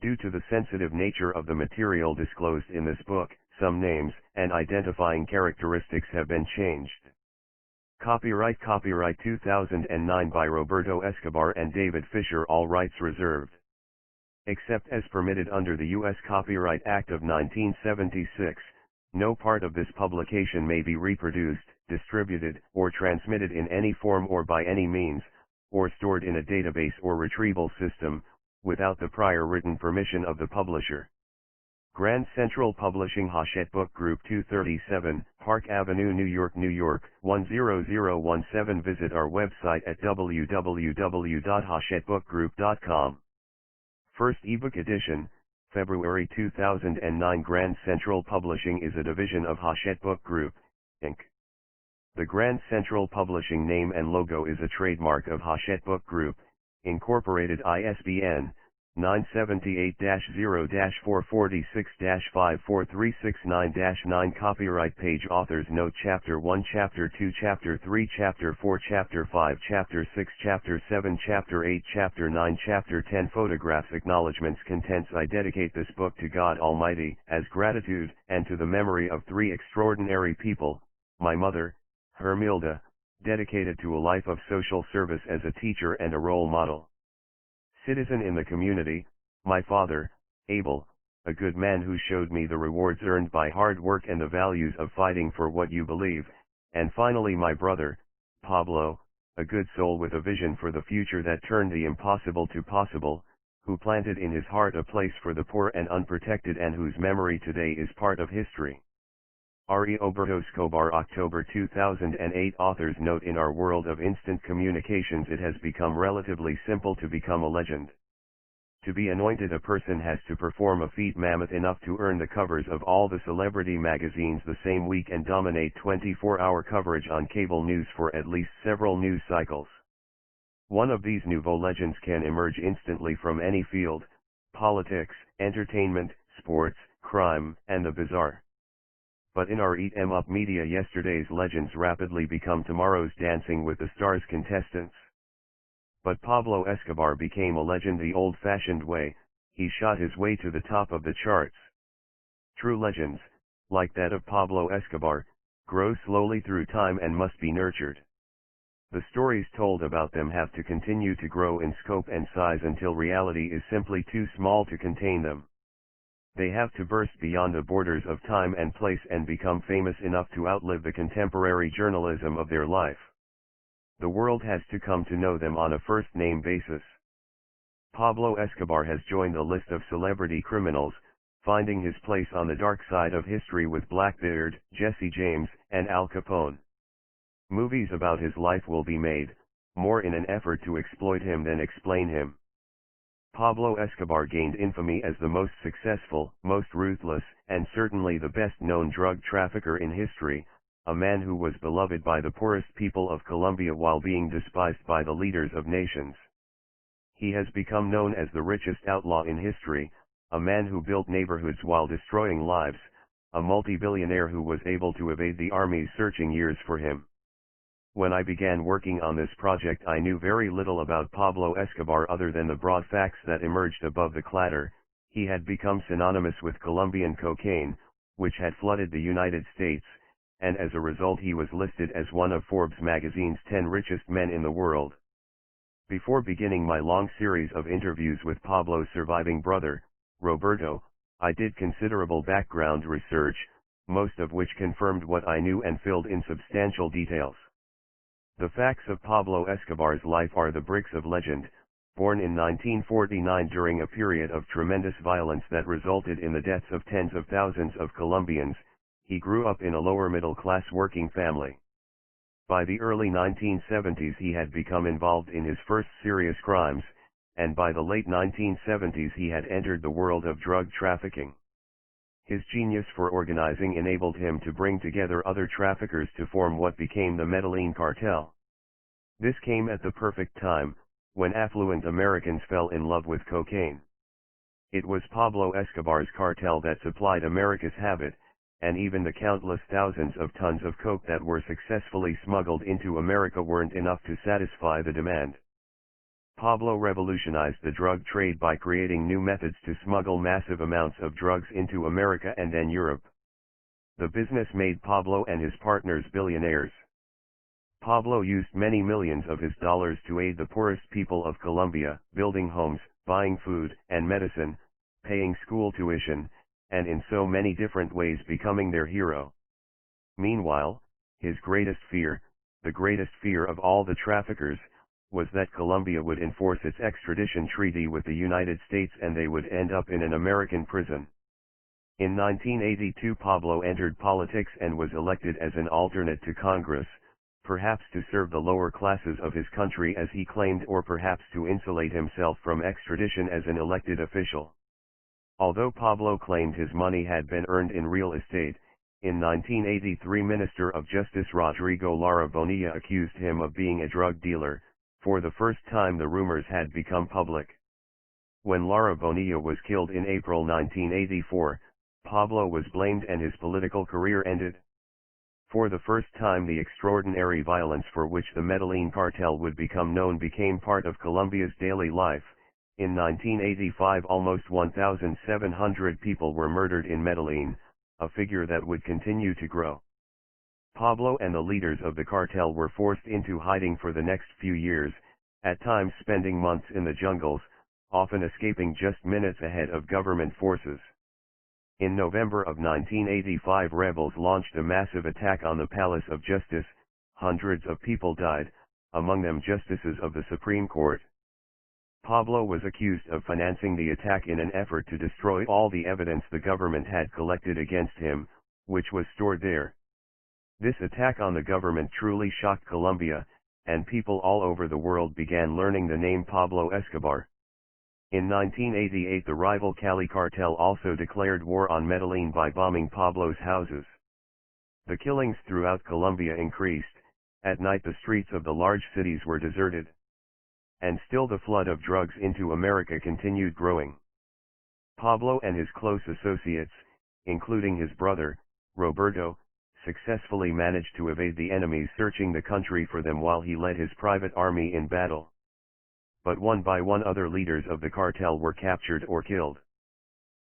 Due to the sensitive nature of the material disclosed in this book, some names and identifying characteristics have been changed. Copyright 2009 by Roberto Escobar and David Fisher, all rights reserved. Except as permitted under the U.S. Copyright Act of 1976, no part of this publication may be reproduced, distributed, or transmitted in any form or by any means, or stored in a database or retrieval system, without the prior written permission of the publisher. Grand Central Publishing, Hachette Book Group, 237, Park Avenue, New York, New York, 10017. Visit our website at www.hachetteBookGroup.com. First ebook edition, February 2009. Grand Central Publishing is a division of Hachette Book Group, Inc. The Grand Central Publishing name and logo is a trademark of Hachette Book Group, Incorporated. ISBN 978-0-446-54369-9. Copyright page. Author's note. Chapter 1, Chapter 2, Chapter 3, Chapter 4, Chapter 5, Chapter 6, Chapter 7, Chapter 8, Chapter 9, Chapter 10. Photographs. Acknowledgements. Contents. I dedicate this book to God Almighty, as gratitude, and to the memory of three extraordinary people: my mother, Hermilda, dedicated to a life of social service as a teacher and a role model. Citizen in the community, my father, Abel, a good man who showed me the rewards earned by hard work and the values of fighting for what you believe, and finally my brother, Pablo, a good soul with a vision for the future that turned the impossible to possible, who planted in his heart a place for the poor and unprotected and whose memory today is part of history. Roberto Escobar, October 2008. Author's note. In our world of instant communications, it has become relatively simple to become a legend. To be anointed, a person has to perform a feat mammoth enough to earn the covers of all the celebrity magazines the same week and dominate 24-hour coverage on cable news for at least several news cycles. One of these nouveau legends can emerge instantly from any field: politics, entertainment, sports, crime, and the bizarre. But in our eat 'em up media, yesterday's legends rapidly become tomorrow's Dancing with the Stars contestants. But Pablo Escobar became a legend the old-fashioned way. He shot his way to the top of the charts. True legends, like that of Pablo Escobar, grow slowly through time and must be nurtured. The stories told about them have to continue to grow in scope and size until reality is simply too small to contain them. They have to burst beyond the borders of time and place and become famous enough to outlive the contemporary journalism of their life. The world has to come to know them on a first-name basis. Pablo Escobar has joined the list of celebrity criminals, finding his place on the dark side of history with Blackbeard, Jesse James, and Al Capone. Movies about his life will be made, more in an effort to exploit him than explain him. Pablo Escobar gained infamy as the most successful, most ruthless, and certainly the best-known drug trafficker in history, a man who was beloved by the poorest people of Colombia while being despised by the leaders of nations. He has become known as the richest outlaw in history, a man who built neighborhoods while destroying lives, a multi-billionaire who was able to evade the army's searching years for him. When I began working on this project, I knew very little about Pablo Escobar other than the broad facts that emerged above the clatter. He had become synonymous with Colombian cocaine, which had flooded the United States, and as a result he was listed as one of Forbes magazine's 10 richest men in the world. Before beginning my long series of interviews with Pablo's surviving brother, Roberto, I did considerable background research, most of which confirmed what I knew and filled in substantial details. The facts of Pablo Escobar's life are the bricks of legend. Born in 1949 during a period of tremendous violence that resulted in the deaths of tens of thousands of Colombians, he grew up in a lower-middle-class working family. By the early 1970s he had become involved in his first serious crimes, and by the late 1970s he had entered the world of drug trafficking. His genius for organizing enabled him to bring together other traffickers to form what became the Medellin cartel. This came at the perfect time, when affluent Americans fell in love with cocaine. It was Pablo Escobar's cartel that supplied America's habit, and even the countless thousands of tons of coke that were successfully smuggled into America weren't enough to satisfy the demand. Pablo revolutionized the drug trade by creating new methods to smuggle massive amounts of drugs into America and then Europe. The business made Pablo and his partners billionaires. Pablo used many millions of his dollars to aid the poorest people of Colombia, building homes, buying food and medicine, paying school tuition, and in so many different ways becoming their hero. Meanwhile, his greatest fear, the greatest fear of all the traffickers, was that Colombia would enforce its extradition treaty with the United States and they would end up in an American prison. In 1982 Pablo entered politics and was elected as an alternate to Congress, perhaps to serve the lower classes of his country as he claimed, or perhaps to insulate himself from extradition as an elected official. Although Pablo claimed his money had been earned in real estate, in 1983 Minister of Justice Rodrigo Lara Bonilla accused him of being a drug dealer. For the first time the rumors had become public. When Lara Bonilla was killed in April 1984, Pablo was blamed and his political career ended. For the first time the extraordinary violence for which the Medellin cartel would become known became part of Colombia's daily life. In 1985 almost 1,700 people were murdered in Medellin, a figure that would continue to grow. Pablo and the leaders of the cartel were forced into hiding for the next few years, at times spending months in the jungles, often escaping just minutes ahead of government forces. In November of 1985 rebels launched a massive attack on the Palace of Justice. Hundreds of people died, among them justices of the Supreme Court. Pablo was accused of financing the attack in an effort to destroy all the evidence the government had collected against him, which was stored there. This attack on the government truly shocked Colombia, and people all over the world began learning the name Pablo Escobar. In 1988 the rival Cali cartel also declared war on Medellin by bombing Pablo's houses. The killings throughout Colombia increased. At night the streets of the large cities were deserted. And still the flood of drugs into America continued growing. Pablo and his close associates, including his brother, Roberto, successfully managed to evade the enemies searching the country for them while he led his private army in battle. But one by one other leaders of the cartel were captured or killed.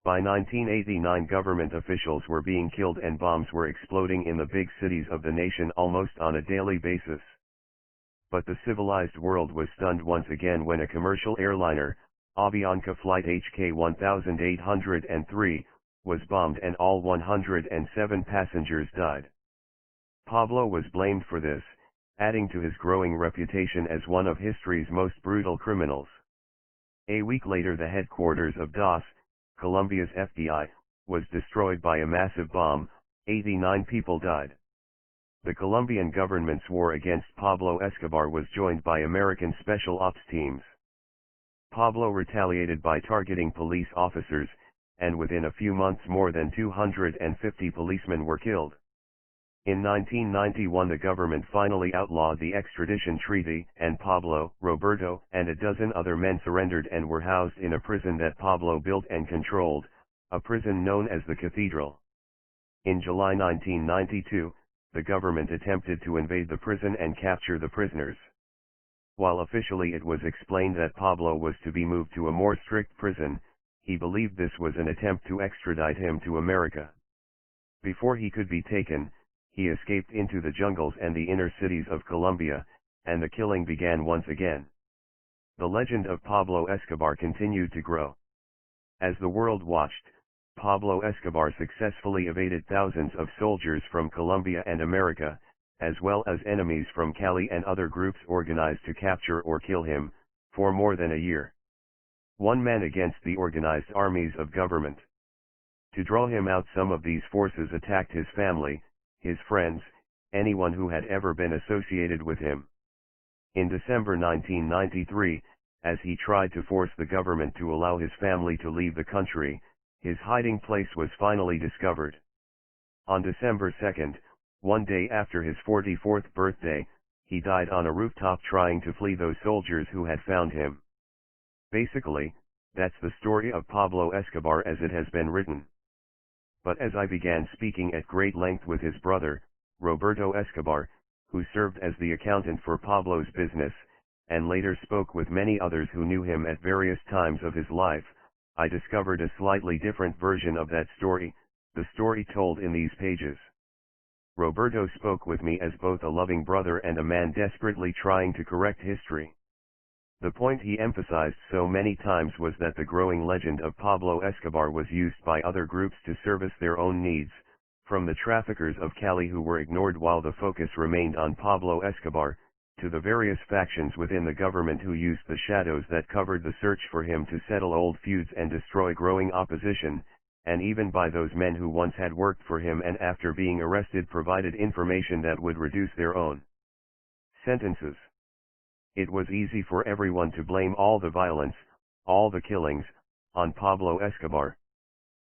By 1989 government officials were being killed and bombs were exploding in the big cities of the nation almost on a daily basis. But the civilized world was stunned once again when a commercial airliner, Avianca flight HK-1803, was bombed and all 107 passengers died. Pablo was blamed for this, adding to his growing reputation as one of history's most brutal criminals. A week later the headquarters of DAS, Colombia's FBI, was destroyed by a massive bomb. 89 people died. The Colombian government's war against Pablo Escobar was joined by American special ops teams. Pablo retaliated by targeting police officers, and within a few months more than 250 policemen were killed. In 1991 the government finally outlawed the extradition treaty, and Pablo, Roberto, and a dozen other men surrendered and were housed in a prison that Pablo built and controlled, a prison known as the Cathedral. In July 1992, the government attempted to invade the prison and capture the prisoners. While officially it was explained that Pablo was to be moved to a more strict prison, he believed this was an attempt to extradite him to America. Before he could be taken, he escaped into the jungles and the inner cities of Colombia, and the killing began once again. The legend of Pablo Escobar continued to grow. As the world watched, Pablo Escobar successfully evaded thousands of soldiers from Colombia and America, as well as enemies from Cali and other groups organized to capture or kill him, for more than a year. One man against the organized armies of government. To draw him out, some of these forces attacked his family, his friends, anyone who had ever been associated with him. In December 1993, as he tried to force the government to allow his family to leave the country, his hiding place was finally discovered. On December 2, one day after his 44th birthday, he died on a rooftop trying to flee those soldiers who had found him. Basically, that's the story of Pablo Escobar as it has been written. But as I began speaking at great length with his brother, Roberto Escobar, who served as the accountant for Pablo's business, and later spoke with many others who knew him at various times of his life, I discovered a slightly different version of that story, the story told in these pages. Roberto spoke with me as both a loving brother and a man desperately trying to correct history. The point he emphasized so many times was that the growing legend of Pablo Escobar was used by other groups to service their own needs, from the traffickers of Cali who were ignored while the focus remained on Pablo Escobar, to the various factions within the government who used the shadows that covered the search for him to settle old feuds and destroy growing opposition, and even by those men who once had worked for him and after being arrested provided information that would reduce their own sentences. It was easy for everyone to blame all the violence, all the killings, on Pablo Escobar.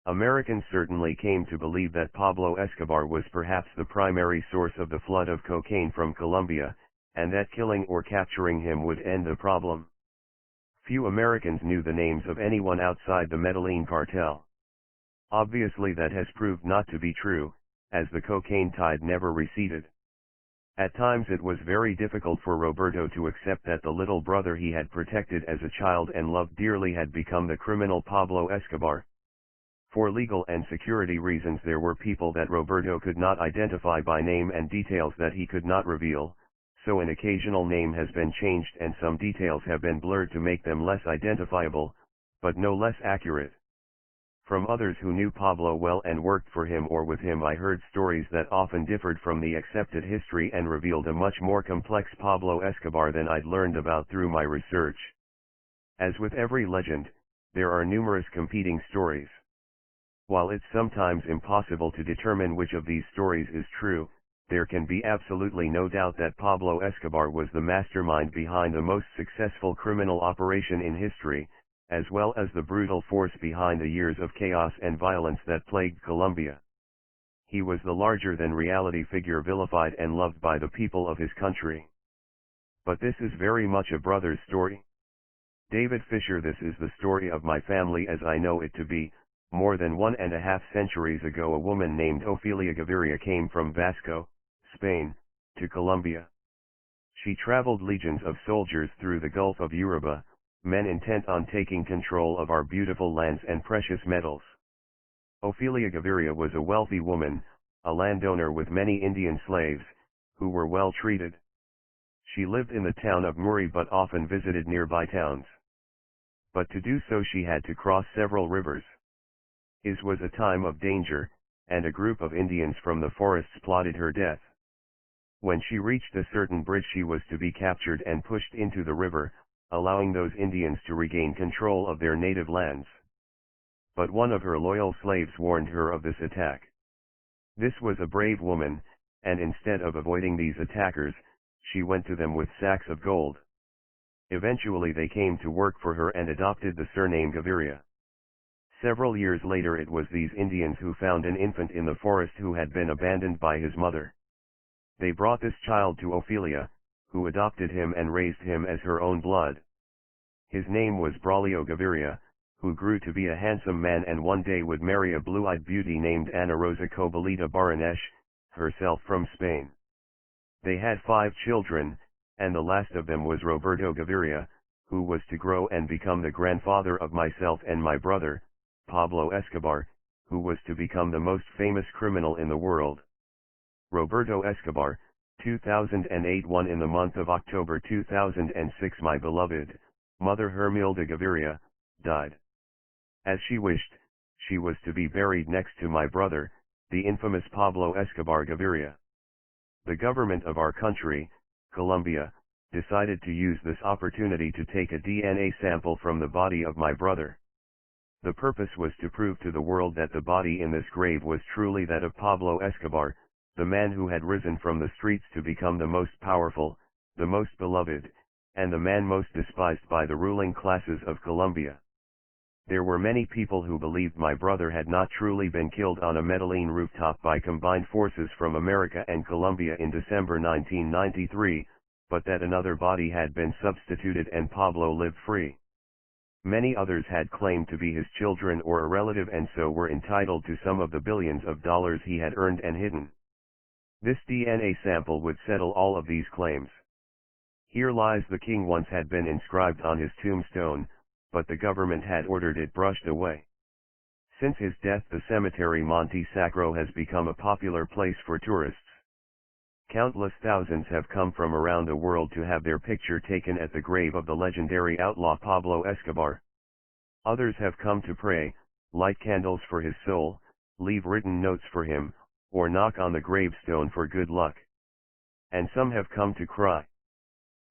Americans certainly came to believe that Pablo Escobar was perhaps the primary source of the flood of cocaine from Colombia, and that killing or capturing him would end the problem. Few Americans knew the names of anyone outside the Medellin cartel. Obviously that has proved not to be true, as the cocaine tide never receded. At times it was very difficult for Roberto to accept that the little brother he had protected as a child and loved dearly had become the criminal Pablo Escobar. For legal and security reasons there were people that Roberto could not identify by name and details that he could not reveal, so an occasional name has been changed and some details have been blurred to make them less identifiable, but no less accurate. From others who knew Pablo well and worked for him or with him I heard stories that often differed from the accepted history and revealed a much more complex Pablo Escobar than I'd learned about through my research. As with every legend, there are numerous competing stories. While it's sometimes impossible to determine which of these stories is true, there can be absolutely no doubt that Pablo Escobar was the mastermind behind the most successful criminal operation in history, as well as the brutal force behind the years of chaos and violence that plagued Colombia. He was the larger-than-reality figure vilified and loved by the people of his country. But this is very much a brother's story. David Fisher. This is the story of my family as I know it to be. More than 1.5 centuries ago a woman named Ofelia Gaviria came from Vasco, Spain, to Colombia. She traveled legions of soldiers through the Gulf of Urabá, men intent on taking control of our beautiful lands and precious metals. Ofelia Gaviria was a wealthy woman, a landowner with many Indian slaves, who were well treated. She lived in the town of Muri but often visited nearby towns. But to do so she had to cross several rivers. It was a time of danger, and a group of Indians from the forests plotted her death. When she reached a certain bridge she was to be captured and pushed into the river, allowing those Indians to regain control of their native lands. But one of her loyal slaves warned her of this attack. This was a brave woman, and instead of avoiding these attackers, she went to them with sacks of gold. Eventually they came to work for her and adopted the surname Gaviria. Several years later it was these Indians who found an infant in the forest who had been abandoned by his mother. They brought this child to Ofelia, who adopted him and raised him as her own blood. His name was Braulio Gaviria, who grew to be a handsome man and one day would marry a blue-eyed beauty named Ana Rosa Cobalita Baronesh, herself from Spain. They had 5 children, and the last of them was Roberto Gaviria, who was to grow and become the grandfather of myself and my brother, Pablo Escobar, who was to become the most famous criminal in the world. Roberto Escobar, 2008. One in the month of October 2006 my beloved mother Hermilda Gaviria died. As she wished, she was to be buried next to my brother, the infamous Pablo Escobar Gaviria. The government of our country, Colombia, decided to use this opportunity to take a DNA sample from the body of my brother. The purpose was to prove to the world that the body in this grave was truly that of Pablo Escobar, the man who had risen from the streets to become the most powerful, the most beloved, and the man most despised by the ruling classes of Colombia. There were many people who believed my brother had not truly been killed on a Medellin rooftop by combined forces from America and Colombia in December 1993, but that another body had been substituted and Pablo lived free. Many others had claimed to be his children or a relative and so were entitled to some of the billions of dollars he had earned and hidden. This DNA sample would settle all of these claims. "Here lies the king" once had been inscribed on his tombstone, but the government had ordered it brushed away. Since his death, the cemetery Monte Sacro has become a popular place for tourists. Countless thousands have come from around the world to have their picture taken at the grave of the legendary outlaw Pablo Escobar. Others have come to pray, light candles for his soul, leave written notes for him, or knock on the gravestone for good luck. And some have come to cry.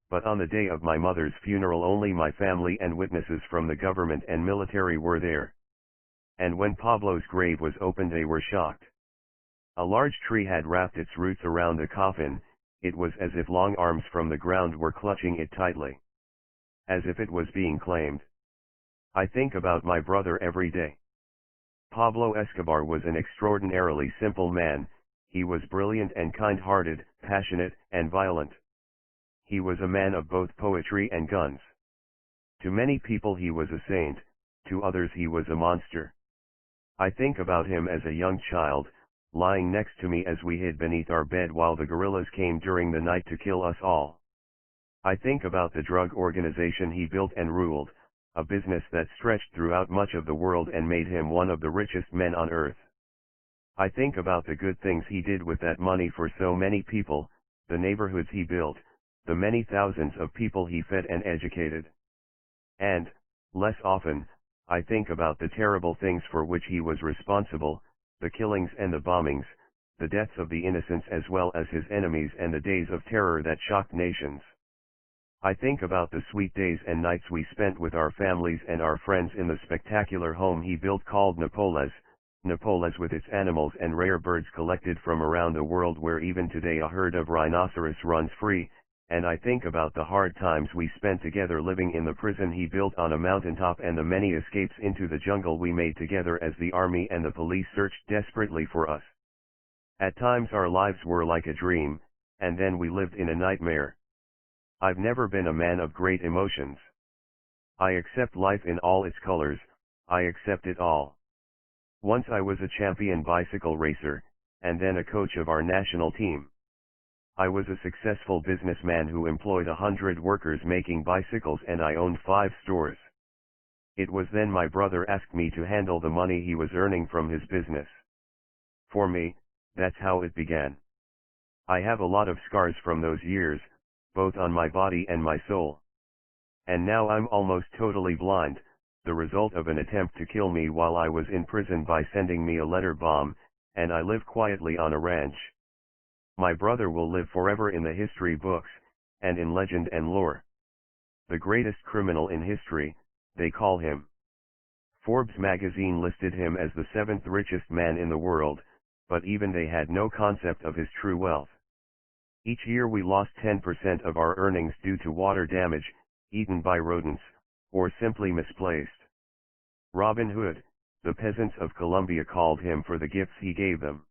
But on the day of my mother's funeral, only my family and witnesses from the government and military were there. And when Pablo's grave was opened, they were shocked. A large tree had wrapped its roots around the coffin. It was as if long arms from the ground were clutching it tightly. As if it was being claimed. I think about my brother every day. Pablo Escobar was an extraordinarily simple man. He was brilliant and kind-hearted, passionate and violent. He was a man of both poetry and guns. To many people he was a saint, to others he was a monster. I think about him as a young child, lying next to me as we hid beneath our bed while the guerrillas came during the night to kill us all. I think about the drug organization he built and ruled, a business that stretched throughout much of the world and made him one of the richest men on earth. I think about the good things he did with that money for so many people, the neighborhoods he built, the many thousands of people he fed and educated. And, less often, I think about the terrible things for which he was responsible, the killings and the bombings, the deaths of the innocents as well as his enemies, and the days of terror that shocked nations. I think about the sweet days and nights we spent with our families and our friends in the spectacular home he built called Napoles with its animals and rare birds collected from around the world, where even today a herd of rhinoceros runs free. And I think about the hard times we spent together living in the prison he built on a mountaintop, and the many escapes into the jungle we made together as the army and the police searched desperately for us. At times our lives were like a dream, and then we lived in a nightmare. I've never been a man of great emotions. I accept life in all its colors, I accept it all. Once I was a champion bicycle racer, and then a coach of our national team. I was a successful businessman who employed 100 workers making bicycles, and I owned 5 stores. It was then my brother asked me to handle the money he was earning from his business. For me, that's how it began. I have a lot of scars from those years, both on my body and my soul. And now I'm almost totally blind, the result of an attempt to kill me while I was in prison by sending me a letter bomb, and I live quietly on a ranch. My brother will live forever in the history books, and in legend and lore. The greatest criminal in history, they call him. Forbes magazine listed him as the 7th richest man in the world, but even they had no concept of his true wealth. Each year we lost 10% of our earnings due to water damage, eaten by rodents, or simply misplaced. Robin Hood, the peasants of Colombia called him for the gifts he gave them.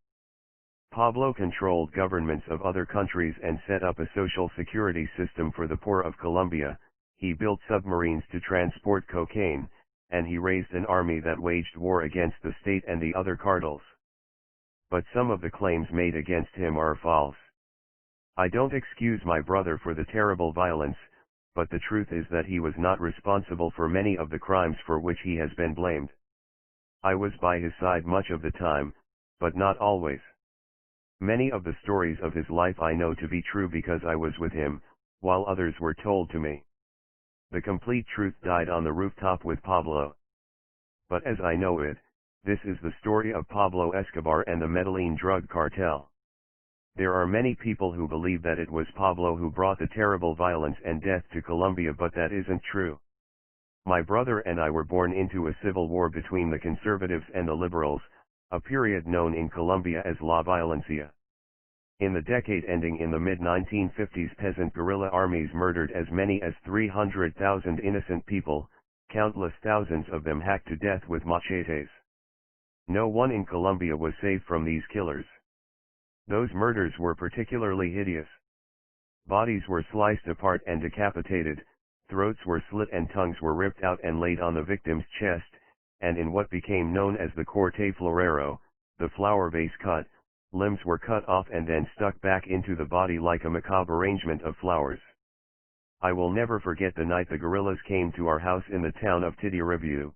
Pablo controlled governments of other countries and set up a social security system for the poor of Colombia. He built submarines to transport cocaine, and he raised an army that waged war against the state and the other cartels. But some of the claims made against him are false. I don't excuse my brother for the terrible violence, but the truth is that he was not responsible for many of the crimes for which he has been blamed. I was by his side much of the time, but not always. Many of the stories of his life I know to be true because I was with him, while others were told to me. The complete truth died on the rooftop with Pablo. But as I know it, this is the story of Pablo Escobar and the Medellin drug cartel. There are many people who believe that it was Pablo who brought the terrible violence and death to Colombia, but that isn't true. My brother and I were born into a civil war between the conservatives and the liberals, a period known in Colombia as La Violencia. In the decade ending in the mid-1950s, peasant guerrilla armies murdered as many as 300,000 innocent people, countless thousands of them hacked to death with machetes. No one in Colombia was safe from these killers. Those murders were particularly hideous. Bodies were sliced apart and decapitated, throats were slit and tongues were ripped out and laid on the victim's chest, and in what became known as the corte florero, the flower vase cut, limbs were cut off and then stuck back into the body like a macabre arrangement of flowers. I will never forget the night the guerrillas came to our house in the town of Titiriview.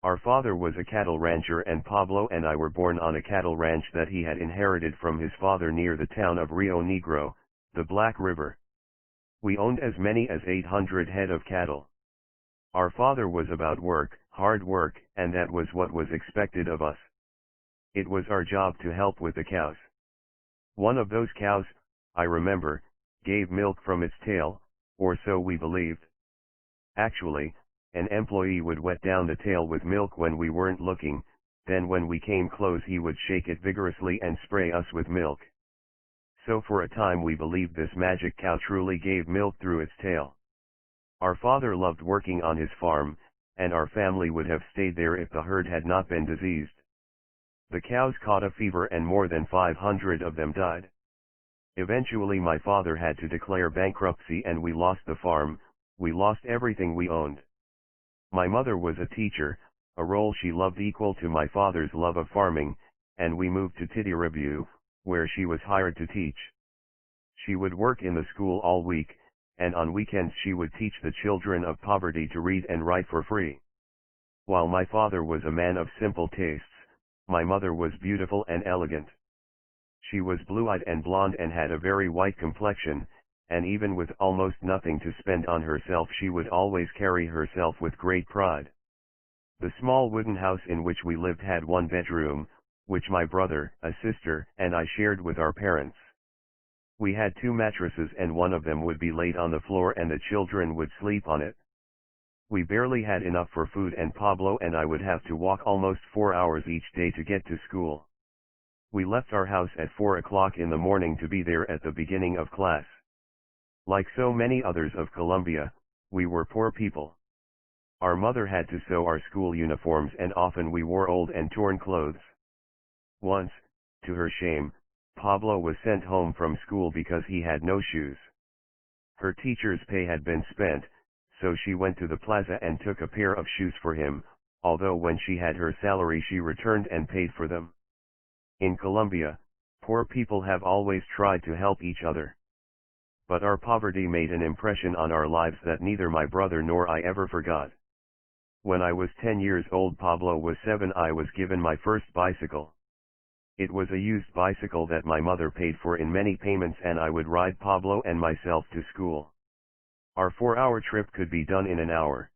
Our father was a cattle rancher and Pablo and I were born on a cattle ranch that he had inherited from his father near the town of Rio Negro, the Black River. We owned as many as 800 head of cattle. Our father was about work, hard work, and that was what was expected of us. It was our job to help with the cows. One of those cows, I remember, gave milk from its tail, or so we believed. Actually, an employee would wet down the tail with milk when we weren't looking, then when we came close he would shake it vigorously and spray us with milk. So for a time we believed this magic cow truly gave milk through its tail. Our father loved working on his farm, and our family would have stayed there if the herd had not been diseased. The cows caught a fever and more than 500 of them died. Eventually my father had to declare bankruptcy and we lost the farm, we lost everything we owned. My mother was a teacher, a role she loved equal to my father's love of farming, and we moved to Titiriview, where she was hired to teach. She would work in the school all week, and on weekends she would teach the children of poverty to read and write for free. While my father was a man of simple tastes, my mother was beautiful and elegant. She was blue-eyed and blonde and had a very white complexion, and even with almost nothing to spend on herself she would always carry herself with great pride. The small wooden house in which we lived had one bedroom, which my brother, a sister, and I shared with our parents. We had 2 mattresses and one of them would be laid on the floor and the children would sleep on it. We barely had enough for food and Pablo and I would have to walk almost 4 hours each day to get to school. We left our house at 4 o'clock in the morning to be there at the beginning of class. Like so many others of Colombia, we were poor people. Our mother had to sew our school uniforms and often we wore old and torn clothes. Once, to her shame, Pablo was sent home from school because he had no shoes. Her teacher's pay had been spent, so she went to the plaza and took a pair of shoes for him, although when she had her salary she returned and paid for them. In Colombia, poor people have always tried to help each other. But our poverty made an impression on our lives that neither my brother nor I ever forgot. When I was 10 years old, Pablo was 7, I was given my first bicycle. It was a used bicycle that my mother paid for in many payments and I would ride Pablo and myself to school. Our 4-hour trip could be done in an hour.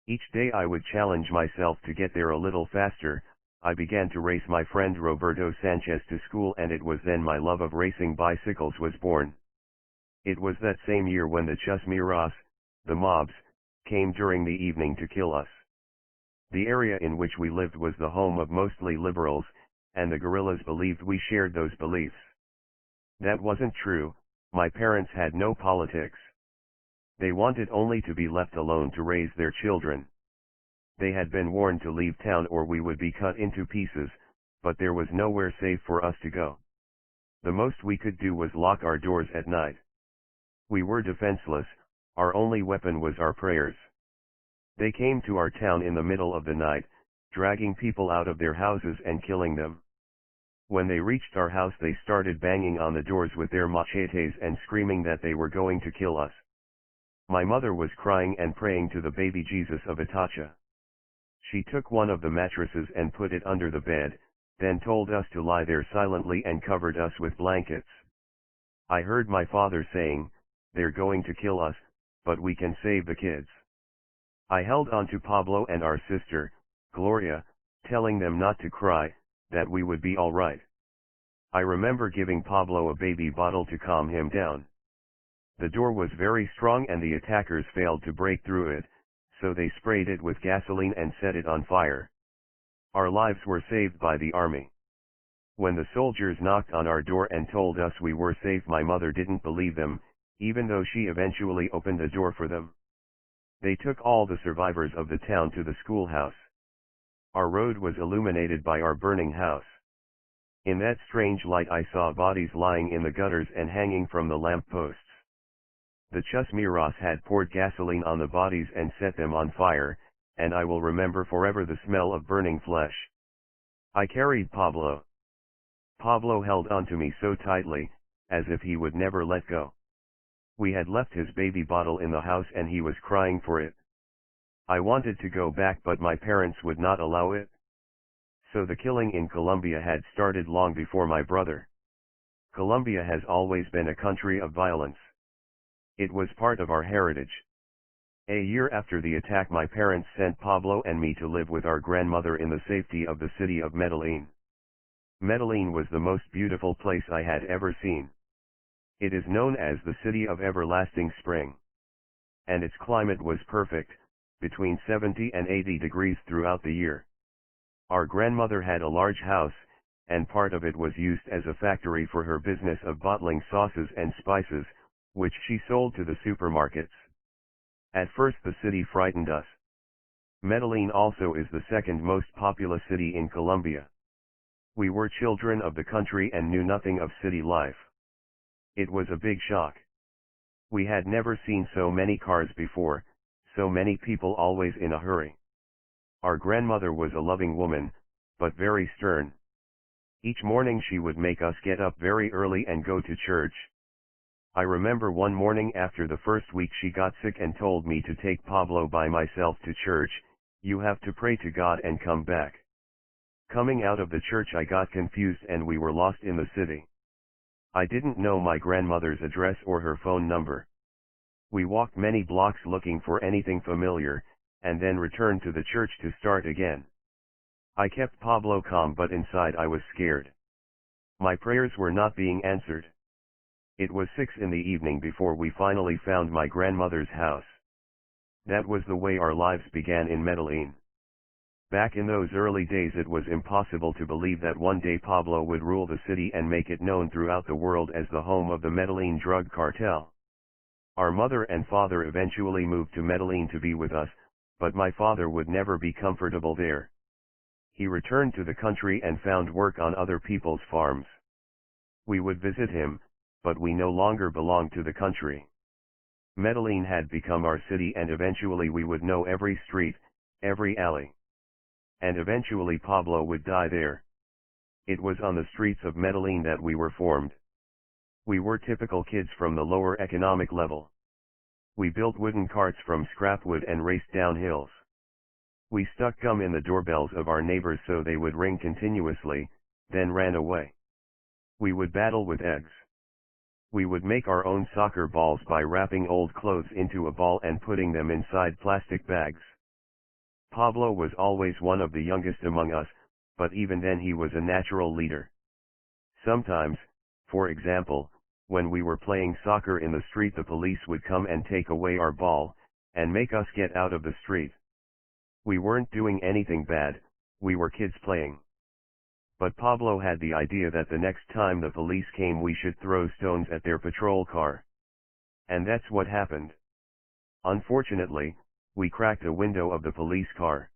Each day I would challenge myself to get there a little faster. I began to race my friend Roberto Sanchez to school and it was then my love of racing bicycles was born. It was that same year when the chusmeros, the mobs, came during the evening to kill us. The area in which we lived was the home of mostly liberals, and the guerrillas believed we shared those beliefs. That wasn't true. My parents had no politics. They wanted only to be left alone to raise their children. They had been warned to leave town or we would be cut into pieces, but there was nowhere safe for us to go. The most we could do was lock our doors at night. We were defenseless, our only weapon was our prayers. They came to our town in the middle of the night, dragging people out of their houses and killing them. When they reached our house they started banging on the doors with their machetes and screaming that they were going to kill us. My mother was crying and praying to the baby Jesus of Itacha. She took one of the mattresses and put it under the bed, then told us to lie there silently and covered us with blankets. I heard my father saying, "They're going to kill us, but we can save the kids." I held on to Pablo and our sister, Gloria, telling them not to cry, that we would be all right. I remember giving Pablo a baby bottle to calm him down. The door was very strong and the attackers failed to break through it, so they sprayed it with gasoline and set it on fire. Our lives were saved by the army. When the soldiers knocked on our door and told us we were safe, my mother didn't believe them, even though she eventually opened the door for them. They took all the survivors of the town to the schoolhouse. Our road was illuminated by our burning house. In that strange light I saw bodies lying in the gutters and hanging from the lamp posts. The chusmeros had poured gasoline on the bodies and set them on fire, and I will remember forever the smell of burning flesh. I carried Pablo. Pablo held onto me so tightly, as if he would never let go. We had left his baby bottle in the house and he was crying for it. I wanted to go back but my parents would not allow it. So the killing in Colombia had started long before my brother. Colombia has always been a country of violence. It was part of our heritage. A year after the attack, my parents sent Pablo and me to live with our grandmother in the safety of the city of Medellin. Medellin was the most beautiful place I had ever seen. It is known as the city of everlasting spring. And its climate was perfect, between 70 and 80 degrees throughout the year. Our grandmother had a large house, and part of it was used as a factory for her business of bottling sauces and spices, which she sold to the supermarkets. At first the city frightened us. Medellin also is the second most populous city in Colombia. We were children of the country and knew nothing of city life. It was a big shock. We had never seen so many cars before, so many people always in a hurry. Our grandmother was a loving woman, but very stern. Each morning she would make us get up very early and go to church. I remember one morning after the first week she got sick and told me to take Pablo by myself to church. You have to pray to God and come back. Coming out of the church I got confused and we were lost in the city. I didn't know my grandmother's address or her phone number. We walked many blocks looking for anything familiar, and then returned to the church to start again. I kept Pablo calm but inside I was scared. My prayers were not being answered. It was 6 in the evening before we finally found my grandmother's house. That was the way our lives began in Medellin. Back in those early days it was impossible to believe that one day Pablo would rule the city and make it known throughout the world as the home of the Medellin drug cartel. Our mother and father eventually moved to Medellin to be with us, but my father would never be comfortable there. He returned to the country and found work on other people's farms. We would visit him, but we no longer belonged to the country. Medellin had become our city and eventually we would know every street, every alley. And eventually Pablo would die there. It was on the streets of Medellin that we were formed. We were typical kids from the lower economic level. We built wooden carts from scrap wood and raced down hills. We stuck gum in the doorbells of our neighbors so they would ring continuously, then ran away. We would battle with eggs. We would make our own soccer balls by wrapping old clothes into a ball and putting them inside plastic bags. Pablo was always one of the youngest among us, but even then he was a natural leader. Sometimes, for example, when we were playing soccer in the street the police would come and take away our ball, and make us get out of the street. We weren't doing anything bad, we were kids playing. But Pablo had the idea that the next time the police came we should throw stones at their patrol car. And that's what happened. Unfortunately, we cracked a window of the police car.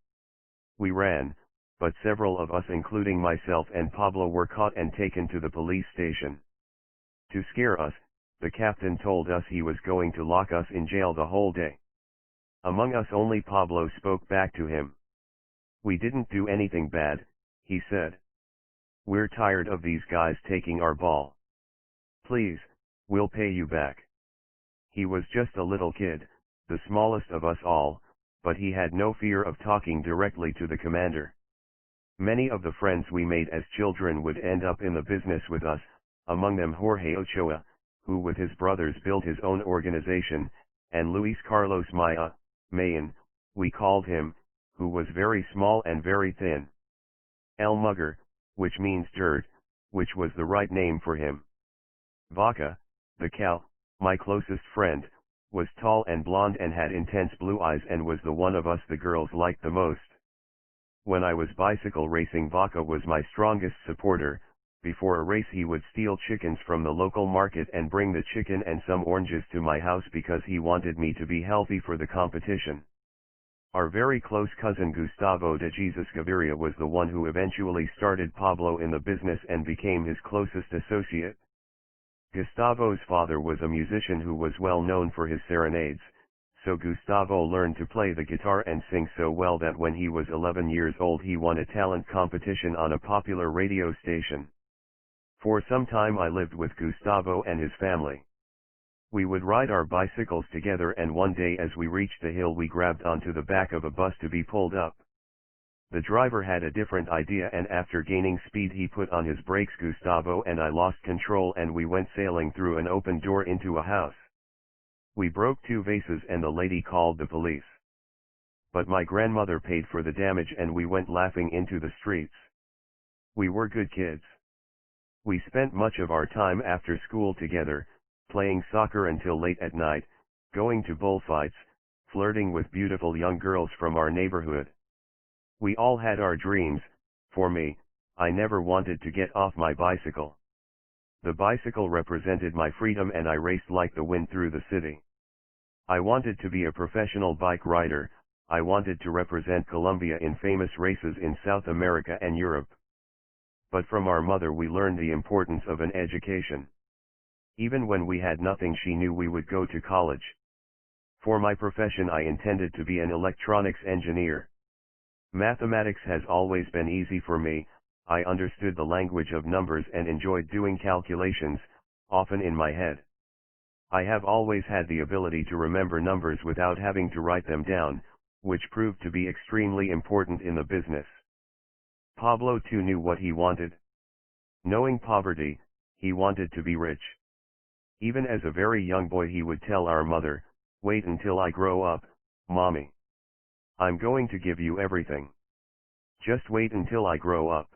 We ran, but several of us including myself and Pablo were caught and taken to the police station. To scare us, the captain told us he was going to lock us in jail the whole day. Among us only Pablo spoke back to him. We didn't do anything bad, he said. We're tired of these guys taking our ball. Please, we'll pay you back. He was just a little kid, the smallest of us all, but he had no fear of talking directly to the commander. Many of the friends we made as children would end up in the business with us, among them Jorge Ochoa, who with his brothers built his own organization, and Luis Carlos Mayan, we called him, who was very small and very thin. El Mugger, which means dirt, which was the right name for him. Vaca, the cow, my closest friend, was tall and blonde and had intense blue eyes and was the one of us the girls liked the most. When I was bicycle racing, Vaca was my strongest supporter. Before a race he would steal chickens from the local market and bring the chicken and some oranges to my house because he wanted me to be healthy for the competition. Our very close cousin Gustavo de Jesus Gaviria was the one who eventually started Pablo in the business and became his closest associate. Gustavo's father was a musician who was well known for his serenades, so Gustavo learned to play the guitar and sing so well that when he was 11 years old he won a talent competition on a popular radio station. For some time I lived with Gustavo and his family. We would ride our bicycles together, and one day as we reached the hill we grabbed onto the back of a bus to be pulled up. The driver had a different idea, and after gaining speed he put on his brakes. Gustavo and I lost control and we went sailing through an open door into a house. We broke 2 vases and the lady called the police. But my grandmother paid for the damage and we went laughing into the streets. We were good kids. We spent much of our time after school together, playing soccer until late at night, going to bullfights, flirting with beautiful young girls from our neighborhood. We all had our dreams. For me, I never wanted to get off my bicycle. The bicycle represented my freedom and I raced like the wind through the city. I wanted to be a professional bike rider. I wanted to represent Colombia in famous races in South America and Europe. But from our mother we learned the importance of an education. Even when we had nothing she knew we would go to college. For my profession I intended to be an electronics engineer. Mathematics has always been easy for me. I understood the language of numbers and enjoyed doing calculations, often in my head. I have always had the ability to remember numbers without having to write them down, which proved to be extremely important in the business. Pablo too knew what he wanted. Knowing poverty, he wanted to be rich. Even as a very young boy he would tell our mother, "Wait until I grow up, Mommy. I'm going to give you everything. Just wait until I grow up."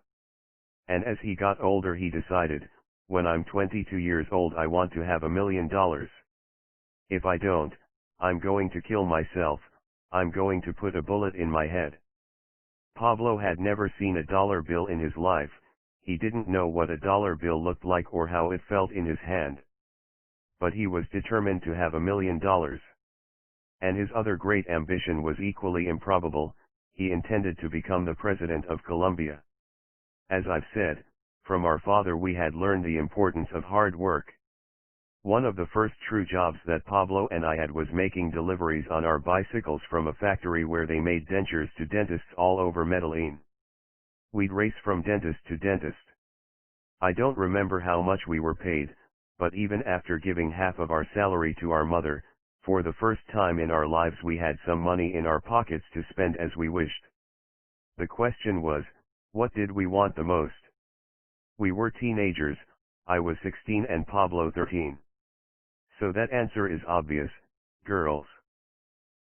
And as he got older he decided, "When I'm 22 years old I want to have $1 million. If I don't, I'm going to kill myself, I'm going to put a bullet in my head." Pablo had never seen a dollar bill in his life. He didn't know what a dollar bill looked like or how it felt in his hand. But he was determined to have $1 million. And his other great ambition was equally improbable. He intended to become the president of Colombia. As I've said, from our father we had learned the importance of hard work. One of the first true jobs that Pablo and I had was making deliveries on our bicycles from a factory where they made dentures to dentists all over Medellin. We'd race from dentist to dentist. I don't remember how much we were paid, but even after giving half of our salary to our mother, for the first time in our lives we had some money in our pockets to spend as we wished. The question was, what did we want the most? We were teenagers. I was 16 and Pablo 13. So that answer is obvious: girls.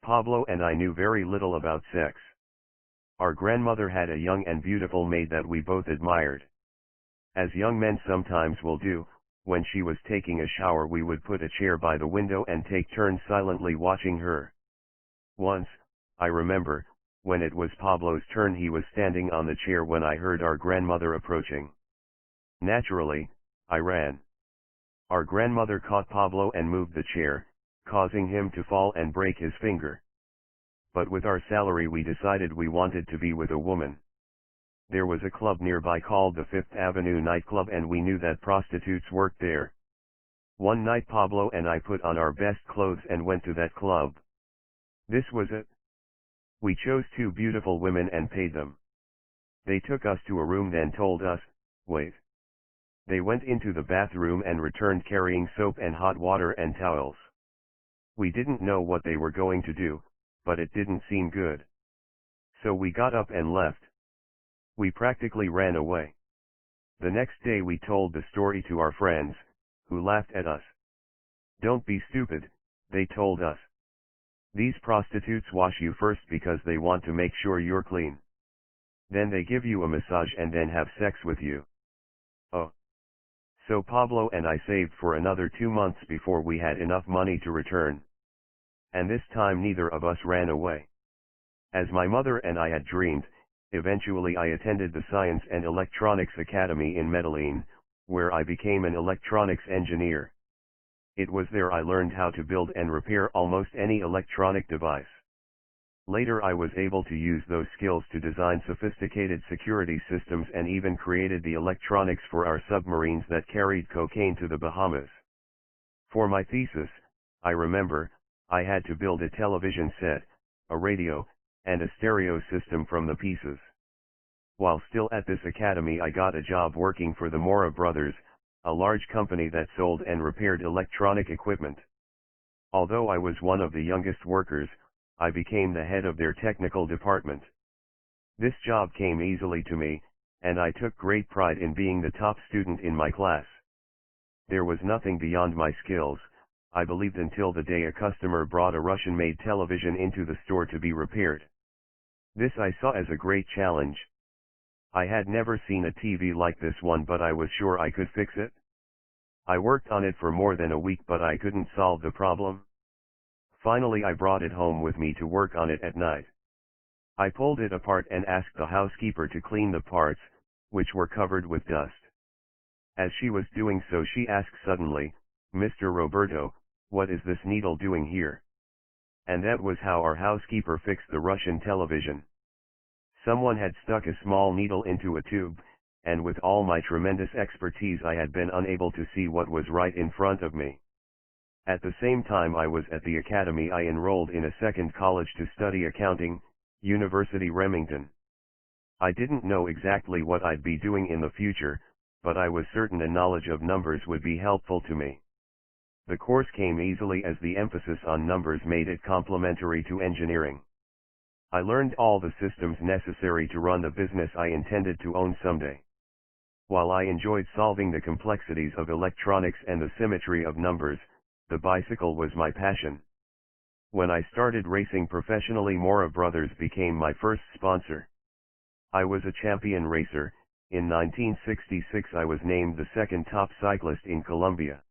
Pablo and I knew very little about sex. Our grandmother had a young and beautiful maid that we both admired. As young men sometimes will do, when she was taking a shower we would put a chair by the window and take turns silently watching her. Once, I remember, when it was Pablo's turn he was standing on the chair when I heard our grandmother approaching. Naturally, I ran. Our grandmother caught Pablo and moved the chair, causing him to fall and break his finger. But with our salary we decided we wanted to be with a woman. There was a club nearby called the Fifth Avenue nightclub and we knew that prostitutes worked there. One night Pablo and I put on our best clothes and went to that club. This was it. We chose 2 beautiful women and paid them. They took us to a room then told us, "Wait." They went into the bathroom and returned carrying soap and hot water and towels. We didn't know what they were going to do, but it didn't seem good. So we got up and left. We practically ran away. The next day we told the story to our friends, who laughed at us. "Don't be stupid," they told us. "These prostitutes wash you first because they want to make sure you're clean. Then they give you a massage and then have sex with you." Oh. So Pablo and I saved for another 2 months before we had enough money to return. And this time neither of us ran away. As my mother and I had dreamed, eventually I attended the Science and Electronics Academy in Medellin, where I became an electronics engineer. It was there I learned how to build and repair almost any electronic device. Later I was able to use those skills to design sophisticated security systems and even created the electronics for our submarines that carried cocaine to the Bahamas. For my thesis, I remember, I had to build a television set, a radio, and a stereo system from the pieces. While still at this academy I got a job working for the Mora brothers, a large company that sold and repaired electronic equipment. Although I was one of the youngest workers, I became the head of their technical department. This job came easily to me, and I took great pride in being the top student in my class. There was nothing beyond my skills, I believed, until the day a customer brought a Russian-made television into the store to be repaired. This I saw as a great challenge. I had never seen a TV like this one, but I was sure I could fix it. I worked on it for more than a week, but I couldn't solve the problem. Finally, I brought it home with me to work on it at night. I pulled it apart and asked the housekeeper to clean the parts, which were covered with dust. As she was doing so, she asked suddenly, "Mr. Roberto, what is this needle doing here?" And that was how our housekeeper fixed the Russian television. Someone had stuck a small needle into a tube, and with all my tremendous expertise I had been unable to see what was right in front of me. At the same time I was at the academy, I enrolled in a second college to study accounting, University Remington. I didn't know exactly what I'd be doing in the future, but I was certain a knowledge of numbers would be helpful to me. The course came easily as the emphasis on numbers made it complementary to engineering. I learned all the systems necessary to run the business I intended to own someday. While I enjoyed solving the complexities of electronics and the symmetry of numbers, the bicycle was my passion. When I started racing professionally, Mora Brothers became my first sponsor. I was a champion racer. In 1966 I was named the second top cyclist in Colombia.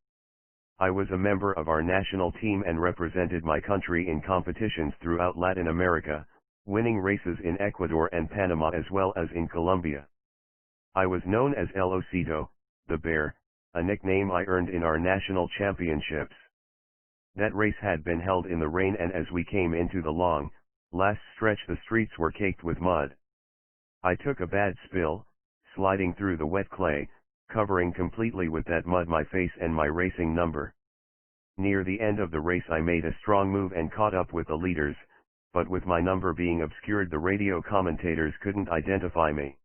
I was a member of our national team and represented my country in competitions throughout Latin America, winning races in Ecuador and Panama as well as in Colombia. I was known as El Osito, the bear, a nickname I earned in our national championships. That race had been held in the rain, and as we came into the long, last stretch the streets were caked with mud. I took a bad spill, sliding through the wet clay, covering completely with that mud my face and my racing number. Near the end of the race I made a strong move and caught up with the leaders, but with my number being obscured the radio commentators couldn't identify me.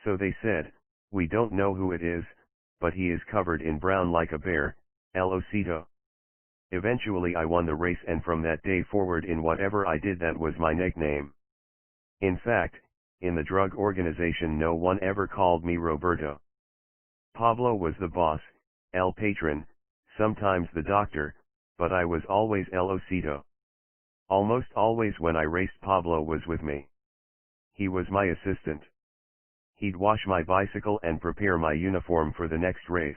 So they said, "We don't know who it is, but he is covered in brown like a bear, El Osito." Eventually I won the race, and from that day forward in whatever I did that was my nickname. In fact, in the drug organization no one ever called me Roberto. Pablo was the boss, El Patron, sometimes the doctor, but I was always El Osito. Almost always when I raced Pablo was with me. He was my assistant. He'd wash my bicycle and prepare my uniform for the next race.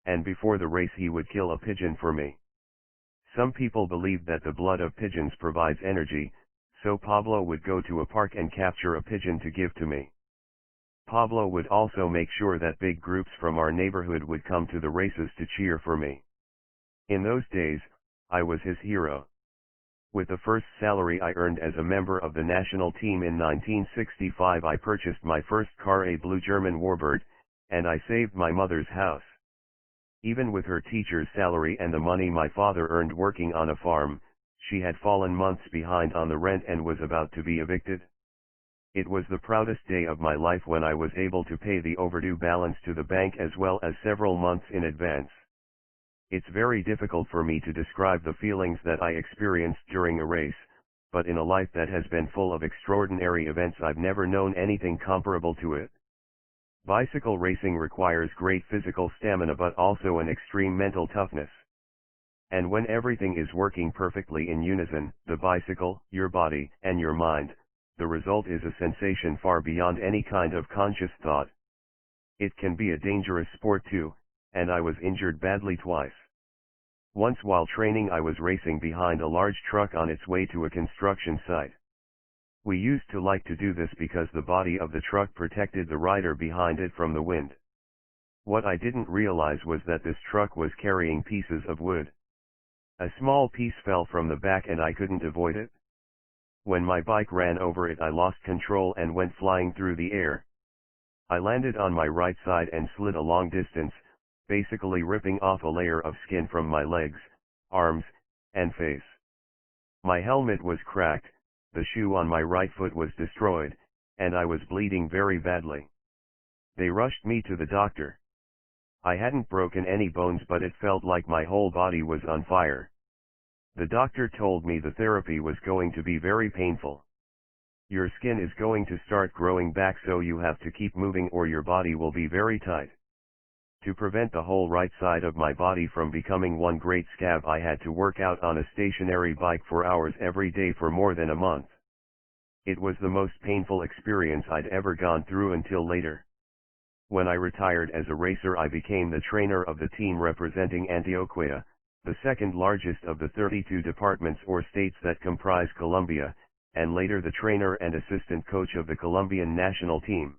And before the race he would kill a pigeon for me. Some people believe that the blood of pigeons provides energy, so Pablo would go to a park and capture a pigeon to give to me. Pablo would also make sure that big groups from our neighborhood would come to the races to cheer for me. In those days, I was his hero. With the first salary I earned as a member of the national team in 1965 I purchased my first car, a blue German Warbird, and I saved my mother's house. Even with her teacher's salary and the money my father earned working on a farm, she had fallen months behind on the rent and was about to be evicted. It was the proudest day of my life when I was able to pay the overdue balance to the bank as well as several months in advance. It's very difficult for me to describe the feelings that I experienced during a race, but in a life that has been full of extraordinary events I've never known anything comparable to it. Bicycle racing requires great physical stamina but also an extreme mental toughness. And when everything is working perfectly in unison, the bicycle, your body, and your mind, the result is a sensation far beyond any kind of conscious thought. It can be a dangerous sport too, and I was injured badly twice. Once while training I was racing behind a large truck on its way to a construction site. We used to like to do this because the body of the truck protected the rider behind it from the wind. What I didn't realize was that this truck was carrying pieces of wood. A small piece fell from the back and I couldn't avoid it. When my bike ran over it I lost control and went flying through the air. I landed on my right side and slid a long distance, basically ripping off a layer of skin from my legs, arms, and face. My helmet was cracked, the shoe on my right foot was destroyed, and I was bleeding very badly. They rushed me to the doctor. I hadn't broken any bones but it felt like my whole body was on fire. The doctor told me the therapy was going to be very painful. Your skin is going to start growing back, so you have to keep moving or your body will be very tight. To prevent the whole right side of my body from becoming one great scab, I had to work out on a stationary bike for hours every day for more than a month. It was the most painful experience I'd ever gone through until later. When I retired as a racer, I became the trainer of the team representing Antioquia, the second largest of the 32 departments or states that comprise Colombia, and later the trainer and assistant coach of the Colombian national team.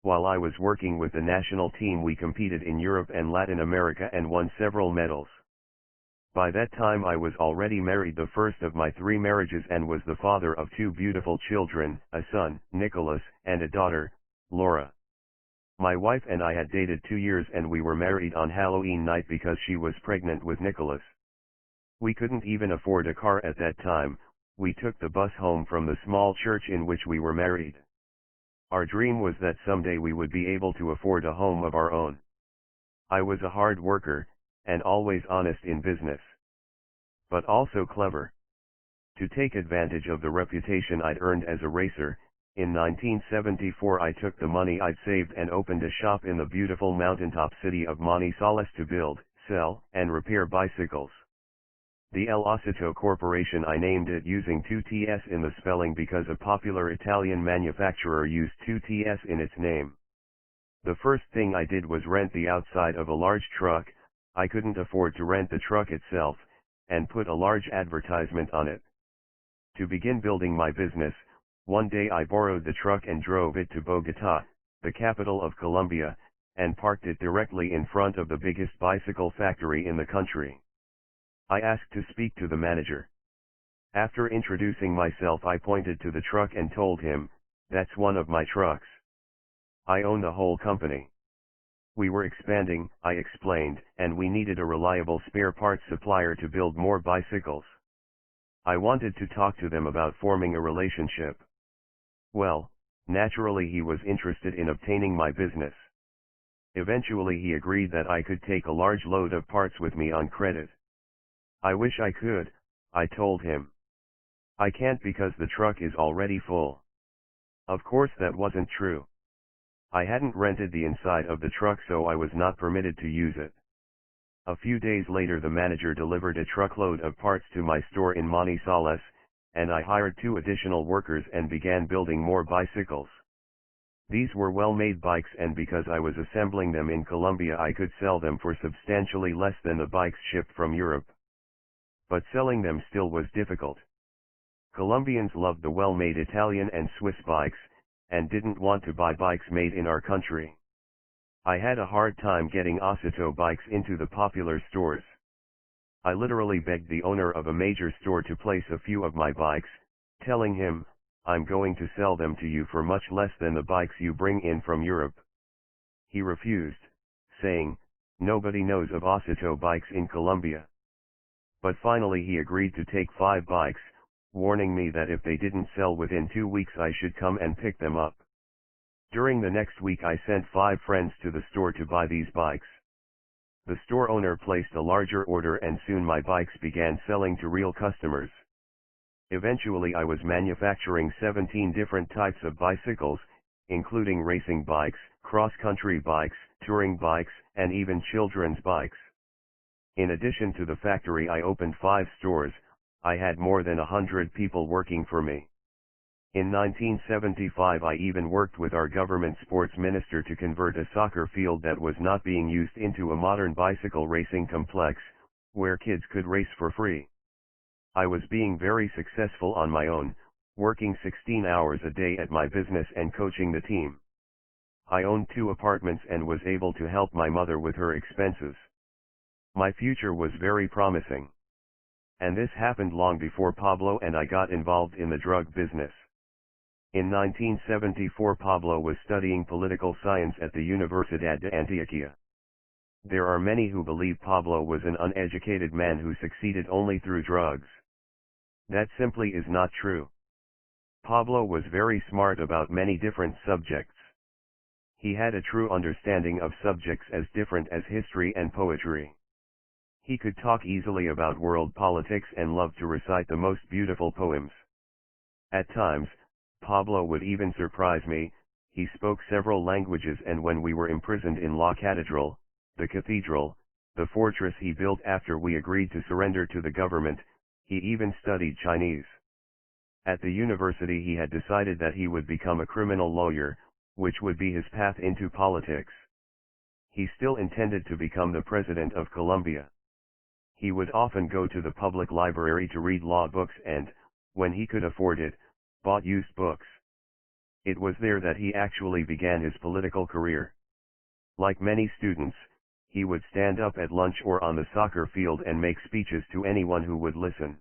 While I was working with the national team, we competed in Europe and Latin America and won several medals. By that time I was already married, the first of my 3 marriages, and was the father of 2 beautiful children, a son, Nicholas, and a daughter, Laura. My wife and I had dated 2 years and we were married on Halloween night because she was pregnant with Nicholas. We couldn't even afford a car at that time. We took the bus home from the small church in which we were married. Our dream was that someday we would be able to afford a home of our own. I was a hard worker, and always honest in business. But also clever. To take advantage of the reputation I'd earned as a racer, in 1974 I took the money I'd saved and opened a shop in the beautiful mountaintop city of Manizales to build, sell, and repair bicycles. The El Osito Corporation, I named it using 2 T's in the spelling because a popular Italian manufacturer used 2 T's in its name. The first thing I did was rent the outside of a large truck. I couldn't afford to rent the truck itself, and put a large advertisement on it. To begin building my business, one day I borrowed the truck and drove it to Bogotá, the capital of Colombia, and parked it directly in front of the biggest bicycle factory in the country. I asked to speak to the manager. After introducing myself, I pointed to the truck and told him, "That's one of my trucks. I own the whole company." We were expanding, I explained, and we needed a reliable spare parts supplier to build more bicycles. I wanted to talk to them about forming a relationship. Well, naturally he was interested in obtaining my business. Eventually he agreed that I could take a large load of parts with me on credit. I wish I could, I told him. I can't because the truck is already full. Of course that wasn't true. I hadn't rented the inside of the truck, so I was not permitted to use it. A few days later the manager delivered a truckload of parts to my store in Manizales, and I hired 2 additional workers and began building more bicycles. These were well-made bikes, and because I was assembling them in Colombia I could sell them for substantially less than the bikes shipped from Europe. But selling them still was difficult. Colombians loved the well-made Italian and Swiss bikes, and didn't want to buy bikes made in our country. I had a hard time getting Osito bikes into the popular stores. I literally begged the owner of a major store to place a few of my bikes, telling him, "I'm going to sell them to you for much less than the bikes you bring in from Europe." He refused, saying, "Nobody knows of Osito bikes in Colombia." But finally he agreed to take 5 bikes, warning me that if they didn't sell within 2 weeks I should come and pick them up. During the next week I sent 5 friends to the store to buy these bikes. The store owner placed a larger order and soon my bikes began selling to real customers. Eventually I was manufacturing 17 different types of bicycles, including racing bikes, cross-country bikes, touring bikes, and even children's bikes. In addition to the factory I opened 5 stores. I had more than 100 people working for me. In 1975 I even worked with our government sports minister to convert a soccer field that was not being used into a modern bicycle racing complex, where kids could race for free. I was being very successful on my own, working 16 hours a day at my business and coaching the team. I owned 2 apartments and was able to help my mother with her expenses. My future was very promising. And this happened long before Pablo and I got involved in the drug business. In 1974 Pablo was studying political science at the Universidad de Antioquia. There are many who believe Pablo was an uneducated man who succeeded only through drugs. That simply is not true. Pablo was very smart about many different subjects. He had a true understanding of subjects as different as history and poetry. He could talk easily about world politics and loved to recite the most beautiful poems. At times, Pablo would even surprise me. He spoke several languages, and when we were imprisoned in La Catedral, the cathedral, the fortress he built after we agreed to surrender to the government, he even studied Chinese. At the university he had decided that he would become a criminal lawyer, which would be his path into politics. He still intended to become the president of Colombia. He would often go to the public library to read law books and, when he could afford it, bought used books. It was there that he actually began his political career. Like many students, he would stand up at lunch or on the soccer field and make speeches to anyone who would listen.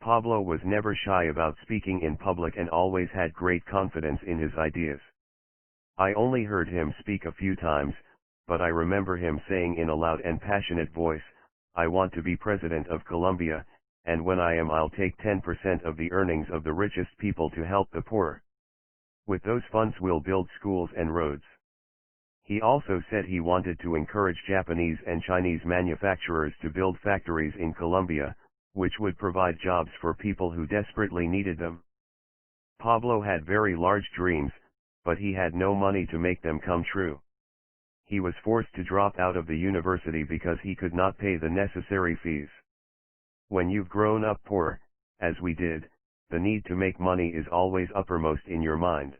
Pablo was never shy about speaking in public and always had great confidence in his ideas. I only heard him speak a few times, but I remember him saying in a loud and passionate voice, "I want to be president of Colombia, and when I am I'll take 10% of the earnings of the richest people to help the poor. With those funds we'll build schools and roads." He also said he wanted to encourage Japanese and Chinese manufacturers to build factories in Colombia, which would provide jobs for people who desperately needed them. Pablo had very large dreams, but he had no money to make them come true. He was forced to drop out of the university because he could not pay the necessary fees. When you've grown up poor, as we did, the need to make money is always uppermost in your mind.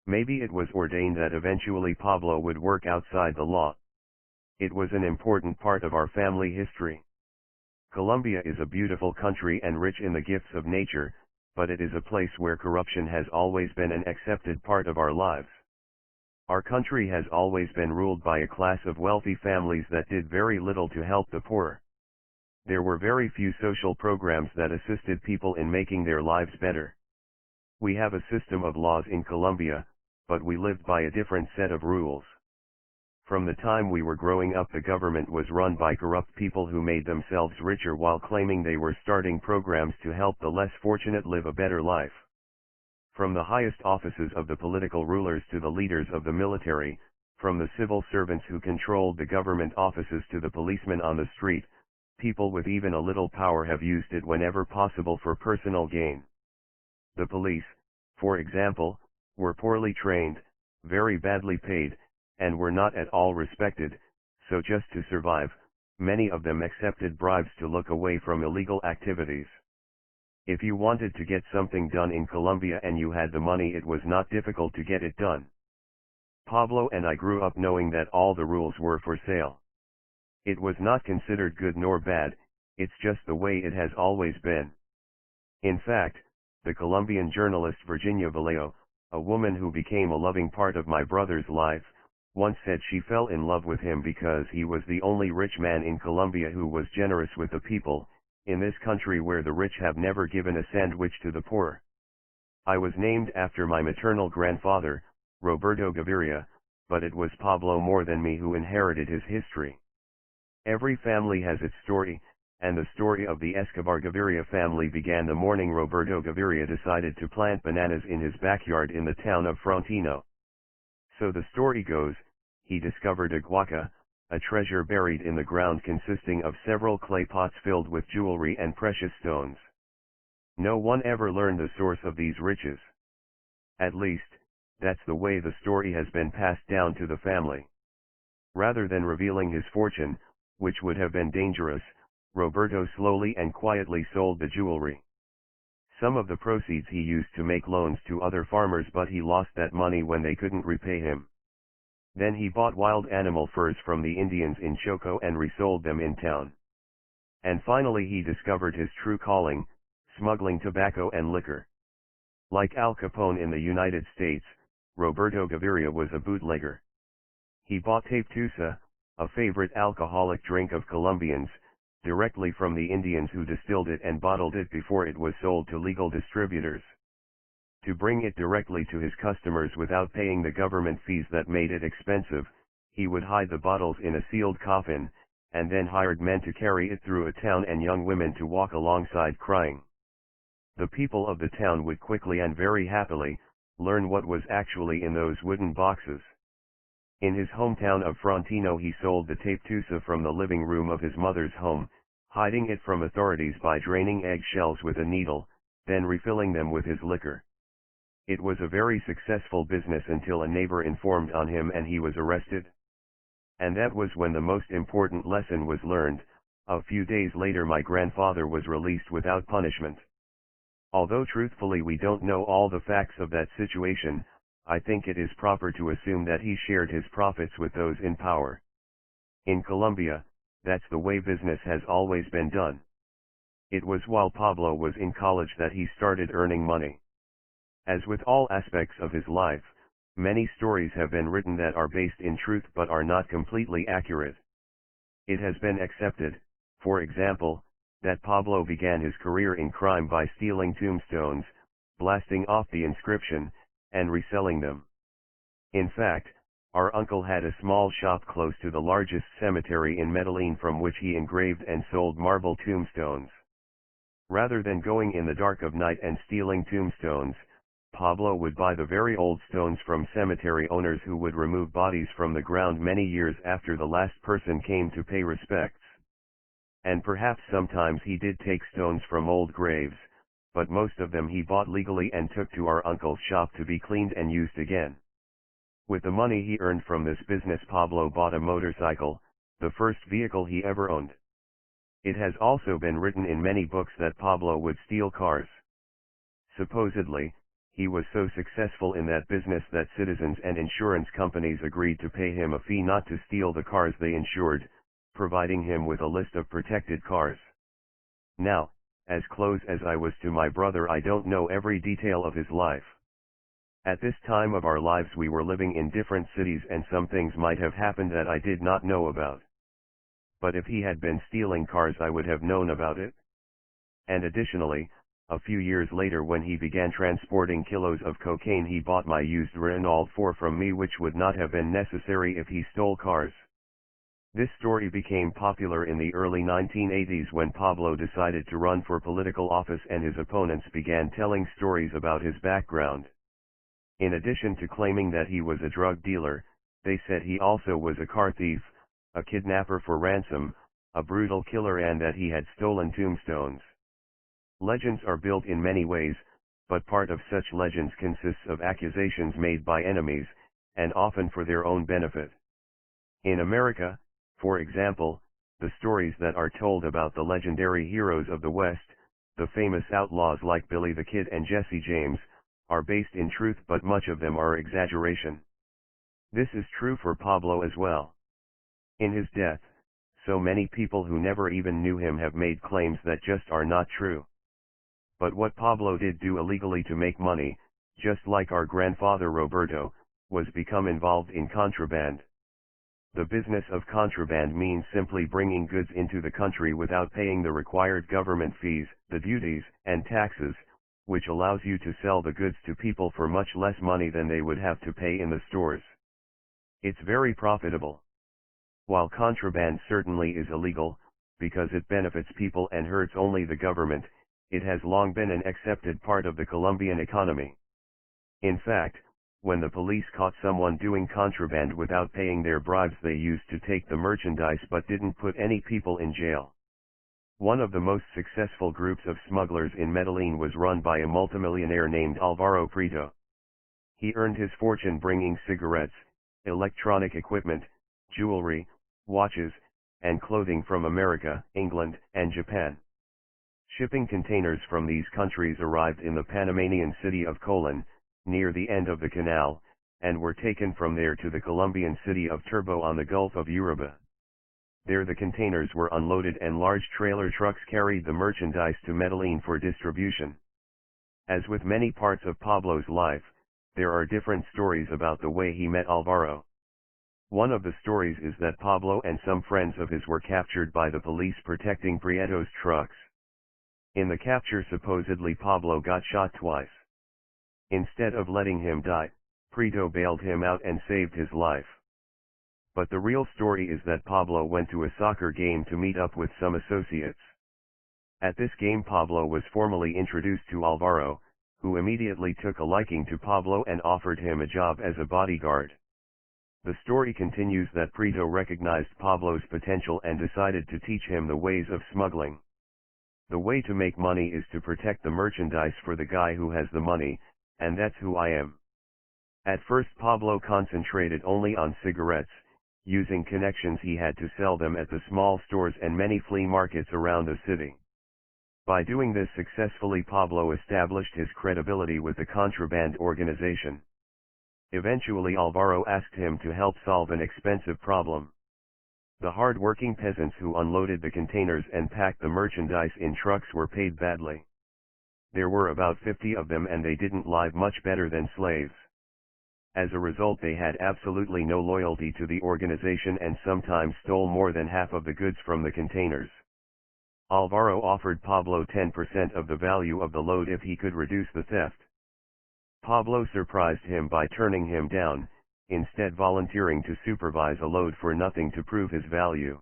Maybe it was ordained that eventually Pablo would work outside the law. It was an important part of our family history. Colombia is a beautiful country and rich in the gifts of nature, but it is a place where corruption has always been an accepted part of our lives. Our country has always been ruled by a class of wealthy families that did very little to help the poor. There were very few social programs that assisted people in making their lives better. We have a system of laws in Colombia, but we lived by a different set of rules. From the time we were growing up, the government was run by corrupt people who made themselves richer while claiming they were starting programs to help the less fortunate live a better life. From the highest offices of the political rulers to the leaders of the military, from the civil servants who controlled the government offices to the policemen on the street, people with even a little power have used it whenever possible for personal gain. The police, for example, were poorly trained, very badly paid, and were not at all respected, so just to survive, many of them accepted bribes to look away from illegal activities. If you wanted to get something done in Colombia and you had the money, it was not difficult to get it done. Pablo and I grew up knowing that all the rules were for sale. It was not considered good nor bad, it's just the way it has always been. In fact, the Colombian journalist Virginia Vallejo, a woman who became a loving part of my brother's life, once said she fell in love with him because he was the only rich man in Colombia who was generous with the people, in this country where the rich have never given a sandwich to the poor. I was named after my maternal grandfather, Roberto Gaviria, but it was Pablo more than me who inherited his history. Every family has its story, and the story of the Escobar Gaviria family began the morning Roberto Gaviria decided to plant bananas in his backyard in the town of Frontino. So the story goes, he discovered a guaca, a treasure buried in the ground consisting of several clay pots filled with jewelry and precious stones. No one ever learned the source of these riches. At least, that's the way the story has been passed down to the family. Rather than revealing his fortune, which would have been dangerous, Roberto slowly and quietly sold the jewelry. Some of the proceeds he used to make loans to other farmers, but he lost that money when they couldn't repay him. Then he bought wild animal furs from the Indians in Choco and resold them in town. And finally he discovered his true calling, smuggling tobacco and liquor. Like Al Capone in the United States, Roberto Gaviria was a bootlegger. He bought Tapetusa, a favorite alcoholic drink of Colombians, directly from the Indians who distilled it and bottled it before it was sold to legal distributors. To bring it directly to his customers without paying the government fees that made it expensive, he would hide the bottles in a sealed coffin, and then hired men to carry it through a town and young women to walk alongside crying. The people of the town would quickly and very happily learn what was actually in those wooden boxes. In his hometown of Frontino he sold the tape tusa from the living room of his mother's home, hiding it from authorities by draining eggshells with a needle, then refilling them with his liquor. It was a very successful business until a neighbor informed on him and he was arrested. And that was when the most important lesson was learned. A few days later my grandfather was released without punishment. Although truthfully we don't know all the facts of that situation, I think it is proper to assume that he shared his profits with those in power. In Colombia, that's the way business has always been done. It was while Pablo was in college that he started earning money. As with all aspects of his life, many stories have been written that are based in truth but are not completely accurate. It has been accepted, for example, that Pablo began his career in crime by stealing tombstones, blasting off the inscription, and reselling them. In fact, our uncle had a small shop close to the largest cemetery in Medellin from which he engraved and sold marble tombstones. Rather than going in the dark of night and stealing tombstones, Pablo would buy the very old stones from cemetery owners who would remove bodies from the ground many years after the last person came to pay respects. And perhaps sometimes he did take stones from old graves, but most of them he bought legally and took to our uncle's shop to be cleaned and used again. With the money he earned from this business Pablo bought a motorcycle, the first vehicle he ever owned. It has also been written in many books that Pablo would steal cars. Supposedly, he was so successful in that business that citizens and insurance companies agreed to pay him a fee not to steal the cars they insured, providing him with a list of protected cars. Now, as close as I was to my brother, I don't know every detail of his life. At this time of our lives we were living in different cities and some things might have happened that I did not know about. But if he had been stealing cars I would have known about it. And additionally, a few years later when he began transporting kilos of cocaine he bought my used Renault 4 from me, which would not have been necessary if he stole cars. This story became popular in the early 1980s when Pablo decided to run for political office and his opponents began telling stories about his background. In addition to claiming that he was a drug dealer, they said he also was a car thief, a kidnapper for ransom, a brutal killer, and that he had stolen tombstones. Legends are built in many ways, but part of such legends consists of accusations made by enemies, and often for their own benefit. In America, for example, the stories that are told about the legendary heroes of the West, the famous outlaws like Billy the Kid and Jesse James, are based in truth, but much of them are exaggeration. This is true for Pablo as well. In his death, so many people who never even knew him have made claims that just are not true. But what Pablo did do illegally to make money, just like our grandfather Roberto, was become involved in contraband. The business of contraband means simply bringing goods into the country without paying the required government fees, the duties, and taxes, which allows you to sell the goods to people for much less money than they would have to pay in the stores. It's very profitable. While contraband certainly is illegal, because it benefits people and hurts only the government, it has long been an accepted part of the Colombian economy. In fact, when the police caught someone doing contraband without paying their bribes, they used to take the merchandise but didn't put any people in jail. One of the most successful groups of smugglers in Medellin was run by a multimillionaire named Alvaro Prieto. He earned his fortune bringing cigarettes, electronic equipment, jewelry, watches, and clothing from America, England, and Japan. Shipping containers from these countries arrived in the Panamanian city of Colon, near the end of the canal, and were taken from there to the Colombian city of Turbo on the Gulf of Urabá. There the containers were unloaded and large trailer trucks carried the merchandise to Medellin for distribution. As with many parts of Pablo's life, there are different stories about the way he met Alvaro. One of the stories is that Pablo and some friends of his were captured by the police protecting Prieto's trucks. In the capture supposedly Pablo got shot twice. Instead of letting him die, Prieto bailed him out and saved his life. But the real story is that Pablo went to a soccer game to meet up with some associates. At this game Pablo was formally introduced to Alvaro, who immediately took a liking to Pablo and offered him a job as a bodyguard. The story continues that Prito recognized Pablo's potential and decided to teach him the ways of smuggling. The way to make money is to protect the merchandise for the guy who has the money, and that's who I am. At first Pablo concentrated only on cigarettes, using connections he had to sell them at the small stores and many flea markets around the city. By doing this successfully, Pablo established his credibility with the contraband organization. Eventually Alvaro asked him to help solve an expensive problem. The hard-working peasants who unloaded the containers and packed the merchandise in trucks were paid badly. There were about 50 of them and they didn't live much better than slaves. As a result, they had absolutely no loyalty to the organization and sometimes stole more than half of the goods from the containers. Alvaro offered Pablo 10% of the value of the load if he could reduce the theft. Pablo surprised him by turning him down, instead volunteering to supervise a load for nothing to prove his value.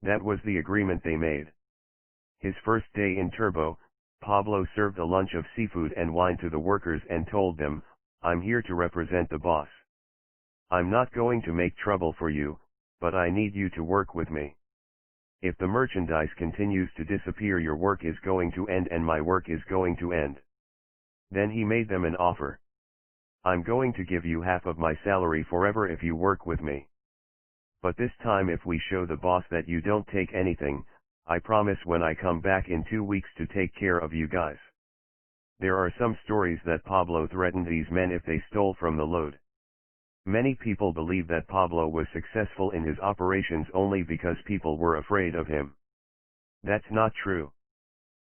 That was the agreement they made. His first day in Turbo, Pablo served a lunch of seafood and wine to the workers and told them, "I'm here to represent the boss. I'm not going to make trouble for you, but I need you to work with me. If the merchandise continues to disappear, your work is going to end and my work is going to end." Then he made them an offer. "I'm going to give you half of my salary forever if you work with me. But this time if we show the boss that you don't take anything, I promise when I come back in 2 weeks to take care of you guys." There are some stories that Pablo threatened these men if they stole from the load. Many people believe that Pablo was successful in his operations only because people were afraid of him. That's not true.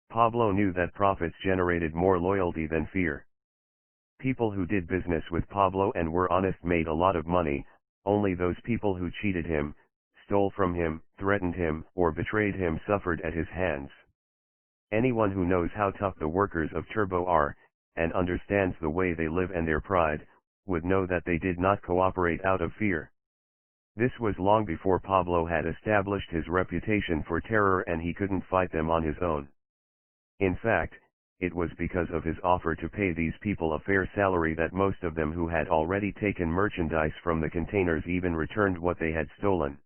Pablo knew that profits generated more loyalty than fear. People who did business with Pablo and were honest made a lot of money. Only those people who cheated him, stole from him, threatened him, or betrayed him suffered at his hands. Anyone who knows how tough the workers of Turbo are, and understands the way they live and their pride, would know that they did not cooperate out of fear. This was long before Pablo had established his reputation for terror and he couldn't fight them on his own. In fact, it was because of his offer to pay these people a fair salary that most of them who had already taken merchandise from the containers even returned what they had stolen.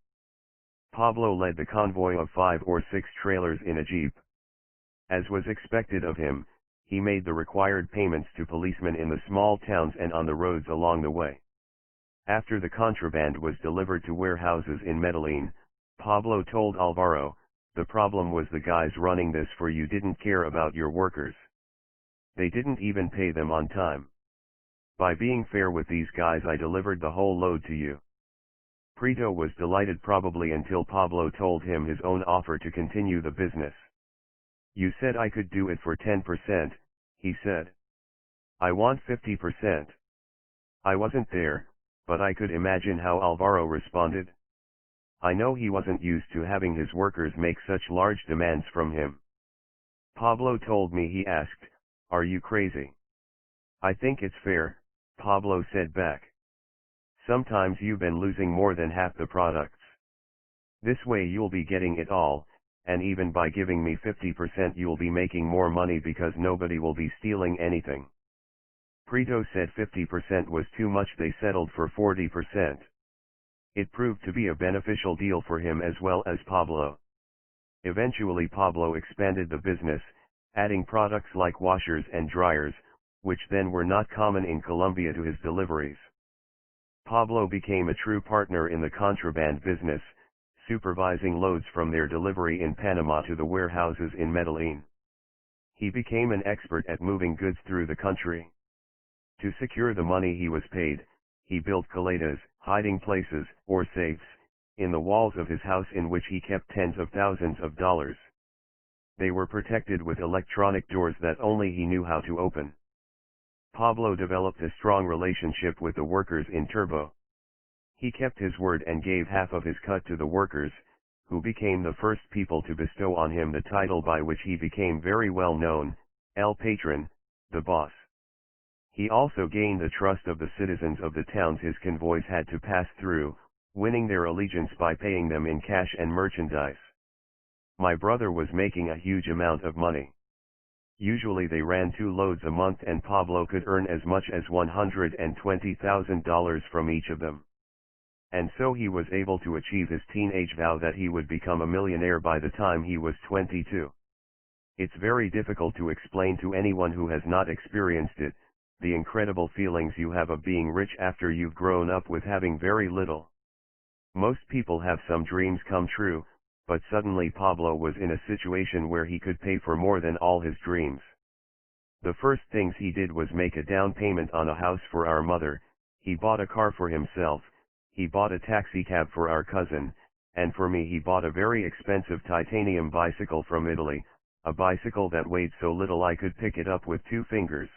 Pablo led the convoy of 5 or 6 trailers in a jeep. As was expected of him, he made the required payments to policemen in the small towns and on the roads along the way. After the contraband was delivered to warehouses in Medellin, Pablo told Alvaro, "The problem was the guys running this for you didn't care about your workers. They didn't even pay them on time. By being fair with these guys I delivered the whole load to you." Prito was delighted probably until Pablo told him his own offer to continue the business. "You said I could do it for 10%, he said. "I want 50%. I wasn't there, but I could imagine how Alvaro responded. I know he wasn't used to having his workers make such large demands from him. Pablo told me, he asked, "Are you crazy?" "I think it's fair," Pablo said back. "Sometimes you've been losing more than half the products. This way you'll be getting it all, and even by giving me 50% you'll be making more money because nobody will be stealing anything." Prito said 50% was too much. They settled for 40%. It proved to be a beneficial deal for him as well as Pablo. Eventually Pablo expanded the business, adding products like washers and dryers, which then were not common in Colombia, to his deliveries. Pablo became a true partner in the contraband business, supervising loads from their delivery in Panama to the warehouses in Medellin. He became an expert at moving goods through the country. To secure the money he was paid, he built caletas, hiding places, or safes, in the walls of his house in which he kept tens of thousands of dollars. They were protected with electronic doors that only he knew how to open. Pablo developed a strong relationship with the workers in Turbo. He kept his word and gave half of his cut to the workers, who became the first people to bestow on him the title by which he became very well known, El Patron, the boss. He also gained the trust of the citizens of the towns his convoys had to pass through, winning their allegiance by paying them in cash and merchandise. My brother was making a huge amount of money. Usually they ran 2 loads a month and Pablo could earn as much as $120,000 from each of them. and so he was able to achieve his teenage vow that he would become a millionaire by the time he was 22. It's very difficult to explain to anyone who has not experienced it, the incredible feelings you have of being rich after you've grown up with having very little. Most people have some dreams come true, but suddenly Pablo was in a situation where he could pay for more than all his dreams. The first things he did was make a down payment on a house for our mother, he bought a car for himself, he bought a taxicab for our cousin, and for me he bought a very expensive titanium bicycle from Italy, a bicycle that weighed so little I could pick it up with 2 fingers.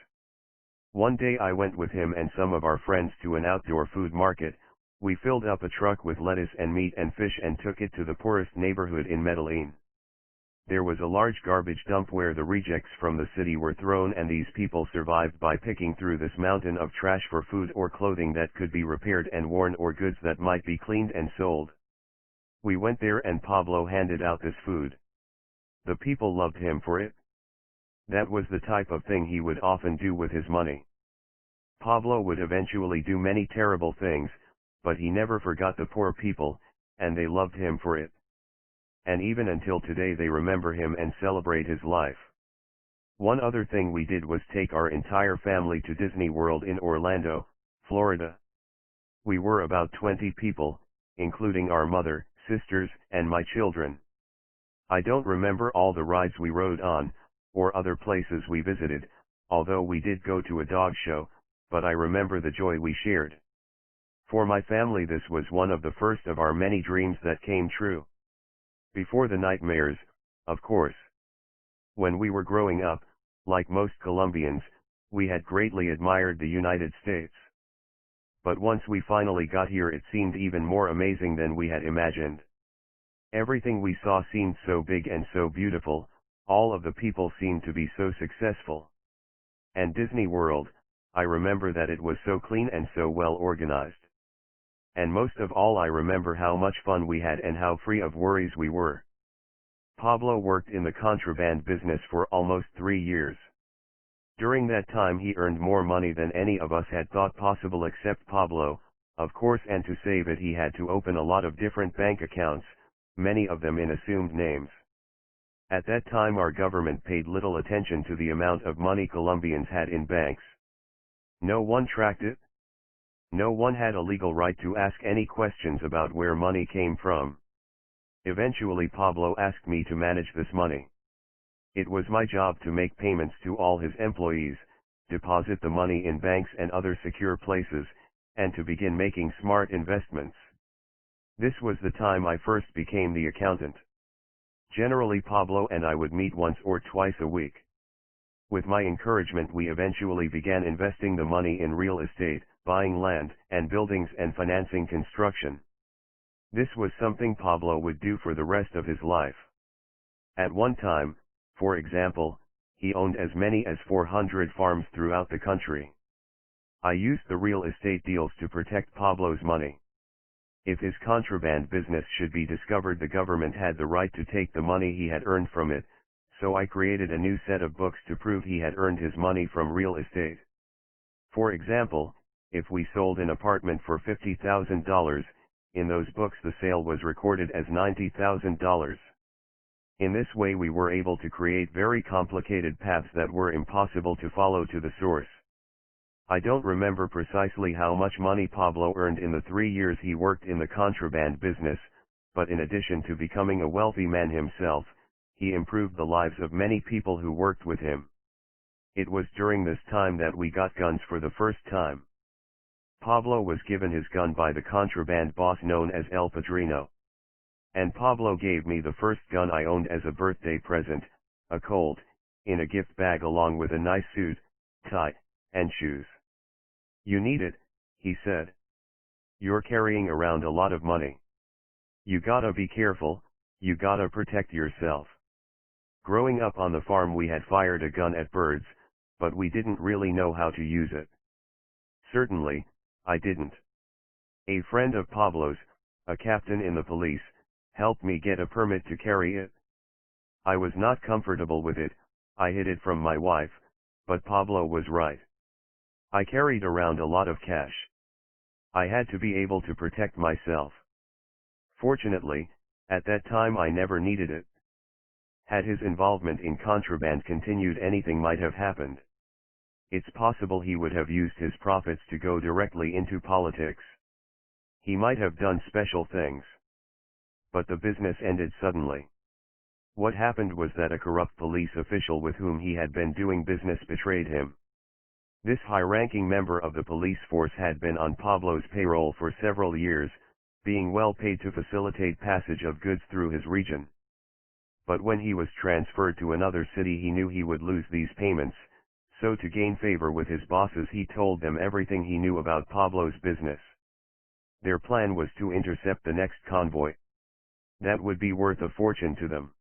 One day I went with him and some of our friends to an outdoor food market. We filled up a truck with lettuce and meat and fish and took it to the poorest neighborhood in Medellin. There was a large garbage dump where the rejects from the city were thrown, and these people survived by picking through this mountain of trash for food or clothing that could be repaired and worn or goods that might be cleaned and sold. We went there and Pablo handed out this food. The people loved him for it. That was the type of thing he would often do with his money. Pablo would eventually do many terrible things, but he never forgot the poor people, and they loved him for it. And even until today they remember him and celebrate his life. One other thing we did was take our entire family to Disney World in Orlando, Florida. We were about 20 people, including our mother, sisters, and my children. I don't remember all the rides we rode on, or other places we visited, although we did go to a dog show, but I remember the joy we shared. For my family this was one of the first of our many dreams that came true. Before the nightmares, of course. When we were growing up, like most Colombians, we had greatly admired the United States. But once we finally got here it seemed even more amazing than we had imagined. Everything we saw seemed so big and so beautiful, all of the people seemed to be so successful. And Disney World, I remember that it was so clean and so well organized. And most of all I remember how much fun we had and how free of worries we were. Pablo worked in the contraband business for almost 3 years. During that time he earned more money than any of us had thought possible except Pablo, of course, and to save it he had to open a lot of different bank accounts, many of them in assumed names. At that time our government paid little attention to the amount of money Colombians had in banks. No one tracked it. No one had a legal right to ask any questions about where money came from. Eventually Pablo asked me to manage this money. It was my job to make payments to all his employees, deposit the money in banks and other secure places, and to begin making smart investments. This was the time I first became the accountant. Generally Pablo and I would meet once or twice a week. With my encouragement we eventually began investing the money in real estate, buying land and buildings and financing construction. This was something Pablo would do for the rest of his life. At one time, for example, he owned as many as 400 farms throughout the country. I used the real estate deals to protect Pablo's money. If his contraband business should be discovered, the government had the right to take the money he had earned from it, so I created a new set of books to prove he had earned his money from real estate. For example, if we sold an apartment for $50,000, in those books the sale was recorded as $90,000. In this way we were able to create very complicated paths that were impossible to follow to the source. I don't remember precisely how much money Pablo earned in the 3 years he worked in the contraband business, but in addition to becoming a wealthy man himself, he improved the lives of many people who worked with him. It was during this time that we got guns for the first time. Pablo was given his gun by the contraband boss known as El Padrino. And Pablo gave me the first gun I owned as a birthday present, a Colt, in a gift bag along with a nice suit, tie, and shoes. "You need it," he said. "You're carrying around a lot of money. You gotta be careful, you gotta protect yourself." Growing up on the farm we had fired a gun at birds, but we didn't really know how to use it. Certainly, I didn't. A friend of Pablo's, a captain in the police, helped me get a permit to carry it. I was not comfortable with it, I hid it from my wife, but Pablo was right. I carried around a lot of cash. I had to be able to protect myself. Fortunately, at that time I never needed it. Had his involvement in contraband continued, anything might have happened. It's possible he would have used his profits to go directly into politics. He might have done special things. But the business ended suddenly. What happened was that a corrupt police official with whom he had been doing business betrayed him. This high-ranking member of the police force had been on Pablo's payroll for several years, being well paid to facilitate passage of goods through his region. But when he was transferred to another city, he knew he would lose these payments, so to gain favor with his bosses he told them everything he knew about Pablo's business. Their plan was to intercept the next convoy. That would be worth a fortune to them.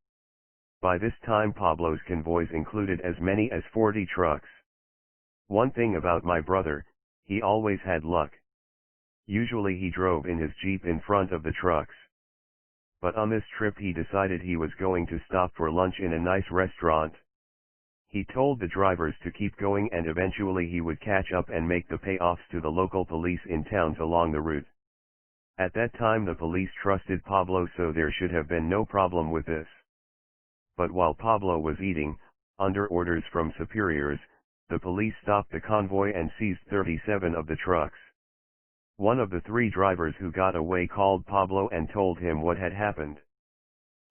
By this time Pablo's convoys included as many as 40 trucks. One thing about my brother, he always had luck. Usually he drove in his Jeep in front of the trucks. But on this trip he decided he was going to stop for lunch in a nice restaurant. He told the drivers to keep going and eventually he would catch up and make the payoffs to the local police in towns along the route. At that time the police trusted Pablo, so there should have been no problem with this. But while Pablo was eating, under orders from superiors, the police stopped the convoy and seized 37 of the trucks. One of the 3 drivers who got away called Pablo and told him what had happened.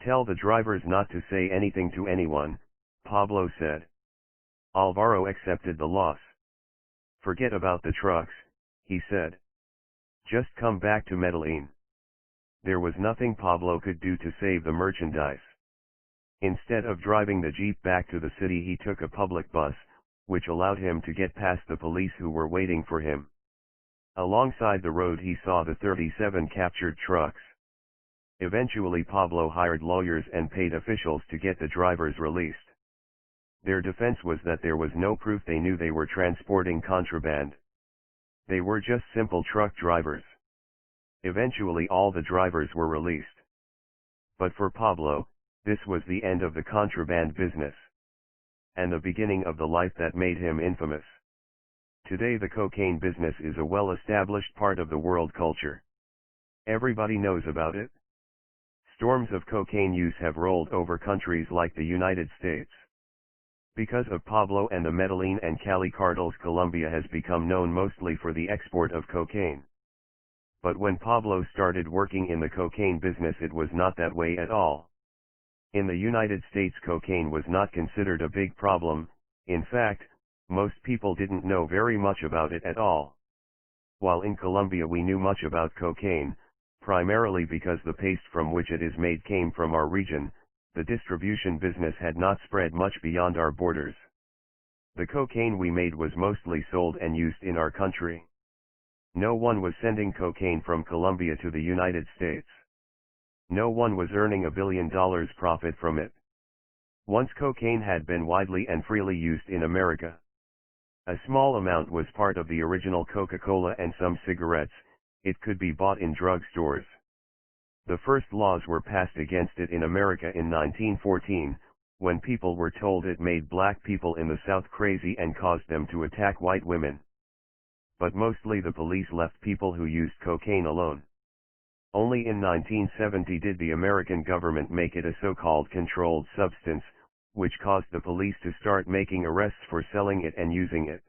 "Tell the drivers not to say anything to anyone," Pablo said. Alvaro accepted the loss. "Forget about the trucks," he said. "Just come back to Medellin." There was nothing Pablo could do to save the merchandise. Instead of driving the Jeep back to the city, he took a public bus, which allowed him to get past the police who were waiting for him. Alongside the road he saw the 37 captured trucks. Eventually Pablo hired lawyers and paid officials to get the drivers released. Their defense was that there was no proof they knew they were transporting contraband. They were just simple truck drivers. Eventually all the drivers were released. But for Pablo, this was the end of the contraband business. And the beginning of the life that made him infamous. Today the cocaine business is a well-established part of the world culture. Everybody knows about it. Storms of cocaine use have rolled over countries like the United States. Because of Pablo and the Medellin and Cali cartels, Colombia has become known mostly for the export of cocaine. But when Pablo started working in the cocaine business, it was not that way at all. In the United States, cocaine was not considered a big problem. In fact, most people didn't know very much about it at all. While in Colombia we knew much about cocaine, primarily because the paste from which it is made came from our region, the distribution business had not spread much beyond our borders. The cocaine we made was mostly sold and used in our country. No one was sending cocaine from Colombia to the United States. No one was earning $1 billion profit from it. Once cocaine had been widely and freely used in America. A small amount was part of the original Coca-Cola and some cigarettes. It could be bought in drugstores. The first laws were passed against it in America in 1914, when people were told it made black people in the South crazy and caused them to attack white women. But mostly the police left people who used cocaine alone. Only in 1970 did the American government make it a so-called controlled substance, which caused the police to start making arrests for selling it and using it.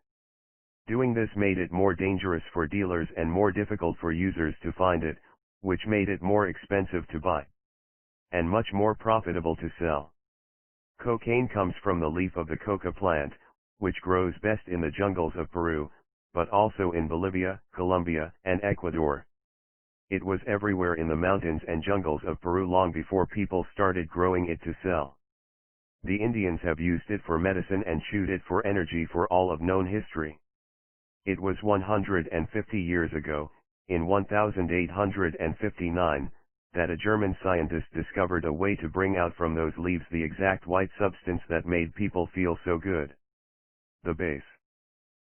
Doing this made it more dangerous for dealers and more difficult for users to find it, which made it more expensive to buy. And much more profitable to sell. Cocaine comes from the leaf of the coca plant, which grows best in the jungles of Peru, but also in Bolivia, Colombia, and Ecuador. It was everywhere in the mountains and jungles of Peru long before people started growing it to sell. The Indians have used it for medicine and chewed it for energy for all of known history. It was 150 years ago, in 1859, that a German scientist discovered a way to bring out from those leaves the exact white substance that made people feel so good. The base.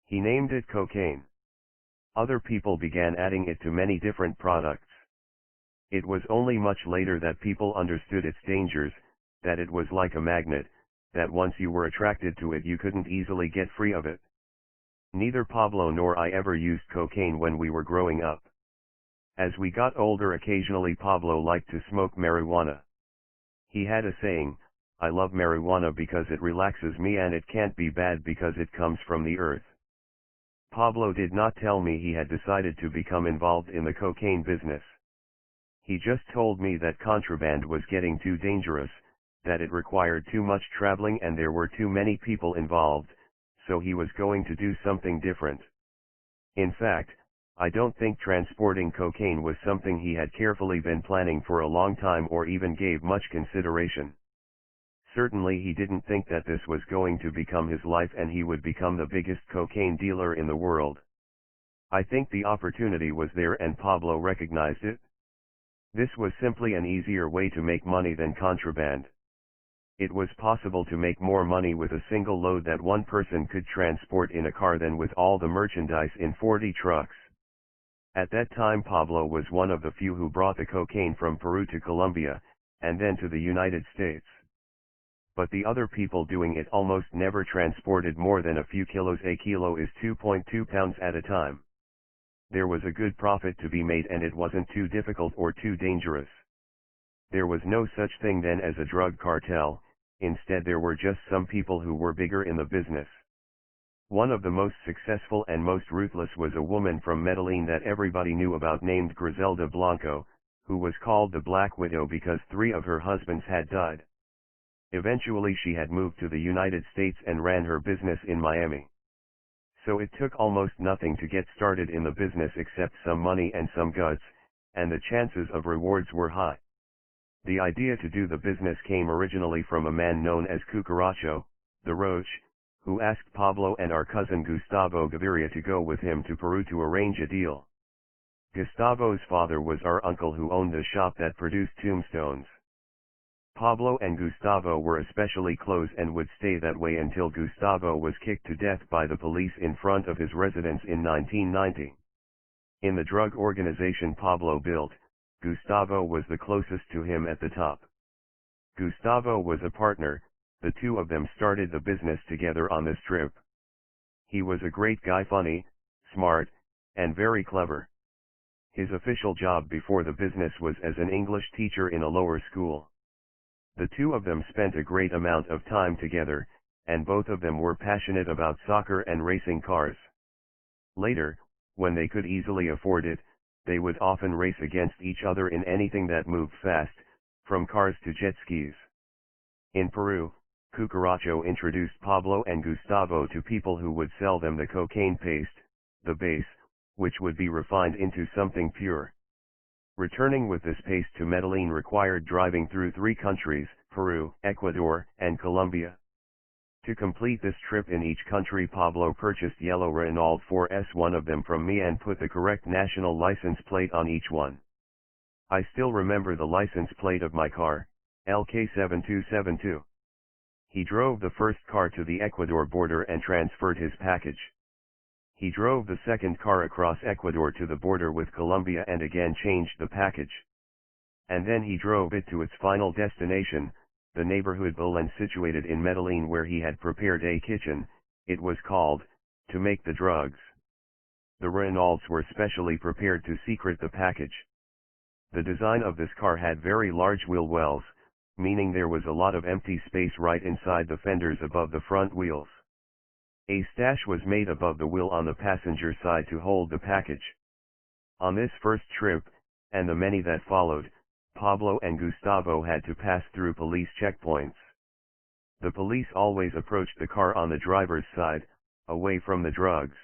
He named it cocaine. Other people began adding it to many different products. It was only much later that people understood its dangers, that it was like a magnet, that once you were attracted to it you couldn't easily get free of it. Neither Pablo nor I ever used cocaine when we were growing up. As we got older, occasionally Pablo liked to smoke marijuana. He had a saying, "I love marijuana because it relaxes me and it can't be bad because it comes from the earth." Pablo did not tell me he had decided to become involved in the cocaine business. He just told me that contraband was getting too dangerous, that it required too much traveling and there were too many people involved, so he was going to do something different. In fact, I don't think transporting cocaine was something he had carefully been planning for a long time or even gave much consideration. Certainly he didn't think that this was going to become his life and he would become the biggest cocaine dealer in the world. I think the opportunity was there and Pablo recognized it. This was simply an easier way to make money than contraband. It was possible to make more money with a single load that one person could transport in a car than with all the merchandise in 40 trucks. At that time Pablo was one of the few who brought the cocaine from Peru to Colombia, and then to the United States. But the other people doing it almost never transported more than a few kilos. A kilo is 2.2 pounds at a time. There was a good profit to be made and it wasn't too difficult or too dangerous. There was no such thing then as a drug cartel, instead there were just some people who were bigger in the business. One of the most successful and most ruthless was a woman from Medellin that everybody knew about named Griselda Blanco, who was called the Black Widow because 3 of her husbands had died. Eventually she had moved to the United States and ran her business in Miami. So it took almost nothing to get started in the business except some money and some guts, and the chances of rewards were high. The idea to do the business came originally from a man known as Cucaracho, the Roach, who asked Pablo and our cousin Gustavo Gaviria to go with him to Peru to arrange a deal. Gustavo's father was our uncle who owned a shop that produced tombstones. Pablo and Gustavo were especially close and would stay that way until Gustavo was kicked to death by the police in front of his residence in 1990. In the drug organization Pablo built, Gustavo was the closest to him at the top. Gustavo was a partner, the two of them started the business together on this trip. He was a great guy, funny, smart, and very clever. His official job before the business was as an English teacher in a lower school. The two of them spent a great amount of time together, and both of them were passionate about soccer and racing cars. Later, when they could easily afford it, they would often race against each other in anything that moved fast, from cars to jet skis. In Peru, Cucaracho introduced Pablo and Gustavo to people who would sell them the cocaine paste, the base, which would be refined into something pure. Returning with this paste to Medellin required driving through 3 countries, Peru, Ecuador, and Colombia. To complete this trip in each country, Pablo purchased yellow Renault 4S, one of them from me, and put the correct national license plate on each one. I still remember the license plate of my car, LK7272. He drove the first car to the Ecuador border and transferred his package. He drove the second car across Ecuador to the border with Colombia and again changed the package. And then he drove it to its final destination, the neighborhood Belén, situated in Medellin, where he had prepared a kitchen, it was called, to make the drugs. The Renaults were specially prepared to secret the package. The design of this car had very large wheel wells, meaning there was a lot of empty space right inside the fenders above the front wheels. A stash was made above the wheel on the passenger side to hold the package. On this first trip, and the many that followed, Pablo and Gustavo had to pass through police checkpoints. The police always approached the car on the driver's side, away from the drugs.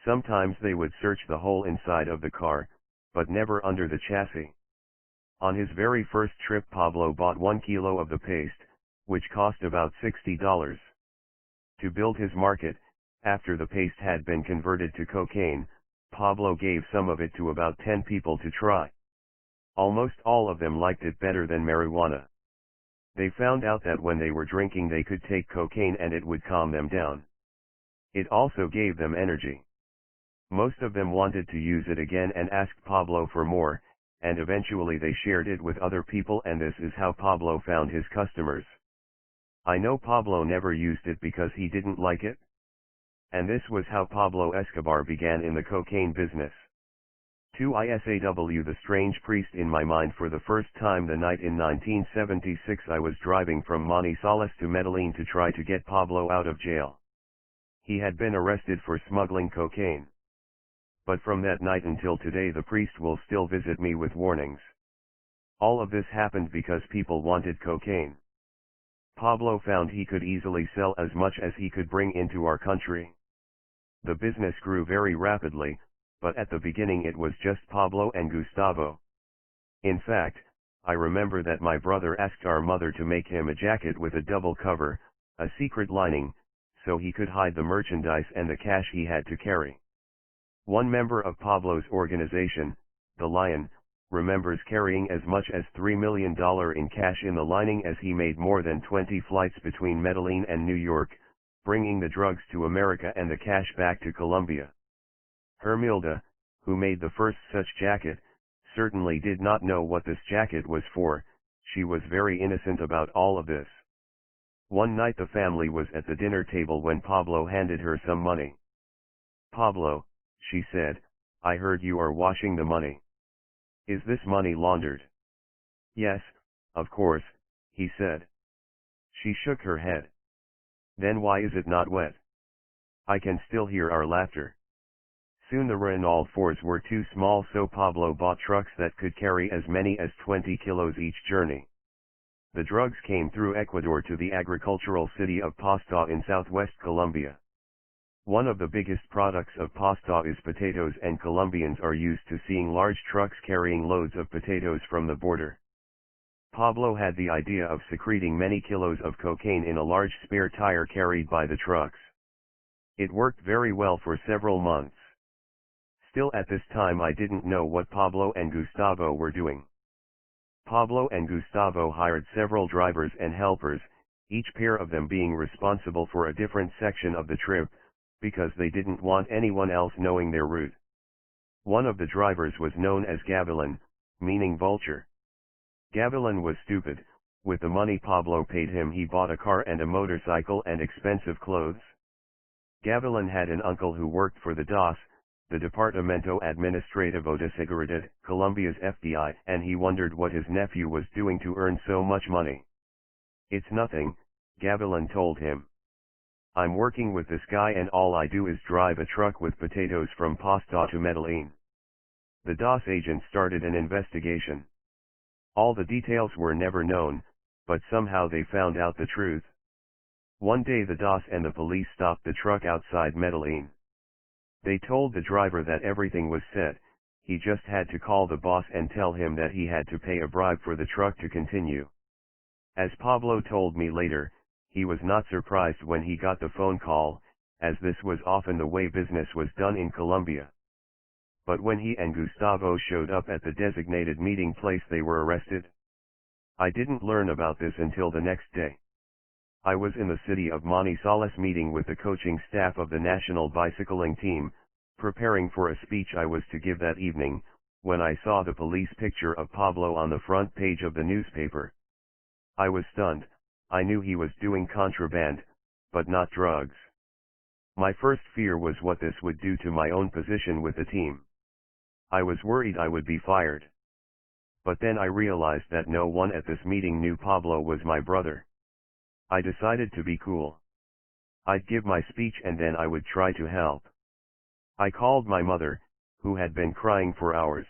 Sometimes they would search the whole inside of the car, but never under the chassis. On his very first trip, Pablo bought 1 kilo of the paste, which cost about $60. To build his market, after the paste had been converted to cocaine, Pablo gave some of it to about 10 people to try. Almost all of them liked it better than marijuana. They found out that when they were drinking they could take cocaine and it would calm them down. It also gave them energy. Most of them wanted to use it again and asked Pablo for more, and eventually they shared it with other people, and this is how Pablo found his customers. I know Pablo never used it because he didn't like it. And this was how Pablo Escobar began in the cocaine business. 2 ISAW. The strange priest in my mind for the first time the night in 1976 I was driving from Manizales to Medellin to try to get Pablo out of jail. He had been arrested for smuggling cocaine. But from that night until today the priest will still visit me with warnings. All of this happened because people wanted cocaine. Pablo found he could easily sell as much as he could bring into our country. The business grew very rapidly, but at the beginning it was just Pablo and Gustavo. In fact, I remember that my brother asked our mother to make him a jacket with a double cover, a secret lining, so he could hide the merchandise and the cash he had to carry. One member of Pablo's organization, the Lion, remembers carrying as much as $3 million in cash in the lining as he made more than 20 flights between Medellin and New York, bringing the drugs to America and the cash back to Colombia. Hermilda, who made the first such jacket, certainly did not know what this jacket was for. She was very innocent about all of this. One night the family was at the dinner table when Pablo handed her some money. "Pablo," she said, "I heard you are washing the money. Is this money laundered?" "Yes, of course," he said. She shook her head. "Then why is it not wet?" I can still hear our laughter. Soon the Renault 4s were too small, so Pablo bought trucks that could carry as many as 20 kilos each journey. The drugs came through Ecuador to the agricultural city of Pasto in southwest Colombia. One of the biggest products of Pasto is potatoes, and Colombians are used to seeing large trucks carrying loads of potatoes from the border. Pablo had the idea of secreting many kilos of cocaine in a large spare tire carried by the trucks. It worked very well for several months. Still, at this time I didn't know what Pablo and Gustavo were doing. Pablo and Gustavo hired several drivers and helpers, each pair of them being responsible for a different section of the trip, because they didn't want anyone else knowing their route. One of the drivers was known as Gavilan, meaning vulture. Gavilan was stupid. With the money Pablo paid him he bought a car and a motorcycle and expensive clothes. Gavilan had an uncle who worked for the DAS, the Departamento Administrativo de Seguridad, Colombia's FBI, and he wondered what his nephew was doing to earn so much money. "It's nothing," Gavilan told him. "I'm working with this guy and all I do is drive a truck with potatoes from Pasto to Medellin." The DAS agent started an investigation. All the details were never known, but somehow they found out the truth. One day the DAS and the police stopped the truck outside Medellin. They told the driver that everything was set, he just had to call the boss and tell him that he had to pay a bribe for the truck to continue. As Pablo told me later, he was not surprised when he got the phone call, as this was often the way business was done in Colombia. But when he and Gustavo showed up at the designated meeting place they were arrested. I didn't learn about this until the next day. I was in the city of Manizales meeting with the coaching staff of the national bicycling team, preparing for a speech I was to give that evening, when I saw the police picture of Pablo on the front page of the newspaper. I was stunned. I knew he was doing contraband, but not drugs. My first fear was what this would do to my own position with the team. I was worried I would be fired. But then I realized that no one at this meeting knew Pablo was my brother. I decided to be cool. I'd give my speech and then I would try to help. I called my mother, who had been crying for hours.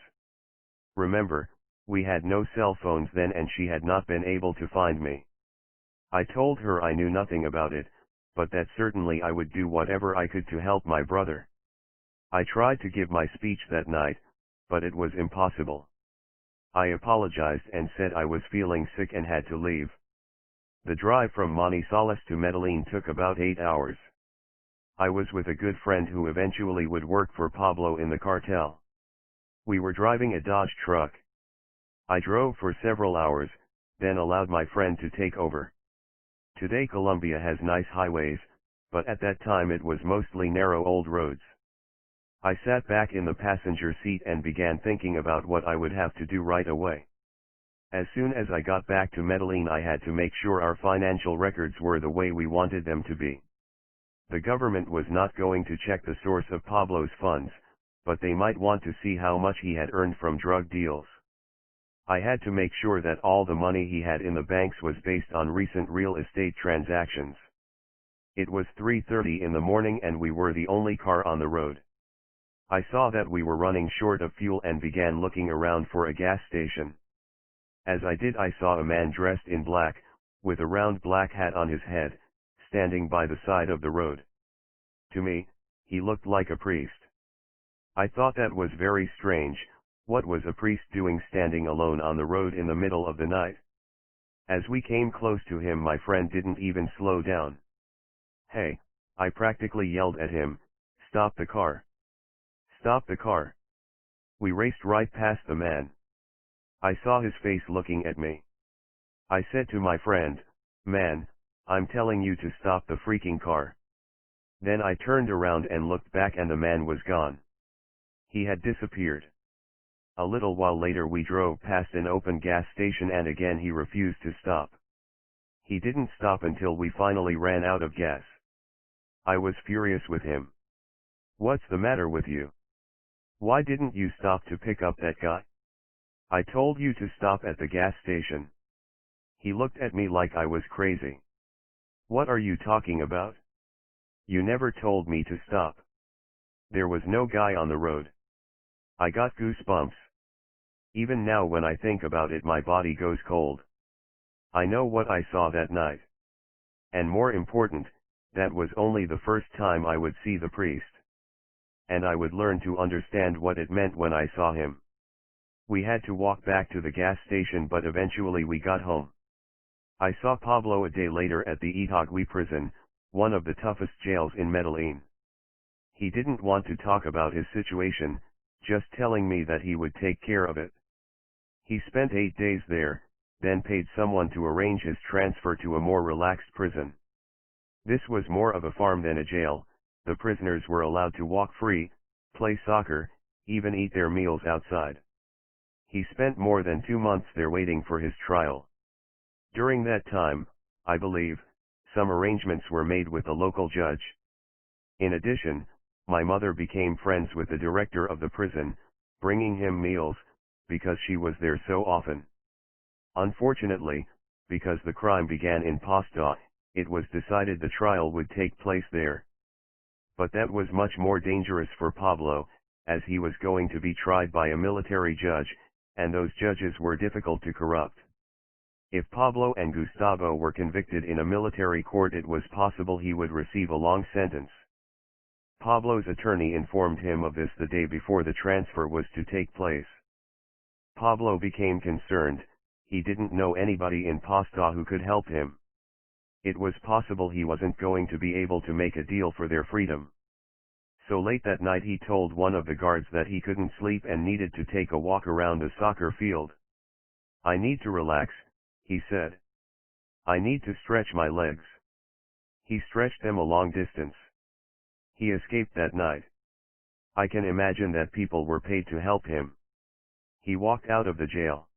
Remember, we had no cell phones then and she had not been able to find me. I told her I knew nothing about it, but that certainly I would do whatever I could to help my brother. I tried to give my speech that night, but it was impossible. I apologized and said I was feeling sick and had to leave. The drive from Manizales to Medellin took about 8 hours. I was with a good friend who eventually would work for Pablo in the cartel. We were driving a Dodge truck. I drove for several hours, then allowed my friend to take over. Today Colombia has nice highways, but at that time it was mostly narrow old roads. I sat back in the passenger seat and began thinking about what I would have to do right away. As soon as I got back to Medellin I had to make sure our financial records were the way we wanted them to be. The government was not going to check the source of Pablo's funds, but they might want to see how much he had earned from drug deals. I had to make sure that all the money he had in the banks was based on recent real estate transactions. It was 3:30 in the morning and we were the only car on the road. I saw that we were running short of fuel and began looking around for a gas station. As I did, I saw a man dressed in black, with a round black hat on his head, standing by the side of the road. To me, he looked like a priest. I thought that was very strange. What was a priest doing standing alone on the road in the middle of the night? As we came close to him, my friend didn't even slow down. "Hey," I practically yelled at him, "stop the car. Stop the car." We raced right past the man. I saw his face looking at me. I said to my friend, "Man, I'm telling you to stop the freaking car." Then I turned around and looked back and the man was gone. He had disappeared. A little while later we drove past an open gas station and again he refused to stop. He didn't stop until we finally ran out of gas. I was furious with him. "What's the matter with you? Why didn't you stop to pick up that guy? I told you to stop at the gas station." He looked at me like I was crazy. "What are you talking about? You never told me to stop. There was no guy on the road." I got goosebumps. Even now when I think about it, my body goes cold. I know what I saw that night. And more important, that was only the first time I would see the priest. And I would learn to understand what it meant when I saw him. We had to walk back to the gas station, but eventually we got home. I saw Pablo a day later at the Itagüí prison, one of the toughest jails in Medellin. He didn't want to talk about his situation, just telling me that he would take care of it. He spent 8 days there, then paid someone to arrange his transfer to a more relaxed prison. This was more of a farm than a jail. The prisoners were allowed to walk free, play soccer, even eat their meals outside. He spent more than 2 months there waiting for his trial. During that time, I believe, some arrangements were made with the local judge. In addition, my mother became friends with the director of the prison, bringing him meals, because she was there so often. Unfortunately, because the crime began in Pasto, it was decided the trial would take place there. But that was much more dangerous for Pablo, as he was going to be tried by a military judge, and those judges were difficult to corrupt. If Pablo and Gustavo were convicted in a military court, it was possible he would receive a long sentence. Pablo's attorney informed him of this the day before the transfer was to take place. Pablo became concerned. He didn't know anybody in Pasto who could help him. It was possible he wasn't going to be able to make a deal for their freedom. So late that night he told one of the guards that he couldn't sleep and needed to take a walk around the soccer field. "I need to relax," he said. "I need to stretch my legs." He stretched them a long distance. He escaped that night. I can imagine that people were paid to help him. He walked out of the jail.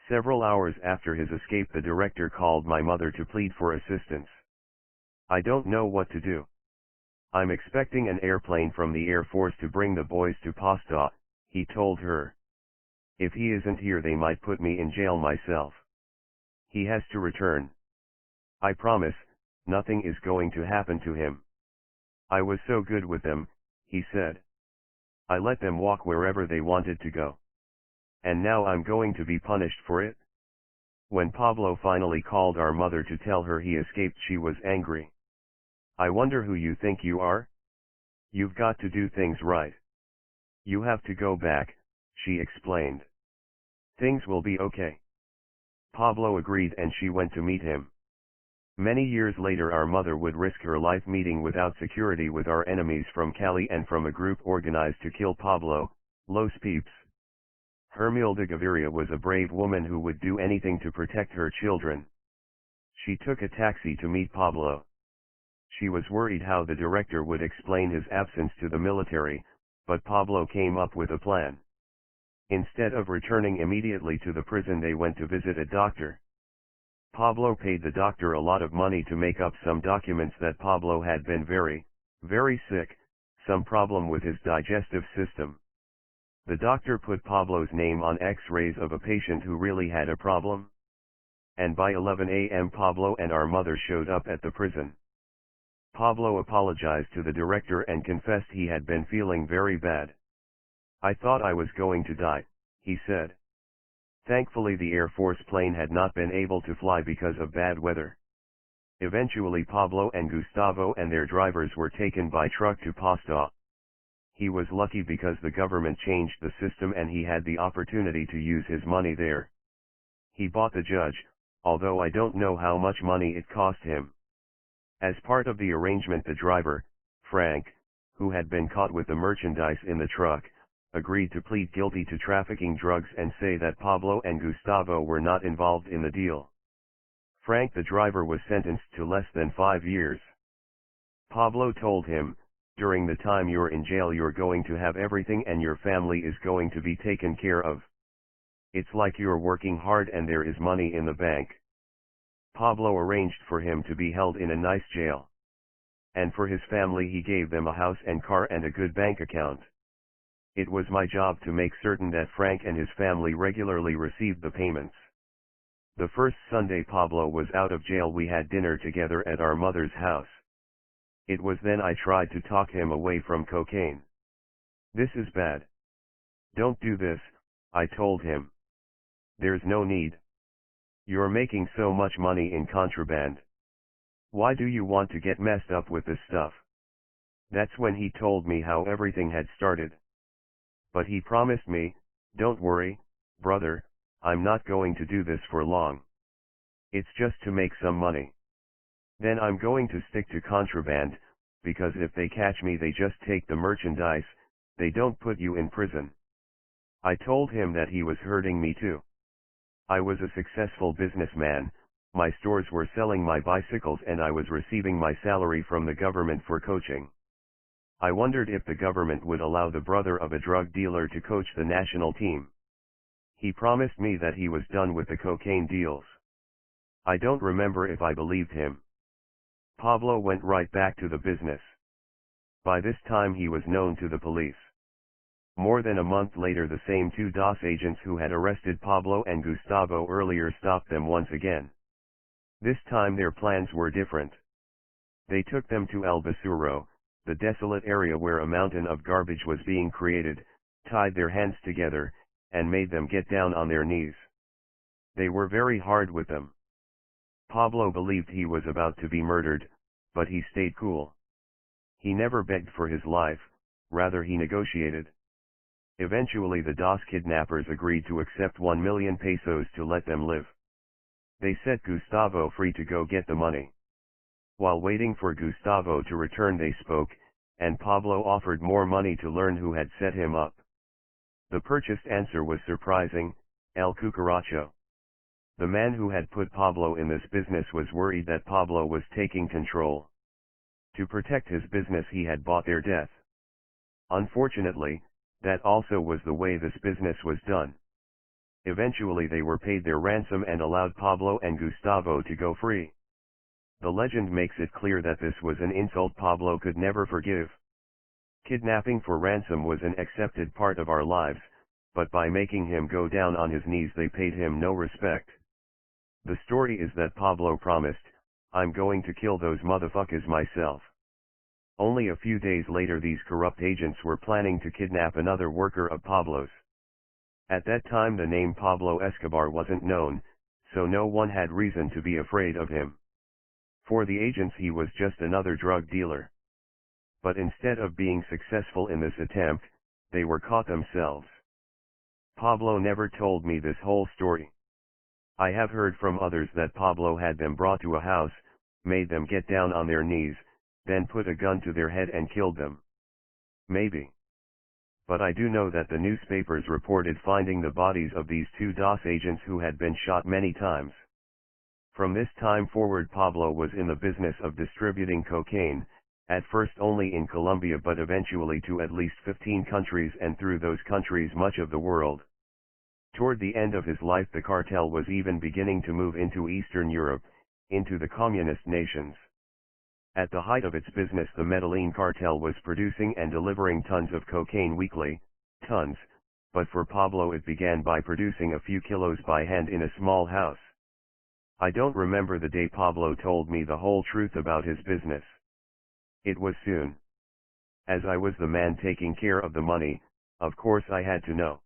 Several hours after his escape, the director called my mother to plead for assistance. "I don't know what to do. I'm expecting an airplane from the Air Force to bring the boys to Pasto," he told her. "If he isn't here, they might put me in jail myself. He has to return. I promise, nothing is going to happen to him. I was so good with them," he said. "I let them walk wherever they wanted to go. And now I'm going to be punished for it?" When Pablo finally called our mother to tell her he escaped, she was angry. "I wonder who you think you are? You've got to do things right. You have to go back," she explained. "Things will be okay." Pablo agreed and she went to meet him. Many years later, our mother would risk her life meeting without security with our enemies from Cali and from a group organized to kill Pablo, Los Peeps. Hermilda Gaviria was a brave woman who would do anything to protect her children. She took a taxi to meet Pablo. She was worried how the director would explain his absence to the military, but Pablo came up with a plan. Instead of returning immediately to the prison, they went to visit a doctor. Pablo paid the doctor a lot of money to make up some documents that Pablo had been very, very sick, some problem with his digestive system. The doctor put Pablo's name on X-rays of a patient who really had a problem. And by 11 a.m. Pablo and our mother showed up at the prison. Pablo apologized to the director and confessed he had been feeling very bad. "I thought I was going to die," he said. Thankfully the Air Force plane had not been able to fly because of bad weather. Eventually Pablo and Gustavo and their drivers were taken by truck to Pasto. He was lucky because the government changed the system and he had the opportunity to use his money there. He bought the judge, although I don't know how much money it cost him. As part of the arrangement, the driver, Frank, who had been caught with the merchandise in the truck, agreed to plead guilty to trafficking drugs and say that Pablo and Gustavo were not involved in the deal. Frank, the driver, was sentenced to less than 5 years. Pablo told him, "During the time you're in jail you're going to have everything and your family is going to be taken care of. It's like you're working hard and there is money in the bank." Pablo arranged for him to be held in a nice jail. And for his family he gave them a house and car and a good bank account. It was my job to make certain that Frank and his family regularly received the payments. The first Sunday Pablo was out of jail we had dinner together at our mother's house. It was then I tried to talk him away from cocaine. "This is bad. Don't do this," I told him. "There's no need. You're making so much money in contraband. Why do you want to get messed up with this stuff?" That's when he told me how everything had started. But he promised me, "Don't worry, brother, I'm not going to do this for long. It's just to make some money. Then I'm going to stick to contraband, because if they catch me they just take the merchandise, they don't put you in prison." I told him that he was hurting me too. I was a successful businessman, my stores were selling my bicycles and I was receiving my salary from the government for coaching. I wondered if the government would allow the brother of a drug dealer to coach the national team. He promised me that he was done with the cocaine deals. I don't remember if I believed him. Pablo went right back to the business. By this time he was known to the police. More than a month later the same two DOS agents who had arrested Pablo and Gustavo earlier stopped them once again. This time their plans were different. They took them to El Basuro, the desolate area where a mountain of garbage was being created, tied their hands together, and made them get down on their knees. They were very hard with them. Pablo believed he was about to be murdered, but he stayed cool. He never begged for his life, rather he negotiated. Eventually the DOS kidnappers agreed to accept 1 million pesos to let them live. They set Gustavo free to go get the money. While waiting for Gustavo to return they spoke, and Pablo offered more money to learn who had set him up. The purchased answer was surprising: El Cucaracho. The man who had put Pablo in this business was worried that Pablo was taking control. To protect his business he had bought their death. Unfortunately, that also was the way this business was done. Eventually they were paid their ransom and allowed Pablo and Gustavo to go free. The legend makes it clear that this was an insult Pablo could never forgive. Kidnapping for ransom was an accepted part of our lives, but by making him go down on his knees they paid him no respect. The story is that Pablo promised, "I'm going to kill those motherfuckers myself." Only a few days later these corrupt agents were planning to kidnap another worker of Pablo's. At that time the name Pablo Escobar wasn't known, so no one had reason to be afraid of him. For the agents he was just another drug dealer. But instead of being successful in this attempt, they were caught themselves. Pablo never told me this whole story. I have heard from others that Pablo had them brought to a house, made them get down on their knees, then put a gun to their head and killed them. Maybe. But I do know that the newspapers reported finding the bodies of these two DOS agents who had been shot many times. From this time forward Pablo was in the business of distributing cocaine, at first only in Colombia but eventually to at least 15 countries and through those countries much of the world. Toward the end of his life, the cartel was even beginning to move into Eastern Europe, into the communist nations. At the height of its business, the Medellin cartel was producing and delivering tons of cocaine weekly, tons, but for Pablo it began by producing a few kilos by hand in a small house. I don't remember the day Pablo told me the whole truth about his business. It was soon. As I was the man taking care of the money, of course I had to know.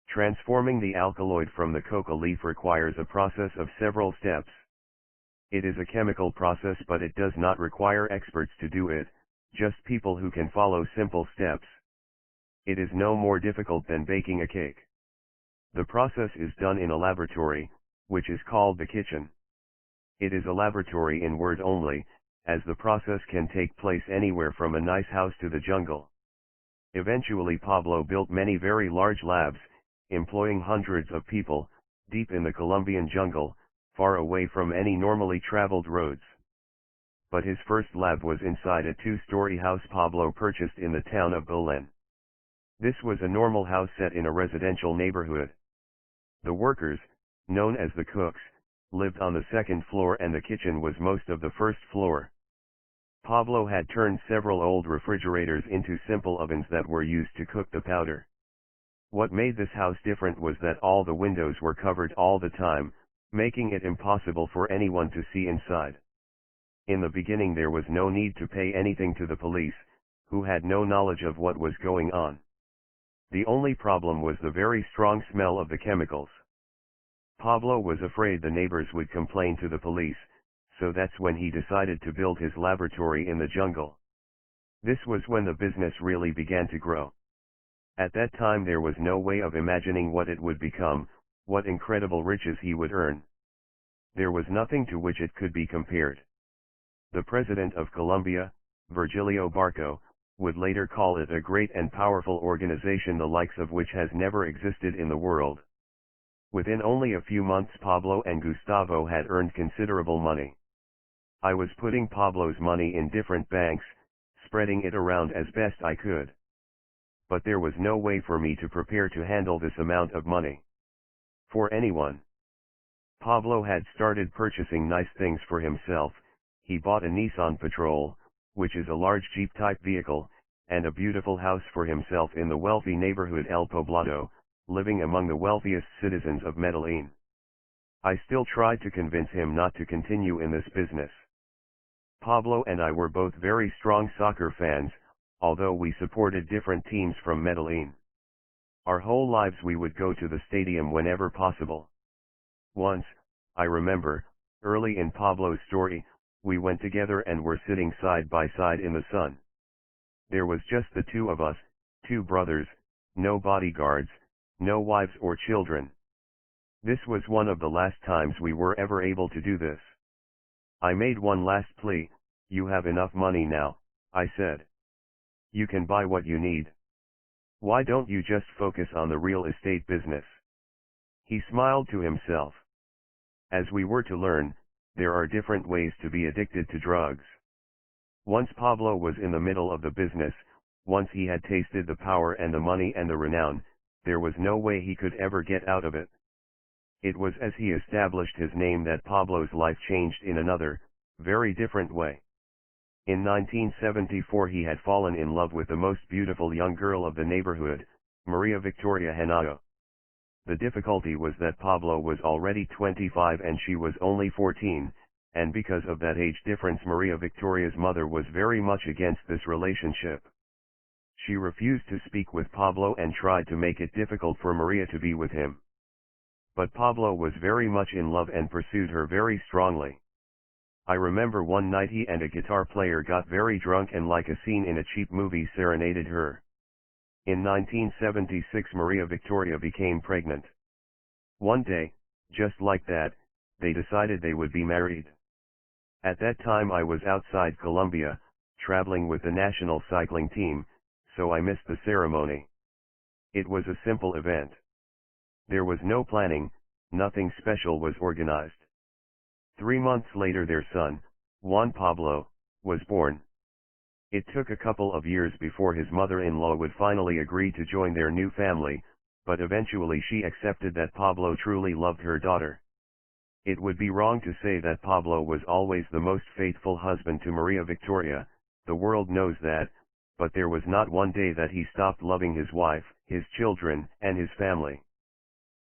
Transforming the alkaloid from the coca leaf requires a process of several steps. It is a chemical process, but it does not require experts to do it, just people who can follow simple steps. It is no more difficult than baking a cake. The process is done in a laboratory, which is called the kitchen. It is a laboratory in word only, as the process can take place anywhere from a nice house to the jungle. Eventually Pablo built many very large labs, employing hundreds of people, deep in the Colombian jungle, far away from any normally traveled roads. But his first lab was inside a two-story house Pablo purchased in the town of Belen. This was a normal house set in a residential neighborhood. The workers, known as the cooks, lived on the second floor and the kitchen was most of the first floor. Pablo had turned several old refrigerators into simple ovens that were used to cook the powder. What made this house different was that all the windows were covered all the time, making it impossible for anyone to see inside. In the beginning there was no need to pay anything to the police, who had no knowledge of what was going on. The only problem was the very strong smell of the chemicals. Pablo was afraid the neighbors would complain to the police, so that's when he decided to build his laboratory in the jungle. This was when the business really began to grow. At that time there was no way of imagining what it would become, what incredible riches he would earn. There was nothing to which it could be compared. The president of Colombia, Virgilio Barco, would later call it a great and powerful organization the likes of which has never existed in the world. Within only a few months Pablo and Gustavo had earned considerable money. I was putting Pablo's money in different banks, spreading it around as best I could. But there was no way for me to prepare to handle this amount of money. For anyone. Pablo had started purchasing nice things for himself. He bought a Nissan Patrol, which is a large Jeep-type vehicle, and a beautiful house for himself in the wealthy neighborhood El Poblado, living among the wealthiest citizens of Medellin. I still tried to convince him not to continue in this business. Pablo and I were both very strong soccer fans, although we supported different teams from Medellin. Our whole lives we would go to the stadium whenever possible. Once, I remember, early in Pablo's story, we went together and were sitting side by side in the sun. There was just the two of us, two brothers, no bodyguards, no wives or children. This was one of the last times we were ever able to do this. I made one last plea. You have enough money now, I said. You can buy what you need. Why don't you just focus on the real estate business? He smiled to himself. As we were to learn, there are different ways to be addicted to drugs. Once Pablo was in the middle of the business, once he had tasted the power and the money and the renown, there was no way he could ever get out of it. It was as he established his name that Pablo's life changed in another, very different way. In 1974 he had fallen in love with the most beautiful young girl of the neighborhood, Maria Victoria Henao. The difficulty was that Pablo was already 25 and she was only 14, and because of that age difference Maria Victoria's mother was very much against this relationship. She refused to speak with Pablo and tried to make it difficult for Maria to be with him. But Pablo was very much in love and pursued her very strongly. I remember one night he and a guitar player got very drunk and like a scene in a cheap movie serenaded her. In 1976 Maria Victoria became pregnant. One day, just like that, they decided they would be married. At that time I was outside Colombia, traveling with the national cycling team, so I missed the ceremony. It was a simple event. There was no planning, nothing special was organized. 3 months later their son, Juan Pablo, was born. It took a couple of years before his mother-in-law would finally agree to join their new family, but eventually she accepted that Pablo truly loved her daughter. It would be wrong to say that Pablo was always the most faithful husband to Maria Victoria, the world knows that, but there was not one day that he stopped loving his wife, his children, and his family.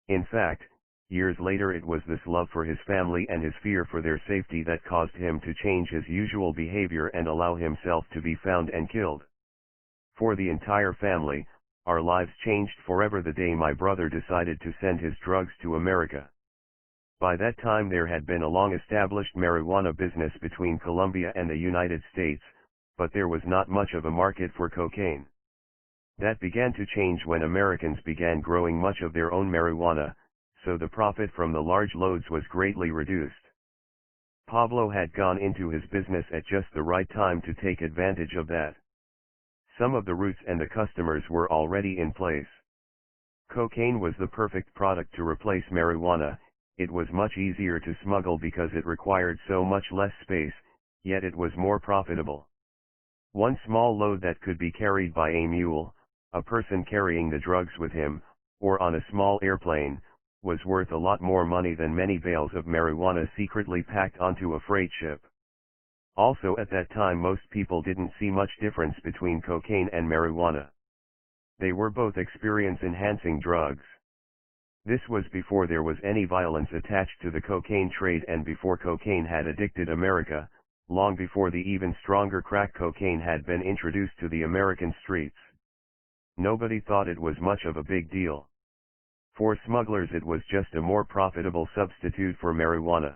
In fact, years later it was this love for his family and his fear for their safety that caused him to change his usual behavior and allow himself to be found and killed. For the entire family, our lives changed forever the day my brother decided to send his drugs to America. By that time there had been a long-established marijuana business between Colombia and the United States, but there was not much of a market for cocaine. That began to change when Americans began growing much of their own marijuana, so the profit from the large loads was greatly reduced. Pablo had gone into his business at just the right time to take advantage of that. Some of the routes and the customers were already in place. Cocaine was the perfect product to replace marijuana. It was much easier to smuggle because it required so much less space, yet it was more profitable. One small load that could be carried by a mule, a person carrying the drugs with him, or on a small airplane, was worth a lot more money than many bales of marijuana secretly packed onto a freight ship. Also at that time most people didn't see much difference between cocaine and marijuana. They were both experience-enhancing drugs. This was before there was any violence attached to the cocaine trade and before cocaine had addicted America, long before the even stronger crack cocaine had been introduced to the American streets. Nobody thought it was much of a big deal. For smugglers it was just a more profitable substitute for marijuana.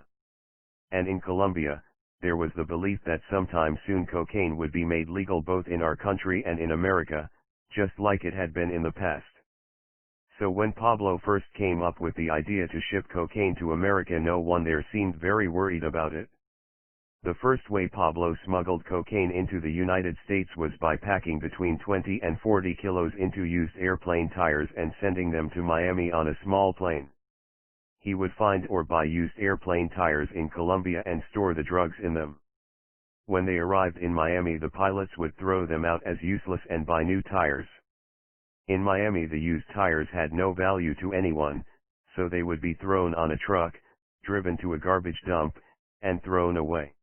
And in Colombia, there was the belief that sometime soon cocaine would be made legal both in our country and in America, just like it had been in the past. So when Pablo first came up with the idea to ship cocaine to America, no one there seemed very worried about it. The first way Pablo smuggled cocaine into the United States was by packing between 20 and 40 kilos into used airplane tires and sending them to Miami on a small plane. He would find or buy used airplane tires in Colombia and store the drugs in them. When they arrived in Miami, the pilots would throw them out as useless and buy new tires. In Miami the used tires had no value to anyone, so they would be thrown on a truck, driven to a garbage dump, and thrown away.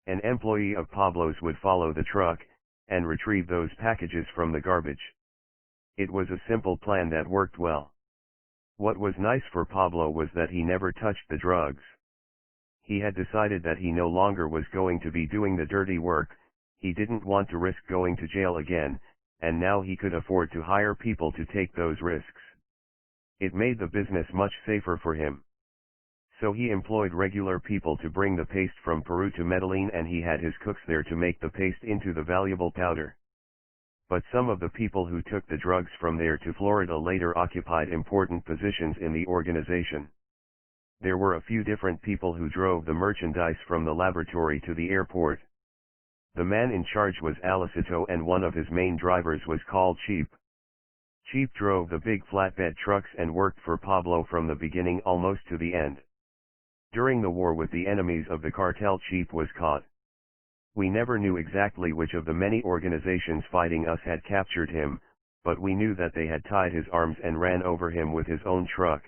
An employee of Pablo's would follow the truck, and retrieve those packages from the garbage. It was a simple plan that worked well. What was nice for Pablo was that he never touched the drugs. He had decided that he no longer was going to be doing the dirty work, he didn't want to risk going to jail again, and now he could afford to hire people to take those risks. It made the business much safer for him. So he employed regular people to bring the paste from Peru to Medellin, and he had his cooks there to make the paste into the valuable powder. But some of the people who took the drugs from there to Florida later occupied important positions in the organization. There were a few different people who drove the merchandise from the laboratory to the airport. The man in charge was Alicito, and one of his main drivers was called Cheap. Cheap drove the big flatbed trucks and worked for Pablo from the beginning almost to the end. During the war with the enemies of the cartel, Cheap was caught. We never knew exactly which of the many organizations fighting us had captured him, but we knew that they had tied his arms and ran over him with his own truck.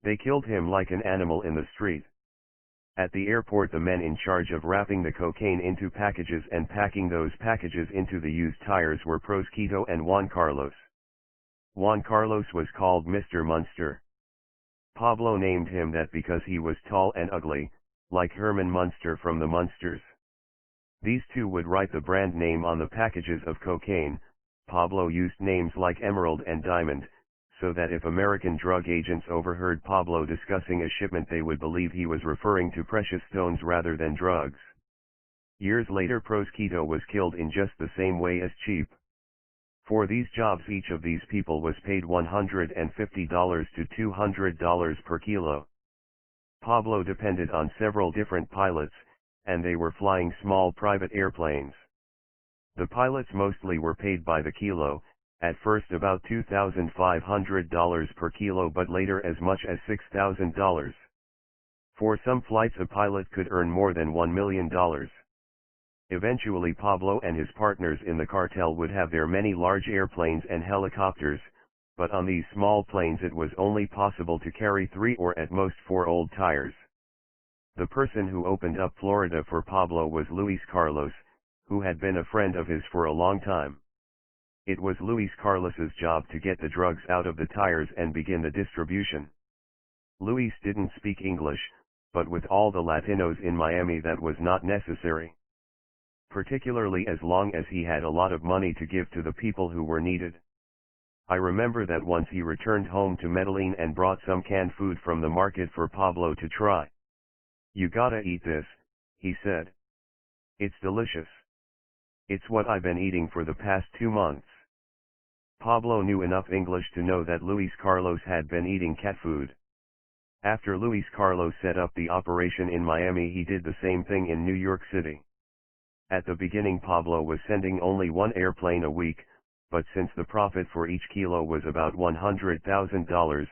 They killed him like an animal in the street. At the airport, the men in charge of wrapping the cocaine into packages and packing those packages into the used tires were Prosquito and Juan Carlos. Juan Carlos was called Mr. Munster. Pablo named him that because he was tall and ugly, like Herman Munster from the Munsters. These two would write the brand name on the packages of cocaine. Pablo used names like Emerald and Diamond, so that if American drug agents overheard Pablo discussing a shipment, they would believe he was referring to precious stones rather than drugs. Years later, Prosquito was killed in just the same way as Cheap. For these jobs, each of these people was paid $150 to $200 per kilo. Pablo depended on several different pilots, and they were flying small private airplanes. The pilots mostly were paid by the kilo, at first about $2,500 per kilo, but later as much as $6,000. For some flights a pilot could earn more than $1 million. Eventually Pablo and his partners in the cartel would have their many large airplanes and helicopters, but on these small planes it was only possible to carry 3 or at most 4 old tires. The person who opened up Florida for Pablo was Luis Carlos, who had been a friend of his for a long time. It was Luis Carlos's job to get the drugs out of the tires and begin the distribution. Luis didn't speak English, but with all the Latinos in Miami that was not necessary. Particularly as long as he had a lot of money to give to the people who were needed. I remember that once he returned home to Medellin and brought some canned food from the market for Pablo to try. "You gotta eat this," he said. "It's delicious. It's what I've been eating for the past 2 months." Pablo knew enough English to know that Luis Carlos had been eating cat food. After Luis Carlos set up the operation in Miami, he did the same thing in New York City. At the beginning Pablo was sending only 1 airplane a week, but since the profit for each kilo was about $100,000,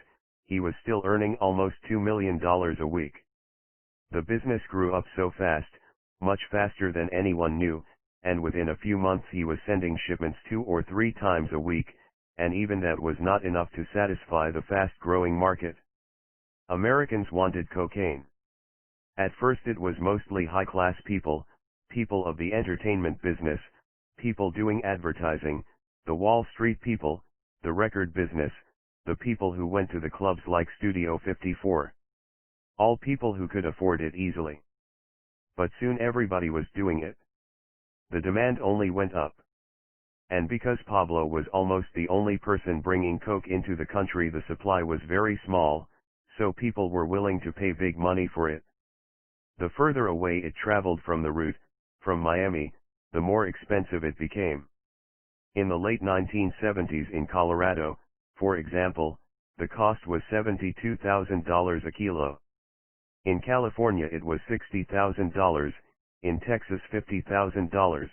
he was still earning almost $2 million a week. The business grew up so fast, much faster than anyone knew, and within a few months he was sending shipments 2 or 3 times a week, and even that was not enough to satisfy the fast-growing market. Americans wanted cocaine. At first it was mostly high-class people, people of the entertainment business, people doing advertising, the Wall Street people, the record business, the people who went to the clubs like Studio 54. All people who could afford it easily. But soon everybody was doing it. The demand only went up. And because Pablo was almost the only person bringing coke into the country, the supply was very small, so people were willing to pay big money for it. The further away it traveled from the route, from Miami, the more expensive it became. In the late 1970s in Colorado, for example, the cost was $72,000 a kilo. In California it was $60,000, in Texas $50,000.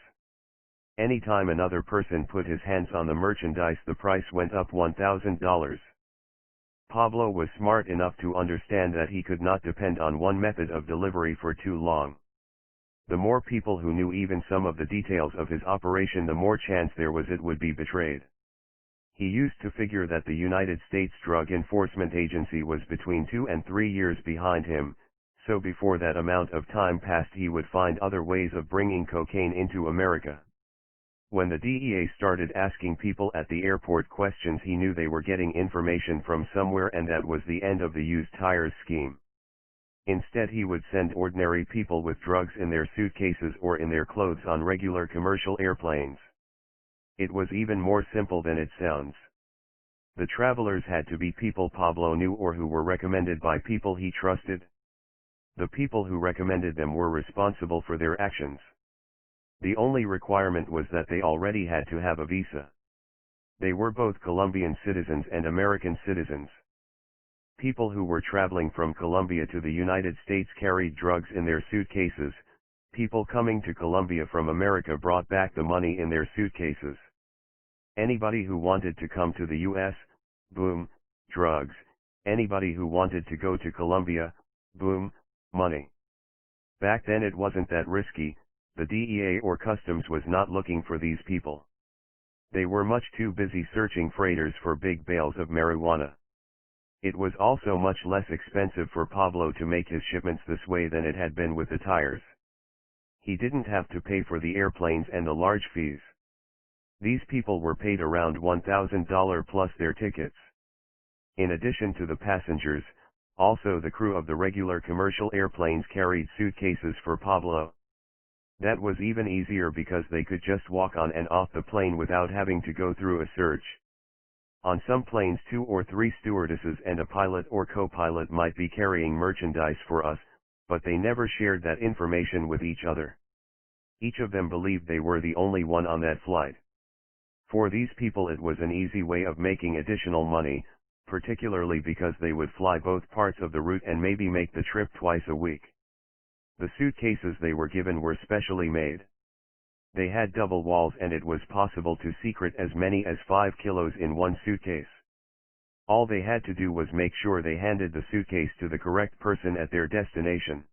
Anytime another person put his hands on the merchandise, the price went up $1,000. Pablo was smart enough to understand that he could not depend on one method of delivery for too long. The more people who knew even some of the details of his operation, the more chance there was it would be betrayed. He used to figure that the United States Drug Enforcement Agency was between 2 and 3 years behind him, so before that amount of time passed he would find other ways of bringing cocaine into America. When the DEA started asking people at the airport questions, he knew they were getting information from somewhere, and that was the end of the used tires scheme. Instead he would send ordinary people with drugs in their suitcases or in their clothes on regular commercial airplanes. It was even more simple than it sounds. The travelers had to be people Pablo knew or who were recommended by people he trusted. The people who recommended them were responsible for their actions. The only requirement was that they already had to have a visa. They were both Colombian citizens and American citizens. People who were traveling from Colombia to the United States carried drugs in their suitcases. People coming to Colombia from America brought back the money in their suitcases. Anybody who wanted to come to the US, boom, drugs. Anybody who wanted to go to Colombia, boom, money. Back then it wasn't that risky. The DEA or Customs was not looking for these people. They were much too busy searching freighters for big bales of marijuana. It was also much less expensive for Pablo to make his shipments this way than it had been with the tires. He didn't have to pay for the airplanes and the large fees. These people were paid around $1,000 plus their tickets. In addition to the passengers, also the crew of the regular commercial airplanes carried suitcases for Pablo. That was even easier because they could just walk on and off the plane without having to go through a search. On some planes 2 or 3 stewardesses and a pilot or co-pilot might be carrying merchandise for us, but they never shared that information with each other. Each of them believed they were the only one on that flight. For these people it was an easy way of making additional money, particularly because they would fly both parts of the route and maybe make the trip twice a week. The suitcases they were given were specially made. They had double walls and it was possible to secret as many as 5 kilos in one suitcase. All they had to do was make sure they handed the suitcase to the correct person at their destination.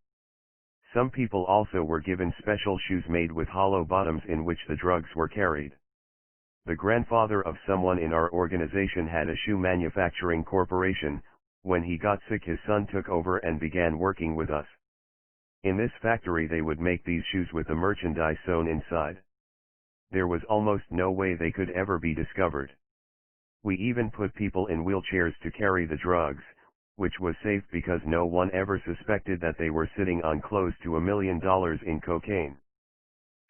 Some people also were given special shoes made with hollow bottoms in which the drugs were carried. The grandfather of someone in our organization had a shoe manufacturing corporation. When he got sick, his son took over and began working with us. In this factory they would make these shoes with the merchandise sewn inside. There was almost no way they could ever be discovered. We even put people in wheelchairs to carry the drugs, which was safe because no one ever suspected that they were sitting on close to $1 million in cocaine.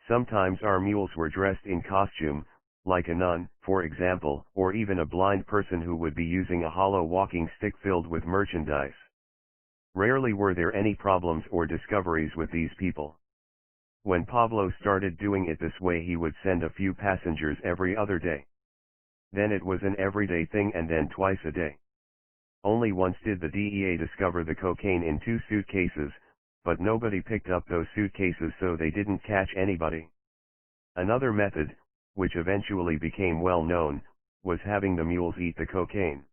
Sometimes our mules were dressed in costume, like a nun, for example, or even a blind person who would be using a hollow walking stick filled with merchandise. Rarely were there any problems or discoveries with these people. When Pablo started doing it this way, he would send a few passengers every other day. Then it was an everyday thing, and then twice a day. Only once did the DEA discover the cocaine in 2 suitcases, but nobody picked up those suitcases, so they didn't catch anybody. Another method, which eventually became well known, was having the mules eat the cocaine.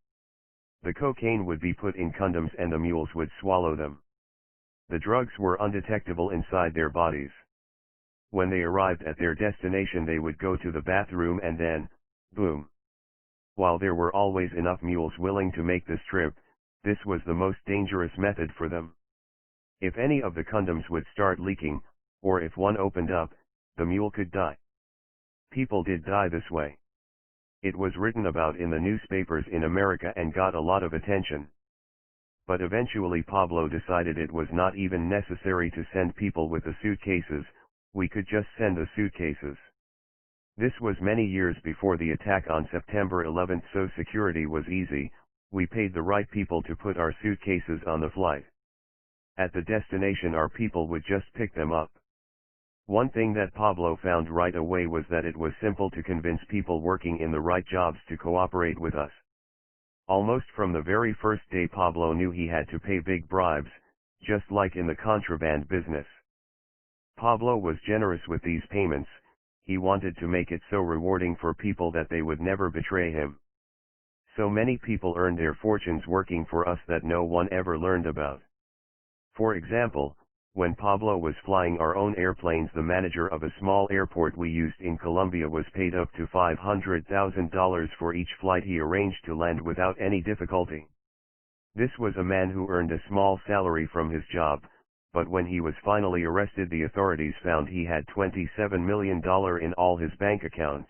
The cocaine would be put in condoms and the mules would swallow them. The drugs were undetectable inside their bodies. When they arrived at their destination, they would go to the bathroom and then, boom. While there were always enough mules willing to make this trip, this was the most dangerous method for them. If any of the condoms would start leaking, or if one opened up, the mule could die. People did die this way. It was written about in the newspapers in America and got a lot of attention. But eventually Pablo decided it was not even necessary to send people with the suitcases, we could just send the suitcases. This was many years before the attack on September 11, so security was easy. We paid the right people to put our suitcases on the flight. At the destination our people would just pick them up. One thing that Pablo found right away was that it was simple to convince people working in the right jobs to cooperate with us. Almost from the very first day Pablo knew he had to pay big bribes, just like in the contraband business. Pablo was generous with these payments. He wanted to make it so rewarding for people that they would never betray him. So many people earned their fortunes working for us that no one ever learned about. For example, when Pablo was flying our own airplanes, the manager of a small airport we used in Colombia was paid up to $500,000 for each flight he arranged to land without any difficulty. This was a man who earned a small salary from his job, but when he was finally arrested, the authorities found he had $27 million in all his bank accounts.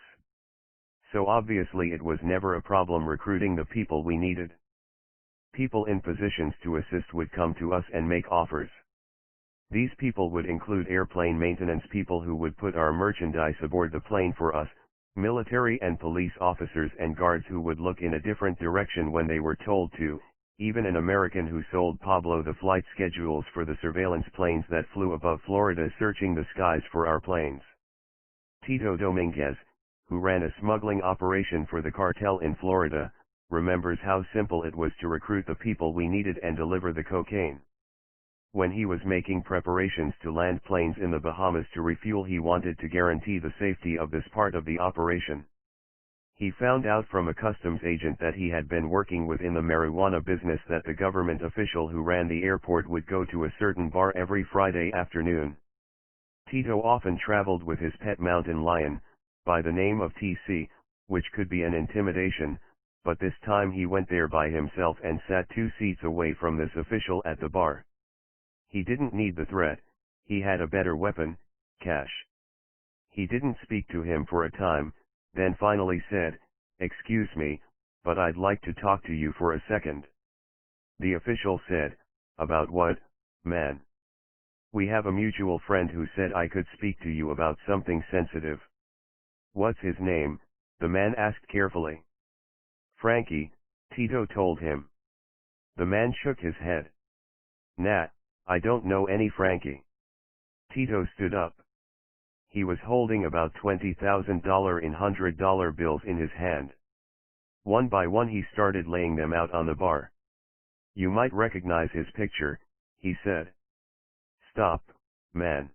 So obviously it was never a problem recruiting the people we needed. People in positions to assist would come to us and make offers. These people would include airplane maintenance people who would put our merchandise aboard the plane for us, military and police officers and guards who would look in a different direction when they were told to, even an American who sold Pablo the flight schedules for the surveillance planes that flew above Florida searching the skies for our planes. Tito Dominguez, who ran a smuggling operation for the cartel in Florida, remembers how simple it was to recruit the people we needed and deliver the cocaine. When he was making preparations to land planes in the Bahamas to refuel, he wanted to guarantee the safety of this part of the operation. He found out from a customs agent that he had been working within the marijuana business that the government official who ran the airport would go to a certain bar every Friday afternoon. Tito often traveled with his pet mountain lion, by the name of TC, which could be an intimidation, but this time he went there by himself and sat 2 seats away from this official at the bar. He didn't need the threat, he had a better weapon, cash. He didn't speak to him for a time, then finally said, "Excuse me, but I'd like to talk to you for a second." The official said, "About what, man?" "We have a mutual friend who said I could speak to you about something sensitive." "What's his name?" the man asked carefully. "Frankie," Tito told him. The man shook his head. "Nah, I don't know any Frankie." Tito stood up. He was holding about $20,000 in $100 bills in his hand. One by one he started laying them out on the bar. "You might recognize his picture," he said. "Stop, man.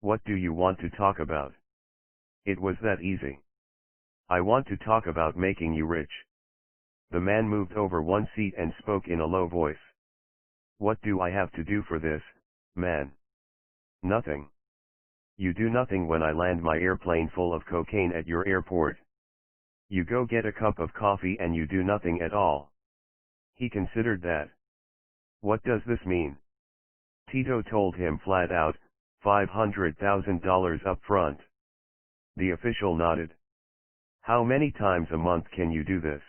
What do you want to talk about?" "It was that easy. I want to talk about making you rich." The man moved over 1 seat and spoke in a low voice. "What do I have to do for this, man?" "Nothing. You do nothing when I land my airplane full of cocaine at your airport, You go get a cup of coffee and you do nothing at all. He considered that. What does this mean? Tito told him flat out, $500,000 up front. The official nodded. How many times a month can you do this?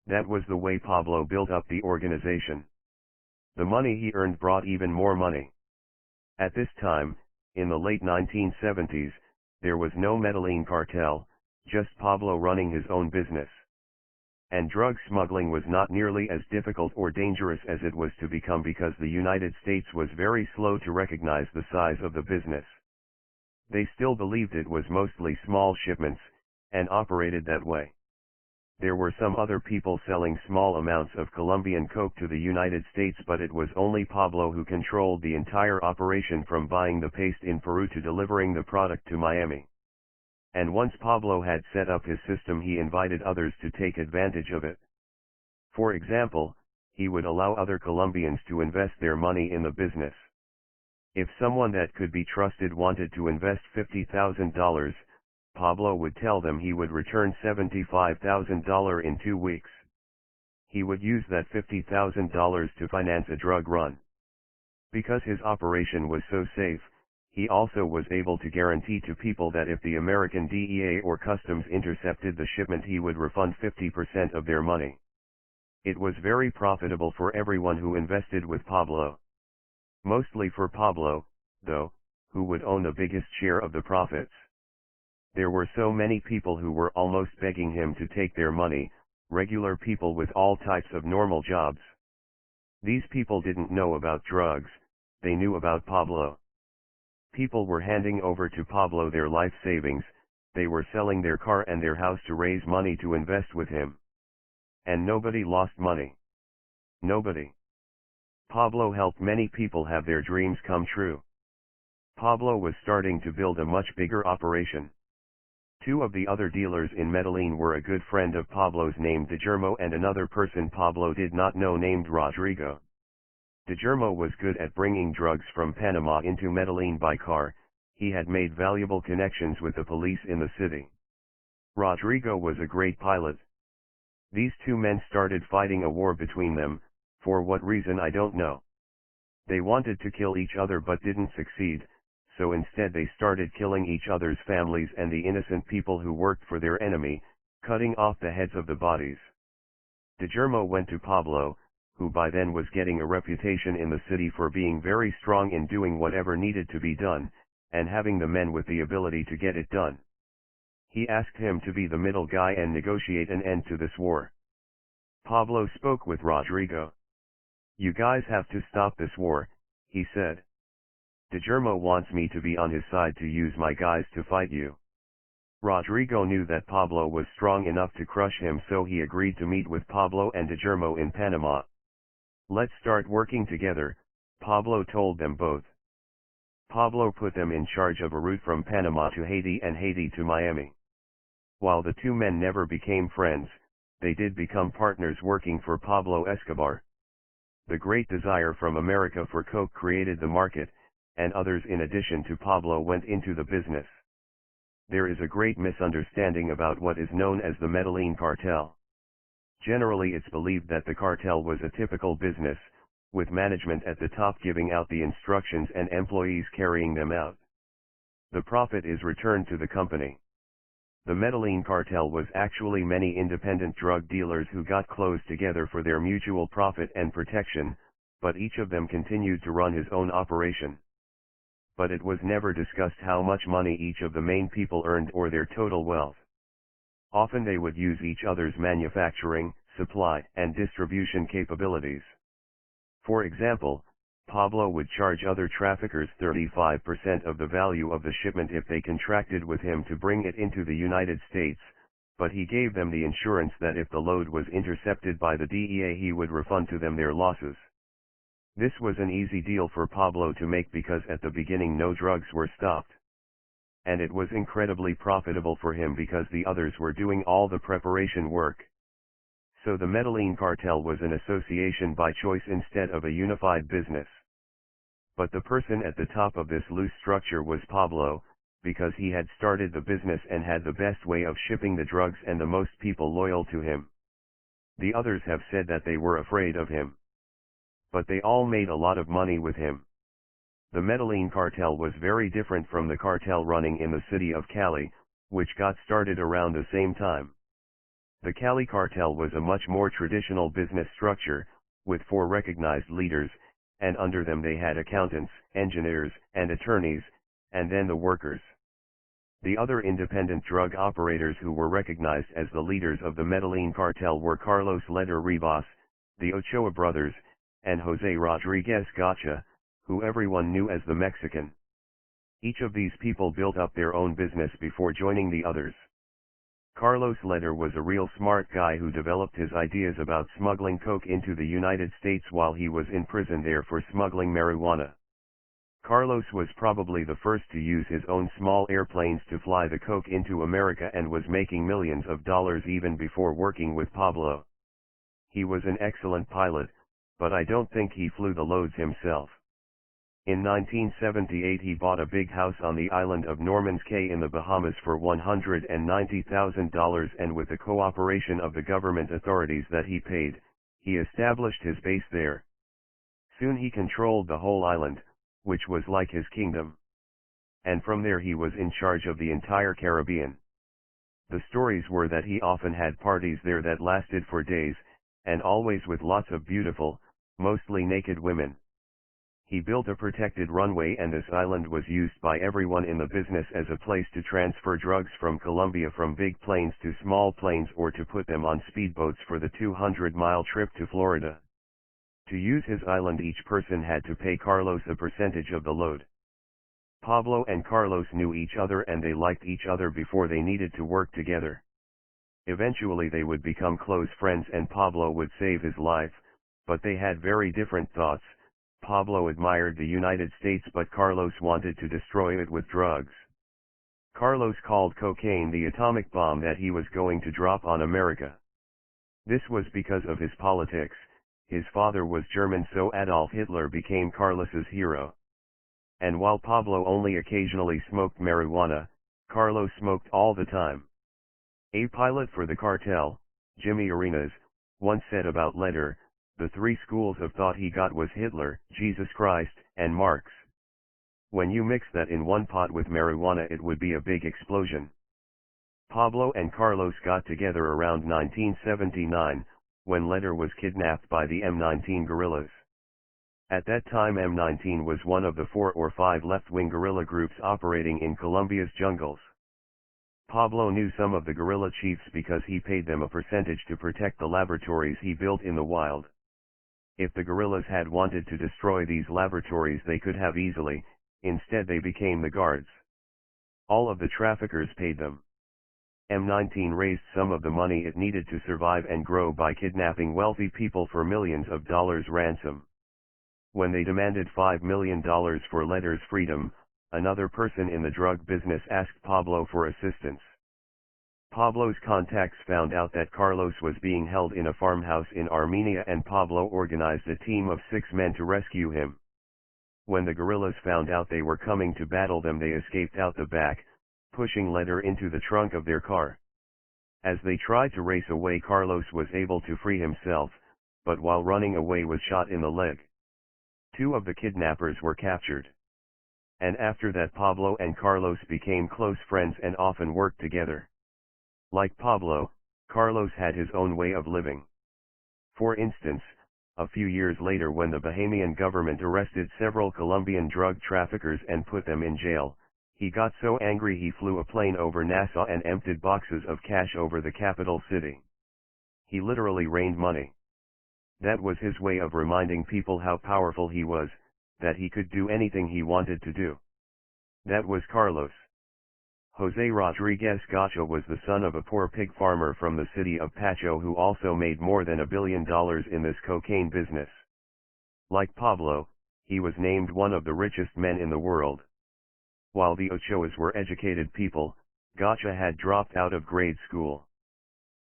That was the way Pablo built up the organization. The money he earned brought even more money. At this time, in the late 1970s, there was no Medellin cartel, just Pablo running his own business. And drug smuggling was not nearly as difficult or dangerous as it was to become because the United States was very slow to recognize the size of the business. They still believed it was mostly small shipments, and operated that way. There were some other people selling small amounts of Colombian coke to the United States, but it was only Pablo who controlled the entire operation, from buying the paste in Peru to delivering the product to Miami. And once Pablo had set up his system, he invited others to take advantage of it. For example, he would allow other Colombians to invest their money in the business. If someone that could be trusted wanted to invest $50,000, Pablo would tell them he would return $75,000 in 2 weeks. He would use that $50,000 to finance a drug run. Because his operation was so safe, he also was able to guarantee to people that if the American DEA or Customs intercepted the shipment, he would refund 50% of their money. It was very profitable for everyone who invested with Pablo. Mostly for Pablo, though, who would own the biggest share of the profits. There were so many people who were almost begging him to take their money, regular people with all types of normal jobs. These people didn't know about drugs, they knew about Pablo. People were handing over to Pablo their life savings, they were selling their car and their house to raise money to invest with him. And nobody lost money. Nobody. Pablo helped many people have their dreams come true. Pablo was starting to build a much bigger operation. 2 of the other dealers in Medellin were a good friend of Pablo's named Guillermo and another person Pablo did not know named Rodrigo. Guillermo was good at bringing drugs from Panama into Medellin by car, he had made valuable connections with the police in the city. Rodrigo was a great pilot. These 2 men started fighting a war between them, for what reason I don't know. They wanted to kill each other but didn't succeed, so instead they started killing each other's families and the innocent people who worked for their enemy, cutting off the heads of the bodies. Guillermo went to Pablo, who by then was getting a reputation in the city for being very strong in doing whatever needed to be done, and having the men with the ability to get it done. He asked him to be the middle guy and negotiate an end to this war. Pablo spoke with Rodrigo. You guys have to stop this war, he said. Guillermo wants me to be on his side to use my guys to fight you. Rodrigo knew that Pablo was strong enough to crush him, so he agreed to meet with Pablo and Guillermo in Panama. Let's start working together, Pablo told them both. Pablo put them in charge of a route from Panama to Haiti and Haiti to Miami. While the 2 men never became friends, they did become partners working for Pablo Escobar. The great desire from America for coke created the market, and others in addition to Pablo went into the business. There is a great misunderstanding about what is known as the Medellin cartel. Generally it's believed that the cartel was a typical business, with management at the top giving out the instructions and employees carrying them out. The profit is returned to the company. The Medellin cartel was actually many independent drug dealers who got close together for their mutual profit and protection, but each of them continued to run his own operation. But it was never discussed how much money each of the main people earned or their total wealth. Often they would use each other's manufacturing, supply, and distribution capabilities. For example, Pablo would charge other traffickers 35% of the value of the shipment if they contracted with him to bring it into the United States, but he gave them the insurance that if the load was intercepted by the DEA he would refund to them their losses. This was an easy deal for Pablo to make because at the beginning no drugs were stopped. And it was incredibly profitable for him because the others were doing all the preparation work. So the Medellin cartel was an association by choice instead of a unified business. But the person at the top of this loose structure was Pablo, because he had started the business and had the best way of shipping the drugs and the most people loyal to him. The others have said that they were afraid of him. But they all made a lot of money with him. The Medellin cartel was very different from the cartel running in the city of Cali, which got started around the same time. The Cali cartel was a much more traditional business structure, with 4 recognized leaders, and under them they had accountants, engineers, and attorneys, and then the workers. The other independent drug operators who were recognized as the leaders of the Medellin cartel were Carlos Leder Rivas, the Ochoa brothers, and José Rodríguez Gacha, who everyone knew as the Mexican. Each of these people built up their own business before joining the others. Carlos Leder was a real smart guy who developed his ideas about smuggling coke into the United States while he was in prison there for smuggling marijuana. Carlos was probably the first to use his own small airplanes to fly the coke into America and was making millions of dollars even before working with Pablo. He was an excellent pilot, but I don't think he flew the loads himself. In 1978 he bought a big house on the island of Norman's Cay in the Bahamas for $190,000 and with the cooperation of the government authorities that he paid, he established his base there. Soon he controlled the whole island, which was like his kingdom. And from there he was in charge of the entire Caribbean. The stories were that he often had parties there that lasted for days, and always with lots of beautiful, mostly naked women. He built a protected runway and this island was used by everyone in the business as a place to transfer drugs from Colombia from big planes to small planes or to put them on speedboats for the 200-mile trip to Florida. To use his island each person had to pay Carlos a percentage of the load. Pablo and Carlos knew each other and they liked each other before they needed to work together. Eventually they would become close friends and Pablo would save his life, but they had very different thoughts. Pablo admired the United States but Carlos wanted to destroy it with drugs. Carlos called cocaine the atomic bomb that he was going to drop on America. This was because of his politics. His father was German, so Adolf Hitler became Carlos's hero. And while Pablo only occasionally smoked marijuana, Carlos smoked all the time. A pilot for the cartel, Jimmy Arenas, once said about Leder, the 3 schools of thought he got was Hitler, Jesus Christ, and Marx. When you mix that in one pot with marijuana it would be a big explosion. Pablo and Carlos got together around 1979, when Leder was kidnapped by the M19 guerrillas. At that time M19 was one of the 4 or 5 left-wing guerrilla groups operating in Colombia's jungles. Pablo knew some of the guerrilla chiefs because he paid them a percentage to protect the laboratories he built in the wild. If the guerrillas had wanted to destroy these laboratories they could have easily, instead they became the guards. All of the traffickers paid them. M19 raised some of the money it needed to survive and grow by kidnapping wealthy people for millions of dollars ransom. When they demanded $5 million for Leder's freedom, another person in the drug business asked Pablo for assistance. Pablo's contacts found out that Carlos was being held in a farmhouse in Armenia and Pablo organized a team of 6 men to rescue him. When the guerrillas found out they were coming to battle them they escaped out the back, pushing Leder into the trunk of their car. As they tried to race away Carlos was able to free himself, but while running away was shot in the leg. 2 of the kidnappers were captured. And after that Pablo and Carlos became close friends and often worked together. Like Pablo, Carlos had his own way of living. For instance, a few years later when the Bahamian government arrested several Colombian drug traffickers and put them in jail, he got so angry he flew a plane over Nassau and emptied boxes of cash over the capital city. He literally rained money. That was his way of reminding people how powerful he was, that he could do anything he wanted to do. That was Carlos. José Rodríguez Gacha was the son of a poor pig farmer from the city of Pacho who also made more than $1 billion in this cocaine business. Like Pablo, he was named one of the richest men in the world. While the Ochoas were educated people, Gacha had dropped out of grade school.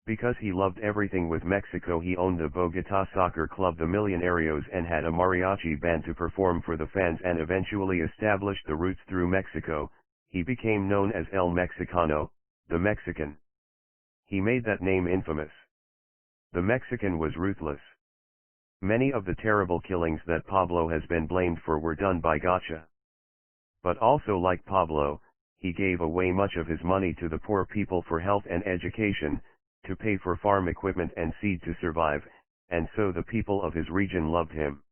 Because he loved everything with Mexico he owned the Bogotá soccer club the Millonarios and had a mariachi band to perform for the fans and eventually established the roots through Mexico. He became known as El Mexicano, the Mexican. He made that name infamous. The Mexican was ruthless. Many of the terrible killings that Pablo has been blamed for were done by Gacha. But also, like Pablo, he gave away much of his money to the poor people for health and education, to pay for farm equipment and seed to survive, and so the people of his region loved him.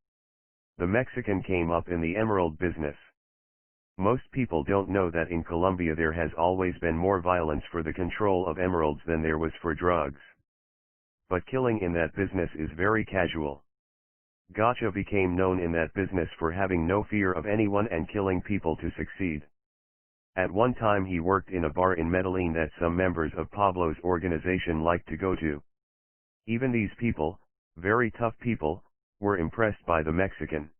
The Mexican came up in the emerald business. Most people don't know that in Colombia there has always been more violence for the control of emeralds than there was for drugs. But killing in that business is very casual. Gacha became known in that business for having no fear of anyone and killing people to succeed. At one time he worked in a bar in Medellin that some members of Pablo's organization liked to go to. Even these people, very tough people, were impressed by the Mexican.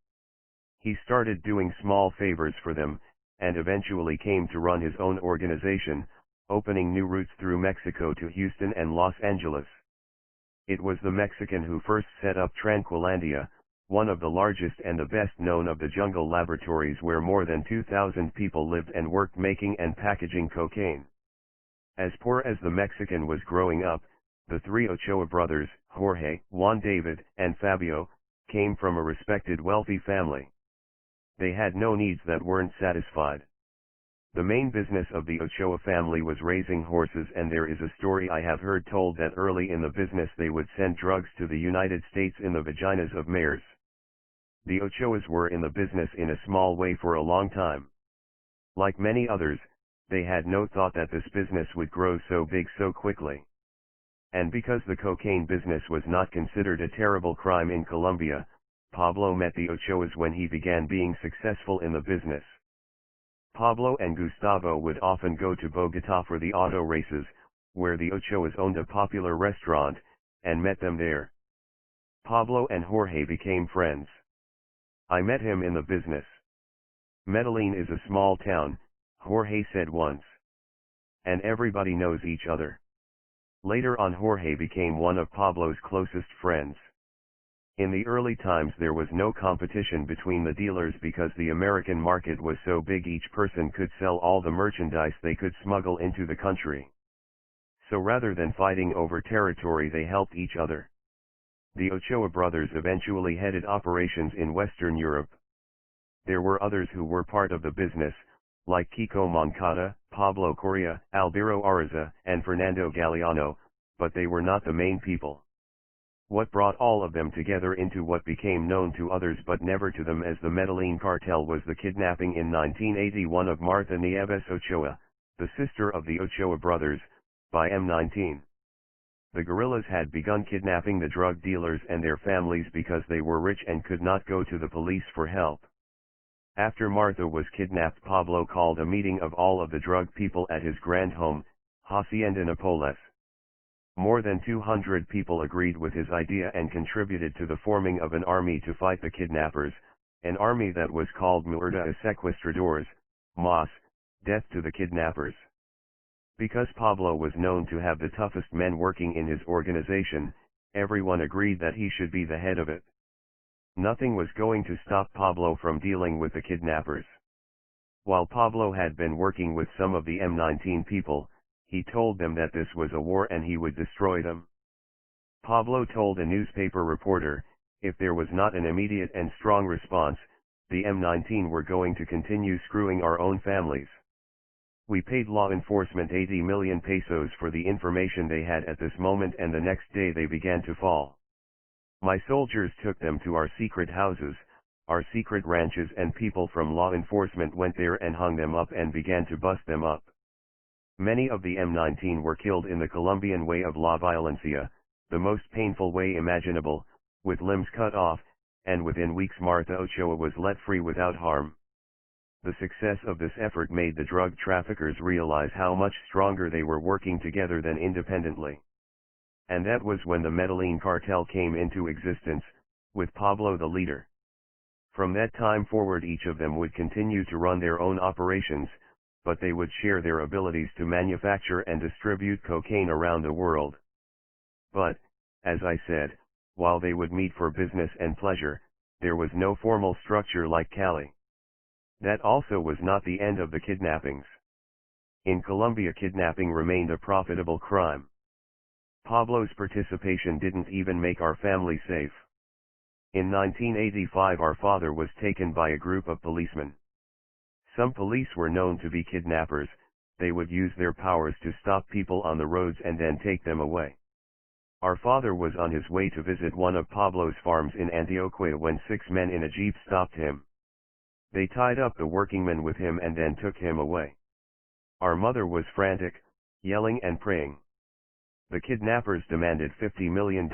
He started doing small favors for them, and eventually came to run his own organization, opening new routes through Mexico to Houston and Los Angeles. It was the Mexican who first set up Tranquilandia, one of the largest and the best known of the jungle laboratories where more than 2,000 people lived and worked making and packaging cocaine. As poor as the Mexican was growing up, the three Ochoa brothers, Jorge, Juan David, and Fabio, came from a respected wealthy family. They had no needs that weren't satisfied. The main business of the Ochoa family was raising horses, and there is a story I have heard told that early in the business they would send drugs to the United States in the vaginas of mares. The Ochoas were in the business in a small way for a long time. Like many others, they had no thought that this business would grow so big so quickly. And because the cocaine business was not considered a terrible crime in Colombia, Pablo met the Ochoas when he began being successful in the business. Pablo and Gustavo would often go to Bogotá for the auto races, where the Ochoas owned a popular restaurant, and met them there. Pablo and Jorge became friends. I met him in the business. Medellin is a small town, Jorge said once. And everybody knows each other. Later on Jorge became one of Pablo's closest friends. In the early times there was no competition between the dealers because the American market was so big each person could sell all the merchandise they could smuggle into the country. So rather than fighting over territory they helped each other. The Ochoa brothers eventually headed operations in Western Europe. There were others who were part of the business, like Kiko Moncada, Pablo Correa, Albiro Ariza, and Fernando Galeano, but they were not the main people. What brought all of them together into what became known to others but never to them as the Medellin cartel was the kidnapping in 1981 of Martha Nieves Ochoa, the sister of the Ochoa brothers, by M19. The guerrillas had begun kidnapping the drug dealers and their families because they were rich and could not go to the police for help. After Martha was kidnapped, Pablo called a meeting of all of the drug people at his grand home, Hacienda Napoles. More than 200 people agreed with his idea and contributed to the forming of an army to fight the kidnappers, an army that was called Muerta a Sequestradores, MAS, Death to the Kidnappers. Because Pablo was known to have the toughest men working in his organization, everyone agreed that he should be the head of it. Nothing was going to stop Pablo from dealing with the kidnappers. While Pablo had been working with some of the M19 people, he told them that this was a war and he would destroy them. Pablo told a newspaper reporter, if there was not an immediate and strong response, the M19 were going to continue screwing our own families. We paid law enforcement 80 million pesos for the information they had at this moment, and the next day they began to fall. My soldiers took them to our secret houses, our secret ranches, and people from law enforcement went there and hung them up and began to bust them up. Many of the M19 were killed in the Colombian way of la violencia, the most painful way imaginable, with limbs cut off, and within weeks Martha Ochoa was let free without harm. The success of this effort made the drug traffickers realize how much stronger they were working together than independently. And that was when the Medellin cartel came into existence, with Pablo the leader. From that time forward each of them would continue to run their own operations, but they would share their abilities to manufacture and distribute cocaine around the world. But, as I said, while they would meet for business and pleasure, there was no formal structure like Cali. That also was not the end of the kidnappings. In Colombia, kidnapping remained a profitable crime. Pablo's participation didn't even make our family safe. In 1985, our father was taken by a group of policemen. Some police were known to be kidnappers. They would use their powers to stop people on the roads and then take them away. Our father was on his way to visit one of Pablo's farms in Antioquia when 6 men in a jeep stopped him. They tied up the workingmen with him and then took him away. Our mother was frantic, yelling and praying. The kidnappers demanded $50 million.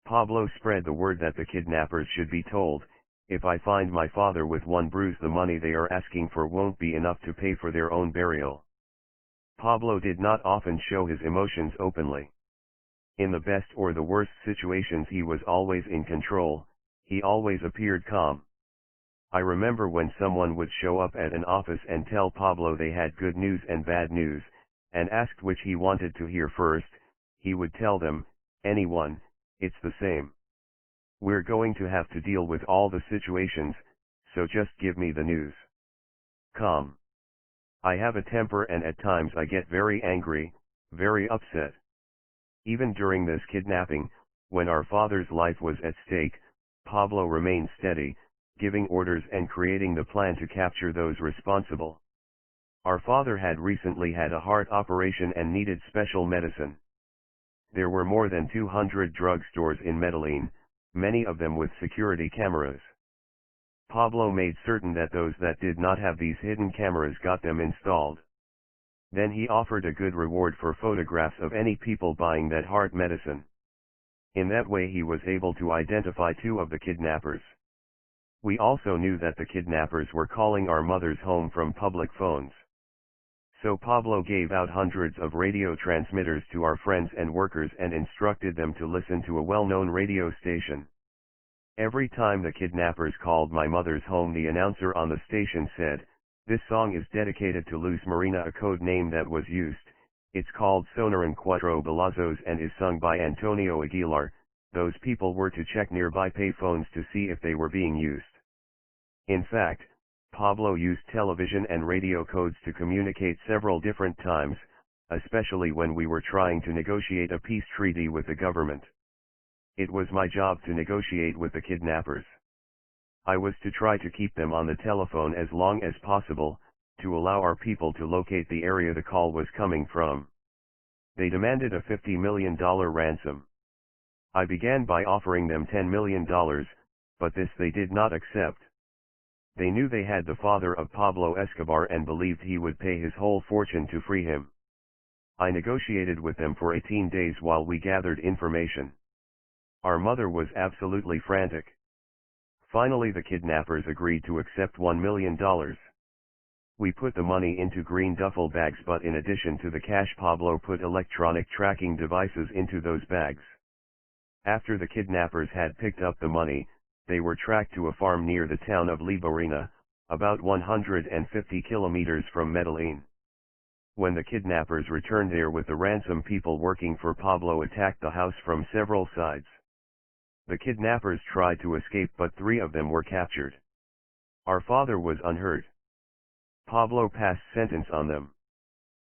Pablo spread the word that the kidnappers should be told, "If I find my father with one bruise, the money they are asking for won't be enough to pay for their own burial." Pablo did not often show his emotions openly. In the best or the worst situations he was always in control, he always appeared calm. I remember when someone would show up at an office and tell Pablo they had good news and bad news, and asked which he wanted to hear first, he would tell them, "Anyone, it's the same. We're going to have to deal with all the situations, so just give me the news." Calm. I have a temper and at times I get very angry, very upset. Even during this kidnapping, when our father's life was at stake, Pablo remained steady, giving orders and creating the plan to capture those responsible. Our father had recently had a heart operation and needed special medicine. There were more than 200 drug stores in Medellin, many of them with security cameras. Pablo made certain that those that did not have these hidden cameras got them installed. Then he offered a good reward for photographs of any people buying that heart medicine. In that way he was able to identify 2 of the kidnappers. We also knew that the kidnappers were calling our mother's home from public phones. So Pablo gave out hundreds of radio transmitters to our friends and workers and instructed them to listen to a well-known radio station. Every time the kidnappers called my mother's home, the announcer on the station said, "This song is dedicated to Luz Marina," a code name that was used. It's called Sonaran Cuatro Balazos and is sung by Antonio Aguilar. Those people were to check nearby payphones to see if they were being used. In fact, Pablo used television and radio codes to communicate several different times, especially when we were trying to negotiate a peace treaty with the government. It was my job to negotiate with the kidnappers. I was to try to keep them on the telephone as long as possible, to allow our people to locate the area the call was coming from. They demanded a $50 million ransom. I began by offering them $10 million, but this they did not accept. They knew they had the father of Pablo Escobar and believed he would pay his whole fortune to free him. I negotiated with them for 18 days while we gathered information. Our mother was absolutely frantic. Finally, the kidnappers agreed to accept $1 million. We put the money into green duffel bags, but in addition to the cash, Pablo put electronic tracking devices into those bags. After the kidnappers had picked up the money, they were tracked to a farm near the town of Libarina, about 150 kilometers from Medellin. When the kidnappers returned there with the ransom, people working for Pablo attacked the house from several sides. The kidnappers tried to escape, but 3 of them were captured. Our father was unhurt. Pablo passed sentence on them.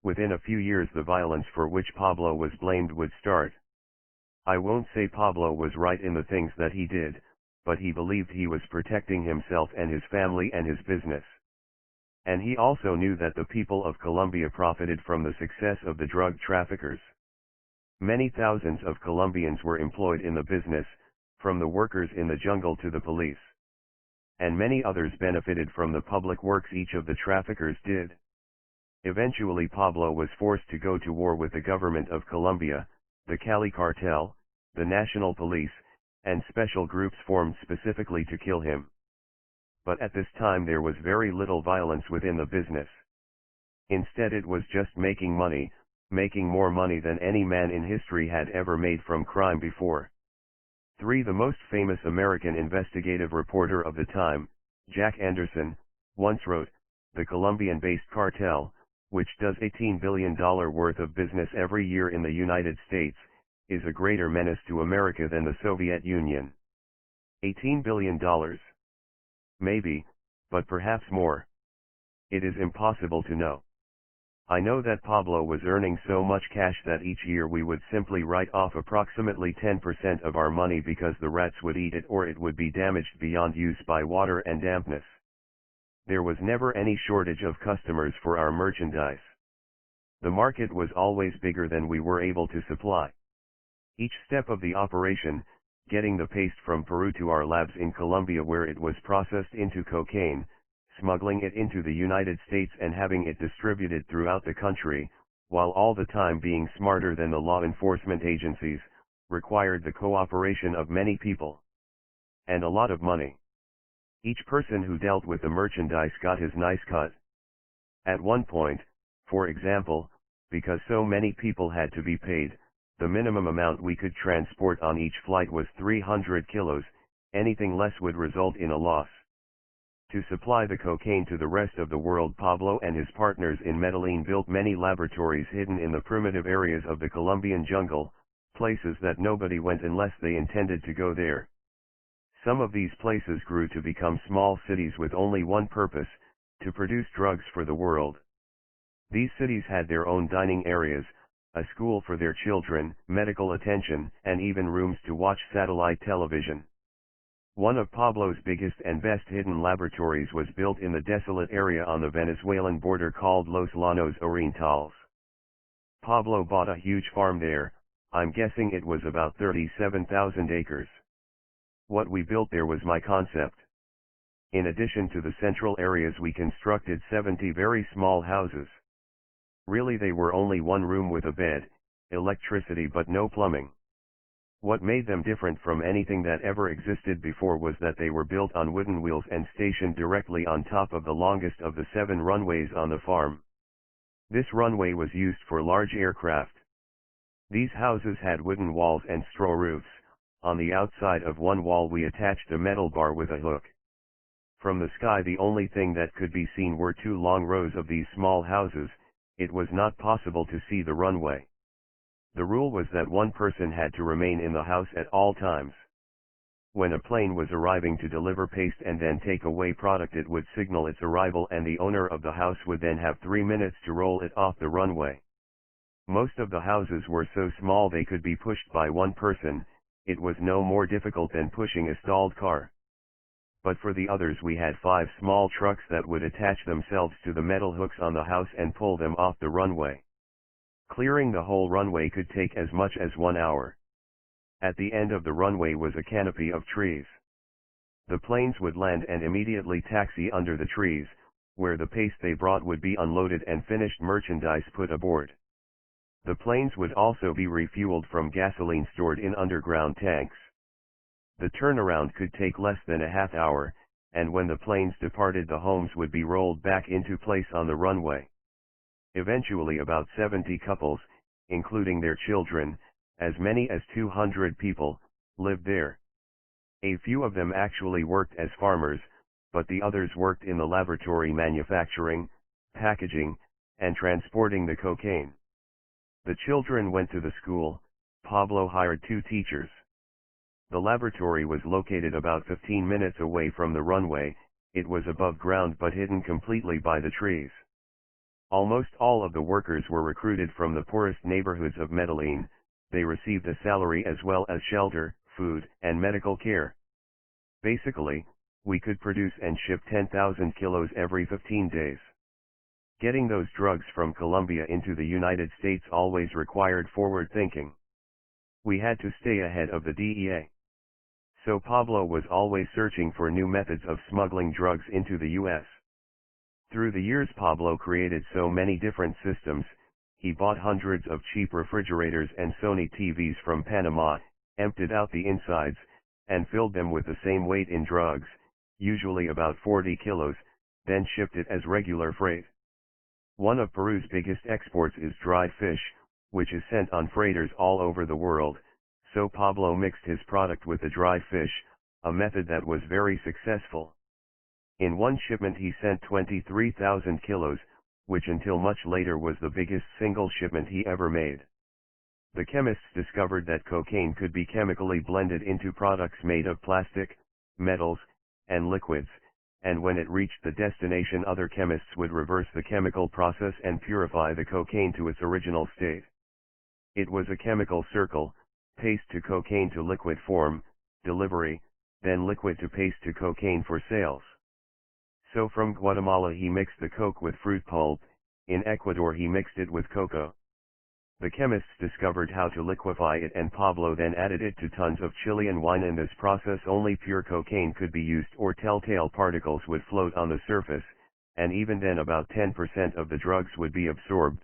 Within a few years, the violence for which Pablo was blamed would start. I won't say Pablo was right in the things that he did, but he believed he was protecting himself and his family and his business. And he also knew that the people of Colombia profited from the success of the drug traffickers. Many thousands of Colombians were employed in the business, from the workers in the jungle to the police. And many others benefited from the public works each of the traffickers did. Eventually Pablo was forced to go to war with the government of Colombia, the Cali cartel, the national police, and special groups formed specifically to kill him. But at this time there was very little violence within the business. Instead, it was just making money, making more money than any man in history had ever made from crime before. The most famous American investigative reporter of the time, Jack Anderson, once wrote, "The Colombian-based cartel, which does $18 billion worth of business every year in the United States, is a greater menace to America than the Soviet Union." $18 billion. Maybe, but perhaps more. It is impossible to know. I know that Pablo was earning so much cash that each year we would simply write off approximately 10% of our money because the rats would eat it or it would be damaged beyond use by water and dampness. There was never any shortage of customers for our merchandise. The market was always bigger than we were able to supply. Each step of the operation, getting the paste from Peru to our labs in Colombia where it was processed into cocaine, smuggling it into the United States and having it distributed throughout the country, while all the time being smarter than the law enforcement agencies, required the cooperation of many people. And a lot of money. Each person who dealt with the merchandise got his nice cut. At one point, for example, because so many people had to be paid, the minimum amount we could transport on each flight was 300 kilos, anything less would result in a loss. To supply the cocaine to the rest of the world, Pablo and his partners in Medellin built many laboratories hidden in the primitive areas of the Colombian jungle, places that nobody went unless they intended to go there. Some of these places grew to become small cities with only one purpose, to produce drugs for the world. These cities had their own dining areas, a school for their children, medical attention, and even rooms to watch satellite television. One of Pablo's biggest and best hidden laboratories was built in the desolate area on the Venezuelan border called Los Llanos Orientales. Pablo bought a huge farm there, I'm guessing it was about 37,000 acres. What we built there was my concept. In addition to the central areas we constructed 70 very small houses. Really they were only one room with a bed, electricity but no plumbing. What made them different from anything that ever existed before was that they were built on wooden wheels and stationed directly on top of the longest of the 7 runways on the farm. This runway was used for large aircraft. These houses had wooden walls and straw roofs. On the outside of one wall we attached a metal bar with a hook. From the sky the only thing that could be seen were 2 long rows of these small houses. It was not possible to see the runway. The rule was that one person had to remain in the house at all times. When a plane was arriving to deliver paste and then take away product, it would signal its arrival and the owner of the house would then have 3 minutes to roll it off the runway. Most of the houses were so small they could be pushed by one person. It was no more difficult than pushing a stalled car. But for the others we had 5 small trucks that would attach themselves to the metal hooks on the house and pull them off the runway. Clearing the whole runway could take as much as 1 hour. At the end of the runway was a canopy of trees. The planes would land and immediately taxi under the trees, where the paste they brought would be unloaded and finished merchandise put aboard. The planes would also be refueled from gasoline stored in underground tanks. The turnaround could take less than a half hour, and when the planes departed the homes would be rolled back into place on the runway. Eventually about 70 couples, including their children, as many as 200 people, lived there. A few of them actually worked as farmers, but the others worked in the laboratory manufacturing, packaging, and transporting the cocaine. The children went to the school. Pablo hired 2 teachers. The laboratory was located about 15 minutes away from the runway. It was above ground but hidden completely by the trees. Almost all of the workers were recruited from the poorest neighborhoods of Medellin. They received a salary as well as shelter, food, and medical care. Basically, we could produce and ship 10,000 kilos every 15 days. Getting those drugs from Colombia into the United States always required forward thinking. We had to stay ahead of the DEA. So Pablo was always searching for new methods of smuggling drugs into the U.S. Through the years Pablo created so many different systems. He bought hundreds of cheap refrigerators and Sony TVs from Panama, emptied out the insides, and filled them with the same weight in drugs, usually about 40 kilos, then shipped it as regular freight. One of Peru's biggest exports is dried fish, which is sent on freighters all over the world, so Pablo mixed his product with the dried fish, a method that was very successful. In one shipment he sent 23,000 kilos, which until much later was the biggest single shipment he ever made. The chemists discovered that cocaine could be chemically blended into products made of plastic, metals, and liquids, and when it reached the destination other chemists would reverse the chemical process and purify the cocaine to its original state. It was a chemical circle: paste to cocaine to liquid form, delivery, then liquid to paste to cocaine for sales. So from Guatemala he mixed the coke with fruit pulp, in Ecuador he mixed it with cocoa. The chemists discovered how to liquefy it, and Pablo then added it to tons of Chilean wine. In this process only pure cocaine could be used, or telltale particles would float on the surface, and even then about 10% of the drugs would be absorbed.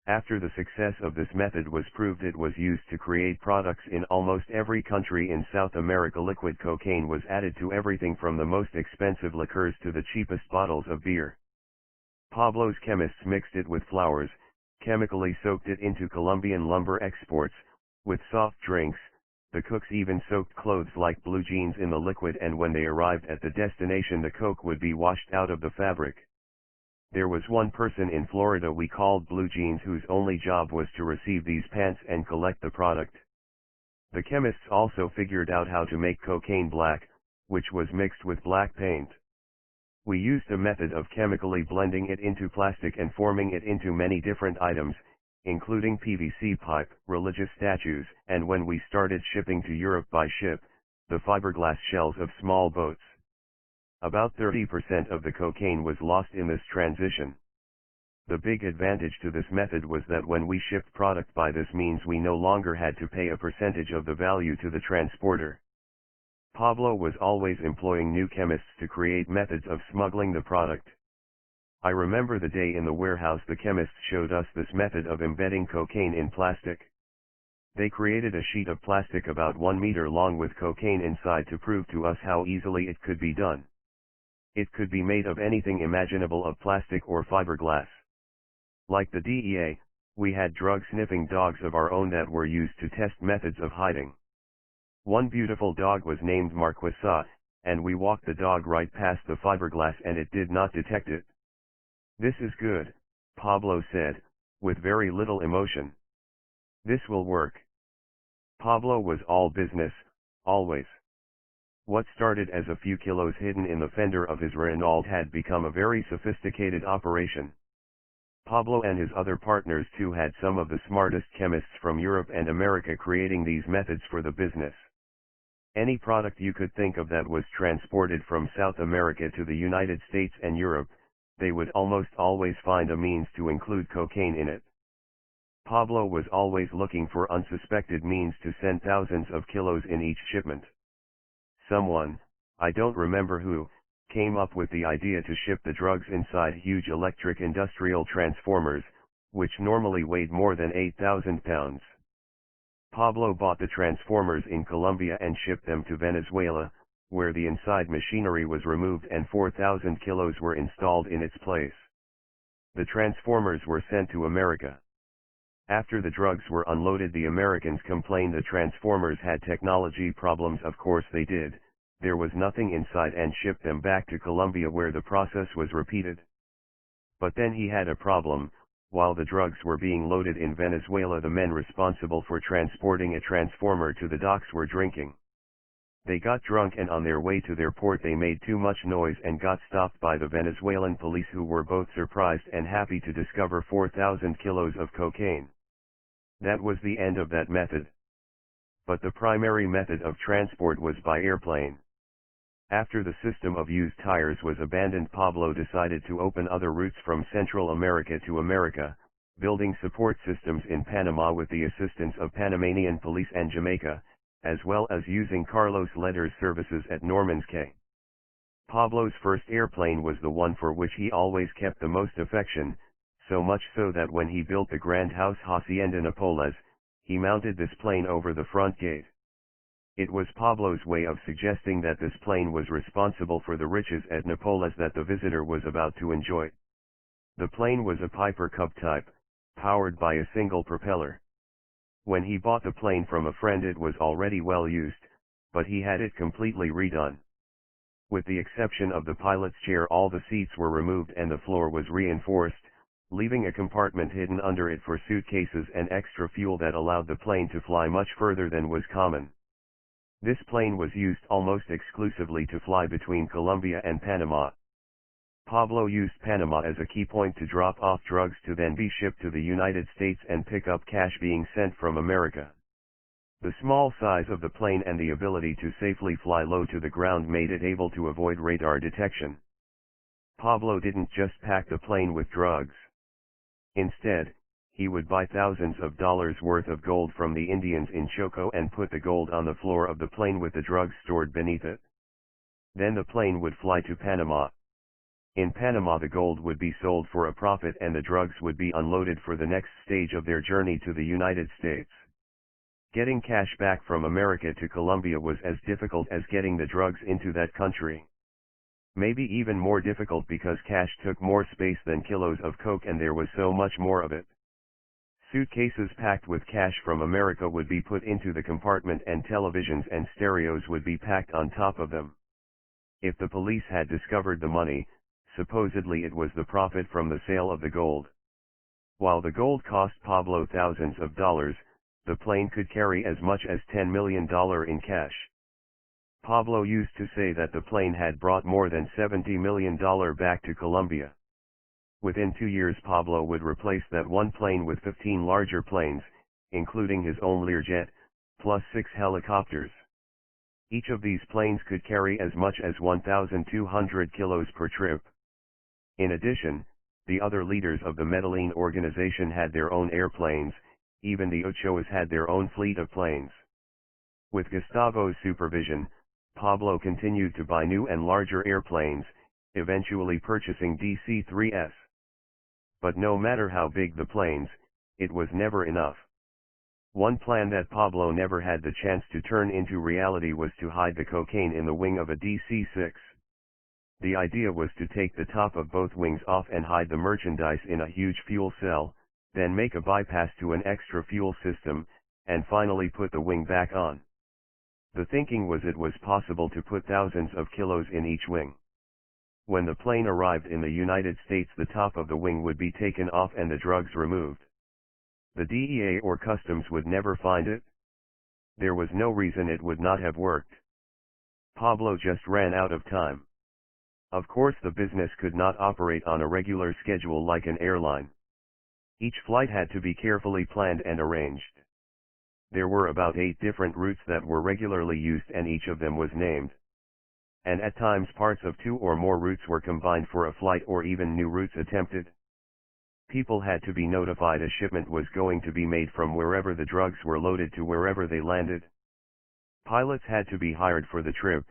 After the success of this method was proved, it was used to create products in almost every country in South America. Liquid cocaine was added to everything from the most expensive liqueurs to the cheapest bottles of beer. Pablo's chemists mixed it with flowers, chemically soaked it into Colombian lumber exports, with soft drinks. The cooks even soaked clothes like blue jeans in the liquid, and when they arrived at the destination the coke would be washed out of the fabric. There was one person in Florida we called Blue Jeans whose only job was to receive these pants and collect the product. The chemists also figured out how to make cocaine black, which was mixed with black paint. We used a method of chemically blending it into plastic and forming it into many different items, including PVC pipe, religious statues, and when we started shipping to Europe by ship, the fiberglass shells of small boats. About 30% of the cocaine was lost in this transition. The big advantage to this method was that when we shipped product by this means we no longer had to pay a percentage of the value to the transporter. Pablo was always employing new chemists to create methods of smuggling the product. I remember the day in the warehouse the chemists showed us this method of embedding cocaine in plastic. They created a sheet of plastic about 1 meter long with cocaine inside to prove to us how easily it could be done. It could be made of anything imaginable, of plastic or fiberglass. Like the DEA, we had drug-sniffing dogs of our own that were used to test methods of hiding. One beautiful dog was named Marquesa, and we walked the dog right past the fiberglass and it did not detect it. "This is good," Pablo said, with very little emotion. "This will work." Pablo was all business, always. What started as a few kilos hidden in the fender of his Renault had become a very sophisticated operation. Pablo and his other partners too had some of the smartest chemists from Europe and America creating these methods for the business. Any product you could think of that was transported from South America to the United States and Europe, they would almost always find a means to include cocaine in it. Pablo was always looking for unsuspected means to send thousands of kilos in each shipment. Someone, I don't remember who, came up with the idea to ship the drugs inside huge electric industrial transformers, which normally weighed more than 8,000 pounds. Pablo bought the transformers in Colombia and shipped them to Venezuela, where the inside machinery was removed and 4,000 kilos were installed in its place. The transformers were sent to America. After the drugs were unloaded, the Americans complained the transformers had technology problems. Of course they did. There was nothing inside, and shipped them back to Colombia where the process was repeated. But then he had a problem. While the drugs were being loaded in Venezuela, the men responsible for transporting a transformer to the docks were drinking. They got drunk, and on their way to their port they made too much noise and got stopped by the Venezuelan police, who were both surprised and happy to discover 4,000 kilos of cocaine. That was the end of that method. But the primary method of transport was by airplane. After the system of used tires was abandoned, Pablo decided to open other routes from Central America to America, building support systems in Panama with the assistance of Panamanian police and Jamaica, as well as using Carlos Leder's services at Norman's Cay. Pablo's first airplane was the one for which he always kept the most affection, so much so that when he built the Grand House Hacienda Napoles, he mounted this plane over the front gate. It was Pablo's way of suggesting that this plane was responsible for the riches at Napoles that the visitor was about to enjoy. The plane was a Piper Cub type, powered by a single propeller. When he bought the plane from a friend it was already well used, but he had it completely redone. With the exception of the pilot's chair, all the seats were removed and the floor was reinforced, leaving a compartment hidden under it for suitcases and extra fuel that allowed the plane to fly much further than was common. This plane was used almost exclusively to fly between Colombia and Panama. Pablo used Panama as a key point to drop off drugs to then be shipped to the United States and pick up cash being sent from America. The small size of the plane and the ability to safely fly low to the ground made it able to avoid radar detection. Pablo didn't just pack the plane with drugs. Instead, he would buy thousands of dollars worth of gold from the Indians in Choco and put the gold on the floor of the plane with the drugs stored beneath it. Then the plane would fly to Panama. In Panama the gold would be sold for a profit and the drugs would be unloaded for the next stage of their journey to the United States. Getting cash back from America to Colombia was as difficult as getting the drugs into that country. Maybe even more difficult because cash took more space than kilos of coke and there was so much more of it. Suitcases packed with cash from America would be put into the compartment and televisions and stereos would be packed on top of them. If the police had discovered the money, supposedly it was the profit from the sale of the gold. While the gold cost Pablo thousands of dollars, the plane could carry as much as $10 million in cash. Pablo used to say that the plane had brought more than $70 million back to Colombia. Within 2 years Pablo would replace that one plane with 15 larger planes, including his own Learjet, plus 6 helicopters. Each of these planes could carry as much as 1,200 kilos per trip. In addition, the other leaders of the Medellin organization had their own airplanes, even the Ochoas had their own fleet of planes. With Gustavo's supervision, Pablo continued to buy new and larger airplanes, eventually purchasing DC-3s. But no matter how big the planes, it was never enough. One plan that Pablo never had the chance to turn into reality was to hide the cocaine in the wing of a DC-6. The idea was to take the top of both wings off and hide the merchandise in a huge fuel cell, then make a bypass to an extra fuel system, and finally put the wing back on. The thinking was it was possible to put thousands of kilos in each wing. When the plane arrived in the United States, the top of the wing would be taken off and the drugs removed. The DEA or Customs would never find it. There was no reason it would not have worked. Pablo just ran out of time. Of course, the business could not operate on a regular schedule like an airline. Each flight had to be carefully planned and arranged. There were about 8 different routes that were regularly used and each of them was named. And at times parts of 2 or more routes were combined for a flight or even new routes attempted. People had to be notified a shipment was going to be made from wherever the drugs were loaded to wherever they landed. Pilots had to be hired for the trip.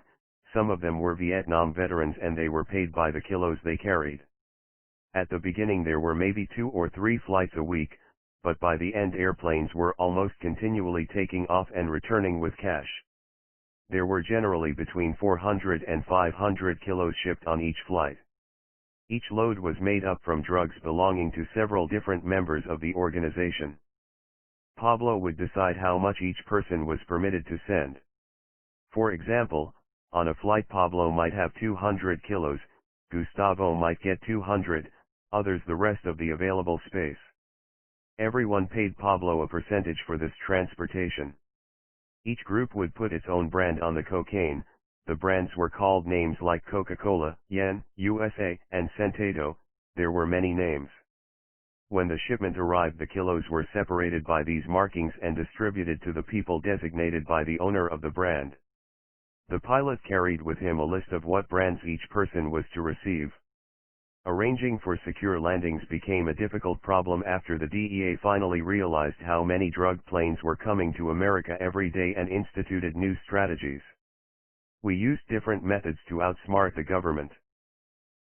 Some of them were Vietnam veterans and they were paid by the kilos they carried. At the beginning there were maybe 2 or 3 flights a week, but by the end airplanes were almost continually taking off and returning with cash. There were generally between 400 and 500 kilos shipped on each flight. Each load was made up from drugs belonging to several different members of the organization. Pablo would decide how much each person was permitted to send. For example, on a flight Pablo might have 200 kilos, Gustavo might get 200, others the rest of the available space. Everyone paid Pablo a percentage for this transportation. Each group would put its own brand on the cocaine. The brands were called names like Coca-Cola, Yen, USA, and Centedo. There were many names. When the shipment arrived, the kilos were separated by these markings and distributed to the people designated by the owner of the brand. The pilot carried with him a list of what brands each person was to receive. Arranging for secure landings became a difficult problem after the DEA finally realized how many drug planes were coming to America every day and instituted new strategies. We used different methods to outsmart the government.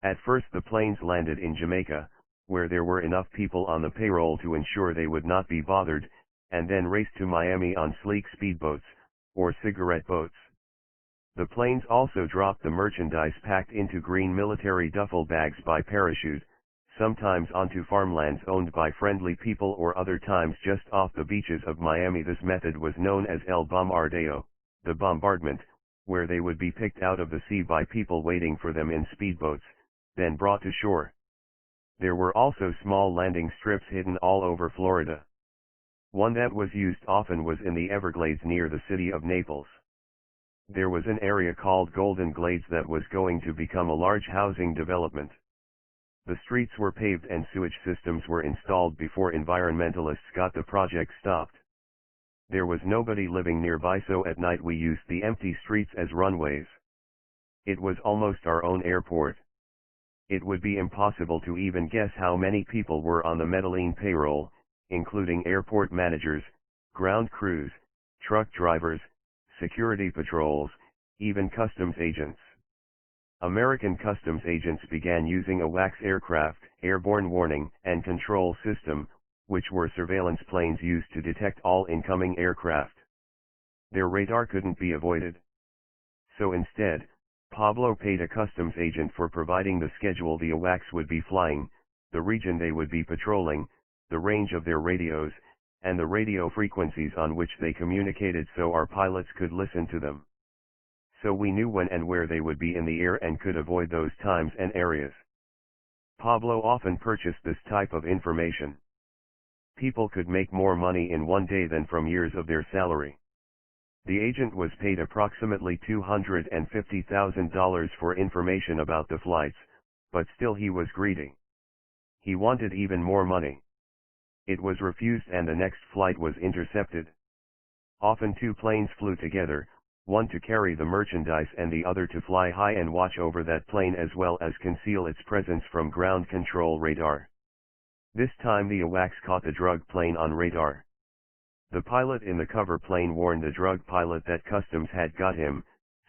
At first the planes landed in Jamaica, where there were enough people on the payroll to ensure they would not be bothered, and then raced to Miami on sleek speedboats, or cigarette boats. The planes also dropped the merchandise packed into green military duffel bags by parachute, sometimes onto farmlands owned by friendly people or other times just off the beaches of Miami. This method was known as el bombardeo, the bombardment, where they would be picked out of the sea by people waiting for them in speedboats, then brought to shore. There were also small landing strips hidden all over Florida. One that was used often was in the Everglades near the city of Naples. There was an area called Golden Glades that was going to become a large housing development. The streets were paved and sewage systems were installed before environmentalists got the project stopped. There was nobody living nearby, so at night we used the empty streets as runways. It was almost our own airport. It would be impossible to even guess how many people were on the Medellin payroll, including airport managers, ground crews, truck drivers, security patrols, even customs agents. American customs agents began using a wax aircraft, airborne warning and control system, which were surveillance planes used to detect all incoming aircraft. Their radar couldn't be avoided. So instead, Pablo paid a customs agent for providing the schedule the AWACS would be flying, the region they would be patrolling, the range of their radios, and the radio frequencies on which they communicated so our pilots could listen to them. So we knew when and where they would be in the air and could avoid those times and areas. Pablo often purchased this type of information. People could make more money in one day than from years of their salary. The agent was paid approximately $250,000 for information about the flights, but still he was greedy. He wanted even more money. It was refused and the next flight was intercepted. Often two planes flew together, one to carry the merchandise and the other to fly high and watch over that plane as well as conceal its presence from ground control radar. This time the AWACS caught the drug plane on radar. The pilot in the cover plane warned the drug pilot that customs had got him,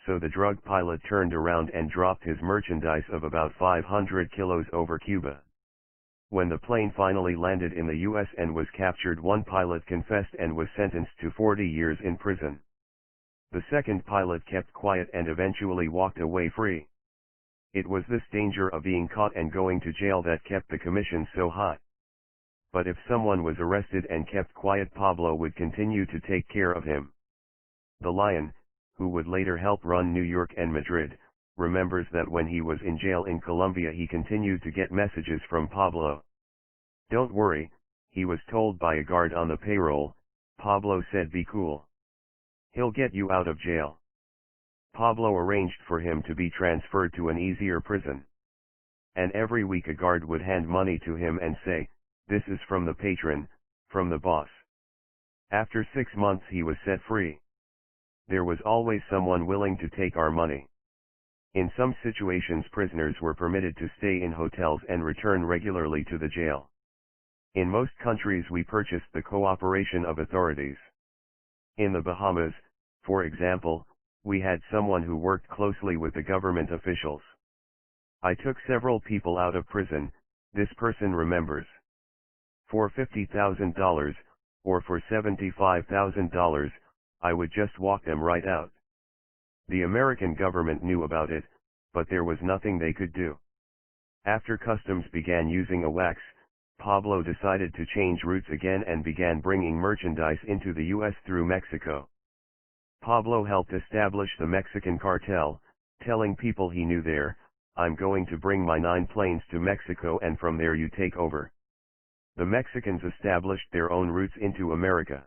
so the drug pilot turned around and dropped his merchandise of about 500 kilos over Cuba. When the plane finally landed in the US and was captured, one pilot confessed and was sentenced to 40 years in prison. The second pilot kept quiet and eventually walked away free. It was this danger of being caught and going to jail that kept the commission so high. But if someone was arrested and kept quiet, Pablo would continue to take care of him. The Lion, who would later help run New York and Madrid, remembers that when he was in jail in Colombia he continued to get messages from Pablo. "Don't worry," he was told by a guard on the payroll. Pablo said, "Be cool. He'll get you out of jail." Pablo arranged for him to be transferred to an easier prison. And every week a guard would hand money to him and say, "This is from the patron, from the boss." After 6 months he was set free. There was always someone willing to take our money. In some situations prisoners were permitted to stay in hotels and return regularly to the jail. In most countries we purchased the cooperation of authorities. In the Bahamas, for example, we had someone who worked closely with the government officials. "I took several people out of prison," this person remembers. "For $50,000, or for $75,000, I would just walk them right out." The American government knew about it, but there was nothing they could do. After customs began using AWACS, Pablo decided to change routes again and began bringing merchandise into the US through Mexico. Pablo helped establish the Mexican cartel, telling people he knew there, "I'm going to bring my 9 planes to Mexico and from there you take over." The Mexicans established their own routes into America.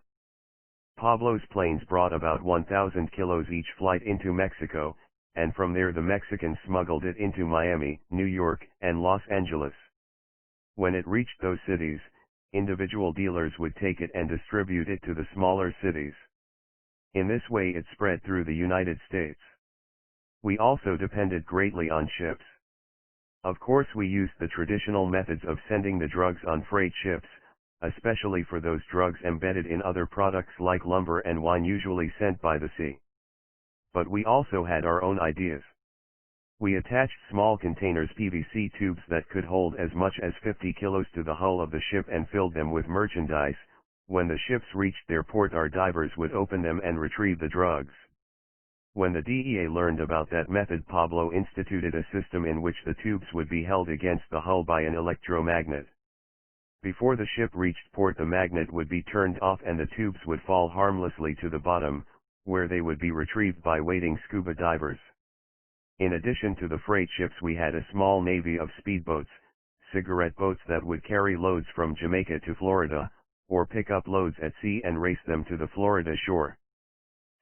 Pablo's planes brought about 1,000 kilos each flight into Mexico, and from there the Mexicans smuggled it into Miami, New York, and Los Angeles. When it reached those cities, individual dealers would take it and distribute it to the smaller cities. In this way it spread through the United States. We also depended greatly on ships. Of course we used the traditional methods of sending the drugs on freight ships, especially for those drugs embedded in other products like lumber and wine usually sent by the sea. But we also had our own ideas. We attached small containers, PVC tubes that could hold as much as 50 kilos to the hull of the ship and filled them with merchandise. When the ships reached their port our divers would open them and retrieve the drugs. When the DEA learned about that method, Pablo instituted a system in which the tubes would be held against the hull by an electromagnet. Before the ship reached port the magnet would be turned off and the tubes would fall harmlessly to the bottom, where they would be retrieved by waiting scuba divers. In addition to the freight ships we had a small navy of speedboats, cigarette boats that would carry loads from Jamaica to Florida, or pick up loads at sea and race them to the Florida shore.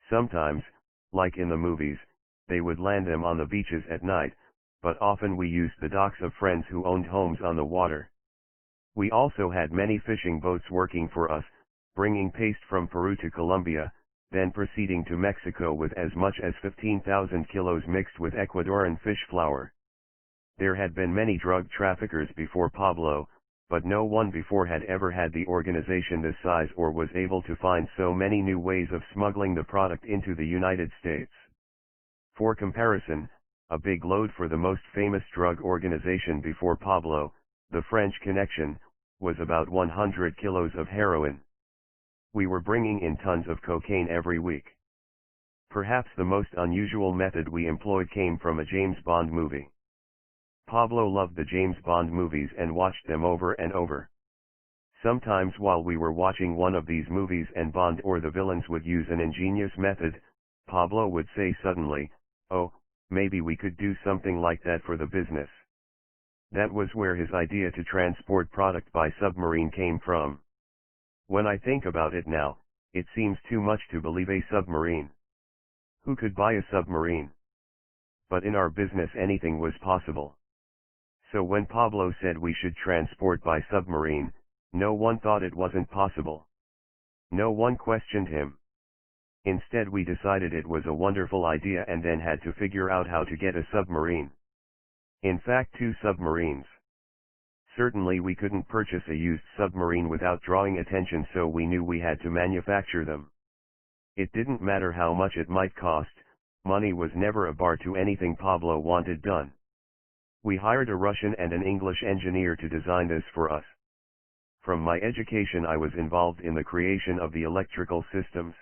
Sometimes, Like in the movies, they would land them on the beaches at night, but often we used the docks of friends who owned homes on the water. We also had many fishing boats working for us, bringing paste from Peru to Colombia, then proceeding to Mexico with as much as 15,000 kilos mixed with Ecuadorian fish flour. There had been many drug traffickers before Pablo, but no one before had ever had the organization this size or was able to find so many new ways of smuggling the product into the United States. For comparison, a big load for the most famous drug organization before Pablo, the French Connection, was about 100 kilos of heroin. We were bringing in tons of cocaine every week. Perhaps the most unusual method we employed came from a James Bond movie. Pablo loved the James Bond movies and watched them over and over. Sometimes while we were watching one of these movies and Bond or the villains would use an ingenious method, Pablo would say suddenly, "Oh, maybe we could do something like that for the business." That was where his idea to transport product by submarine came from. When I think about it now, it seems too much to believe a submarine. Who could buy a submarine? But in our business anything was possible. So when Pablo said we should transport by submarine, no one thought it wasn't possible. No one questioned him. Instead we decided it was a wonderful idea and then had to figure out how to get a submarine. In fact, 2 submarines. Certainly we couldn't purchase a used submarine without drawing attention, so we knew we had to manufacture them. It didn't matter how much it might cost, money was never a bar to anything Pablo wanted done. We hired a Russian and an English engineer to design this for us. From my education I was involved in the creation of the electrical systems.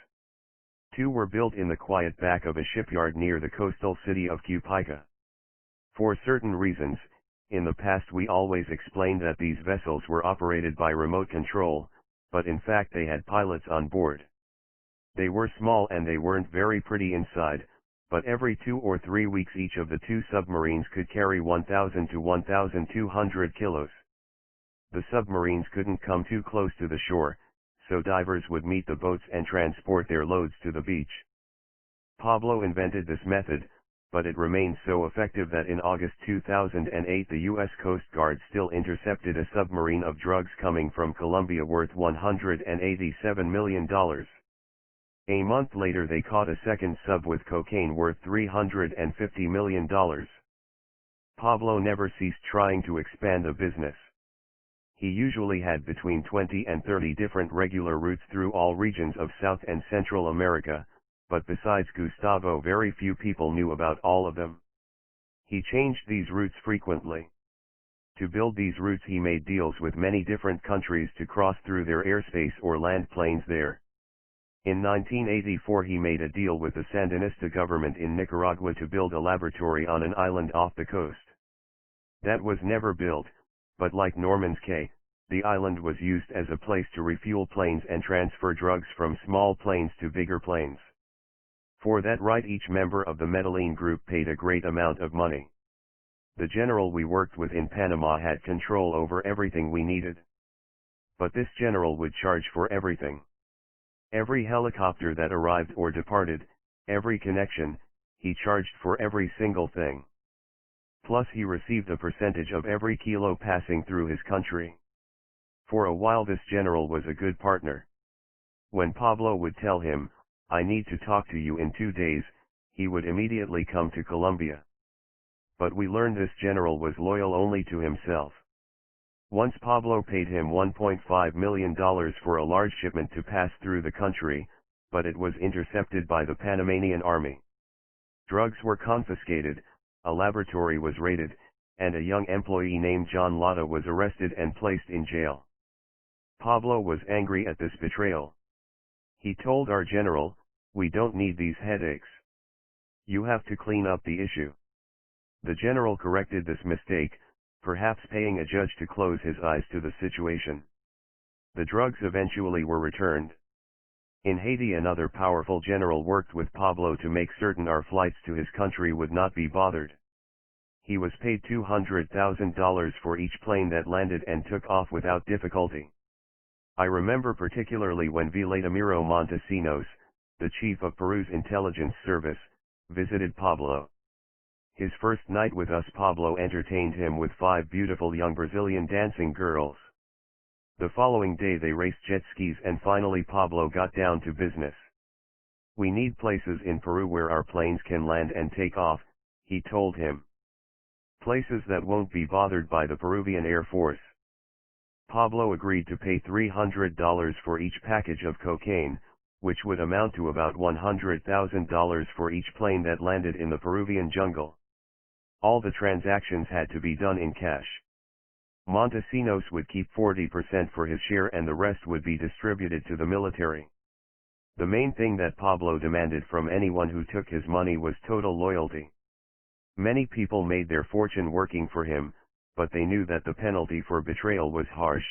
2 were built in the quiet back of a shipyard near the coastal city of Cupica. For certain reasons, in the past we always explained that these vessels were operated by remote control, but in fact they had pilots on board. They were small and they weren't very pretty inside, but every 2 or 3 weeks each of the 2 submarines could carry 1,000 to 1,200 kilos. The submarines couldn't come too close to the shore, so divers would meet the boats and transport their loads to the beach. Pablo invented this method, but it remained so effective that in August 2008 the U.S. Coast Guard still intercepted a submarine of drugs coming from Colombia worth $187 million. A month later they caught a second sub with cocaine worth $350 million. Pablo never ceased trying to expand the business. He usually had between 20 and 30 different regular routes through all regions of South and Central America, but besides Gustavo very few people knew about all of them. He changed these routes frequently. To build these routes he made deals with many different countries to cross through their airspace or land planes there. In 1984 he made a deal with the Sandinista government in Nicaragua to build a laboratory on an island off the coast. That was never built, but like Norman's Cay, the island was used as a place to refuel planes and transfer drugs from small planes to bigger planes. For that right each member of the Medellin group paid a great amount of money. The general we worked with in Panama had control over everything we needed. But this general would charge for everything. Every helicopter that arrived or departed, every connection, he charged for every single thing. Plus he received a percentage of every kilo passing through his country. For a while this general was a good partner. When Pablo would tell him, "I need to talk to you in 2 days," he would immediately come to Colombia. But we learned this general was loyal only to himself. Once Pablo paid him $1.5 million for a large shipment to pass through the country, but it was intercepted by the Panamanian army. Drugs were confiscated, a laboratory was raided, and a young employee named John Lata was arrested and placed in jail. Pablo was angry at this betrayal. He told our general, "We don't need these headaches. You have to clean up the issue." The general corrected this mistake, perhaps paying a judge to close his eyes to the situation. The drugs eventually were returned. In Haiti another powerful general worked with Pablo to make certain our flights to his country would not be bothered. He was paid $200,000 for each plane that landed and took off without difficulty. I remember particularly when Vladimiro Montesinos, the chief of Peru's intelligence service, visited Pablo. His first night with us, Pablo entertained him with 5 beautiful young Brazilian dancing girls. The following day they raced jet skis, and finally Pablo got down to business. "We need places in Peru where our planes can land and take off," he told him. "Places that won't be bothered by the Peruvian Air Force." Pablo agreed to pay $300 for each package of cocaine, which would amount to about $100,000 for each plane that landed in the Peruvian jungle. All the transactions had to be done in cash. Montesinos would keep 40% for his share, and the rest would be distributed to the military. The main thing that Pablo demanded from anyone who took his money was total loyalty. Many people made their fortune working for him, but they knew that the penalty for betrayal was harsh.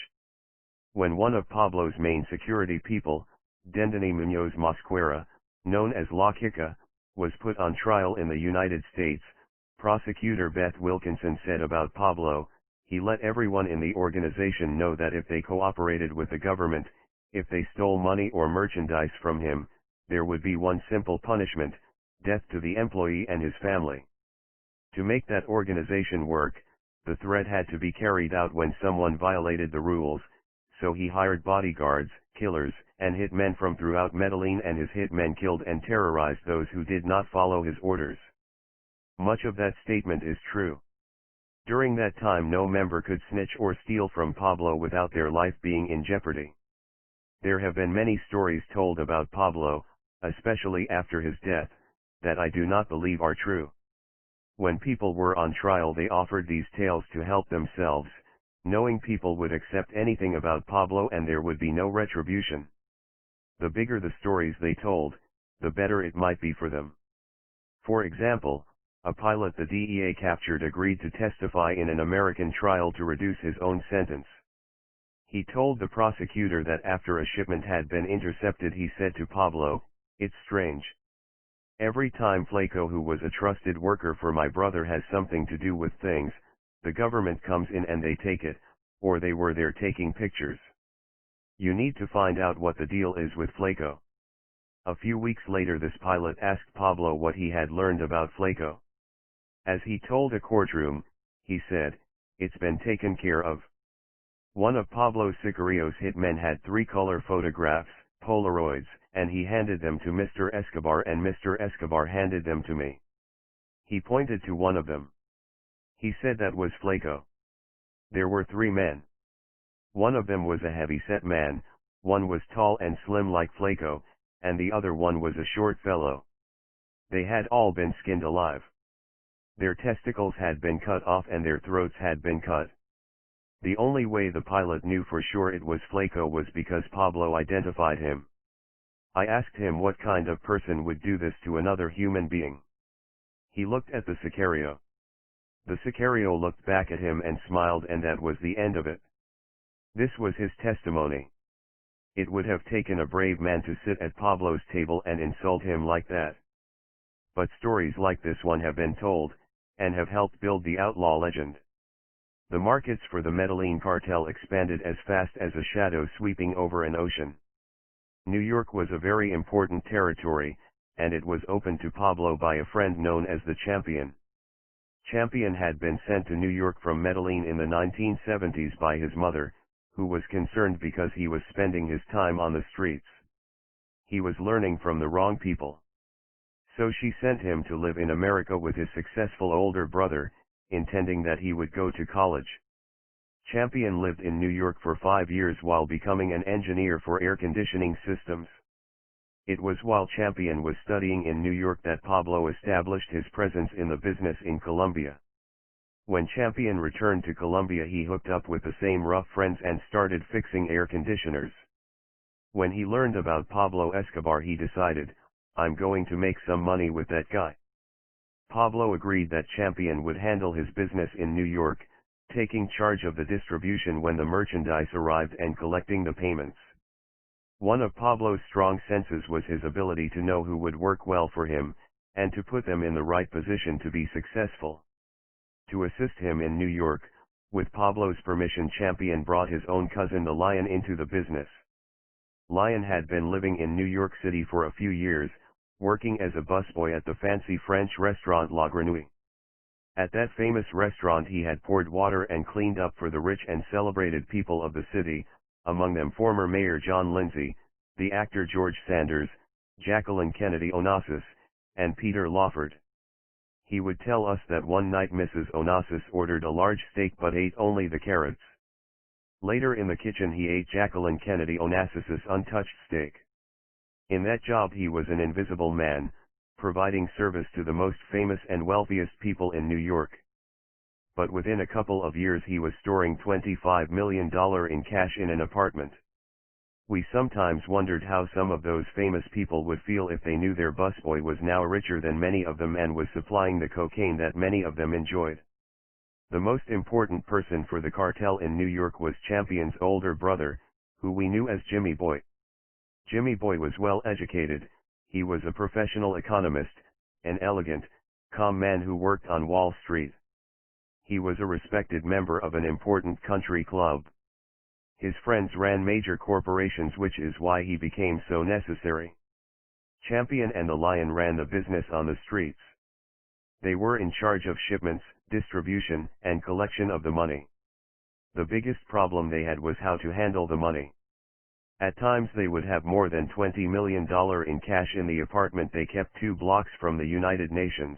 When one of Pablo's main security people, Dendani Muñoz Mosquera, known as La Kika, was put on trial in the United States, prosecutor Beth Wilkinson said about Pablo, "He let everyone in the organization know that if they cooperated with the government, if they stole money or merchandise from him, there would be one simple punishment: death to the employee and his family." To make that organization work, the threat had to be carried out when someone violated the rules, so he hired bodyguards, killers, and hitmen from throughout Medellin, and his hitmen killed and terrorized those who did not follow his orders. Much of that statement is true. During that time no member could snitch or steal from Pablo without their life being in jeopardy. There have been many stories told about Pablo, especially after his death, that I do not believe are true. When people were on trial they offered these tales to help themselves, knowing people would accept anything about Pablo and there would be no retribution. The bigger the stories they told, the better it might be for them. For example, a pilot the DEA captured agreed to testify in an American trial to reduce his own sentence. He told the prosecutor that after a shipment had been intercepted he said to Pablo, "It's strange. Every time Flaco, who was a trusted worker for my brother, has something to do with things, the government comes in and they take it, or they were there taking pictures. You need to find out what the deal is with Flaco." A few weeks later this pilot asked Pablo what he had learned about Flaco. As he told a courtroom, he said, "It's been taken care of." One of Pablo Sicarios' hitmen had 3 color photographs, Polaroids, and he handed them to Mr. Escobar, and Mr. Escobar handed them to me. He pointed to one of them. He said that was Flaco. There were 3 men. One of them was a heavy-set man, one was tall and slim like Flaco, and the other one was a short fellow. They had all been skinned alive. Their testicles had been cut off and their throats had been cut. The only way the pilot knew for sure it was Flaco was because Pablo identified him. I asked him what kind of person would do this to another human being. He looked at the Sicario. The Sicario looked back at him and smiled, and that was the end of it. This was his testimony. It would have taken a brave man to sit at Pablo's table and insult him like that. But stories like this one have been told, and have helped build the outlaw legend. The markets for the Medellin cartel expanded as fast as a shadow sweeping over an ocean. New York was a very important territory, and it was opened to Pablo by a friend known as the Champion. Champion had been sent to New York from Medellin in the 1970s by his mother, who was concerned because he was spending his time on the streets. He was learning from the wrong people. So she sent him to live in America with his successful older brother, intending that he would go to college. Champion lived in New York for 5 years while becoming an engineer for air conditioning systems. It was while Champion was studying in New York that Pablo established his presence in the business in Colombia. When Champion returned to Colombia he hooked up with the same rough friends and started fixing air conditioners. When he learned about Pablo Escobar he decided, "I'm going to make some money with that guy." Pablo agreed that Champion would handle his business in New York, taking charge of the distribution when the merchandise arrived and collecting the payments. One of Pablo's strong senses was his ability to know who would work well for him, and to put them in the right position to be successful. To assist him in New York, with Pablo's permission Champion brought his own cousin the Lion into the business. Lion had been living in New York City for a few years, working as a busboy at the fancy French restaurant La Grenouille. At that famous restaurant he had poured water and cleaned up for the rich and celebrated people of the city, among them former Mayor John Lindsay, the actor George Sanders, Jacqueline Kennedy Onassis, and Peter Lawford. He would tell us that one night Mrs. Onassis ordered a large steak but ate only the carrots. Later in the kitchen he ate Jacqueline Kennedy Onassis's untouched steak. In that job he was an invisible man, providing service to the most famous and wealthiest people in New York. But within a couple of years he was storing $25 million in cash in an apartment. We sometimes wondered how some of those famous people would feel if they knew their busboy was now richer than many of them and was supplying the cocaine that many of them enjoyed. The most important person for the cartel in New York was Champion's older brother, who we knew as Jimmy Boy. Jimmy Boy was well educated. He was a professional economist, an elegant, calm man who worked on Wall Street. He was a respected member of an important country club. His friends ran major corporations, which is why he became so necessary. Champion and the Lion ran the business on the streets. They were in charge of shipments, distribution, and collection of the money. The biggest problem they had was how to handle the money. At times they would have more than $20 million in cash in the apartment they kept 2 blocks from the United Nations.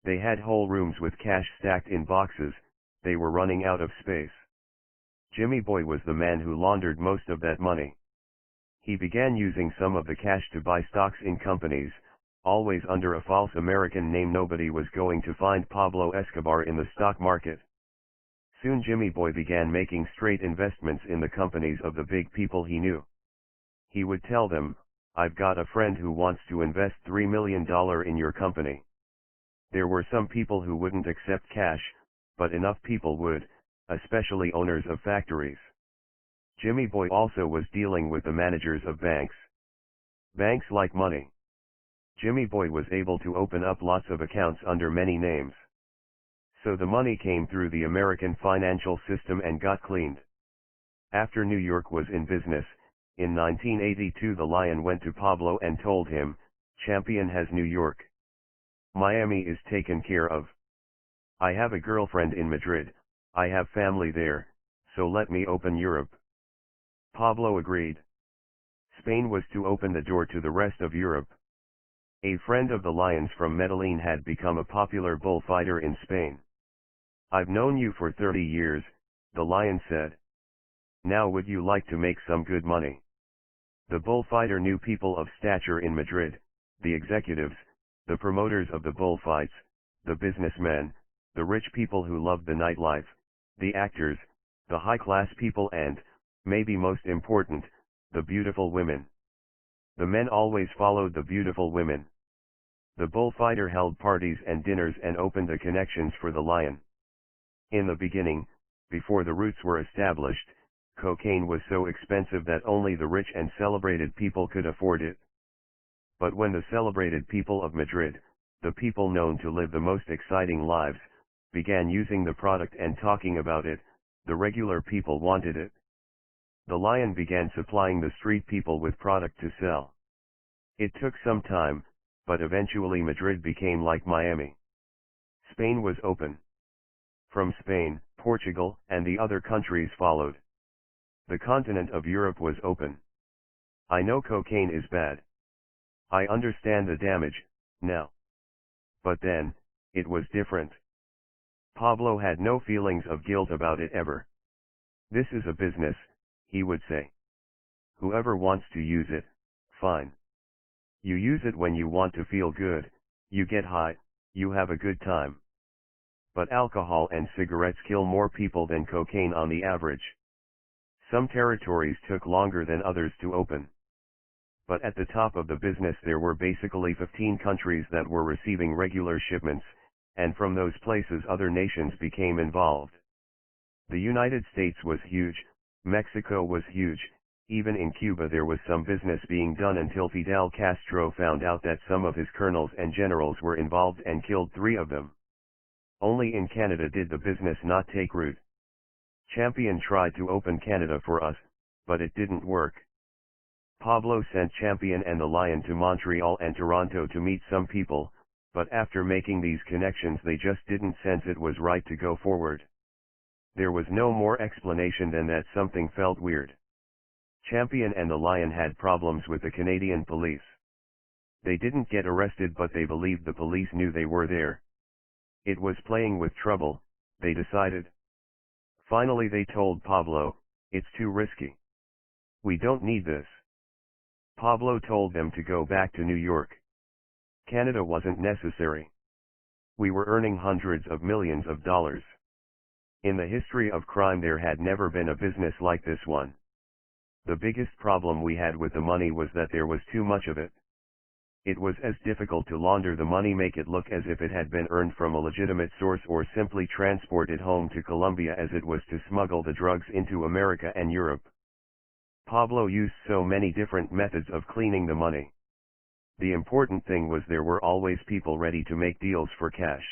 They had whole rooms with cash stacked in boxes. They were running out of space. Jimmy Boy was the man who laundered most of that money. He began using some of the cash to buy stocks in companies, always under a false American name. Nobody was going to find Pablo Escobar in the stock market. Soon Jimmy Boy began making straight investments in the companies of the big people he knew. He would tell them, "I've got a friend who wants to invest $3 million in your company." There were some people who wouldn't accept cash, but enough people would, especially owners of factories. Jimmy Boy also was dealing with the managers of banks. Banks like money. Jimmy Boy was able to open up lots of accounts under many names. So the money came through the American financial system and got cleaned. After New York was in business, in 1982 the Lion went to Pablo and told him, "Champion has New York. Miami is taken care of. I have a girlfriend in Madrid, I have family there, so let me open Europe." Pablo agreed. Spain was to open the door to the rest of Europe. A friend of the Lion's from Medellin had become a popular bullfighter in Spain. "I've known you for 30 years, the Lion said. "Now would you like to make some good money?" The bullfighter knew people of stature in Madrid, the executives, the promoters of the bullfights, the businessmen, the rich people who loved the nightlife, the actors, the high-class people and, maybe most important, the beautiful women. The men always followed the beautiful women. The bullfighter held parties and dinners and opened the connections for the Lion. In the beginning, before the routes were established, cocaine was so expensive that only the rich and celebrated people could afford it. But when the celebrated people of Madrid, the people known to live the most exciting lives, began using the product and talking about it, the regular people wanted it. The Lion began supplying the street people with product to sell. It took some time, but eventually Madrid became like Miami. Spain was open. From Spain, Portugal, and the other countries followed. The continent of Europe was open. I know cocaine is bad. I understand the damage, now. But then, it was different. Pablo had no feelings of guilt about it ever. "This is a business," he would say. "Whoever wants to use it, fine. You use it when you want to feel good, you get high, you have a good time. But alcohol and cigarettes kill more people than cocaine on the average. Some territories took longer than others to open. But at the top of the business there were basically 15 countries that were receiving regular shipments, and from those places other nations became involved. The United States was huge, Mexico was huge, even in Cuba there was some business being done until Fidel Castro found out that some of his colonels and generals were involved and killed 3 of them. Only in Canada did the business not take root. Champion tried to open Canada for us, but it didn't work. Pablo sent Champion and the Lion to Montreal and Toronto to meet some people, but after making these connections they just didn't sense it was right to go forward. There was no more explanation than that something felt weird. Champion and the Lion had problems with the Canadian police. They didn't get arrested, but they believed the police knew they were there. It was playing with trouble, they decided. Finally they told Pablo, "It's too risky. We don't need this." Pablo told them to go back to New York. Canada wasn't necessary. We were earning hundreds of millions of dollars. In the history of crime there had never been a business like this one. The biggest problem we had with the money was that there was too much of it. It was as difficult to launder the money, make it look as if it had been earned from a legitimate source, or simply transport it home to Colombia, as it was to smuggle the drugs into America and Europe. Pablo used so many different methods of cleaning the money. The important thing was there were always people ready to make deals for cash.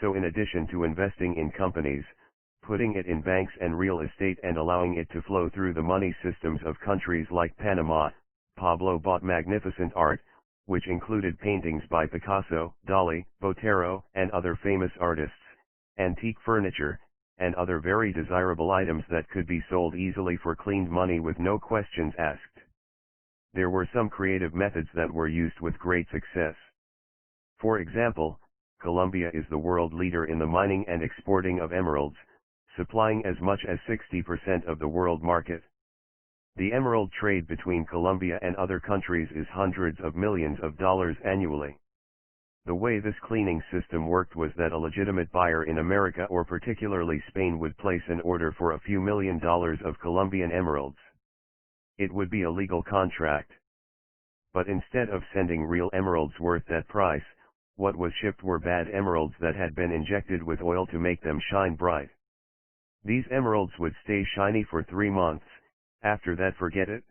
So in addition to investing in companies, putting it in banks and real estate, and allowing it to flow through the money systems of countries like Panama, Pablo bought magnificent art, which included paintings by Picasso, Dali, Botero, and other famous artists, antique furniture, and other very desirable items that could be sold easily for cleaned money with no questions asked. There were some creative methods that were used with great success. For example, Colombia is the world leader in the mining and exporting of emeralds, supplying as much as 60% of the world market. The emerald trade between Colombia and other countries is hundreds of millions of dollars annually. The way this cleaning system worked was that a legitimate buyer in America, or particularly Spain, would place an order for a few $1 million of Colombian emeralds. It would be a legal contract. But instead of sending real emeralds worth that price, what was shipped were bad emeralds that had been injected with oil to make them shine bright. These emeralds would stay shiny for 3 months, after that forget it.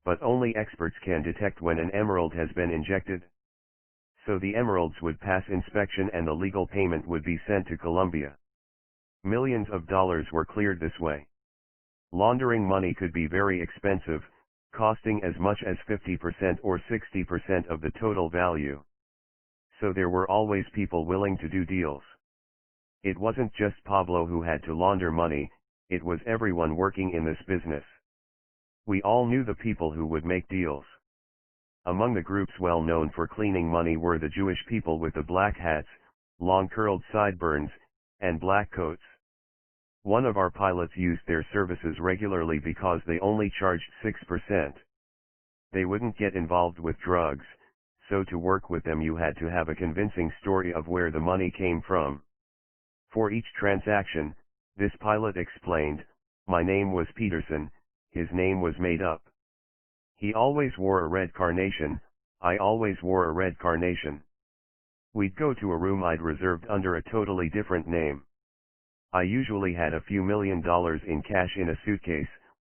But only experts can detect when an emerald has been injected. So the emeralds would pass inspection and the legal payment would be sent to Colombia. Millions of dollars were cleared this way. Laundering money could be very expensive, costing as much as 50% or 60% of the total value. So there were always people willing to do deals. It wasn't just Pablo who had to launder money, it was everyone working in this business. We all knew the people who would make deals. Among the groups well known for cleaning money were the Jewish people with the black hats, long curled sideburns, and black coats. One of our pilots used their services regularly because they only charged 6%. They wouldn't get involved with drugs, so to work with them you had to have a convincing story of where the money came from. For each transaction, this pilot explained, "My name was Peterson, his name was made up. He always wore a red carnation, I always wore a red carnation. We'd go to a room I'd reserved under a totally different name. I usually had a few $1 million in cash in a suitcase,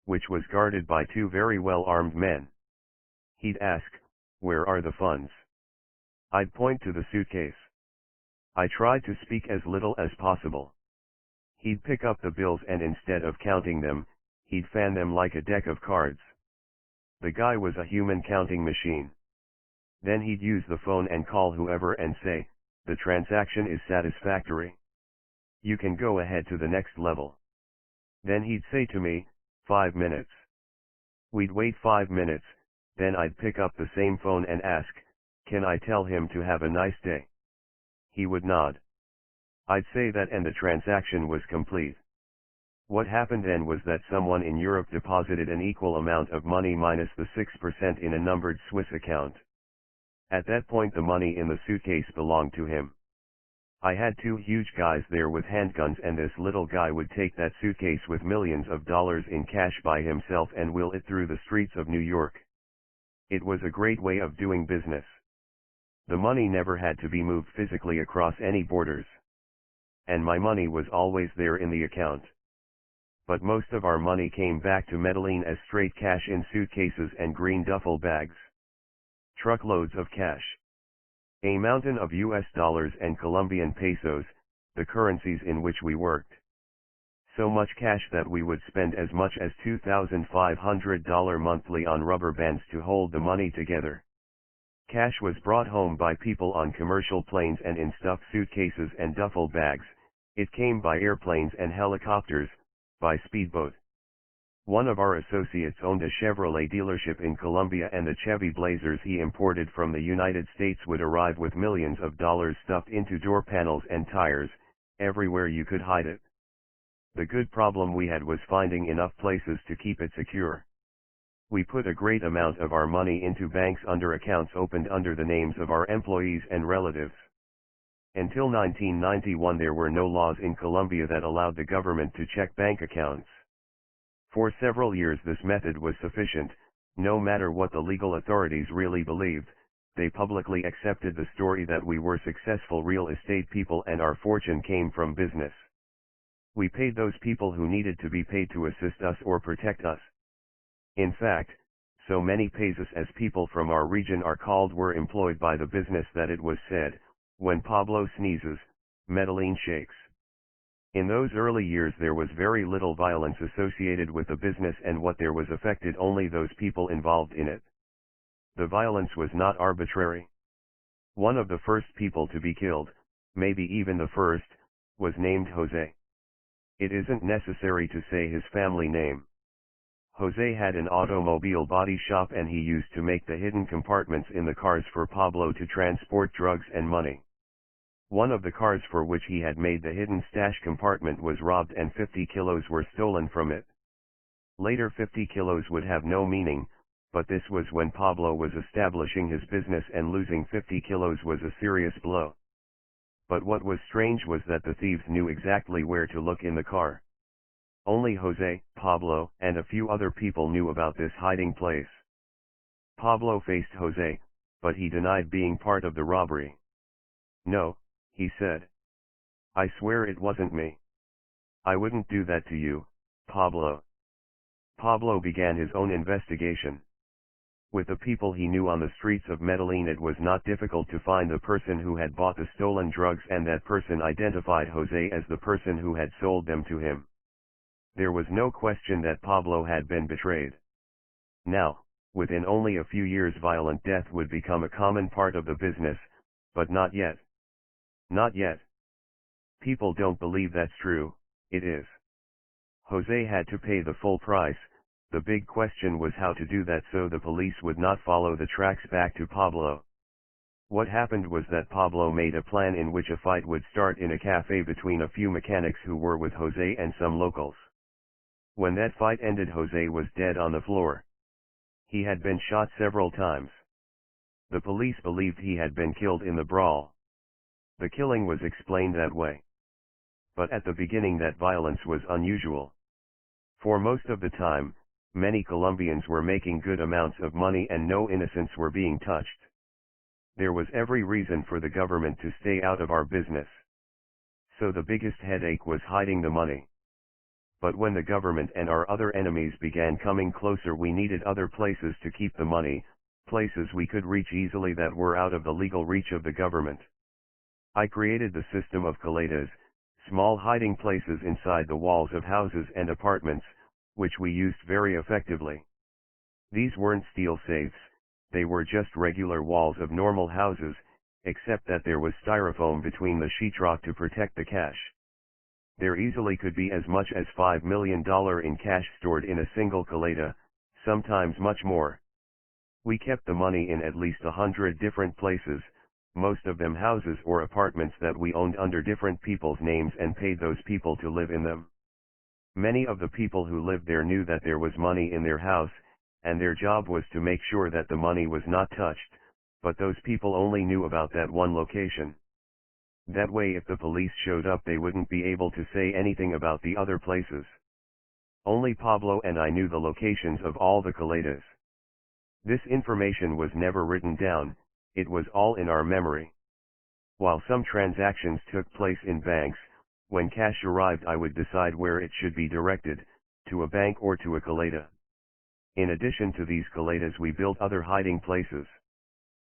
which was guarded by 2 very well-armed men. He'd ask, 'Where are the funds?' I'd point to the suitcase. I tried to speak as little as possible. He'd pick up the bills and instead of counting them, he'd fan them like a deck of cards. The guy was a human counting machine. Then he'd use the phone and call whoever and say, 'The transaction is satisfactory. You can go ahead to the next level.' Then he'd say to me, 5 minutes. We'd wait 5 minutes, then I'd pick up the same phone and ask, 'Can I tell him to have a nice day?' He would nod. I'd say that and the transaction was complete. What happened then was that someone in Europe deposited an equal amount of money minus the 6% in a numbered Swiss account. At that point the money in the suitcase belonged to him. I had 2 huge guys there with handguns, and this little guy would take that suitcase with millions of dollars in cash by himself and wheel it through the streets of New York. It was a great way of doing business. The money never had to be moved physically across any borders. And my money was always there in the account. But most of our money came back to Medellin as straight cash in suitcases and green duffel bags. Truckloads of cash. A mountain of US dollars and Colombian pesos, the currencies in which we worked. So much cash that we would spend as much as $2,500 monthly on rubber bands to hold the money together. Cash was brought home by people on commercial planes and in stuffed suitcases and duffel bags. It came by airplanes and helicopters, by speedboat. One of our associates owned a Chevrolet dealership in Colombia, and the Chevy Blazers he imported from the United States would arrive with millions of dollars stuffed into door panels and tires, everywhere you could hide it. The good problem we had was finding enough places to keep it secure. We put a great amount of our money into banks under accounts opened under the names of our employees and relatives. Until 1991 there were no laws in Colombia that allowed the government to check bank accounts. For several years this method was sufficient. No matter what the legal authorities really believed, they publicly accepted the story that we were successful real estate people and our fortune came from business. We paid those people who needed to be paid to assist us or protect us. In fact, so many pesos as people from our region are called were employed by the business that it was said, when Pablo sneezes, Medellin shakes. In those early years there was very little violence associated with the business, and what there was affected only those people involved in it. The violence was not arbitrary. One of the first people to be killed, maybe even the first, was named Jose. It isn't necessary to say his family name. Jose had an automobile body shop and he used to make the hidden compartments in the cars for Pablo to transport drugs and money. One of the cars for which he had made the hidden stash compartment was robbed and 50 kilos were stolen from it. Later 50 kilos would have no meaning, but this was when Pablo was establishing his business and losing 50 kilos was a serious blow. But what was strange was that the thieves knew exactly where to look in the car. Only Jose, Pablo, and a few other people knew about this hiding place. Pablo faced Jose, but he denied being part of the robbery. "No," he said. "I swear it wasn't me. I wouldn't do that to you, Pablo." Pablo began his own investigation. With the people he knew on the streets of Medellin it was not difficult to find the person who had bought the stolen drugs, and that person identified Jose as the person who had sold them to him. There was no question that Pablo had been betrayed. Now, within only a few years violent death would become a common part of the business, but not yet. Not yet. People don't believe that's true. It is. Jose had to pay the full price. The big question was how to do that so the police would not follow the tracks back to Pablo. What happened was that Pablo made a plan in which a fight would start in a cafe between a few mechanics who were with Jose and some locals. When that fight ended, Jose was dead on the floor. He had been shot several times. The police believed he had been killed in the brawl. The killing was explained that way. But at the beginning that violence was unusual. For most of the time, many Colombians were making good amounts of money and no innocents were being touched. There was every reason for the government to stay out of our business. So the biggest headache was hiding the money. But when the government and our other enemies began coming closer, we needed other places to keep the money, places we could reach easily that were out of the legal reach of the government. I created the system of caletas, small hiding places inside the walls of houses and apartments, which we used very effectively. These weren't steel safes, they were just regular walls of normal houses, except that there was styrofoam between the sheetrock to protect the cash. There easily could be as much as $5 million in cash stored in a single caleta, sometimes much more. We kept the money in at least 100 different places, most of them houses or apartments that we owned under different people's names and paid those people to live in them. Many of the people who lived there knew that there was money in their house, and their job was to make sure that the money was not touched, but those people only knew about that one location. That way if the police showed up they wouldn't be able to say anything about the other places. Only Pablo and I knew the locations of all the caletas. This information was never written down, it was all in our memory. While some transactions took place in banks, when cash arrived I would decide where it should be directed, to a bank or to a caleta. In addition to these caletas we built other hiding places.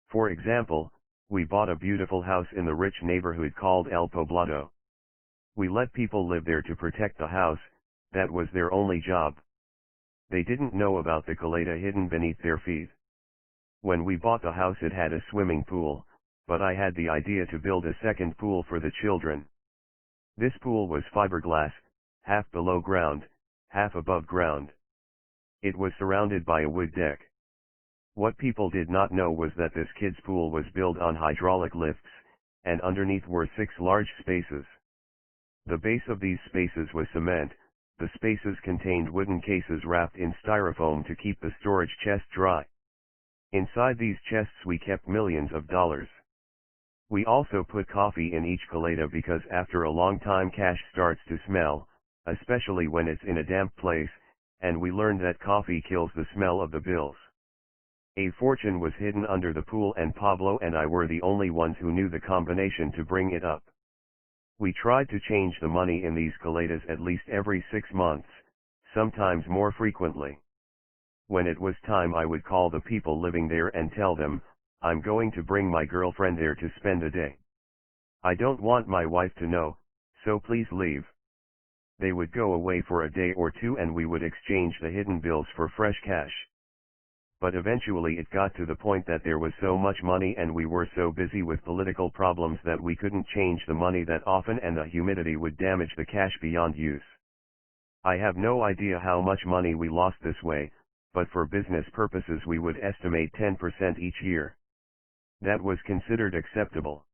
For example, we bought a beautiful house in the rich neighborhood called El Poblado. We let people live there to protect the house, that was their only job. They didn't know about the Kaleda hidden beneath their feet. When we bought the house it had a swimming pool, but I had the idea to build a second pool for the children. This pool was fiberglass, half below ground, half above ground. It was surrounded by a wood deck. What people did not know was that this kids' pool was built on hydraulic lifts, and underneath were 6 large spaces. The base of these spaces was cement, the spaces contained wooden cases wrapped in styrofoam to keep the storage chest dry. Inside these chests we kept millions of dollars. We also put coffee in each Kaleda because after a long time cash starts to smell, especially when it's in a damp place, and we learned that coffee kills the smell of the bills. A fortune was hidden under the pool and Pablo and I were the only ones who knew the combination to bring it up. We tried to change the money in these Kaledas at least every 6 months, sometimes more frequently. When it was time I would call the people living there and tell them, I'm going to bring my girlfriend there to spend a day. I don't want my wife to know, so please leave. They would go away for a day or two and we would exchange the hidden bills for fresh cash. But eventually it got to the point that there was so much money and we were so busy with political problems that we couldn't change the money that often and the humidity would damage the cash beyond use. I have no idea how much money we lost this way, but for business purposes we would estimate 10% each year. That was considered acceptable.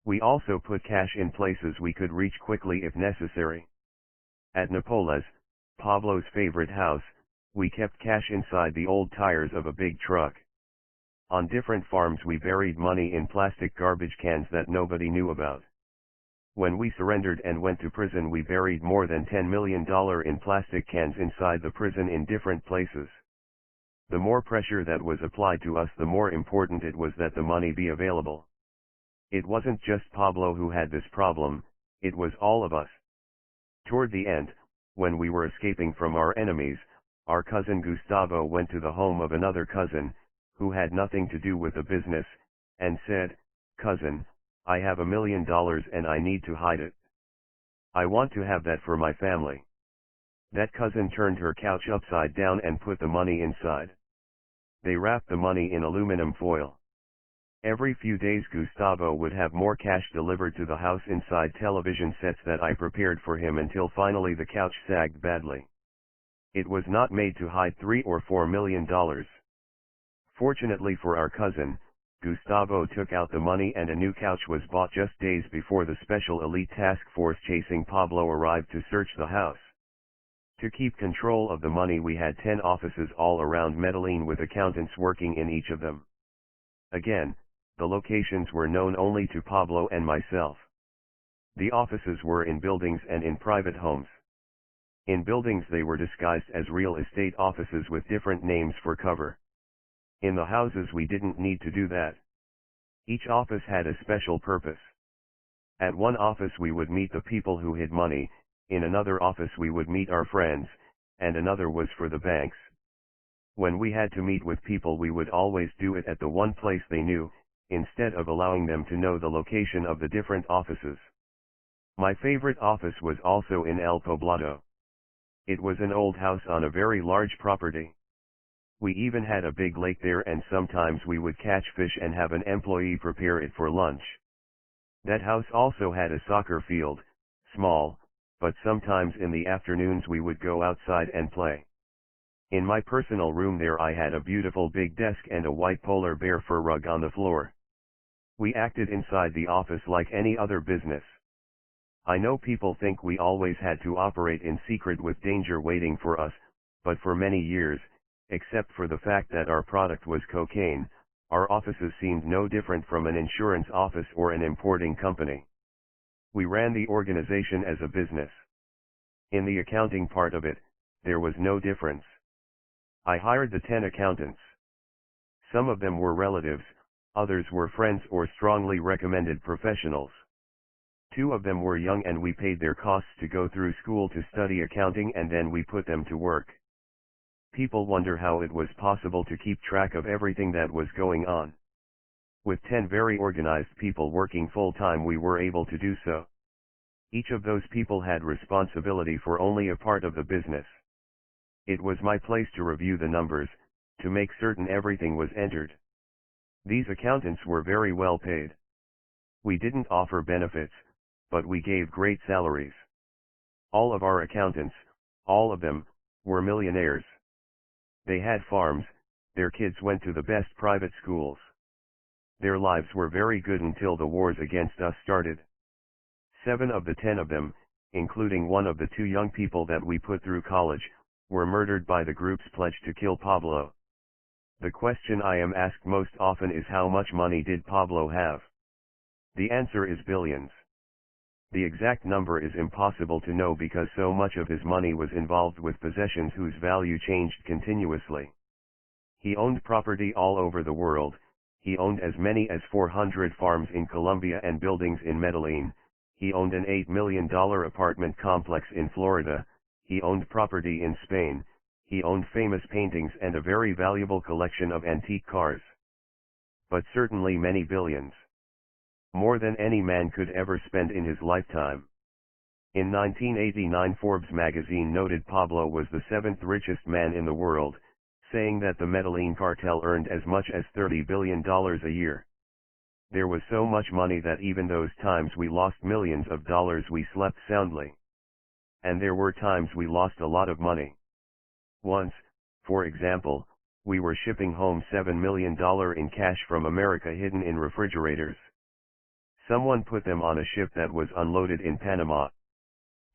We also put cash in places we could reach quickly if necessary. At Napoles, Pablo's favorite house, we kept cash inside the old tires of a big truck. On different farms we buried money in plastic garbage cans that nobody knew about. When we surrendered and went to prison we buried more than $10 million in plastic cans inside the prison in different places. The more pressure that was applied to us the more important it was that the money be available. It wasn't just Pablo who had this problem, it was all of us. Toward the end, when we were escaping from our enemies, our cousin Gustavo went to the home of another cousin, who had nothing to do with the business, and said, "Cousin, I have $1 million and I need to hide it. I want to have that for my family." That cousin turned her couch upside down and put the money inside. They wrapped the money in aluminum foil. Every few days Gustavo would have more cash delivered to the house inside television sets that I prepared for him until finally the couch sagged badly. It was not made to hide $3 or $4 million. Fortunately for our cousin, Gustavo took out the money and a new couch was bought just days before the special elite task force chasing Pablo arrived to search the house. To keep control of the money we had 10 offices all around Medellin with accountants working in each of them. Again, the locations were known only to Pablo and myself. The offices were in buildings and in private homes. In buildings they were disguised as real estate offices with different names for cover. In the houses we didn't need to do that. Each office had a special purpose. At one office we would meet the people who hid money, in another office we would meet our friends, and another was for the banks. When we had to meet with people we would always do it at the one place they knew, instead of allowing them to know the location of the different offices. My favorite office was also in El Poblado. It was an old house on a very large property. We even had a big lake there and sometimes we would catch fish and have an employee prepare it for lunch. That house also had a soccer field, small, but sometimes in the afternoons we would go outside and play. In my personal room there I had a beautiful big desk and a white polar bear fur rug on the floor. We acted inside the office like any other business. I know people think we always had to operate in secret with danger waiting for us, but for many years, except for the fact that our product was cocaine, our offices seemed no different from an insurance office or an importing company. We ran the organization as a business. In the accounting part of it, there was no difference. I hired the 10 accountants. Some of them were relatives, others were friends or strongly recommended professionals. 2 of them were young and we paid their costs to go through school to study accounting and then we put them to work. People wonder how it was possible to keep track of everything that was going on. With 10 very organized people working full-time we were able to do so. Each of those people had responsibility for only a part of the business. It was my place to review the numbers, to make certain everything was entered. These accountants were very well paid. We didn't offer benefits, but we gave great salaries. All of our accountants, all of them, were millionaires. They had farms, their kids went to the best private schools. Their lives were very good until the wars against us started. 7 of the 10 of them, including one of the 2 young people that we put through college, were murdered by the groups pledged to kill Pablo. The question I am asked most often is how much money did Pablo have? The answer is billions. The exact number is impossible to know because so much of his money was involved with possessions whose value changed continuously. He owned property all over the world. He owned as many as 400 farms in Colombia and buildings in Medellin. He owned an $8 million apartment complex in Florida. He owned property in Spain. He owned famous paintings and a very valuable collection of antique cars. But certainly many billions. More than any man could ever spend in his lifetime. In 1989, Forbes magazine noted Pablo was the 7th richest man in the world, saying that the Medellin cartel earned as much as $30 billion a year. There was so much money that even those times we lost millions of dollars we slept soundly. And there were times we lost a lot of money. Once, for example, we were shipping home $7 million in cash from America hidden in refrigerators. Someone put them on a ship that was unloaded in Panama.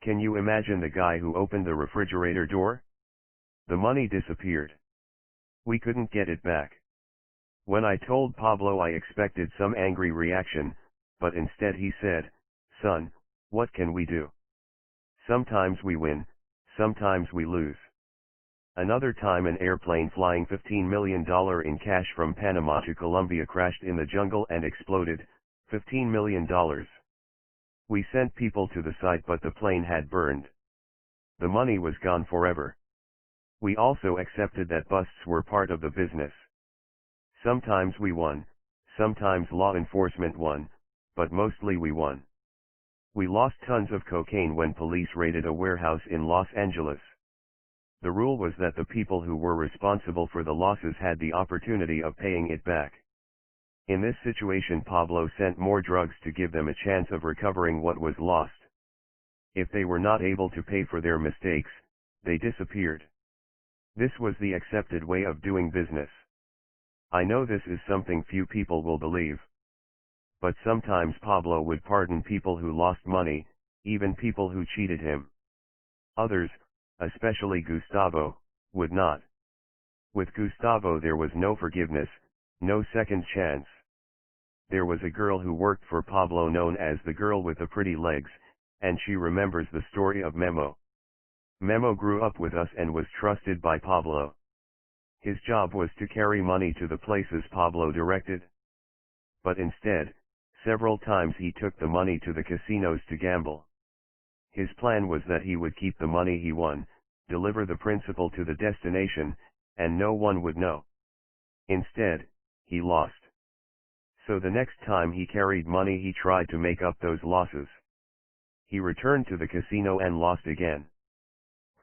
Can you imagine the guy who opened the refrigerator door? The money disappeared. We couldn't get it back. When I told Pablo I expected some angry reaction, but instead he said, "Son, what can we do? Sometimes we win, sometimes we lose." Another time an airplane flying $15 million in cash from Panama to Colombia crashed in the jungle and exploded, $15 million. We sent people to the site but the plane had burned. The money was gone forever. We also accepted that busts were part of the business. Sometimes we won, sometimes law enforcement won, but mostly we won. We lost tons of cocaine when police raided a warehouse in Los Angeles. The rule was that the people who were responsible for the losses had the opportunity of paying it back. In this situation, Pablo sent more drugs to give them a chance of recovering what was lost. If they were not able to pay for their mistakes, they disappeared. This was the accepted way of doing business. I know this is something few people will believe. But sometimes Pablo would pardon people who lost money, even people who cheated him. Others, especially Gustavo, would not. With Gustavo there was no forgiveness, no second chance. There was a girl who worked for Pablo known as the girl with the pretty legs, and she remembers the story of Memo. Memo grew up with us and was trusted by Pablo. His job was to carry money to the places Pablo directed. But instead, several times he took the money to the casinos to gamble. His plan was that he would keep the money he won, deliver the principal to the destination, and no one would know. Instead, he lost. So the next time he carried money he tried to make up those losses. He returned to the casino and lost again.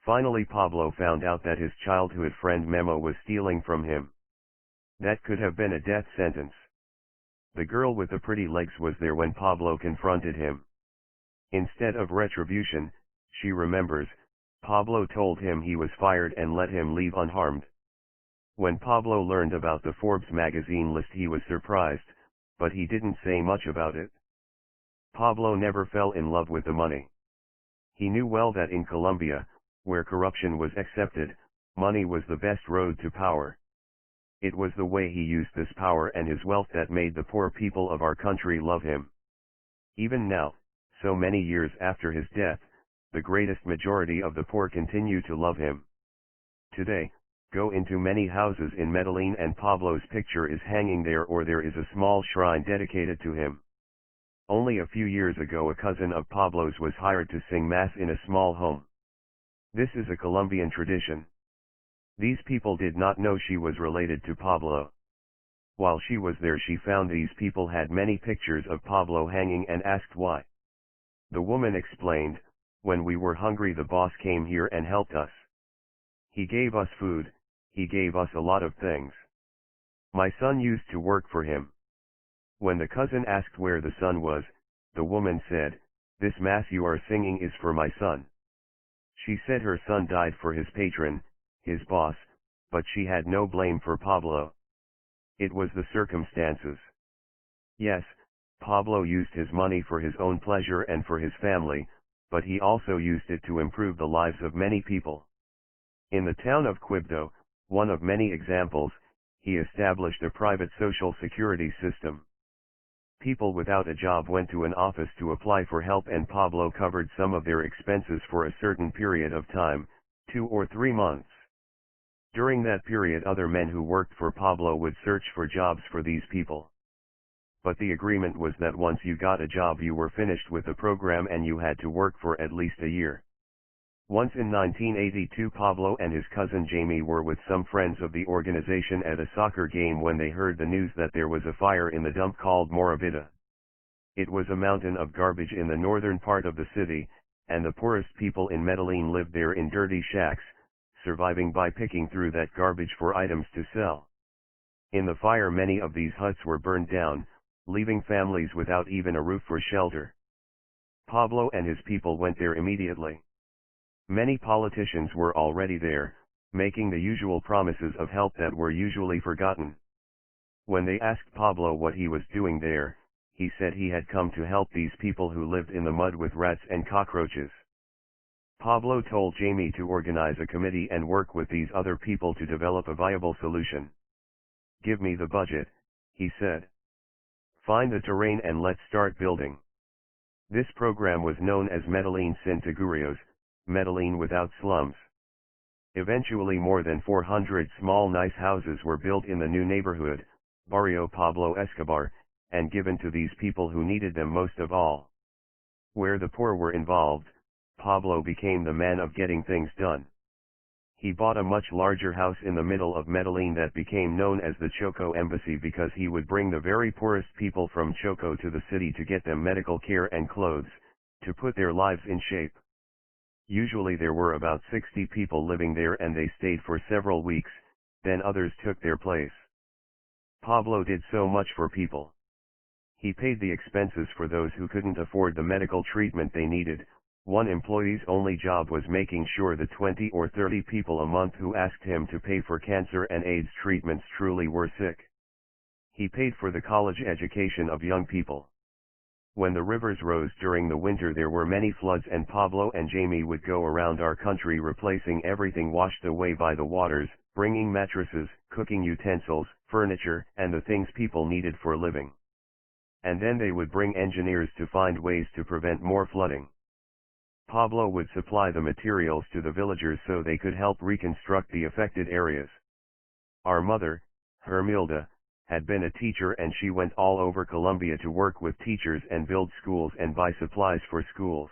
Finally Pablo found out that his childhood friend Memo was stealing from him. That could have been a death sentence. The girl with the pretty legs was there when Pablo confronted him. Instead of retribution, she remembers, Pablo told him he was fired and let him leave unharmed. When Pablo learned about the Forbes magazine list he was surprised, but he didn't say much about it. Pablo never fell in love with the money. He knew well that in Colombia, where corruption was accepted, money was the best road to power. It was the way he used this power and his wealth that made the poor people of our country love him. Even now, so many years after his death, the greatest majority of the poor continue to love him. Today, go into many houses in Medellin and Pablo's picture is hanging there or there is a small shrine dedicated to him. Only a few years ago a cousin of Pablo's was hired to sing mass in a small home. This is a Colombian tradition. These people did not know she was related to Pablo. While she was there she found these people had many pictures of Pablo hanging and asked why. The woman explained, when we were hungry the boss came here and helped us. He gave us food, he gave us a lot of things. My son used to work for him. When the cousin asked where the son was, the woman said, "This mass you are singing is for my son." She said her son died for his patron, his boss, but she had no blame for Pablo. It was the circumstances. Yes, Pablo used his money for his own pleasure and for his family, but he also used it to improve the lives of many people. In the town of Quibdó, one of many examples, he established a private social security system. People without a job went to an office to apply for help and Pablo covered some of their expenses for a certain period of time, 2 or 3 months. During that period other men who worked for Pablo would search for jobs for these people. But the agreement was that once you got a job you were finished with the program and you had to work for at least a year. Once in 1982 Pablo and his cousin Jamie were with some friends of the organization at a soccer game when they heard the news that there was a fire in the dump called Moravita. It was a mountain of garbage in the northern part of the city, and the poorest people in Medellin lived there in dirty shacks, surviving by picking through that garbage for items to sell. In the fire many of these huts were burned down, leaving families without even a roof for shelter. Pablo and his people went there immediately. Many politicians were already there, making the usual promises of help that were usually forgotten. When they asked Pablo what he was doing there, he said he had come to help these people who lived in the mud with rats and cockroaches. Pablo told Jamie to organize a committee and work with these other people to develop a viable solution. "Give me the budget," he said. "Find the terrain and let's start building." This program was known as Medellin Sin Tugurios, Medellin without slums. Eventually more than 400 small nice houses were built in the new neighborhood, Barrio Pablo Escobar, and given to these people who needed them most of all. Where the poor were involved, Pablo became the man of getting things done. He bought a much larger house in the middle of Medellin that became known as the Choco Embassy because he would bring the very poorest people from Choco to the city to get them medical care and clothes, to put their lives in shape. Usually there were about 60 people living there and they stayed for several weeks, then others took their place. Pablo did so much for people. He paid the expenses for those who couldn't afford the medical treatment they needed. One employee's only job was making sure the 20 or 30 people a month who asked him to pay for cancer and AIDS treatments truly were sick. He paid for the college education of young people. When the rivers rose during the winter there were many floods and Pablo and Jamie would go around our country replacing everything washed away by the waters, bringing mattresses, cooking utensils, furniture, and the things people needed for living. And then they would bring engineers to find ways to prevent more flooding. Pablo would supply the materials to the villagers so they could help reconstruct the affected areas. Our mother, Hermilda, had been a teacher and she went all over Colombia to work with teachers and build schools and buy supplies for schools.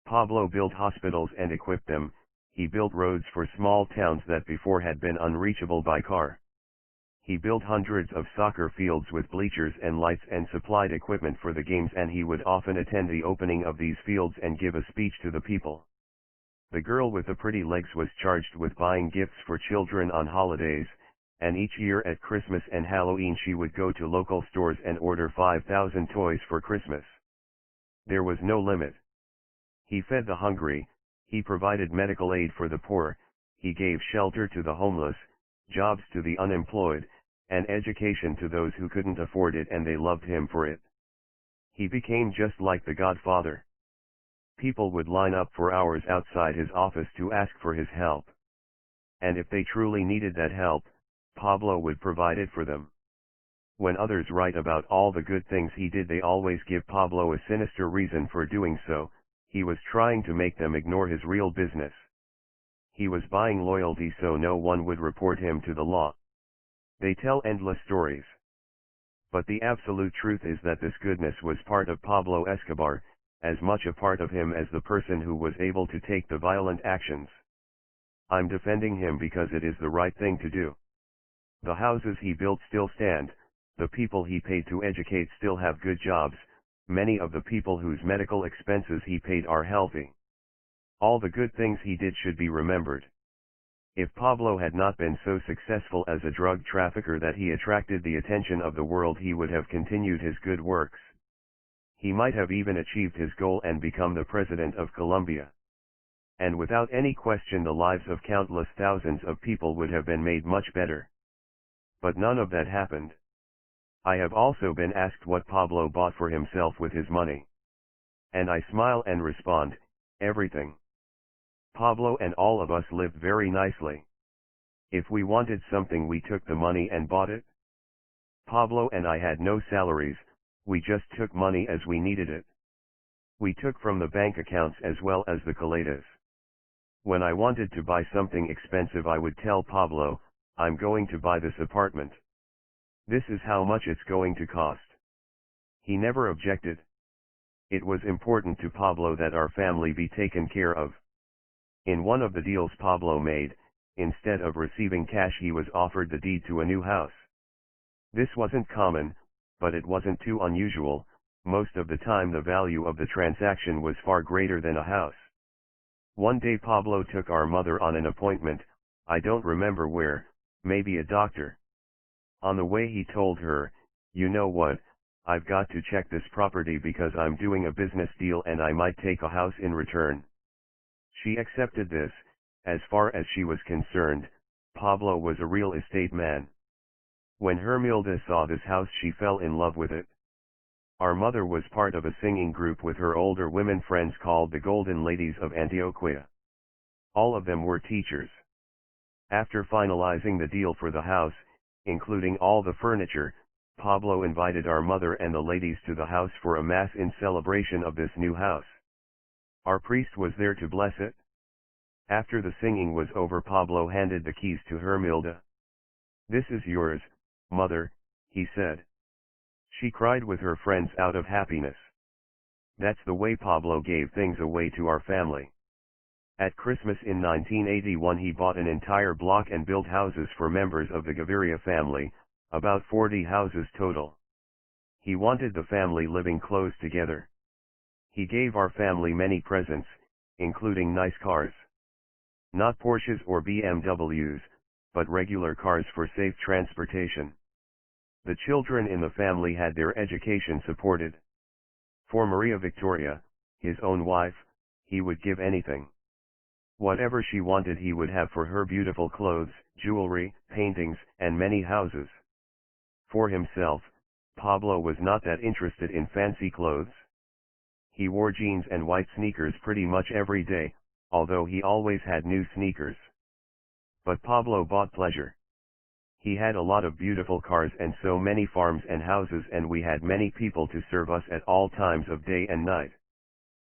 Pablo built hospitals and equipped them. He built roads for small towns that before had been unreachable by car. He built hundreds of soccer fields with bleachers and lights and supplied equipment for the games, and he would often attend the opening of these fields and give a speech to the people. The girl with the pretty legs was charged with buying gifts for children on holidays, and each year at Christmas and Halloween she would go to local stores and order 5,000 toys for Christmas. There was no limit. He fed the hungry, he provided medical aid for the poor, he gave shelter to the homeless, jobs to the unemployed, and education to those who couldn't afford it, and they loved him for it. He became just like the Godfather. People would line up for hours outside his office to ask for his help. And if they truly needed that help, Pablo would provide it for them. When others write about all the good things he did, they always give Pablo a sinister reason for doing so. He was trying to make them ignore his real business. He was buying loyalty so no one would report him to the law. They tell endless stories. But the absolute truth is that this goodness was part of Pablo Escobar, as much a part of him as the person who was able to take the violent actions. I'm defending him because it is the right thing to do. The houses he built still stand, the people he paid to educate still have good jobs, many of the people whose medical expenses he paid are healthy. All the good things he did should be remembered. If Pablo had not been so successful as a drug trafficker that he attracted the attention of the world, he would have continued his good works. He might have even achieved his goal and become the president of Colombia. And without any question the lives of countless thousands of people would have been made much better. But none of that happened. I have also been asked what Pablo bought for himself with his money. And I smile and respond, everything. Pablo and all of us lived very nicely. If we wanted something we took the money and bought it. Pablo and I had no salaries, we just took money as we needed it. We took from the bank accounts as well as the coletas. When I wanted to buy something expensive I would tell Pablo, I'm going to buy this apartment. This is how much it's going to cost. He never objected. It was important to Pablo that our family be taken care of. In one of the deals Pablo made, instead of receiving cash he was offered the deed to a new house. This wasn't common, but it wasn't too unusual. Most of the time the value of the transaction was far greater than a house. One day Pablo took our mother on an appointment, I don't remember where, maybe a doctor. On the way he told her, you know what, I've got to check this property because I'm doing a business deal and I might take a house in return. She accepted this. As far as she was concerned, Pablo was a real estate man. When Hermilda saw this house she fell in love with it. Our mother was part of a singing group with her older women friends called the Golden Ladies of Antioquia. All of them were teachers. After finalizing the deal for the house, including all the furniture, Pablo invited our mother and the ladies to the house for a mass in celebration of this new house. Our priest was there to bless it. After the singing was over Pablo handed the keys to Hermilda. This is yours, mother, he said. She cried with her friends out of happiness. That's the way Pablo gave things away to our family. At Christmas in 1981 he bought an entire block and built houses for members of the Gaviria family, about 40 houses total. He wanted the family living close together. He gave our family many presents, including nice cars. Not Porsches or BMWs, but regular cars for safe transportation. The children in the family had their education supported. For Maria Victoria, his own wife, he would give anything. Whatever she wanted he would have for her: beautiful clothes, jewelry, paintings, and many houses. For himself, Pablo was not that interested in fancy clothes. He wore jeans and white sneakers pretty much every day, although he always had new sneakers. But Pablo bought pleasure. He had a lot of beautiful cars and so many farms and houses, and we had many people to serve us at all times of day and night.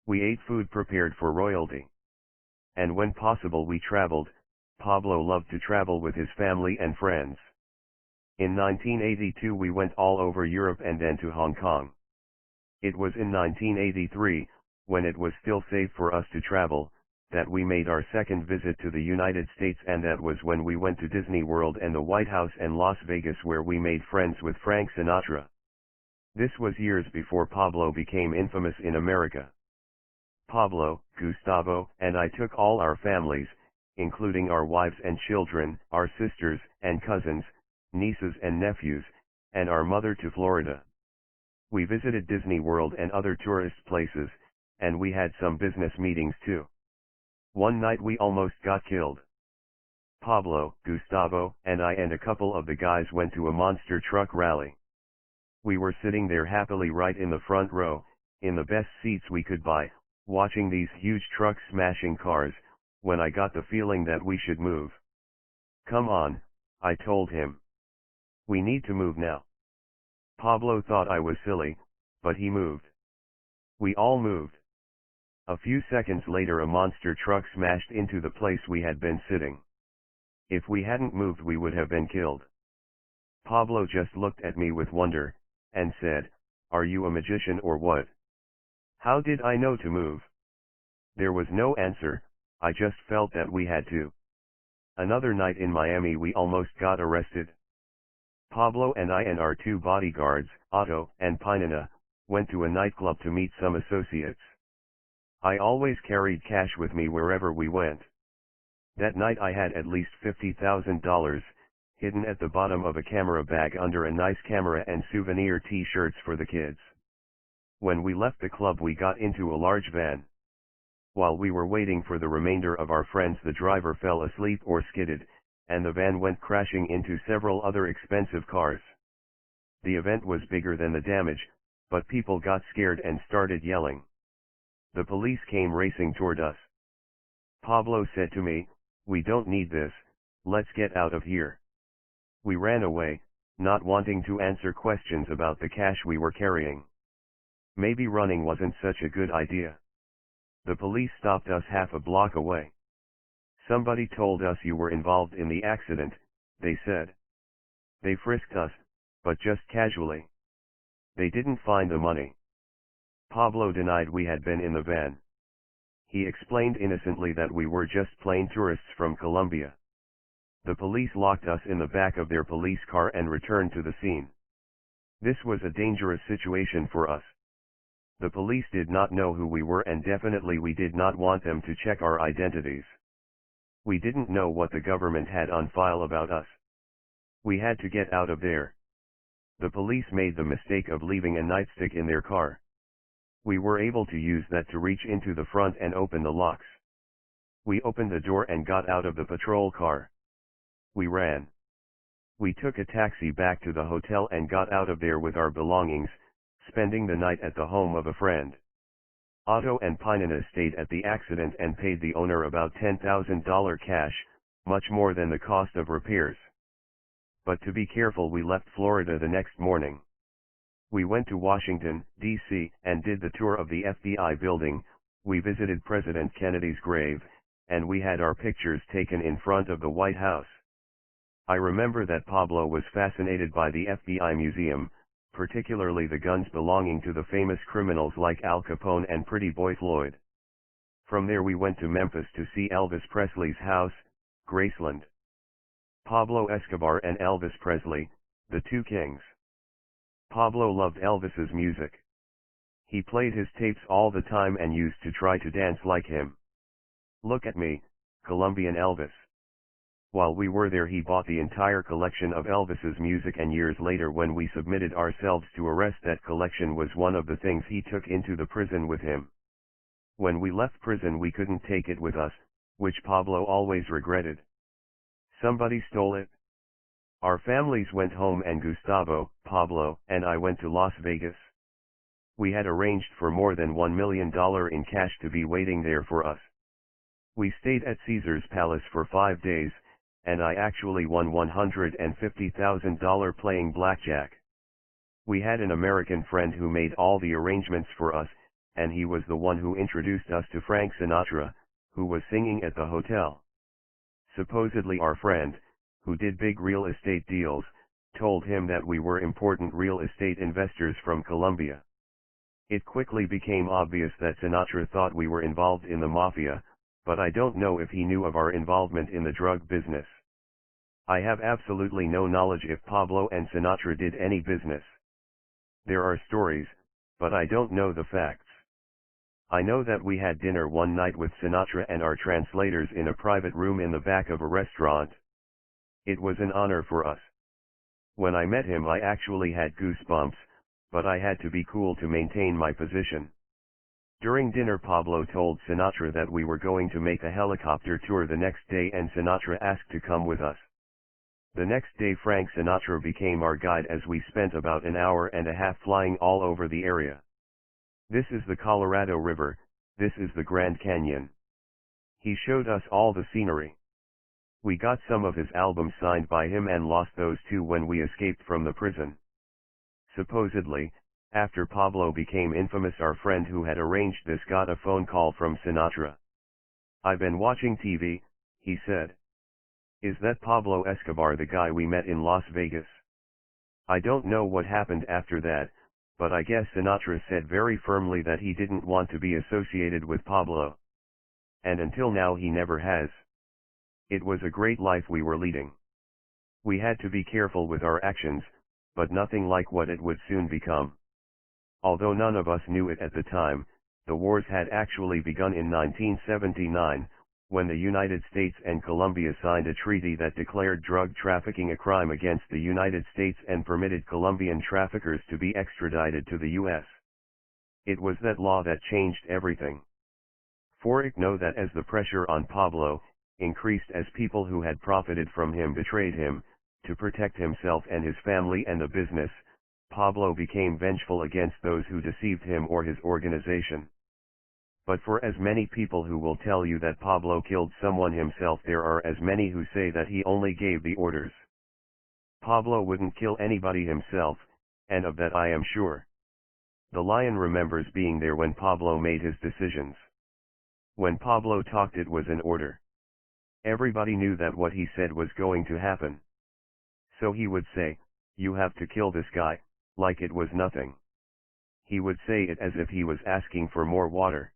We ate food prepared for royalty. And when possible we traveled. Pablo loved to travel with his family and friends. In 1982 we went all over Europe and then to Hong Kong. It was in 1983, when it was still safe for us to travel, that we made our second visit to the United States, and that was when we went to Disney World and the White House and Las Vegas, where we made friends with Frank Sinatra. This was years before Pablo became infamous in America. Pablo, Gustavo, and I took all our families, including our wives and children, our sisters and cousins, nieces and nephews, and our mother to Florida. We visited Disney World and other tourist places, and we had some business meetings too. One night we almost got killed. Pablo, Gustavo, and I and a couple of the guys went to a monster truck rally. We were sitting there happily right in the front row, in the best seats we could buy, watching these huge trucks smashing cars, when I got the feeling that we should move. Come on, I told him. We need to move now. Pablo thought I was silly, but he moved. We all moved. A few seconds later a monster truck smashed into the place we had been sitting. If we hadn't moved we would have been killed. Pablo just looked at me with wonder, and said, "Are you a magician or what? How did I know to move?" There was no answer, I just felt that we had to. Another night in Miami we almost got arrested. Pablo and I and our two bodyguards, Otto and Pinina, Went to a nightclub to meet some associates. I always carried cash with me wherever we went. That night I had at least $50,000, hidden at the bottom of a camera bag under a nice camera and souvenir t-shirts for the kids. When we left the club we got into a large van. While we were waiting for the remainder of our friends the driver fell asleep or skidded, and the van went crashing into several other expensive cars. The event was bigger than the damage, but people got scared and started yelling. The police came racing toward us. Pablo said to me, "We don't need this, let's get out of here." We ran away, not wanting to answer questions about the cash we were carrying. Maybe running wasn't such a good idea. The police stopped us half a block away. "Somebody told us you were involved in the accident," they said. They frisked us, but just casually. They didn't find the money. Pablo denied we had been in the van. He explained innocently that we were just plain tourists from Colombia. The police locked us in the back of their police car and returned to the scene. This was a dangerous situation for us. The police did not know who we were and definitely we did not want them to check our identities. We didn't know what the government had on file about us. We had to get out of there. The police made the mistake of leaving a nightstick in their car. We were able to use that to reach into the front and open the locks. We opened the door and got out of the patrol car. We ran. We took a taxi back to the hotel and got out of there with our belongings, spending the night at the home of a friend. Otto and Pinina stayed at the accident and paid the owner about $10,000 cash, much more than the cost of repairs. But to be careful, we left Florida the next morning. We went to Washington, D.C., and did the tour of the FBI building. We visited President Kennedy's grave, and we had our pictures taken in front of the White House. I remember that Pablo was fascinated by the FBI museum, particularly the guns belonging to the famous criminals like Al Capone and Pretty Boy Floyd. From there we went to Memphis to see Elvis Presley's house, Graceland. Pablo Escobar and Elvis Presley, the two kings. Pablo loved Elvis's music. He played his tapes all the time and used to try to dance like him. "Look at me, Colombian Elvis." While we were there he bought the entire collection of Elvis's music, and years later when we submitted ourselves to arrest, that collection was one of the things he took into the prison with him. When we left prison we couldn't take it with us, which Pablo always regretted. Somebody stole it. Our families went home and Gustavo, Pablo, and I went to Las Vegas. We had arranged for more than $1 million in cash to be waiting there for us. We stayed at Caesar's Palace for 5 days, and I actually won $150,000 playing blackjack. We had an American friend who made all the arrangements for us, and he was the one who introduced us to Frank Sinatra, who was singing at the hotel. Supposedly our friend, who did big real estate deals, told him that we were important real estate investors from Colombia. It quickly became obvious that Sinatra thought we were involved in the mafia, but I don't know if he knew of our involvement in the drug business. I have absolutely no knowledge if Pablo and Sinatra did any business. There are stories, but I don't know the facts. I know that we had dinner one night with Sinatra and our translators in a private room in the back of a restaurant. It was an honor for us. When I met him I actually had goosebumps, but I had to be cool to maintain my position. During dinner Pablo told Sinatra that we were going to make a helicopter tour the next day, and Sinatra asked to come with us. The next day Frank Sinatra became our guide as we spent about an hour and a half flying all over the area. This is the Colorado River, this is the Grand Canyon. He showed us all the scenery. We got some of his albums signed by him and lost those too when we escaped from the prison. Supposedly, after Pablo became infamous, our friend who had arranged this got a phone call from Sinatra. "I've been watching TV," he said. "Is that Pablo Escobar, the guy we met in Las Vegas?" I don't know what happened after that, but I guess Sinatra said very firmly that he didn't want to be associated with Pablo. And until now he never has. It was a great life we were leading. We had to be careful with our actions, but nothing like what it would soon become. Although none of us knew it at the time, the wars had actually begun in 1979, when the United States and Colombia signed a treaty that declared drug trafficking a crime against the United States and permitted Colombian traffickers to be extradited to the U.S. It was that law that changed everything. For I know that as the pressure on Pablo increased as people who had profited from him betrayed him, to protect himself and his family and the business, Pablo became vengeful against those who deceived him or his organization. But for as many people who will tell you that Pablo killed someone himself, there are as many who say that he only gave the orders. Pablo wouldn't kill anybody himself, and of that I am sure. The lion remembers being there when Pablo made his decisions. When Pablo talked, it was an order. Everybody knew that what he said was going to happen. So he would say, "You have to kill this guy," like it was nothing. He would say it as if he was asking for more water.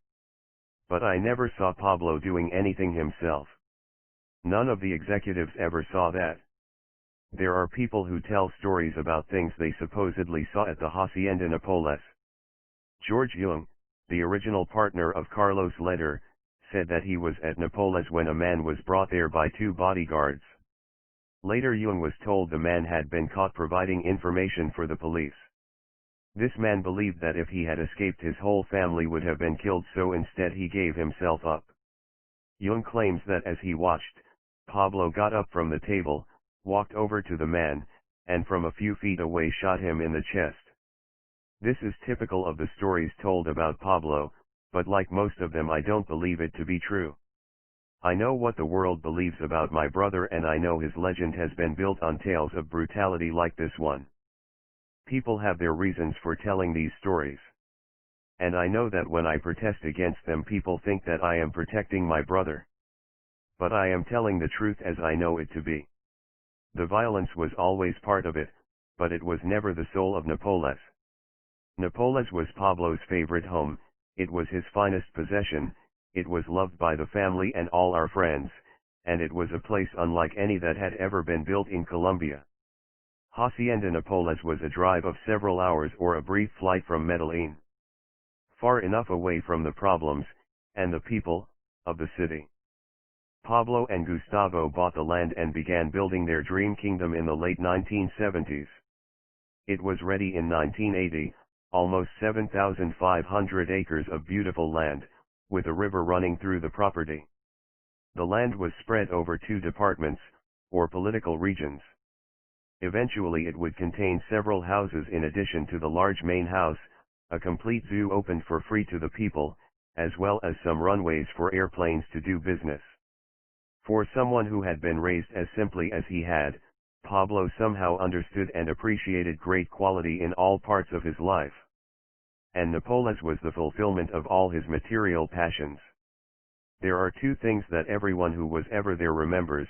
But I never saw Pablo doing anything himself. None of the executives ever saw that. There are people who tell stories about things they supposedly saw at the Hacienda Napoles. George Young, the original partner of Carlos Leder, said that he was at Napoles when a man was brought there by two bodyguards. Later Young was told the man had been caught providing information for the police. This man believed that if he had escaped his whole family would have been killed, so instead he gave himself up. Young claims that as he watched, Pablo got up from the table, walked over to the man, and from a few feet away shot him in the chest. This is typical of the stories told about Pablo, but like most of them I don't believe it to be true. I know what the world believes about my brother, and I know his legend has been built on tales of brutality like this one. People have their reasons for telling these stories. And I know that when I protest against them, people think that I am protecting my brother. But I am telling the truth as I know it to be. The violence was always part of it, but it was never the soul of Napoles. Napoles was Pablo's favorite home, it was his finest possession, it was loved by the family and all our friends, and it was a place unlike any that had ever been built in Colombia. Hacienda Napoles was a drive of several hours or a brief flight from Medellin. Far enough away from the problems, and the people, of the city. Pablo and Gustavo bought the land and began building their dream kingdom in the late 1970s. It was ready in 1980, almost 7,500 acres of beautiful land, with a river running through the property. The land was spread over 2 departments, or political regions. Eventually it would contain several houses in addition to the large main house, a complete zoo opened for free to the people, as well as some runways for airplanes to do business. For someone who had been raised as simply as he had, Pablo somehow understood and appreciated great quality in all parts of his life. And Napoles was the fulfillment of all his material passions. There are 2 things that everyone who was ever there remembers.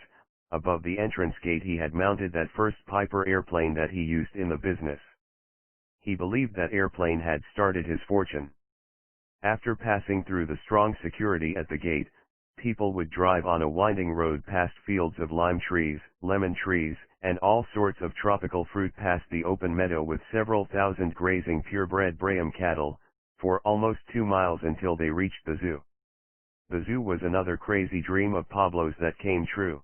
Above the entrance gate he had mounted that first Piper airplane that he used in the business. He believed that airplane had started his fortune. After passing through the strong security at the gate, people would drive on a winding road past fields of lime trees, lemon trees, and all sorts of tropical fruit past the open meadow with several thousand grazing purebred Brahman cattle, for almost 2 miles until they reached the zoo. The zoo was another crazy dream of Pablo's that came true.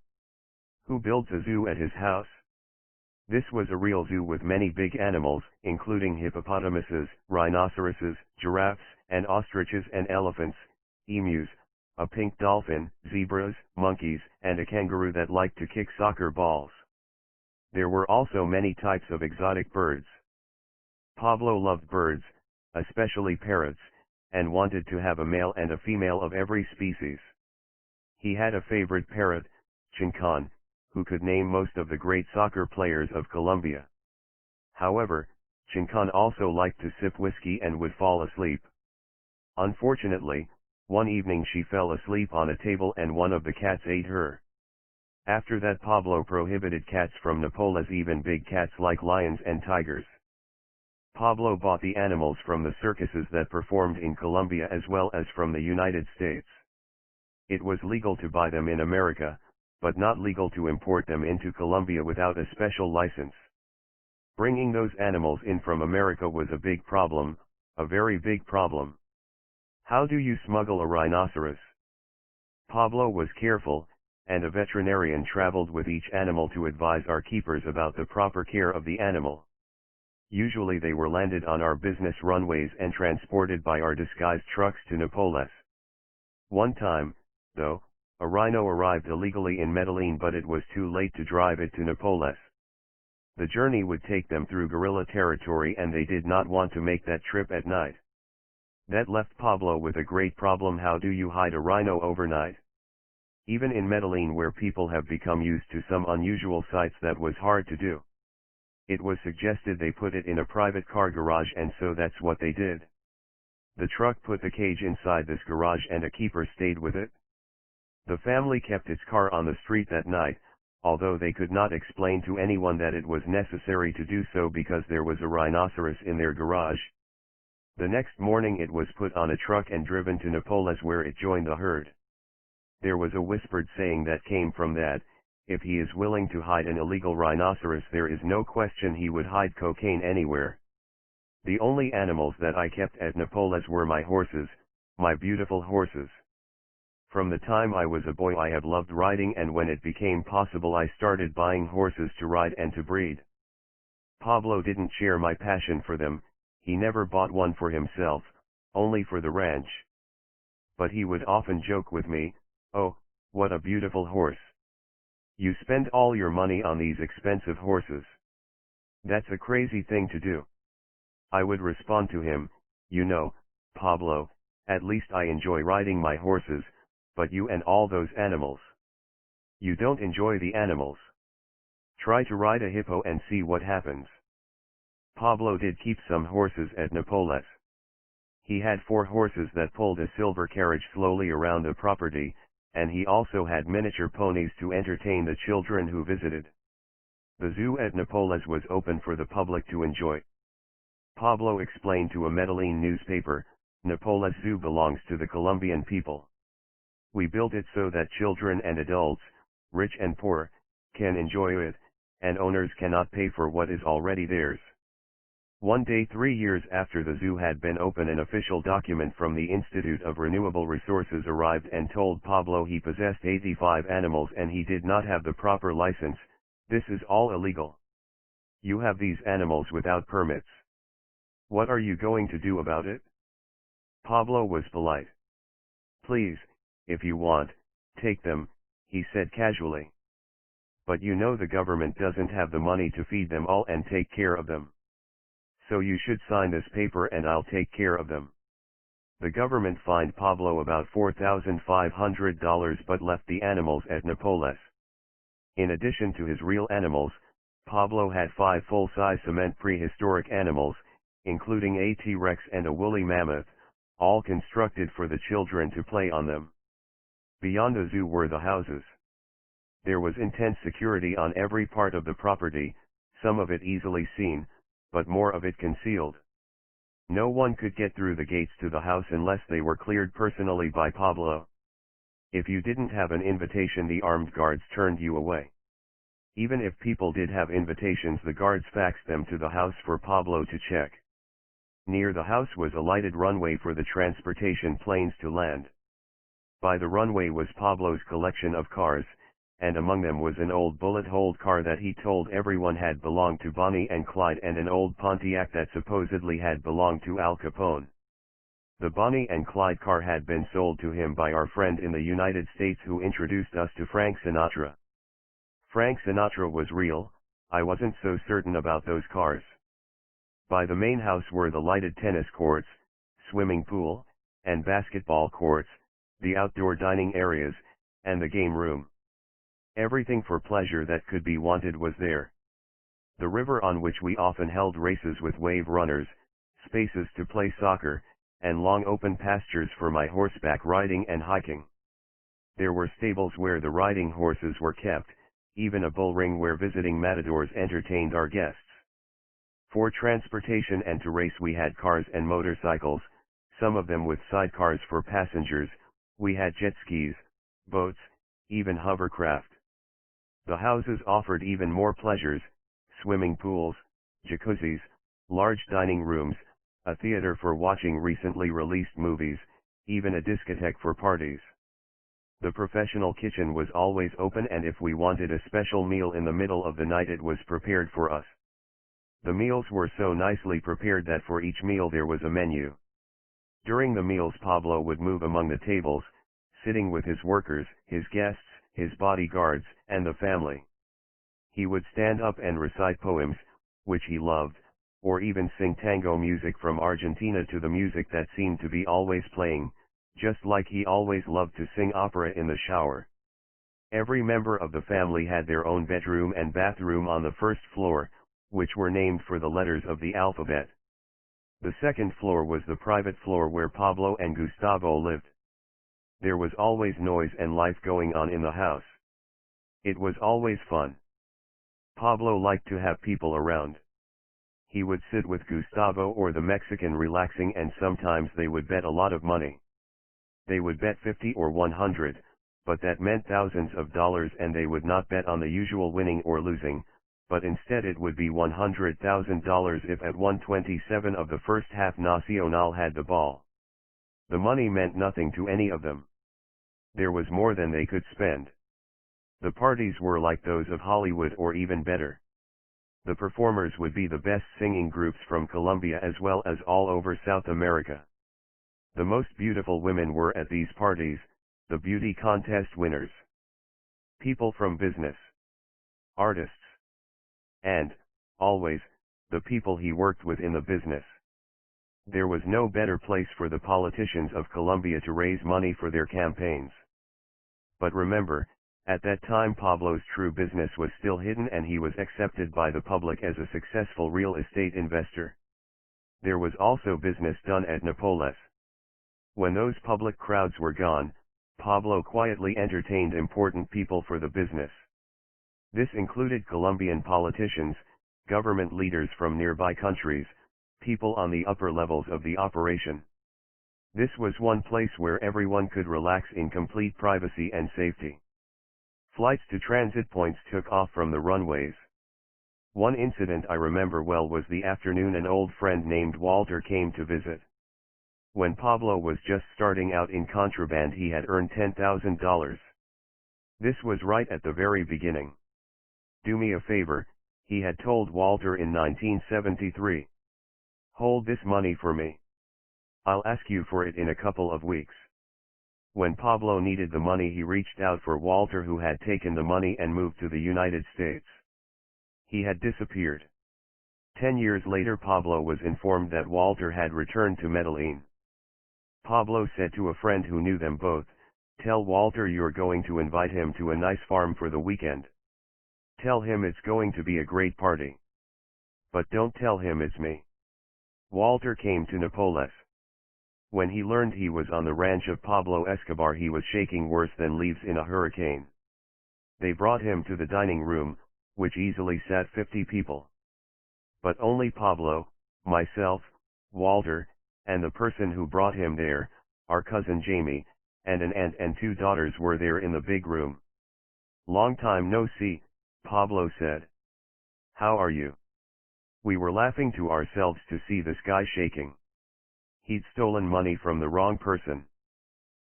Who builds a zoo at his house? This was a real zoo with many big animals, including hippopotamuses, rhinoceroses, giraffes, and ostriches and elephants, emus, a pink dolphin, zebras, monkeys, and a kangaroo that liked to kick soccer balls. There were also many types of exotic birds. Pablo loved birds, especially parrots, and wanted to have a male and a female of every species. He had a favorite parrot, Chincan, who could name most of the great soccer players of Colombia. However, Chincan also liked to sip whiskey and would fall asleep. Unfortunately, one evening she fell asleep on a table and one of the cats ate her. After that Pablo prohibited cats from Napoles, even big cats like lions and tigers. Pablo bought the animals from the circuses that performed in Colombia as well as from the United States. It was legal to buy them in America, but not legal to import them into Colombia without a special license. Bringing those animals in from America was a big problem, A very big problem. How do you smuggle a rhinoceros? Pablo was careful, and a veterinarian traveled with each animal to advise our keepers about the proper care of the animal. Usually they were landed on our business runways and transported by our disguised trucks to Napoles. One time, though, a rhino arrived illegally in Medellin, but it was too late to drive it to Napoles. The journey would take them through guerrilla territory, and they did not want to make that trip at night. That left Pablo with a great problem. How do you hide a rhino overnight? Even in Medellin, where people have become used to some unusual sights, that was hard to do. It was suggested they put it in a private car garage, and so that's what they did. The truck put the cage inside this garage, and a keeper stayed with it. The family kept its car on the street that night, although they could not explain to anyone that it was necessary to do so because there was a rhinoceros in their garage. The next morning it was put on a truck and driven to Napoles, where it joined the herd. There was a whispered saying that came from that: if he is willing to hide an illegal rhinoceros, there is no question he would hide cocaine anywhere. The only animals that I kept at Napoles were my horses, my beautiful horses. From the time I was a boy I have loved riding, and when it became possible I started buying horses to ride and to breed. Pablo didn't share my passion for them. He never bought one for himself, only for the ranch. But he would often joke with me, "Oh, what a beautiful horse. You spend all your money on these expensive horses. That's a crazy thing to do." I would respond to him, "You know, Pablo, at least I enjoy riding my horses, but you and all those animals. You don't enjoy the animals. Try to ride a hippo and see what happens." Pablo did keep some horses at Napoles. He had 4 horses that pulled a silver carriage slowly around the property, and he also had miniature ponies to entertain the children who visited. The zoo at Napoles was open for the public to enjoy. Pablo explained to a Medellin newspaper, "Napoles Zoo belongs to the Colombian people. We built it so that children and adults, rich and poor, can enjoy it, and owners cannot pay for what is already theirs." One day 3 years after the zoo had been open, an official document from the Institute of Renewable Resources arrived and told Pablo he possessed 85 animals and he did not have the proper license. "This is all illegal. You have these animals without permits. What are you going to do about it?" Pablo was polite. "Please, if you want, take them," he said casually. "But you know the government doesn't have the money to feed them all and take care of them. So you should sign this paper and I'll take care of them." The government fined Pablo about $4,500 but left the animals at Napoles. In addition to his real animals, Pablo had 5 full-size cement prehistoric animals, including a T-Rex and a woolly mammoth, all constructed for the children to play on them. Beyond the zoo were the houses. There was intense security on every part of the property, some of it easily seen, but more of it concealed. No one could get through the gates to the house unless they were cleared personally by Pablo. If you didn't have an invitation, the armed guards turned you away. Even if people did have invitations, the guards faxed them to the house for Pablo to check. Near the house was a lighted runway for the transportation planes to land. By the runway was Pablo's collection of cars, and among them was an old bullet-hole car that he told everyone had belonged to Bonnie and Clyde, and an old Pontiac that supposedly had belonged to Al Capone. The Bonnie and Clyde car had been sold to him by our friend in the United States who introduced us to Frank Sinatra. Frank Sinatra was real. I wasn't so certain about those cars. By the main house were the lighted tennis courts, swimming pool, and basketball courts, the outdoor dining areas, and the game room. Everything for pleasure that could be wanted was there. The river on which we often held races with wave runners, spaces to play soccer, and long open pastures for my horseback riding and hiking. There were stables where the riding horses were kept, even a bull ring where visiting matadors entertained our guests. For transportation and to race we had cars and motorcycles, some of them with sidecars for passengers. We had jet skis, boats, even hovercraft. The houses offered even more pleasures: swimming pools, jacuzzis, large dining rooms, a theater for watching recently released movies, even a discotheque for parties. The professional kitchen was always open, and if we wanted a special meal in the middle of the night it was prepared for us. The meals were so nicely prepared that for each meal there was a menu. During the meals Pablo would move among the tables, sitting with his workers, his guests, his bodyguards, and the family. He would stand up and recite poems, which he loved, or even sing tango music from Argentina to the music that seemed to be always playing, just like he always loved to sing opera in the shower. Every member of the family had their own bedroom and bathroom on the first floor, which were named for the letters of the alphabet. The second floor was the private floor where Pablo and Gustavo lived. There was always noise and life going on in the house. It was always fun. Pablo liked to have people around. He would sit with Gustavo or the Mexican relaxing, and sometimes they would bet a lot of money. They would bet 50 or 100, but that meant thousands of dollars, and they would not bet on the usual winning or losing, but instead it would be $100,000 if at 1:27 of the first half Nacional had the ball. The money meant nothing to any of them. There was more than they could spend. The parties were like those of Hollywood or even better. The performers would be the best singing groups from Colombia as well as all over South America. The most beautiful women were at these parties, the beauty contest winners. People from business, artists, and, always, the people he worked with in the business. There was no better place for the politicians of Colombia to raise money for their campaigns. But remember, at that time Pablo's true business was still hidden, and he was accepted by the public as a successful real estate investor. There was also business done at Nápoles. When those public crowds were gone, Pablo quietly entertained important people for the business. This included Colombian politicians, government leaders from nearby countries, people on the upper levels of the operation. This was one place where everyone could relax in complete privacy and safety. Flights to transit points took off from the runways. One incident I remember well was the afternoon an old friend named Walter came to visit. When Pablo was just starting out in contraband he had earned $10,000. This was right at the very beginning. "Do me a favor," he had told Walter in 1973. "Hold this money for me. I'll ask you for it in a couple of weeks." When Pablo needed the money he reached out for Walter, who had taken the money and moved to the United States. He had disappeared. 10 years later Pablo was informed that Walter had returned to Medellin. Pablo said to a friend who knew them both, "Tell Walter you're going to invite him to a nice farm for the weekend. Tell him it's going to be a great party. But don't tell him it's me." Walter came to Nápoles. When he learned he was on the ranch of Pablo Escobar he was shaking worse than leaves in a hurricane. They brought him to the dining room, which easily sat 50 people. But only Pablo, myself, Walter, and the person who brought him there, our cousin Jamie, and an aunt and 2 daughters were there in the big room. "Long time no see," Pablo said. "How are you?" We were laughing to ourselves to see this guy shaking. He'd stolen money from the wrong person.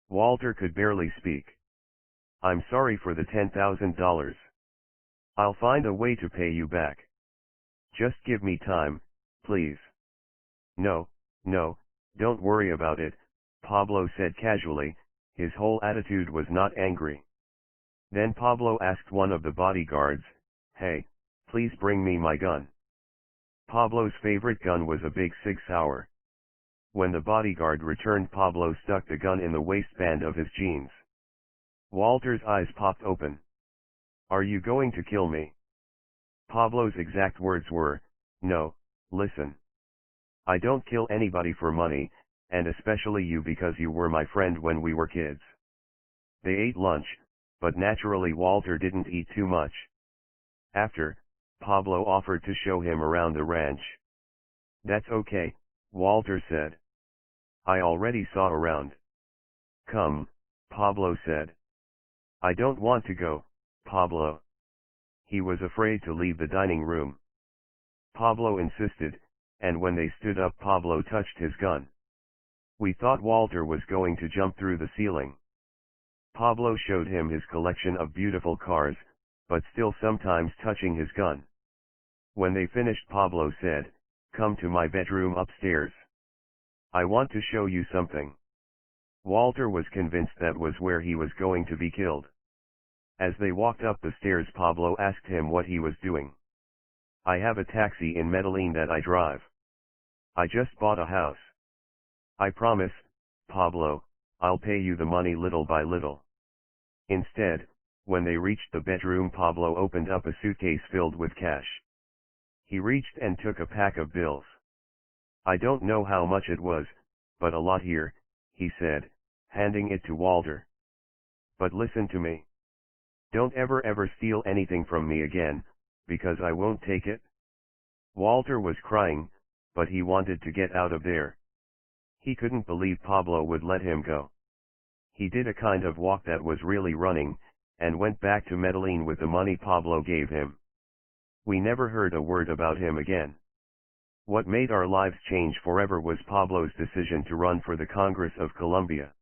Walter could barely speak. "I'm sorry for the $10,000. I'll find a way to pay you back. Just give me time, please." No, don't worry about it," Pablo said casually. His whole attitude was not angry. Then Pablo asked one of the bodyguards, "Hey, please bring me my gun." Pablo's favorite gun was a big Sig Sauer. When the bodyguard returned Pablo stuck the gun in the waistband of his jeans. Walter's eyes popped open. "Are you going to kill me?" Pablo's exact words were, "No, listen. I don't kill anybody for money, and especially you because you were my friend when we were kids." They ate lunch, but naturally Walter didn't eat too much. After, Pablo offered to show him around the ranch. "That's okay," Walter said. "I already saw around." "Come," Pablo said. "I don't want to go, Pablo." He was afraid to leave the dining room. Pablo insisted, and when they stood up Pablo touched his gun. We thought Walter was going to jump through the ceiling. Pablo showed him his collection of beautiful cars, but still sometimes touching his gun. When they finished, Pablo said, "Come to my bedroom upstairs. I want to show you something." Walter was convinced that was where he was going to be killed. As they walked up the stairs, Pablo asked him what he was doing. "I have a taxi in Medellin that I drive. I just bought a house. I promise, Pablo, I'll pay you the money little by little." Instead, when they reached the bedroom, Pablo opened up a suitcase filled with cash. He reached and took a pack of bills. "I don't know how much it was, but a lot here," he said, handing it to Walter. "But listen to me. Don't ever steal anything from me again, because I won't take it." Walter was crying, but he wanted to get out of there. He couldn't believe Pablo would let him go. He did a kind of walk that was really running, and went back to Medellin with the money Pablo gave him. We never heard a word about him again. What made our lives change forever was Pablo's decision to run for the Congress of Colombia.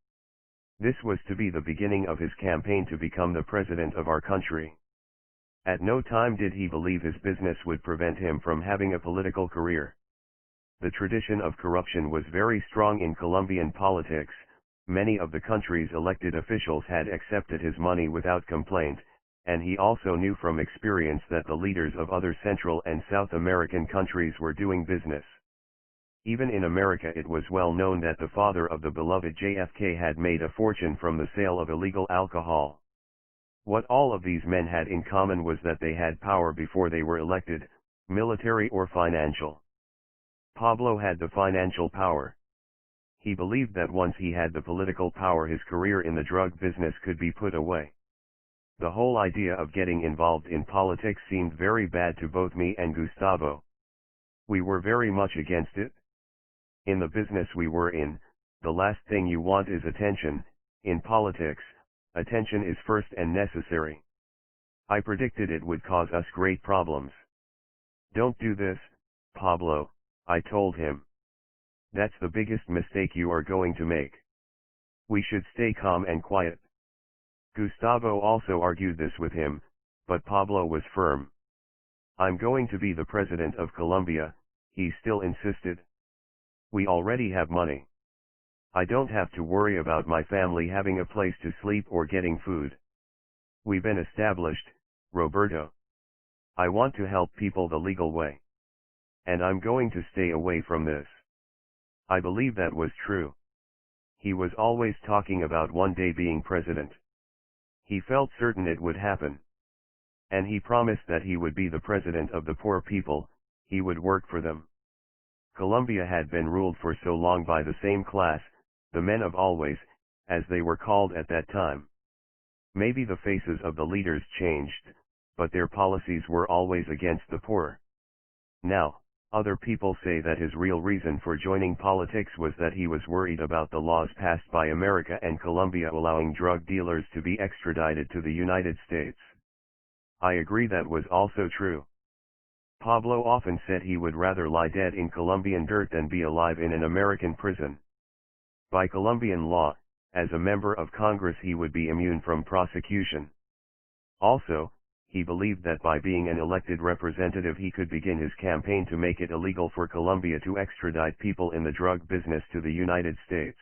This was to be the beginning of his campaign to become the president of our country. At no time did he believe his business would prevent him from having a political career. The tradition of corruption was very strong in Colombian politics. Many of the country's elected officials had accepted his money without complaint, and he also knew from experience that the leaders of other Central and South American countries were doing business. Even in America it was well known that the father of the beloved JFK had made a fortune from the sale of illegal alcohol. What all of these men had in common was that they had power before they were elected, military or financial. Pablo had the financial power. He believed that once he had the political power, his career in the drug business could be put away. The whole idea of getting involved in politics seemed very bad to both me and Gustavo. We were very much against it. In the business we were in, the last thing you want is attention. In politics, attention is first and necessary. I predicted it would cause us great problems. "Don't do this, Pablo," I told him. "That's the biggest mistake you are going to make. We should stay calm and quiet." Gustavo also argued this with him, but Pablo was firm. "I'm going to be the president of Colombia," he still insisted. "We already have money. I don't have to worry about my family having a place to sleep or getting food. We've been established, Roberto. I want to help people the legal way. And I'm going to stay away from this." I believe that was true. He was always talking about one day being president. He felt certain it would happen. And he promised that he would be the president of the poor people, he would work for them. Colombia had been ruled for so long by the same class, the men of always, as they were called at that time. Maybe the faces of the leaders changed, but their policies were always against the poor. Now, other people say that his real reason for joining politics was that he was worried about the laws passed by America and Colombia allowing drug dealers to be extradited to the United States. I agree that was also true. Pablo often said he would rather lie dead in Colombian dirt than be alive in an American prison. By Colombian law, as a member of Congress he would be immune from prosecution. Also, he believed that by being an elected representative he could begin his campaign to make it illegal for Colombia to extradite people in the drug business to the United States.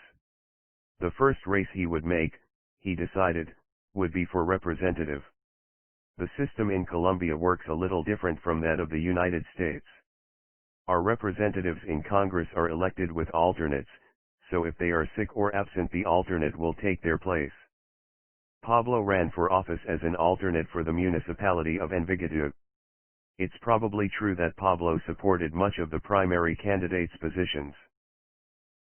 The first race he would make, he decided, would be for representative. The system in Colombia works a little different from that of the United States. Our representatives in Congress are elected with alternates, so if they are sick or absent the alternate will take their place. Pablo ran for office as an alternate for the municipality of Envigado. It's probably true that Pablo supported much of the primary candidates' positions.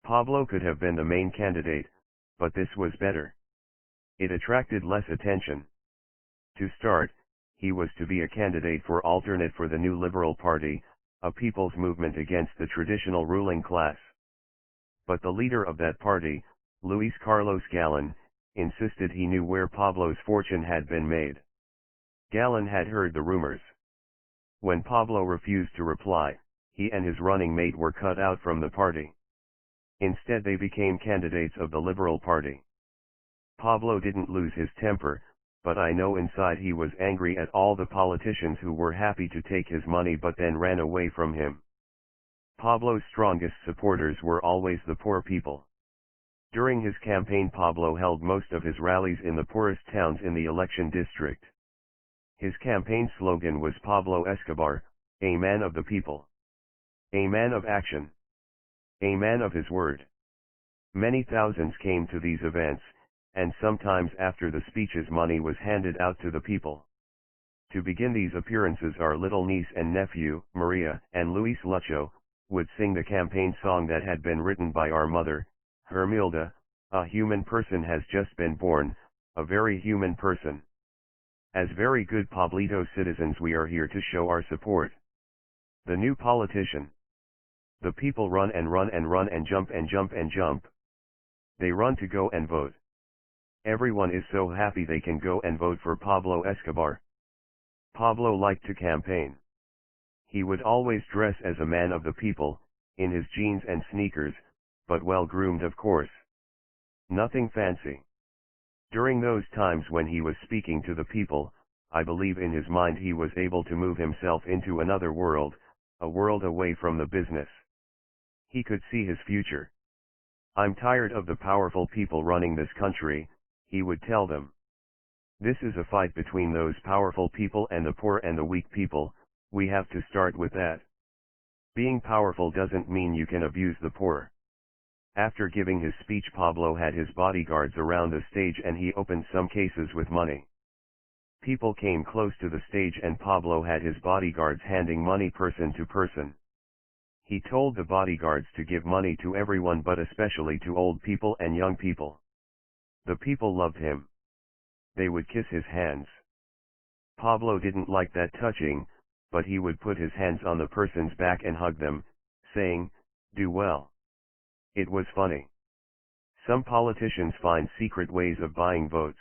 Pablo could have been the main candidate, but this was better. It attracted less attention. To start, he was to be a candidate for alternate for the New Liberal Party, a people's movement against the traditional ruling class. But the leader of that party, Luis Carlos Galán, insisted he knew where Pablo's fortune had been made. Galán had heard the rumors. When Pablo refused to reply, he and his running mate were cut out from the party. Instead they became candidates of the Liberal Party. Pablo didn't lose his temper, but I know inside he was angry at all the politicians who were happy to take his money but then ran away from him. Pablo's strongest supporters were always the poor people. During his campaign, Pablo held most of his rallies in the poorest towns in the election district. His campaign slogan was Pablo Escobar, a man of the people. A man of action. A man of his word. Many thousands came to these events, and sometimes after the speeches money was handed out to the people. To begin these appearances, our little niece and nephew, Maria and Luis Lucho, would sing the campaign song that had been written by our mother, Hermilda. A human person has just been born, a very human person. As very good Pablito citizens we are here to show our support. The new politician. The people run and run and run and jump and jump and jump. They run to go and vote. Everyone is so happy they can go and vote for Pablo Escobar. Pablo liked to campaign. He would always dress as a man of the people, in his jeans and sneakers, but well groomed of course. Nothing fancy. During those times when he was speaking to the people, I believe in his mind he was able to move himself into another world, a world away from the business. He could see his future. I'm tired of the powerful people running this country, he would tell them. This is a fight between those powerful people and the poor and the weak people, we have to start with that. Being powerful doesn't mean you can abuse the poor. After giving his speech, Pablo had his bodyguards around the stage and he opened some cases with money. People came close to the stage and Pablo had his bodyguards handing money person to person. He told the bodyguards to give money to everyone but especially to old people and young people. The people loved him. They would kiss his hands. Pablo didn't like that touching, but he would put his hands on the person's back and hug them, saying, "Do well." It was funny. Some politicians find secret ways of buying votes.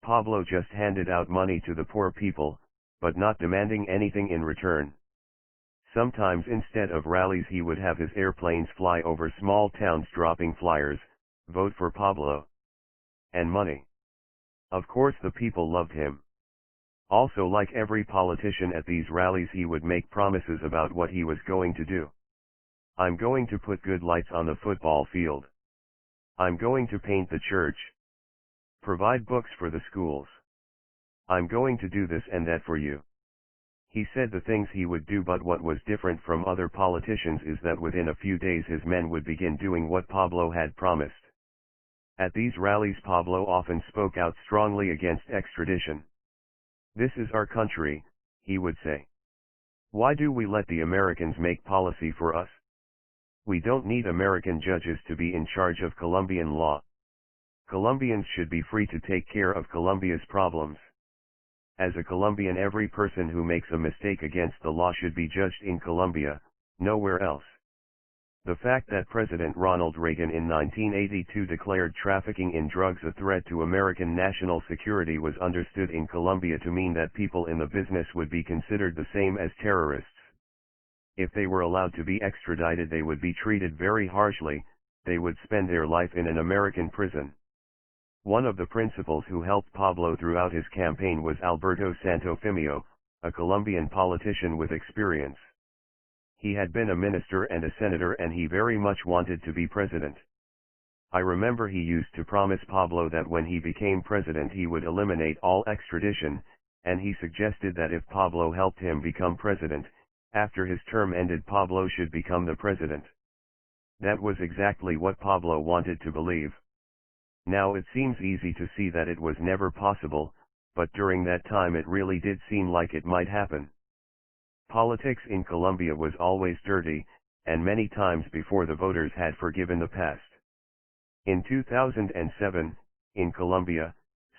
Pablo just handed out money to the poor people, but not demanding anything in return. Sometimes instead of rallies he would have his airplanes fly over small towns dropping flyers, "Vote for Pablo." And money. Of course the people loved him. Also, like every politician at these rallies, he would make promises about what he was going to do. I'm going to put good lights on the football field. I'm going to paint the church. Provide books for the schools. I'm going to do this and that for you. He said the things he would do, but what was different from other politicians is that within a few days his men would begin doing what Pablo had promised. At these rallies Pablo often spoke out strongly against extradition. "This is our country," he would say. "Why do we let the Americans make policy for us? We don't need American judges to be in charge of Colombian law. Colombians should be free to take care of Colombia's problems. As a Colombian, every person who makes a mistake against the law should be judged in Colombia, nowhere else." The fact that President Ronald Reagan in 1982 declared trafficking in drugs a threat to American national security was understood in Colombia to mean that people in the business would be considered the same as terrorists. If they were allowed to be extradited, they would be treated very harshly, they would spend their life in an American prison. One of the principals who helped Pablo throughout his campaign was Alberto Santofimio, a Colombian politician with experience. He had been a minister and a senator and he very much wanted to be president. I remember he used to promise Pablo that when he became president he would eliminate all extradition, and he suggested that if Pablo helped him become president, after his term ended Pablo should become the president. That was exactly what Pablo wanted to believe. Now it seems easy to see that it was never possible, but during that time it really did seem like it might happen. Politics in Colombia was always dirty, and many times before the voters had forgiven the past. In 2007, in Colombia,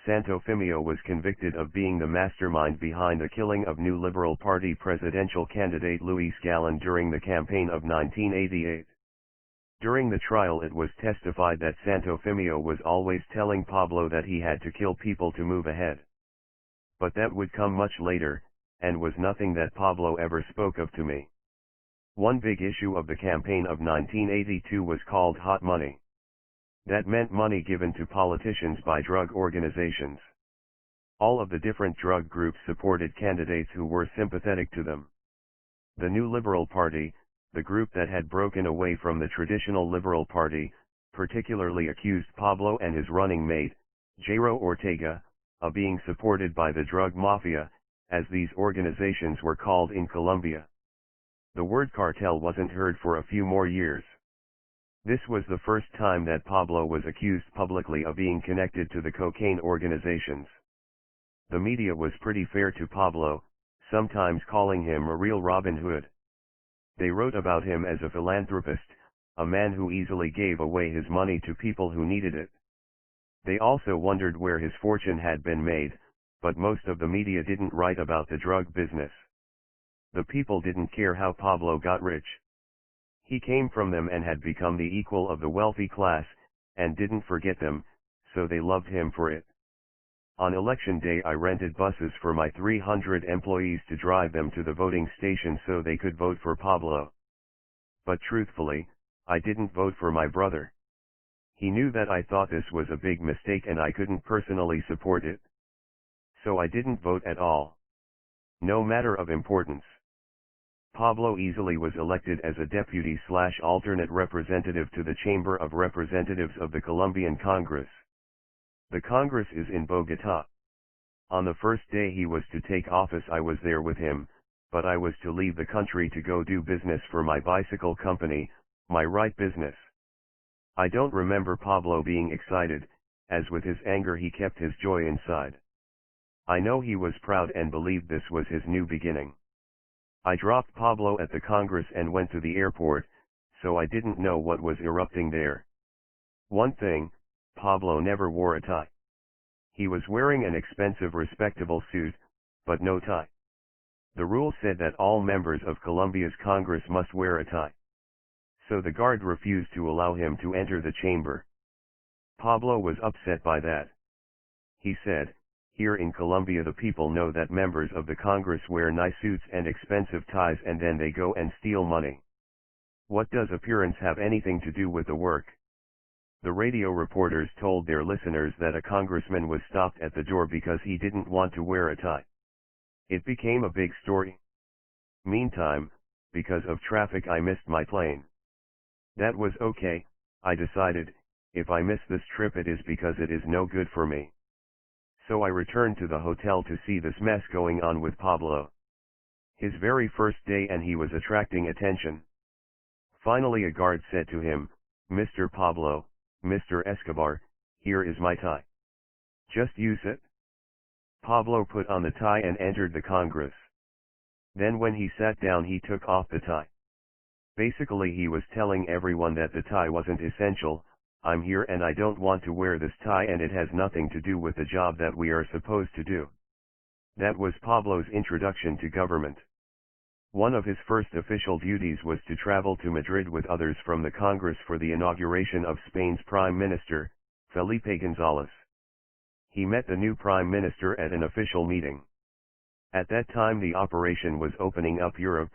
Santofimio was convicted of being the mastermind behind the killing of new Liberal Party presidential candidate Luis Galán during the campaign of 1988. During the trial it was testified that Santofimio was always telling Pablo that he had to kill people to move ahead. But that would come much later, and was nothing that Pablo ever spoke of to me. One big issue of the campaign of 1982 was called hot money. That meant money given to politicians by drug organizations. All of the different drug groups supported candidates who were sympathetic to them. The New Liberal Party, the group that had broken away from the traditional Liberal Party, particularly accused Pablo and his running mate, Jairo Ortega, of being supported by the drug mafia, as these organizations were called in Colombia. The word cartel wasn't heard for a few more years. This was the first time that Pablo was accused publicly of being connected to the cocaine organizations. The media was pretty fair to Pablo, sometimes calling him a real Robin Hood. They wrote about him as a philanthropist, a man who easily gave away his money to people who needed it. They also wondered where his fortune had been made, but most of the media didn't write about the drug business. The people didn't care how Pablo got rich. He came from them and had become the equal of the wealthy class, and didn't forget them, so they loved him for it. On election day I rented buses for my 300 employees to drive them to the voting station so they could vote for Pablo. But truthfully, I didn't vote for my brother. He knew that I thought this was a big mistake and I couldn't personally support it. So I didn't vote at all. No matter of importance. Pablo easily was elected as a deputy/alternate representative to the Chamber of Representatives of the Colombian Congress. The Congress is in Bogotá. On the first day he was to take office I was there with him, but I was to leave the country to go do business for my bicycle company, my right business. I don't remember Pablo being excited, as with his anger he kept his joy inside. I know he was proud and believed this was his new beginning. I dropped Pablo at the Congress and went to the airport, so I didn't know what was erupting there. One thing, Pablo never wore a tie. He was wearing an expensive respectable suit, but no tie. The rule said that all members of Colombia's Congress must wear a tie. So the guard refused to allow him to enter the chamber. Pablo was upset by that. He said, "Here in Colombia the people know that members of the Congress wear nice suits and expensive ties and then they go and steal money. What does appearance have anything to do with the work?" The radio reporters told their listeners that a congressman was stopped at the door because he didn't want to wear a tie. It became a big story. Meantime, because of traffic I missed my plane. That was okay, I decided, if I miss this trip it is because it is no good for me. So I returned to the hotel to see this mess going on with Pablo. His very first day and he was attracting attention. Finally a guard said to him, "Mr. Pablo, Mr. Escobar, here is my tie. Just use it." Pablo put on the tie and entered the Congress. Then when he sat down he took off the tie. Basically he was telling everyone that the tie wasn't essential. "I'm here and I don't want to wear this tie and it has nothing to do with the job that we are supposed to do." That was Pablo's introduction to government. One of his first official duties was to travel to Madrid with others from the Congress for the inauguration of Spain's Prime Minister, Felipe González. He met the new Prime Minister at an official meeting. At that time the operation was opening up Europe,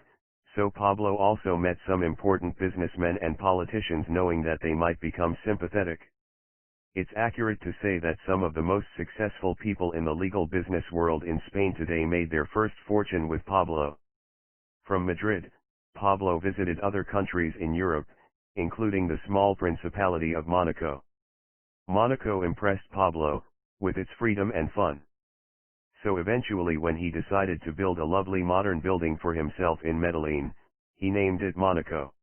so Pablo also met some important businessmen and politicians knowing that they might become sympathetic. It's accurate to say that some of the most successful people in the legal business world in Spain today made their first fortune with Pablo. From Madrid, Pablo visited other countries in Europe, including the small Principality of Monaco. Monaco impressed Pablo, with its freedom and fun. So eventually when he decided to build a lovely modern building for himself in Medellin, he named it Monaco.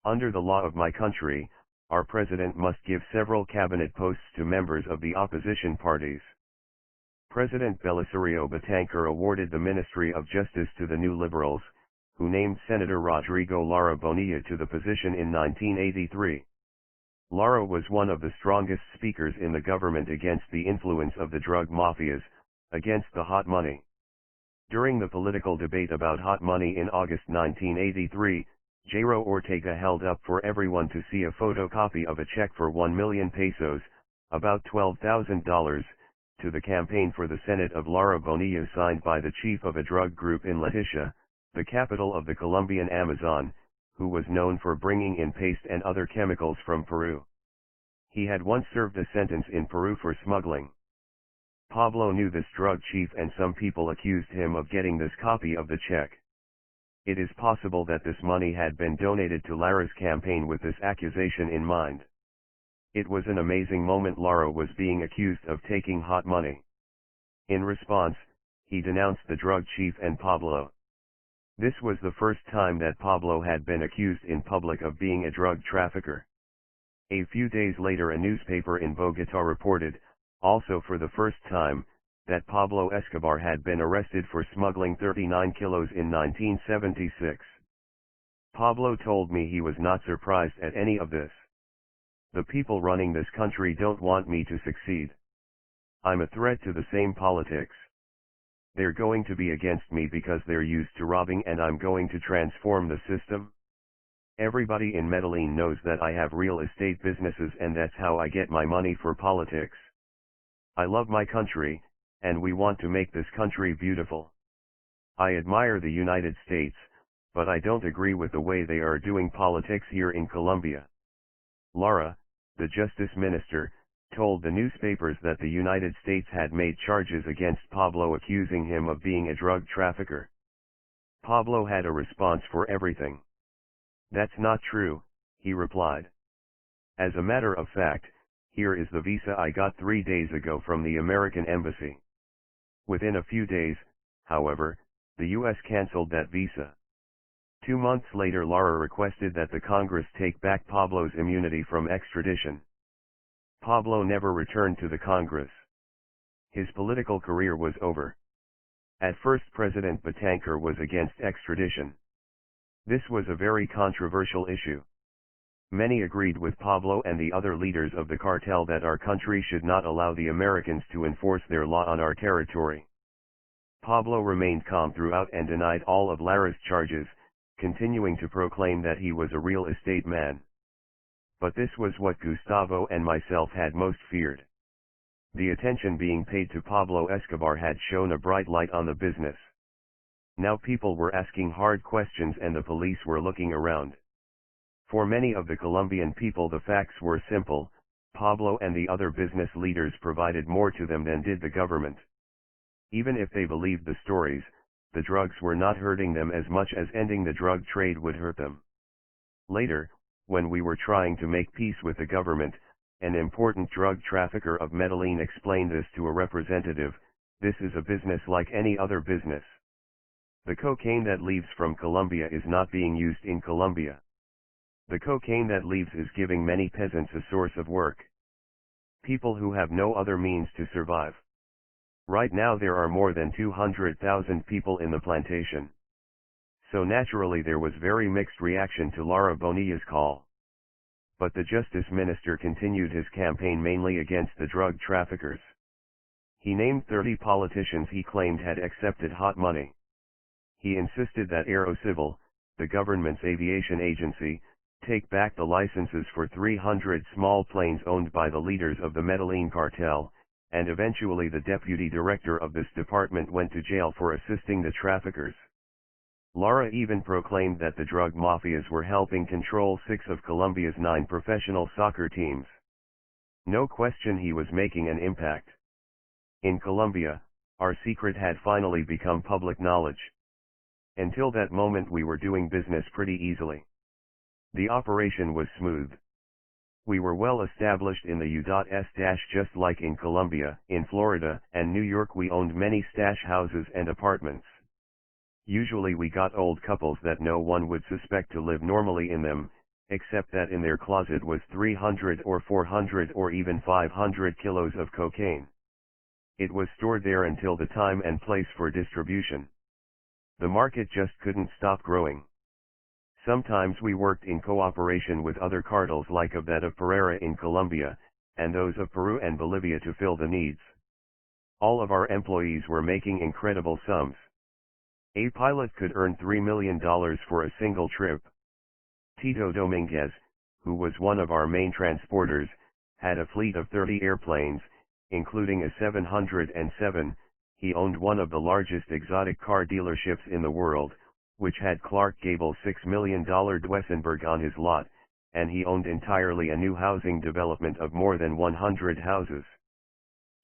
Under the law of my country, our president must give several cabinet posts to members of the opposition parties. President Belisario Betancur awarded the Ministry of Justice to the New Liberals, who named Senator Rodrigo Lara Bonilla to the position in 1983. Lara was one of the strongest speakers in the government against the influence of the drug mafias, against the hot money. During the political debate about hot money in August 1983, Jairo Ortega held up for everyone to see a photocopy of a check for 1 million pesos, about $12,000, to the campaign for the Senate of Lara Bonilla signed by the chief of a drug group in Leticia, the capital of the Colombian Amazon, who was known for bringing in paste and other chemicals from Peru. He had once served a sentence in Peru for smuggling. Pablo knew this drug chief and some people accused him of getting this copy of the check. It is possible that this money had been donated to Lara's campaign with this accusation in mind. It was an amazing moment. Lara was being accused of taking hot money. In response, he denounced the drug chief and Pablo. This was the first time that Pablo had been accused in public of being a drug trafficker. A few days later, a newspaper in Bogotá reported, also for the first time, that Pablo Escobar had been arrested for smuggling 39 kilos in 1976. Pablo told me he was not surprised at any of this. The people running this country don't want me to succeed. I'm a threat to the same politics. They're going to be against me because they're used to robbing, and I'm going to transform the system. Everybody in Medellin knows that I have real estate businesses, and that's how I get my money for politics. I love my country, and we want to make this country beautiful. I admire the United States, but I don't agree with the way they are doing politics here in Colombia. Lara, the Justice Minister, told the newspapers that the United States had made charges against Pablo accusing him of being a drug trafficker. Pablo had a response for everything. "That's not true," he replied. "As a matter of fact, here is the visa I got 3 days ago from the American Embassy." Within a few days, however, the U.S. canceled that visa. 2 months later, Lara requested that the Congress take back Pablo's immunity from extradition. Pablo never returned to the Congress. His political career was over. At first, President Betancur was against extradition. This was a very controversial issue. Many agreed with Pablo and the other leaders of the cartel that our country should not allow the Americans to enforce their law on our territory. Pablo remained calm throughout and denied all of Lara's charges, continuing to proclaim that he was a real estate man. But this was what Gustavo and myself had most feared. The attention being paid to Pablo Escobar had shone a bright light on the business. Now people were asking hard questions and the police were looking around. For many of the Colombian people, the facts were simple: Pablo and the other business leaders provided more to them than did the government. Even if they believed the stories, the drugs were not hurting them as much as ending the drug trade would hurt them. Later, when we were trying to make peace with the government, an important drug trafficker of Medellin explained this to a representative: "This is a business like any other business. The cocaine that leaves from Colombia is not being used in Colombia. The cocaine that leaves is giving many peasants a source of work. People who have no other means to survive. Right now there are more than 200,000 people in the plantation." So naturally there was very mixed reaction to Lara Bonilla's call. But the Justice Minister continued his campaign mainly against the drug traffickers. He named 30 politicians he claimed had accepted hot money. He insisted that Aerocivil, the government's aviation agency, take back the licenses for 300 small planes owned by the leaders of the Medellin cartel, and eventually the deputy director of this department went to jail for assisting the traffickers. Lara even proclaimed that the drug mafias were helping control 6 of Colombia's 9 professional soccer teams. No question he was making an impact. In Colombia, our secret had finally become public knowledge. Until that moment we were doing business pretty easily. The operation was smooth. We were well established in the U.S. Just like in Colombia, in Florida, and New York we owned many stash houses and apartments. Usually we got old couples that no one would suspect to live normally in them, except that in their closet was 300 or 400 or even 500 kilos of cocaine. It was stored there until the time and place for distribution. The market just couldn't stop growing. Sometimes we worked in cooperation with other cartels like of that of Pereira in Colombia, and those of Peru and Bolivia to fill the needs. All of our employees were making incredible sums. A pilot could earn $3 million for a single trip. Tito Dominguez, who was one of our main transporters, had a fleet of 30 airplanes, including a 707. He owned one of the largest exotic car dealerships in the world, which had Clark Gable's $6 million Duesenberg on his lot, and he owned entirely a new housing development of more than 100 houses.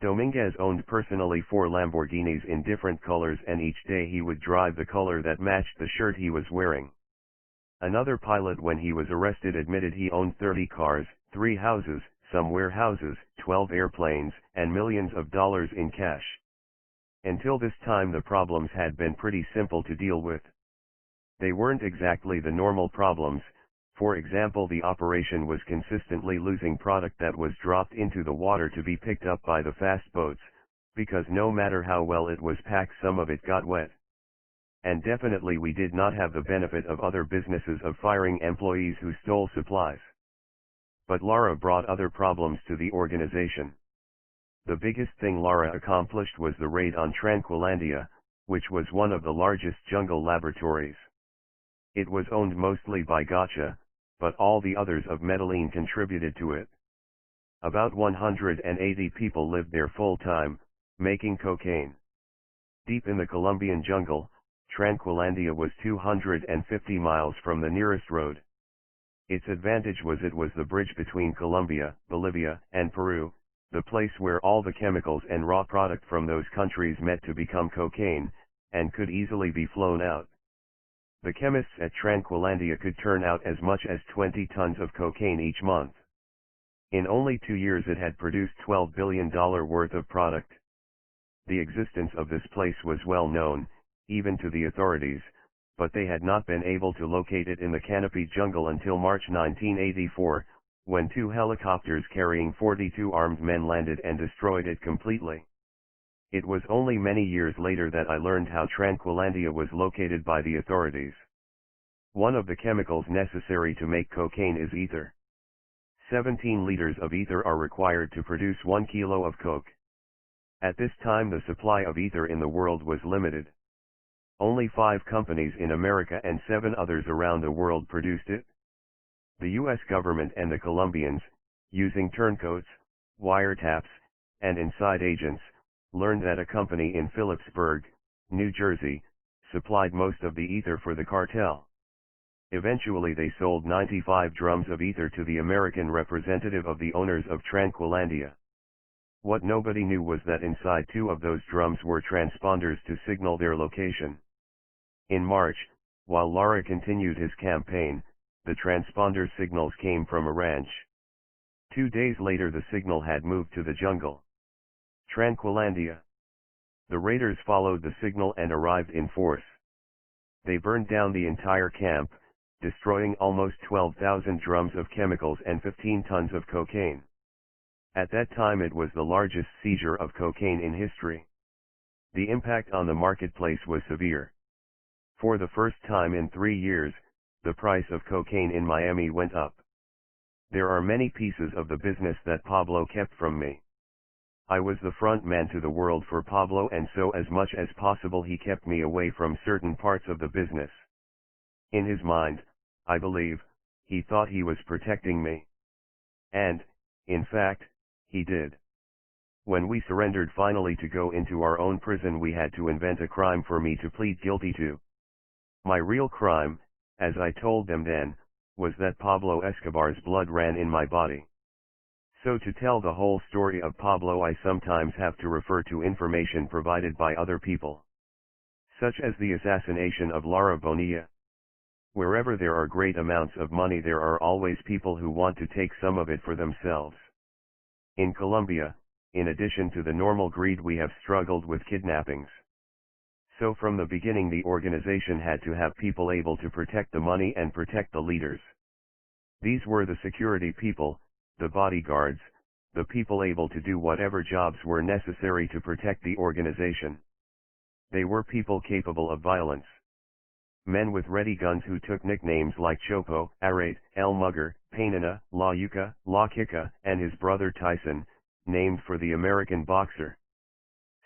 Dominguez owned personally 4 Lamborghinis in different colors, and each day he would drive the color that matched the shirt he was wearing. Another pilot, when he was arrested, admitted he owned 30 cars, 3 houses, some warehouses, 12 airplanes, and millions of dollars in cash. Until this time the problems had been pretty simple to deal with. They weren't exactly the normal problems. For example, the operation was consistently losing product that was dropped into the water to be picked up by the fast boats, because no matter how well it was packed, some of it got wet. And definitely we did not have the benefit of other businesses of firing employees who stole supplies. But Lara brought other problems to the organization. The biggest thing Lara accomplished was the raid on Tranquilandia, which was one of the largest jungle laboratories. It was owned mostly by Gotcha, but all the others of Medellin contributed to it. About 180 people lived there full-time, making cocaine. Deep in the Colombian jungle, Tranquilandia was 250 miles from the nearest road. Its advantage was it was the bridge between Colombia, Bolivia, and Peru, the place where all the chemicals and raw product from those countries met to become cocaine, and could easily be flown out. The chemists at Tranquilandia could turn out as much as 20 tons of cocaine each month. In only 2 years it had produced $12 billion worth of product. The existence of this place was well known, even to the authorities, but they had not been able to locate it in the Canopy jungle until March 1984, when 2 helicopters carrying 42 armed men landed and destroyed it completely. It was only many years later that I learned how Tranquilandia was located by the authorities. One of the chemicals necessary to make cocaine is ether. 17 liters of ether are required to produce 1 kilo of coke. At this time the supply of ether in the world was limited. Only 5 companies in America and 7 others around the world produced it. The U.S. government and the Colombians, using turncoats, wiretaps, and inside agents, learned that a company in Phillipsburg, New Jersey, supplied most of the ether for the cartel. Eventually they sold 95 drums of ether to the American representative of the owners of Tranquilandia. What nobody knew was that inside 2 of those drums were transponders to signal their location. In March, while Lara continued his campaign, the transponder signals came from a ranch. 2 days later the signal had moved to the jungle. Tranquilandia. The raiders followed the signal and arrived in force. They burned down the entire camp, destroying almost 12,000 drums of chemicals and 15 tons of cocaine. At that time it was the largest seizure of cocaine in history. The impact on the marketplace was severe. For the first time in 3 years, the price of cocaine in Miami went up. There are many pieces of the business that Pablo kept from me. I was the front man to the world for Pablo, and so as much as possible he kept me away from certain parts of the business. In his mind, I believe, he thought he was protecting me. And, in fact, he did. When we surrendered finally to go into our own prison, we had to invent a crime for me to plead guilty to. My real crime, as I told them then, was that Pablo Escobar's blood ran in my body. So to tell the whole story of Pablo I sometimes have to refer to information provided by other people. Such as the assassination of Lara Bonilla. Wherever there are great amounts of money there are always people who want to take some of it for themselves. In Colombia, in addition to the normal greed, we have struggled with kidnappings. So from the beginning the organization had to have people able to protect the money and protect the leaders. These were the security people, the bodyguards, the people able to do whatever jobs were necessary to protect the organization. They were people capable of violence. Men with ready guns who took nicknames like Chopo, Arate, El Mugger, Painana, La Yuca, La Kika, and his brother Tyson, named for the American boxer.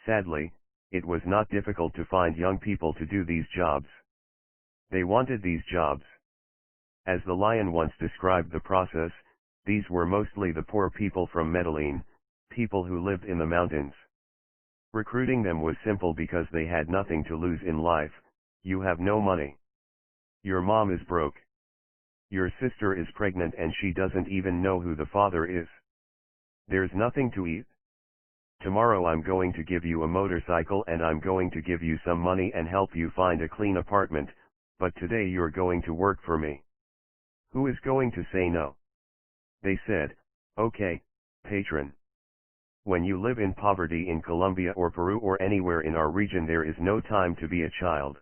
Sadly, it was not difficult to find young people to do these jobs. They wanted these jobs. As the Lion once described the process, these were mostly the poor people from Medellin, people who lived in the mountains. Recruiting them was simple because they had nothing to lose in life. You have no money. Your mom is broke. Your sister is pregnant and she doesn't even know who the father is. There's nothing to eat. Tomorrow I'm going to give you a motorcycle and I'm going to give you some money and help you find a clean apartment, but today you're going to work for me. Who is going to say no? They said, okay, patron. When you live in poverty in Colombia or Peru or anywhere in our region, there is no time to be a child.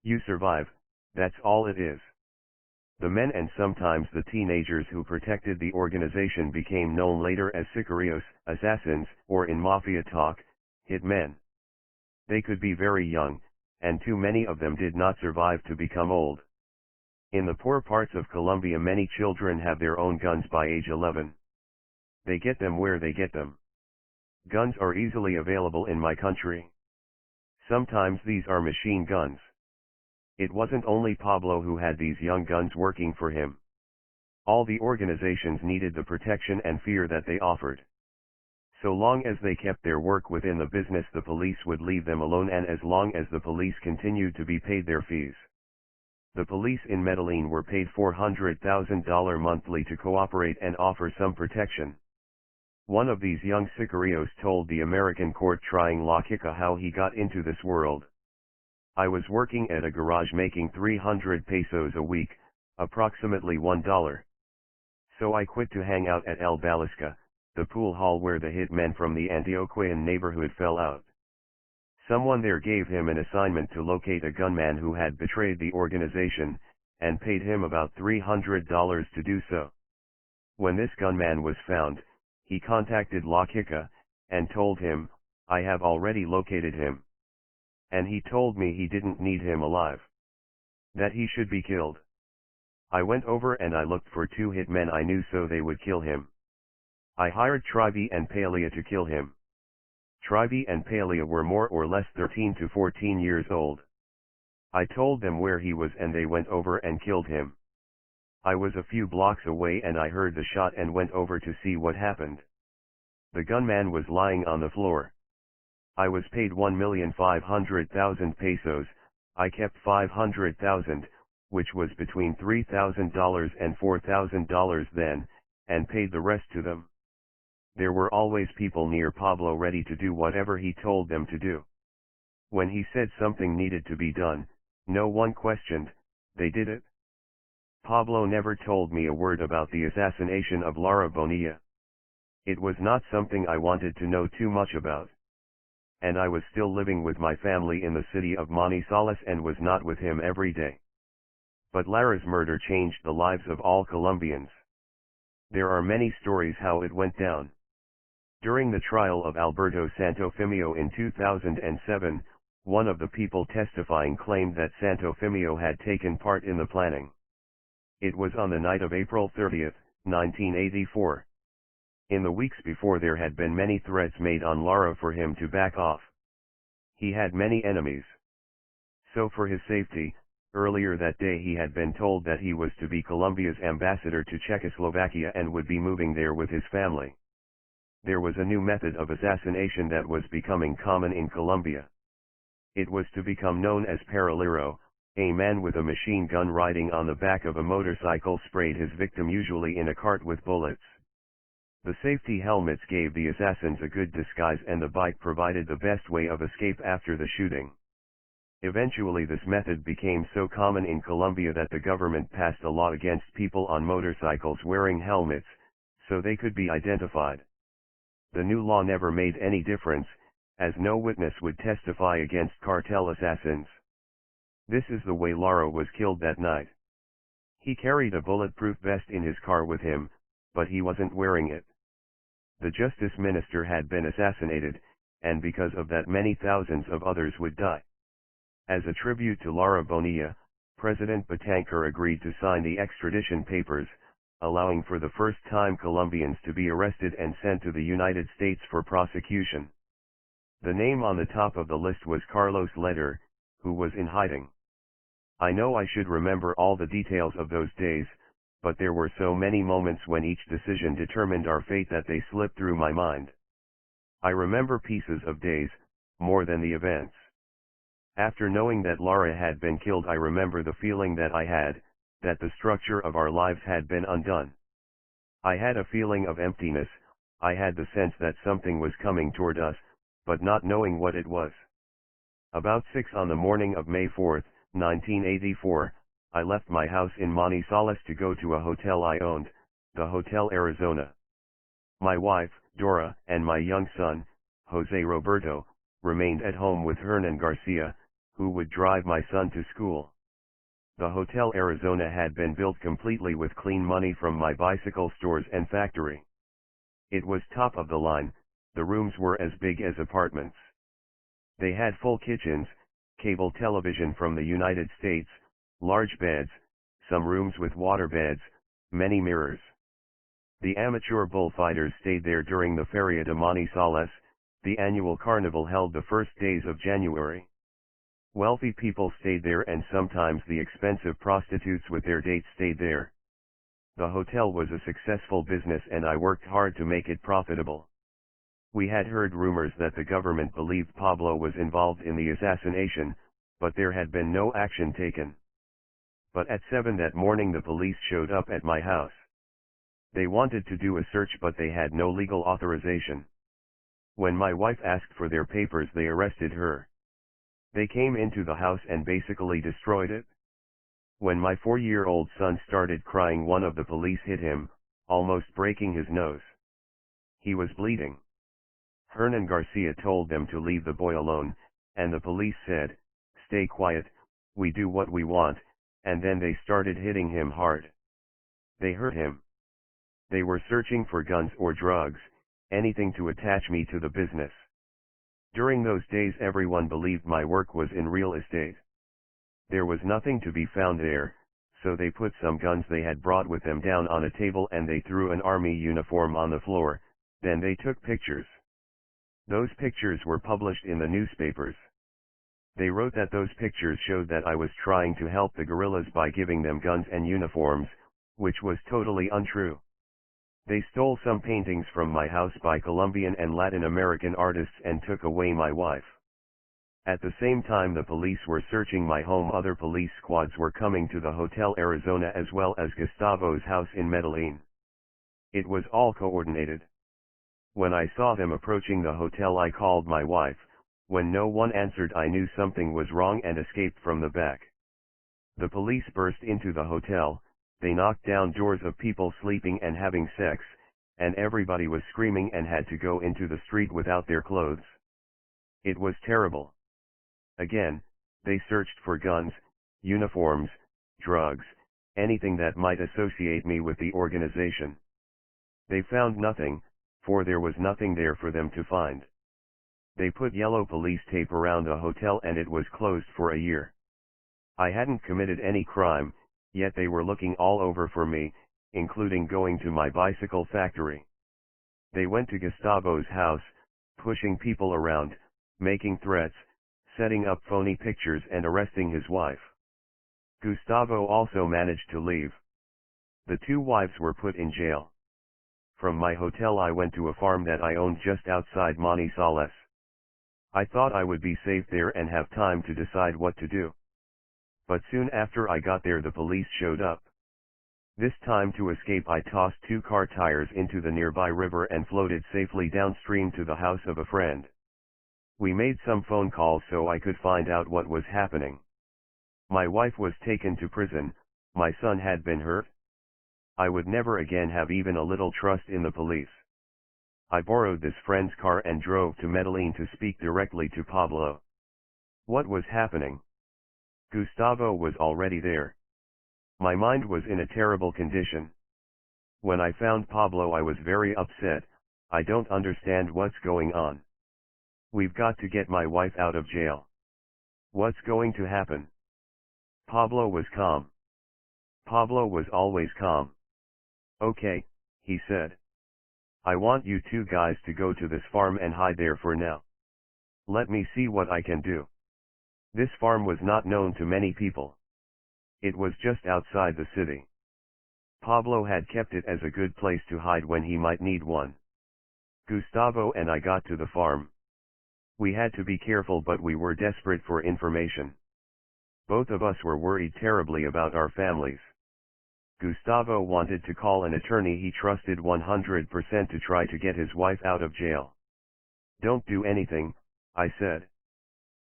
You survive, that's all it is. The men and sometimes the teenagers who protected the organization became known later as sicarios, assassins, or in mafia talk, hitmen. They could be very young, and too many of them did not survive to become old. In the poor parts of Colombia, many children have their own guns by age 11. They get them where they get them. Guns are easily available in my country. Sometimes these are machine guns. It wasn't only Pablo who had these young guns working for him. All the organizations needed the protection and fear that they offered. So long as they kept their work within the business, the police would leave them alone, and as long as the police continued to be paid their fees. The police in Medellin were paid $400,000 monthly to cooperate and offer some protection. One of these young sicarios told the American court trying La Kika how he got into this world. I was working at a garage making 300 pesos a week, approximately $1. So I quit to hang out at El Balisca, the pool hall where the hitmen from the Antioquian neighborhood fell out. Someone there gave him an assignment to locate a gunman who had betrayed the organization, and paid him about $300 to do so. When this gunman was found, he contacted La Kika, and told him, I have already located him. And he told me he didn't need him alive. That he should be killed. I went over and I looked for two hitmen I knew so they would kill him. I hired Trivi and Palia to kill him. Trivi and Palia were more or less 13 to 14 years old. I told them where he was and they went over and killed him. I was a few blocks away and I heard the shot and went over to see what happened. The gunman was lying on the floor. I was paid 1,500,000 pesos, I kept 500,000, which was between $3,000 and $4,000 then, and paid the rest to them. There were always people near Pablo ready to do whatever he told them to do. When he said something needed to be done, no one questioned, they did it. Pablo never told me a word about the assassination of Lara Bonilla. It was not something I wanted to know too much about. And I was still living with my family in the city of Manizales and was not with him every day. But Lara's murder changed the lives of all Colombians. There are many stories how it went down. During the trial of Alberto Santofimio in 2007, one of the people testifying claimed that Santofimio had taken part in the planning. It was on the night of April 30, 1984. In the weeks before, there had been many threats made on Lara for him to back off. He had many enemies. So for his safety, earlier that day he had been told that he was to be Colombia's ambassador to Czechoslovakia and would be moving there with his family. There was a new method of assassination that was becoming common in Colombia. It was to become known as paralero. A man with a machine gun riding on the back of a motorcycle sprayed his victim, usually in a cart with bullets. The safety helmets gave the assassins a good disguise and the bike provided the best way of escape after the shooting. Eventually this method became so common in Colombia that the government passed a law against people on motorcycles wearing helmets, so they could be identified. The new law never made any difference, as no witness would testify against cartel assassins. This is the way Lara was killed that night. He carried a bulletproof vest in his car with him, but he wasn't wearing it. The justice minister had been assassinated, and because of that many thousands of others would die. As a tribute to Lara Bonilla, President Betancur agreed to sign the extradition papers, allowing for the first time Colombians to be arrested and sent to the United States for prosecution. The name on the top of the list was Carlos Leder, who was in hiding. I know I should remember all the details of those days, but there were so many moments when each decision determined our fate that they slipped through my mind. I remember pieces of days, more than the events. After knowing that Lara had been killed, I remember the feeling that I had, that the structure of our lives had been undone. I had a feeling of emptiness. I had the sense that something was coming toward us, but not knowing what it was. About 6 on the morning of May 4, 1984, I left my house in Manizales to go to a hotel I owned, the Hotel Arizona. My wife, Dora, and my young son, Jose Roberto, remained at home with Hernan Garcia, who would drive my son to school. The Hotel Arizona had been built completely with clean money from my bicycle stores and factory. It was top of the line. The rooms were as big as apartments. They had full kitchens, cable television from the United States, large beds, some rooms with water beds, many mirrors. The amateur bullfighters stayed there during the Feria de Manizales, the annual carnival held the first days of January. Wealthy people stayed there, and sometimes the expensive prostitutes with their dates stayed there. The hotel was a successful business and I worked hard to make it profitable. We had heard rumors that the government believed Pablo was involved in the assassination, but there had been no action taken. But at 7 that morning the police showed up at my house. They wanted to do a search but they had no legal authorization. When my wife asked for their papers, they arrested her. They came into the house and basically destroyed it. When my 4-year-old son started crying, one of the police hit him, almost breaking his nose. He was bleeding. Hernan Garcia told them to leave the boy alone, and the police said, "Stay quiet, we do what we want," and then they started hitting him hard. They hurt him. They were searching for guns or drugs, anything to attach me to the business. During those days everyone believed my work was in real estate. There was nothing to be found there, so they put some guns they had brought with them down on a table and they threw an army uniform on the floor, then they took pictures. Those pictures were published in the newspapers. They wrote that those pictures showed that I was trying to help the guerrillas by giving them guns and uniforms, which was totally untrue. They stole some paintings from my house by Colombian and Latin American artists and took away my wife. At the same time the police were searching my home, other police squads were coming to the Hotel Arizona as well as Gustavo's house in Medellin. It was all coordinated. When I saw them approaching the hotel I called my wife. When no one answered I knew something was wrong and escaped from the back. The police burst into the hotel. They knocked down doors of people sleeping and having sex, and everybody was screaming and had to go into the street without their clothes. It was terrible. Again, they searched for guns, uniforms, drugs, anything that might associate me with the organization. They found nothing, for there was nothing there for them to find. They put yellow police tape around the hotel and it was closed for a year. I hadn't committed any crime, yet they were looking all over for me, including going to my bicycle factory. They went to Gustavo's house, pushing people around, making threats, setting up phony pictures and arresting his wife. Gustavo also managed to leave. The 2 wives were put in jail. From my hotel I went to a farm that I owned just outside Manizales. I thought I would be safe there and have time to decide what to do. But soon after I got there the police showed up. This time to escape I tossed 2 car tires into the nearby river and floated safely downstream to the house of a friend. We made some phone calls so I could find out what was happening. My wife was taken to prison, my son had been hurt. I would never again have even a little trust in the police. I borrowed this friend's car and drove to Medellin to speak directly to Pablo. What was happening? Gustavo was already there. My mind was in a terrible condition. When I found Pablo I was very upset. I don't understand what's going on. We've got to get my wife out of jail. What's going to happen? Pablo was calm. Pablo was always calm. Okay, he said. I want you 2 guys to go to this farm and hide there for now. Let me see what I can do. This farm was not known to many people. It was just outside the city. Pablo had kept it as a good place to hide when he might need one. Gustavo and I got to the farm. We had to be careful, but we were desperate for information. Both of us were worried terribly about our families. Gustavo wanted to call an attorney he trusted 100% to try to get his wife out of jail. "Don't do anything," I said.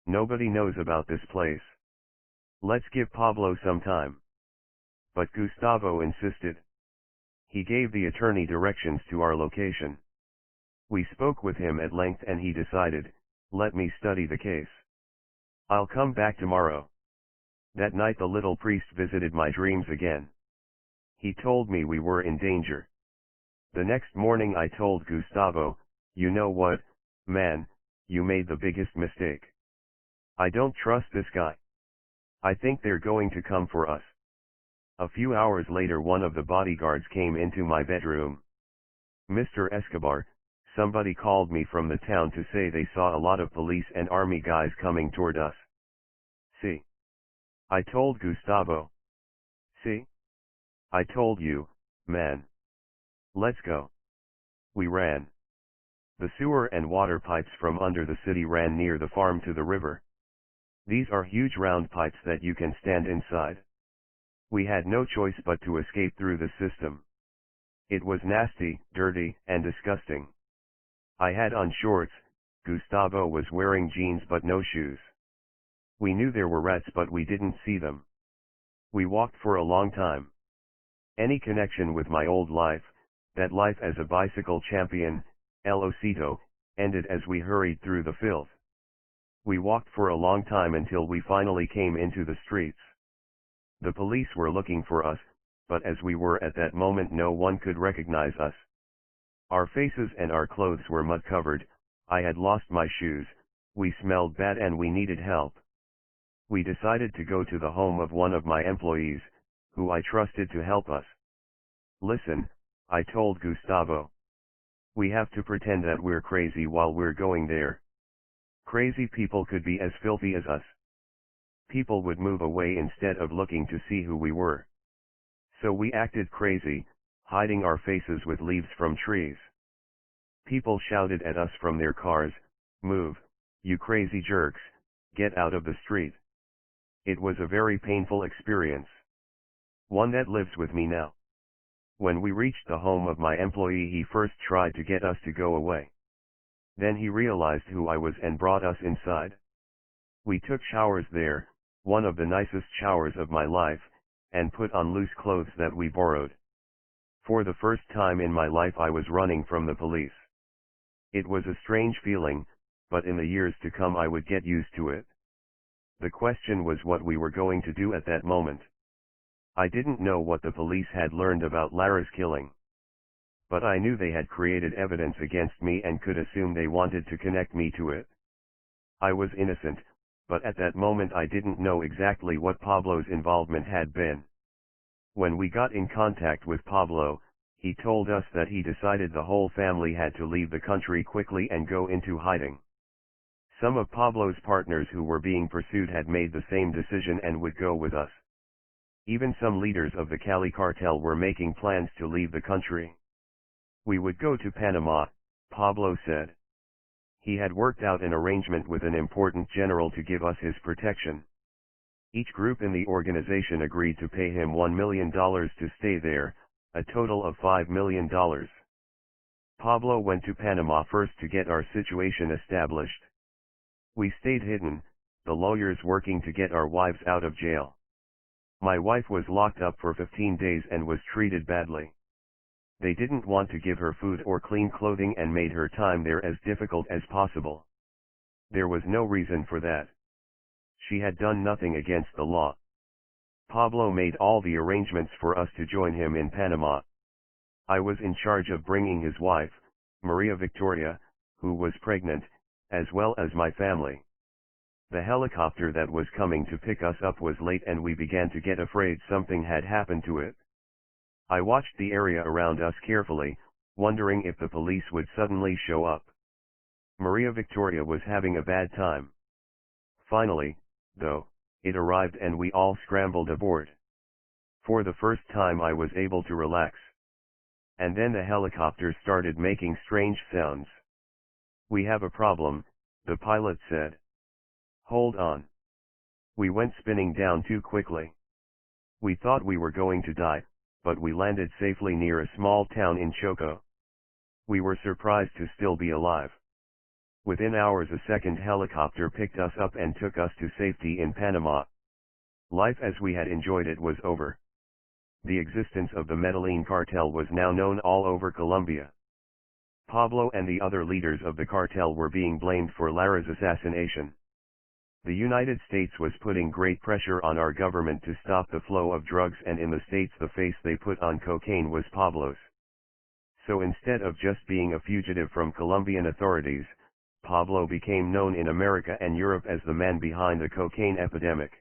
"Nobody knows about this place. Let's give Pablo some time." But Gustavo insisted. He gave the attorney directions to our location. We spoke with him at length and he decided, "Let me study the case. I'll come back tomorrow." That night the little priest visited my dreams again. He told me we were in danger. The next morning I told Gustavo, "You know what, man, you made the biggest mistake. I don't trust this guy. I think they're going to come for us." A few hours later one of the bodyguards came into my bedroom. "Mr. Escobar, somebody called me from the town to say they saw a lot of police and army guys coming toward us." "See?" I told Gustavo. "See? I told you, man. Let's go." We ran. The sewer and water pipes from under the city ran near the farm to the river. These are huge round pipes that you can stand inside. We had no choice but to escape through the system. It was nasty, dirty, and disgusting. I had on shorts, Gustavo was wearing jeans but no shoes. We knew there were rats but we didn't see them. We walked for a long time. Any connection with my old life, that life as a bicycle champion, El Osito, ended as we hurried through the filth. We walked for a long time until we finally came into the streets. The police were looking for us, but as we were at that moment no one could recognize us. Our faces and our clothes were mud-covered, I had lost my shoes, we smelled bad and we needed help. We decided to go to the home of one of my employees, who I trusted to help us. "Listen," I told Gustavo. "We have to pretend that we're crazy while we're going there. Crazy people could be as filthy as us. People would move away instead of looking to see who we were. So we acted crazy, hiding our faces with leaves from trees. People shouted at us from their cars, 'Move, you crazy jerks, get out of the street.' It was a very painful experience. One that lives with me now. When we reached the home of my employee he first tried to get us to go away. Then he realized who I was and brought us inside. We took showers there, one of the nicest showers of my life, and put on loose clothes that we borrowed. For the first time in my life I was running from the police. It was a strange feeling, but in the years to come I would get used to it. The question was what we were going to do at that moment. I didn't know what the police had learned about Lara's killing. But I knew they had created evidence against me and could assume they wanted to connect me to it. I was innocent, but at that moment I didn't know exactly what Pablo's involvement had been. When we got in contact with Pablo, he told us that he decided the whole family had to leave the country quickly and go into hiding. Some of Pablo's partners who were being pursued had made the same decision and would go with us. Even some leaders of the Cali cartel were making plans to leave the country. We would go to Panama, Pablo said. He had worked out an arrangement with an important general to give us his protection. Each group in the organization agreed to pay him $1 million to stay there, a total of $5 million. Pablo went to Panama first to get our situation established. We stayed hidden, the lawyers working to get our wives out of jail. My wife was locked up for 15 days and was treated badly. They didn't want to give her food or clean clothing and made her time there as difficult as possible. There was no reason for that. She had done nothing against the law. Pablo made all the arrangements for us to join him in Panama. I was in charge of bringing his wife, Maria Victoria, who was pregnant, as well as my family. The helicopter that was coming to pick us up was late and we began to get afraid something had happened to it. I watched the area around us carefully, wondering if the police would suddenly show up. Maria Victoria was having a bad time. Finally, though, it arrived and we all scrambled aboard. For the first time I was able to relax. And then the helicopter started making strange sounds. "We have a problem," the pilot said. Hold on. We went spinning down too quickly. We thought we were going to die, but we landed safely near a small town in Choco. We were surprised to still be alive. Within hours a second helicopter picked us up and took us to safety in Panama. Life as we had enjoyed it was over. The existence of the Medellin cartel was now known all over Colombia. Pablo and the other leaders of the cartel were being blamed for Lara's assassination. The United States was putting great pressure on our government to stop the flow of drugs, and in the States the face they put on cocaine was Pablo's. So instead of just being a fugitive from Colombian authorities, Pablo became known in America and Europe as the man behind the cocaine epidemic.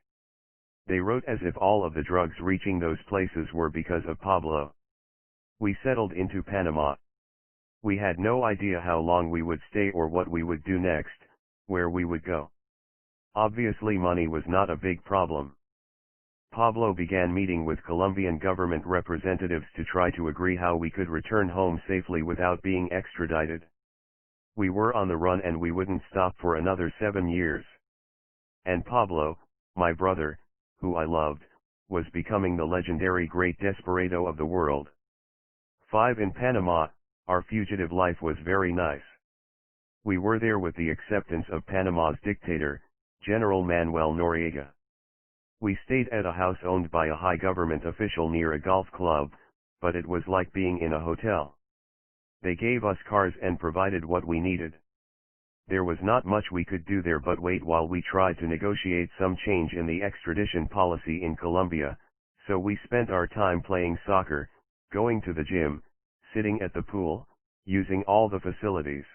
They wrote as if all of the drugs reaching those places were because of Pablo. We settled into Panama. We had no idea how long we would stay or what we would do next, where we would go. Obviously money was not a big problem. Pablo began meeting with Colombian government representatives to try to agree how we could return home safely without being extradited. We were on the run and we wouldn't stop for another 7 years. And Pablo, my brother, who I loved, was becoming the legendary great desperado of the world. 5 In Panama, our fugitive life was very nice. We were there with the acceptance of Panama's dictator, General Manuel Noriega. We stayed at a house owned by a high government official near a golf club, but it was like being in a hotel. They gave us cars and provided what we needed. There was not much we could do there but wait while we tried to negotiate some change in the extradition policy in Colombia, so we spent our time playing soccer, going to the gym, sitting at the pool, using all the facilities.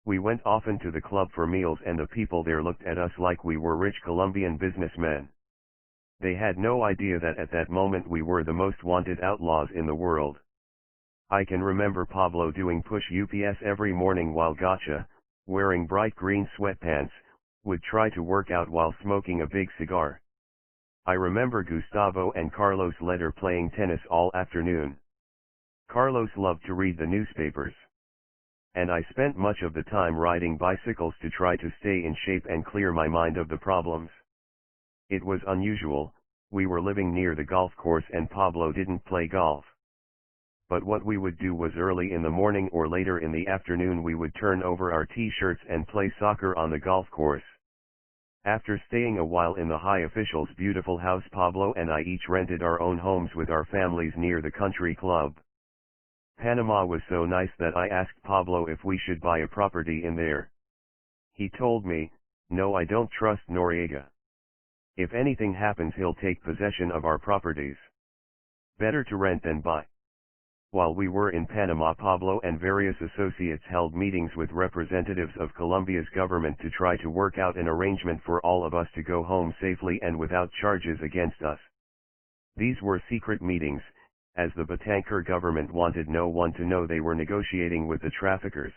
We went often to the club for meals and the people there looked at us like we were rich Colombian businessmen. They had no idea that at that moment we were the most wanted outlaws in the world. I can remember Pablo doing push-ups every morning while Gotcha, wearing bright green sweatpants, would try to work out while smoking a big cigar. I remember Gustavo and Carlos Leder playing tennis all afternoon. Carlos loved to read the newspapers. And I spent much of the time riding bicycles to try to stay in shape and clear my mind of the problems. It was unusual, we were living near the golf course and Pablo didn't play golf. But what we would do was early in the morning or later in the afternoon we would turn over our t-shirts and play soccer on the golf course. After staying a while in the high official's beautiful house, Pablo and I each rented our own homes with our families near the country club. Panama was so nice that I asked Pablo if we should buy a property in there. He told me, "No, I don't trust Noriega. If anything happens he'll take possession of our properties. Better to rent than buy." While we were in Panama, Pablo and various associates held meetings with representatives of Colombia's government to try to work out an arrangement for all of us to go home safely and without charges against us. These were secret meetings, as the Betancur government wanted no one to know they were negotiating with the traffickers.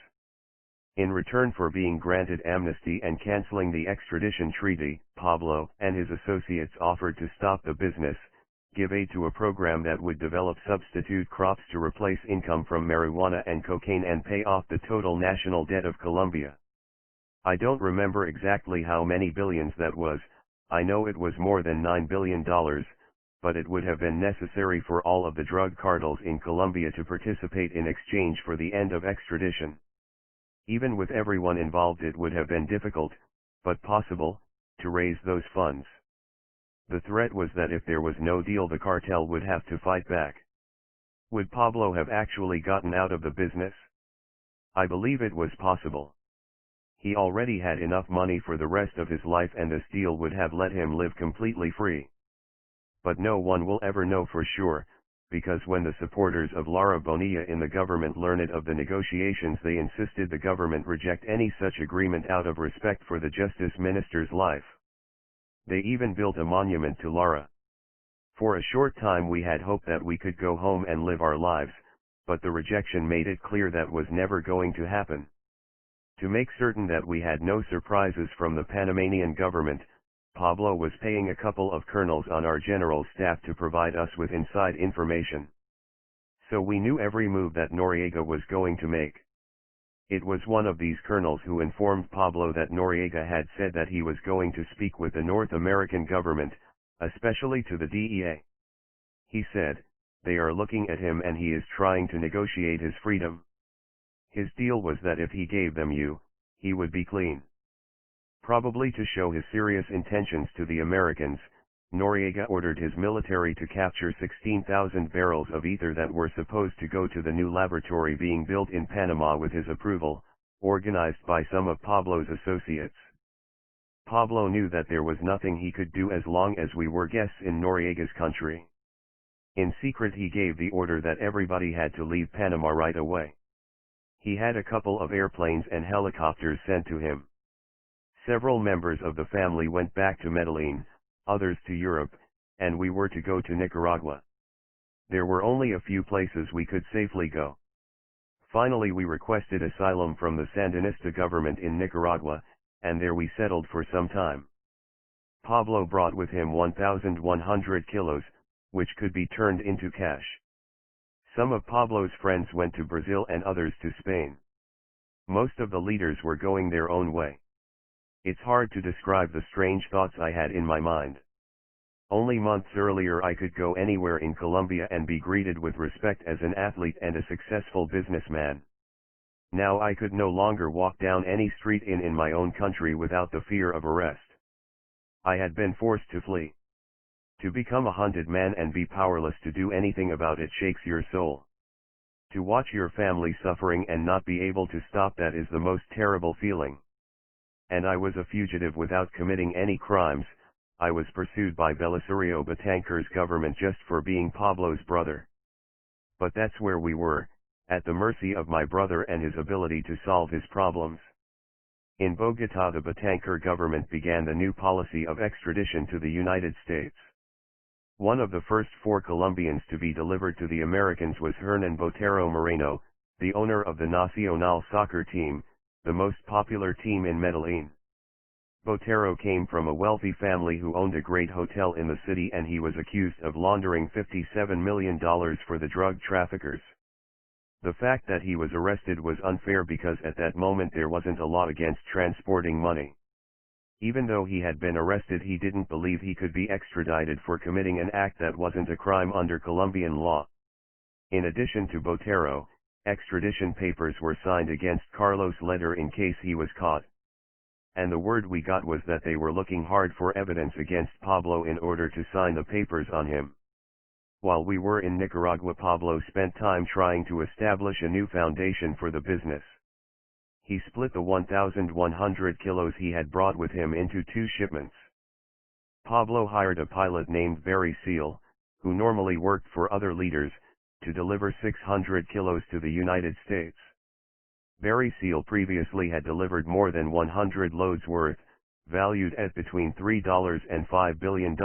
In return for being granted amnesty and canceling the extradition treaty, Pablo and his associates offered to stop the business, give aid to a program that would develop substitute crops to replace income from marijuana and cocaine and pay off the total national debt of Colombia. I don't remember exactly how many billions that was, I know it was more than $9 billion, but it would have been necessary for all of the drug cartels in Colombia to participate in exchange for the end of extradition. Even with everyone involved it would have been difficult, but possible, to raise those funds. The threat was that if there was no deal the cartel would have to fight back. Would Pablo have actually gotten out of the business? I believe it was possible. He already had enough money for the rest of his life and this deal would have let him live completely free. But no one will ever know for sure, because when the supporters of Lara Bonilla in the government learned of the negotiations they insisted the government reject any such agreement out of respect for the justice minister's life. They even built a monument to Lara. For a short time we had hoped that we could go home and live our lives, but the rejection made it clear that was never going to happen. To make certain that we had no surprises from the Panamanian government, Pablo was paying a couple of colonels on our general staff to provide us with inside information. So we knew every move that Noriega was going to make. It was one of these colonels who informed Pablo that Noriega had said that he was going to speak with the North American government, especially to the DEA. He said, "They are looking at him and he is trying to negotiate his freedom. His deal was that if he gave them you, he would be clean." Probably to show his serious intentions to the Americans, Noriega ordered his military to capture 16,000 barrels of ether that were supposed to go to the new laboratory being built in Panama with his approval, organized by some of Pablo's associates. Pablo knew that there was nothing he could do as long as we were guests in Noriega's country. In secret he gave the order that everybody had to leave Panama right away. He had a couple of airplanes and helicopters sent to him. Several members of the family went back to Medellin, others to Europe, and we were to go to Nicaragua. There were only a few places we could safely go. Finally we requested asylum from the Sandinista government in Nicaragua, and there we settled for some time. Pablo brought with him 1,100 kilos, which could be turned into cash. Some of Pablo's friends went to Brazil and others to Spain. Most of the leaders were going their own way. It's hard to describe the strange thoughts I had in my mind. Only months earlier I could go anywhere in Colombia and be greeted with respect as an athlete and a successful businessman. Now I could no longer walk down any street in my own country without the fear of arrest. I had been forced to flee. To become a hunted man and be powerless to do anything about it shakes your soul. To watch your family suffering and not be able to stop that is the most terrible feeling. And I was a fugitive without committing any crimes. I was pursued by Belisario Betancourt's government just for being Pablo's brother. But that's where we were, at the mercy of my brother and his ability to solve his problems. In Bogotá the Betancourt government began the new policy of extradition to the United States. One of the first 4 Colombians to be delivered to the Americans was Hernán Botero Moreno, the owner of the Nacional soccer team, the most popular team in Medellin. Botero came from a wealthy family who owned a great hotel in the city and he was accused of laundering $57 million for the drug traffickers. The fact that he was arrested was unfair because at that moment there wasn't a law against transporting money. Even though he had been arrested, he didn't believe he could be extradited for committing an act that wasn't a crime under Colombian law. In addition to Botero, extradition papers were signed against Carlos Leder in case he was caught. And the word we got was that they were looking hard for evidence against Pablo in order to sign the papers on him. While we were in Nicaragua, Pablo spent time trying to establish a new foundation for the business. He split the 1,100 kilos he had brought with him into 2 shipments. Pablo hired a pilot named Barry Seal, who normally worked for other leaders, to deliver 600 kilos to the United States. Barry Seal previously had delivered more than 100 loads worth, valued at between $3 and $5 billion.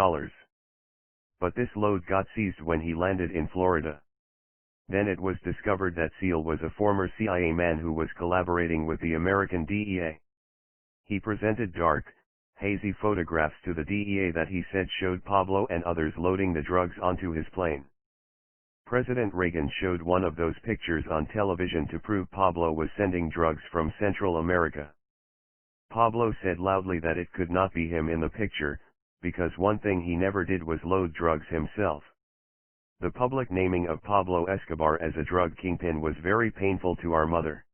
But this load got seized when he landed in Florida. Then it was discovered that Seal was a former CIA man who was collaborating with the American DEA. He presented dark, hazy photographs to the DEA that he said showed Pablo and others loading the drugs onto his plane. President Reagan showed one of those pictures on television to prove Pablo was sending drugs from Central America. Pablo said loudly that it could not be him in the picture, because one thing he never did was load drugs himself. The public naming of Pablo Escobar as a drug kingpin was very painful to our mother.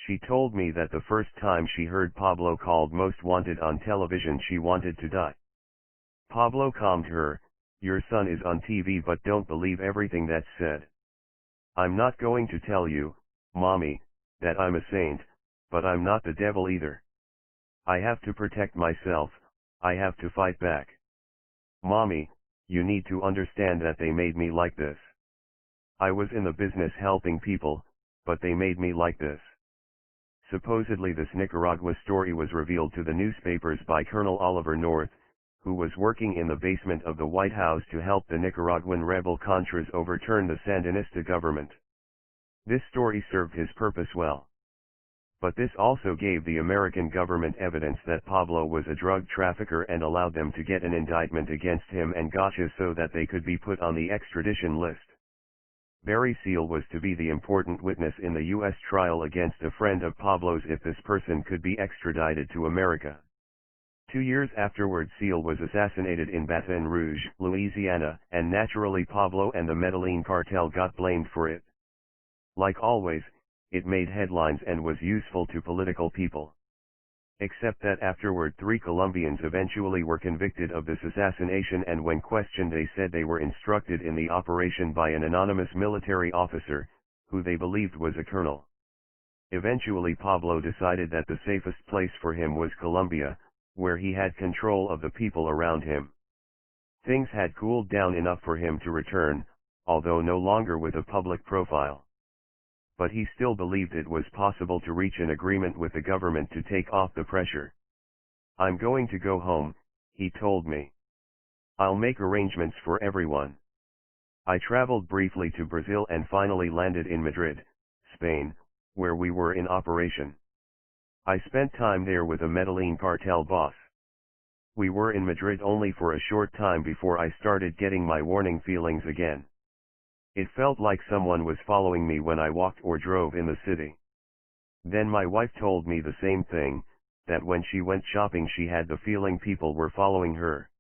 She told me that the first time she heard Pablo called most wanted on television she wanted to die. Pablo calmed her, "Your son is on TV, but don't believe everything that's said. I'm not going to tell you, Mommy, that I'm a saint, but I'm not the devil either. I have to protect myself, I have to fight back. Mommy, you need to understand that they made me like this. I was in the business helping people, but they made me like this." Supposedly this Nicaragua story was revealed to the newspapers by Colonel Oliver North, who was working in the basement of the White House to help the Nicaraguan rebel Contras overturn the Sandinista government. This story served his purpose well. But this also gave the American government evidence that Pablo was a drug trafficker and allowed them to get an indictment against him and gotcha so that they could be put on the extradition list. Barry Seal was to be the important witness in the U.S. trial against a friend of Pablo's if this person could be extradited to America. 2 years afterward, Seal was assassinated in Baton Rouge, Louisiana, and naturally Pablo and the Medellin cartel got blamed for it. Like always, it made headlines and was useful to political people. Except that afterward 3 Colombians eventually were convicted of this assassination, and when questioned they said they were instructed in the operation by an anonymous military officer, who they believed was a colonel. Eventually Pablo decided that the safest place for him was Colombia, where he had control of the people around him. Things had cooled down enough for him to return, although no longer with a public profile. But he still believed it was possible to reach an agreement with the government to take off the pressure. "I'm going to go home," he told me. "I'll make arrangements for everyone." I traveled briefly to Brazil and finally landed in Madrid, Spain, where we were in operation. I spent time there with a Medellin cartel boss. We were in Madrid only for a short time before I started getting my warning feelings again. It felt like someone was following me when I walked or drove in the city. Then my wife told me the same thing, that when she went shopping she had the feeling people were following her.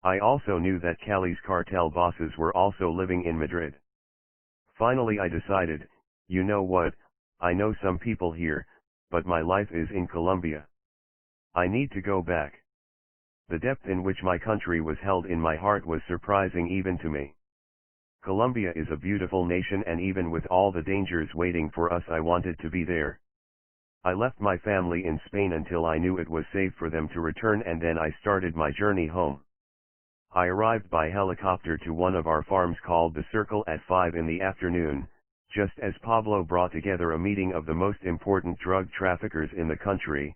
I also knew that Cali's cartel bosses were also living in Madrid. Finally I decided, you know what, I know some people here, but my life is in Colombia. I need to go back. The depth in which my country was held in my heart was surprising even to me. Colombia is a beautiful nation, and even with all the dangers waiting for us I wanted to be there. I left my family in Spain until I knew it was safe for them to return, and then I started my journey home. I arrived by helicopter to one of our farms called The Circle at 5 in the afternoon, just as Pablo brought together a meeting of the most important drug traffickers in the country,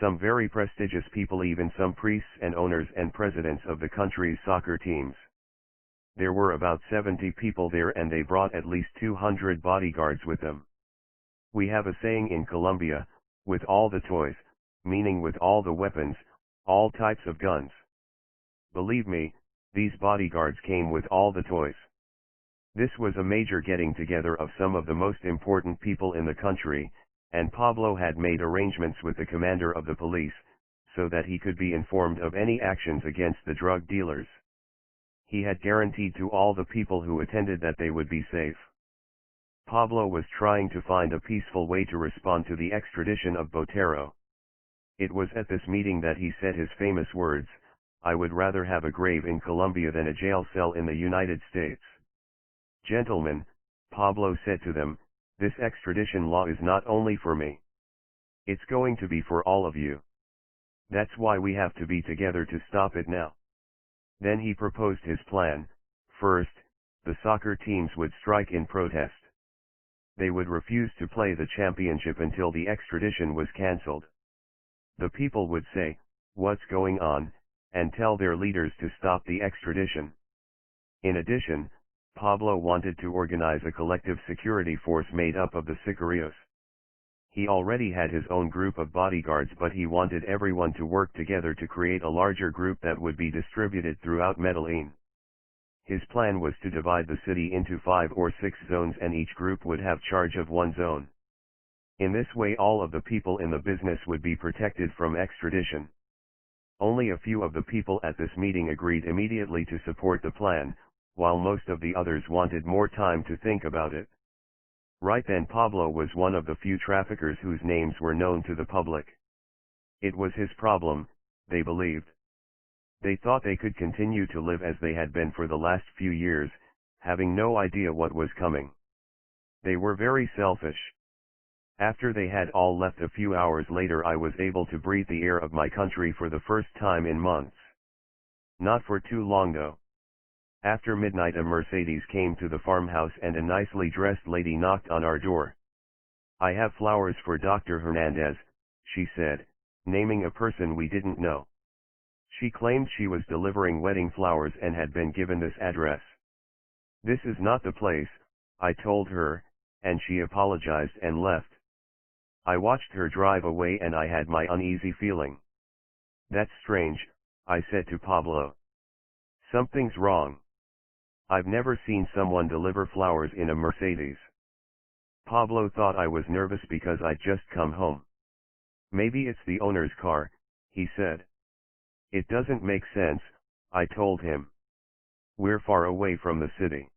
some very prestigious people, even some priests and owners and presidents of the country's soccer teams. There were about 70 people there, and they brought at least 200 bodyguards with them. We have a saying in Colombia, with all the toys, meaning with all the weapons, all types of guns. Believe me, these bodyguards came with all the toys. This was a major getting together of some of the most important people in the country, and Pablo had made arrangements with the commander of the police, so that he could be informed of any actions against the drug dealers. He had guaranteed to all the people who attended that they would be safe. Pablo was trying to find a peaceful way to respond to the extradition of Botero. It was at this meeting that he said his famous words, "I would rather have a grave in Colombia than a jail cell in the United States." "Gentlemen," Pablo said to them, "this extradition law is not only for me. It's going to be for all of you. That's why we have to be together to stop it now." Then he proposed his plan. First, the soccer teams would strike in protest. They would refuse to play the championship until the extradition was cancelled. The people would say, "What's going on?" and tell their leaders to stop the extradition. In addition, Pablo wanted to organize a collective security force made up of the sicarios. He already had his own group of bodyguards, but he wanted everyone to work together to create a larger group that would be distributed throughout Medellin. His plan was to divide the city into 5 or 6 zones, and each group would have charge of one zone. In this way all of the people in the business would be protected from extradition. Only a few of the people at this meeting agreed immediately to support the plan, while most of the others wanted more time to think about it. Right then Pablo was one of the few traffickers whose names were known to the public. It was his problem, they believed. They thought they could continue to live as they had been for the last few years, having no idea what was coming. They were very selfish. After they had all left a few hours later, I was able to breathe the air of my country for the first time in months. Not for too long though. After midnight a Mercedes came to the farmhouse and a nicely dressed lady knocked on our door. "I have flowers for Dr. Hernandez," she said, naming a person we didn't know. She claimed she was delivering wedding flowers and had been given this address. "This is not the place," I told her, and she apologized and left. I watched her drive away and I had my uneasy feeling. "That's strange," I said to Pablo. "Something's wrong." I've never seen someone deliver flowers in a Mercedes. Pablo thought I was nervous because I'd just come home. Maybe it's the owner's car, he said. It doesn't make sense, I told him. We're far away from the city.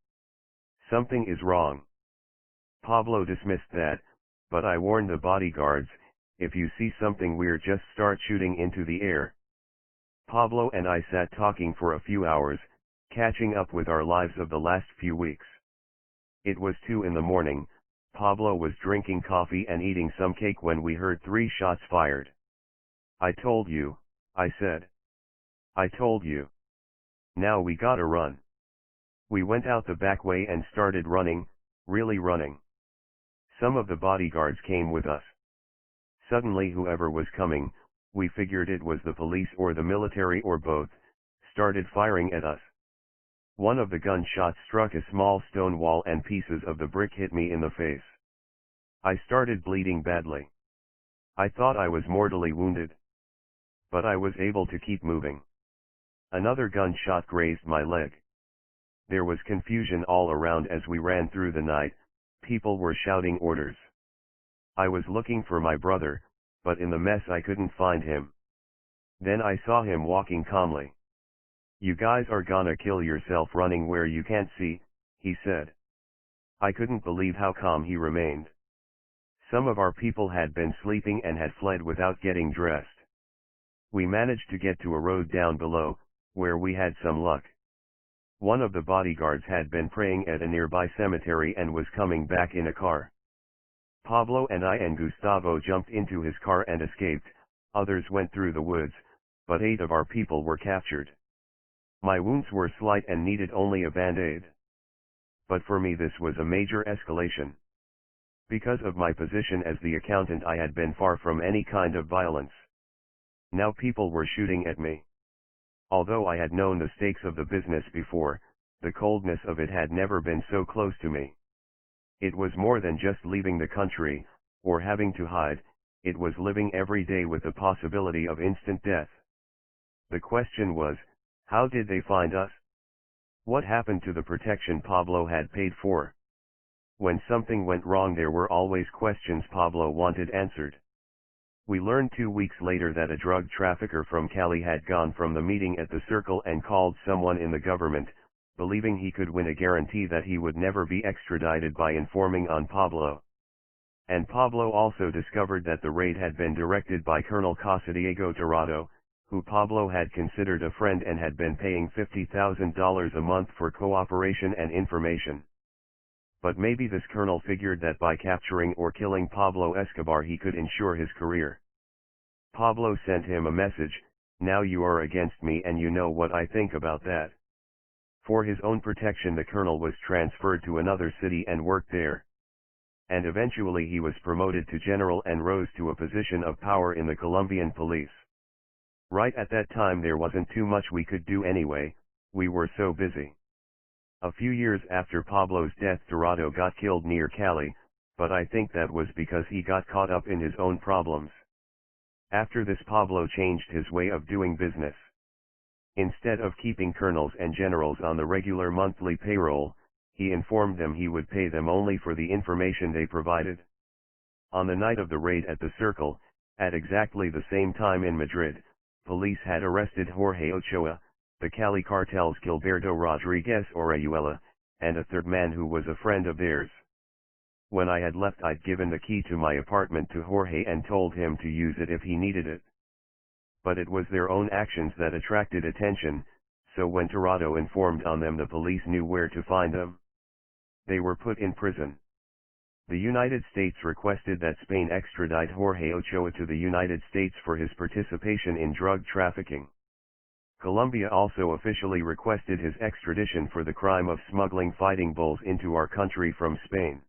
Something is wrong. Pablo dismissed that, but I warned the bodyguards, if you see something weird just start shooting into the air. Pablo and I sat talking for a few hours, catching up with our lives of the last few weeks. It was 2 in the morning, Pablo was drinking coffee and eating some cake when we heard 3 shots fired. I told you, I said. I told you. Now we gotta run. We went out the back way and started running, really running. Some of the bodyguards came with us. Suddenly whoever was coming, we figured it was the police or the military or both, started firing at us. One of the gunshots struck a small stone wall and pieces of the brick hit me in the face. I started bleeding badly. I thought I was mortally wounded. But I was able to keep moving. Another gunshot grazed my leg. There was confusion all around as we ran through the night, people were shouting orders. I was looking for my brother, but in the mess I couldn't find him. Then I saw him walking calmly. You guys are gonna kill yourself running where you can't see, he said. I couldn't believe how calm he remained. Some of our people had been sleeping and had fled without getting dressed. We managed to get to a road down below, where we had some luck. One of the bodyguards had been praying at a nearby cemetery and was coming back in a car. Pablo and I and Gustavo jumped into his car and escaped, others went through the woods, but 8 of our people were captured. My wounds were slight and needed only a band-aid. But for me this was a major escalation. Because of my position as the accountant I had been far from any kind of violence. Now people were shooting at me. Although I had known the stakes of the business before, the coldness of it had never been so close to me. It was more than just leaving the country, or having to hide, it was living every day with the possibility of instant death. The question was, how did they find us? What happened to the protection Pablo had paid for? When something went wrong there were always questions Pablo wanted answered. We learned 2 weeks later that a drug trafficker from Cali had gone from the meeting at the Circle and called someone in the government, believing he could win a guarantee that he would never be extradited by informing on Pablo. And Pablo also discovered that the raid had been directed by Colonel Casadiego Dorado, who Pablo had considered a friend and had been paying $50,000 a month for cooperation and information. But maybe this colonel figured that by capturing or killing Pablo Escobar he could ensure his career. Pablo sent him a message, now you are against me and you know what I think about that. For his own protection the colonel was transferred to another city and worked there. And eventually he was promoted to general and rose to a position of power in the Colombian police. Right at that time there wasn't too much we could do anyway, we were so busy. A few years after Pablo's death Dorado got killed near Cali, but I think that was because he got caught up in his own problems. After this Pablo changed his way of doing business. Instead of keeping colonels and generals on the regular monthly payroll, he informed them he would pay them only for the information they provided. On the night of the raid at the Circle, at exactly the same time in Madrid, police had arrested Jorge Ochoa, the Cali cartel's Gilberto Rodriguez Orihuela, and a third man who was a friend of theirs. When I had left I'd given the key to my apartment to Jorge and told him to use it if he needed it. But it was their own actions that attracted attention, so when Dorado informed on them the police knew where to find them. They were put in prison. The United States requested that Spain extradite Jorge Ochoa to the United States for his participation in drug trafficking. Colombia also officially requested his extradition for the crime of smuggling fighting bulls into our country from Spain.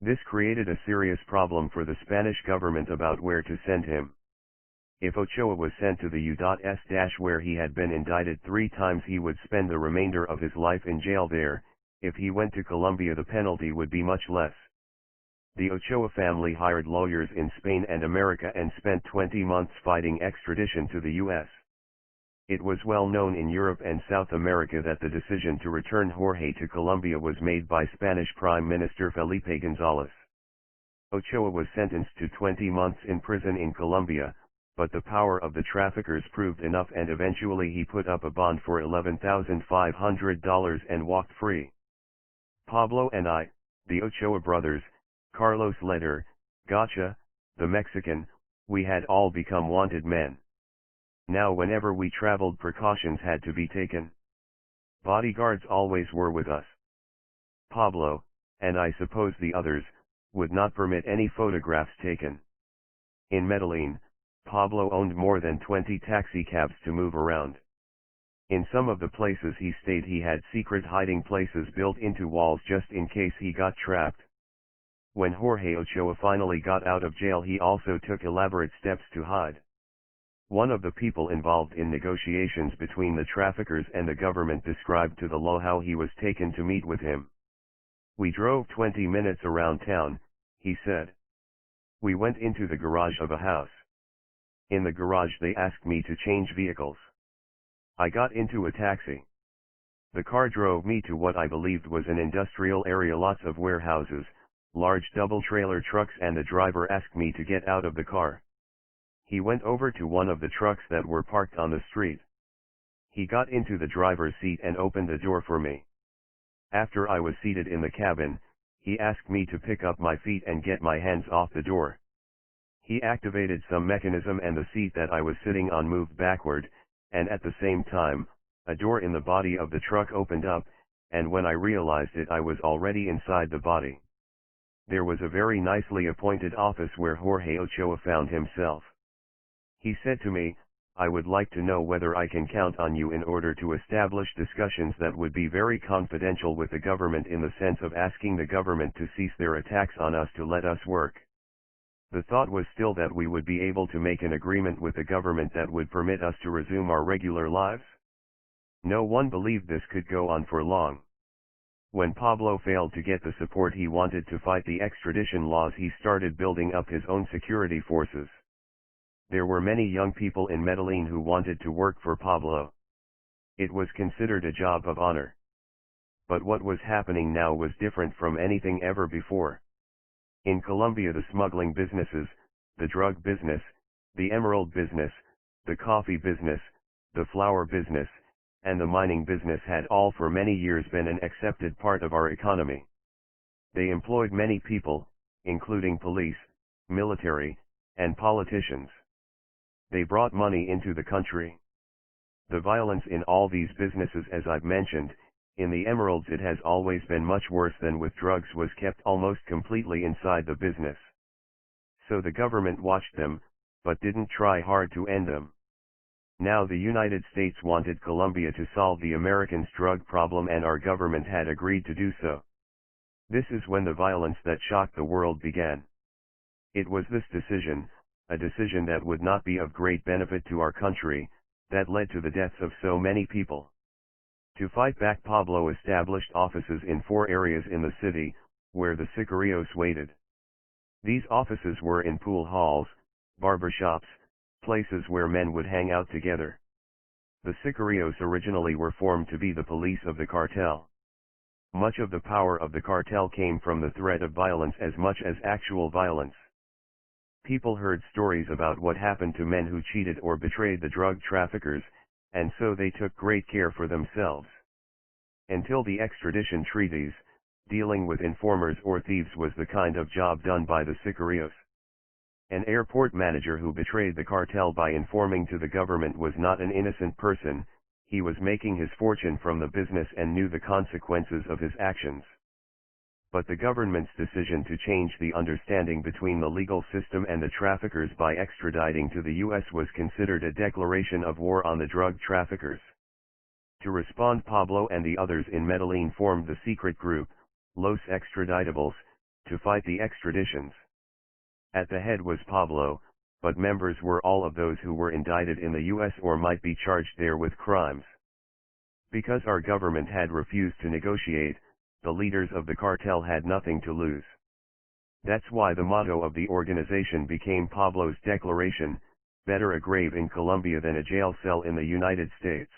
This created a serious problem for the Spanish government about where to send him. If Ochoa was sent to the U.S. where he had been indicted 3 times he would spend the remainder of his life in jail there, if he went to Colombia the penalty would be much less. The Ochoa family hired lawyers in Spain and America and spent 20 months fighting extradition to the U.S. It was well known in Europe and South America that the decision to return Jorge to Colombia was made by Spanish Prime Minister Felipe González. Ochoa was sentenced to 20 months in prison in Colombia, but the power of the traffickers proved enough and eventually he put up a bond for $11,500 and walked free. Pablo and I, the Ochoa brothers, Carlos Leder, Gotcha, the Mexican, we had all become wanted men. Now whenever we traveled, precautions had to be taken. Bodyguards always were with us. Pablo, and I suppose the others, would not permit any photographs taken. In Medellin, Pablo owned more than 20 taxicabs to move around. In some of the places he stayed he had secret hiding places built into walls just in case he got trapped. When Jorge Ochoa finally got out of jail he also took elaborate steps to hide. One of the people involved in negotiations between the traffickers and the government described to the law how he was taken to meet with him. "We drove 20 minutes around town," he said. "We went into the garage of a house. In the garage they asked me to change vehicles. I got into a taxi. The car drove me to what I believed was an industrial area, lots of warehouses, large double-trailer trucks, and the driver asked me to get out of the car. He went over to one of the trucks that were parked on the street. He got into the driver's seat and opened the door for me. After I was seated in the cabin, he asked me to pick up my feet and get my hands off the door. He activated some mechanism and the seat that I was sitting on moved backward, and at the same time, a door in the body of the truck opened up, and when I realized it I was already inside the body. There was a very nicely appointed office where Jorge Ochoa found himself. He said to me, 'I would like to know whether I can count on you in order to establish discussions that would be very confidential with the government, in the sense of asking the government to cease their attacks on us, to let us work.' The thought was still that we would be able to make an agreement with the government that would permit us to resume our regular lives. No one believed this could go on for long. When Pablo failed to get the support he wanted to fight the extradition laws, he started building up his own security forces. There were many young people in Medellin who wanted to work for Pablo. It was considered a job of honor. But what was happening now was different from anything ever before. In Colombia, the smuggling businesses, the drug business, the emerald business, the coffee business, the flower business, and the mining business had all for many years been an accepted part of our economy. They employed many people, including police, military, and politicians. They brought money into the country. The violence in all these businesses, as I've mentioned, in the emeralds it has always been much worse than with drugs, was kept almost completely inside the business. So the government watched them, but didn't try hard to end them. Now the United States wanted Colombia to solve the Americans' drug problem, and our government had agreed to do so. This is when the violence that shocked the world began. It was this decision, a decision that would not be of great benefit to our country, that led to the deaths of so many people. To fight back, Pablo established offices in 4 areas in the city, where the sicarios waited. These offices were in pool halls, barbershops, places where men would hang out together. The sicarios originally were formed to be the police of the cartel. Much of the power of the cartel came from the threat of violence as much as actual violence. People heard stories about what happened to men who cheated or betrayed the drug traffickers, and so they took great care for themselves. Until the extradition treaties, dealing with informers or thieves was the kind of job done by the sicarios. An airport manager who betrayed the cartel by informing to the government was not an innocent person. He was making his fortune from the business and knew the consequences of his actions. But the government's decision to change the understanding between the legal system and the traffickers by extraditing to the U.S. was considered a declaration of war on the drug traffickers. To respond, Pablo and the others in Medellin formed the secret group, Los Extraditables, to fight the extraditions. At the head was Pablo, but members were all of those who were indicted in the U.S. or might be charged there with crimes. Because our government had refused to negotiate, the leaders of the cartel had nothing to lose. That's why the motto of the organization became Pablo's Declaration, Better a grave in Colombia than a jail cell in the United States.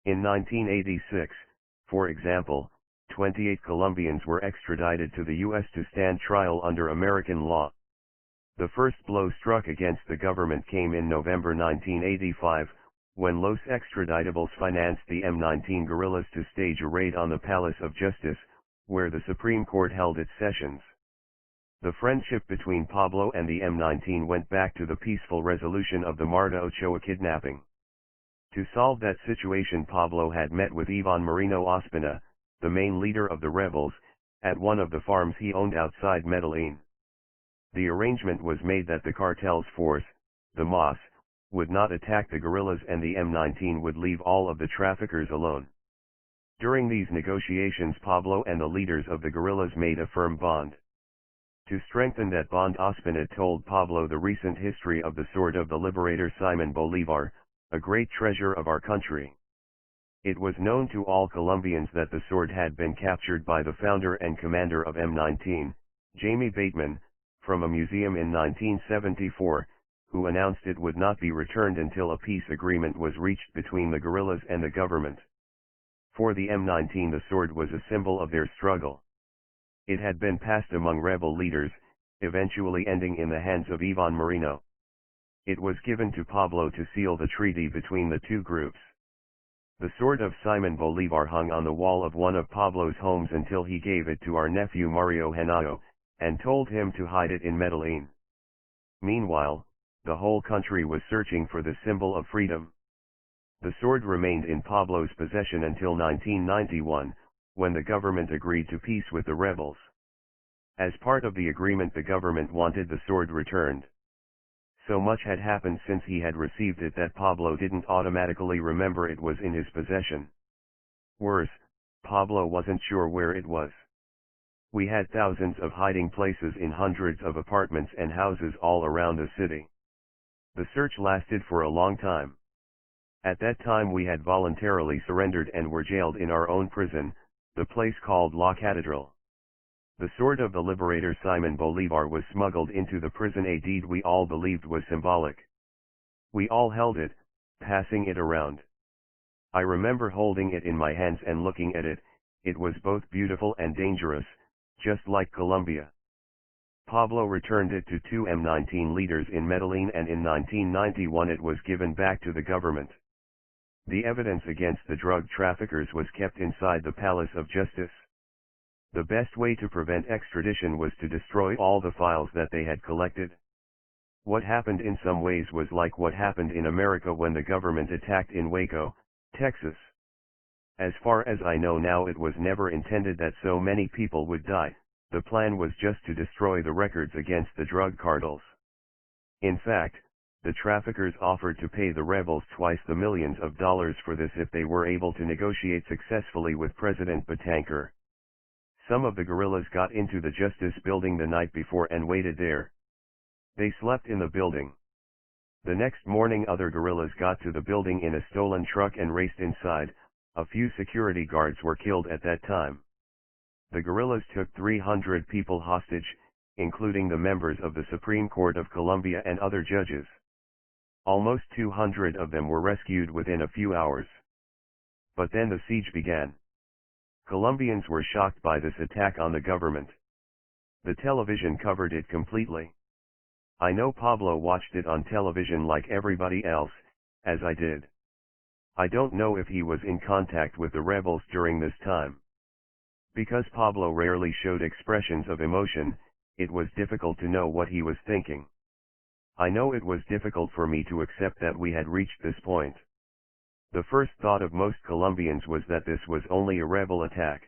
In 1986, for example, 28 Colombians were extradited to the U.S. to stand trial under American law. The first blow struck against the government came in November 1985, when Los Extraditables financed the M19 guerrillas to stage a raid on the Palace of Justice, where the Supreme Court held its sessions. The friendship between Pablo and the M19 went back to the peaceful resolution of the Marta Ochoa kidnapping. To solve that situation, Pablo had met with Iván Moreno Ospina, the main leader of the rebels, at one of the farms he owned outside Medellin. The arrangement was made that the cartel's force, the MAS, would not attack the guerrillas and the M19 would leave all of the traffickers alone. During these negotiations, Pablo and the leaders of the guerrillas made a firm bond. To strengthen that bond, Ospina told Pablo the recent history of the sword of the liberator Simón Bolívar, a great treasure of our country. It was known to all Colombians that the sword had been captured by the founder and commander of M19, Jaime Bateman, from a museum in 1974, who announced it would not be returned until a peace agreement was reached between the guerrillas and the government. For the M19, the sword was a symbol of their struggle. It had been passed among rebel leaders, eventually ending in the hands of Iván Moreno. It was given to Pablo to seal the treaty between the two groups. The sword of Simón Bolívar hung on the wall of one of Pablo's homes until he gave it to our nephew Mario Henao, and told him to hide it in Medellin. Meanwhile, the whole country was searching for the symbol of freedom. The sword remained in Pablo's possession until 1991, when the government agreed to peace with the rebels. As part of the agreement, the government wanted the sword returned. So much had happened since he had received it that Pablo didn't automatically remember it was in his possession. Worse, Pablo wasn't sure where it was. We had thousands of hiding places in hundreds of apartments and houses all around the city. The search lasted for a long time. At that time we had voluntarily surrendered and were jailed in our own prison, the place called La Catedral. The sword of the liberator Simón Bolívar was smuggled into the prison, a deed we all believed was symbolic. We all held it, passing it around. I remember holding it in my hands and looking at it. It was both beautiful and dangerous, just like Colombia. Pablo returned it to two M19 leaders in Medellin, and in 1991 it was given back to the government. The evidence against the drug traffickers was kept inside the Palace of Justice. The best way to prevent extradition was to destroy all the files that they had collected. What happened in some ways was like what happened in America when the government attacked in Waco, Texas. As far as I know now, it was never intended that so many people would die. The plan was just to destroy the records against the drug cartels. In fact, the traffickers offered to pay the rebels twice the millions of dollars for this if they were able to negotiate successfully with President Betancur. Some of the guerrillas got into the Justice building the night before and waited there. They slept in the building. The next morning other guerrillas got to the building in a stolen truck and raced inside. A few security guards were killed at that time. The guerrillas took 300 people hostage, including the members of the Supreme Court of Colombia and other judges. Almost 200 of them were rescued within a few hours. But then the siege began. Colombians were shocked by this attack on the government. The television covered it completely. I know Pablo watched it on television like everybody else, as I did. I don't know if he was in contact with the rebels during this time. Because Pablo rarely showed expressions of emotion, it was difficult to know what he was thinking. I know it was difficult for me to accept that we had reached this point. The first thought of most Colombians was that this was only a rebel attack.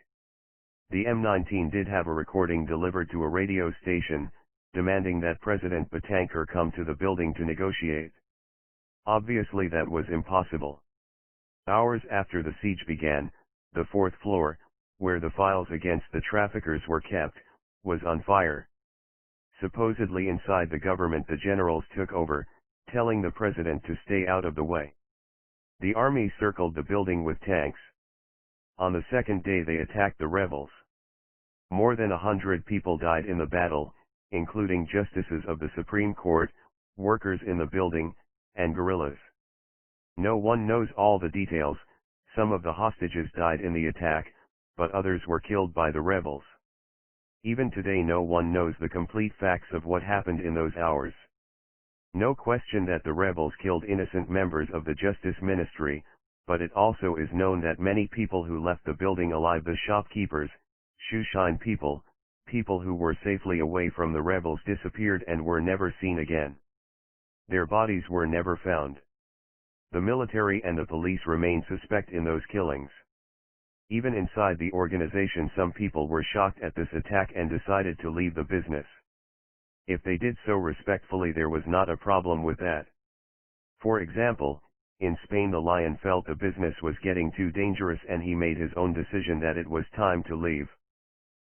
The M19 did have a recording delivered to a radio station, demanding that President Betancur come to the building to negotiate. Obviously that was impossible. Hours after the siege began, the fourth floor, where the files against the traffickers were kept, was on fire. Supposedly inside the government the generals took over, telling the president to stay out of the way. The army circled the building with tanks. On the second day they attacked the rebels. More than 100 people died in the battle, including justices of the Supreme Court, workers in the building, and guerrillas. No one knows all the details. Some of the hostages died in the attack, but others were killed by the rebels. Even today no one knows the complete facts of what happened in those hours. No question that the rebels killed innocent members of the Justice Ministry, but it also is known that many people who left the building alive, the shopkeepers, shoeshine people, people who were safely away from the rebels, disappeared and were never seen again. Their bodies were never found. The military and the police remain suspect in those killings. Even inside the organization some people were shocked at this attack and decided to leave the business. If they did so respectfully, there was not a problem with that. For example, in Spain the lion felt the business was getting too dangerous and he made his own decision that it was time to leave.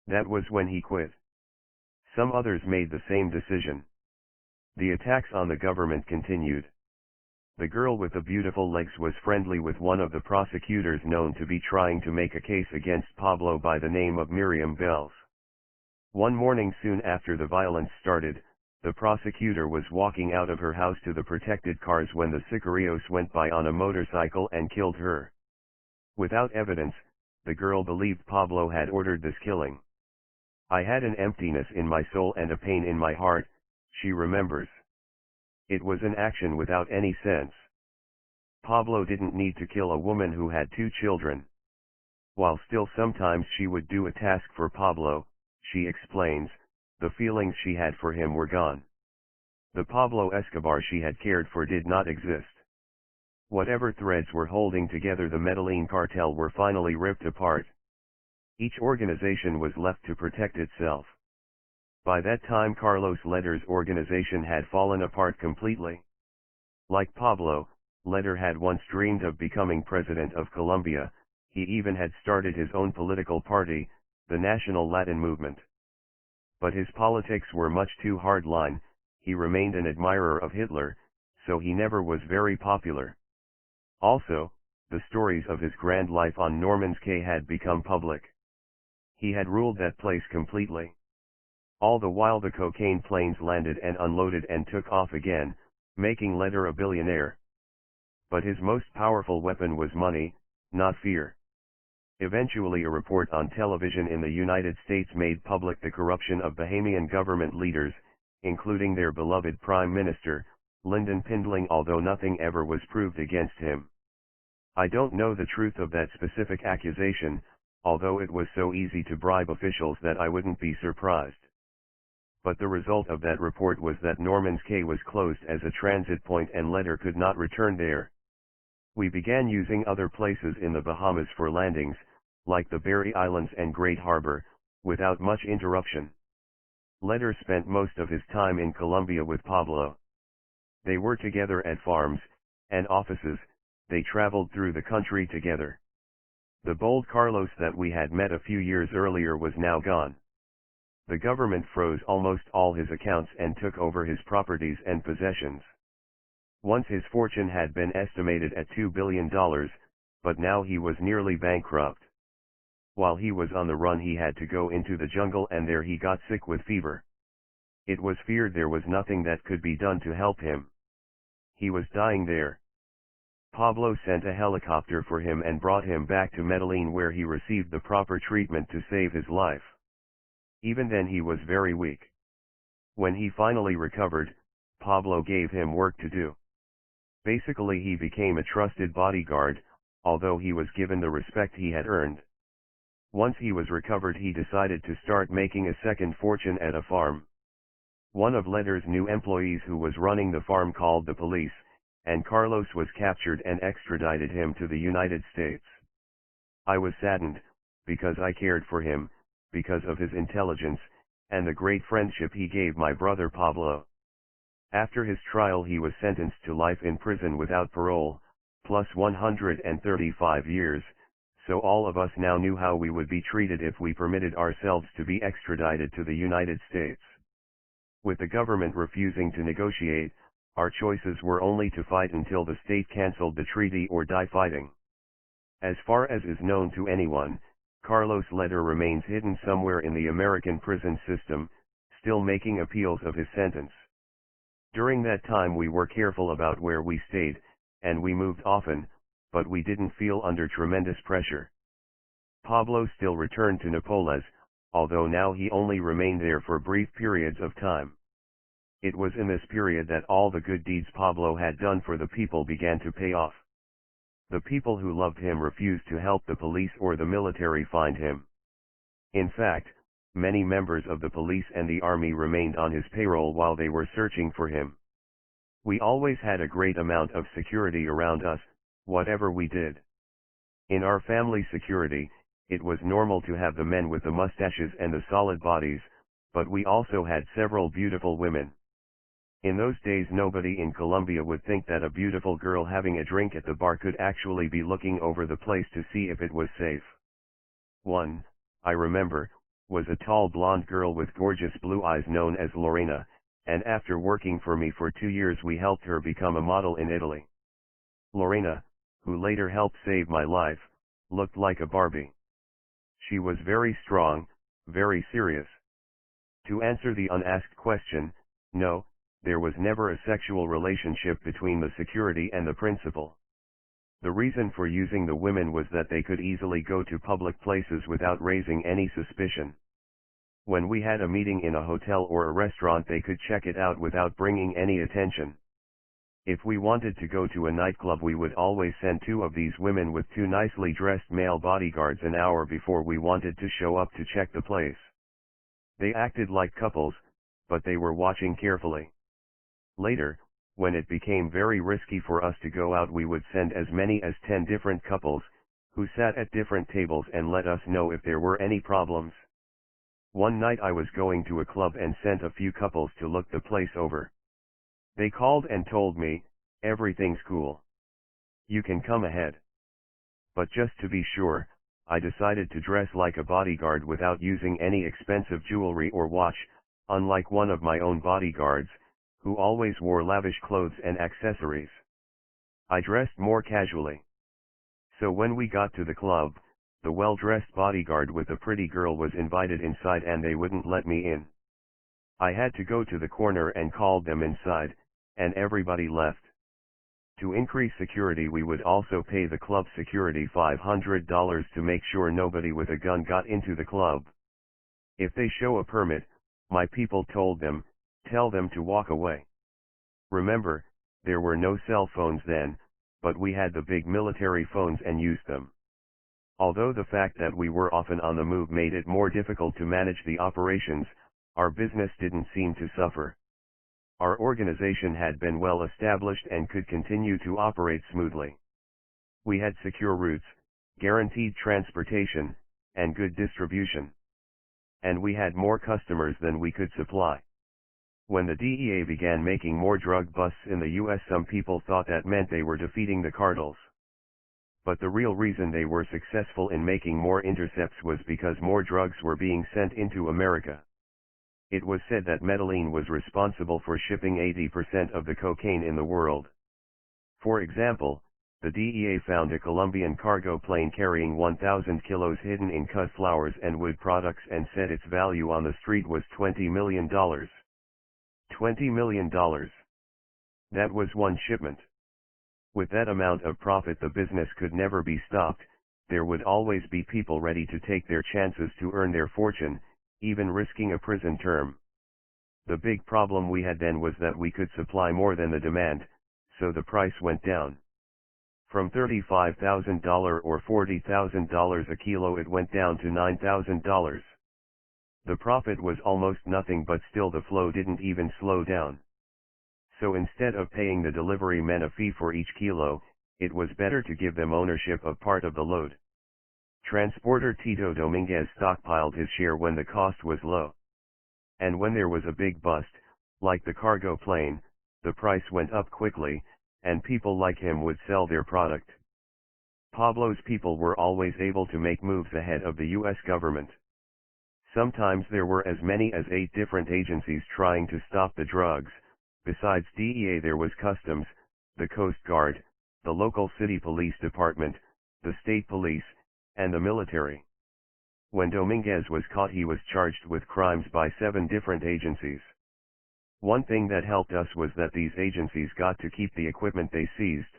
That was when he quit. Some others made the same decision. The attacks on the government continued. The girl with the beautiful legs was friendly with one of the prosecutors known to be trying to make a case against Pablo by the name of Miriam Bells. One morning soon after the violence started, the prosecutor was walking out of her house to the protected cars when the sicarios went by on a motorcycle and killed her. Without evidence, the girl believed Pablo had ordered this killing. I had an emptiness in my soul and a pain in my heart, she remembers. It was an action without any sense. Pablo didn't need to kill a woman who had 2 children. While still sometimes she would do a task for Pablo, she explains, the feelings she had for him were gone. The Pablo Escobar she had cared for did not exist. Whatever threads were holding together the Medellin cartel were finally ripped apart. Each organization was left to protect itself. By that time Carlos Leder's organization had fallen apart completely. Like Pablo, Leder had once dreamed of becoming president of Colombia. He even had started his own political party, the National Latin Movement. But his politics were much too hardline. He remained an admirer of Hitler, so he never was very popular. Also, the stories of his grand life on Norman's Cay had become public. He had ruled that place completely. All the while the cocaine planes landed and unloaded and took off again, making Leder a billionaire. But his most powerful weapon was money, not fear. Eventually a report on television in the United States made public the corruption of Bahamian government leaders, including their beloved Prime Minister, Lyndon Pindling, although nothing ever was proved against him. I don't know the truth of that specific accusation, although it was so easy to bribe officials that I wouldn't be surprised. But the result of that report was that Norman's Cay was closed as a transit point and Leder could not return there. We began using other places in the Bahamas for landings, like the Berry Islands and Great Harbor, without much interruption. Leder spent most of his time in Colombia with Pablo. They were together at farms and offices. They traveled through the country together. The bold Carlos that we had met a few years earlier was now gone. The government froze almost all his accounts and took over his properties and possessions. Once his fortune had been estimated at $2 billion, but now he was nearly bankrupt. While he was on the run he had to go into the jungle and there he got sick with fever. It was feared there was nothing that could be done to help him. He was dying there. Pablo sent a helicopter for him and brought him back to Medellin where he received the proper treatment to save his life. Even then he was very weak. When he finally recovered, Pablo gave him work to do. Basically he became a trusted bodyguard, although he was given the respect he had earned. Once he was recovered he decided to start making a second fortune at a farm. One of Leder's new employees who was running the farm called the police, and Carlos was captured and extradited him to the United States. I was saddened, because I cared for him, because of his intelligence, and the great friendship he gave my brother Pablo. After his trial he was sentenced to life in prison without parole, plus 135 years, so all of us now knew how we would be treated if we permitted ourselves to be extradited to the United States. With the government refusing to negotiate, our choices were only to fight until the state cancelled the treaty or die fighting. As far as is known to anyone, Carlos Leder remains hidden somewhere in the American prison system, still making appeals of his sentence. During that time we were careful about where we stayed, and we moved often, but we didn't feel under tremendous pressure. Pablo still returned to Nápoles, although now he only remained there for brief periods of time. It was in this period that all the good deeds Pablo had done for the people began to pay off. The people who loved him refused to help the police or the military find him. In fact, many members of the police and the army remained on his payroll while they were searching for him. We always had a great amount of security around us, whatever we did. In our family security, it was normal to have the men with the mustaches and the solid bodies, but we also had several beautiful women. In those days nobody in Colombia would think that a beautiful girl having a drink at the bar could actually be looking over the place to see if it was safe. One, I remember, was a tall blonde girl with gorgeous blue eyes known as Lorena, and after working for me for 2 years we helped her become a model in Italy. Lorena, who later helped save my life, looked like a Barbie. She was very strong, very serious. To answer the unasked question, no, there was never a sexual relationship between the security and the principal. The reason for using the women was that they could easily go to public places without raising any suspicion. When we had a meeting in a hotel or a restaurant they could check it out without bringing any attention. If we wanted to go to a nightclub we would always send 2 of these women with 2 nicely dressed male bodyguards an hour before we wanted to show up to check the place. They acted like couples, but they were watching carefully. Later, when it became very risky for us to go out we would send as many as 10 different couples, who sat at different tables and let us know if there were any problems. One night I was going to a club and sent a few couples to look the place over. They called and told me, everything's cool. You can come ahead. But just to be sure, I decided to dress like a bodyguard without using any expensive jewelry or watch, unlike one of my own bodyguards, who always wore lavish clothes and accessories. I dressed more casually. So when we got to the club, the well-dressed bodyguard with the pretty girl was invited inside and they wouldn't let me in. I had to go to the corner and called them inside, and everybody left. To increase security we would also pay the club security $500 to make sure nobody with a gun got into the club. If they show a permit, my people told them, tell them to walk away. Remember, there were no cell phones then, but we had the big military phones and used them. Although the fact that we were often on the move made it more difficult to manage the operations, our business didn't seem to suffer. Our organization had been well established and could continue to operate smoothly. We had secure routes, guaranteed transportation, and good distribution. And we had more customers than we could supply. When the DEA began making more drug busts in the US some people thought that meant they were defeating the cartels. But the real reason they were successful in making more intercepts was because more drugs were being sent into America. It was said that Medellin was responsible for shipping 80% of the cocaine in the world. For example, the DEA found a Colombian cargo plane carrying 1,000 kilos hidden in cut flowers and wood products and said its value on the street was $20 million. $20 million. That was one shipment. With that amount of profit the business could never be stopped, there would always be people ready to take their chances to earn their fortune, even risking a prison term. The big problem we had then was that we could supply more than the demand, so the price went down. From $35,000 or $40,000 a kilo it went down to $9,000. The profit was almost nothing but still the flow didn't even slow down. So instead of paying the delivery men a fee for each kilo, it was better to give them ownership of part of the load. Transporter Tito Dominguez stockpiled his share when the cost was low. And when there was a big bust, like the cargo plane, the price went up quickly, and people like him would sell their product. Pablo's people were always able to make moves ahead of the US government. Sometimes there were as many as 8 different agencies trying to stop the drugs. Besides DEA there was Customs, the Coast Guard, the local city police department, the state police, and the military. When Dominguez was caught he was charged with crimes by 7 different agencies. One thing that helped us was that these agencies got to keep the equipment they seized,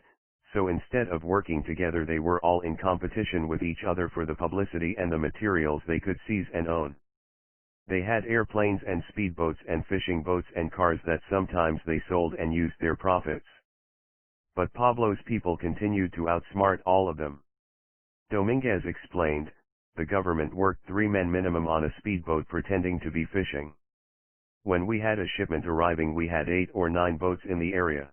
so instead of working together they were all in competition with each other for the publicity and the materials they could seize and own. They had airplanes and speedboats and fishing boats and cars that sometimes they sold and used their profits. But Pablo's people continued to outsmart all of them. Dominguez explained, the government worked 3 men minimum on a speedboat pretending to be fishing. When we had a shipment arriving we had 8 or 9 boats in the area.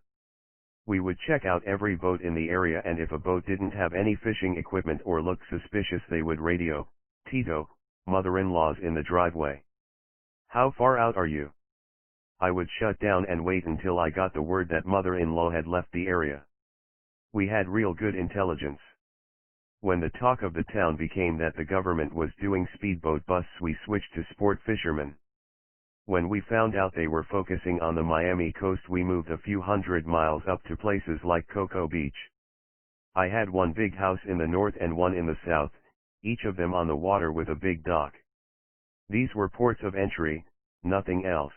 We would check out every boat in the area, and if a boat didn't have any fishing equipment or looked suspicious they would radio, Tito, mother-in-law's in the driveway. How far out are you? I would shut down and wait until I got the word that mother-in-law had left the area. We had real good intelligence. When the talk of the town became that the government was doing speedboat busts, we switched to sport fishermen. When we found out they were focusing on the Miami coast, we moved a few hundred miles up to places like Cocoa Beach. I had one big house in the north and one in the south, each of them on the water with a big dock. These were ports of entry, nothing else.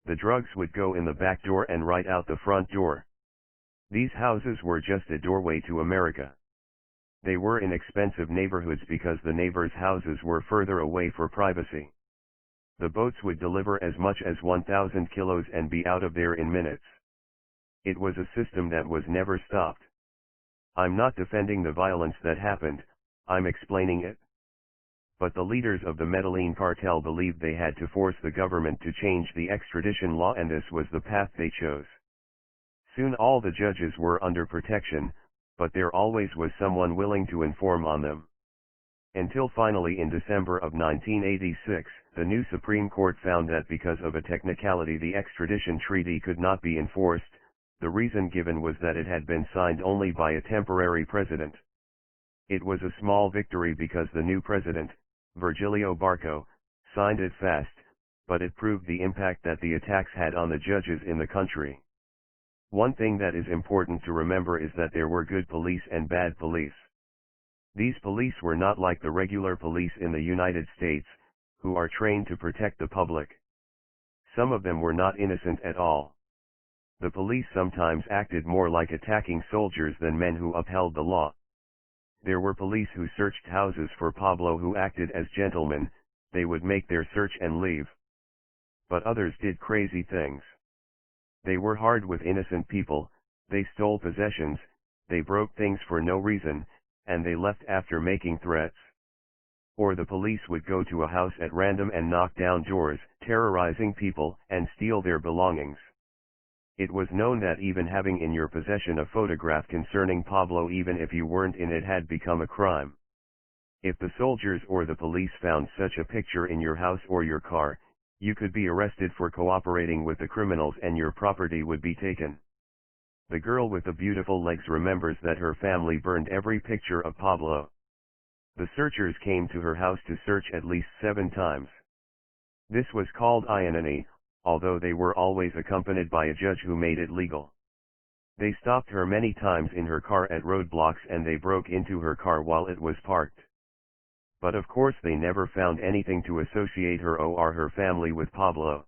The drugs would go in the back door and right out the front door. These houses were just a doorway to America. They were in expensive neighborhoods because the neighbors' houses were further away for privacy. The boats would deliver as much as 1,000 kilos and be out of there in minutes. It was a system that was never stopped. I'm not defending the violence that happened, I'm explaining it. But the leaders of the Medellin cartel believed they had to force the government to change the extradition law, and this was the path they chose. Soon all the judges were under protection, but there always was someone willing to inform on them. Until finally in December of 1986, the new Supreme Court found that because of a technicality the extradition treaty could not be enforced. The reason given was that it had been signed only by a temporary president. It was a small victory because the new president, Virgilio Barco, signed it fast, but it proved the impact that the attacks had on the judges in the country. One thing that is important to remember is that there were good police and bad police. These police were not like the regular police in the United States, who are trained to protect the public. Some of them were not innocent at all. The police sometimes acted more like attacking soldiers than men who upheld the law. There were police who searched houses for Pablo who acted as gentlemen, they would make their search and leave. But others did crazy things. They were hard with innocent people, they stole possessions, they broke things for no reason, and they left after making threats. Or the police would go to a house at random and knock down doors, terrorizing people, and steal their belongings. It was known that even having in your possession a photograph concerning Pablo, even if you weren't in it, had become a crime. If the soldiers or the police found such a picture in your house or your car, you could be arrested for cooperating with the criminals and your property would be taken. The girl with the beautiful legs remembers that her family burned every picture of Pablo. The searchers came to her house to search at least 7 times. This was called inanity, although they were always accompanied by a judge who made it legal. They stopped her many times in her car at roadblocks and they broke into her car while it was parked. But of course they never found anything to associate her or her family with Pablo.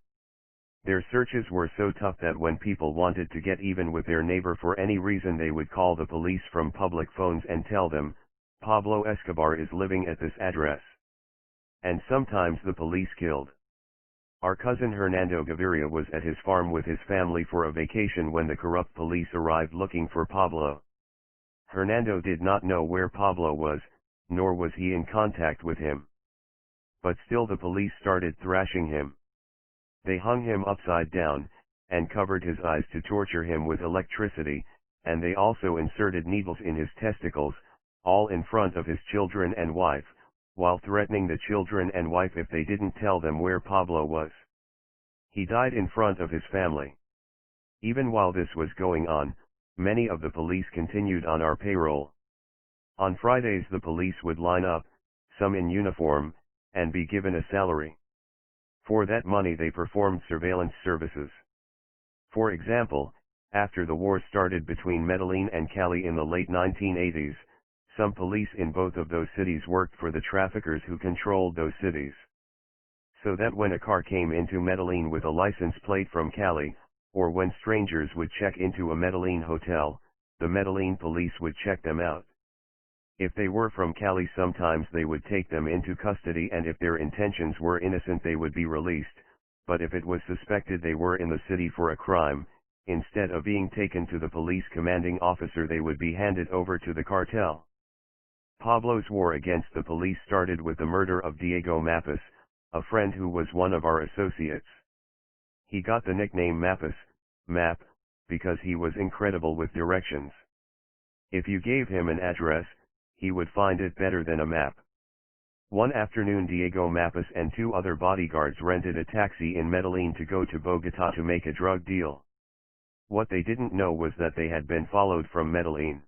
Their searches were so tough that when people wanted to get even with their neighbor for any reason they would call the police from public phones and tell them, Pablo Escobar is living at this address. And sometimes the police killed. Our cousin Hernando Gaviria was at his farm with his family for a vacation when the corrupt police arrived looking for Pablo. Hernando did not know where Pablo was, nor was he in contact with him. But still the police started thrashing him. They hung him upside down, and covered his eyes to torture him with electricity, and they also inserted needles in his testicles, all in front of his children and wife, while threatening the children and wife if they didn't tell them where Pablo was. He died in front of his family. Even while this was going on, many of the police continued on our payroll. On Fridays the police would line up, some in uniform, and be given a salary. For that money they performed surveillance services. For example, after the war started between Medellin and Cali in the late 1980s, some police in both of those cities worked for the traffickers who controlled those cities. so that when a car came into Medellin with a license plate from Cali, or when strangers would check into a Medellin hotel, the Medellin police would check them out. If they were from Cali, sometimes they would take them into custody, and if their intentions were innocent they would be released, but if it was suspected they were in the city for a crime, instead of being taken to the police commanding officer they would be handed over to the cartel. Pablo's war against the police started with the murder of Diego Mappus, a friend who was one of our associates. He got the nickname Mappus, Map, because he was incredible with directions. If you gave him an address, he would find it better than a map. One afternoon Diego Mappus and two other bodyguards rented a taxi in Medellin to go to Bogotá to make a drug deal. What they didn't know was that they had been followed from Medellin.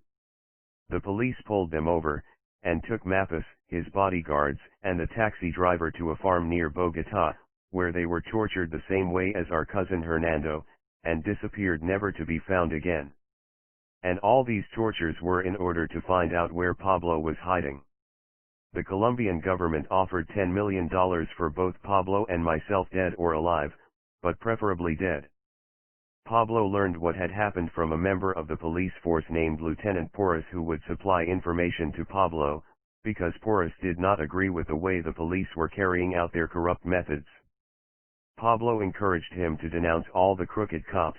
The police pulled them over, and took Mappus, his bodyguards, and the taxi driver to a farm near Bogotá, where they were tortured the same way as our cousin Hernando, and disappeared never to be found again. And all these tortures were in order to find out where Pablo was hiding. The Colombian government offered $10 million for both Pablo and myself, dead or alive, but preferably dead. Pablo learned what had happened from a member of the police force named Lieutenant Porras, who would supply information to Pablo, because Porras did not agree with the way the police were carrying out their corrupt methods. Pablo encouraged him to denounce all the crooked cops,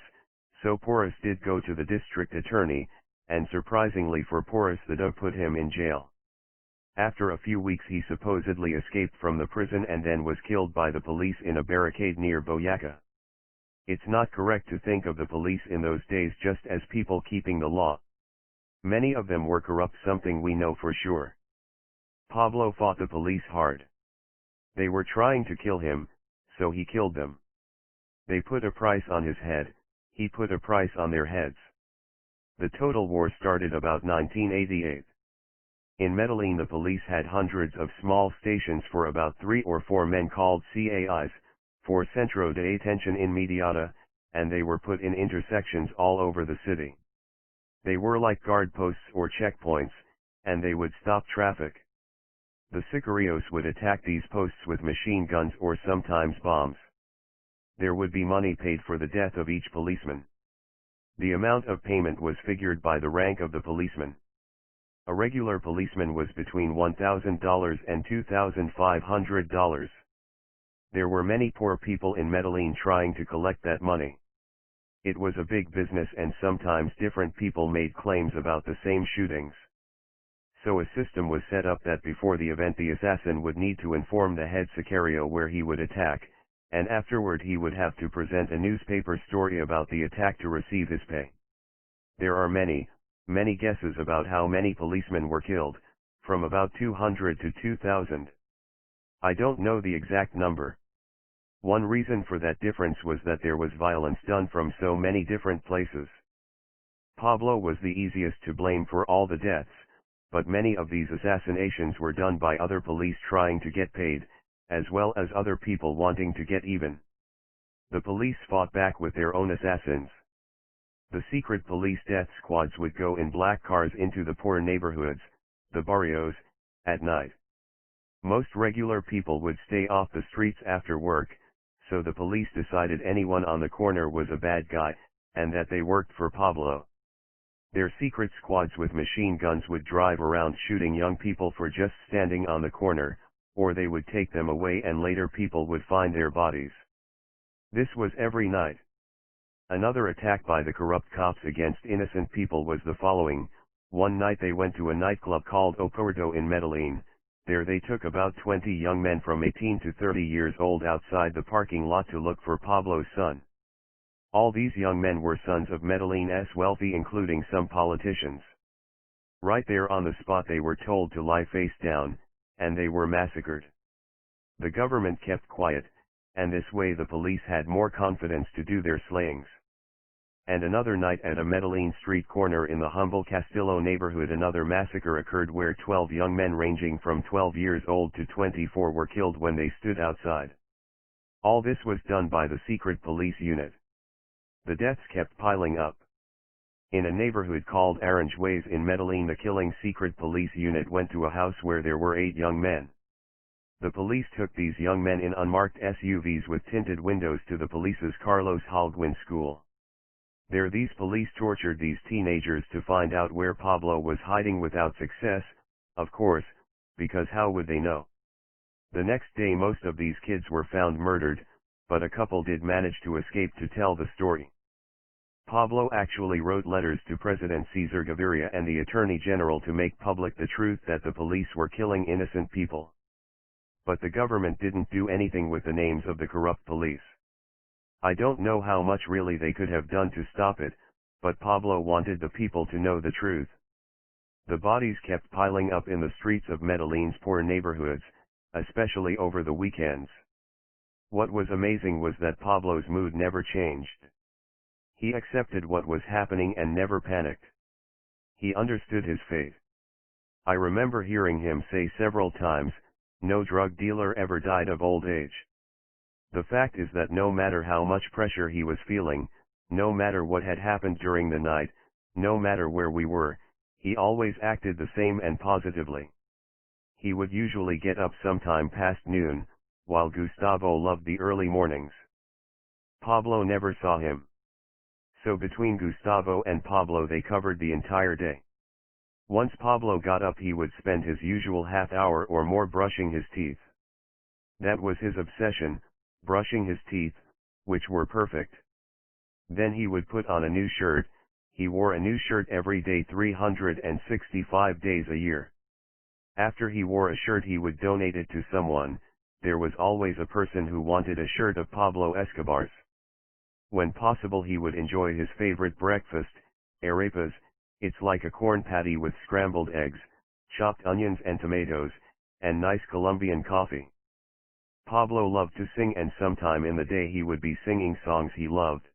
so Porras did go to the district attorney, and surprisingly for Porras the DA put him in jail. After a few weeks he supposedly escaped from the prison and then was killed by the police in a barricade near Boyacá. It's not correct to think of the police in those days just as people keeping the law. Many of them were corrupt, something we know for sure. Pablo fought the police hard. They were trying to kill him, so he killed them. They put a price on his head, he put a price on their heads. The total war started about 1988. In Medellin the police had hundreds of small stations for about 3 or 4 men called CAIs, for Centro de Atención Inmediata, and they were put in intersections all over the city. They were like guard posts or checkpoints, and they would stop traffic. The sicarios would attack these posts with machine guns or sometimes bombs. There would be money paid for the death of each policeman. The amount of payment was figured by the rank of the policeman. A regular policeman was between $1,000 and $2,500. There were many poor people in Medellin trying to collect that money. It was a big business, and sometimes different people made claims about the same shootings. So a system was set up that before the event the assassin would need to inform the head sicario where he would attack, and afterward he would have to present a newspaper story about the attack to receive his pay. There are many guesses about how many policemen were killed, from about 200 to 2,000. I don't know the exact number. One reason for that difference was that there was violence done from so many different places. Pablo was the easiest to blame for all the deaths, but many of these assassinations were done by other police trying to get paid, as well as other people wanting to get even. The police fought back with their own assassins. The secret police death squads would go in black cars into the poor neighborhoods, the barrios, at night. Most regular people would stay off the streets after work, so the police decided anyone on the corner was a bad guy, and that they worked for Pablo. Their secret squads with machine guns would drive around shooting young people for just standing on the corner, or they would take them away and later people would find their bodies. This was every night. Another attack by the corrupt cops against innocent people was the following. One night they went to a nightclub called Oporto in Medellin. There they took about 20 young men from 18 to 30 years old outside the parking lot to look for Pablo's son. All these young men were sons of Medellin's wealthy, including some politicians. Right there on the spot they were told to lie face down, and they were massacred. The government kept quiet, and this way the police had more confidence to do their slayings. And another night at a Medellin street corner in the humble Castillo neighborhood another massacre occurred where 12 young men ranging from 12 years old to 24 were killed when they stood outside. All this was done by the secret police unit. The deaths kept piling up. In a neighborhood called Aranjuez in Medellin the killing secret police unit went to a house where there were 8 young men. The police took these young men in unmarked SUVs with tinted windows to the police's Carlos Holguin school. There these police tortured these teenagers to find out where Pablo was hiding without success, of course, because how would they know? The next day most of these kids were found murdered, but a couple did manage to escape to tell the story. Pablo actually wrote letters to President Cesar Gaviria and the Attorney General to make public the truth that the police were killing innocent people. But the government didn't do anything with the names of the corrupt police. I don't know how much really they could have done to stop it, but Pablo wanted the people to know the truth. The bodies kept piling up in the streets of Medellin's poor neighborhoods, especially over the weekends. What was amazing was that Pablo's mood never changed. He accepted what was happening and never panicked. He understood his fate. I remember hearing him say several times, "No drug dealer ever died of old age." The fact is that no matter how much pressure he was feeling, no matter what had happened during the night, no matter where we were, he always acted the same and positively. He would usually get up sometime past noon, while Gustavo loved the early mornings. Pablo never saw him. So between Gustavo and Pablo they covered the entire day. Once Pablo got up he would spend his usual half hour or more brushing his teeth. That was his obsession, brushing his teeth, which were perfect. Then he would put on a new shirt. He wore a new shirt every day 365 days a year. After he wore a shirt he would donate it to someone. There was always a person who wanted a shirt of Pablo Escobar's. When possible he would enjoy his favorite breakfast, arepas. It's like a corn patty with scrambled eggs, chopped onions and tomatoes, and nice Colombian coffee. Pablo loved to sing and sometime in the day he would be singing songs he loved.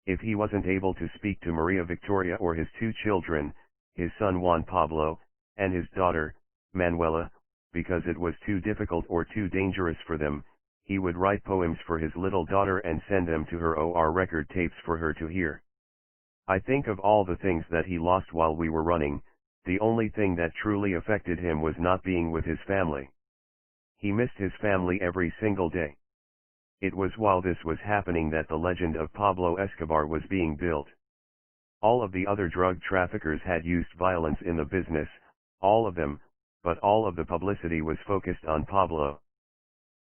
If he wasn't able to speak to Maria Victoria or his two children, his son Juan Pablo, and his daughter, Manuela, because it was too difficult or too dangerous for them, he would write poems for his little daughter and send them to her or record tapes for her to hear. I think of all the things that he lost while we were running, the only thing that truly affected him was not being with his family. He missed his family every single day. It was while this was happening that the legend of Pablo Escobar was being built. All of the other drug traffickers had used violence in the business, all of them, but all of the publicity was focused on Pablo.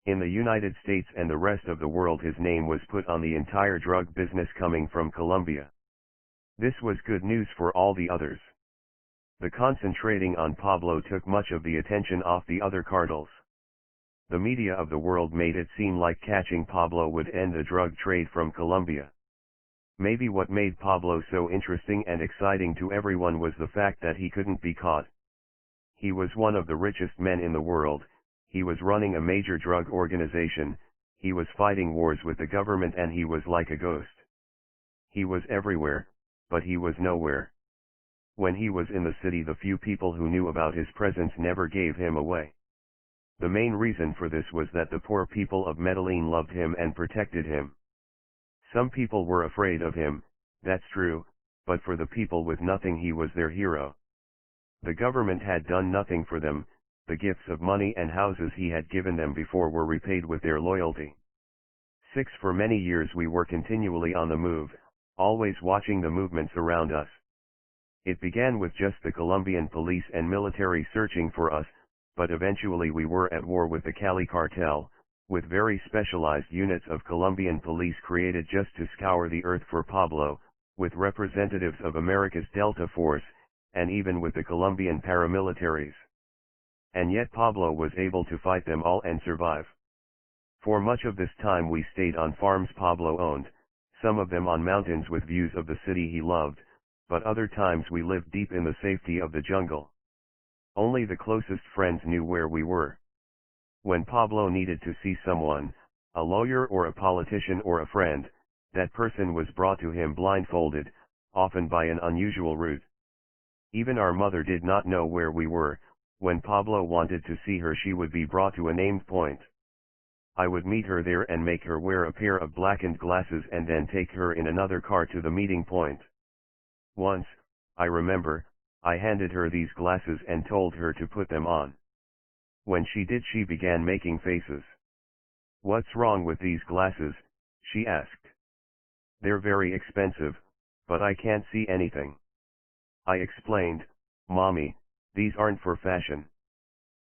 In the United States and the rest of the world his name was put on the entire drug business coming from Colombia. This was good news for all the others. The concentrating on Pablo took much of the attention off the other cartels. The media of the world made it seem like catching Pablo would end the drug trade from Colombia. Maybe what made Pablo so interesting and exciting to everyone was the fact that he couldn't be caught. He was one of the richest men in the world, he was running a major drug organization, he was fighting wars with the government and he was like a ghost. He was everywhere, but he was nowhere. When he was in the city the few people who knew about his presence never gave him away. The main reason for this was that the poor people of Medellin loved him and protected him. Some people were afraid of him, that's true, but for the people with nothing he was their hero. The government had done nothing for them, the gifts of money and houses he had given them before were repaid with their loyalty. 6 For many years we were continually on the move, always watching the movements around us. It began with just the Colombian police and military searching for us, but eventually we were at war with the Cali cartel, with very specialized units of Colombian police created just to scour the earth for Pablo, with representatives of America's Delta Force, and even with the Colombian paramilitaries. And yet Pablo was able to fight them all and survive. For much of this time we stayed on farms Pablo owned, some of them on mountains with views of the city he loved, but other times we lived deep in the safety of the jungle. Only the closest friends knew where we were. When Pablo needed to see someone, a lawyer or a politician or a friend, that person was brought to him blindfolded, often by an unusual route. Even our mother did not know where we were. When Pablo wanted to see her she would be brought to a named point. I would meet her there and make her wear a pair of blackened glasses and then take her in another car to the meeting point. Once, I remember, I handed her these glasses and told her to put them on. When she did, she began making faces. "What's wrong with these glasses?" she asked. "They're very expensive, but I can't see anything." I explained, "Mommy, these aren't for fashion.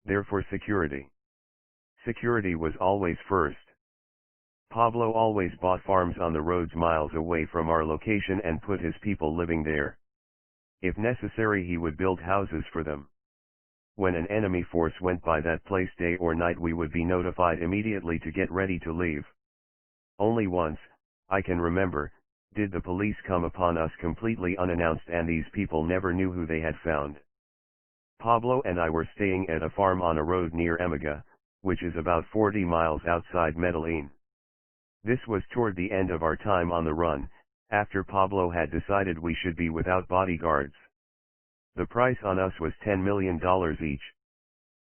They're for security." Security was always first. Pablo always bought farms on the roads miles away from our location and put his people living there. If necessary, he would build houses for them. When an enemy force went by that place day or night, we would be notified immediately to get ready to leave. Only once, I can remember, did the police come upon us completely unannounced, and these people never knew who they had found. Pablo and I were staying at a farm on a road near Emiga, which is about 40 miles outside Medellin. This was toward the end of our time on the run, after Pablo had decided we should be without bodyguards. The price on us was $10 million each.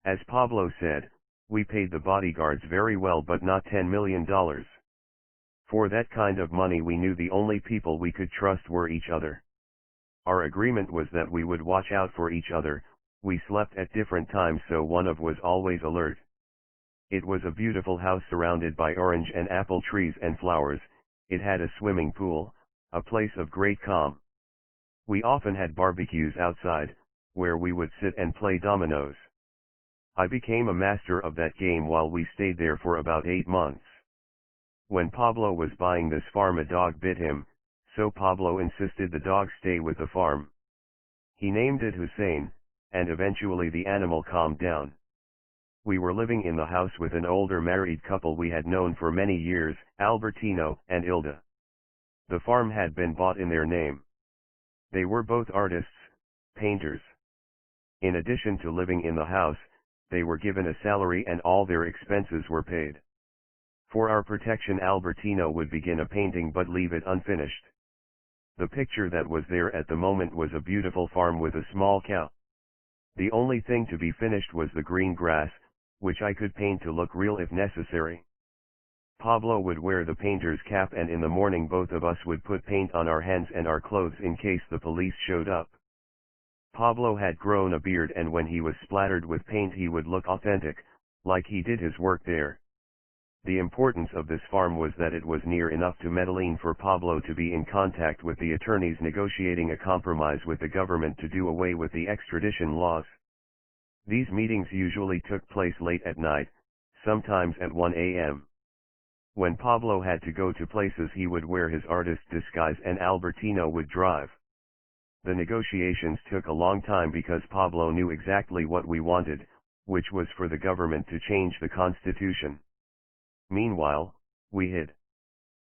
As Pablo said, we paid the bodyguards very well, but not $10 million. For that kind of money, we knew the only people we could trust were each other. Our agreement was that we would watch out for each other. We slept at different times, so one of was always alert. It was a beautiful house surrounded by orange and apple trees and flowers. It had a swimming pool, a place of great calm. We often had barbecues outside, where we would sit and play dominoes. I became a master of that game while we stayed there for about 8 months. When Pablo was buying this farm, a dog bit him, so Pablo insisted the dog stay with the farm. He named it Hussein, and eventually the animal calmed down. We were living in the house with an older married couple we had known for many years, Albertino and Ilda. The farm had been bought in their name. They were both artists, painters. In addition to living in the house, they were given a salary and all their expenses were paid. For our protection, Albertino would begin a painting but leave it unfinished. The picture that was there at the moment was a beautiful farm with a small cow. The only thing to be finished was the green grass, which I could paint to look real if necessary. Pablo would wear the painter's cap, and in the morning both of us would put paint on our hands and our clothes in case the police showed up. Pablo had grown a beard, and when he was splattered with paint he would look authentic, like he did his work there. The importance of this farm was that it was near enough to Medellin for Pablo to be in contact with the attorneys negotiating a compromise with the government to do away with the extradition laws. These meetings usually took place late at night, sometimes at 1 a.m. When Pablo had to go to places, he would wear his artist disguise and Albertino would drive. The negotiations took a long time because Pablo knew exactly what we wanted, which was for the government to change the constitution. Meanwhile, we hid.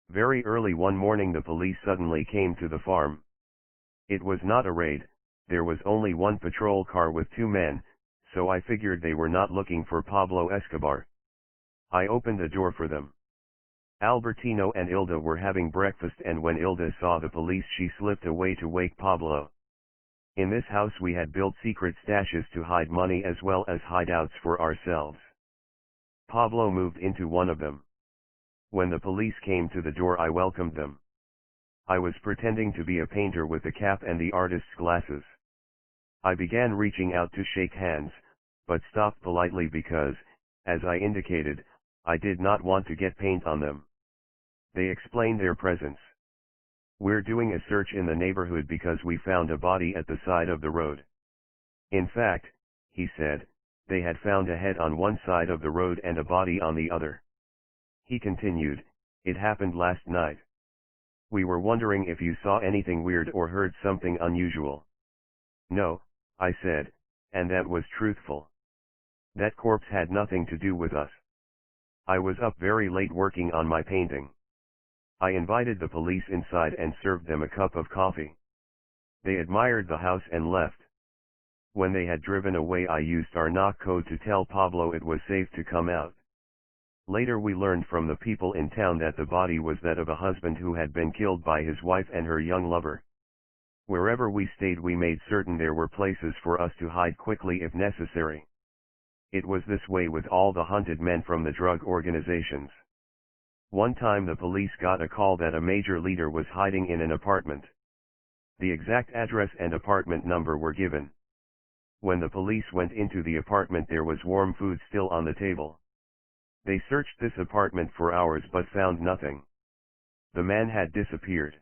Very early one morning the police suddenly came to the farm. It was not a raid, there was only one patrol car with 2 men, so I figured they were not looking for Pablo Escobar. I opened the door for them. Albertino and Ilda were having breakfast, and when Ilda saw the police she slipped away to wake Pablo. In this house we had built secret stashes to hide money as well as hideouts for ourselves. Pablo moved into one of them. When the police came to the door I welcomed them. I was pretending to be a painter with the cap and the artist's glasses. I began reaching out to shake hands, but stopped politely because, as I indicated, I did not want to get paint on them. They explained their presence. "We're doing a search in the neighborhood because we found a body at the side of the road." In fact, he said, they had found a head on one side of the road and a body on the other. He continued, "It happened last night. We were wondering if you saw anything weird or heard something unusual." "No," I said, and that was truthful. That corpse had nothing to do with us. I was up very late working on my painting. I invited the police inside and served them a cup of coffee. They admired the house and left. When they had driven away I used our knock code to tell Pablo it was safe to come out. Later we learned from the people in town that the body was that of a husband who had been killed by his wife and her young lover. Wherever we stayed we made certain there were places for us to hide quickly if necessary. It was this way with all the hunted men from the drug organizations. One time the police got a call that a major leader was hiding in an apartment. The exact address and apartment number were given. When the police went into the apartment, there was warm food still on the table. They searched this apartment for hours but found nothing. The man had disappeared.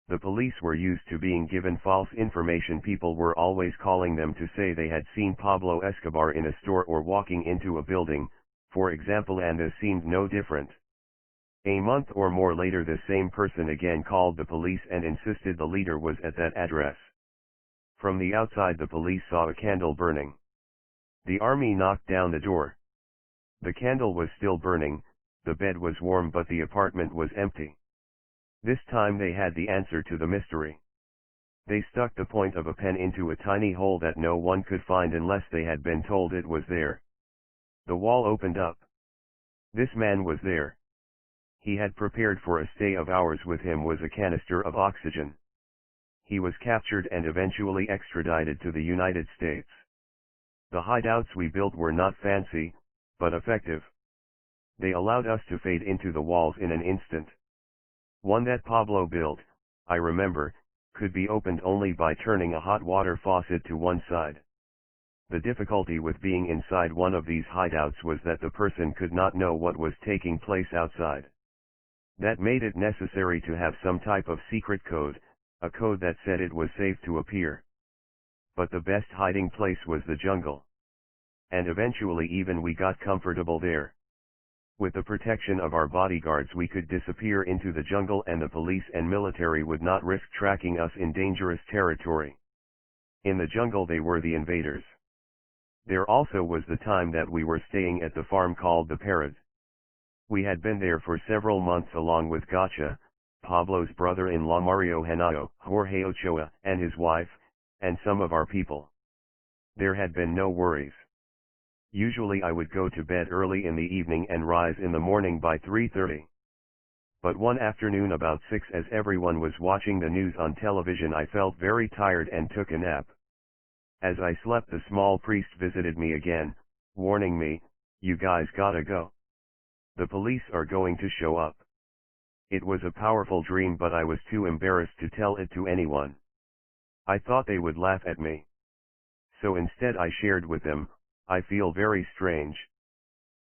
The police were used to being given false information. People were always calling them to say they had seen Pablo Escobar in a store or walking into a building, for example, and this seemed no different. A month or more later, the same person again called the police and insisted the leader was at that address. From the outside, the police saw a candle burning. The army knocked down the door. The candle was still burning, the bed was warm, but the apartment was empty. This time they had the answer to the mystery. They stuck the point of a pen into a tiny hole that no one could find unless they had been told it was there. The wall opened up. This man was there. He had prepared for a stay of hours. With him was a canister of oxygen. He was captured and eventually extradited to the United States. The hideouts we built were not fancy, but effective. They allowed us to fade into the walls in an instant. One that Pablo built, I remember, could be opened only by turning a hot water faucet to one side. The difficulty with being inside one of these hideouts was that the person could not know what was taking place outside. That made it necessary to have some type of secret code, a code that said it was safe to appear. But the best hiding place was the jungle. And eventually even we got comfortable there. With the protection of our bodyguards, we could disappear into the jungle and the police and military would not risk tracking us in dangerous territory. In the jungle they were the invaders. There also was the time that we were staying at the farm called the Parrot. We had been there for several months along with Gotcha, Pablo's brother-in-law Mario Henao, Jorge Ochoa, and his wife, and some of our people. There had been no worries. Usually I would go to bed early in the evening and rise in the morning by 3:30. But one afternoon about 6, as everyone was watching the news on television, I felt very tired and took a nap. As I slept, the small priest visited me again, warning me, "You guys gotta go. The police are going to show up." It was a powerful dream, but I was too embarrassed to tell it to anyone. I thought they would laugh at me. So instead I shared with them, "I feel very strange.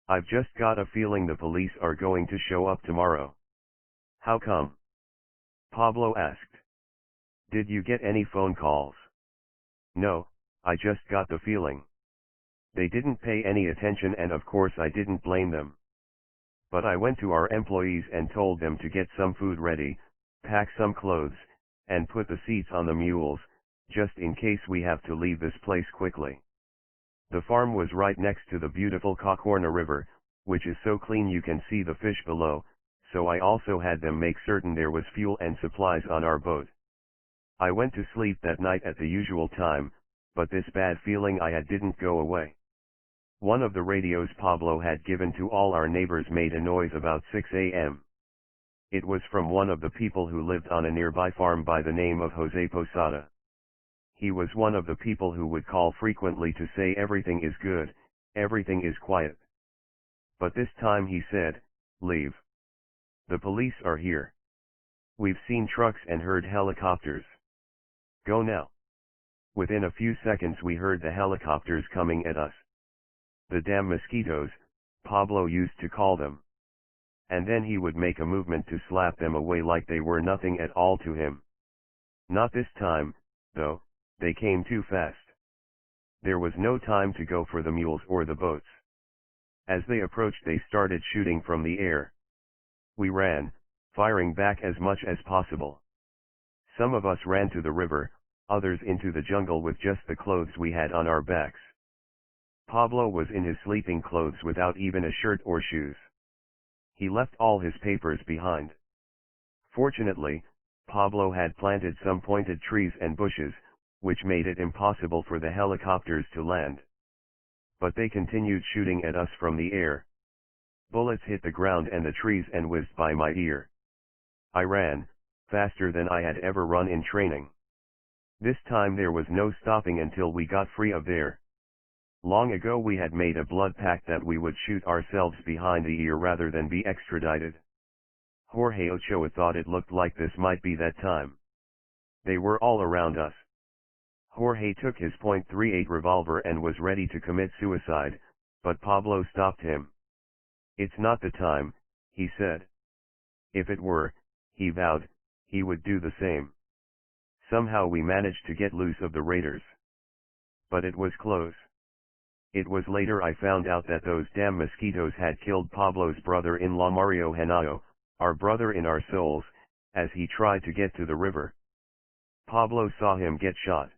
I've just got a feeling the police are going to show up tomorrow." "How come?" Pablo asked. "Did you get any phone calls?" "No, I just got the feeling." They didn't pay any attention, and of course I didn't blame them. But I went to our employees and told them to get some food ready, pack some clothes, and put the seats on the mules, just in case we have to leave this place quickly. The farm was right next to the beautiful Cocorna River, which is so clean you can see the fish below, so I also had them make certain there was fuel and supplies on our boat. I went to sleep that night at the usual time, but this bad feeling I had didn't go away. One of the radios Pablo had given to all our neighbors made a noise about 6 a.m. It was from one of the people who lived on a nearby farm by the name of Jose Posada. He was one of the people who would call frequently to say everything is good, everything is quiet. But this time he said, "Leave. The police are here. We've seen trucks and heard helicopters. Go now." Within a few seconds we heard the helicopters coming at us. The damn mosquitoes, Pablo used to call them. And then he would make a movement to slap them away like they were nothing at all to him. Not this time, though. They came too fast. There was no time to go for the mules or the boats. As they approached, they started shooting from the air. We ran, firing back as much as possible. Some of us ran to the river, others into the jungle with just the clothes we had on our backs. Pablo was in his sleeping clothes without even a shirt or shoes. He left all his papers behind. Fortunately, Pablo had planted some pointed trees and bushes, which made it impossible for the helicopters to land. But they continued shooting at us from the air. Bullets hit the ground and the trees and whizzed by my ear. I ran, faster than I had ever run in training. This time there was no stopping until we got free of there. Long ago we had made a blood pact that we would shoot ourselves behind the ear rather than be extradited. Jorge Ochoa thought it looked like this might be that time. They were all around us. Jorge took his .38 revolver and was ready to commit suicide, but Pablo stopped him. "It's not the time," he said. If it were, he vowed, he would do the same. Somehow we managed to get loose of the raiders. But it was close. It was later I found out that those damn mosquitoes had killed Pablo's brother-in-law Mario Henao, our brother in our souls, as he tried to get to the river. Pablo saw him get shot.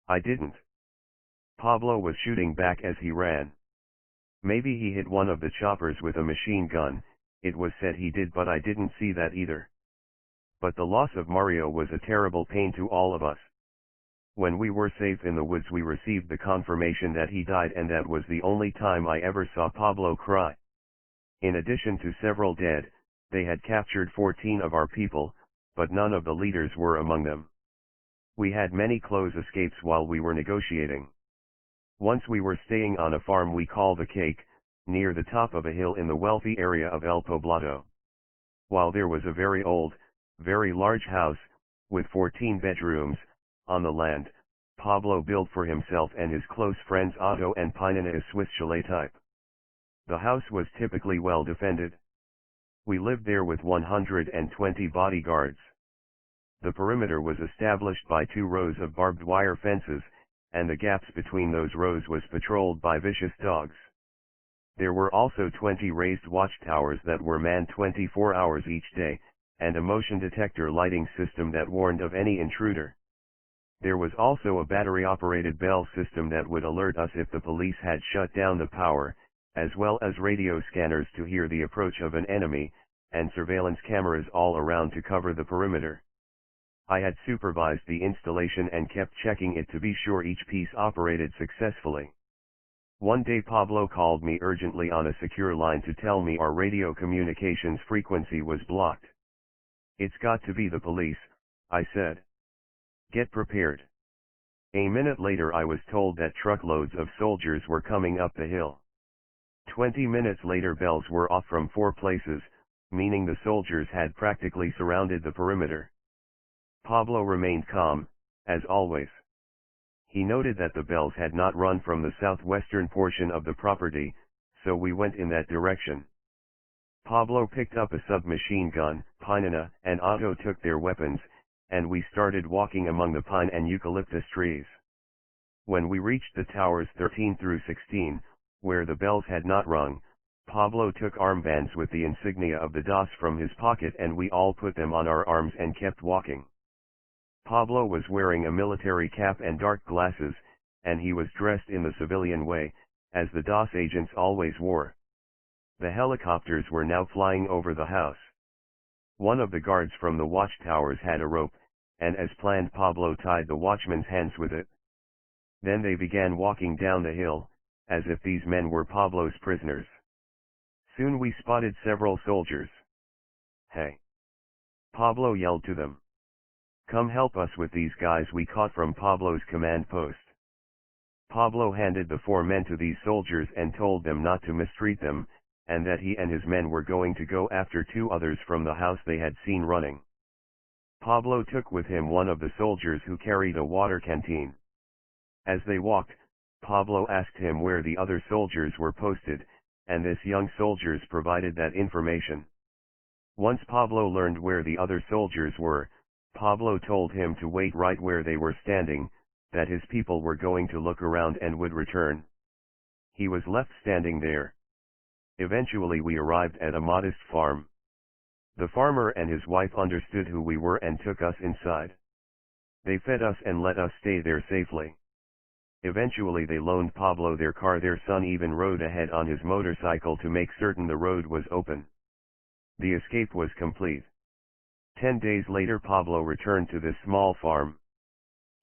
I didn't. Pablo was shooting back as he ran. Maybe he hit one of the choppers with a machine gun, it was said he did, but I didn't see that either. But the loss of Mario was a terrible pain to all of us. When we were safe in the woods we received the confirmation that he died, and that was the only time I ever saw Pablo cry. In addition to several dead, they had captured 14 of our people, but none of the leaders were among them. We had many close escapes while we were negotiating. Once we were staying on a farm we call the Cake, near the top of a hill in the wealthy area of El Poblado. While there was a very old, very large house, with 14 bedrooms, on the land, Pablo built for himself and his close friends Otto and Pinina, a Swiss chalet type. The house was typically well defended. We lived there with 120 bodyguards. The perimeter was established by 2 rows of barbed wire fences, and the gaps between those rows was patrolled by vicious dogs. There were also 20 raised watchtowers that were manned 24 hours each day, and a motion detector lighting system that warned of any intruder. There was also a battery-operated bell system that would alert us if the police had shut down the power, as well as radio scanners to hear the approach of an enemy, and surveillance cameras all around to cover the perimeter. I had supervised the installation and kept checking it to be sure each piece operated successfully. One day Pablo called me urgently on a secure line to tell me our radio communications frequency was blocked. "It's got to be the police," I said. "Get prepared." A minute later I was told that truckloads of soldiers were coming up the hill. 20 minutes later bells were off from 4 places, meaning the soldiers had practically surrounded the perimeter. Pablo remained calm, as always. He noted that the bells had not run from the southwestern portion of the property, so we went in that direction. Pablo picked up a submachine gun, Pinina and Otto took their weapons, and we started walking among the pine and eucalyptus trees. When we reached the towers 13 through 16, where the bells had not rung, Pablo took armbands with the insignia of the DOS from his pocket and we all put them on our arms and kept walking. Pablo was wearing a military cap and dark glasses, and he was dressed in the civilian way, as the DOS agents always wore. The helicopters were now flying over the house. One of the guards from the watchtowers had a rope, and as planned Pablo tied the watchman's hands with it. Then they began walking down the hill, as if these men were Pablo's prisoners. Soon we spotted several soldiers. "Hey!" Pablo yelled to them. "Come help us with these guys we caught from Pablo's command post." Pablo handed the 4 men to these soldiers and told them not to mistreat them, and that he and his men were going to go after 2 others from the house they had seen running. Pablo took with him one of the soldiers who carried a water canteen. As they walked, Pablo asked him where the other soldiers were posted, and this young soldiers provided that information. Once Pablo learned where the other soldiers were, Pablo told him to wait right where they were standing, that his people were going to look around and would return. He was left standing there. Eventually we arrived at a modest farm. The farmer and his wife understood who we were and took us inside. They fed us and let us stay there safely. Eventually they loaned Pablo their car. Their son even rode ahead on his motorcycle to make certain the road was open. The escape was complete. 10 days later Pablo returned to this small farm.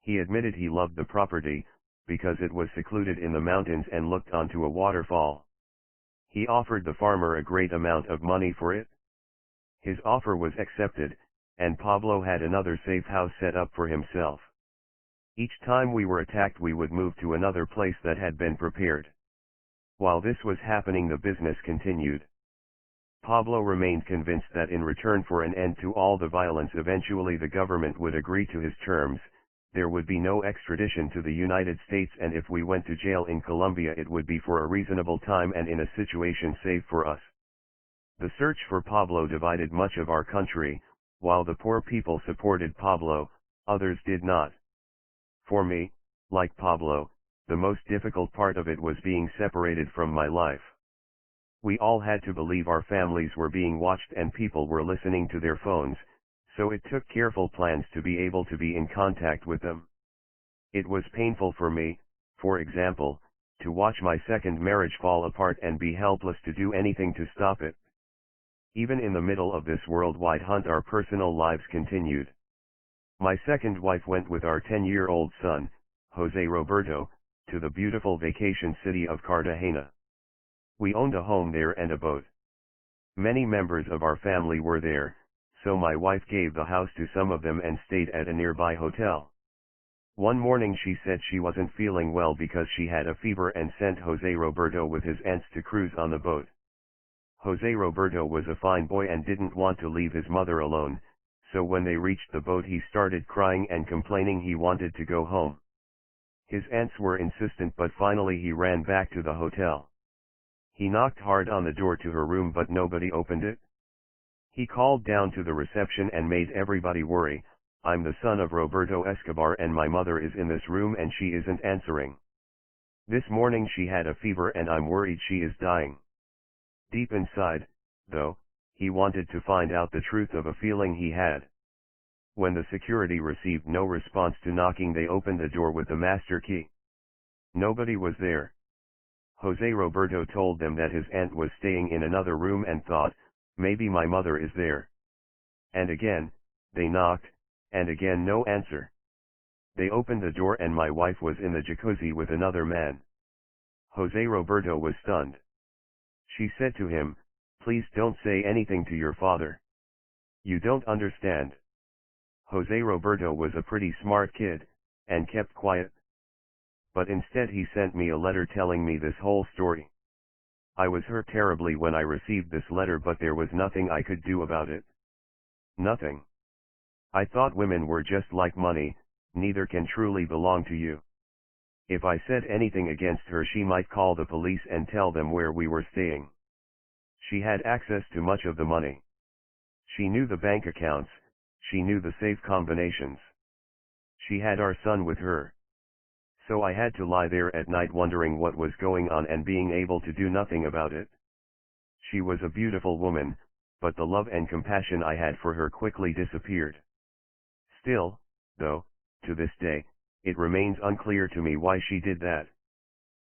He admitted he loved the property, because it was secluded in the mountains and looked onto a waterfall. He offered the farmer a great amount of money for it. His offer was accepted, and Pablo had another safe house set up for himself. Each time we were attacked we would move to another place that had been prepared. While this was happening the business continued. Pablo remained convinced that in return for an end to all the violence eventually the government would agree to his terms, there would be no extradition to the United States, and if we went to jail in Colombia it would be for a reasonable time and in a situation safe for us. The search for Pablo divided much of our country. While the poor people supported Pablo, others did not. For me, like Pablo, the most difficult part of it was being separated from my life. We all had to believe our families were being watched and people were listening to their phones, so it took careful plans to be able to be in contact with them. It was painful for me, for example, to watch my second marriage fall apart and be helpless to do anything to stop it. Even in the middle of this worldwide hunt, our personal lives continued. My second wife went with our 10-year-old son, Jose Roberto, to the beautiful vacation city of Cartagena. We owned a home there and a boat. Many members of our family were there, so my wife gave the house to some of them and stayed at a nearby hotel. One morning she said she wasn't feeling well because she had a fever and sent Jose Roberto with his aunts to cruise on the boat. Jose Roberto was a fine boy and didn't want to leave his mother alone, so when they reached the boat he started crying and complaining he wanted to go home. His aunts were insistent, but finally he ran back to the hotel. He knocked hard on the door to her room but nobody opened it. He called down to the reception and made everybody worry. "I'm the son of Roberto Escobar and my mother is in this room and she isn't answering. This morning she had a fever and I'm worried she is dying." Deep inside, though, he wanted to find out the truth of a feeling he had. When the security received no response to knocking, they opened the door with the master key. Nobody was there. Jose Roberto told them that his aunt was staying in another room and thought, maybe my mother is there. And again, they knocked, and again no answer. They opened the door and my wife was in the jacuzzi with another man. Jose Roberto was stunned. She said to him, "Please don't say anything to your father. You don't understand." Jose Roberto was a pretty smart kid, and kept quiet. But instead he sent me a letter telling me this whole story. I was hurt terribly when I received this letter, but there was nothing I could do about it. Nothing. I thought women were just like money, neither can truly belong to you. If I said anything against her she might call the police and tell them where we were staying. She had access to much of the money. She knew the bank accounts, she knew the safe combinations. She had our son with her. So I had to lie there at night wondering what was going on and being able to do nothing about it. She was a beautiful woman, but the love and compassion I had for her quickly disappeared. Still, though, to this day, it remains unclear to me why she did that.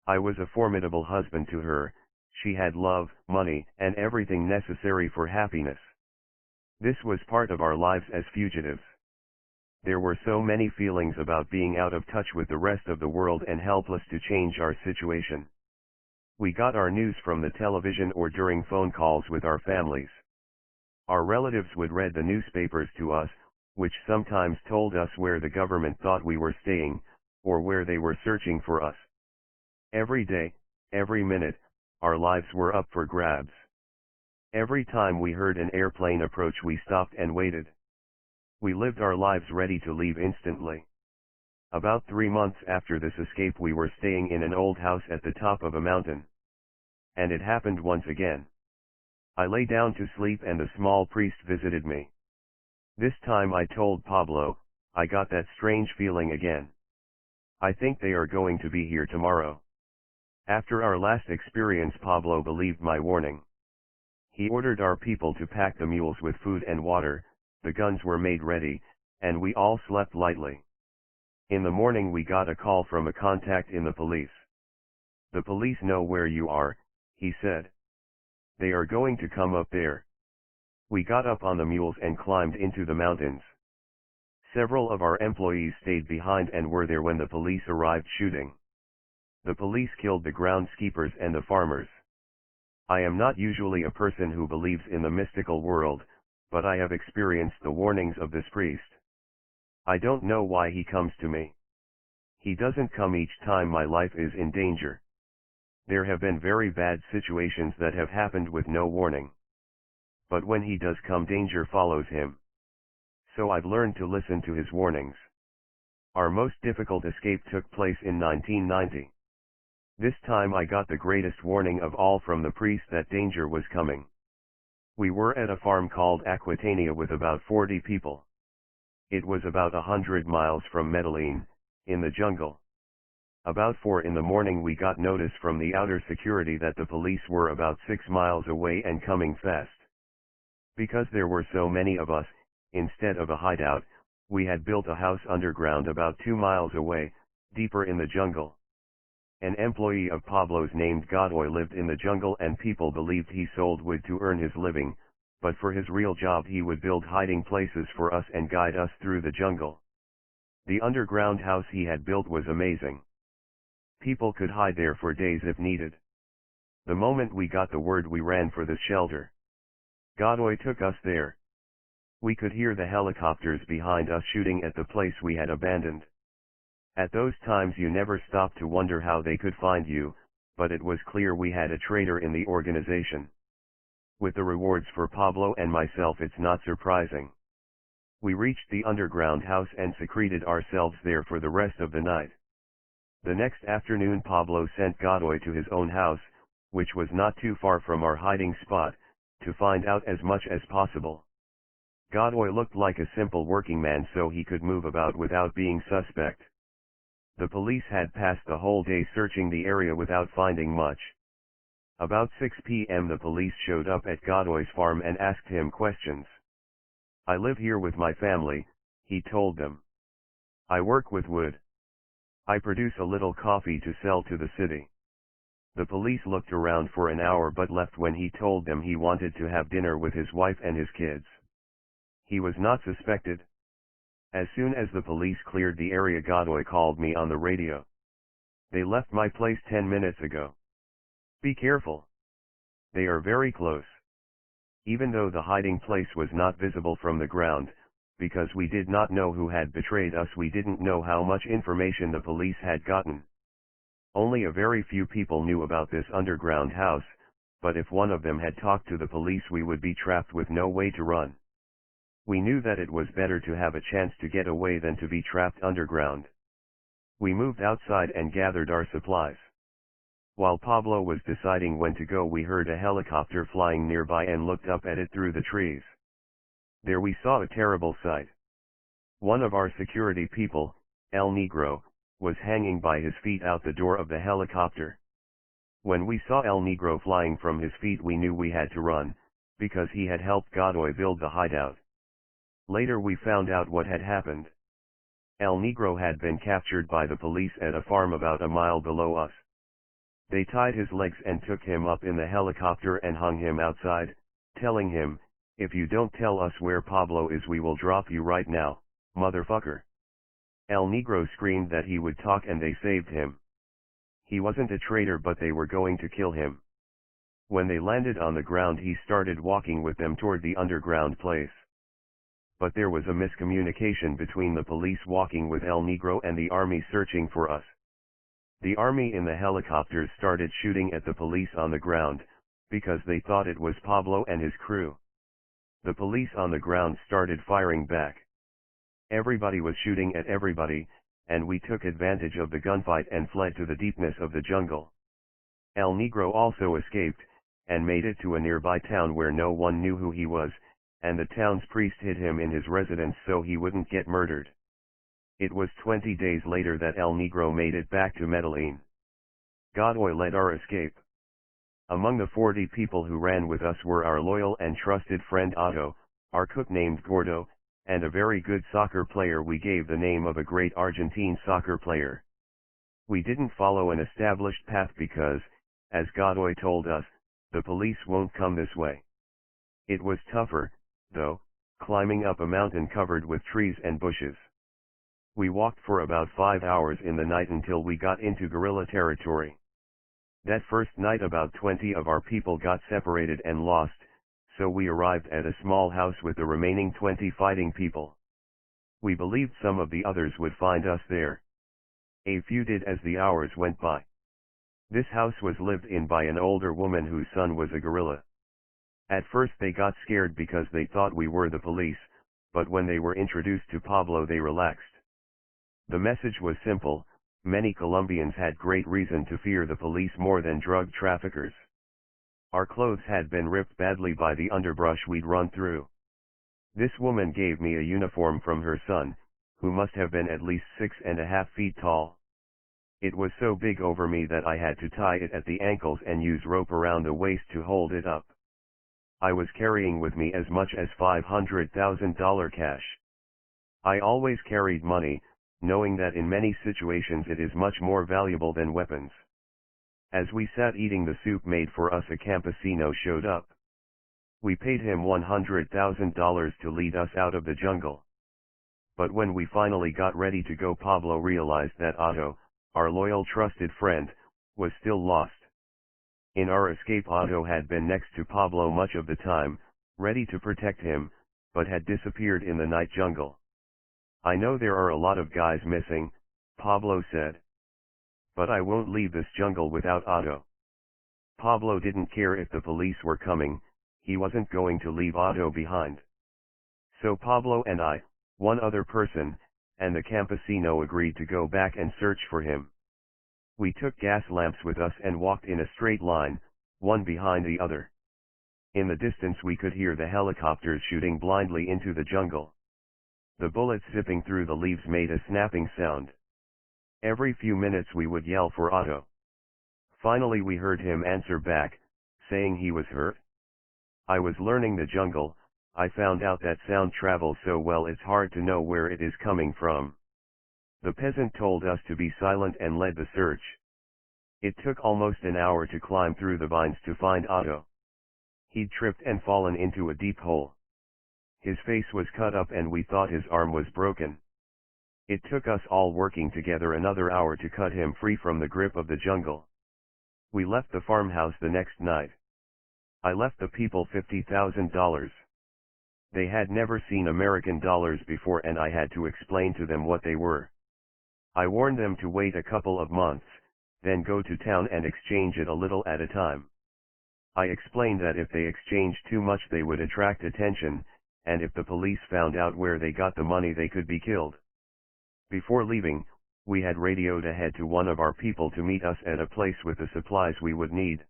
I was a formidable husband to her. She had love, money, and everything necessary for happiness. This was part of our lives as fugitives. There were so many feelings about being out of touch with the rest of the world and helpless to change our situation. We got our news from the television or during phone calls with our families. Our relatives would read the newspapers to us, which sometimes told us where the government thought we were staying, or where they were searching for us. Every day, every minute, our lives were up for grabs. Every time we heard an airplane approach we stopped and waited. We lived our lives ready to leave instantly. About 3 months after this escape we were staying in an old house at the top of a mountain. And it happened once again. I lay down to sleep and the small priest visited me. This time I told Pablo, "I got that strange feeling again. I think they are going to be here tomorrow." After our last experience Pablo believed my warning. He ordered our people to pack the mules with food and water, the guns were made ready, and we all slept lightly. In the morning we got a call from a contact in the police. "The police know where you are," he said. "They are going to come up there." We got up on the mules and climbed into the mountains. Several of our employees stayed behind and were there when the police arrived shooting. The police killed the groundskeepers and the farmers. I am not usually a person who believes in the mystical world, but I have experienced the warnings of this priest. I don't know why he comes to me. He doesn't come each time my life is in danger. There have been very bad situations that have happened with no warning. But when he does come, danger follows him. So I've learned to listen to his warnings. Our most difficult escape took place in 1990. This time I got the greatest warning of all from the priest that danger was coming. We were at a farm called Aquitania with about 40 people. It was about 100 miles from Medellin, in the jungle. About 4 in the morning we got notice from the outer security that the police were about 6 miles away and coming fast. Because there were so many of us, instead of a hideout, we had built a house underground about 2 miles away, deeper in the jungle. An employee of Pablo's named Godoy lived in the jungle and people believed he sold wood to earn his living, but for his real job he would build hiding places for us and guide us through the jungle. The underground house he had built was amazing. People could hide there for days if needed. The moment we got the word we ran for the shelter. Godoy took us there. We could hear the helicopters behind us shooting at the place we had abandoned. At those times you never stopped to wonder how they could find you, but it was clear we had a traitor in the organization. With the rewards for Pablo and myself it's not surprising. We reached the underground house and secreted ourselves there for the rest of the night. The next afternoon Pablo sent Godoy to his own house, which was not too far from our hiding spot, to find out as much as possible. Godoy looked like a simple working man so he could move about without being suspect. The police had passed the whole day searching the area without finding much. About 6 p.m. the police showed up at Godoy's farm and asked him questions. I live here with my family, he told them. I work with wood. I produce a little coffee to sell to the city. The police looked around for an hour but left when he told them he wanted to have dinner with his wife and his kids. He was not suspected. As soon as the police cleared the area Godoy called me on the radio. They left my place 10 minutes ago. Be careful. They are very close. Even though the hiding place was not visible from the ground, because we did not know who had betrayed us, we didn't know how much information the police had gotten. Only a very few people knew about this underground house, but if one of them had talked to the police we would be trapped with no way to run. We knew that it was better to have a chance to get away than to be trapped underground. We moved outside and gathered our supplies. While Pablo was deciding when to go we heard a helicopter flying nearby and looked up at it through the trees. There we saw a terrible sight. One of our security people, El Negro, was hanging by his feet out the door of the helicopter. When we saw El Negro flying from his feet we knew we had to run, because he had helped Godoy build the hideout. Later we found out what had happened. El Negro had been captured by the police at a farm about a mile below us. They tied his legs and took him up in the helicopter and hung him outside, telling him, "If you don't tell us where Pablo is we will drop you right now, motherfucker." El Negro screamed that he would talk and they saved him. He wasn't a traitor but they were going to kill him. When they landed on the ground he started walking with them toward the underground place. But there was a miscommunication between the police walking with El Negro and the army searching for us. The army in the helicopters started shooting at the police on the ground, because they thought it was Pablo and his crew. The police on the ground started firing back. Everybody was shooting at everybody, and we took advantage of the gunfight and fled to the deepness of the jungle. El Negro also escaped, and made it to a nearby town where no one knew who he was, and the town's priest hid him in his residence so he wouldn't get murdered. It was 20 days later that El Negro made it back to Medellin. Godoy led our escape. Among the 40 people who ran with us were our loyal and trusted friend Otto, our cook named Gordo, and a very good soccer player we gave the name of a great Argentine soccer player. We didn't follow an established path because, as Godoy told us, the police won't come this way. It was tougher, though, climbing up a mountain covered with trees and bushes. We walked for about 5 hours in the night until we got into guerrilla territory. That first night about 20 of our people got separated and lost, so we arrived at a small house with the remaining 20 fighting people. We believed some of the others would find us there. A few did as the hours went by. This house was lived in by an older woman whose son was a guerrilla. At first they got scared because they thought we were the police, but when they were introduced to Pablo they relaxed. The message was simple: many Colombians had great reason to fear the police more than drug traffickers. Our clothes had been ripped badly by the underbrush we'd run through. This woman gave me a uniform from her son, who must have been at least 6.5 feet tall. It was so big over me that I had to tie it at the ankles and use rope around the waist to hold it up. I was carrying with me as much as $500,000 cash. I always carried money, knowing that in many situations it is much more valuable than weapons. As we sat eating the soup made for us, a campesino showed up. We paid him $100,000 to lead us out of the jungle. But when we finally got ready to go, Pablo realized that Otto, our loyal trusted friend, was still lost. In our escape, Otto had been next to Pablo much of the time, ready to protect him, but had disappeared in the night jungle. "I know there are a lot of guys missing," Pablo said. "But I won't leave this jungle without Otto." Pablo didn't care if the police were coming, he wasn't going to leave Otto behind. So Pablo and I, one other person, and the campesino agreed to go back and search for him. We took gas lamps with us and walked in a straight line, one behind the other. In the distance we could hear the helicopters shooting blindly into the jungle. The bullets zipping through the leaves made a snapping sound. Every few minutes we would yell for Otto. Finally we heard him answer back, saying he was hurt. I was learning the jungle. I found out that sound travels so well it's hard to know where it is coming from. The peasant told us to be silent and led the search. It took almost an hour to climb through the vines to find Otto. He'd tripped and fallen into a deep hole. His face was cut up and we thought his arm was broken. It took us all working together another hour to cut him free from the grip of the jungle. We left the farmhouse the next night. I left the people $50,000. They had never seen American dollars before and I had to explain to them what they were. I warned them to wait a couple of months, then go to town and exchange it a little at a time. I explained that if they exchanged too much they would attract attention, and if the police found out where they got the money they could be killed. Before leaving, we had radioed ahead to one of our people to meet us at a place with the supplies we would need.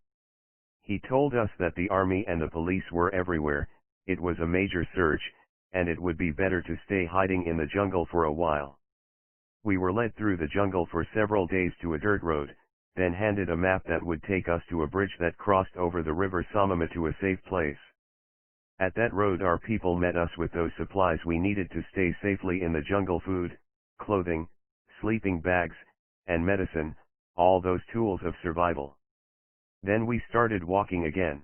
He told us that the army and the police were everywhere, it was a major search, and it would be better to stay hiding in the jungle for a while. We were led through the jungle for several days to a dirt road, then handed a map that would take us to a bridge that crossed over the river Samama to a safe place. At that road our people met us with those supplies we needed to stay safely in the jungle: food, clothing, sleeping bags, and medicine, all those tools of survival. Then we started walking again.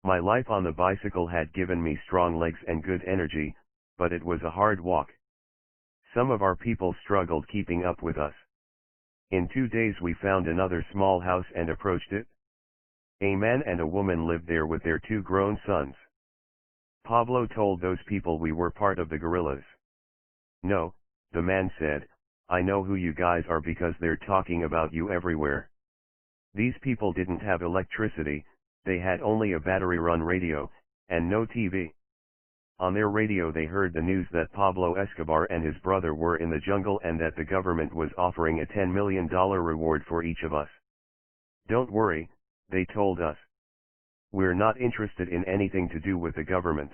My life on the bicycle had given me strong legs and good energy, but it was a hard walk. Some of our people struggled keeping up with us. In 2 days we found another small house and approached it. A man and a woman lived there with their 2 grown sons. Pablo told those people we were part of the guerrillas. "No," the man said, "I know who you guys are because they're talking about you everywhere." These people didn't have electricity, they had only a battery-run radio, and no TV. On their radio they heard the news that Pablo Escobar and his brother were in the jungle and that the government was offering a $10 million reward for each of us. "Don't worry," they told us. "We're not interested in anything to do with the government."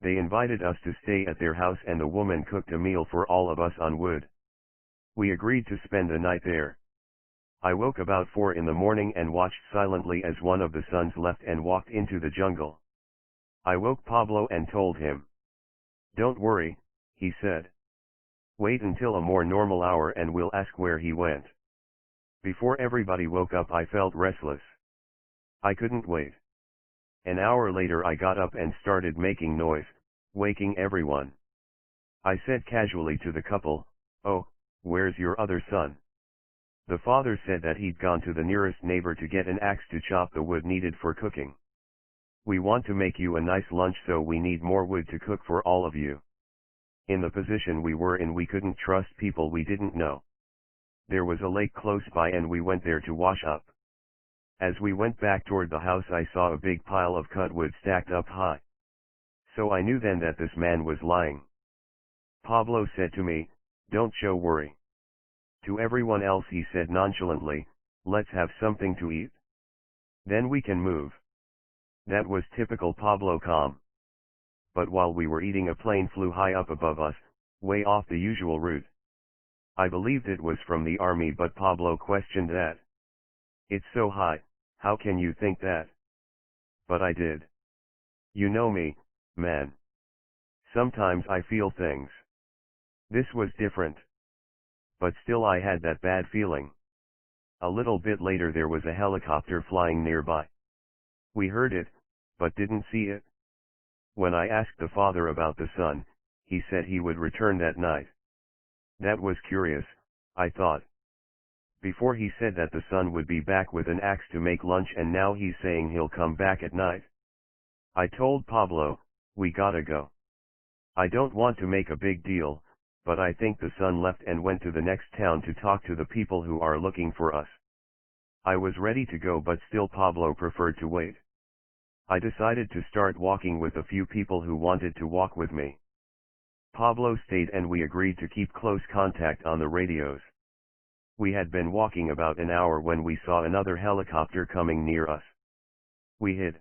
They invited us to stay at their house and the woman cooked a meal for all of us on wood. We agreed to spend the night there. I woke about 4 in the morning and watched silently as one of the sons left and walked into the jungle. I woke Pablo and told him. "Don't worry," he said. "Wait until a more normal hour and we'll ask where he went." Before everybody woke up I felt restless. I couldn't wait. An hour later I got up and started making noise, waking everyone. I said casually to the couple, "Oh, where's your other son?" The father said that he'd gone to the nearest neighbor to get an axe to chop the wood needed for cooking. "We want to make you a nice lunch, so we need more wood to cook for all of you." In the position we were in we couldn't trust people we didn't know. There was a lake close by and we went there to wash up. As we went back toward the house I saw a big pile of cut wood stacked up high. So I knew then that this man was lying. Pablo said to me, Don't show worry. To everyone else he said nonchalantly, let's have something to eat. Then we can move. That was typical Pablo calm. But while we were eating, a plane flew high up above us, way off the usual route. I believed it was from the army, but Pablo questioned that. It's so high, how can you think that? But I did. You know me, man. Sometimes I feel things. This was different. But still I had that bad feeling. A little bit later there was a helicopter flying nearby. We heard it, but didn't see it. When I asked the father about the son, he said he would return that night. That was curious, I thought. Before he said that the son would be back with an axe to make lunch, and now he's saying he'll come back at night. I told Pablo, we gotta go. I don't want to make a big deal, but I think the son left and went to the next town to talk to the people who are looking for us. I was ready to go, but still Pablo preferred to wait. I decided to start walking with a few people who wanted to walk with me. Pablo stayed and we agreed to keep close contact on the radios. We had been walking about an hour when we saw another helicopter coming near us. We hid.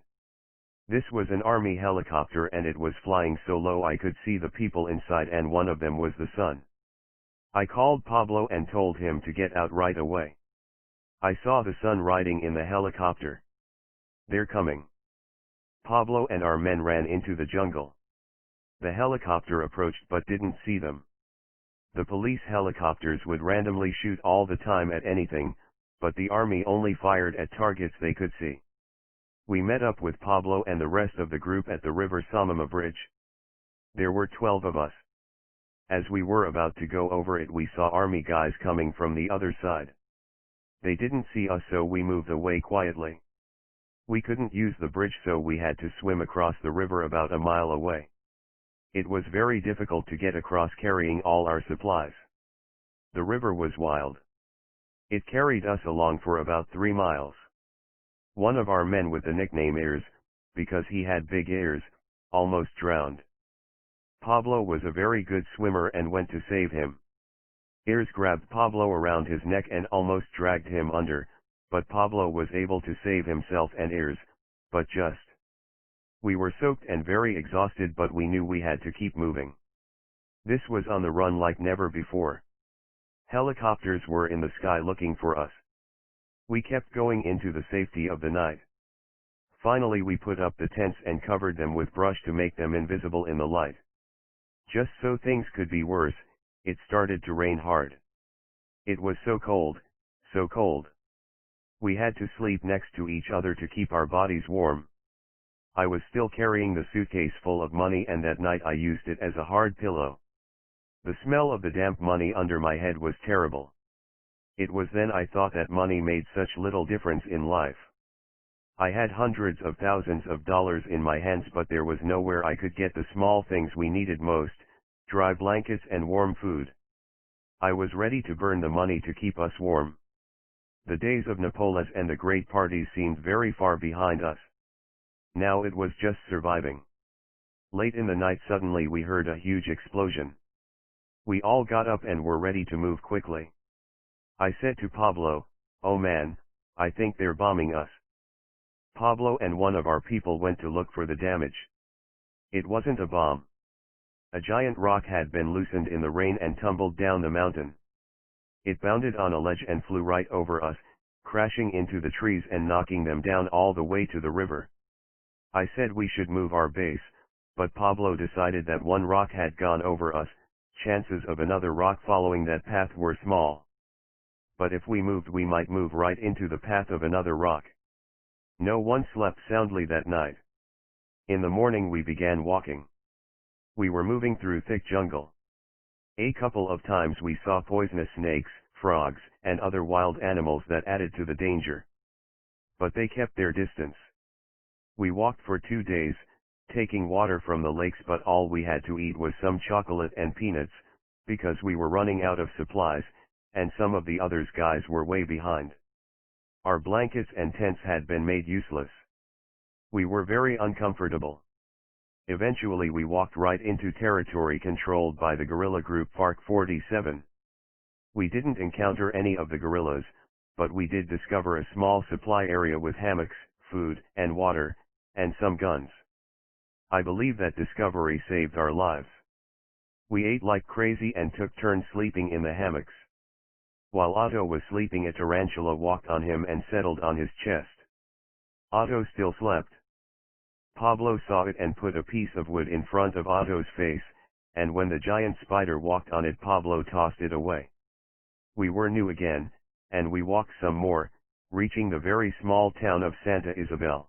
This was an army helicopter and it was flying so low I could see the people inside, and one of them was the son. I called Pablo and told him to get out right away. I saw the son riding in the helicopter. They're coming. Pablo and our men ran into the jungle. The helicopter approached but didn't see them. The police helicopters would randomly shoot all the time at anything, but the army only fired at targets they could see. We met up with Pablo and the rest of the group at the River Samama Bridge. There were 12 of us. As we were about to go over it, we saw army guys coming from the other side. They didn't see us, so we moved away quietly. We couldn't use the bridge, so we had to swim across the river about a mile away. It was very difficult to get across carrying all our supplies. The river was wild. It carried us along for about 3 miles. One of our men with the nickname Ears, because he had big ears, almost drowned. Pablo was a very good swimmer and went to save him. Ears grabbed Pablo around his neck and almost dragged him under, but Pablo was able to save himself and Ears, but just. We were soaked and very exhausted, but we knew we had to keep moving. This was on the run like never before. Helicopters were in the sky looking for us. We kept going into the safety of the night. Finally we put up the tents and covered them with brush to make them invisible in the light. Just so things could be worse, it started to rain hard. It was so cold, so cold. We had to sleep next to each other to keep our bodies warm. I was still carrying the suitcase full of money, and that night I used it as a hard pillow. The smell of the damp money under my head was terrible. It was then I thought that money made such little difference in life. I had hundreds of thousands of dollars in my hands, but there was nowhere I could get the small things we needed most, dry blankets and warm food. I was ready to burn the money to keep us warm. The days of Napoles and the great parties seemed very far behind us. Now it was just surviving. Late in the night suddenly we heard a huge explosion. We all got up and were ready to move quickly. I said to Pablo, "Oh man, I think they're bombing us." Pablo and one of our people went to look for the damage. It wasn't a bomb. A giant rock had been loosened in the rain and tumbled down the mountain. It bounded on a ledge and flew right over us, crashing into the trees and knocking them down all the way to the river. I said we should move our base, but Pablo decided that one rock had gone over us, chances of another rock following that path were small. But if we moved, we might move right into the path of another rock. No one slept soundly that night. In the morning we began walking. We were moving through thick jungle. A couple of times we saw poisonous snakes, frogs, and other wild animals that added to the danger. But they kept their distance. We walked for 2 days, taking water from the lakes, but all we had to eat was some chocolate and peanuts, because we were running out of supplies, and some of the others guys were way behind. Our blankets and tents had been made useless. We were very uncomfortable. Eventually we walked right into territory controlled by the guerrilla group FARC 47. We didn't encounter any of the guerrillas, but we did discover a small supply area with hammocks, food and water, and some guns. I believe that discovery saved our lives. We ate like crazy and took turns sleeping in the hammocks. While Otto was sleeping, a tarantula walked on him and settled on his chest. Otto still slept. Pablo saw it and put a piece of wood in front of Otto's face, and when the giant spider walked on it, Pablo tossed it away. We were new again, and we walked some more, reaching the very small town of Santa Isabel.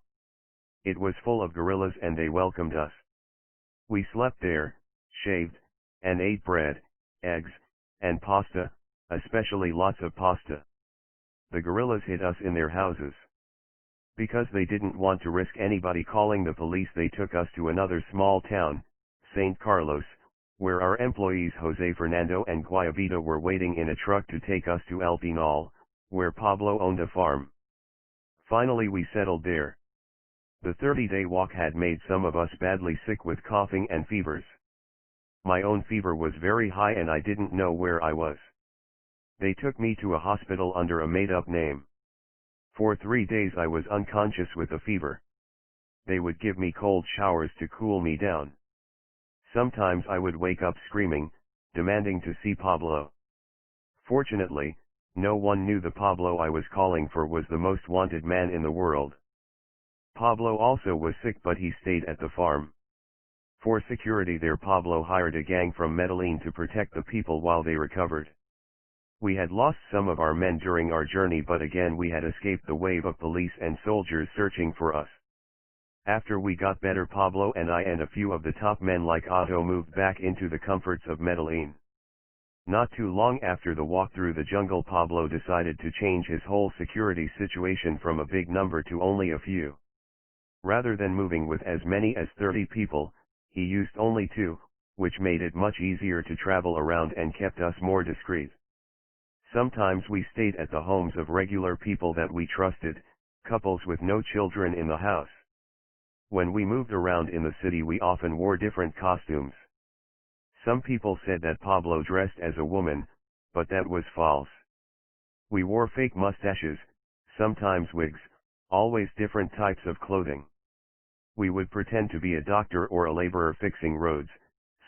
It was full of guerrillas and they welcomed us. We slept there, shaved, and ate bread, eggs, and pasta, especially lots of pasta. The guerrillas hid us in their houses. Because they didn't want to risk anybody calling the police, they took us to another small town, St. Carlos, where our employees Jose Fernando and Guayabita were waiting in a truck to take us to El Pinal, where Pablo owned a farm. Finally we settled there. The 30-day walk had made some of us badly sick with coughing and fevers. My own fever was very high and I didn't know where I was. They took me to a hospital under a made-up name. For 3 days I was unconscious with a fever. They would give me cold showers to cool me down. Sometimes I would wake up screaming, demanding to see Pablo. Fortunately, no one knew the Pablo I was calling for was the most wanted man in the world. Pablo also was sick, but he stayed at the farm. For security there, Pablo hired a gang from Medellin to protect the people while they recovered. We had lost some of our men during our journey, but again we had escaped the wave of police and soldiers searching for us. After we got better, Pablo and I and a few of the top men like Otto moved back into the comforts of Medellin. Not too long after the walk through the jungle, Pablo decided to change his whole security situation from a big number to only a few. Rather than moving with as many as 30 people, he used only 2, which made it much easier to travel around and kept us more discreet. Sometimes we stayed at the homes of regular people that we trusted, couples with no children in the house. When we moved around in the city, we often wore different costumes. Some people said that Pablo dressed as a woman, but that was false. We wore fake mustaches, sometimes wigs, always different types of clothing. We would pretend to be a doctor or a laborer fixing roads.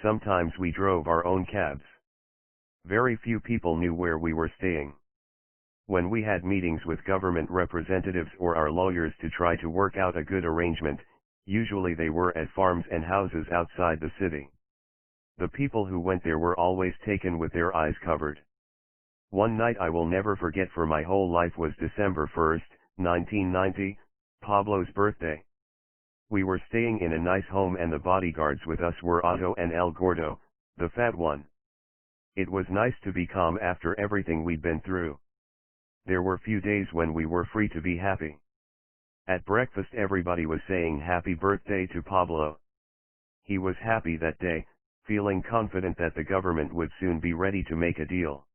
Sometimes we drove our own cabs. Very few people knew where we were staying. When we had meetings with government representatives or our lawyers to try to work out a good arrangement, usually they were at farms and houses outside the city. The people who went there were always taken with their eyes covered. One night I will never forget for my whole life was December 1st, 1990, Pablo's birthday. We were staying in a nice home and the bodyguards with us were Otto and El Gordo, the fat one. It was nice to be calm after everything we'd been through. There were few days when we were free to be happy. At breakfast everybody was saying happy birthday to Pablo. He was happy that day, feeling confident that the government would soon be ready to make a deal.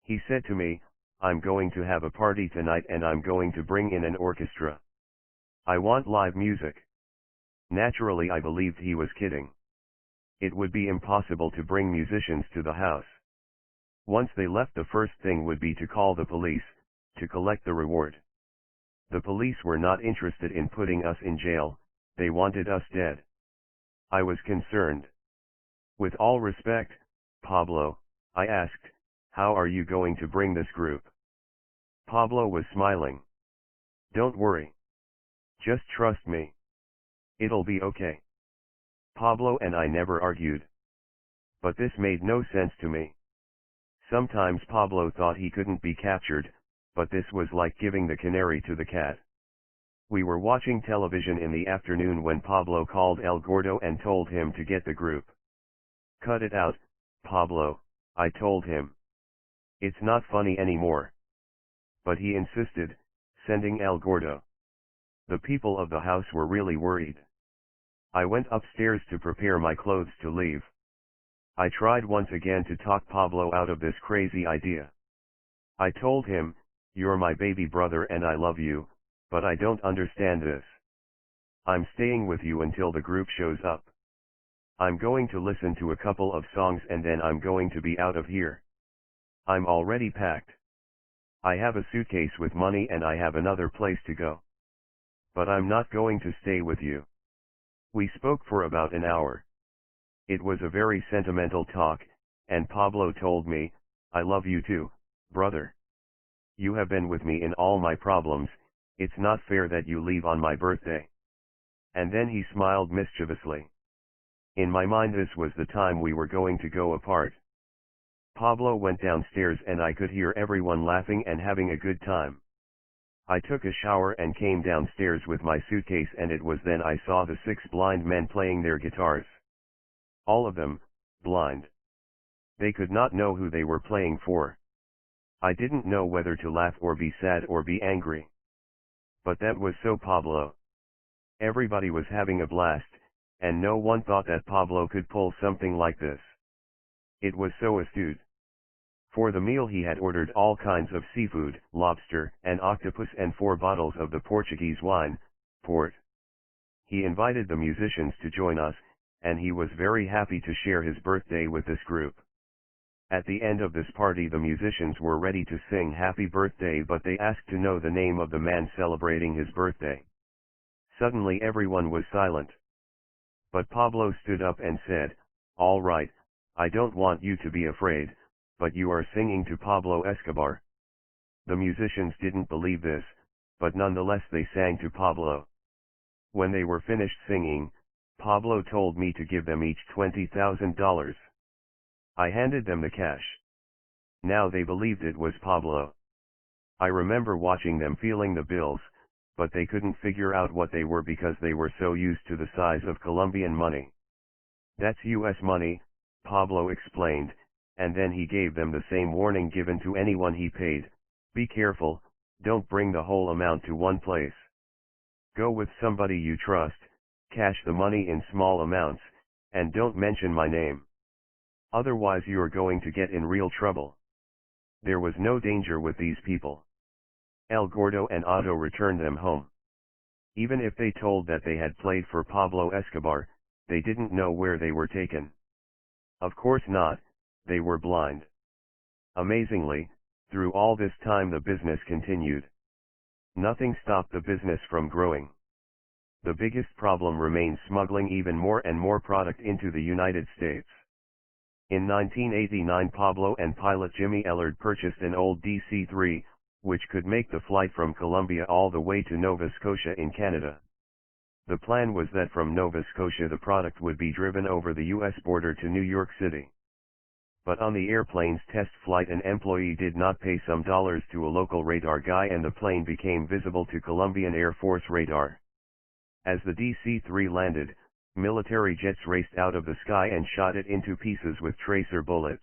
He said to me, "I'm going to have a party tonight and I'm going to bring in an orchestra. I want live music." Naturally I believed he was kidding. It would be impossible to bring musicians to the house. Once they left, the first thing would be to call the police, to collect the reward. The police were not interested in putting us in jail, they wanted us dead. I was concerned. "With all respect, Pablo," I asked, "how are you going to bring this group?" Pablo was smiling. "Don't worry. Just trust me. It'll be okay." Pablo and I never argued. But this made no sense to me. Sometimes Pablo thought he couldn't be captured, but this was like giving the canary to the cat. We were watching television in the afternoon when Pablo called El Gordo and told him to get the group. "Cut it out, Pablo," I told him. "It's not funny anymore." But he insisted, sending El Gordo. The people of the house were really worried. I went upstairs to prepare my clothes to leave. I tried once again to talk Pablo out of this crazy idea. I told him, "You're my baby brother and I love you, but I don't understand this. I'm staying with you until the group shows up. I'm going to listen to a couple of songs and then I'm going to be out of here. I'm already packed. I have a suitcase with money and I have another place to go. But I'm not going to stay with you. We spoke for about an hour. It was a very sentimental talk, and Pablo told me, I love you too, brother. You have been with me in all my problems, it's not fair that you leave on my birthday. And then he smiled mischievously. In my mind this was the time we were going to go apart. Pablo went downstairs and I could hear everyone laughing and having a good time. I took a shower and came downstairs with my suitcase and it was then I saw the 6 blind men playing their guitars. All of them, blind. They could not know who they were playing for. I didn't know whether to laugh or be sad or be angry. But that was so Pablo. Everybody was having a blast, and no one thought that Pablo could pull something like this. It was so astute. For the meal he had ordered all kinds of seafood, lobster, and octopus and 4 bottles of the Portuguese wine, port. He invited the musicians to join us, and he was very happy to share his birthday with this group. At the end of this party the musicians were ready to sing happy birthday but they asked to know the name of the man celebrating his birthday. Suddenly everyone was silent. But Pablo stood up and said, all right, I don't want you to be afraid, but you are singing to Pablo Escobar. The musicians didn't believe this, but nonetheless they sang to Pablo. When they were finished singing, Pablo told me to give them each $20,000. I handed them the cash. Now they believed it was Pablo. I remember watching them feeling the bills, but they couldn't figure out what they were because they were so used to the size of Colombian money. That's US money, Pablo explained, and then he gave them the same warning given to anyone he paid, be careful, don't bring the whole amount to one place. Go with somebody you trust, cash the money in small amounts, and don't mention my name. Otherwise you're going to get in real trouble. There was no danger with these people. El Gordo and Otto returned them home. Even if they told that they had played for Pablo Escobar, they didn't know where they were taken. Of course not, they were blind. Amazingly, through all this time the business continued. Nothing stopped the business from growing. The biggest problem remains smuggling even more and more product into the United States. In 1989 Pablo and pilot Jimmy Ellard purchased an old DC-3, which could make the flight from Colombia all the way to Nova Scotia in Canada. The plan was that from Nova Scotia the product would be driven over the U.S. border to New York City. But on the airplane's test flight an employee did not pay some dollars to a local radar guy and the plane became visible to Colombian Air Force radar. As the DC-3 landed, military jets raced out of the sky and shot it into pieces with tracer bullets.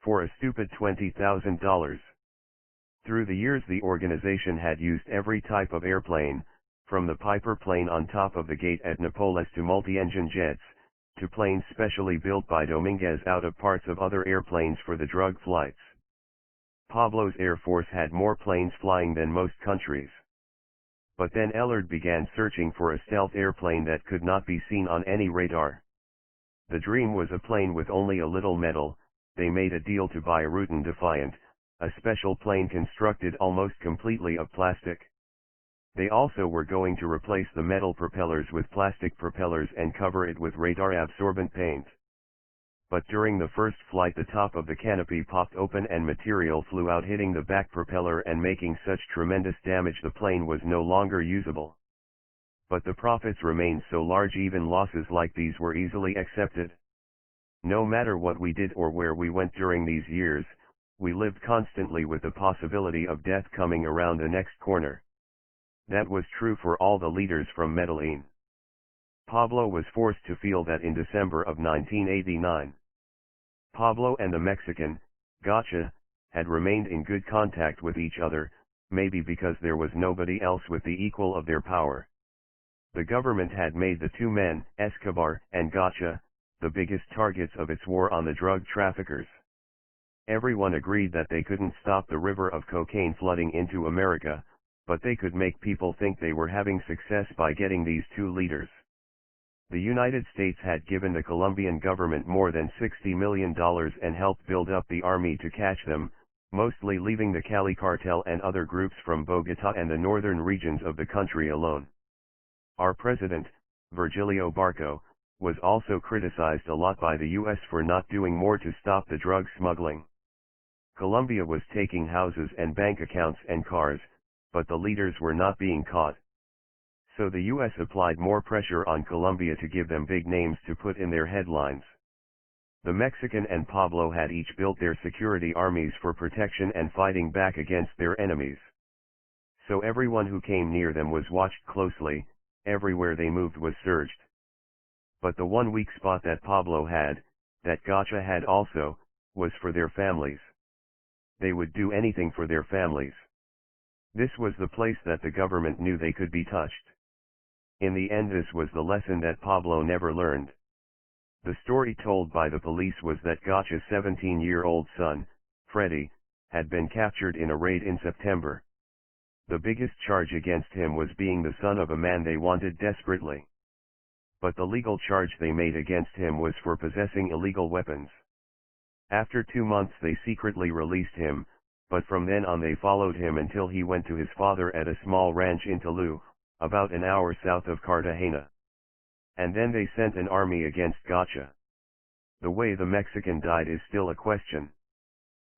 For a stupid $20,000. Through the years the organization had used every type of airplane, from the Piper plane on top of the gate at Nápoles to multi-engine jets, to planes specially built by Dominguez out of parts of other airplanes for the drug flights. Pablo's Air Force had more planes flying than most countries. But then Ellard began searching for a stealth airplane that could not be seen on any radar. The dream was a plane with only a little metal. They made a deal to buy a Rutan Defiant, a special plane constructed almost completely of plastic. They also were going to replace the metal propellers with plastic propellers and cover it with radar-absorbent paint. But during the first flight the top of the canopy popped open and material flew out hitting the back propeller and making such tremendous damage the plane was no longer usable. But the profits remained so large even losses like these were easily accepted. No matter what we did or where we went during these years, we lived constantly with the possibility of death coming around the next corner. That was true for all the leaders from Medellin. Pablo was forced to feel that in December of 1989. Pablo and the Mexican, Gotcha, had remained in good contact with each other, maybe because there was nobody else with the equal of their power. The government had made the two men, Escobar and Gotcha, the biggest targets of its war on the drug traffickers. Everyone agreed that they couldn't stop the river of cocaine flooding into America, but they could make people think they were having success by getting these two leaders. The United States had given the Colombian government more than $60 million and helped build up the army to catch them, mostly leaving the Cali cartel and other groups from Bogotá and the northern regions of the country alone. Our president, Virgilio Barco, was also criticized a lot by the US for not doing more to stop the drug smuggling. Colombia was taking houses and bank accounts and cars, but the leaders were not being caught. So the US applied more pressure on Colombia to give them big names to put in their headlines. The Mexican and Pablo had each built their security armies for protection and fighting back against their enemies. So everyone who came near them was watched closely, everywhere they moved was searched. But the one weak spot that Pablo had, that Gotcha had also, was for their families. They would do anything for their families. This was the place that the government knew they could be touched. In the end, this was the lesson that Pablo never learned. The story told by the police was that Gotcha's 17-year-old son, Freddy, had been captured in a raid in September. The biggest charge against him was being the son of a man they wanted desperately. But the legal charge they made against him was for possessing illegal weapons. After 2 months they secretly released him, but from then on they followed him until he went to his father at a small ranch in Tulu, about an hour south of Cartagena. And then they sent an army against Gotcha. The way the Mexican died is still a question.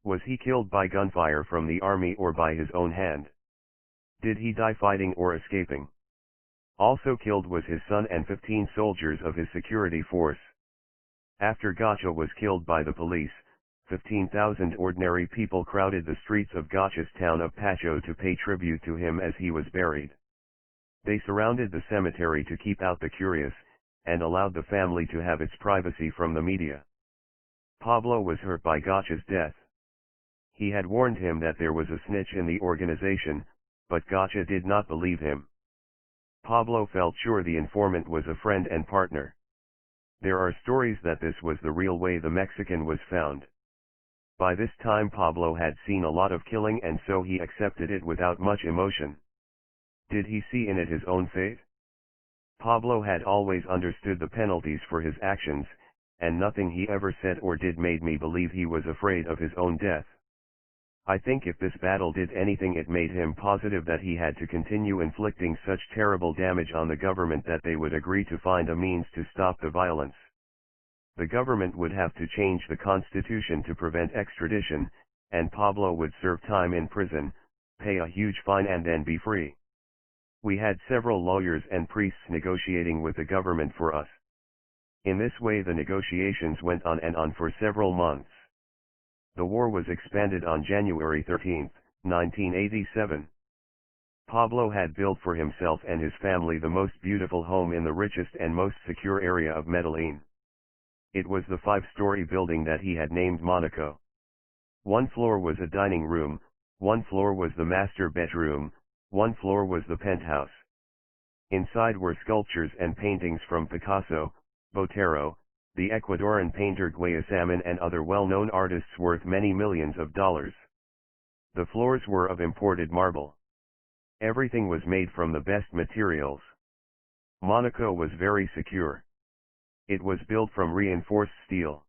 Was he killed by gunfire from the army or by his own hand? Did he die fighting or escaping? Also killed was his son and 15 soldiers of his security force. After Gotcha was killed by the police, 15,000 ordinary people crowded the streets of Gotcha's town of Pacho to pay tribute to him as he was buried. They surrounded the cemetery to keep out the curious, and allowed the family to have its privacy from the media. Pablo was hurt by Gotcha's death. He had warned him that there was a snitch in the organization, but Gotcha did not believe him. Pablo felt sure the informant was a friend and partner. There are stories that this was the real way the Mexican was found. By this time Pablo had seen a lot of killing and so he accepted it without much emotion. Did he see in it his own fate? Pablo had always understood the penalties for his actions, and nothing he ever said or did made me believe he was afraid of his own death. I think if this battle did anything, it made him positive that he had to continue inflicting such terrible damage on the government that they would agree to find a means to stop the violence. The government would have to change the constitution to prevent extradition, and Pablo would serve time in prison, pay a huge fine and then be free. We had several lawyers and priests negotiating with the government for us. In this way the negotiations went on and on for several months. The war was expanded on January 13, 1987. Pablo had built for himself and his family the most beautiful home in the richest and most secure area of Medellin. It was the 5-story building that he had named Monaco. One floor was a dining room, one floor was the master bedroom, one floor was the penthouse. Inside were sculptures and paintings from Picasso, Botero, the Ecuadorian painter Guayasamín and other well-known artists worth many millions of dollars. The floors were of imported marble. Everything was made from the best materials. Monaco was very secure. It was built from reinforced steel.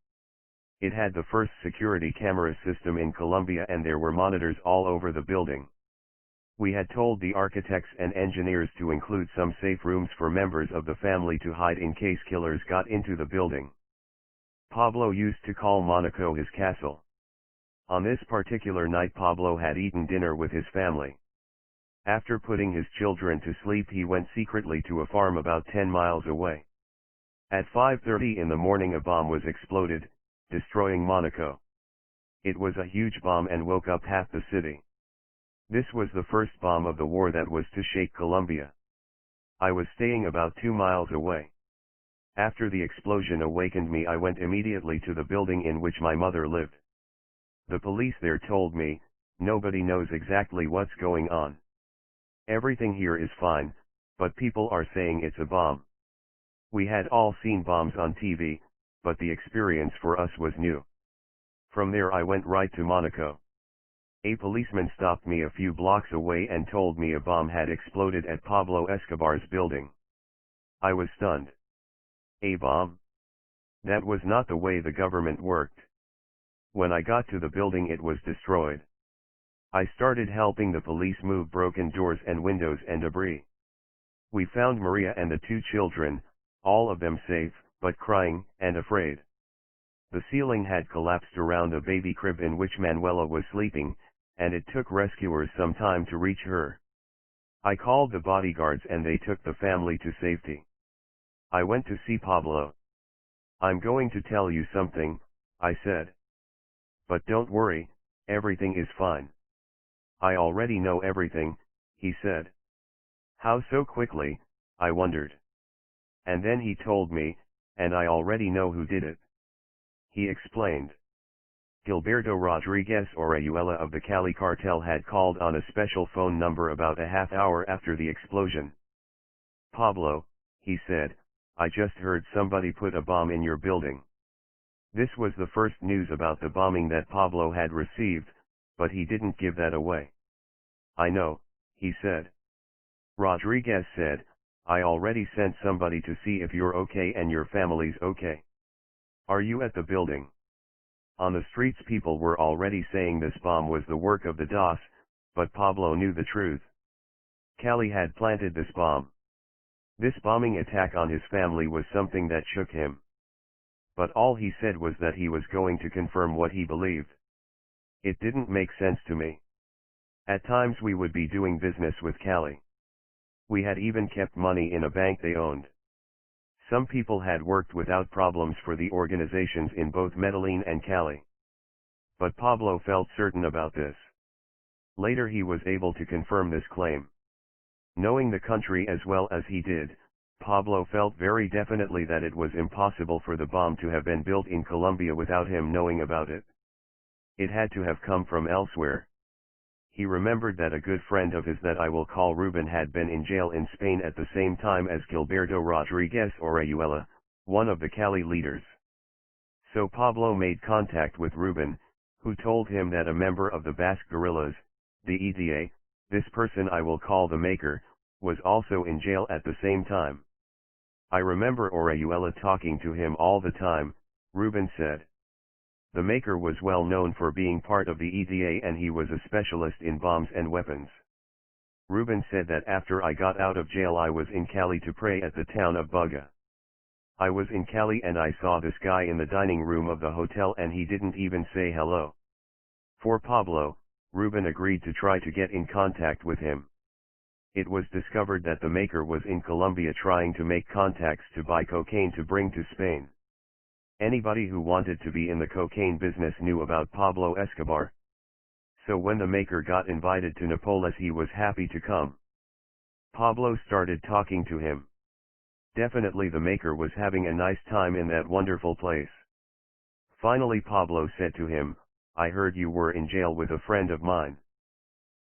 It had the first security camera system in Colombia and there were monitors all over the building. We had told the architects and engineers to include some safe rooms for members of the family to hide in case killers got into the building. Pablo used to call Monaco his castle. On this particular night Pablo had eaten dinner with his family. After putting his children to sleep he went secretly to a farm about 10 miles away. At 5:30 in the morning a bomb was exploded, destroying Monaco. It was a huge bomb and woke up half the city. This was the first bomb of the war that was to shake Colombia. I was staying about 2 miles away. After the explosion awakened me, I went immediately to the building in which my mother lived. The police there told me, nobody knows exactly what's going on. Everything here is fine, but people are saying it's a bomb. We had all seen bombs on TV, but the experience for us was new. From there I went right to Monaco. A policeman stopped me a few blocks away and told me a bomb had exploded at Pablo Escobar's building. I was stunned. A bomb? That was not the way the government worked. When I got to the building it was destroyed. I started helping the police move broken doors and windows and debris. We found Maria and the 2 children, all of them safe, but crying and afraid. The ceiling had collapsed around a baby crib in which Manuela was sleeping, and it took rescuers some time to reach her. I called the bodyguards and they took the family to safety. I went to see Pablo. "I'm going to tell you something," I said. "But don't worry, everything is fine." "I already know everything," he said. "How so quickly?" I wondered. And then he told me, and I already know who did it. He explained. Gilberto Rodriguez Orihuela of the Cali cartel had called on a special phone number about a half hour after the explosion. "Pablo," he said, "I just heard somebody put a bomb in your building." This was the first news about the bombing that Pablo had received, but he didn't give that away. "I know," he said. Rodriguez said, "I already sent somebody to see if you're okay and your family's okay. Are you at the building?" On the streets people were already saying this bomb was the work of the DOS, but Pablo knew the truth. Cali had planted this bomb. This bombing attack on his family was something that shook him. But all he said was that he was going to confirm what he believed. It didn't make sense to me. At times we would be doing business with Cali. We had even kept money in a bank they owned. Some people had worked without problems for the organizations in both Medellin and Cali. But Pablo felt certain about this. Later he was able to confirm this claim. Knowing the country as well as he did, Pablo felt very definitely that it was impossible for the bomb to have been built in Colombia without him knowing about it. It had to have come from elsewhere. He remembered that a good friend of his that I will call Ruben had been in jail in Spain at the same time as Gilberto Rodriguez Orihuela, one of the Cali leaders. So Pablo made contact with Ruben, who told him that a member of the Basque guerrillas, the ETA, this person I will call the Maker, was also in jail at the same time. "I remember Orihuela talking to him all the time," Ruben said. The Maker was well known for being part of the ETA and he was a specialist in bombs and weapons. Ruben said that after I got out of jail I was in Cali to pray at the town of Buga. I was in Cali and I saw this guy in the dining room of the hotel and he didn't even say hello. For Pablo, Ruben agreed to try to get in contact with him. It was discovered that the Maker was in Colombia trying to make contacts to buy cocaine to bring to Spain. Anybody who wanted to be in the cocaine business knew about Pablo Escobar. So when the Maker got invited to Nápoles he was happy to come. Pablo started talking to him. Definitely the Maker was having a nice time in that wonderful place. Finally Pablo said to him, "I heard you were in jail with a friend of mine.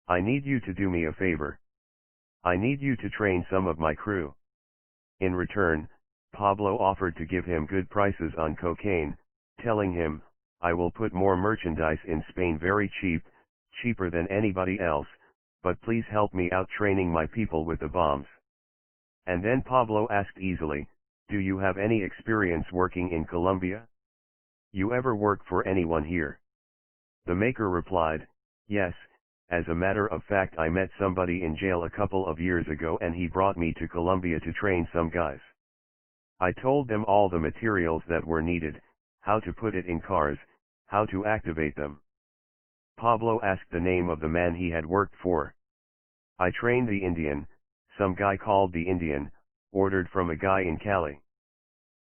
I need you to do me a favor. I need you to train some of my crew." In return, Pablo offered to give him good prices on cocaine, telling him, "I will put more merchandise in Spain very cheap, cheaper than anybody else, but please help me out training my people with the bombs." And then Pablo asked easily, "Do you have any experience working in Colombia? You ever work for anyone here?" The Maker replied, "Yes, as a matter of fact I met somebody in jail a couple of years ago and he brought me to Colombia to train some guys. I told them all the materials that were needed, how to put it in cars, how to activate them." Pablo asked the name of the man he had worked for. "I trained the Indian, some guy called the Indian, ordered from a guy in Cali.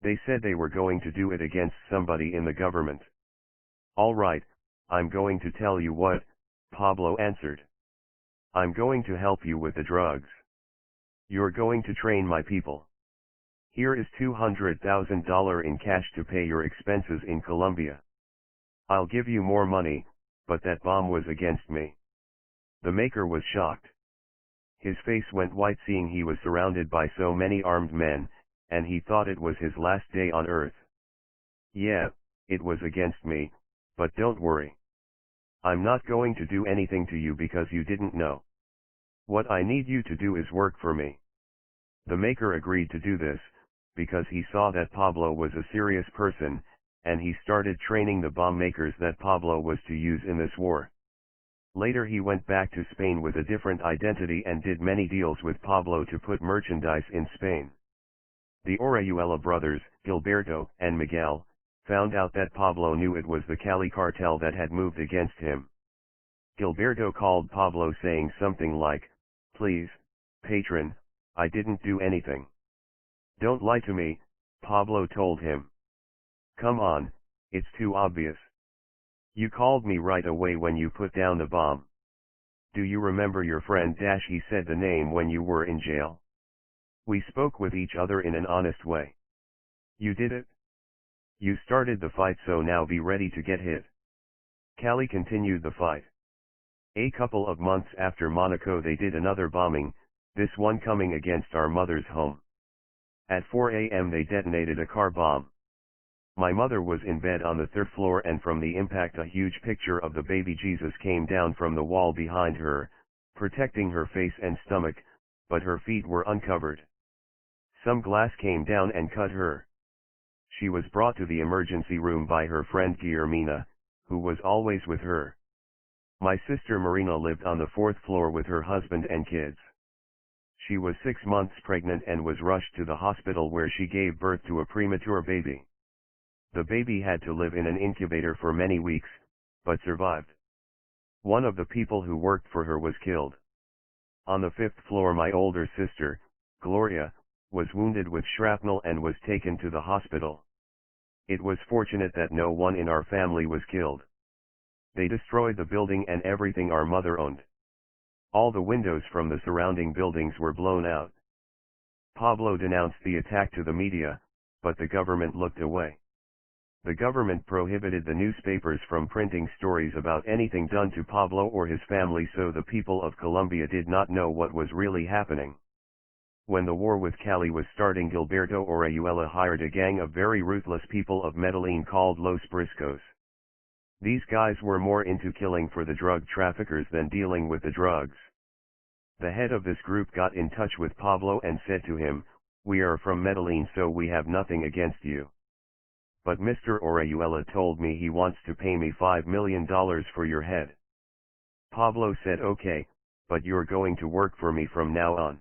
They said they were going to do it against somebody in the government." "All right, I'm going to tell you what," Pablo answered. "I'm going to help you with the drugs. You're going to train my people. Here is $200,000 in cash to pay your expenses in Colombia. I'll give you more money, but that bomb was against me." The Maker was shocked. His face went white seeing he was surrounded by so many armed men, and he thought it was his last day on earth. "Yeah, it was against me, but don't worry. I'm not going to do anything to you because you didn't know. What I need you to do is work for me." The Maker agreed to do this, because he saw that Pablo was a serious person, and he started training the bomb makers that Pablo was to use in this war. Later he went back to Spain with a different identity and did many deals with Pablo to put merchandise in Spain. The Orihuela brothers, Gilberto and Miguel, found out that Pablo knew it was the Cali cartel that had moved against him. Gilberto called Pablo saying something like, "Please, patron, I didn't do anything." "Don't lie to me," Pablo told him. "Come on, it's too obvious. You called me right away when you put down the bomb. Do you remember your friend Dash? He said the name when you were in jail. We spoke with each other in an honest way. You did it. You started the fight, so now be ready to get hit." Cali continued the fight. A couple of months after Monaco they did another bombing, this one coming against our mother's home. At 4 a.m. they detonated a car bomb. My mother was in bed on the third floor, and from the impact a huge picture of the baby Jesus came down from the wall behind her, protecting her face and stomach, but her feet were uncovered. Some glass came down and cut her. She was brought to the emergency room by her friend Guillermina, who was always with her. My sister Marina lived on the fourth floor with her husband and kids. She was 6 months pregnant and was rushed to the hospital, where she gave birth to a premature baby. The baby had to live in an incubator for many weeks, but survived. One of the people who worked for her was killed. On the fifth floor my older sister, Gloria, was wounded with shrapnel and was taken to the hospital. It was fortunate that no one in our family was killed. They destroyed the building and everything our mother owned. All the windows from the surrounding buildings were blown out. Pablo denounced the attack to the media, but the government looked away. The government prohibited the newspapers from printing stories about anything done to Pablo or his family, so the people of Colombia did not know what was really happening. When the war with Cali was starting, Gilberto Orihuela hired a gang of very ruthless people of Medellin called Los Briscos. These guys were more into killing for the drug traffickers than dealing with the drugs. The head of this group got in touch with Pablo and said to him, "We are from Medellin, so we have nothing against you. But Mr. Orihuela told me he wants to pay me $5 million for your head." Pablo said, "Okay, but you're going to work for me from now on."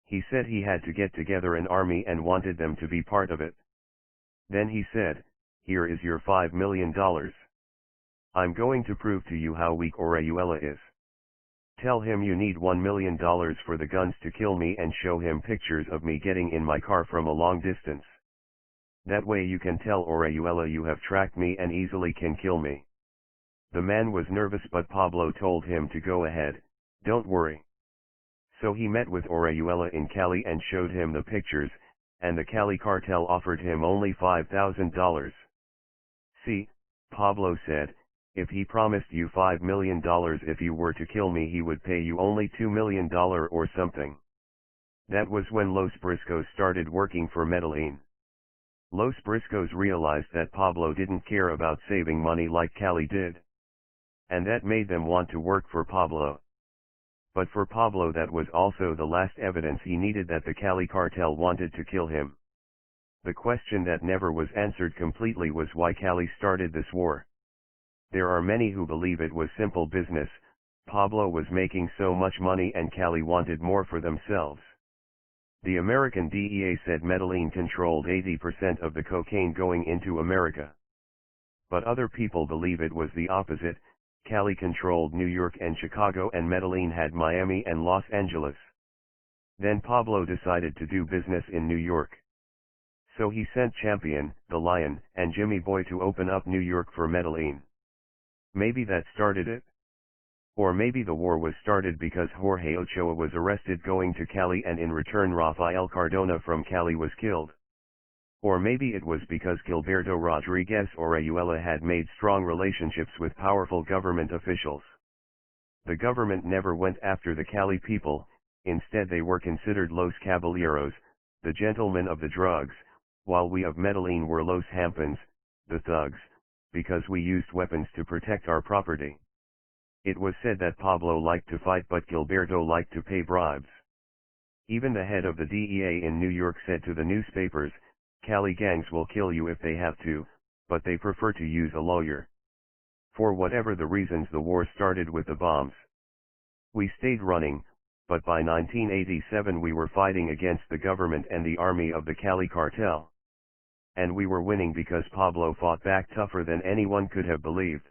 He said he had to get together an army and wanted them to be part of it. Then he said, "Here is your $5 million. I'm going to prove to you how weak Orihuela is. Tell him you need $1 million for the guns to kill me, and show him pictures of me getting in my car from a long distance. That way you can tell Orihuela you have tracked me and easily can kill me." The man was nervous, but Pablo told him to go ahead, "Don't worry." So he met with Orihuela in Cali and showed him the pictures, and the Cali cartel offered him only $5,000. "See," Pablo said, "if he promised you $5 million if you were to kill me, he would pay you only $2 million or something." That was when Los Briscos started working for Medellin. Los Briscos realized that Pablo didn't care about saving money like Cali did. And that made them want to work for Pablo. But for Pablo that was also the last evidence he needed that the Cali cartel wanted to kill him. The question that never was answered completely was why Cali started this war. There are many who believe it was simple business. Pablo was making so much money and Cali wanted more for themselves. The American DEA said Medellin controlled 80% of the cocaine going into America. But other people believe it was the opposite. Cali controlled New York and Chicago, and Medellin had Miami and Los Angeles. Then Pablo decided to do business in New York. So he sent Champion, the Lion, and Jimmy Boy to open up New York for Medellin. Maybe that started it? Or maybe the war was started because Jorge Ochoa was arrested going to Cali, and in return Rafael Cardona from Cali was killed. Or maybe it was because Gilberto Rodriguez Orihuela had made strong relationships with powerful government officials. The government never went after the Cali people, instead they were considered Los Caballeros, the gentlemen of the drugs, while we of Medellin were Los Hampans, the thugs, because we used weapons to protect our property. It was said that Pablo liked to fight but Gilberto liked to pay bribes. Even the head of the DEA in New York said to the newspapers, "Cali gangs will kill you if they have to, but they prefer to use a lawyer." For whatever the reasons, the war started with the bombs. We stayed running, but by 1987 we were fighting against the government and the army of the Cali cartel. And we were winning because Pablo fought back tougher than anyone could have believed.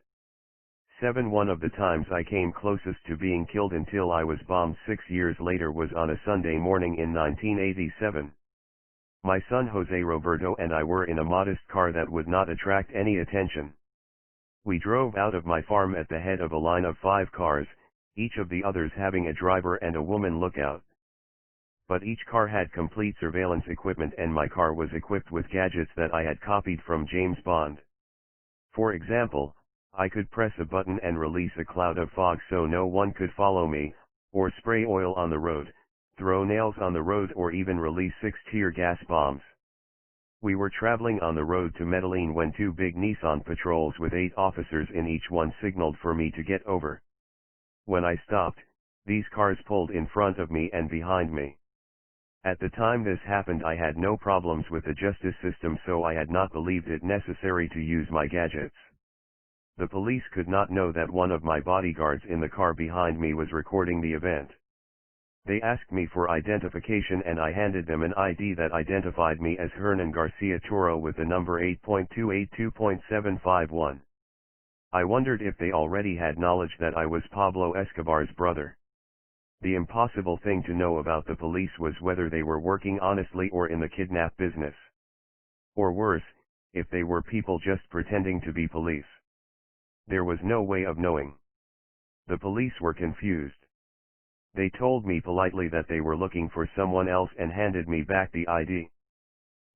One of the times I came closest to being killed until I was bombed 6 years later was on a Sunday morning in 1987. My son Jose Roberto and I were in a modest car that would not attract any attention. We drove out of my farm at the head of a line of 5 cars, each of the others having a driver and a woman lookout. But each car had complete surveillance equipment, and my car was equipped with gadgets that I had copied from James Bond. For example, I could press a button and release a cloud of fog so no one could follow me, or spray oil on the road, throw nails on the road, or even release 6 tear gas bombs. We were traveling on the road to Medellin when 2 big Nissan patrols with 8 officers in each one signaled for me to get over. When I stopped, these cars pulled in front of me and behind me. At the time this happened, I had no problems with the justice system, so I had not believed it necessary to use my gadgets. The police could not know that one of my bodyguards in the car behind me was recording the event. They asked me for identification and I handed them an ID that identified me as Hernan Garcia Toro with the number 8.282.751. I wondered if they already had knowledge that I was Pablo Escobar's brother. The impossible thing to know about the police was whether they were working honestly or in the kidnap business. Or worse, if they were people just pretending to be police. There was no way of knowing. The police were confused. They told me politely that they were looking for someone else and handed me back the ID.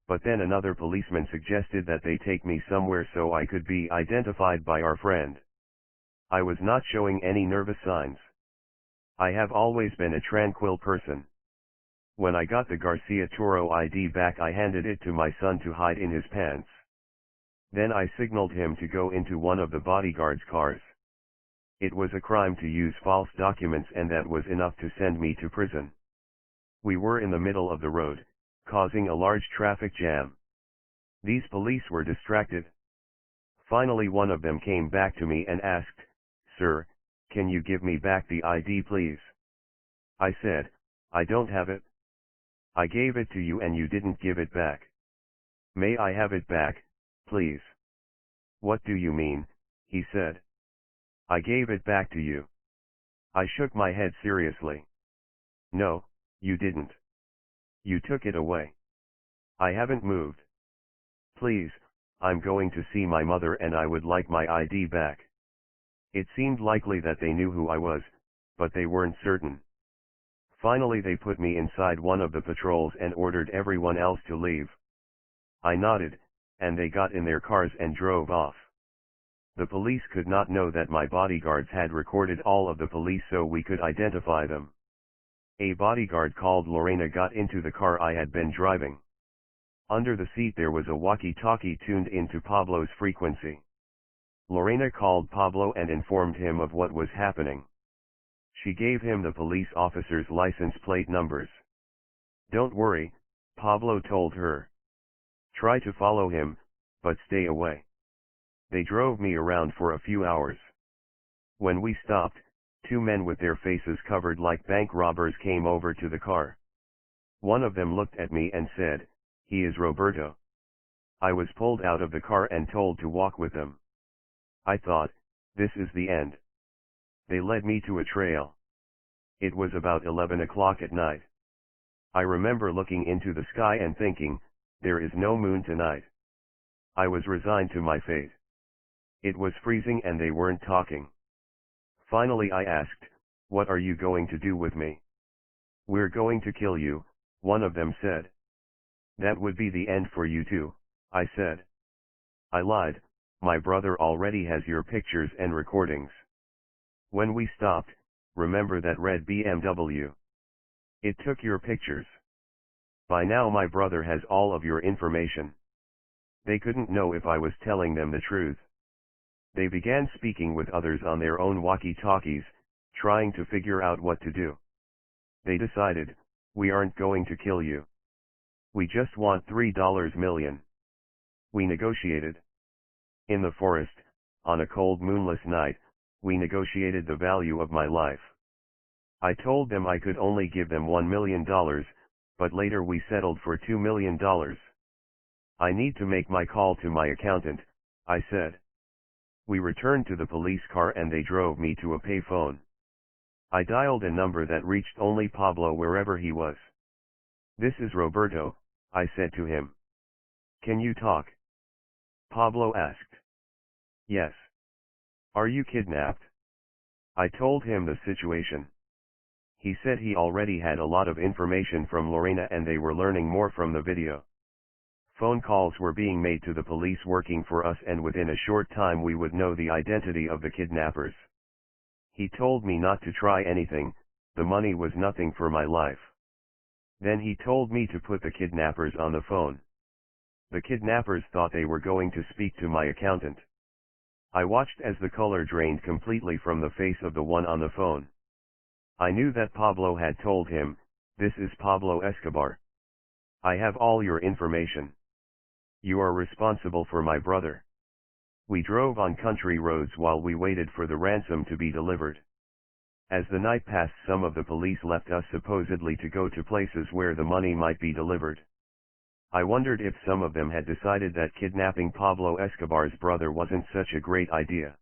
But then another policeman suggested that they take me somewhere so I could be identified by our friend. I was not showing any nervous signs. I have always been a tranquil person. When I got the Garcia Toro ID back, I handed it to my son to hide in his pants. Then I signaled him to go into one of the bodyguard's cars. It was a crime to use false documents, and that was enough to send me to prison. We were in the middle of the road, causing a large traffic jam. These police were distracted. Finally one of them came back to me and asked, "Sir, can you give me back the ID please?" I said, "I don't have it. I gave it to you and you didn't give it back. May I have it back, please?" "What do you mean?" he said. "I gave it back to you." I shook my head seriously. "No, you didn't. You took it away." "I haven't moved. Please, I'm going to see my mother and I would like my ID back." It seemed likely that they knew who I was, but they weren't certain. Finally they put me inside one of the patrols and ordered everyone else to leave. I nodded, and they got in their cars and drove off. The police could not know that my bodyguards had recorded all of the police so we could identify them. A bodyguard called Lorena got into the car I had been driving. Under the seat there was a walkie-talkie tuned into Pablo's frequency. Lorena called Pablo and informed him of what was happening. She gave him the police officers' license plate numbers. "Don't worry," Pablo told her. "Try to follow him, but stay away." They drove me around for a few hours. When we stopped, 2 men with their faces covered like bank robbers came over to the car. One of them looked at me and said, "He is Roberto." I was pulled out of the car and told to walk with them. I thought, this is the end. They led me to a trail. It was about 11 o'clock at night. I remember looking into the sky and thinking, there is no moon tonight. I was resigned to my fate. It was freezing and they weren't talking. Finally I asked, "What are you going to do with me?" "We're going to kill you," one of them said. "That would be the end for you too," I said. I lied, "My brother already has your pictures and recordings." When we stopped, "Remember that red BMW? It took your pictures. By now my brother has all of your information." They couldn't know if I was telling them the truth. They began speaking with others on their own walkie-talkies, trying to figure out what to do. They decided, We aren't going to kill you. We just want $3 million. We negotiated. In the forest, on a cold moonless night, we negotiated the value of my life. I told them I could only give them $1 million, but later we settled for $2 million. I need to make my call to my accountant, I said. We returned to the police car and they drove me to a payphone. I dialed a number that reached only Pablo wherever he was. This is Roberto, I said to him. Can you talk? Pablo asked. Yes. Are you kidnapped? I told him the situation. He said he already had a lot of information from Lorena and they were learning more from the video. Phone calls were being made to the police working for us and within a short time we would know the identity of the kidnappers. He told me not to try anything, the money was nothing for my life. Then he told me to put the kidnappers on the phone. The kidnappers thought they were going to speak to my accountant. I watched as the color drained completely from the face of the one on the phone. I knew that Pablo had told him, "This is Pablo Escobar. I have all your information. You are responsible for my brother." We drove on country roads while we waited for the ransom to be delivered. As the night passed, some of the police left us supposedly to go to places where the money might be delivered. I wondered if some of them had decided that kidnapping Pablo Escobar's brother wasn't such a great idea.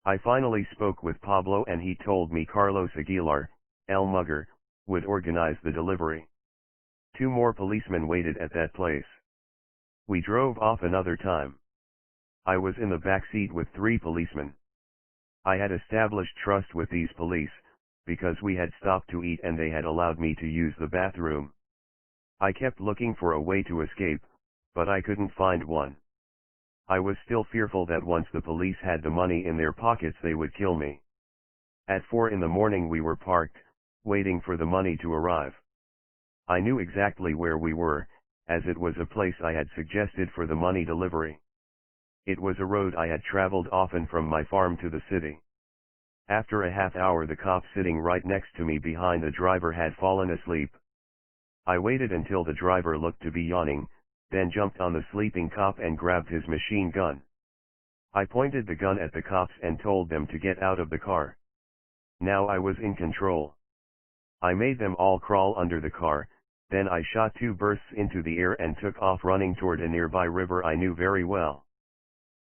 I finally spoke with Pablo and he told me Carlos Aguilar, El Mugger, would organize the delivery. 2 more policemen waited at that place. We drove off another time. I was in the back seat with 3 policemen. I had established trust with these police, because we had stopped to eat and they had allowed me to use the bathroom. I kept looking for a way to escape, but I couldn't find one. I was still fearful that once the police had the money in their pockets they would kill me. At 4 in the morning we were parked, waiting for the money to arrive. I knew exactly where we were, as it was a place I had suggested for the money delivery. It was a road I had traveled often from my farm to the city. After a half hour the cop sitting right next to me behind the driver had fallen asleep. I waited until the driver looked to be yawning, then jumped on the sleeping cop and grabbed his machine gun. I pointed the gun at the cops and told them to get out of the car. Now I was in control. I made them all crawl under the car, then I shot 2 bursts into the air and took off running toward a nearby river I knew very well.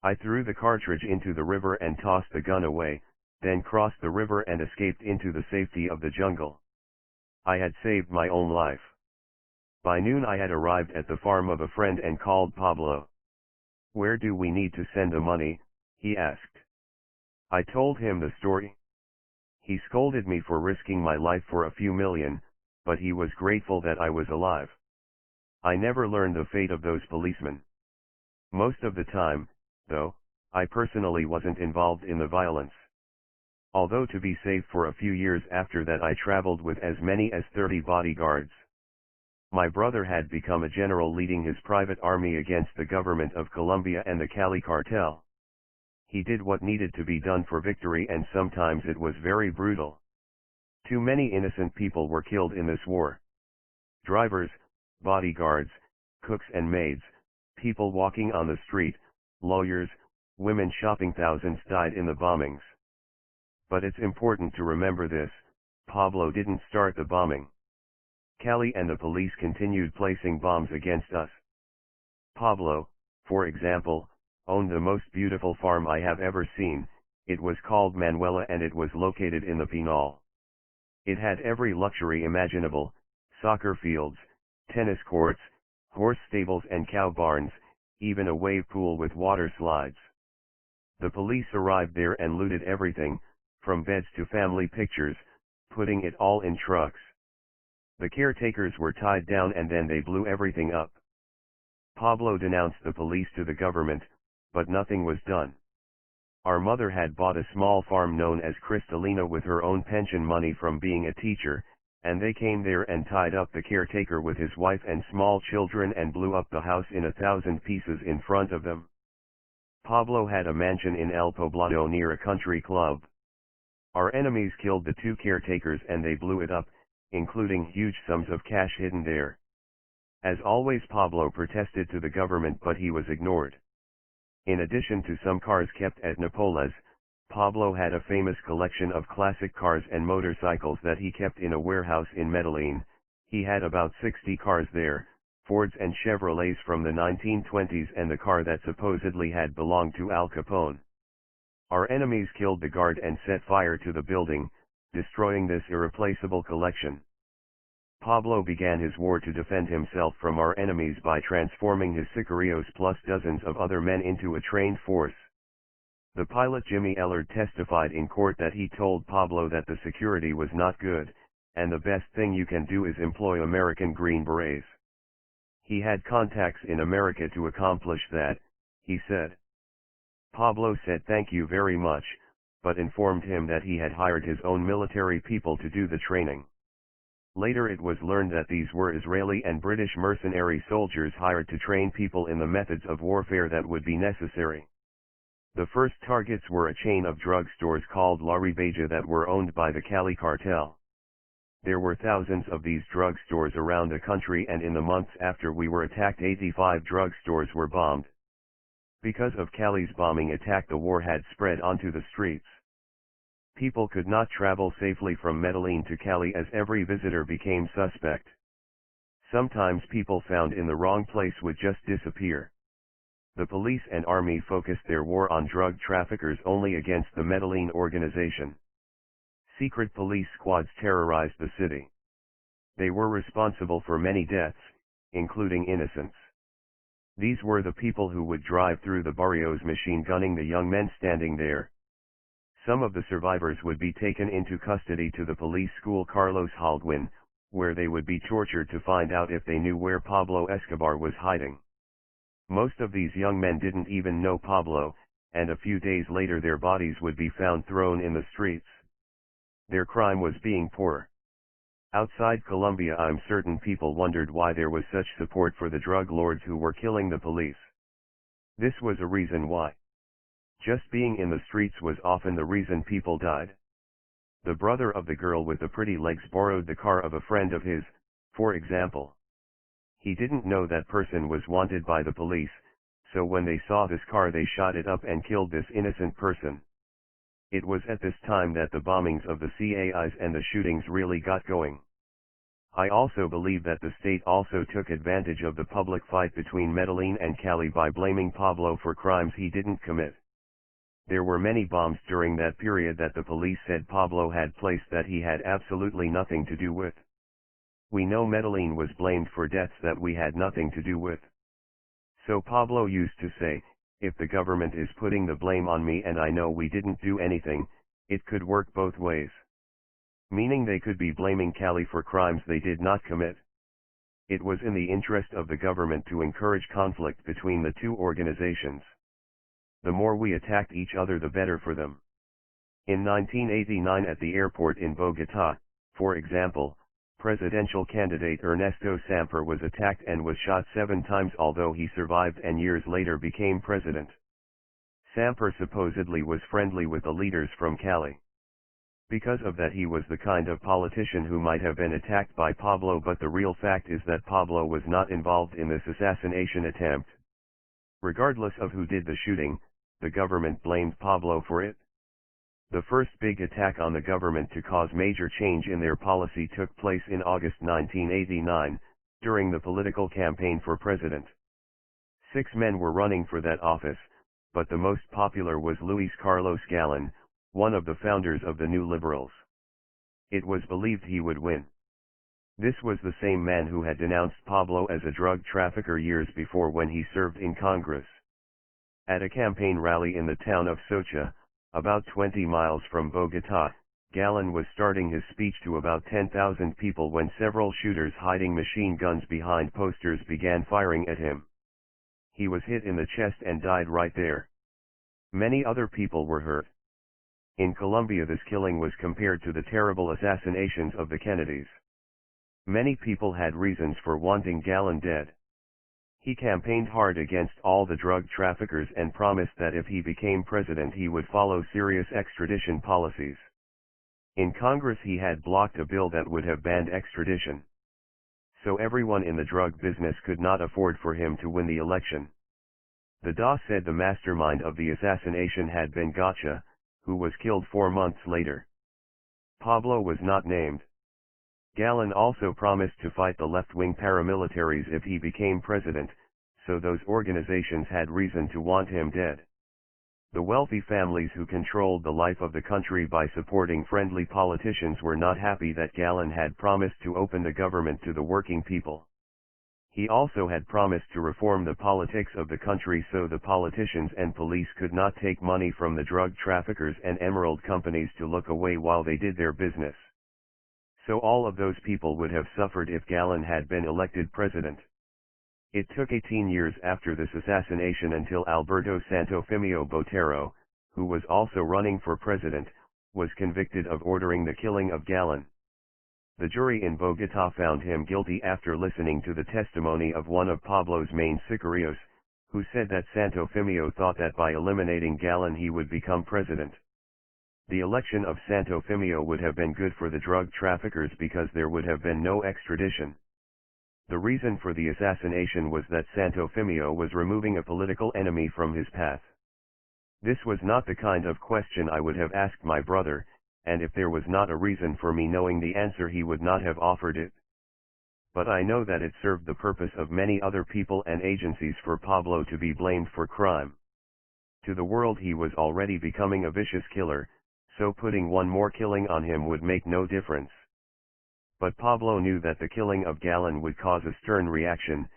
I threw the cartridge into the river and tossed the gun away, then crossed the river and escaped into the safety of the jungle. I had saved my own life. By noon I had arrived at the farm of a friend and called Pablo. "Where do we need to send the money?" he asked. I told him the story. He scolded me for risking my life for a few million, but he was grateful that I was alive. I never learned the fate of those policemen. Most of the time, though, I personally wasn't involved in the violence. Although to be safe for a few years after that I traveled with as many as 30 bodyguards. My brother had become a general leading his private army against the government of Colombia and the Cali cartel. He did what needed to be done for victory and sometimes it was very brutal. Too many innocent people were killed in this war. Drivers, bodyguards, cooks and maids, people walking on the street, lawyers, women shopping, thousands died in the bombings. But it's important to remember this, Pablo didn't start the bombing. Cali and the police continued placing bombs against us. Pablo, for example, owned the most beautiful farm I have ever seen. It was called Manuela and it was located in the Pinal. It had every luxury imaginable: soccer fields, tennis courts, horse stables and cow barns, even a wave pool with water slides. The police arrived there and looted everything, from beds to family pictures, putting it all in trucks. The caretakers were tied down and then they blew everything up. Pablo denounced the police to the government, but nothing was done. Our mother had bought a small farm known as Cristalina with her own pension money from being a teacher, and they came there and tied up the caretaker with his wife and small children and blew up the house in 1,000 pieces in front of them. Pablo had a mansion in El Poblado near a country club. Our enemies killed the 2 caretakers and they blew it up, including huge sums of cash hidden there. As always, Pablo protested to the government, but he was ignored. In addition to some cars kept at Nápoles, Pablo had a famous collection of classic cars and motorcycles that he kept in a warehouse in Medellin. He had about 60 cars there, Fords and Chevrolets from the 1920s, and the car that supposedly had belonged to Al Capone. Our enemies killed the guard and set fire to the building, destroying this irreplaceable collection. Pablo began his war to defend himself from our enemies by transforming his sicarios plus dozens of other men into a trained force. The pilot Jimmy Ellard testified in court that he told Pablo that the security was not good, and the best thing you can do is employ American Green Berets. He had contacts in America to accomplish that, he said. Pablo said thank you very much, but informed him that he had hired his own military people to do the training. Later it was learned that these were Israeli and British mercenary soldiers hired to train people in the methods of warfare that would be necessary. The first targets were a chain of drugstores called La Ribeja that were owned by the Cali cartel. There were thousands of these drugstores around the country, and in the months after we were attacked 85 drugstores were bombed. Because of Cali's bombing attack, the war had spread onto the streets. People could not travel safely from Medellin to Cali as every visitor became suspect. Sometimes people found in the wrong place would just disappear. The police and army focused their war on drug traffickers only against the Medellin organization. Secret police squads terrorized the city. They were responsible for many deaths, including innocents. These were the people who would drive through the barrios machine gunning the young men standing there. Some of the survivors would be taken into custody to the police school Carlos Holguin, where they would be tortured to find out if they knew where Pablo Escobar was hiding. Most of these young men didn't even know Pablo, and a few days later their bodies would be found thrown in the streets. Their crime was being poor. Outside Colombia, I'm certain people wondered why there was such support for the drug lords who were killing the police. This was a reason why. Just being in the streets was often the reason people died. The brother of the girl with the pretty legs borrowed the car of a friend of his, for example. He didn't know that person was wanted by the police, so when they saw this car they shot it up and killed this innocent person. It was at this time that the bombings of the CAIs and the shootings really got going. I also believe that the state also took advantage of the public fight between Medellin and Cali by blaming Pablo for crimes he didn't commit. There were many bombs during that period that the police said Pablo had placed that he had absolutely nothing to do with. We know Medellin was blamed for deaths that we had nothing to do with. So Pablo used to say, if the government is putting the blame on me and I know we didn't do anything, it could work both ways. Meaning they could be blaming Cali for crimes they did not commit. It was in the interest of the government to encourage conflict between the two organizations. The more we attacked each other, the better for them. In 1989 at the airport in Bogotá, for example, presidential candidate Ernesto Samper was attacked and was shot 7 times, although he survived and years later became president. Samper supposedly was friendly with the leaders from Cali. Because of that, he was the kind of politician who might have been attacked by Pablo, but the real fact is that Pablo was not involved in this assassination attempt. Regardless of who did the shooting, the government blamed Pablo for it. The first big attack on the government to cause major change in their policy took place in August 1989, during the political campaign for president. 6 men were running for that office, but the most popular was Luis Carlos Galán, one of the founders of the New Liberals. It was believed he would win. This was the same man who had denounced Pablo as a drug trafficker years before when he served in Congress. At a campaign rally in the town of Socha, about 20 miles from Bogotá, Galán was starting his speech to about 10,000 people when several shooters hiding machine guns behind posters began firing at him. He was hit in the chest and died right there. Many other people were hurt. In Colombia, this killing was compared to the terrible assassinations of the Kennedys. Many people had reasons for wanting Galán dead. He campaigned hard against all the drug traffickers and promised that if he became president he would follow serious extradition policies. In Congress he had blocked a bill that would have banned extradition. So everyone in the drug business could not afford for him to win the election. The DA said the mastermind of the assassination had been Gacha, who was killed 4 months later. Pablo was not named. Gallon also promised to fight the left-wing paramilitaries if he became president, so those organizations had reason to want him dead. The wealthy families who controlled the life of the country by supporting friendly politicians were not happy that Gallon had promised to open the government to the working people. He also had promised to reform the politics of the country so the politicians and police could not take money from the drug traffickers and emerald companies to look away while they did their business. So all of those people would have suffered if Gallon had been elected president. It took 18 years after this assassination until Alberto Santofimio Botero, who was also running for president, was convicted of ordering the killing of Gallon. The jury in Bogotá found him guilty after listening to the testimony of one of Pablo's main sicarios, who said that Santofimio thought that by eliminating Gallon he would become president. The election of Santofimio would have been good for the drug traffickers because there would have been no extradition. The reason for the assassination was that Santofimio was removing a political enemy from his path. This was not the kind of question I would have asked my brother, and if there was not a reason for me knowing the answer he would not have offered it. But I know that it served the purpose of many other people and agencies for Pablo to be blamed for crime. To the world he was already becoming a vicious killer, so putting one more killing on him would make no difference. But Pablo knew that the killing of Gallon would cause a stern reaction,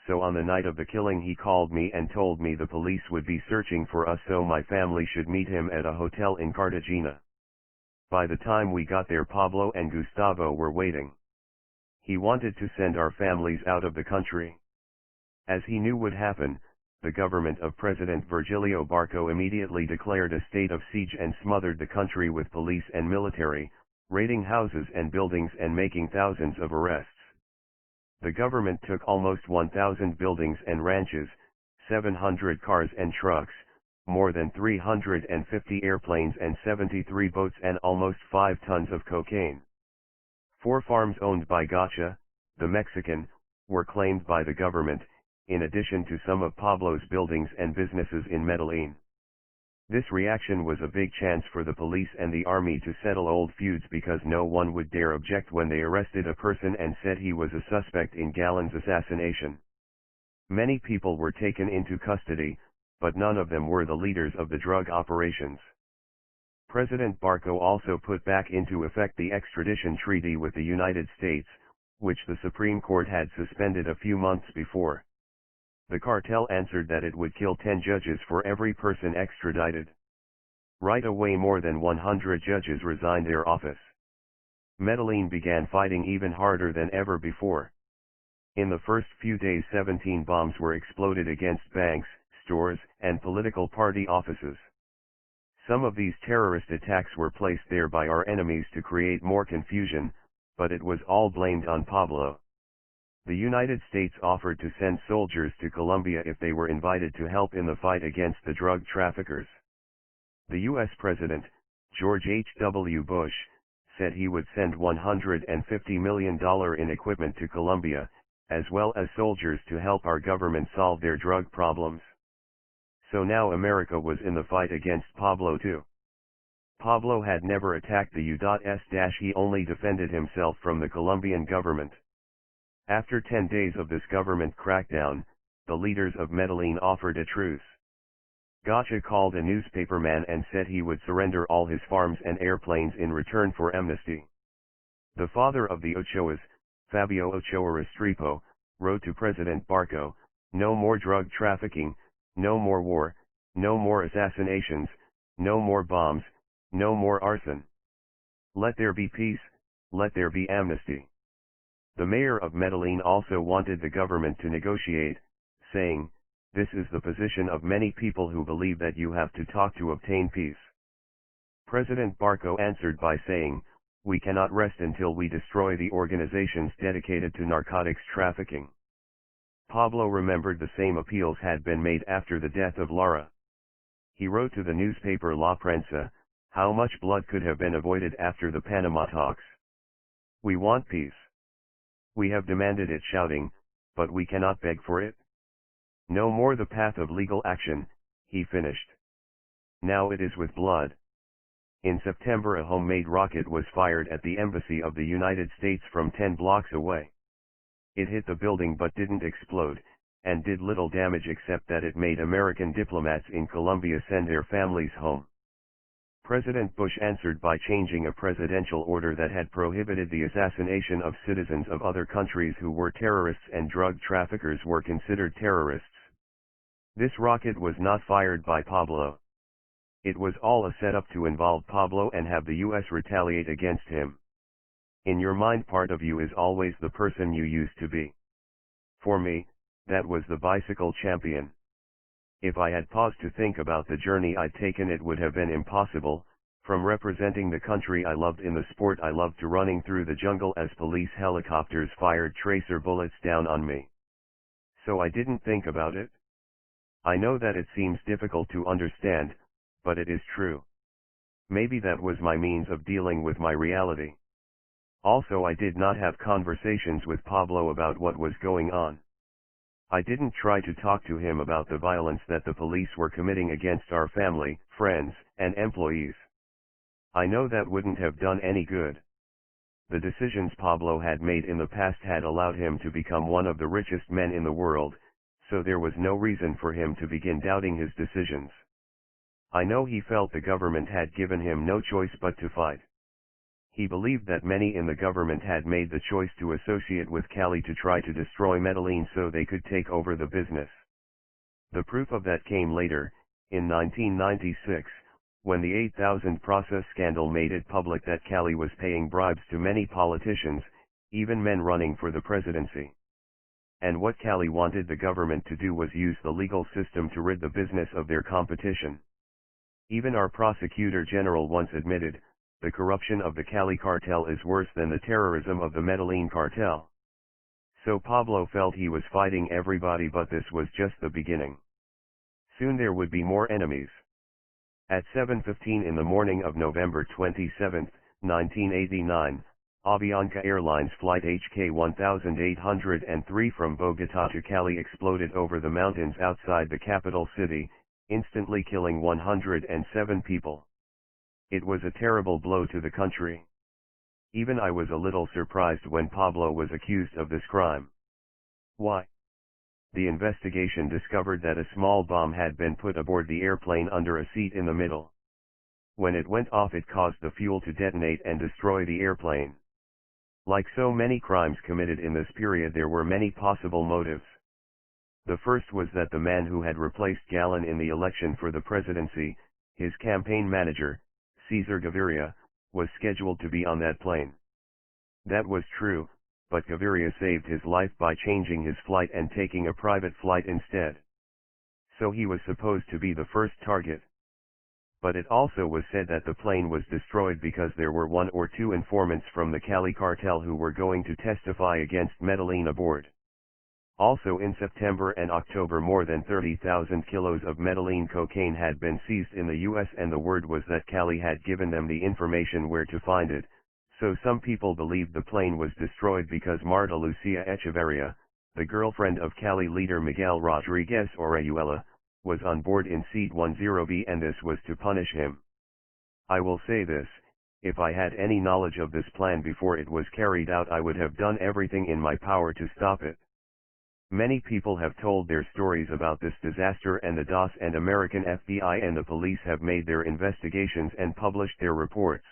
so on the night of the killing he called me and told me the police would be searching for us so my family should meet him at a hotel in Cartagena. By the time we got there Pablo and Gustavo were waiting. He wanted to send our families out of the country. As he knew would happen, the government of President Virgilio Barco immediately declared a state of siege and smothered the country with police and military, raiding houses and buildings and making thousands of arrests. The government took almost 1,000 buildings and ranches, 700 cars and trucks, more than 350 airplanes and 73 boats and almost 5 tons of cocaine. 4 farms owned by Gacha, the Mexican, were claimed by the government, in addition to some of Pablo's buildings and businesses in Medellin. This reaction was a big chance for the police and the army to settle old feuds because no one would dare object when they arrested a person and said he was a suspect in Gallon's assassination. Many people were taken into custody, but none of them were the leaders of the drug operations. President Barco also put back into effect the extradition treaty with the United States, which the Supreme Court had suspended a few months before. The cartel answered that it would kill 10 judges for every person extradited. Right away more than 100 judges resigned their office. Medellin began fighting even harder than ever before. In the first few days 17 bombs were exploded against banks, stores, and political party offices. Some of these terrorist attacks were placed there by our enemies to create more confusion, but it was all blamed on Pablo. The United States offered to send soldiers to Colombia if they were invited to help in the fight against the drug traffickers. The U.S. President, George H.W. Bush, said he would send $150 million in equipment to Colombia, as well as soldiers to help our government solve their drug problems. So now America was in the fight against Pablo too. Pablo had never attacked the U.S. He only defended himself from the Colombian government. After 10 days of this government crackdown, the leaders of Medellin offered a truce. Gacha called a newspaperman and said he would surrender all his farms and airplanes in return for amnesty. The father of the Ochoas, Fabio Ochoa Restrepo, wrote to President Barco, "No more drug trafficking, no more war, no more assassinations, no more bombs, no more arson. Let there be peace, let there be amnesty." The mayor of Medellin also wanted the government to negotiate, saying, "This is the position of many people who believe that you have to talk to obtain peace." President Barco answered by saying, "We cannot rest until we destroy the organizations dedicated to narcotics trafficking." Pablo remembered the same appeals had been made after the death of Lara. He wrote to the newspaper La Prensa, How much blood could have been avoided after the Panama talks? We want peace. We have demanded it shouting, but we cannot beg for it. No more the path of legal action, he finished. Now it is with blood. In September a homemade rocket was fired at the embassy of the United States from 10 blocks away. It hit the building but didn't explode, and did little damage except that it made American diplomats in Colombia send their families home. President Bush answered by changing a presidential order that had prohibited the assassination of citizens of other countries who were terrorists and drug traffickers were considered terrorists. This rocket was not fired by Pablo. It was all a setup to involve Pablo and have the US retaliate against him. In your mind, part of you is always the person you used to be. For me, that was the bicycle champion. If I had paused to think about the journey I'd taken, it would have been impossible, from representing the country I loved in the sport I loved to running through the jungle as police helicopters fired tracer bullets down on me. So I didn't think about it. I know that it seems difficult to understand, but it is true. Maybe that was my means of dealing with my reality. Also, I did not have conversations with Pablo about what was going on. I didn't try to talk to him about the violence that the police were committing against our family, friends, and employees. I know that wouldn't have done any good. The decisions Pablo had made in the past had allowed him to become one of the richest men in the world, so there was no reason for him to begin doubting his decisions. I know he felt the government had given him no choice but to fight. He believed that many in the government had made the choice to associate with Cali to try to destroy Medellin so they could take over the business. The proof of that came later, in 1996, when the 8,000 process scandal made it public that Cali was paying bribes to many politicians, even men running for the presidency. And what Cali wanted the government to do was use the legal system to rid the business of their competition. Even our prosecutor general once admitted, the corruption of the Cali cartel is worse than the terrorism of the Medellin cartel. So Pablo felt he was fighting everybody, but this was just the beginning. Soon there would be more enemies. At 7:15 in the morning of November 27, 1989, Avianca Airlines flight HK-1803 from Bogotá to Cali exploded over the mountains outside the capital city, instantly killing 107 people. It was a terrible blow to the country. Even I was a little surprised when Pablo was accused of this crime. Why? The investigation discovered that a small bomb had been put aboard the airplane under a seat in the middle. When it went off, it caused the fuel to detonate and destroy the airplane. Like so many crimes committed in this period, there were many possible motives. The first was that the man who had replaced Gallon in the election for the presidency, his campaign manager, Cesar Gaviria, was scheduled to be on that plane. That was true, but Gaviria saved his life by changing his flight and taking a private flight instead. So he was supposed to be the first target. But it also was said that the plane was destroyed because there were one or two informants from the Cali cartel who were going to testify against Medellin aboard. Also in September and October, more than 30,000 kilos of Medellin cocaine had been seized in the US, and the word was that Cali had given them the information where to find it, so some people believed the plane was destroyed because Marta Lucia Echeverria, the girlfriend of Cali leader Miguel Rodriguez Orihuela, was on board in Seat 10B, and this was to punish him. I will say this, if I had any knowledge of this plan before it was carried out, I would have done everything in my power to stop it. Many people have told their stories about this disaster, and the DOS and American FBI and the police have made their investigations and published their reports.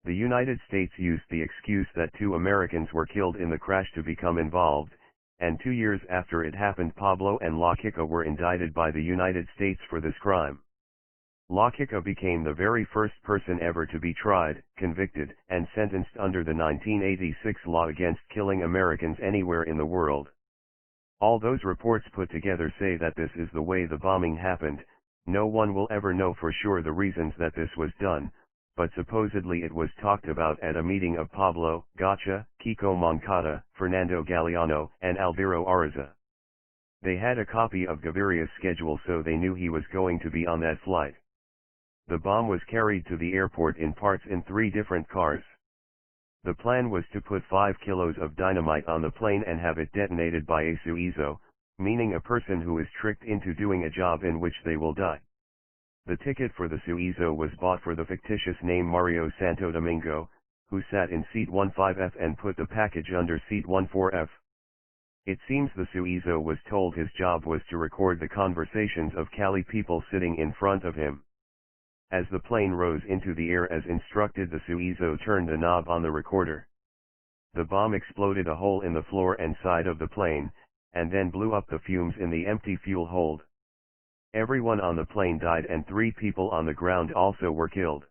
The United States used the excuse that 2 Americans were killed in the crash to become involved, and 2 years after it happened, Pablo and La Kika were indicted by the United States for this crime. La Kika became the very first person ever to be tried, convicted, and sentenced under the 1986 law against killing Americans anywhere in the world. All those reports put together say that this is the way the bombing happened. No one will ever know for sure the reasons that this was done, but supposedly it was talked about at a meeting of Pablo, Gacha, Kiko Moncada, Fernando Galeano, and Alvaro Arza. They had a copy of Gaviria's schedule, so they knew he was going to be on that flight. The bomb was carried to the airport in parts in 3 different cars. The plan was to put 5 kilos of dynamite on the plane and have it detonated by a suizo, meaning a person who is tricked into doing a job in which they will die. The ticket for the suizo was bought for the fictitious name Mario Santo Domingo, who sat in seat 15F and put the package under seat 14F. It seems the suizo was told his job was to record the conversations of Cali people sitting in front of him. As the plane rose into the air as instructed, the suizo turned the knob on the recorder. The bomb exploded a hole in the floor and side of the plane, and then blew up the fumes in the empty fuel hold. Everyone on the plane died and 3 people on the ground also were killed.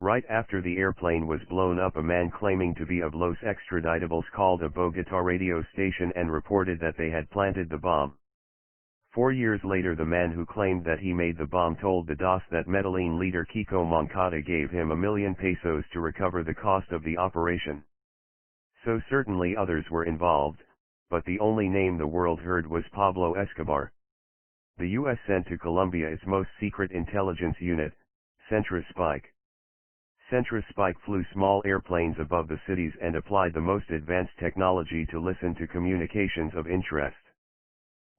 Right after the airplane was blown up, a man claiming to be of Los Extraditables called a Bogotá radio station and reported that they had planted the bomb. 4 years later, the man who claimed that he made the bomb told the DOS that Medellin leader Kiko Moncada gave him $1,000,000 to recover the cost of the operation. So certainly others were involved, but the only name the world heard was Pablo Escobar. The U.S. sent to Colombia its most secret intelligence unit, Centra Spike. Centra Spike flew small airplanes above the cities and applied the most advanced technology to listen to communications of interest.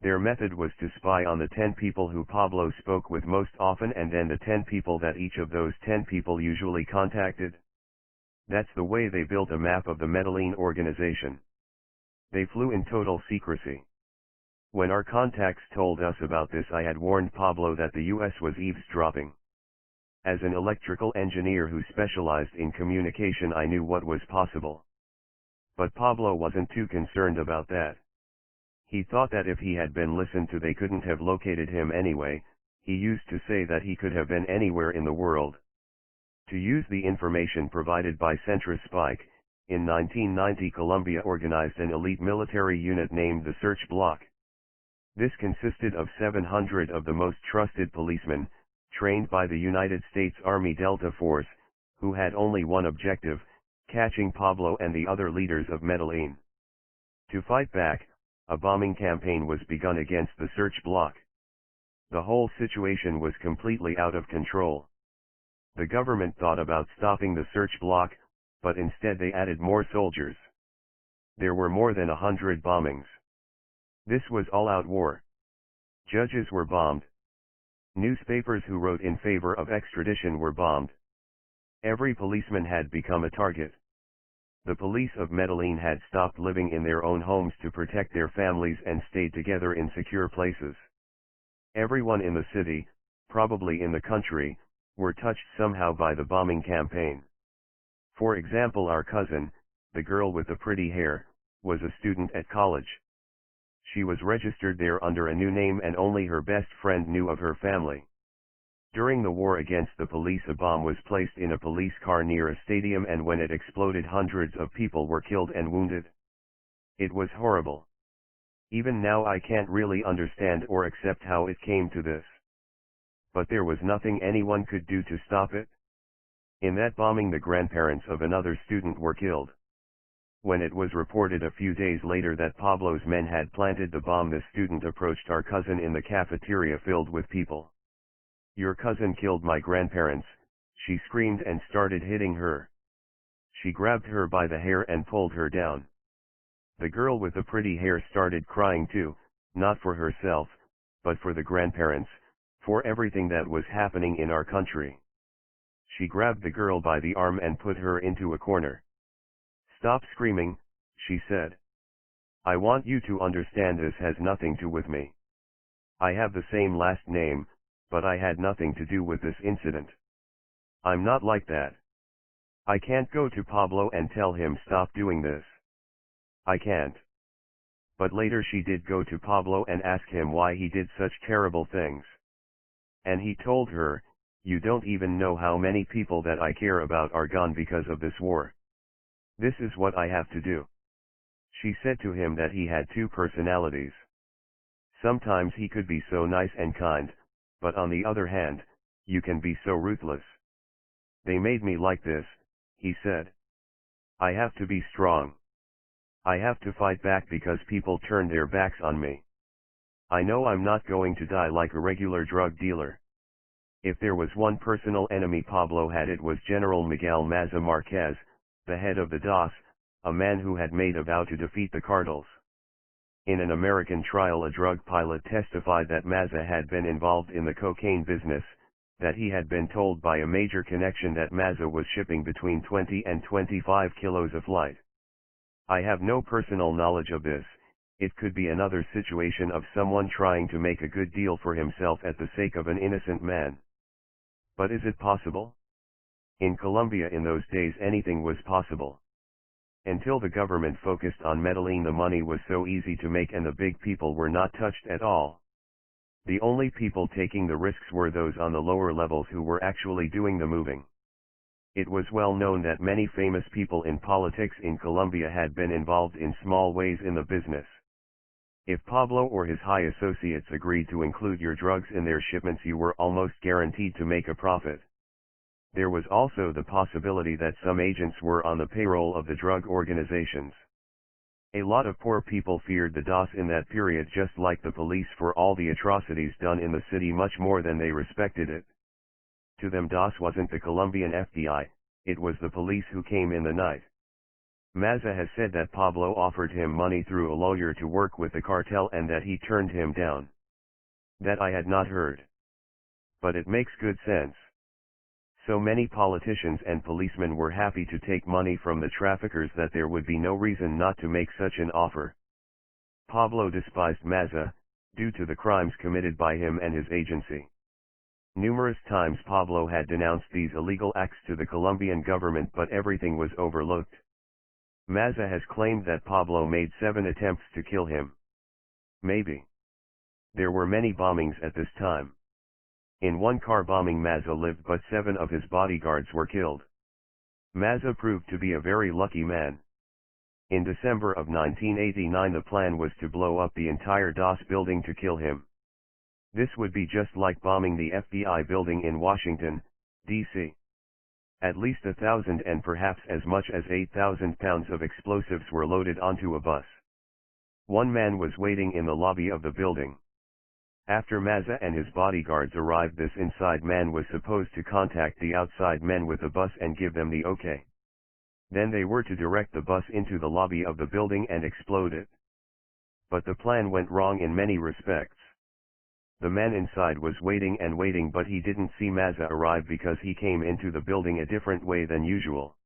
Their method was to spy on the 10 people who Pablo spoke with most often and then the 10 people that each of those 10 people usually contacted. That's the way they built a map of the Medellin organization. They flew in total secrecy. When our contacts told us about this, I had warned Pablo that the U.S. was eavesdropping. As an electrical engineer who specialized in communication, I knew what was possible. But Pablo wasn't too concerned about that. He thought that if he had been listened to, they couldn't have located him anyway. He used to say that he could have been anywhere in the world. To use the information provided by Centra Spike, in 1990 Colombia organized an elite military unit named the Search Block. This consisted of 700 of the most trusted policemen, trained by the United States Army Delta Force, who had only one objective: catching Pablo and the other leaders of Medellin. To fight back, a bombing campaign was begun against the Search Block. The whole situation was completely out of control. The government thought about stopping the Search Block, but instead they added more soldiers. There were more than 100 bombings. This was all-out war. Judges were bombed. Newspapers who wrote in favor of extradition were bombed. Every policeman had become a target. The police of Medellin had stopped living in their own homes to protect their families and stayed together in secure places. Everyone in the city, probably in the country, were touched somehow by the bombing campaign. For example, our cousin, the girl with the pretty hair, was a student at college. She was registered there under a new name and only her best friend knew of her family. During the war against the police, a bomb was placed in a police car near a stadium, and when it exploded, hundreds of people were killed and wounded. It was horrible. Even now I can't really understand or accept how it came to this. But there was nothing anyone could do to stop it. In that bombing, the grandparents of another student were killed. When it was reported a few days later that Pablo's men had planted the bomb, the student approached our cousin in the cafeteria filled with people. "Your cousin killed my grandparents," she screamed and started hitting her. She grabbed her by the hair and pulled her down. The girl with the pretty hair started crying too, not for herself, but for the grandparents, for everything that was happening in our country. She grabbed the girl by the arm and put her into a corner. "Stop screaming," she said. "I want you to understand this has nothing to do with me. I have the same last name, but I had nothing to do with this incident. I'm not like that. I can't go to Pablo and tell him stop doing this. I can't." But later she did go to Pablo and ask him why he did such terrible things. And he told her, "You don't even know how many people that I care about are gone because of this war. This is what I have to do." She said to him that he had 2 personalities. Sometimes he could be so nice and kind, but on the other hand, you can be so ruthless. "They made me like this," he said. "I have to be strong. I have to fight back because people turn their backs on me. I know I'm not going to die like a regular drug dealer. If there was one personal enemy Pablo had, it was General Miguel Maza Marquez, the head of the DOS, a man who had made a vow to defeat the cartels. In an American trial, a drug pilot testified that Maza had been involved in the cocaine business, that he had been told by a major connection that Maza was shipping between 20 and 25 kilos of light. I have no personal knowledge of this. It could be another situation of someone trying to make a good deal for himself at the sake of an innocent man. But is it possible? In Colombia in those days anything was possible. Until the government focused on Medellin, the money was so easy to make and the big people were not touched at all. The only people taking the risks were those on the lower levels who were actually doing the moving. It was well known that many famous people in politics in Colombia had been involved in small ways in the business. If Pablo or his high associates agreed to include your drugs in their shipments, you were almost guaranteed to make a profit. There was also the possibility that some agents were on the payroll of the drug organizations. A lot of poor people feared the DOS in that period, just like the police, for all the atrocities done in the city, much more than they respected it. To them, DOS wasn't the Colombian FBI, it was the police who came in the night. Maza has said that Pablo offered him money through a lawyer to work with the cartel and that he turned him down. That I had not heard. But it makes good sense. So many politicians and policemen were happy to take money from the traffickers that there would be no reason not to make such an offer. Pablo despised Maza, due to the crimes committed by him and his agency. Numerous times Pablo had denounced these illegal acts to the Colombian government, but everything was overlooked. Maza has claimed that Pablo made 7 attempts to kill him. Maybe. There were many bombings at this time. In one car bombing Maza lived, but 7 of his bodyguards were killed. Maza proved to be a very lucky man. In December of 1989 the plan was to blow up the entire DOS building to kill him. This would be just like bombing the FBI building in Washington, D.C. At least 1,000 and perhaps as much as 8,000 pounds of explosives were loaded onto a bus. One man was waiting in the lobby of the building. After Maza and his bodyguards arrived, this inside man was supposed to contact the outside men with the bus and give them the okay. Then they were to direct the bus into the lobby of the building and explode it. But the plan went wrong in many respects. The man inside was waiting and waiting, but he didn't see Maza arrive because he came into the building a different way than usual.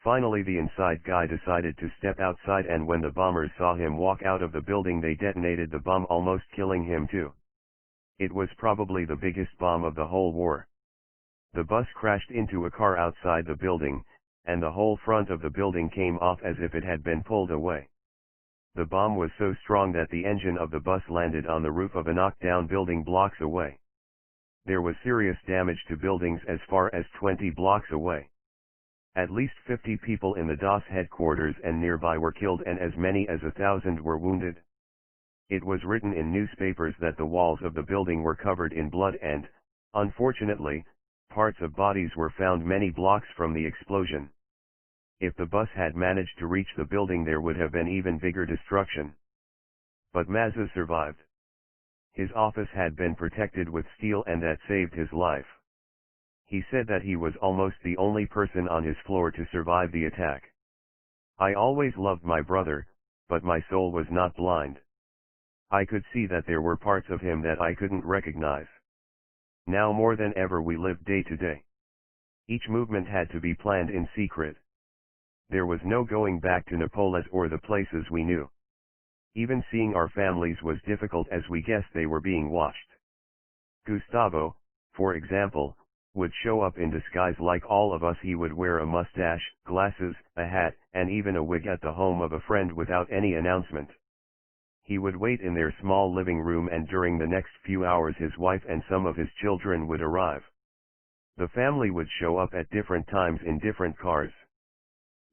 Finally the inside guy decided to step outside, and when the bombers saw him walk out of the building they detonated the bomb, almost killing him too. It was probably the biggest bomb of the whole war. The bus crashed into a car outside the building, and the whole front of the building came off as if it had been pulled away. The bomb was so strong that the engine of the bus landed on the roof of a knocked-down building blocks away. There was serious damage to buildings as far as 20 blocks away. At least 50 people in the DOS headquarters and nearby were killed, and as many as 1,000 were wounded. It was written in newspapers that the walls of the building were covered in blood and, unfortunately, parts of bodies were found many blocks from the explosion. If the bus had managed to reach the building, there would have been even bigger destruction. But Maza survived. His office had been protected with steel, and that saved his life. He said that he was almost the only person on his floor to survive the attack. I always loved my brother, but my soul was not blind. I could see that there were parts of him that I couldn't recognize. Now more than ever we lived day to day. Each movement had to be planned in secret. There was no going back to Nápoles or the places we knew. Even seeing our families was difficult, as we guessed they were being watched. Gustavo, for example, would show up in disguise like all of us. He would wear a mustache, glasses, a hat, and even a wig at the home of a friend without any announcement. He would wait in their small living room, and during the next few hours his wife and some of his children would arrive. The family would show up at different times in different cars.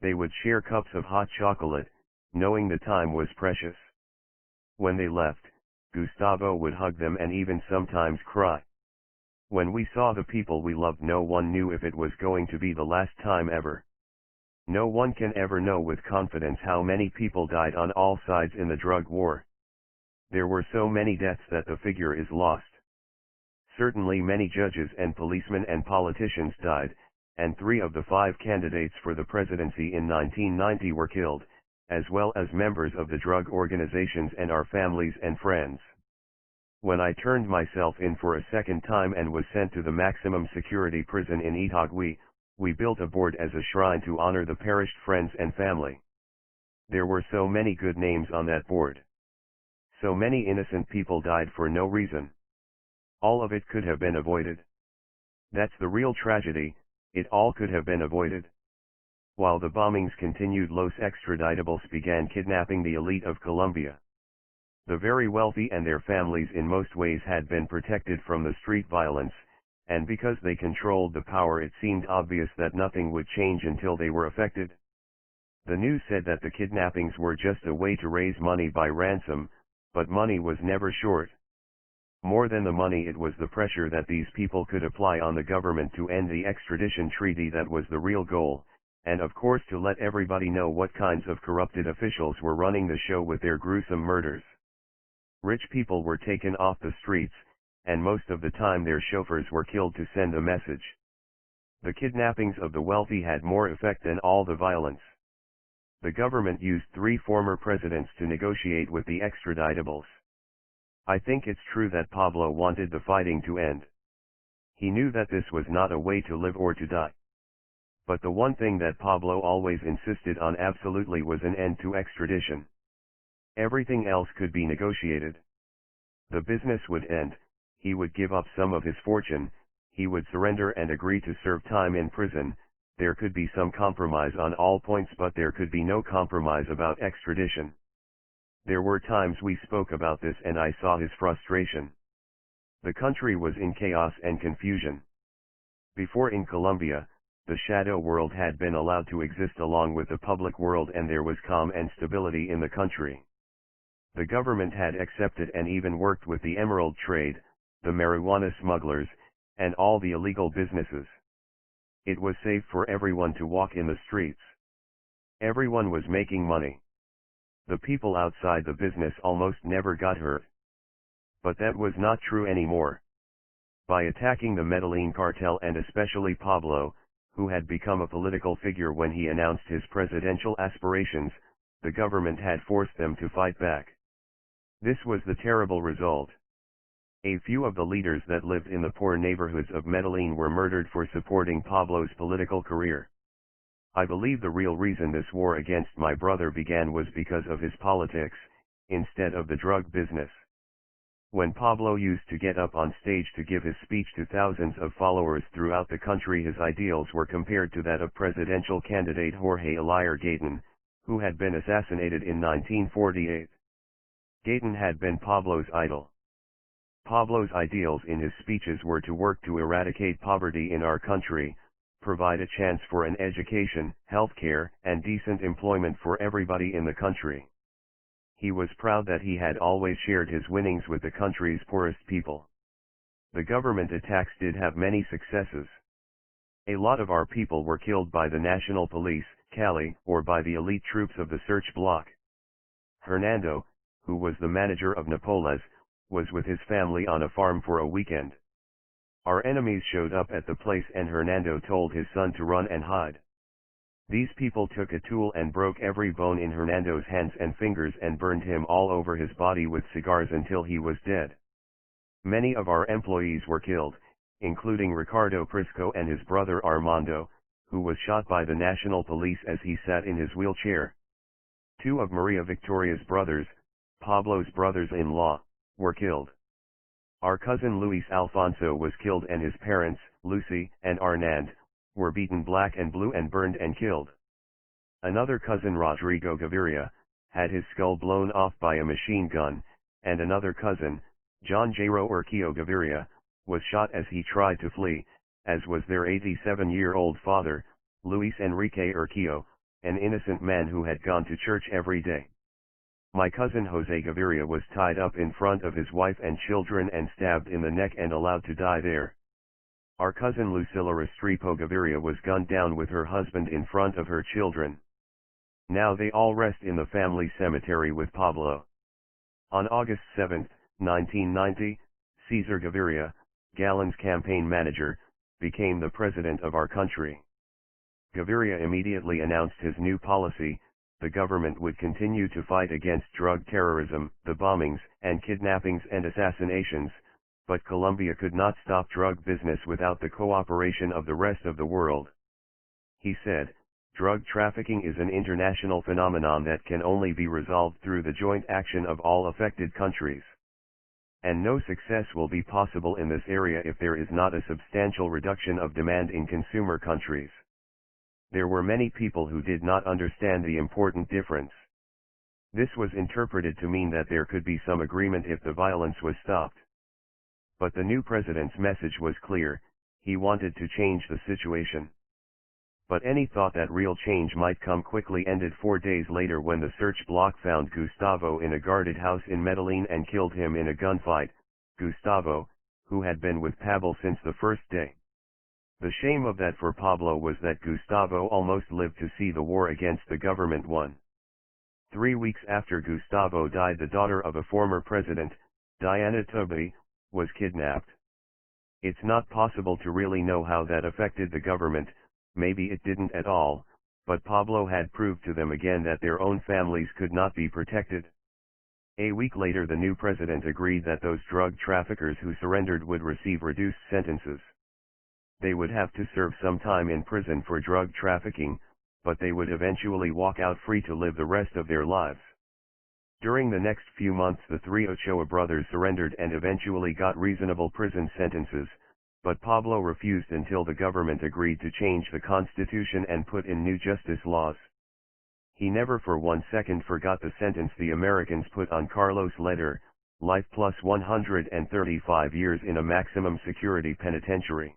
They would share cups of hot chocolate, knowing the time was precious. When they left, Gustavo would hug them and even sometimes cry. When we saw the people we loved, no one knew if it was going to be the last time ever. No one can ever know with confidence how many people died on all sides in the drug war. There were so many deaths that the figure is lost. Certainly many judges and policemen and politicians died, and 3 of the 5 candidates for the presidency in 1990 were killed, as well as members of the drug organizations and our families and friends. When I turned myself in for a second time and was sent to the maximum security prison in Itagüí, we built a board as a shrine to honor the perished friends and family. There were so many good names on that board. So many innocent people died for no reason. All of it could have been avoided. That's the real tragedy, it all could have been avoided. While the bombings continued, Los Extraditables began kidnapping the elite of Colombia. The very wealthy and their families in most ways had been protected from the street violence, and because they controlled the power, it seemed obvious that nothing would change until they were affected. The news said that the kidnappings were just a way to raise money by ransom, but money was never short. More than the money, it was the pressure that these people could apply on the government to end the extradition treaty that was the real goal, and of course to let everybody know what kinds of corrupted officials were running the show with their gruesome murders. Rich people were taken off the streets, and most of the time their chauffeurs were killed to send a message. The kidnappings of the wealthy had more effect than all the violence. The government used 3 former presidents to negotiate with the extraditables. I think it's true that Pablo wanted the fighting to end. He knew that this was not a way to live or to die. But the one thing that Pablo always insisted on absolutely was an end to extradition. Everything else could be negotiated. The business would end, he would give up some of his fortune, he would surrender and agree to serve time in prison. There could be some compromise on all points, but there could be no compromise about extradition. There were times we spoke about this and I saw his frustration. The country was in chaos and confusion. Before, in Colombia, the shadow world had been allowed to exist along with the public world, and there was calm and stability in the country. The government had accepted and even worked with the emerald trade, the marijuana smugglers, and all the illegal businesses. It was safe for everyone to walk in the streets. Everyone was making money. The people outside the business almost never got hurt. But that was not true anymore. By attacking the Medellin cartel, and especially Pablo, who had become a political figure when he announced his presidential aspirations, the government had forced them to fight back. This was the terrible result. A few of the leaders that lived in the poor neighborhoods of Medellin were murdered for supporting Pablo's political career. I believe the real reason this war against my brother began was because of his politics, instead of the drug business. When Pablo used to get up on stage to give his speech to thousands of followers throughout the country, his ideals were compared to that of presidential candidate Jorge Elier Gayton, who had been assassinated in 1948. Gayton had been Pablo's idol. Pablo's ideals in his speeches were to work to eradicate poverty in our country, provide a chance for an education, healthcare, and decent employment for everybody in the country. He was proud that he had always shared his winnings with the country's poorest people. The government attacks did have many successes. A lot of our people were killed by the National Police, Cali, or by the elite troops of the Search Bloc. Hernando, who was the manager of Napoles, was with his family on a farm for a weekend. Our enemies showed up at the place and Hernando told his son to run and hide. These people took a tool and broke every bone in Hernando's hands and fingers and burned him all over his body with cigars until he was dead. Many of our employees were killed, including Ricardo Prisco and his brother Armando, who was shot by the National Police as he sat in his wheelchair. 2 of Maria Victoria's brothers, Pablo's brothers-in-law, were killed. Our cousin Luis Alfonso was killed, and his parents, Lucy and Arnand, were beaten black and blue and burned and killed. Another cousin, Rodrigo Gaviria, had his skull blown off by a machine gun, and another cousin, John Jairo Urquio Gaviria, was shot as he tried to flee, as was their 87-year-old father, Luis Enrique Urquio, an innocent man who had gone to church every day. My cousin Jose Gaviria was tied up in front of his wife and children and stabbed in the neck and allowed to die there. Our cousin Lucila Restrepo Gaviria was gunned down with her husband in front of her children. Now they all rest in the family cemetery with Pablo. On August 7, 1990, Cesar Gaviria, Galen's campaign manager, became the president of our country. Gaviria immediately announced his new policy: the government would continue to fight against drug terrorism, the bombings, and kidnappings and assassinations, but Colombia could not stop drug business without the cooperation of the rest of the world. He said, drug trafficking is an international phenomenon that can only be resolved through the joint action of all affected countries. And no success will be possible in this area if there is not a substantial reduction of demand in consumer countries. There were many people who did not understand the important difference. This was interpreted to mean that there could be some agreement if the violence was stopped. But the new president's message was clear: he wanted to change the situation. But any thought that real change might come quickly ended 4 days later when the search block found Gustavo in a guarded house in Medellin and killed him in a gunfight. Gustavo, who had been with Pablo since the first day. The shame of that for Pablo was that Gustavo almost lived to see the war against the government won. 3 weeks after Gustavo died, the daughter of a former president, Diana Tobey, was kidnapped. It's not possible to really know how that affected the government. Maybe it didn't at all, but Pablo had proved to them again that their own families could not be protected. A week later, the new president agreed that those drug traffickers who surrendered would receive reduced sentences. They would have to serve some time in prison for drug trafficking, but they would eventually walk out free to live the rest of their lives. During the next few months, the 3 Ochoa brothers surrendered and eventually got reasonable prison sentences, but Pablo refused until the government agreed to change the constitution and put in new justice laws. He never for 1 second forgot the sentence the Americans put on Carlos Leder: life plus 135 years in a maximum security penitentiary.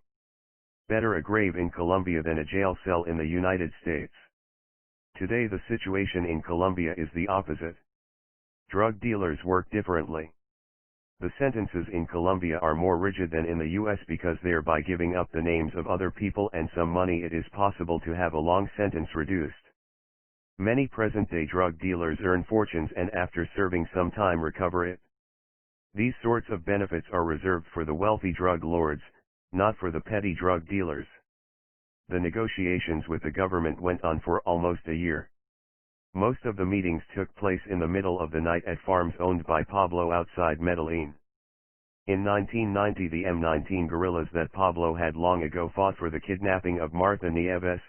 Better a grave in Colombia than a jail cell in the United States. Today the situation in Colombia is the opposite. Drug dealers work differently. The sentences in Colombia are more rigid than in the US because there, by giving up the names of other people and some money, it is possible to have a long sentence reduced. Many present-day drug dealers earn fortunes and after serving some time recover it. These sorts of benefits are reserved for the wealthy drug lords, not for the petty drug dealers. The negotiations with the government went on for almost a year. Most of the meetings took place in the middle of the night at farms owned by Pablo outside Medellin. In 1990, the M19 guerrillas that Pablo had long ago fought for the kidnapping of Martha Nieves,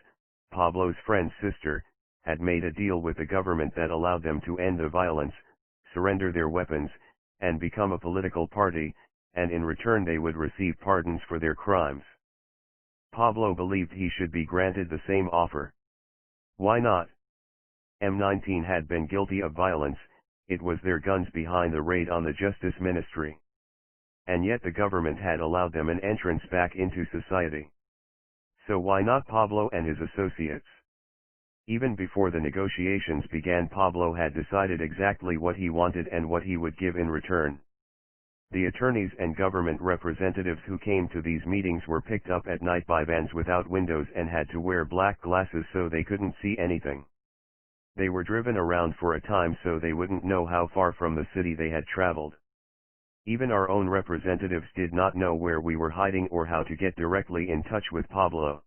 Pablo's friend's sister, had made a deal with the government that allowed them to end the violence, surrender their weapons, and become a political party, and in return they would receive pardons for their crimes. Pablo believed he should be granted the same offer. Why not? M19 had been guilty of violence, it was their guns behind the raid on the Justice Ministry. And yet the government had allowed them an entrance back into society. So why not Pablo and his associates? Even before the negotiations began, Pablo had decided exactly what he wanted and what he would give in return. The attorneys and government representatives who came to these meetings were picked up at night by vans without windows and had to wear black glasses so they couldn't see anything. They were driven around for a time so they wouldn't know how far from the city they had traveled. Even our own representatives did not know where we were hiding or how to get directly in touch with Pablo.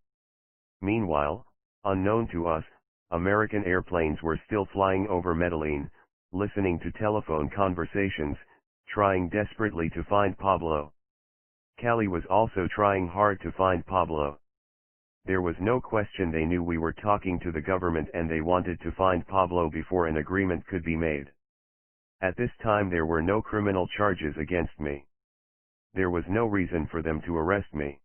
Meanwhile, unknown to us, American airplanes were still flying over Medellin, listening to telephone conversations, trying desperately to find Pablo. Cali was also trying hard to find Pablo. There was no question they knew we were talking to the government and they wanted to find Pablo before an agreement could be made. At this time there were no criminal charges against me. There was no reason for them to arrest me.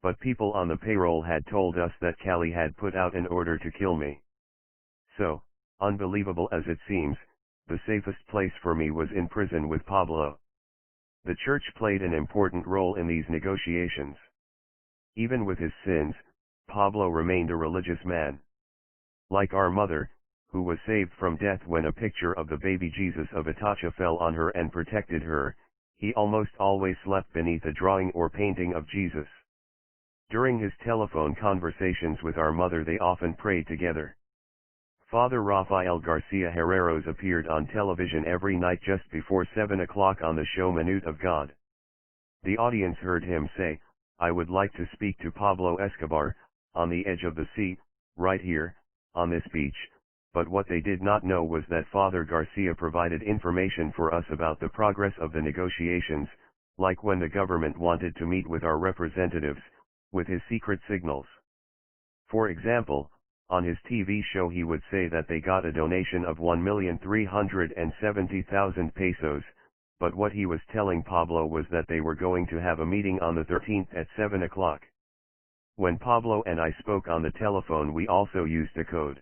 But people on the payroll had told us that Cali had put out an order to kill me. So, unbelievable as it seems, the safest place for me was in prison with Pablo. The church played an important role in these negotiations. Even with his sins, Pablo remained a religious man. Like our mother, who was saved from death when a picture of the baby Jesus of Atocha fell on her and protected her, he almost always slept beneath a drawing or painting of Jesus. During his telephone conversations with our mother, they often prayed together. Father Rafael Garcia Herreros appeared on television every night just before 7 o'clock on the show Minute of God. The audience heard him say, "I would like to speak to Pablo Escobar, on the edge of the sea, right here, on this beach," but what they did not know was that Father Garcia provided information for us about the progress of the negotiations, like when the government wanted to meet with our representatives, with his secret signals. For example, on his TV show he would say that they got a donation of 1,370,000 pesos, but what he was telling Pablo was that they were going to have a meeting on the 13th at 7 o'clock. When Pablo and I spoke on the telephone we also used a code.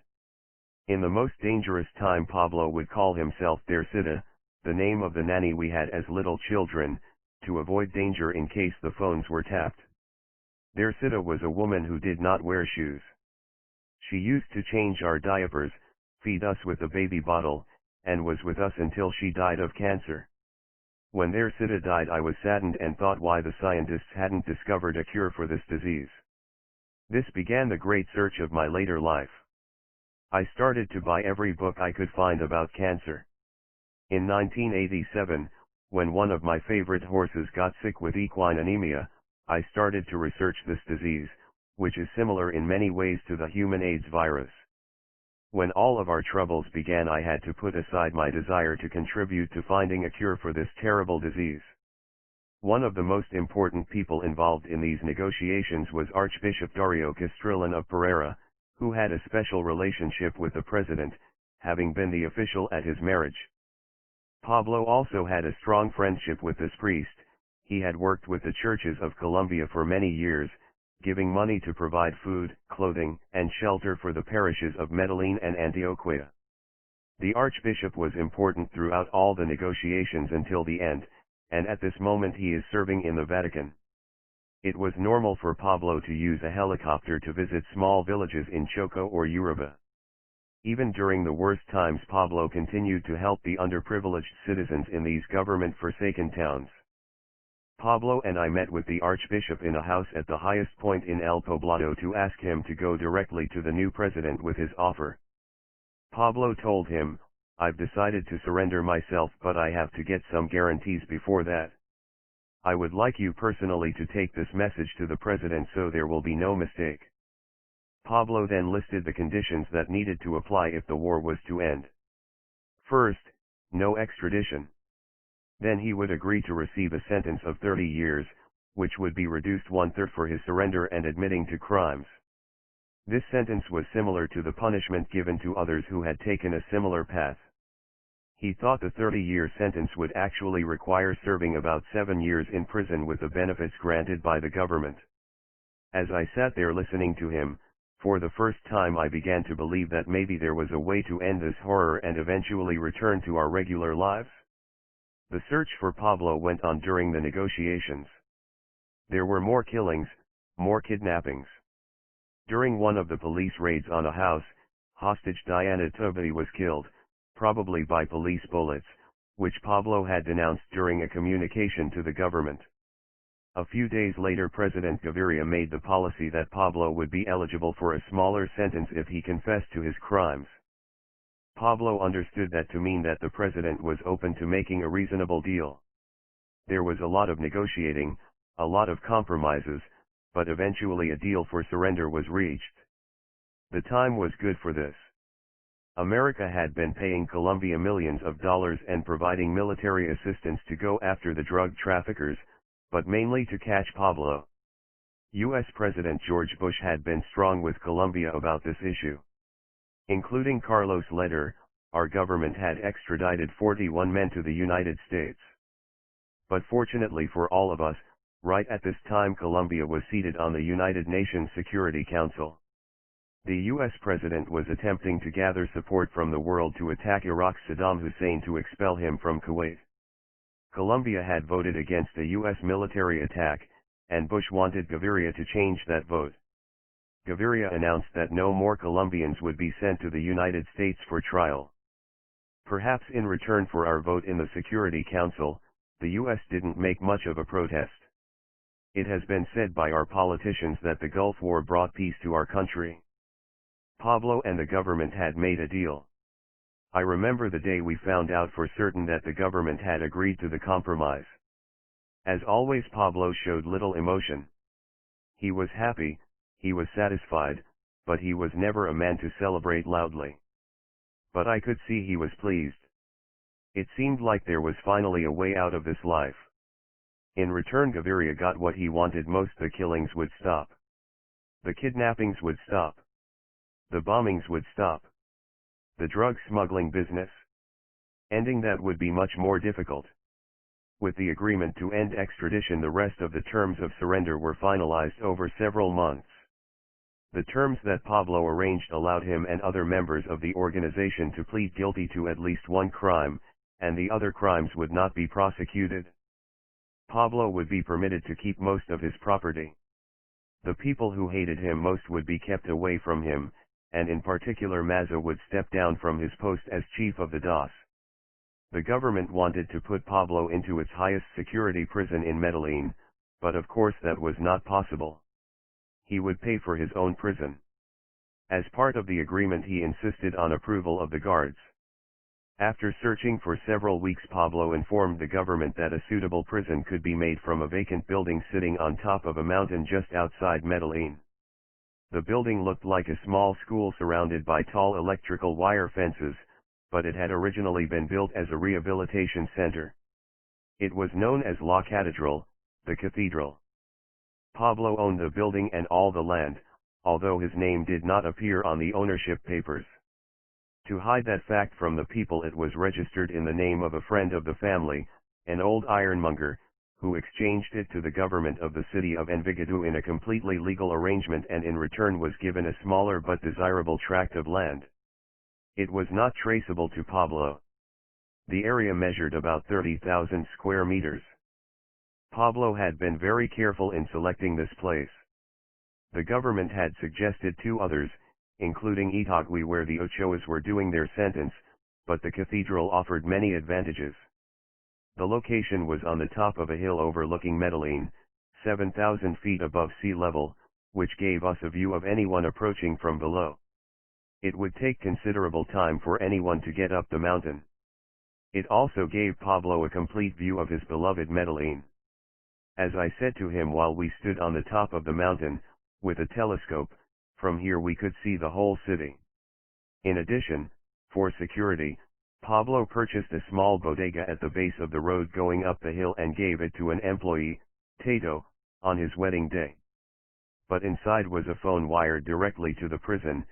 In the most dangerous time Pablo would call himself Dercida, the name of the nanny we had as little children, to avoid danger in case the phones were tapped. Dercida was a woman who did not wear shoes. She used to change our diapers, feed us with a baby bottle, and was with us until she died of cancer. When Dercida died I was saddened and thought why the scientists hadn't discovered a cure for this disease. This began the great search of my later life. I started to buy every book I could find about cancer. In 1987, when one of my favorite horses got sick with equine anemia, I started to research this disease, which is similar in many ways to the human AIDS virus. When all of our troubles began I had to put aside my desire to contribute to finding a cure for this terrible disease. One of the most important people involved in these negotiations was Archbishop Dario Castrillan of Pereira, who had a special relationship with the president, having been the official at his marriage. Pablo also had a strong friendship with this priest. He had worked with the churches of Colombia for many years, giving money to provide food, clothing, and shelter for the parishes of Medellin and Antioquia. The archbishop was important throughout all the negotiations until the end, and at this moment he is serving in the Vatican. It was normal for Pablo to use a helicopter to visit small villages in Choco or Urubá. Even during the worst times Pablo continued to help the underprivileged citizens in these government-forsaken towns. Pablo and I met with the Archbishop in a house at the highest point in El Poblado to ask him to go directly to the new president with his offer. Pablo told him, "I've decided to surrender myself but I have to get some guarantees before that. I would like you personally to take this message to the president so there will be no mistake." Pablo then listed the conditions that needed to apply if the war was to end. First, no extradition. Then he would agree to receive a sentence of 30 years, which would be reduced 1/3 for his surrender and admitting to crimes. This sentence was similar to the punishment given to others who had taken a similar path. He thought the 30-year sentence would actually require serving about 7 years in prison with the benefits granted by the government. As I sat there listening to him, for the first time I began to believe that maybe there was a way to end this horror and eventually return to our regular lives. The search for Pablo went on during the negotiations. There were more killings, more kidnappings. During one of the police raids on a house, hostage Diana Tobey was killed, probably by police bullets, which Pablo had denounced during a communication to the government. A few days later President Gaviria made the policy that Pablo would be eligible for a smaller sentence if he confessed to his crimes. Pablo understood that to mean that the president was open to making a reasonable deal. There was a lot of negotiating, a lot of compromises, but eventually a deal for surrender was reached. The time was good for this. America had been paying Colombia millions of dollars and providing military assistance to go after the drug traffickers, but mainly to catch Pablo. U.S. President George Bush had been strong with Colombia about this issue. Including Carlos Leder, our government had extradited 41 men to the United States. But fortunately for all of us, right at this time Colombia was seated on the United Nations Security Council. The U.S. president was attempting to gather support from the world to attack Iraq's Saddam Hussein to expel him from Kuwait. Colombia had voted against a U.S. military attack, and Bush wanted Gaviria to change that vote. Gaviria announced that no more Colombians would be sent to the United States for trial. Perhaps in return for our vote in the Security Council, the U.S. didn't make much of a protest. It has been said by our politicians that the Gulf War brought peace to our country. Pablo and the government had made a deal. I remember the day we found out for certain that the government had agreed to the compromise. As always, Pablo showed little emotion. He was happy, he was satisfied, but he was never a man to celebrate loudly. But I could see he was pleased. It seemed like there was finally a way out of this life. In return, Gaviria got what he wanted most: the killings would stop. The kidnappings would stop. The bombings would stop. The drug smuggling business. Ending that would be much more difficult. With the agreement to end extradition, the rest of the terms of surrender were finalized over several months. The terms that Pablo arranged allowed him and other members of the organization to plead guilty to at least one crime, and the other crimes would not be prosecuted. Pablo would be permitted to keep most of his property. The people who hated him most would be kept away from him, and in particular Maza would step down from his post as chief of the DOS. The government wanted to put Pablo into its highest security prison in Medellin, but of course that was not possible. He would pay for his own prison. As part of the agreement, he insisted on approval of the guards. After searching for several weeks, Pablo informed the government that a suitable prison could be made from a vacant building sitting on top of a mountain just outside Medellin. The building looked like a small school surrounded by tall electrical wire fences, but it had originally been built as a rehabilitation center. It was known as La Catedral, the cathedral. Pablo owned the building and all the land, although his name did not appear on the ownership papers. To hide that fact from the people, it was registered in the name of a friend of the family, an old ironmonger, who exchanged it to the government of the city of Envigado in a completely legal arrangement, and in return was given a smaller but desirable tract of land. It was not traceable to Pablo. The area measured about 30,000 square meters. Pablo had been very careful in selecting this place. The government had suggested two others, including Itagüí, where the Ochoas were doing their sentence, but the cathedral offered many advantages. The location was on the top of a hill overlooking Medellin, 7,000 feet above sea level, which gave us a view of anyone approaching from below. It would take considerable time for anyone to get up the mountain. It also gave Pablo a complete view of his beloved Medellin. As I said to him while we stood on the top of the mountain, with a telescope, from here we could see the whole city. In addition, for security, Pablo purchased a small bodega at the base of the road going up the hill and gave it to an employee, Tato, on his wedding day. But inside was a phone wired directly to the prison,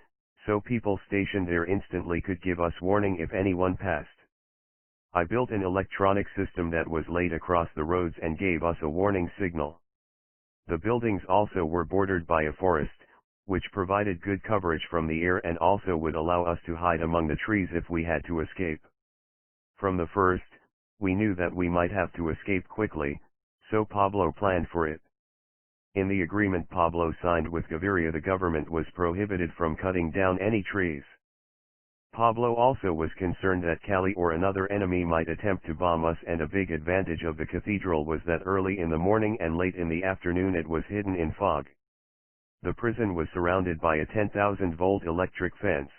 so people stationed there instantly could give us warning if anyone passed. I built an electronic system that was laid across the roads and gave us a warning signal. The buildings also were bordered by a forest, which provided good coverage from the air and also would allow us to hide among the trees if we had to escape. From the first, we knew that we might have to escape quickly, so Pablo planned for it. In the agreement Pablo signed with Gaviria, the government was prohibited from cutting down any trees. Pablo also was concerned that Cali or another enemy might attempt to bomb us, and a big advantage of the cathedral was that early in the morning and late in the afternoon it was hidden in fog. The prison was surrounded by a 10,000-volt electric fence.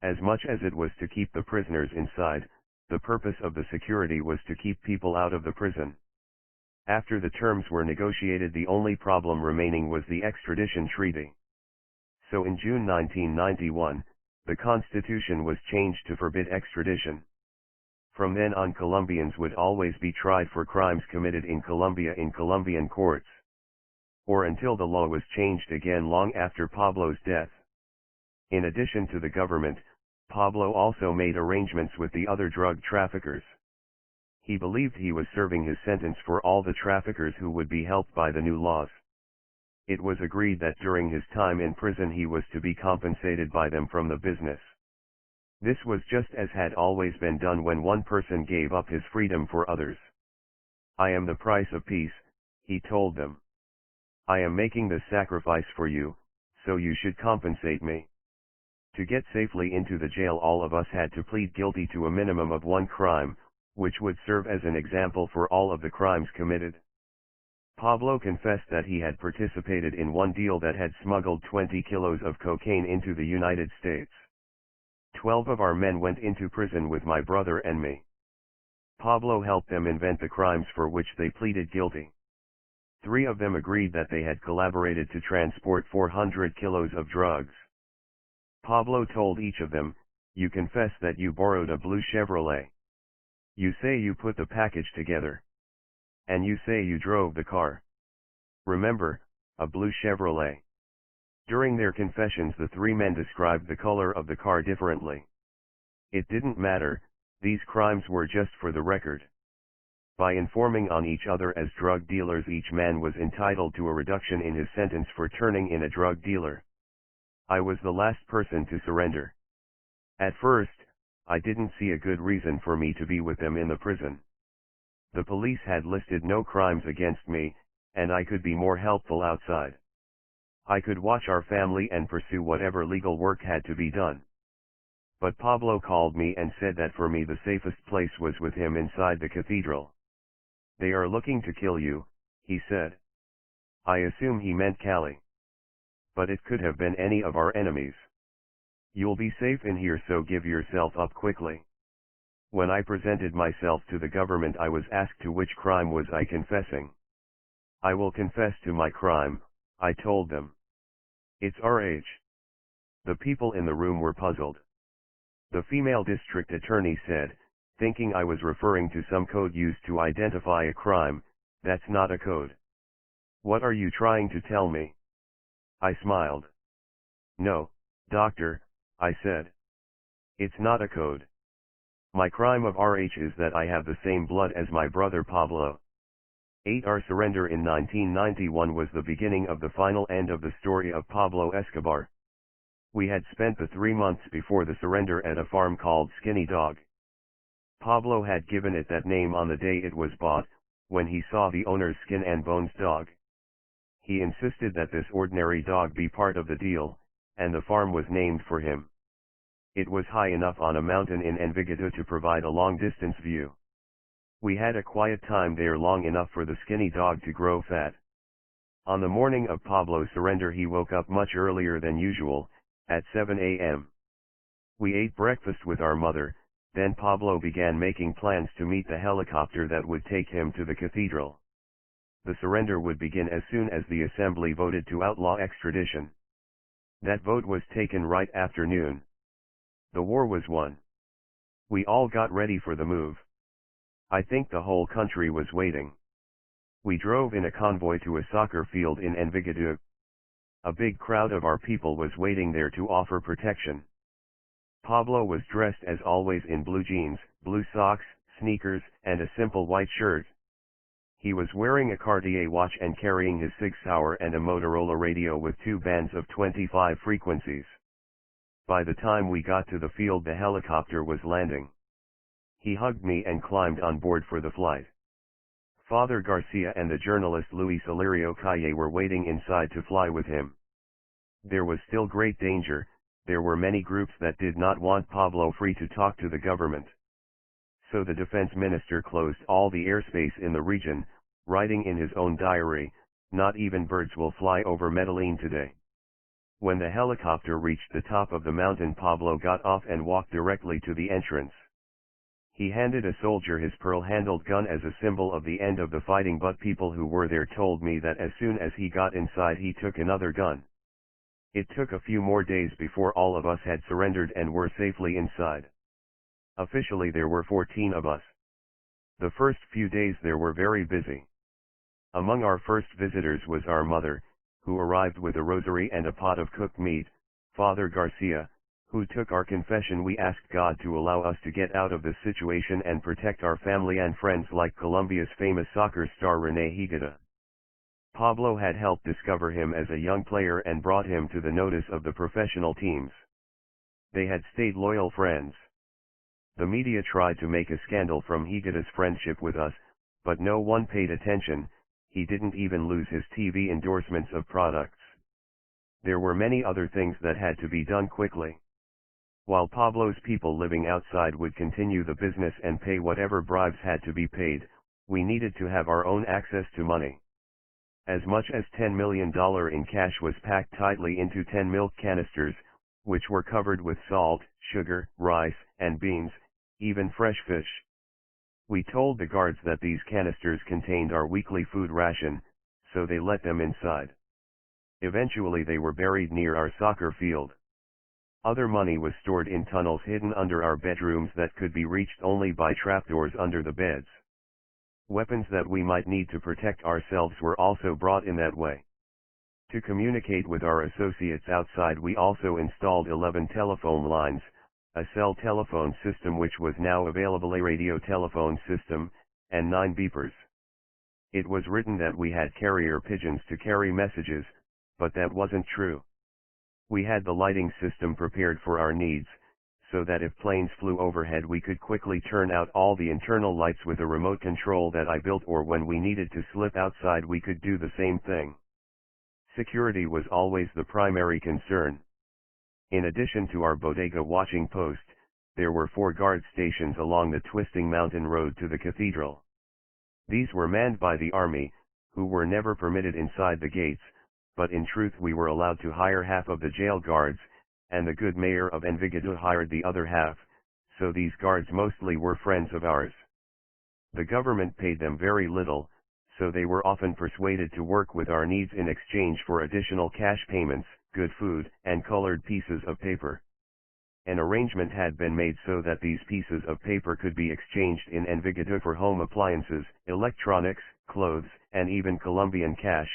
As much as it was to keep the prisoners inside, the purpose of the security was to keep people out of the prison. After the terms were negotiated, the only problem remaining was the extradition treaty. So in June 1991, the Constitution was changed to forbid extradition. From then on, Colombians would always be tried for crimes committed in Colombia in Colombian courts. Or until the law was changed again long after Pablo's death. In addition to the government, Pablo also made arrangements with the other drug traffickers. He believed he was serving his sentence for all the traffickers who would be helped by the new laws. It was agreed that during his time in prison he was to be compensated by them from the business. This was just as had always been done when one person gave up his freedom for others. "I am the price of peace," he told them. "I am making this sacrifice for you, so you should compensate me." To get safely into the jail, all of us had to plead guilty to a minimum of one crime, which would serve as an example for all of the crimes committed. Pablo confessed that he had participated in one deal that had smuggled 20 kilos of cocaine into the United States. 12 of our men went into prison with my brother and me. Pablo helped them invent the crimes for which they pleaded guilty. 3 of them agreed that they had collaborated to transport 400 kilos of drugs. Pablo told each of them, "You confess that you borrowed a blue Chevrolet. You say you put the package together. And you say you drove the car. Remember, a blue Chevrolet." During their confessions, the 3 men described the color of the car differently. It didn't matter, these crimes were just for the record. By informing on each other as drug dealers, each man was entitled to a reduction in his sentence for turning in a drug dealer. I was the last person to surrender. At first, I didn't see a good reason for me to be with them in the prison. The police had listed no crimes against me, and I could be more helpful outside. I could watch our family and pursue whatever legal work had to be done. But Pablo called me and said that for me the safest place was with him inside the cathedral. "They are looking to kill you," he said. I assume he meant Cali. But it could have been any of our enemies. "You'll be safe in here, so give yourself up quickly." When I presented myself to the government, I was asked to which crime was I confessing. "I will confess to my crime," I told them. "It's RH." The people in the room were puzzled. The female district attorney said, thinking I was referring to some code used to identify a crime, "That's not a code." "What are you trying to tell me?" I smiled. "No, doctor," I said. "It's not a code. My crime of RH is that I have the same blood as my brother Pablo." Our surrender in 1991 was the beginning of the final end of the story of Pablo Escobar. We had spent the 3 months before the surrender at a farm called Skinny Dog. Pablo had given it that name on the day it was bought, when he saw the owner's skin and bones dog. He insisted that this ordinary dog be part of the deal, and the farm was named for him. It was high enough on a mountain in Envigado to provide a long-distance view. We had a quiet time there, long enough for the skinny dog to grow fat. On the morning of Pablo's surrender, he woke up much earlier than usual, at 7 a.m. We ate breakfast with our mother, then Pablo began making plans to meet the helicopter that would take him to the cathedral. The surrender would begin as soon as the assembly voted to outlaw extradition. That vote was taken right after noon. The war was won. We all got ready for the move. I think the whole country was waiting. We drove in a convoy to a soccer field in Envigado. A big crowd of our people was waiting there to offer protection. Pablo was dressed as always in blue jeans, blue socks, sneakers, and a simple white shirt. He was wearing a Cartier watch and carrying his Sig Sauer and a Motorola radio with 2 bands of 25 frequencies. By the time we got to the field, the helicopter was landing. He hugged me and climbed on board for the flight. Father Garcia and the journalist Luis Alirio Calle were waiting inside to fly with him. There was still great danger. There were many groups that did not want Pablo free to talk to the government. So the defense minister closed all the airspace in the region, writing in his own diary, "Not even birds will fly over Medellin today." When the helicopter reached the top of the mountain, Pablo got off and walked directly to the entrance. He handed a soldier his pearl-handled gun as a symbol of the end of the fighting, but people who were there told me that as soon as he got inside he took another gun. It took a few more days before all of us had surrendered and were safely inside. Officially there were 14 of us. The first few days there were very busy. Among our first visitors was our mother, who arrived with a rosary and a pot of cooked meat. Father Garcia, who took our confession. We asked God to allow us to get out of this situation and protect our family and friends, like Colombia's famous soccer star René Higuita. Pablo had helped discover him as a young player and brought him to the notice of the professional teams. They had stayed loyal friends. The media tried to make a scandal from Higuita's friendship with us, but no one paid attention. He didn't even lose his TV endorsements of products. There were many other things that had to be done quickly. While Pablo's people living outside would continue the business and pay whatever bribes had to be paid, we needed to have our own access to money. As much as $10 million in cash was packed tightly into 10 milk canisters, which were covered with salt, sugar, rice, and beans, even fresh fish. We told the guards that these canisters contained our weekly food ration, so they let them inside. Eventually they were buried near our soccer field. Other money was stored in tunnels hidden under our bedrooms that could be reached only by trapdoors under the beds. Weapons that we might need to protect ourselves were also brought in that way. To communicate with our associates outside, we also installed 11 telephone lines, a cell telephone system which was now available, a radio telephone system, and 9 beepers. It was written that we had carrier pigeons to carry messages, but that wasn't true. We had the lighting system prepared for our needs, so that if planes flew overhead we could quickly turn out all the internal lights with a remote control that I built, or when we needed to slip outside we could do the same thing. Security was always the primary concern. In addition to our bodega watching post, there were 4 guard stations along the twisting mountain road to the cathedral. These were manned by the army, who were never permitted inside the gates, but in truth we were allowed to hire half of the jail guards, and the good mayor of Envigado hired the other half, so these guards mostly were friends of ours. The government paid them very little, so they were often persuaded to work with our needs in exchange for additional cash payments, good food, and colored pieces of paper. An arrangement had been made so that these pieces of paper could be exchanged in Envigado for home appliances, electronics, clothes, and even Colombian cash,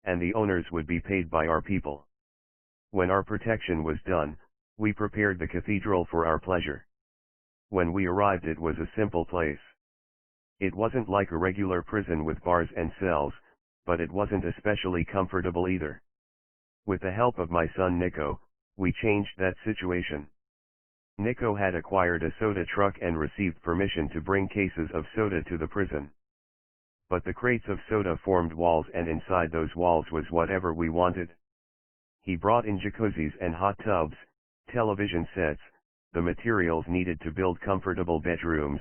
and the owners would be paid by our people. When our protection was done, we prepared the cathedral for our pleasure. When we arrived it was a simple place. It wasn't like a regular prison with bars and cells, but it wasn't especially comfortable either. With the help of my son Nico, we changed that situation. Nico had acquired a soda truck and received permission to bring cases of soda to the prison. But the crates of soda formed walls, and inside those walls was whatever we wanted. He brought in jacuzzis and hot tubs, television sets, the materials needed to build comfortable bedrooms,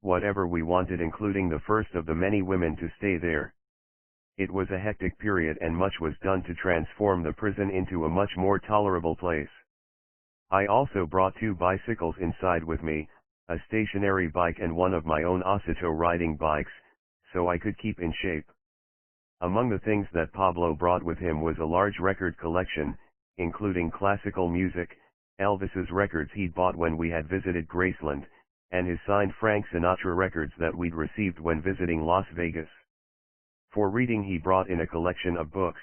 whatever we wanted, including the first of the many women to stay there. It was a hectic period and much was done to transform the prison into a much more tolerable place. I also brought 2 bicycles inside with me, a stationary bike and one of my own Osito riding bikes, so I could keep in shape. Among the things that Pablo brought with him was a large record collection, including classical music, Elvis's records he'd bought when we had visited Graceland, and his signed Frank Sinatra records that we'd received when visiting Las Vegas. For reading he brought in a collection of books,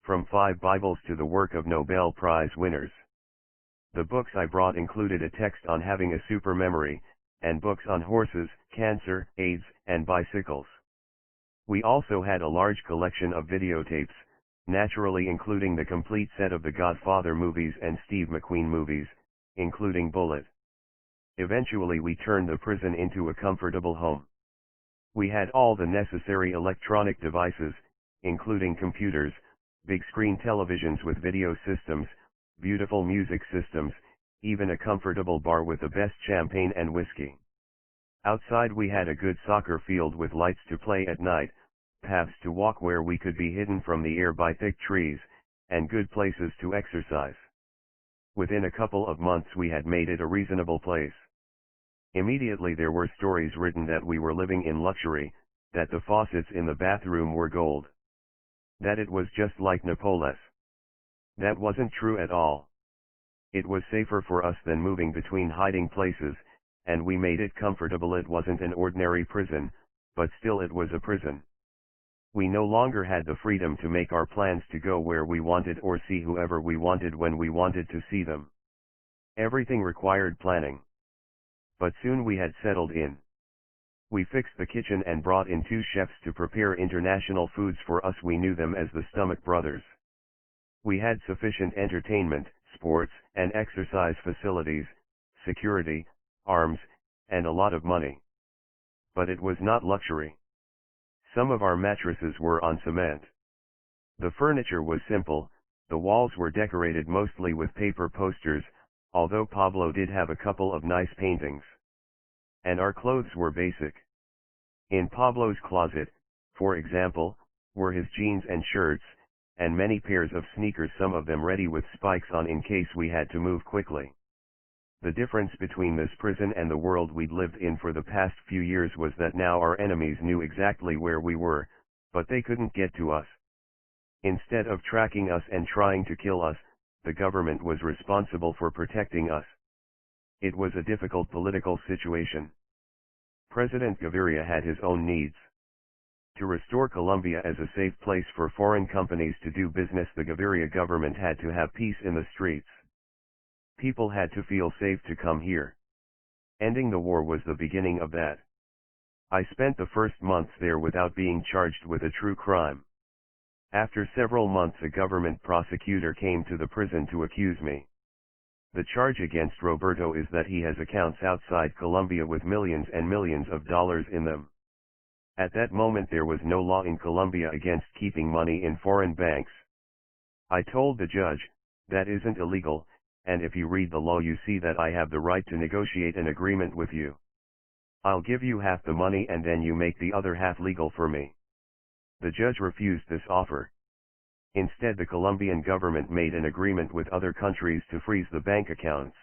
from 5 Bibles to the work of Nobel Prize winners. The books I brought included a text on having a super memory, and books on horses, cancer, AIDS, and bicycles. We also had a large collection of videotapes, naturally including the complete set of the Godfather movies and Steve McQueen movies, including Bullet. Eventually we turned the prison into a comfortable home. We had all the necessary electronic devices, including computers, big screen televisions with video systems, beautiful music systems, even a comfortable bar with the best champagne and whiskey. Outside we had a good soccer field with lights to play at night, paths to walk where we could be hidden from the air by thick trees, and good places to exercise. Within a couple of months we had made it a reasonable place. Immediately there were stories written that we were living in luxury, that the faucets in the bathroom were gold. That it was just like Napoles. That wasn't true at all. It was safer for us than moving between hiding places, and we made it comfortable. It wasn't an ordinary prison, but still it was a prison. We no longer had the freedom to make our plans to go where we wanted or see whoever we wanted when we wanted to see them. Everything required planning. But soon we had settled in. We fixed the kitchen and brought in 2 chefs to prepare international foods for us. We knew them as the Stomach Brothers. We had sufficient entertainment, sports, and exercise facilities, security, arms, and a lot of money. But it was not luxury. Some of our mattresses were on cement. The furniture was simple, the walls were decorated mostly with paper posters, although Pablo did have a couple of nice paintings. And our clothes were basic. In Pablo's closet, for example, were his jeans and shirts, and many pairs of sneakers, some of them ready with spikes on in case we had to move quickly. The difference between this prison and the world we'd lived in for the past few years was that now our enemies knew exactly where we were, but they couldn't get to us. Instead of tracking us and trying to kill us, the government was responsible for protecting us. It was a difficult political situation. President Gaviria had his own needs. To restore Colombia as a safe place for foreign companies to do business, the Gaviria government had to have peace in the streets. People had to feel safe to come here. Ending the war was the beginning of that. I spent the first months there without being charged with a true crime. After several months, a government prosecutor came to the prison to accuse me. The charge against Roberto is that he has accounts outside Colombia with millions and millions of dollars in them. At that moment there was no law in Colombia against keeping money in foreign banks. I told the judge, that isn't illegal, and if you read the law you see that I have the right to negotiate an agreement with you. I'll give you half the money and then you make the other half legal for me. The judge refused this offer. Instead, the Colombian government made an agreement with other countries to freeze the bank accounts.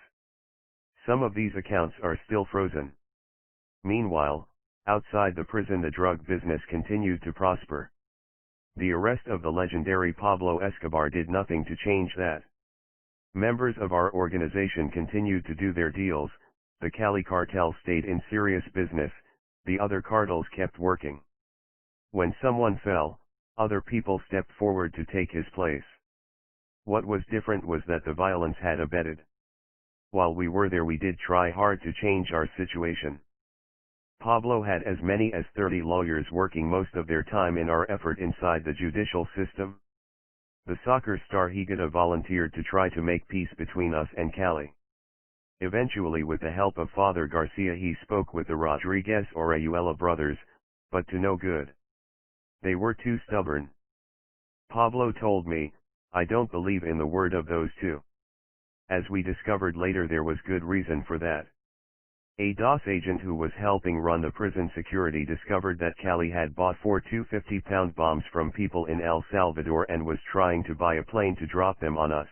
Some of these accounts are still frozen. Meanwhile, outside the prison the drug business continued to prosper. The arrest of the legendary Pablo Escobar did nothing to change that. Members of our organization continued to do their deals, the Cali cartel stayed in serious business, the other cartels kept working. When someone fell, other people stepped forward to take his place. What was different was that the violence had abated. While we were there we did try hard to change our situation. Pablo had as many as 30 lawyers working most of their time in our effort inside the judicial system. The soccer star Higuita volunteered to try to make peace between us and Cali. Eventually, with the help of Father Garcia, he spoke with the Rodriguez Orihuela brothers, but to no good. They were too stubborn. Pablo told me, I don't believe in the word of those two. As we discovered later, there was good reason for that. A DOS agent who was helping run the prison security discovered that Cali had bought 4 250-pound bombs from people in El Salvador and was trying to buy a plane to drop them on us.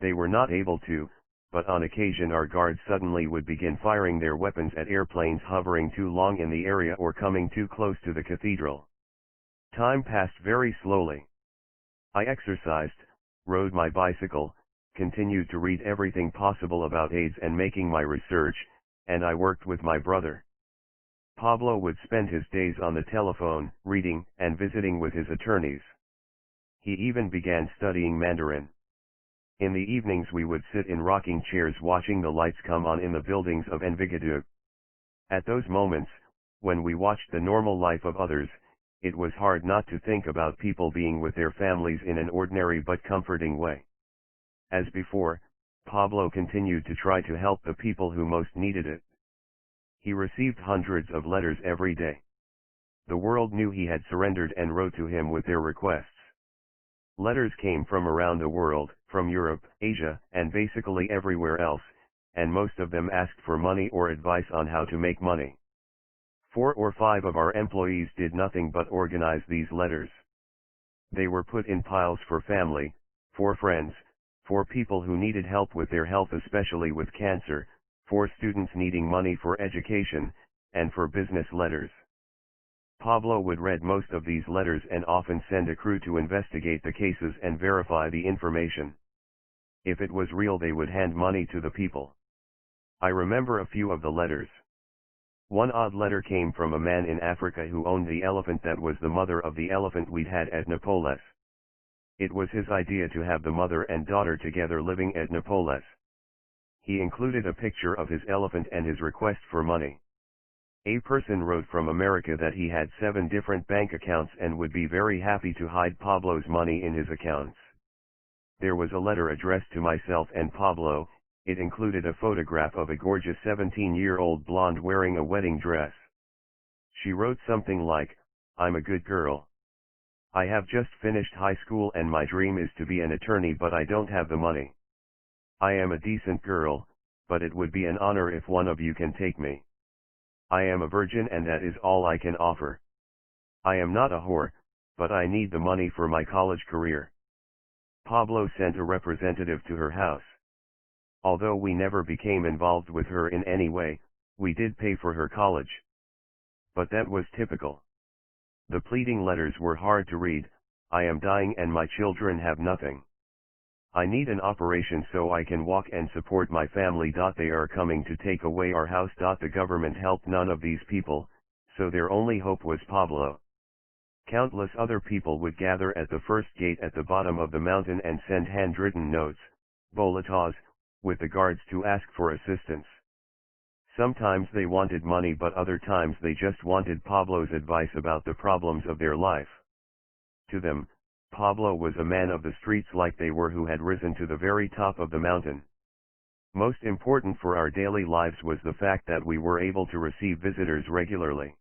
They were not able to, but on occasion our guards suddenly would begin firing their weapons at airplanes hovering too long in the area or coming too close to the cathedral. Time passed very slowly. I exercised, rode my bicycle, continued to read everything possible about AIDS and making my research, and I worked with my brother. Pablo would spend his days on the telephone, reading and visiting with his attorneys. He even began studying Mandarin. In the evenings we would sit in rocking chairs watching the lights come on in the buildings of Envigado. At those moments, when we watched the normal life of others, it was hard not to think about people being with their families in an ordinary but comforting way. As before, Pablo continued to try to help the people who most needed it. He received hundreds of letters every day. The world knew he had surrendered and wrote to him with their requests. Letters came from around the world, from Europe, Asia, and basically everywhere else, and most of them asked for money or advice on how to make money. 4 or 5 of our employees did nothing but organize these letters. They were put in piles for family, for friends, for people who needed help with their health, especially with cancer, for students needing money for education, and for business letters. Pablo would read most of these letters and often send a crew to investigate the cases and verify the information. If it was real, they would hand money to the people. I remember a few of the letters. One odd letter came from a man in Africa who owned the elephant that was the mother of the elephant we'd had at Napoles. It was his idea to have the mother and daughter together living at Napoles. He included a picture of his elephant and his request for money. A person wrote from America that he had 7 different bank accounts and would be very happy to hide Pablo's money in his accounts. There was a letter addressed to myself and Pablo. It included a photograph of a gorgeous 17-year-old blonde wearing a wedding dress. She wrote something like, "I'm a good girl. I have just finished high school and my dream is to be an attorney, but I don't have the money. I am a decent girl, but it would be an honor if one of you can take me. I am a virgin and that is all I can offer. I am not a whore, but I need the money for my college career." Pablo sent a representative to her house. Although we never became involved with her in any way, we did pay for her college. But that was typical. The pleading letters were hard to read. I am dying and my children have nothing. I need an operation so I can walk and support my family. They are coming to take away our house. The government helped none of these people, so their only hope was Pablo. Countless other people would gather at the first gate at the bottom of the mountain and send handwritten notes, boletos, with the guards to ask for assistance. Sometimes they wanted money, but other times they just wanted Pablo's advice about the problems of their life. To them, Pablo was a man of the streets like they were who had risen to the very top of the mountain. Most important for our daily lives was the fact that we were able to receive visitors regularly.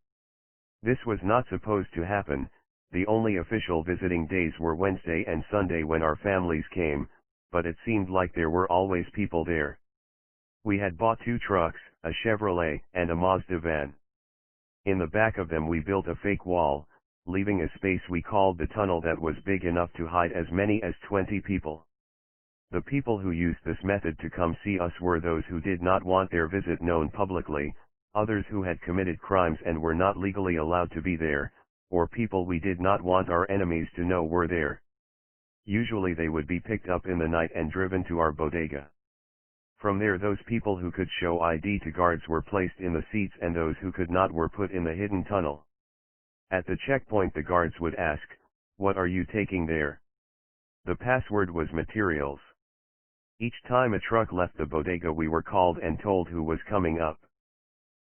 This was not supposed to happen. The only official visiting days were Wednesday and Sunday when our families came, but it seemed like there were always people there. We had bought 2 trucks, a Chevrolet and a Mazda van. In the back of them we built a fake wall, leaving a space we called the tunnel that was big enough to hide as many as 20 people. The people who used this method to come see us were those who did not want their visit known publicly, others who had committed crimes and were not legally allowed to be there, or people we did not want our enemies to know were there. Usually they would be picked up in the night and driven to our bodega. From there those people who could show ID to guards were placed in the seats and those who could not were put in the hidden tunnel. At the checkpoint the guards would ask, "What are you taking there?" The password was materials. Each time a truck left the bodega we were called and told who was coming up.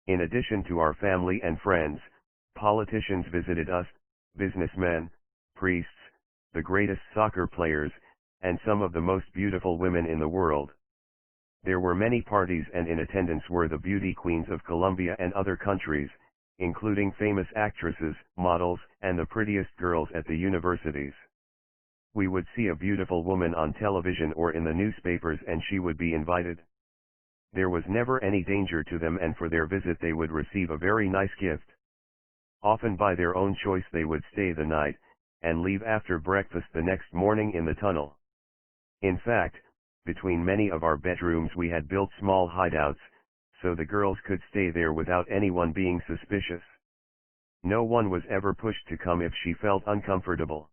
In addition to our family and friends, politicians visited us, businessmen, priests, the greatest soccer players, and some of the most beautiful women in the world. There were many parties and in attendance were the beauty queens of Colombia and other countries, including famous actresses, models, and the prettiest girls at the universities. We would see a beautiful woman on television or in the newspapers and she would be invited. There was never any danger to them, and for their visit they would receive a very nice gift. Often by their own choice they would stay the night, and leave after breakfast the next morning in the tunnel. In fact, between many of our bedrooms we had built small hideouts, so the girls could stay there without anyone being suspicious. No one was ever pushed to come if she felt uncomfortable.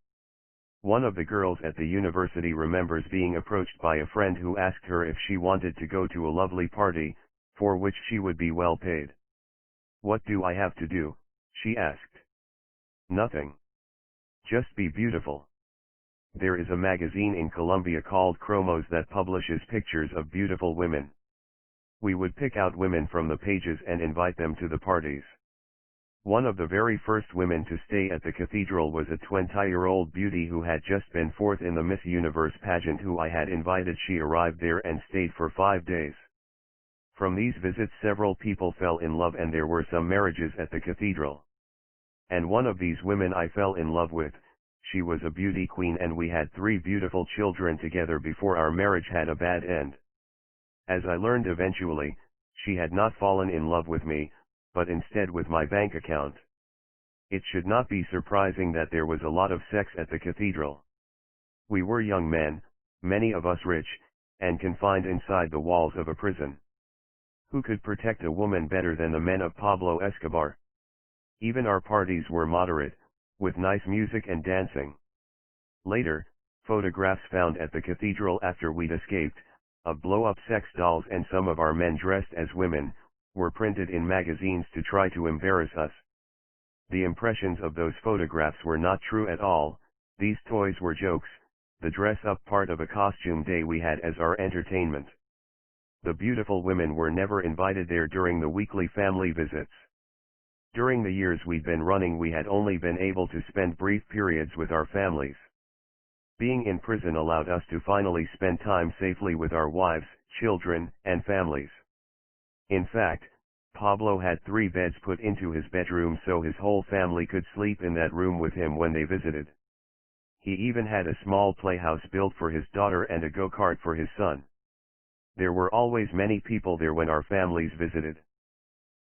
One of the girls at the university remembers being approached by a friend who asked her if she wanted to go to a lovely party, for which she would be well paid. "What do I have to do?" she asked. "Nothing. Just be beautiful." There is a magazine in Colombia called Cromos that publishes pictures of beautiful women. We would pick out women from the pages and invite them to the parties. One of the very first women to stay at the cathedral was a 20-year-old beauty who had just been fourth in the Miss Universe pageant who I had invited. She arrived there and stayed for 5 days. From these visits several people fell in love and there were some marriages at the cathedral. And one of these women I fell in love with. She was a beauty queen and we had 3 beautiful children together before our marriage had a bad end. As I learned eventually, she had not fallen in love with me, but instead with my bank account. It should not be surprising that there was a lot of sex at the cathedral. We were young men, many of us rich, and confined inside the walls of a prison. Who could protect a woman better than the men of Pablo Escobar? Even our parties were moderate, with nice music and dancing. Later, photographs found at the cathedral after we'd escaped, of blow-up sex dolls and some of our men dressed as women, were printed in magazines to try to embarrass us. The impressions of those photographs were not true at all. These toys were jokes, the dress-up part of a costume day we had as our entertainment. The beautiful women were never invited there during the weekly family visits. During the years we'd been running we had only been able to spend brief periods with our families. Being in prison allowed us to finally spend time safely with our wives, children, and families. In fact, Pablo had 3 beds put into his bedroom so his whole family could sleep in that room with him when they visited. He even had a small playhouse built for his daughter and a go-kart for his son. There were always many people there when our families visited.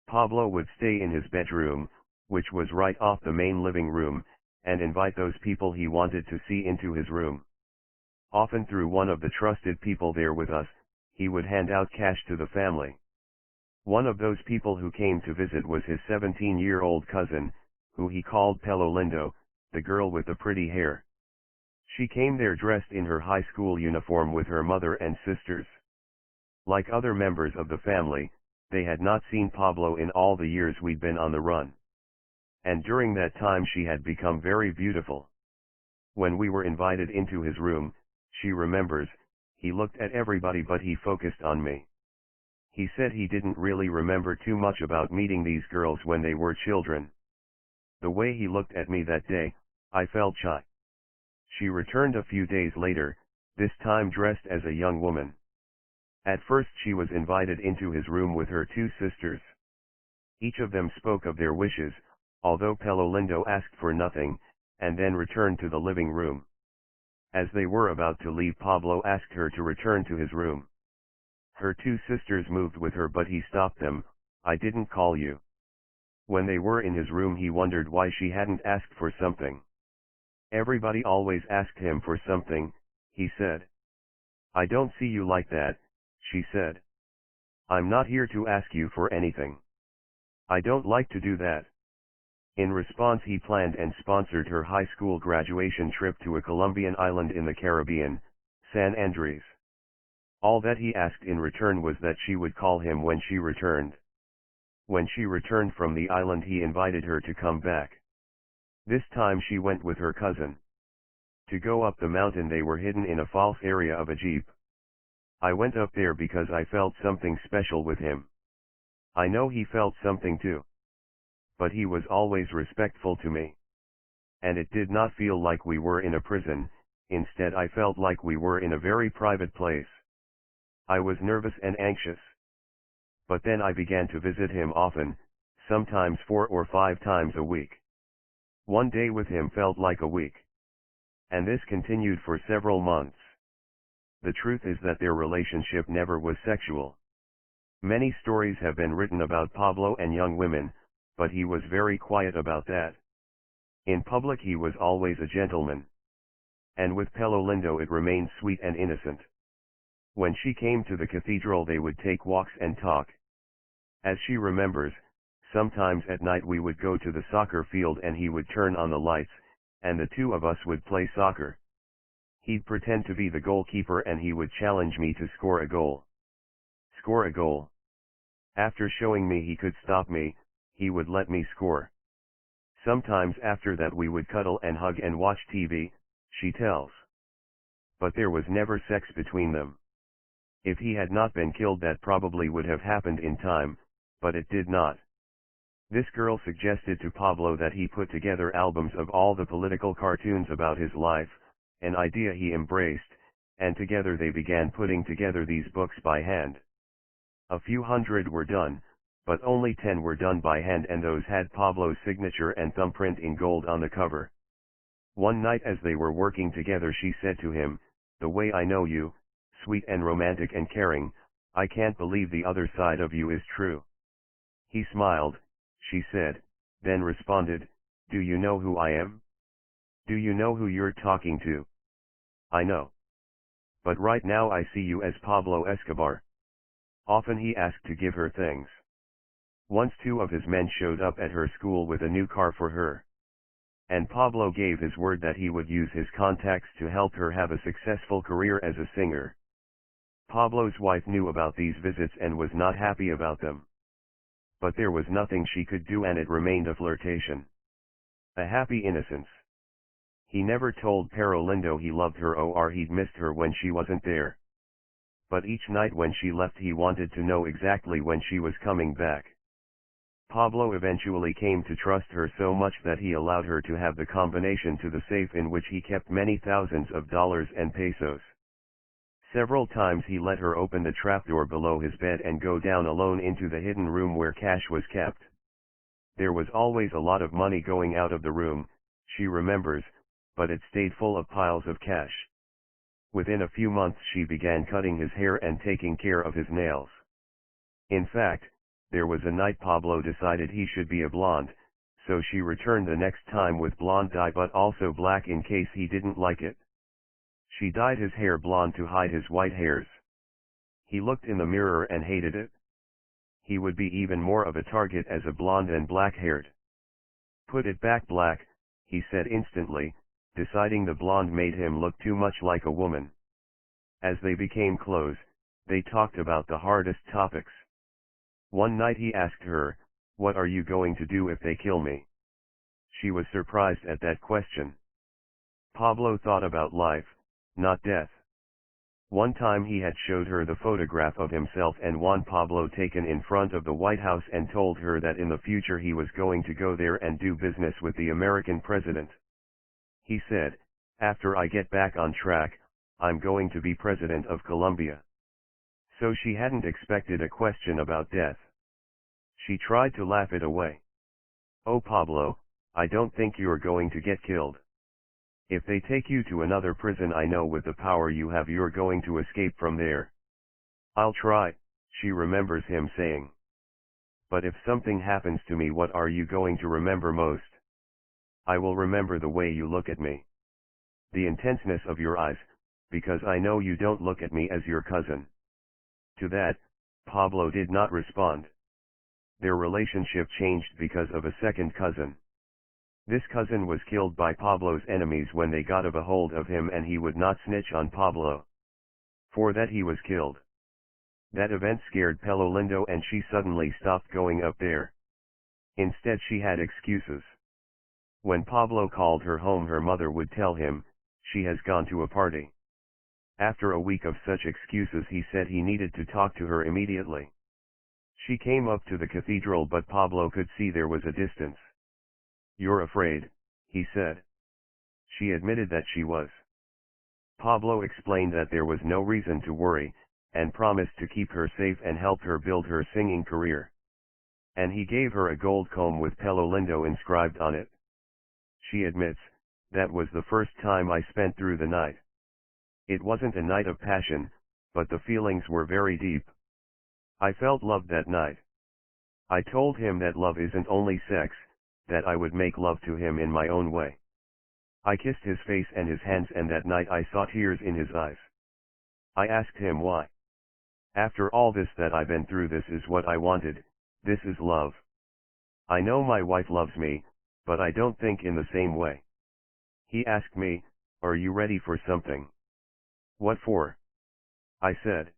Pablo would stay in his bedroom, which was right off the main living room, and invite those people he wanted to see into his room. Often through one of the trusted people there with us, he would hand out cash to the family. One of those people who came to visit was his 17-year-old cousin, who he called Pelo Lindo, the girl with the pretty hair. She came there dressed in her high school uniform with her mother and sisters. Like other members of the family, they had not seen Pablo in all the years we'd been on the run. And during that time she had become very beautiful. When we were invited into his room, she remembers, he looked at everybody but he focused on me. He said he didn't really remember too much about meeting these girls when they were children. The way he looked at me that day, I felt shy. She returned a few days later, this time dressed as a young woman. At first she was invited into his room with her two sisters. Each of them spoke of their wishes, although Pelo Lindo asked for nothing, and then returned to the living room. As they were about to leave, Pablo asked her to return to his room. Her two sisters moved with her but he stopped them. I didn't call you. When they were in his room he wondered why she hadn't asked for something. Everybody always asked him for something, he said. I don't see you like that, she said. I'm not here to ask you for anything. I don't like to do that. In response he planned and sponsored her high school graduation trip to a Colombian island in the Caribbean, San Andres. All that he asked in return was that she would call him when she returned. When she returned from the island he invited her to come back. This time she went with her cousin. To go up the mountain they were hidden in a false area of a jeep. I went up there because I felt something special with him. I know he felt something too. But he was always respectful to me. And it did not feel like we were in a prison, instead I felt like we were in a very private place. I was nervous and anxious. But then I began to visit him often, sometimes 4 or 5 times a week. One day with him felt like a week. And this continued for several months. The truth is that their relationship never was sexual. Many stories have been written about Pablo and young women, but he was very quiet about that. In public he was always a gentleman. And with Pelo Lindo it remained sweet and innocent. When she came to the cathedral they would take walks and talk. As she remembers, sometimes at night we would go to the soccer field and he would turn on the lights, and the two of us would play soccer. He'd pretend to be the goalkeeper and he would challenge me to score a goal. Score a goal. After showing me he could stop me, he would let me score. Sometimes after that we would cuddle and hug and watch TV, she tells. But there was never sex between them. If he had not been killed that probably would have happened in time, but it did not. This girl suggested to Pablo that he put together albums of all the political cartoons about his life, an idea he embraced, and together they began putting together these books by hand. A few hundred were done, but only 10 were done by hand and those had Pablo's signature and thumbprint in gold on the cover. One night as they were working together she said to him, "The way I know you, sweet and romantic and caring, I can't believe the other side of you is true." He smiled, she said, then responded, "Do you know who I am? Do you know who you're talking to?" "I know. But right now I see you as Pablo Escobar." Often he asked to give her things. Once 2 of his men showed up at her school with a new car for her. And Pablo gave his word that he would use his contacts to help her have a successful career as a singer. Pablo's wife knew about these visits and was not happy about them. But there was nothing she could do and it remained a flirtation. A happy innocence. He never told Pelo Lindo he loved her or he'd missed her when she wasn't there. But each night when she left he wanted to know exactly when she was coming back. Pablo eventually came to trust her so much that he allowed her to have the combination to the safe in which he kept many thousands of dollars and pesos. Several times he let her open the trapdoor below his bed and go down alone into the hidden room where cash was kept. There was always a lot of money going out of the room, she remembers, but it stayed full of piles of cash. Within a few months she began cutting his hair and taking care of his nails. In fact, there was a night Pablo decided he should be a blonde, so she returned the next time with blonde dye but also black in case he didn't like it. She dyed his hair blonde to hide his white hairs. He looked in the mirror and hated it. He would be even more of a target as a blonde and black-haired. "Put it back, Black," he said instantly, deciding the blonde made him look too much like a woman. As they became close, they talked about the hardest topics. One night he asked her, "What are you going to do if they kill me?" She was surprised at that question. Pablo thought about life, not death. One time he had showed her the photograph of himself and Juan Pablo taken in front of the White House and told her that in the future he was going to go there and do business with the American president. He said, "After I get back on track, I'm going to be president of Colombia." So she hadn't expected a question about death. She tried to laugh it away. "Oh Pablo, I don't think you're going to get killed. If they take you to another prison, I know with the power you have you're going to escape from there." "I'll try," she remembers him saying. "But if something happens to me, what are you going to remember most?" "I will remember the way you look at me. The intenseness of your eyes, because I know you don't look at me as your cousin." To that, Pablo did not respond. Their relationship changed because of a second cousin. This cousin was killed by Pablo's enemies when they got a hold of him, and he would not snitch on Pablo. For that he was killed. That event scared Pelo Lindo and she suddenly stopped going up there. Instead she had excuses. When Pablo called her home, her mother would tell him, "She has gone to a party." After a week of such excuses, he said he needed to talk to her immediately. She came up to the cathedral, but Pablo could see there was a distance. "You're afraid," he said. She admitted that she was. Pablo explained that there was no reason to worry, and promised to keep her safe and help her build her singing career. And he gave her a gold comb with Pelo Lindo inscribed on it. She admits, "That was the first time I spent through the night. It wasn't a night of passion, but the feelings were very deep. I felt love that night. I told him that love isn't only sex, that I would make love to him in my own way. I kissed his face and his hands, and that night I saw tears in his eyes. I asked him why. After all this that I've been through, this is what I wanted, this is love. I know my wife loves me, but I don't think in the same way. He asked me, 'Are you ready for something?' 'What for?' I said.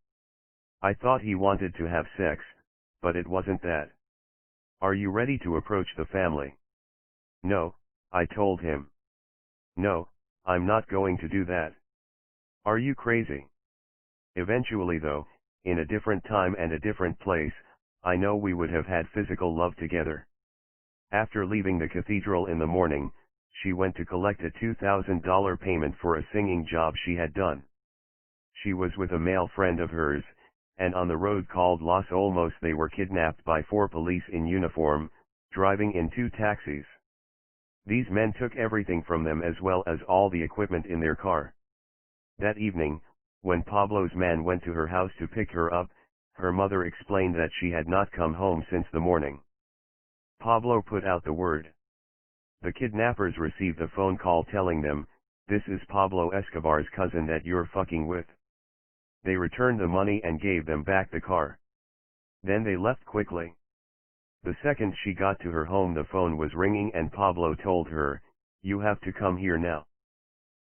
I thought he wanted to have sex, but it wasn't that. 'Are you ready to approach the family?' 'No,' I told him. 'No, I'm not going to do that.' 'Are you crazy?' Eventually though, in a different time and a different place, I know we would have had physical love together. After leaving the cathedral in the morning, she went to collect a $2,000 payment for a singing job she had done. She was with a male friend of hers, and on the road called Los Olmos they were kidnapped by 4 police in uniform, driving in 2 taxis. These men took everything from them as well as all the equipment in their car. That evening, when Pablo's man went to her house to pick her up, her mother explained that she had not come home since the morning. Pablo put out the word. The kidnappers received a phone call telling them, "This is Pablo Escobar's cousin that you're fucking with." They returned the money and gave them back the car. Then they left quickly. The second she got to her home, the phone was ringing and Pablo told her, "You have to come here now."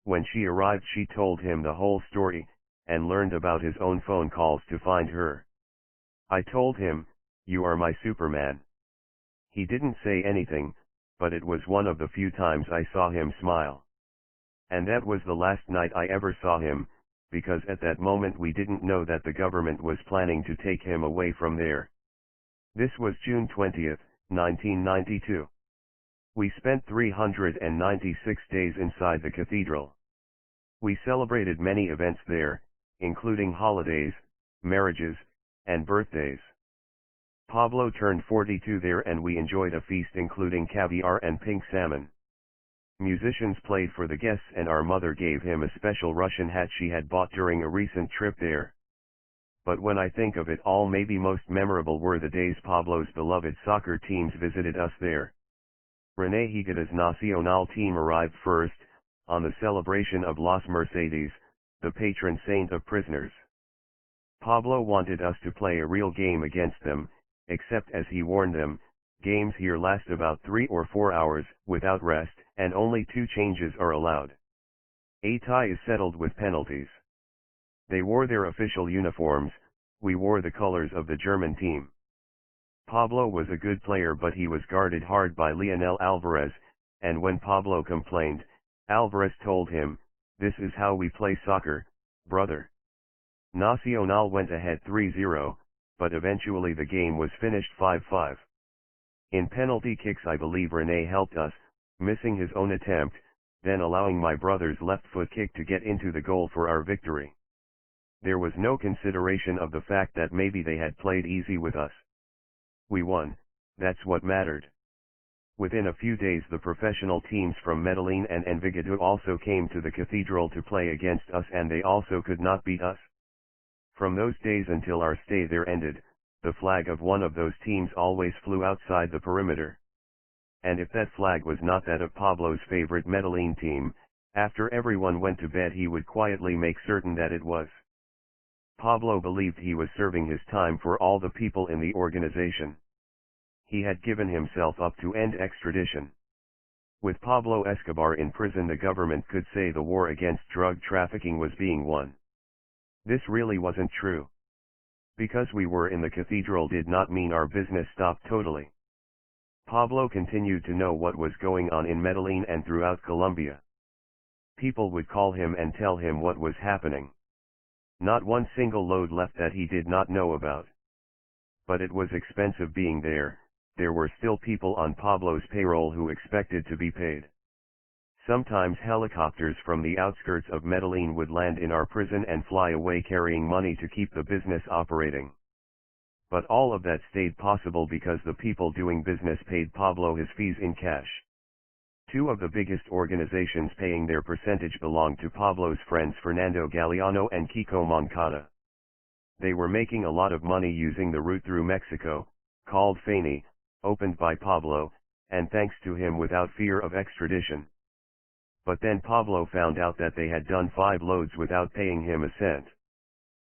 When she arrived, she told him the whole story, and learned about his own phone calls to find her. I told him, "You are my Superman." He didn't say anything, but it was one of the few times I saw him smile. And that was the last night I ever saw him, because at that moment we didn't know that the government was planning to take him away from there. This was June 20, 1992. We spent 396 days inside the cathedral. We celebrated many events there, including holidays, marriages, and birthdays. Pablo turned 42 there and we enjoyed a feast including caviar and pink salmon. Musicians played for the guests and our mother gave him a special Russian hat she had bought during a recent trip there. But when I think of it all, maybe most memorable were the days Pablo's beloved soccer teams visited us there. René Higuita's Nacional team arrived first, on the celebration of Los Mercedes, the patron saint of prisoners. Pablo wanted us to play a real game against them, except as he warned them, games here last about 3 or 4 hours, without rest, and only 2 changes are allowed. A tie is settled with penalties. They wore their official uniforms, we wore the colors of the German team. Pablo was a good player, but he was guarded hard by Lionel Alvarez, and when Pablo complained, Alvarez told him, "This is how we play soccer, brother." Nacional went ahead 3-0, but eventually the game was finished 5-5. In penalty kicks I believe Rene helped us, missing his own attempt, then allowing my brother's left foot kick to get into the goal for our victory. There was no consideration of the fact that maybe they had played easy with us. We won, that's what mattered. Within a few days the professional teams from Medellin and Envigado also came to the cathedral to play against us, and they also could not beat us. From those days until our stay there ended, the flag of one of those teams always flew outside the perimeter. And if that flag was not that of Pablo's favorite Medellin team, after everyone went to bed he would quietly make certain that it was. Pablo believed he was serving his time for all the people in the organization. He had given himself up to end extradition. With Pablo Escobar in prison, the government could say the war against drug trafficking was being won. This really wasn't true. Because we were in the cathedral did not mean our business stopped totally. Pablo continued to know what was going on in Medellin and throughout Colombia. People would call him and tell him what was happening. Not one single load left that he did not know about. But it was expensive being there. There were still people on Pablo's payroll who expected to be paid. Sometimes helicopters from the outskirts of Medellin would land in our prison and fly away carrying money to keep the business operating. But all of that stayed possible because the people doing business paid Pablo his fees in cash. 2 of the biggest organizations paying their percentage belonged to Pablo's friends Fernando Galeano and Kiko Moncada. They were making a lot of money using the route through Mexico, called Fani, opened by Pablo, and thanks to him without fear of extradition. But then Pablo found out that they had done 5 loads without paying him a cent.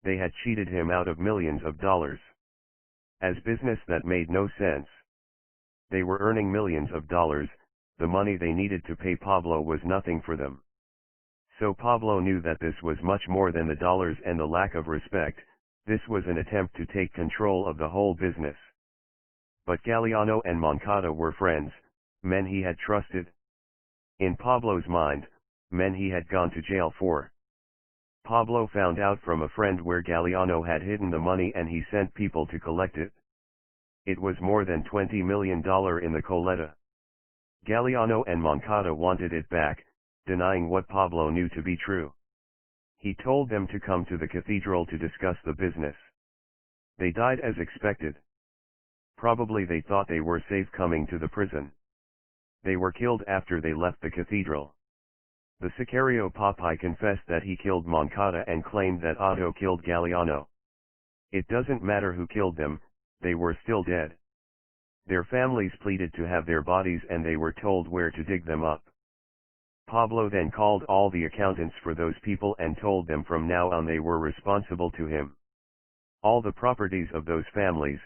They had cheated him out of millions of dollars. As business that made no sense. They were earning millions of dollars, the money they needed to pay Pablo was nothing for them. So Pablo knew that this was much more than the dollars and the lack of respect, this was an attempt to take control of the whole business. But Galeano and Moncada were friends, men he had trusted. In Pablo's mind, men he had gone to jail for. Pablo found out from a friend where Galeano had hidden the money and he sent people to collect it. It was more than $20 million in the coleta. Galeano and Moncada wanted it back, denying what Pablo knew to be true. He told them to come to the cathedral to discuss the business. They died as expected. Probably they thought they were safe coming to the prison. They were killed after they left the cathedral. The Sicario Popeye confessed that he killed Moncada and claimed that Otto killed Galeano. It doesn't matter who killed them, they were still dead. Their families pleaded to have their bodies and they were told where to dig them up. Pablo then called all the accountants for those people and told them from now on they were responsible to him. All the properties of those families,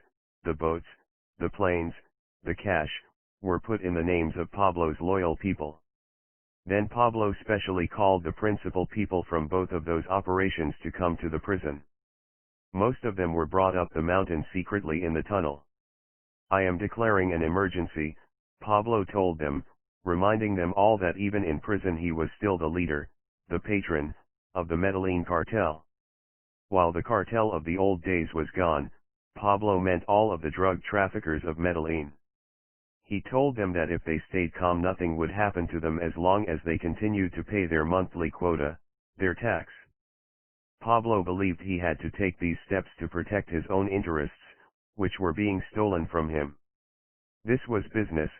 the boats, the planes, the cash, were put in the names of Pablo's loyal people. Then Pablo specially called the principal people from both of those operations to come to the prison. Most of them were brought up the mountain secretly in the tunnel. "I am declaring an emergency," Pablo told them, reminding them all that even in prison he was still the leader, the patron, of the Medellin cartel. While the cartel of the old days was gone, Pablo meant all of the drug traffickers of Medellin. He told them that if they stayed calm nothing would happen to them as long as they continued to pay their monthly quota, their tax. Pablo believed he had to take these steps to protect his own interests, which were being stolen from him. This was business,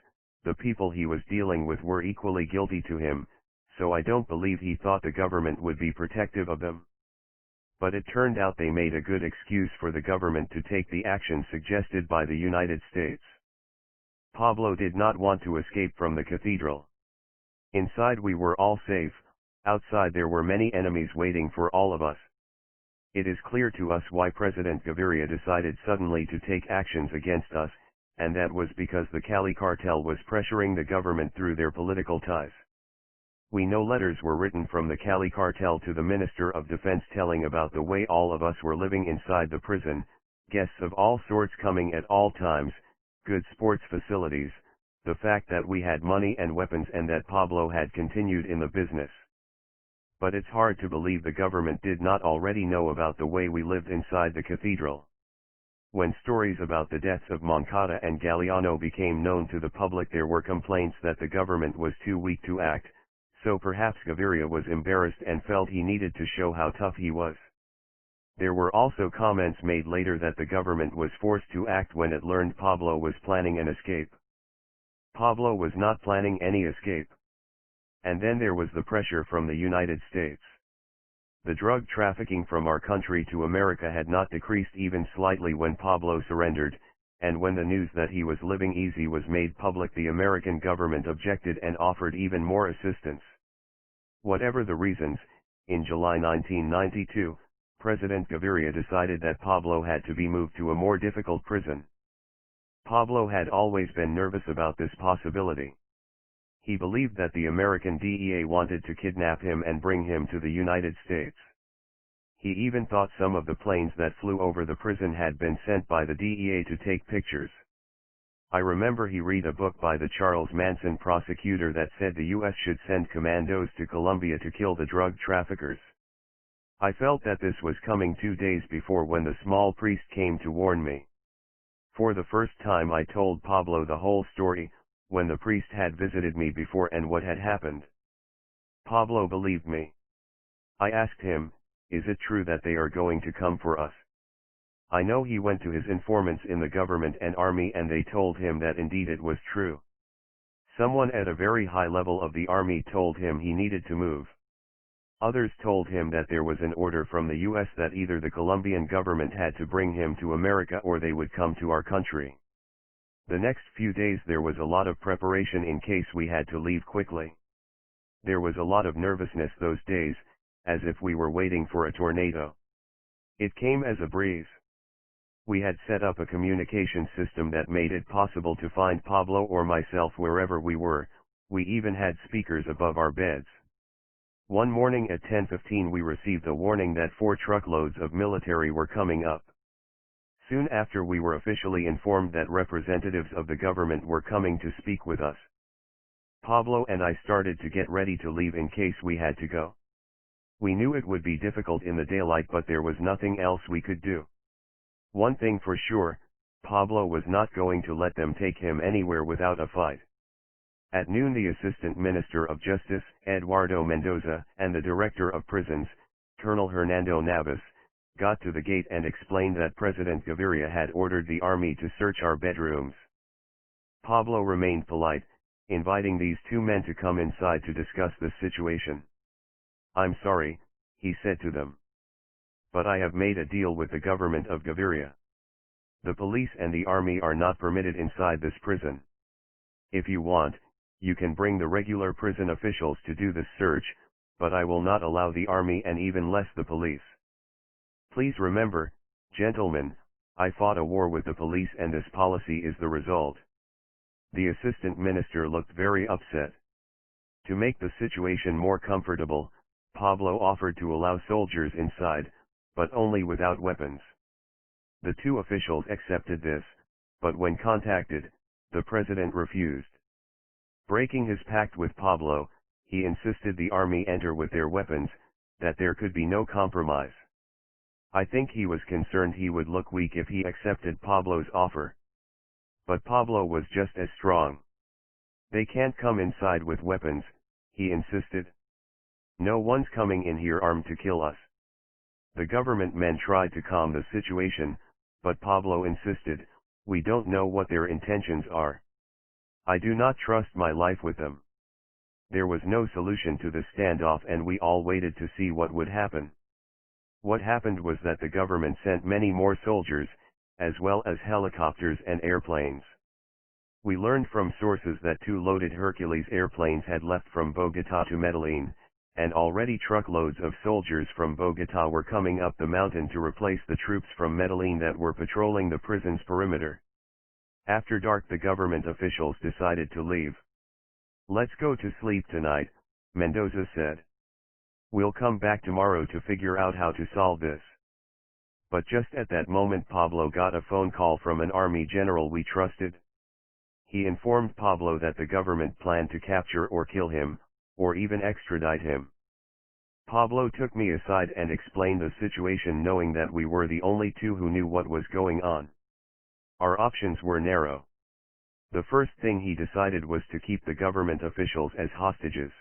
the people he was dealing with were equally guilty to him, so I don't believe he thought the government would be protective of them. But it turned out they made a good excuse for the government to take the action suggested by the United States. Pablo did not want to escape from the cathedral. Inside we were all safe, outside there were many enemies waiting for all of us. It is clear to us why President Gaviria decided suddenly to take actions against us, and that was because the Cali cartel was pressuring the government through their political ties. We know letters were written from the Cali cartel to the Minister of Defense telling about the way all of us were living inside the prison, guests of all sorts coming at all times, good sports facilities, the fact that we had money and weapons and that Pablo had continued in the business. But it's hard to believe the government did not already know about the way we lived inside the cathedral. When stories about the deaths of Moncada and Galeano became known to the public, there were complaints that the government was too weak to act, so perhaps Gaviria was embarrassed and felt he needed to show how tough he was. There were also comments made later that the government was forced to act when it learned Pablo was planning an escape. Pablo was not planning any escape. And then there was the pressure from the United States. The drug trafficking from our country to America had not decreased even slightly when Pablo surrendered, and when the news that he was living easy was made public, the American government objected and offered even more assistance. Whatever the reasons, in July 1992, President Gaviria decided that Pablo had to be moved to a more difficult prison. Pablo had always been nervous about this possibility. He believed that the American DEA wanted to kidnap him and bring him to the United States. He even thought some of the planes that flew over the prison had been sent by the DEA to take pictures. I remember he read a book by the Charles Manson prosecutor that said the U.S. should send commandos to Colombia to kill the drug traffickers. I felt that this was coming 2 days before when the small priest came to warn me. For the first time I told Pablo the whole story, when the priest had visited me before and what had happened. Pablo believed me. I asked him, "Is it true that they are going to come for us?" I know he went to his informants in the government and army and they told him that indeed it was true. Someone at a very high level of the army told him he needed to move. Others told him that there was an order from the U.S. that either the Colombian government had to bring him to America or they would come to our country. The next few days there was a lot of preparation in case we had to leave quickly. There was a lot of nervousness those days, as if we were waiting for a tornado. It came as a breeze. We had set up a communication system that made it possible to find Pablo or myself wherever we were. We even had speakers above our beds. One morning at 10:15 we received a warning that 4 truckloads of military were coming up. Soon after we were officially informed that representatives of the government were coming to speak with us. Pablo and I started to get ready to leave in case we had to go. We knew it would be difficult in the daylight, but there was nothing else we could do. One thing for sure, Pablo was not going to let them take him anywhere without a fight. At noon the Assistant Minister of Justice, Eduardo Mendoza, and the Director of Prisons, Colonel Hernando Navas, got to the gate and explained that President Gaviria had ordered the army to search our bedrooms. Pablo remained polite, inviting these 2 men to come inside to discuss the situation. "I'm sorry," he said to them, "but I have made a deal with the government of Gaviria. The police and the army are not permitted inside this prison. If you want, you can bring the regular prison officials to do this search, but I will not allow the army and even less the police. Please remember, gentlemen, I fought a war with the police and this policy is the result." The assistant minister looked very upset. To make the situation more comfortable, Pablo offered to allow soldiers inside, but only without weapons. The 2 officials accepted this, but when contacted, the president refused. Breaking his pact with Pablo, he insisted the army enter with their weapons, that there could be no compromise. I think he was concerned he would look weak if he accepted Pablo's offer. But Pablo was just as strong. "They can't come inside with weapons," he insisted. "No one's coming in here armed to kill us." The government men tried to calm the situation, but Pablo insisted, "We don't know what their intentions are. I do not trust my life with them." There was no solution to the standoff and we all waited to see what would happen. What happened was that the government sent many more soldiers, as well as helicopters and airplanes. We learned from sources that 2 loaded Hercules airplanes had left from Bogotá to Medellín, and already truckloads of soldiers from Bogota were coming up the mountain to replace the troops from Medellin that were patrolling the prison's perimeter. After dark the government officials decided to leave. "Let's go to sleep tonight," Mendoza said. "We'll come back tomorrow to figure out how to solve this." But just at that moment Pablo got a phone call from an army general we trusted. He informed Pablo that the government planned to capture or kill him, or even extradite him. Pablo took me aside and explained the situation, knowing that we were the only two who knew what was going on. Our options were narrow. The first thing he decided was to keep the government officials as hostages.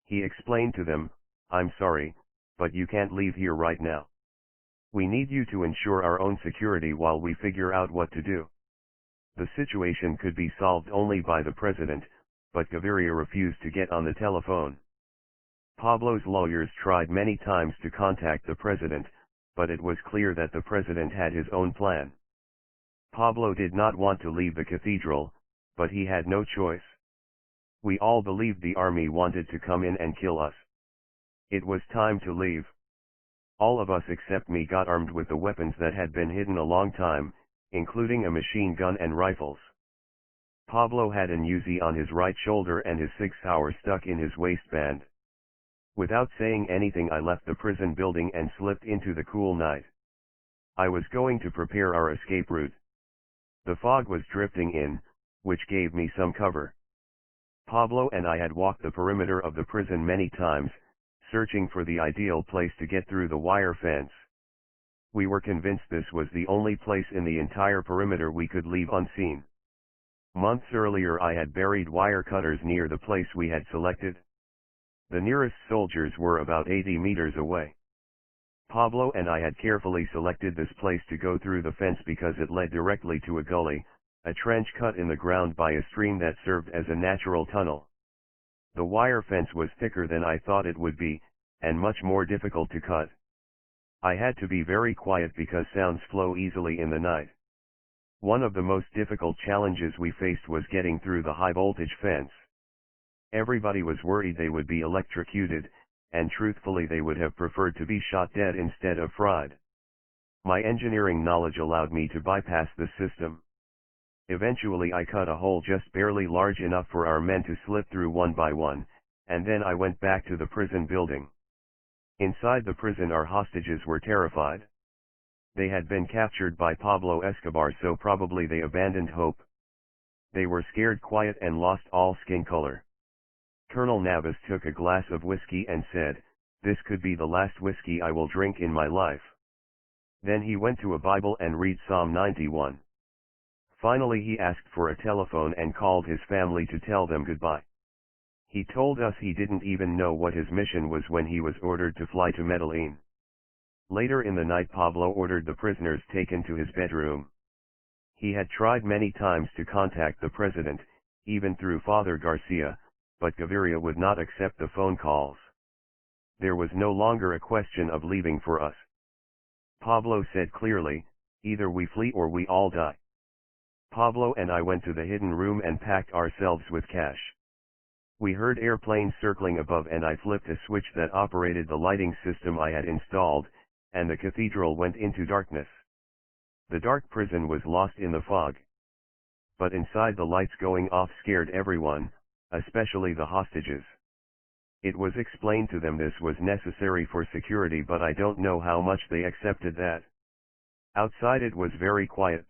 He explained to them, "I'm sorry, but you can't leave here right now. We need you to ensure our own security while we figure out what to do." The situation could be solved only by the president, but Gaviria refused to get on the telephone. Pablo's lawyers tried many times to contact the president, but it was clear that the president had his own plan. Pablo did not want to leave the cathedral, but he had no choice. We all believed the army wanted to come in and kill us. It was time to leave. All of us except me got armed with the weapons that had been hidden a long time, including a machine gun and rifles. Pablo had an Uzi on his right shoulder and his 6-hour stuck in his waistband. Without saying anything I left the prison building and slipped into the cool night. I was going to prepare our escape route. The fog was drifting in, which gave me some cover. Pablo and I had walked the perimeter of the prison many times, searching for the ideal place to get through the wire fence. We were convinced this was the only place in the entire perimeter we could leave unseen. Months earlier I had buried wire cutters near the place we had selected. The nearest soldiers were about 80 meters away. Pablo and I had carefully selected this place to go through the fence because it led directly to a gully, a trench cut in the ground by a stream that served as a natural tunnel. The wire fence was thicker than I thought it would be, and much more difficult to cut. I had to be very quiet because sounds flow easily in the night. One of the most difficult challenges we faced was getting through the high-voltage fence. Everybody was worried they would be electrocuted, and truthfully they would have preferred to be shot dead instead of fried. My engineering knowledge allowed me to bypass the system. Eventually I cut a hole just barely large enough for our men to slip through one by one, and then I went back to the prison building. Inside the prison our hostages were terrified. They had been captured by Pablo Escobar, so probably they abandoned hope. They were scared, quiet, and lost all skin color. Colonel Navas took a glass of whiskey and said, "This could be the last whiskey I will drink in my life." Then he went to a Bible and read Psalm 91. Finally he asked for a telephone and called his family to tell them goodbye. He told us he didn't even know what his mission was when he was ordered to fly to Medellin. Later in the night Pablo ordered the prisoners taken to his bedroom. He had tried many times to contact the president, even through Father Garcia, but Gaviria would not accept the phone calls. There was no longer a question of leaving for us. Pablo said clearly, "Either we flee or we all die." Pablo and I went to the hidden room and packed ourselves with cash. We heard airplanes circling above and I flipped a switch that operated the lighting system I had installed, and the cathedral went into darkness. The dark prison was lost in the fog. But inside the lights going off scared everyone, especially the hostages. It was explained to them this was necessary for security, but I don't know how much they accepted that. Outside it was very quiet.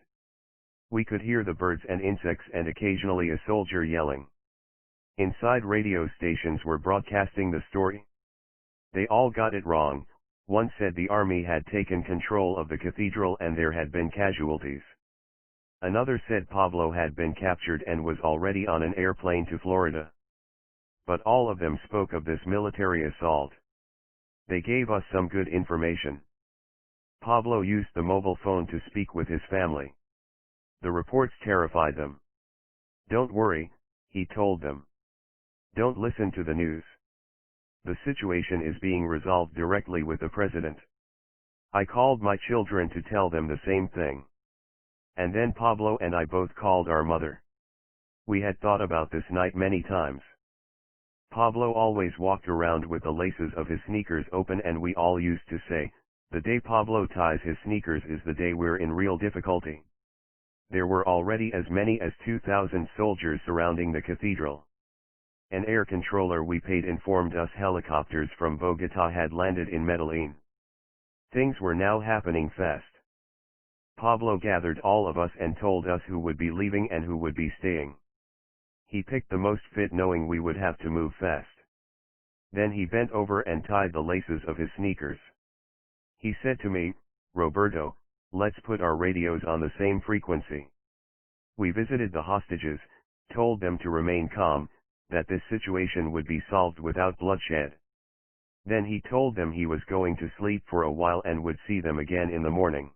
We could hear the birds and insects and occasionally a soldier yelling. Inside radio stations were broadcasting the story. They all got it wrong. One said the army had taken control of the cathedral and there had been casualties. Another said Pablo had been captured and was already on an airplane to Florida. But all of them spoke of this military assault. They gave us some good information. Pablo used the mobile phone to speak with his family. The reports terrified them. "Don't worry," he told them. "Don't listen to the news. The situation is being resolved directly with the president." I called my children to tell them the same thing. And then Pablo and I both called our mother. We had thought about this night many times. Pablo always walked around with the laces of his sneakers open, and we all used to say, "The day Pablo ties his sneakers is the day we're in real difficulty." There were already as many as 2,000 soldiers surrounding the cathedral. An air controller we paid informed us helicopters from Bogota had landed in Medellin. Things were now happening fast. Pablo gathered all of us and told us who would be leaving and who would be staying. He picked the most fit, knowing we would have to move fast. Then he bent over and tied the laces of his sneakers. He said to me, "Roberto, let's put our radios on the same frequency." We visited the hostages, told them to remain calm, that this situation would be solved without bloodshed. Then he told them he was going to sleep for a while and would see them again in the morning.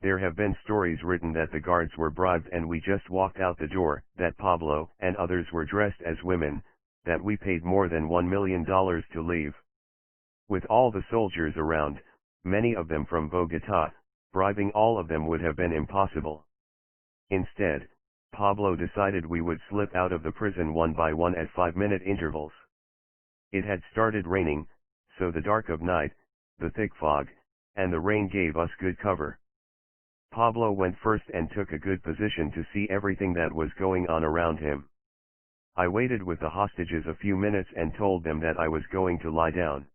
There have been stories written that the guards were bribed and we just walked out the door, that Pablo and others were dressed as women, that we paid more than $1 million to leave. With all the soldiers around, many of them from Bogota, bribing all of them would have been impossible. Instead, Pablo decided we would slip out of the prison one by one at 5-minute intervals. It had started raining, so the dark of night, the thick fog, and the rain gave us good cover. Pablo went first and took a good position to see everything that was going on around him. I waited with the hostages a few minutes and told them that I was going to lie down.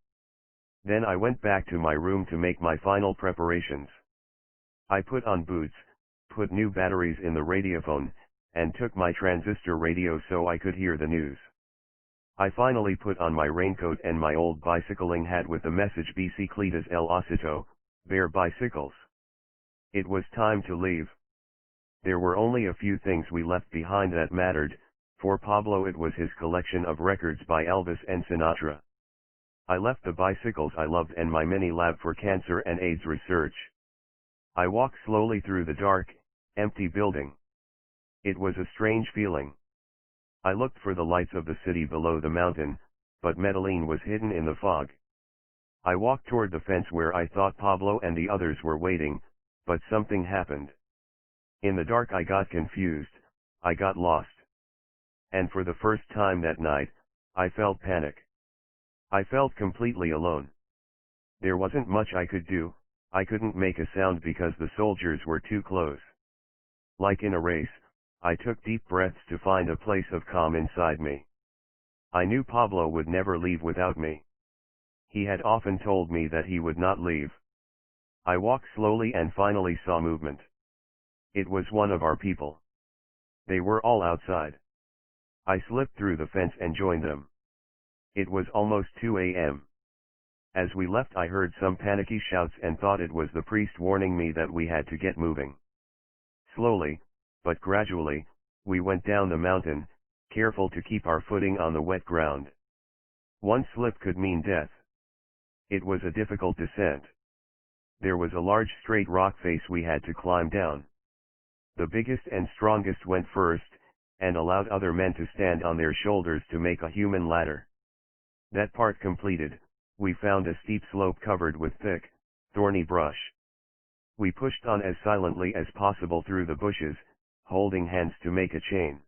Then I went back to my room to make my final preparations. I put on boots, put new batteries in the radiophone, and took my transistor radio so I could hear the news. I finally put on my raincoat and my old bicycling hat with the message "Bicicletas el Osito, Bear Bicycles." It was time to leave. There were only a few things we left behind that mattered. For Pablo it was his collection of records by Elvis and Sinatra. I left the bicycles I loved and my mini lab for cancer and AIDS research. I walked slowly through the dark, empty building. It was a strange feeling. I looked for the lights of the city below the mountain, but Medellin was hidden in the fog. I walked toward the fence where I thought Pablo and the others were waiting, but something happened. In the dark I got confused, I got lost. And for the first time that night, I felt panic. I felt completely alone. There wasn't much I could do, I couldn't make a sound because the soldiers were too close. Like in a race, I took deep breaths to find a place of calm inside me. I knew Pablo would never leave without me. He had often told me that he would not leave. I walked slowly and finally saw movement. It was one of our people. They were all outside. I slipped through the fence and joined them. It was almost 2 a.m. As we left I heard some panicky shouts and thought it was the priest warning me that we had to get moving. Slowly, but gradually, we went down the mountain, careful to keep our footing on the wet ground. One slip could mean death. It was a difficult descent. There was a large straight rock face we had to climb down. The biggest and strongest went first, and allowed other men to stand on their shoulders to make a human ladder. That part completed, we found a steep slope covered with thick, thorny brush. We pushed on as silently as possible through the bushes, holding hands to make a chain.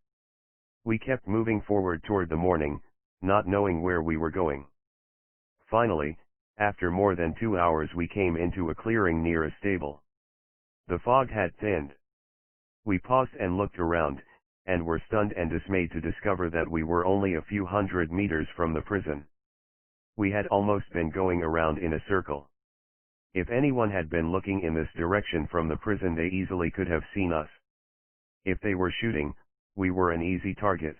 We kept moving forward toward the morning, not knowing where we were going. Finally, after more than 2 hours we came into a clearing near a stable. The fog had thinned. We paused and looked around, and were stunned and dismayed to discover that we were only a few hundred meters from the prison. We had almost been going around in a circle. If anyone had been looking in this direction from the prison they easily could have seen us. If they were shooting, we were an easy target.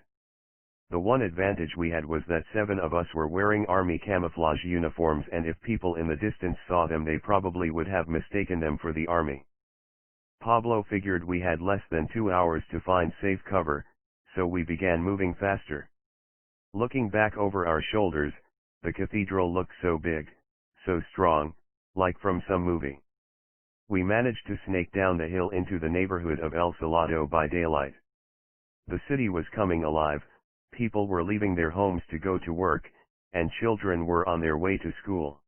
The one advantage we had was that 7 of us were wearing army camouflage uniforms, and if people in the distance saw them they probably would have mistaken them for the army. Pablo figured we had less than 2 hours to find safe cover, so we began moving faster. Looking back over our shoulders, the cathedral looked so big, so strong, like from some movie. We managed to snake down the hill into the neighborhood of El Salado by daylight. The city was coming alive, people were leaving their homes to go to work, and children were on their way to school.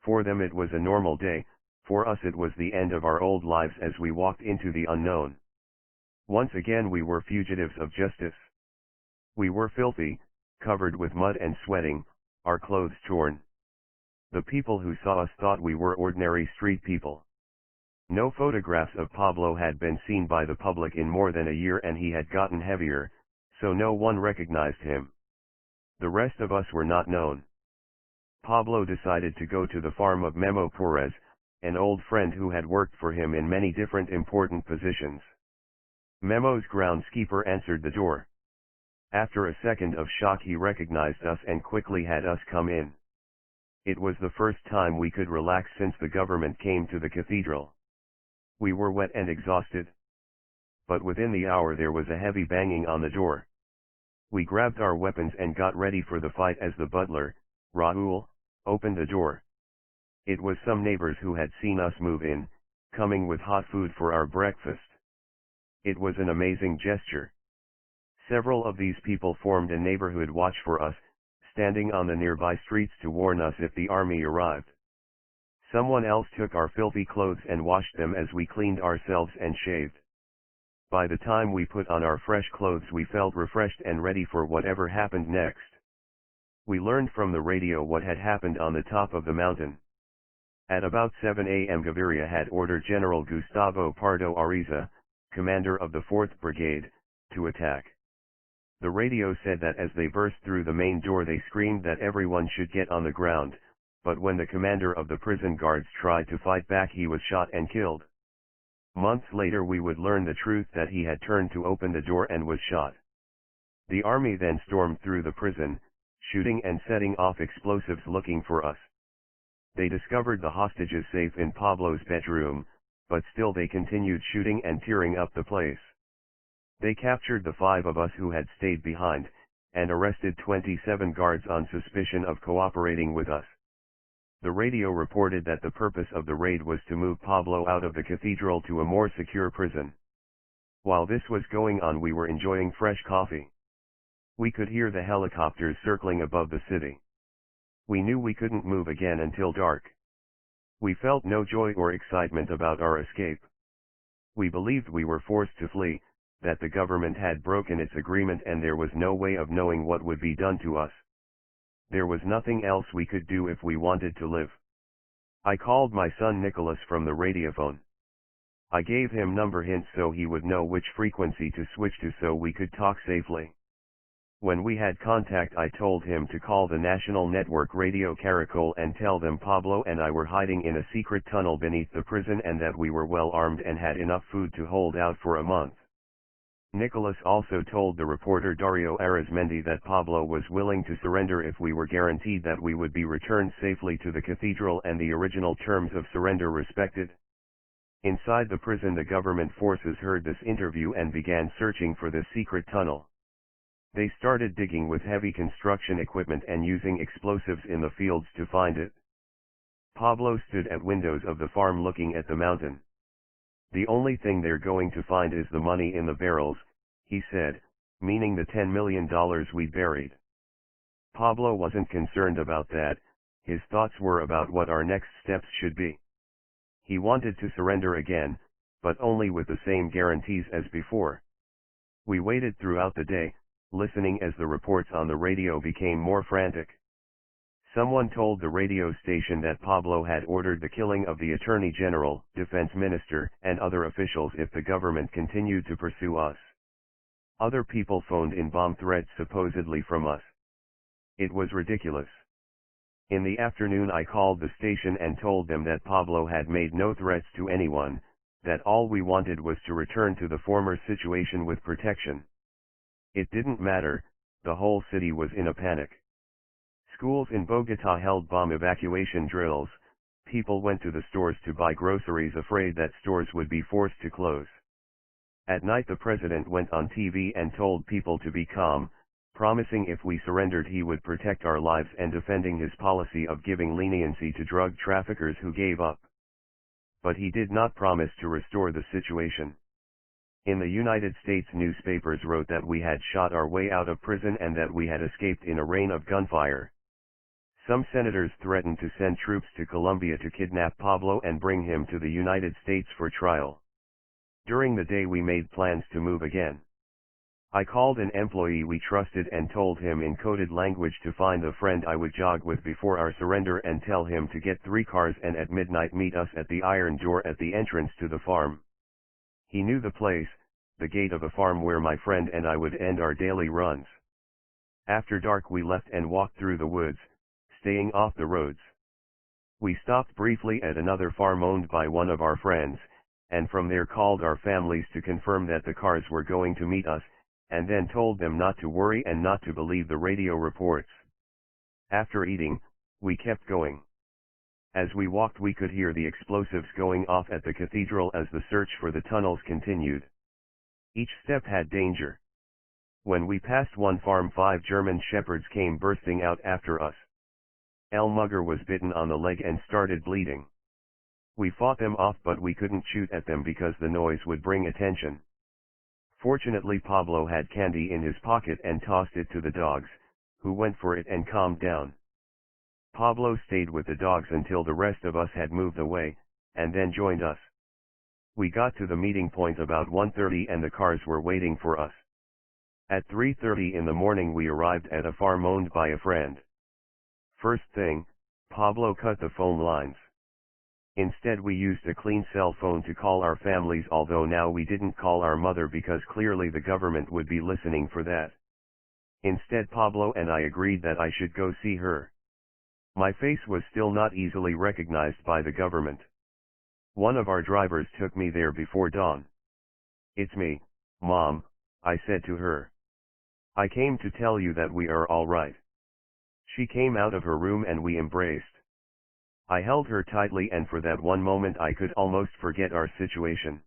For them it was a normal day, for us it was the end of our old lives as we walked into the unknown. Once again we were fugitives of justice. We were filthy, covered with mud and sweating, our clothes torn. The people who saw us thought we were ordinary street people. No photographs of Pablo had been seen by the public in more than a year, and he had gotten heavier, so no one recognized him. The rest of us were not known. Pablo decided to go to the farm of Memo Perez, an old friend who had worked for him in many different important positions. Memo's groundskeeper answered the door. After a second of shock, he recognized us and quickly had us come in. It was the first time we could relax since the government came to the cathedral. We were wet and exhausted. But within the hour there was a heavy banging on the door. We grabbed our weapons and got ready for the fight as the butler, Raul, opened the door. It was some neighbors who had seen us move in, coming with hot food for our breakfast. It was an amazing gesture. Several of these people formed a neighborhood watch for us, standing on the nearby streets to warn us if the army arrived. Someone else took our filthy clothes and washed them as we cleaned ourselves and shaved. By the time we put on our fresh clothes, we felt refreshed and ready for whatever happened next. We learned from the radio what had happened on the top of the mountain. At about 7 a.m. Gaviria had ordered General Gustavo Pardo Ariza, commander of the 4th Brigade, to attack. The radio said that as they burst through the main door they screamed that everyone should get on the ground, but when the commander of the prison guards tried to fight back, he was shot and killed. Months later we would learn the truth that he had turned to open the door and was shot. The army then stormed through the prison, shooting and setting off explosives looking for us. They discovered the hostages safe in Pablo's bedroom, but still they continued shooting and tearing up the place. They captured the 5 of us who had stayed behind, and arrested 27 guards on suspicion of cooperating with us. The radio reported that the purpose of the raid was to move Pablo out of the cathedral to a more secure prison. While this was going on, we were enjoying fresh coffee. We could hear the helicopters circling above the city. We knew we couldn't move again until dark. We felt no joy or excitement about our escape. We believed we were forced to flee, that the government had broken its agreement and there was no way of knowing what would be done to us. There was nothing else we could do if we wanted to live. I called my son Nicholas from the radiophone. I gave him number hints so he would know which frequency to switch to so we could talk safely. When we had contact, I told him to call the national network Radio Caracol and tell them Pablo and I were hiding in a secret tunnel beneath the prison and that we were well armed and had enough food to hold out for a month. Nicholas also told the reporter Dario Arizmendi that Pablo was willing to surrender if we were guaranteed that we would be returned safely to the cathedral and the original terms of surrender respected. Inside the prison, the government forces heard this interview and began searching for this secret tunnel. They started digging with heavy construction equipment and using explosives in the fields to find it. Pablo stood at windows of the farm looking at the mountain. The only thing they're going to find is the money in the barrels, he said, meaning the $10 million we buried. Pablo wasn't concerned about that, his thoughts were about what our next steps should be. He wanted to surrender again, but only with the same guarantees as before. We waited throughout the day, listening as the reports on the radio became more frantic. Someone told the radio station that Pablo had ordered the killing of the Attorney General, Defense Minister, and other officials if the government continued to pursue us. Other people phoned in bomb threats supposedly from us. It was ridiculous. In the afternoon I called the station and told them that Pablo had made no threats to anyone, that all we wanted was to return to the former situation with protection. It didn't matter, the whole city was in a panic. Schools in Bogotá held bomb evacuation drills, people went to the stores to buy groceries afraid that stores would be forced to close. At night the president went on TV and told people to be calm, promising if we surrendered he would protect our lives and defending his policy of giving leniency to drug traffickers who gave up. But he did not promise to restore the situation. In the United States, newspapers wrote that we had shot our way out of prison and that we had escaped in a rain of gunfire. Some senators threatened to send troops to Colombia to kidnap Pablo and bring him to the United States for trial. During the day we made plans to move again. I called an employee we trusted and told him in coded language to find the friend I would jog with before our surrender and tell him to get 3 cars and at midnight meet us at the iron door at the entrance to the farm. He knew the place, the gate of a farm where my friend and I would end our daily runs. After dark we left and walked through the woods, staying off the roads. We stopped briefly at another farm owned by one of our friends, and from there called our families to confirm that the cars were going to meet us, and then told them not to worry and not to believe the radio reports. After eating, we kept going. As we walked we could hear the explosives going off at the cathedral as the search for the tunnels continued. Each step had danger. When we passed one farm 5 German shepherds came bursting out after us. El Mugger was bitten on the leg and started bleeding. We fought them off but we couldn't shoot at them because the noise would bring attention. Fortunately Pablo had candy in his pocket and tossed it to the dogs, who went for it and calmed down. Pablo stayed with the dogs until the rest of us had moved away, and then joined us. We got to the meeting point about 1:30 and the cars were waiting for us. At 3:30 in the morning we arrived at a farm owned by a friend. First thing, Pablo cut the phone lines. Instead we used a clean cell phone to call our families, although now we didn't call our mother because clearly the government would be listening for that. Instead Pablo and I agreed that I should go see her. My face was still not easily recognized by the government. One of our drivers took me there before dawn. "It's me, Mom," I said to her. "I came to tell you that we are all right." She came out of her room and we embraced. I held her tightly and for that one moment I could almost forget our situation.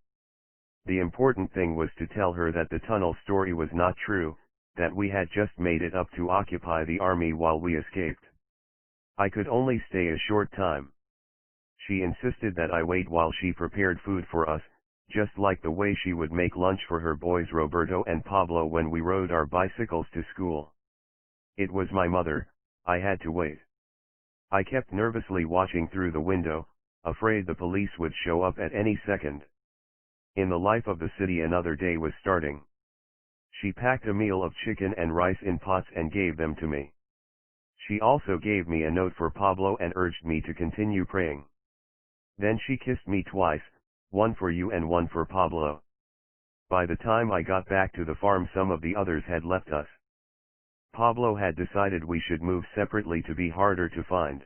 The important thing was to tell her that the tunnel story was not true, that we had just made it up to occupy the army while we escaped. I could only stay a short time. She insisted that I wait while she prepared food for us, just like the way she would make lunch for her boys Roberto and Pablo when we rode our bicycles to school. It was my mother, I had to wait. I kept nervously watching through the window, afraid the police would show up at any second. In the life of the city another day was starting. She packed a meal of chicken and rice in pots and gave them to me. She also gave me a note for Pablo and urged me to continue praying. Then she kissed me twice, one for you and one for Pablo. By the time I got back to the farm some of the others had left us. Pablo had decided we should move separately to be harder to find.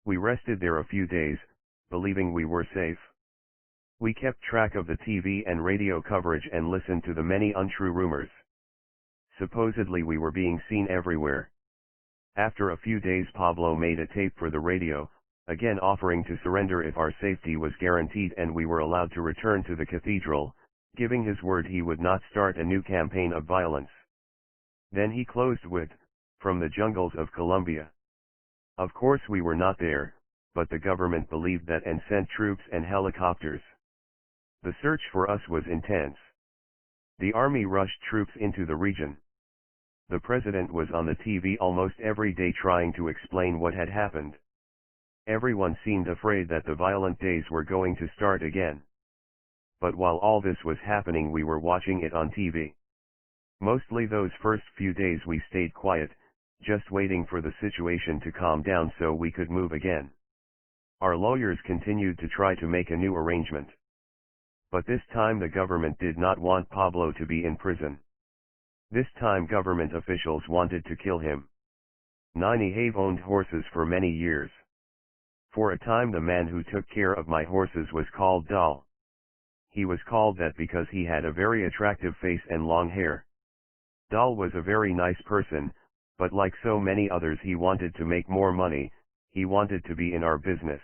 We rested there a few days, believing we were safe. We kept track of the TV and radio coverage and listened to the many untrue rumors. Supposedly we were being seen everywhere. After a few days Pablo made a tape for the radio, again offering to surrender if our safety was guaranteed and we were allowed to return to the cathedral, giving his word he would not start a new campaign of violence. Then he closed with, "From the jungles of Colombia." Of course we were not there, but the government believed that and sent troops and helicopters. The search for us was intense. The army rushed troops into the region. The president was on the TV almost every day trying to explain what had happened. Everyone seemed afraid that the violent days were going to start again. But while all this was happening we were watching it on TV. Mostly those first few days we stayed quiet, just waiting for the situation to calm down so we could move again. Our lawyers continued to try to make a new arrangement. But this time the government did not want Pablo to be in prison. This time government officials wanted to kill him. Nini have owned horses for many years. For a time the man who took care of my horses was called Dal. He was called that because he had a very attractive face and long hair. Dal was a very nice person, but like so many others he wanted to make more money, he wanted to be in our business.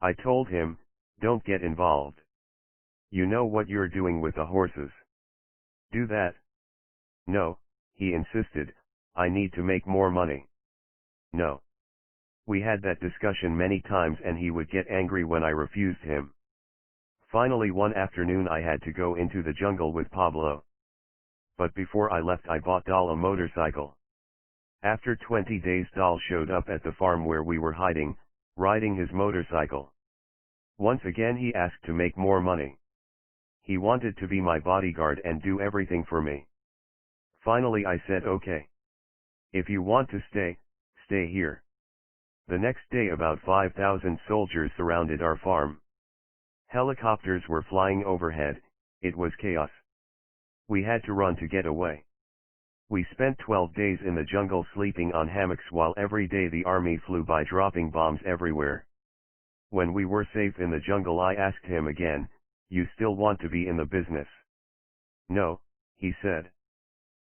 I told him, "Don't get involved. You know what you're doing with the horses. Do that." "No," he insisted, "I need to make more money." "No." We had that discussion many times and he would get angry when I refused him. Finally one afternoon I had to go into the jungle with Pablo. But before I left I bought Dal a motorcycle. After 20 days Dal showed up at the farm where we were hiding, riding his motorcycle. Once again he asked to make more money. He wanted to be my bodyguard and do everything for me. Finally I said okay. If you want to stay, stay here. The next day about 5,000 soldiers surrounded our farm. Helicopters were flying overhead, it was chaos. We had to run to get away. We spent 12 days in the jungle sleeping on hammocks while every day the army flew by dropping bombs everywhere. When we were safe in the jungle I asked him again, "You still want to be in the business?" "No," he said.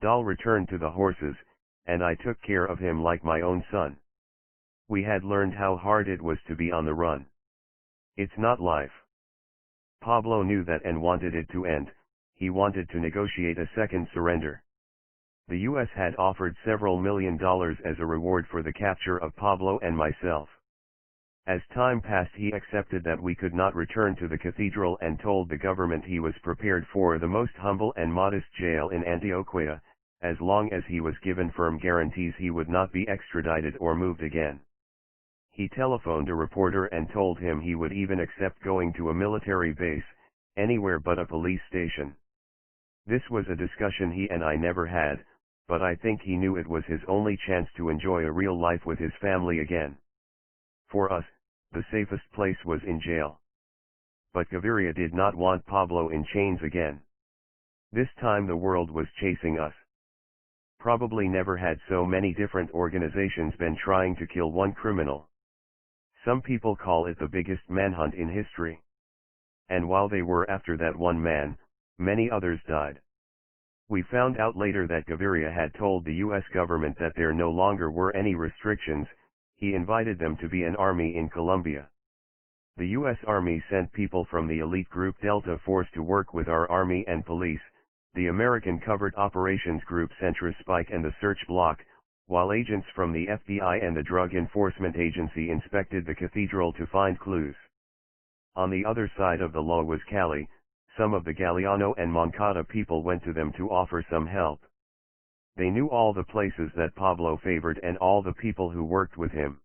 Dal returned to the horses, and I took care of him like my own son. We had learned how hard it was to be on the run. It's not life. Pablo knew that and wanted it to end. He wanted to negotiate a second surrender. The U.S. had offered several $1 million as a reward for the capture of Pablo and myself. As time passed he accepted that we could not return to the cathedral and told the government he was prepared for the most humble and modest jail in Antioquia, as long as he was given firm guarantees he would not be extradited or moved again. He telephoned a reporter and told him he would even accept going to a military base, anywhere but a police station. This was a discussion he and I never had, but I think he knew it was his only chance to enjoy a real life with his family again. For us, the safest place was in jail. But Gaviria did not want Pablo in chains again. This time the world was chasing us. Probably never had so many different organizations been trying to kill one criminal. Some people call it the biggest manhunt in history. And while they were after that one man, many others died. We found out later that Gaviria had told the U.S. government that there no longer were any restrictions. He invited them to be an army in Colombia. The U.S. Army sent people from the elite group Delta Force to work with our Army and police, the American Covert Operations Group Centris Spike and the Search Block, while agents from the FBI and the Drug Enforcement Agency inspected the cathedral to find clues. On the other side of the law was Cali. Some of the Galeano and Moncada people went to them to offer some help. They knew all the places that Pablo favored and all the people who worked with him.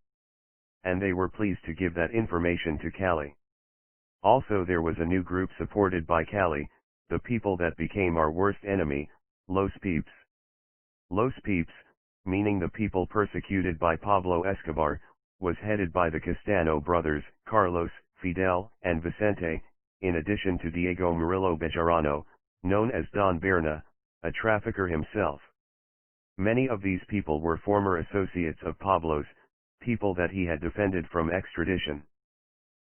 And they were pleased to give that information to Cali. Also there was a new group supported by Cali, the people that became our worst enemy, Los Peeps. Los Peeps, meaning the people persecuted by Pablo Escobar, was headed by the Castano brothers, Carlos, Fidel, and Vicente, in addition to Diego Murillo Bejarano, known as Don Berna, a trafficker himself. Many of these people were former associates of Pablo's, people that he had defended from extradition.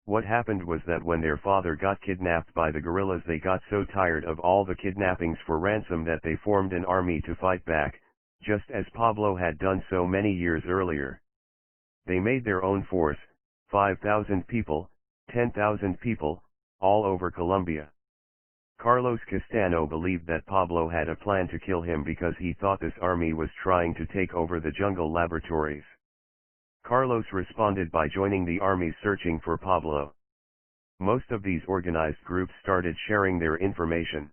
What happened was that when their father got kidnapped by the guerrillas they got so tired of all the kidnappings for ransom that they formed an army to fight back, just as Pablo had done so many years earlier. They made their own force, 5,000 people, 10,000 people, all over Colombia. Carlos Castano believed that Pablo had a plan to kill him because he thought this army was trying to take over the jungle laboratories. Carlos responded by joining the army searching for Pablo. Most of these organized groups started sharing their information.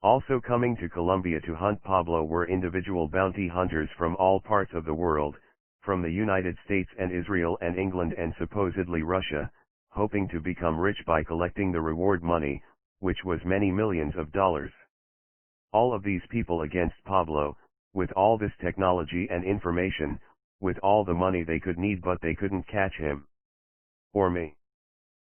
Also coming to Colombia to hunt Pablo were individual bounty hunters from all parts of the world, from the United States and Israel and England and supposedly Russia, hoping to become rich by collecting the reward money, which was many millions of dollars. All of these people against Pablo, with all this technology and information, with all the money they could need, but they couldn't catch him. Or me.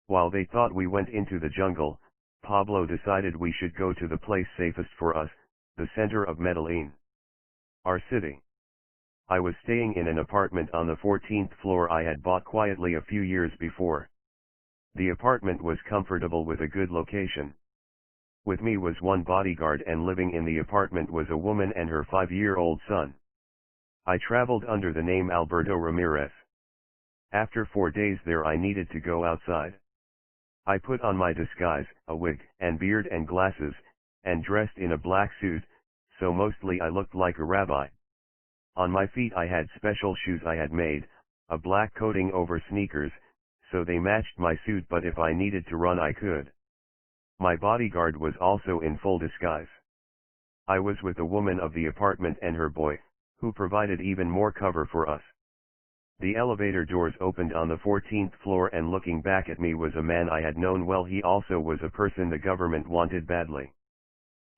While they thought we went into the jungle, Pablo decided we should go to the place safest for us, the center of Medellin. Our city. I was staying in an apartment on the 14th floor I had bought quietly a few years before. The apartment was comfortable with a good location. With me was one bodyguard, and living in the apartment was a woman and her 5-year-old son. I traveled under the name Alberto Ramirez. After 4 days there I needed to go outside. I put on my disguise, a wig, and beard and glasses, and dressed in a black suit, so mostly I looked like a rabbi. On my feet I had special shoes I had made, a black coating over sneakers, so they matched my suit, but if I needed to run I could. My bodyguard was also in full disguise. I was with the woman of the apartment and her boy, who provided even more cover for us. The elevator doors opened on the 14th floor, and looking back at me was a man I had known well. He also was a person the government wanted badly.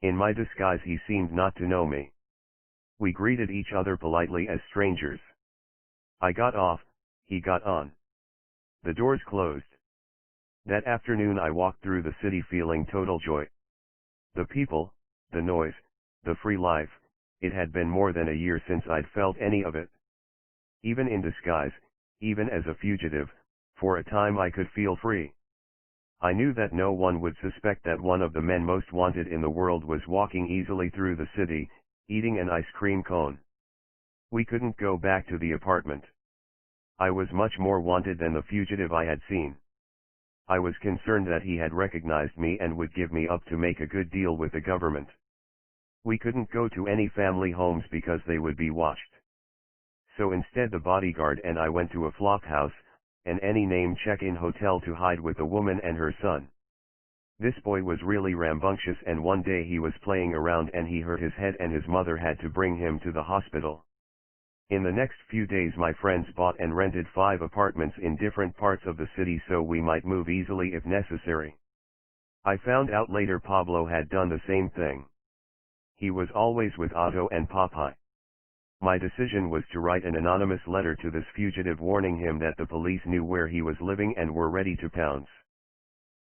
In my disguise he seemed not to know me. We greeted each other politely as strangers. I got off, he got on. The doors closed. That afternoon I walked through the city feeling total joy. The people, the noise, the free life, it had been more than a year since I'd felt any of it. Even in disguise, even as a fugitive, for a time I could feel free. I knew that no one would suspect that one of the men most wanted in the world was walking easily through the city, eating an ice cream cone. We couldn't go back to the apartment. I was much more wanted than the fugitive I had seen. I was concerned that he had recognized me and would give me up to make a good deal with the government. We couldn't go to any family homes because they would be watched. So instead the bodyguard and I went to a flop house, an any-name check-in hotel to hide with the woman and her son. This boy was really rambunctious and one day he was playing around and he hurt his head and his mother had to bring him to the hospital. In the next few days my friends bought and rented 5 apartments in different parts of the city so we might move easily if necessary. I found out later Pablo had done the same thing. He was always with Otto and Popeye. My decision was to write an anonymous letter to this fugitive warning him that the police knew where he was living and were ready to pounce.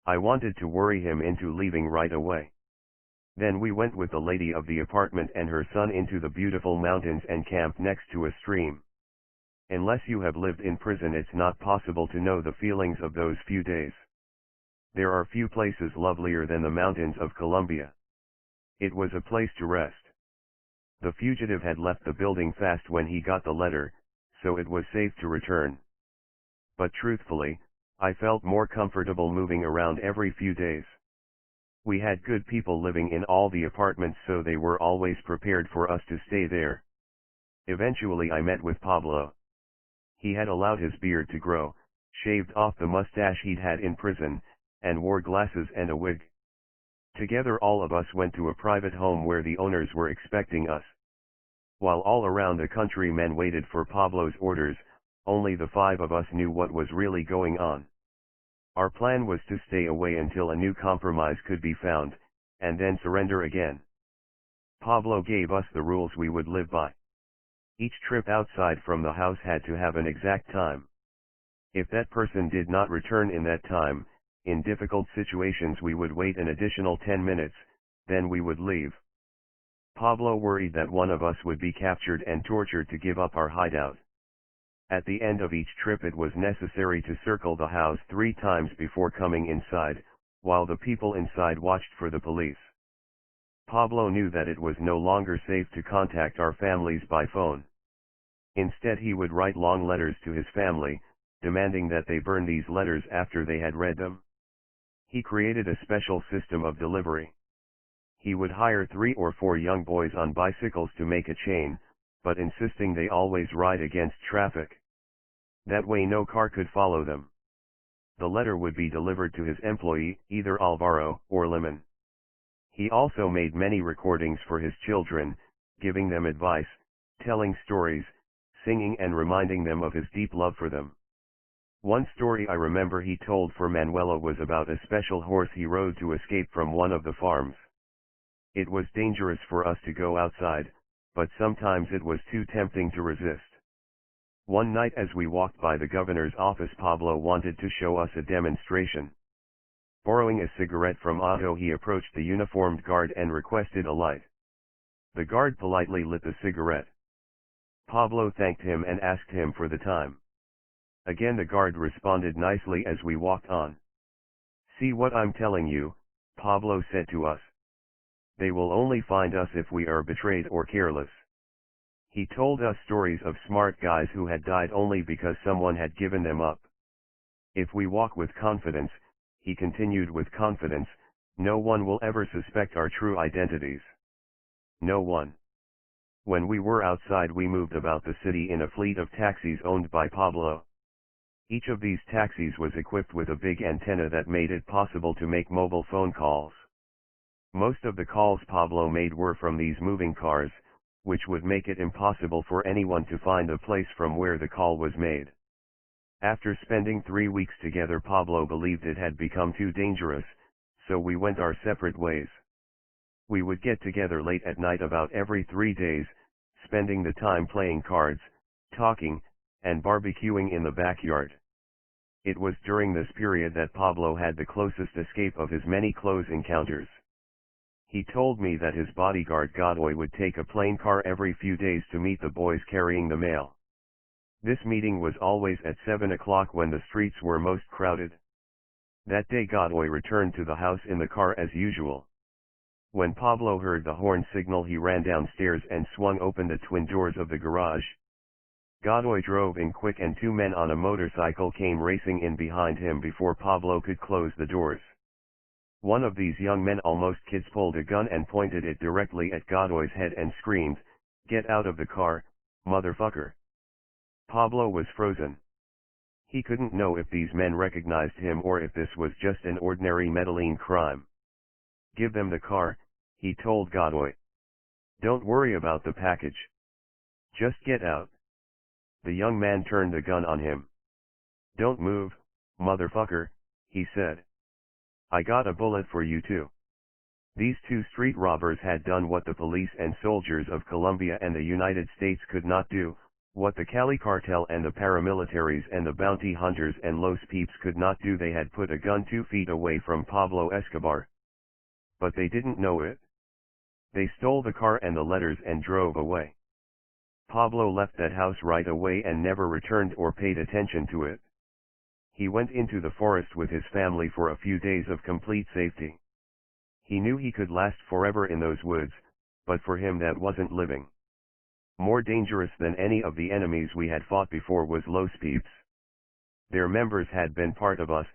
I wanted to worry him into leaving right away. Then we went with the lady of the apartment and her son into the beautiful mountains and camped next to a stream. Unless you have lived in prison it's not possible to know the feelings of those few days. There are few places lovelier than the mountains of Colombia. It was a place to rest. The fugitive had left the building fast when he got the letter, so it was safe to return. But truthfully, I felt more comfortable moving around every few days. We had good people living in all the apartments so they were always prepared for us to stay there. Eventually I met with Pablo. He had allowed his beard to grow, shaved off the mustache he'd had in prison, and wore glasses and a wig. Together all of us went to a private home where the owners were expecting us. While all around the country men waited for Pablo's orders, only the 5 of us knew what was really going on. Our plan was to stay away until a new compromise could be found, and then surrender again. Pablo gave us the rules we would live by. Each trip outside from the house had to have an exact time. If that person did not return in that time, in difficult situations we would wait an additional 10 minutes, then we would leave. Pablo worried that one of us would be captured and tortured to give up our hideout. At the end of each trip it was necessary to circle the house 3 times before coming inside, while the people inside watched for the police. Pablo knew that it was no longer safe to contact our families by phone. Instead he would write long letters to his family, demanding that they burn these letters after they had read them. He created a special system of delivery. He would hire 3 or 4 young boys on bicycles to make a chain, but insisting they always ride against traffic. That way no car could follow them. The letter would be delivered to his employee, either Alvaro or Lemon. He also made many recordings for his children, giving them advice, telling stories, singing and reminding them of his deep love for them. One story I remember he told for Manuela was about a special horse he rode to escape from one of the farms. It was dangerous for us to go outside, but sometimes it was too tempting to resist. One night as we walked by the governor's office Pablo wanted to show us a demonstration. Borrowing a cigarette from Otto he approached the uniformed guard and requested a light. The guard politely lit the cigarette. Pablo thanked him and asked him for the time. Again the guard responded nicely as we walked on. "See what I'm telling you," Pablo said to us. "They will only find us if we are betrayed or careless." He told us stories of smart guys who had died only because someone had given them up. "If we walk with confidence," he continued with confidence, "no one will ever suspect our true identities. No one." When we were outside we moved about the city in a fleet of taxis owned by Pablo. Each of these taxis was equipped with a big antenna that made it possible to make mobile phone calls. Most of the calls Pablo made were from these moving cars, which would make it impossible for anyone to find the place from where the call was made. After spending 3 weeks together Pablo believed it had become too dangerous, so we went our separate ways. We would get together late at night about every 3 days, spending the time playing cards, talking, and barbecuing in the backyard. It was during this period that Pablo had the closest escape of his many close encounters. He told me that his bodyguard Godoy would take a plane car every few days to meet the boys carrying the mail. This meeting was always at 7 o'clock when the streets were most crowded. That day Godoy returned to the house in the car as usual. When Pablo heard the horn signal, he ran downstairs and swung open the twin doors of the garage. Godoy drove in quick and two men on a motorcycle came racing in behind him before Pablo could close the doors. One of these young men, almost kids, pulled a gun and pointed it directly at Godoy's head and screamed, "Get out of the car, motherfucker!" Pablo was frozen. He couldn't know if these men recognized him or if this was just an ordinary Medellin crime. "Give them the car," he told Godoy. "Don't worry about the package. Just get out." The young man turned the gun on him. "Don't move, motherfucker," he said. "I got a bullet for you too." These two street robbers had done what the police and soldiers of Colombia and the United States could not do, what the Cali cartel and the paramilitaries and the bounty hunters and Los Peeps could not do. They had put a gun 2 feet away from Pablo Escobar. But they didn't know it. They stole the car and the letters and drove away. Pablo left that house right away and never returned or paid attention to it. He went into the forest with his family for a few days of complete safety. He knew he could last forever in those woods, but for him that wasn't living. More dangerous than any of the enemies we had fought before was Los Peeps. Their members had been part of us,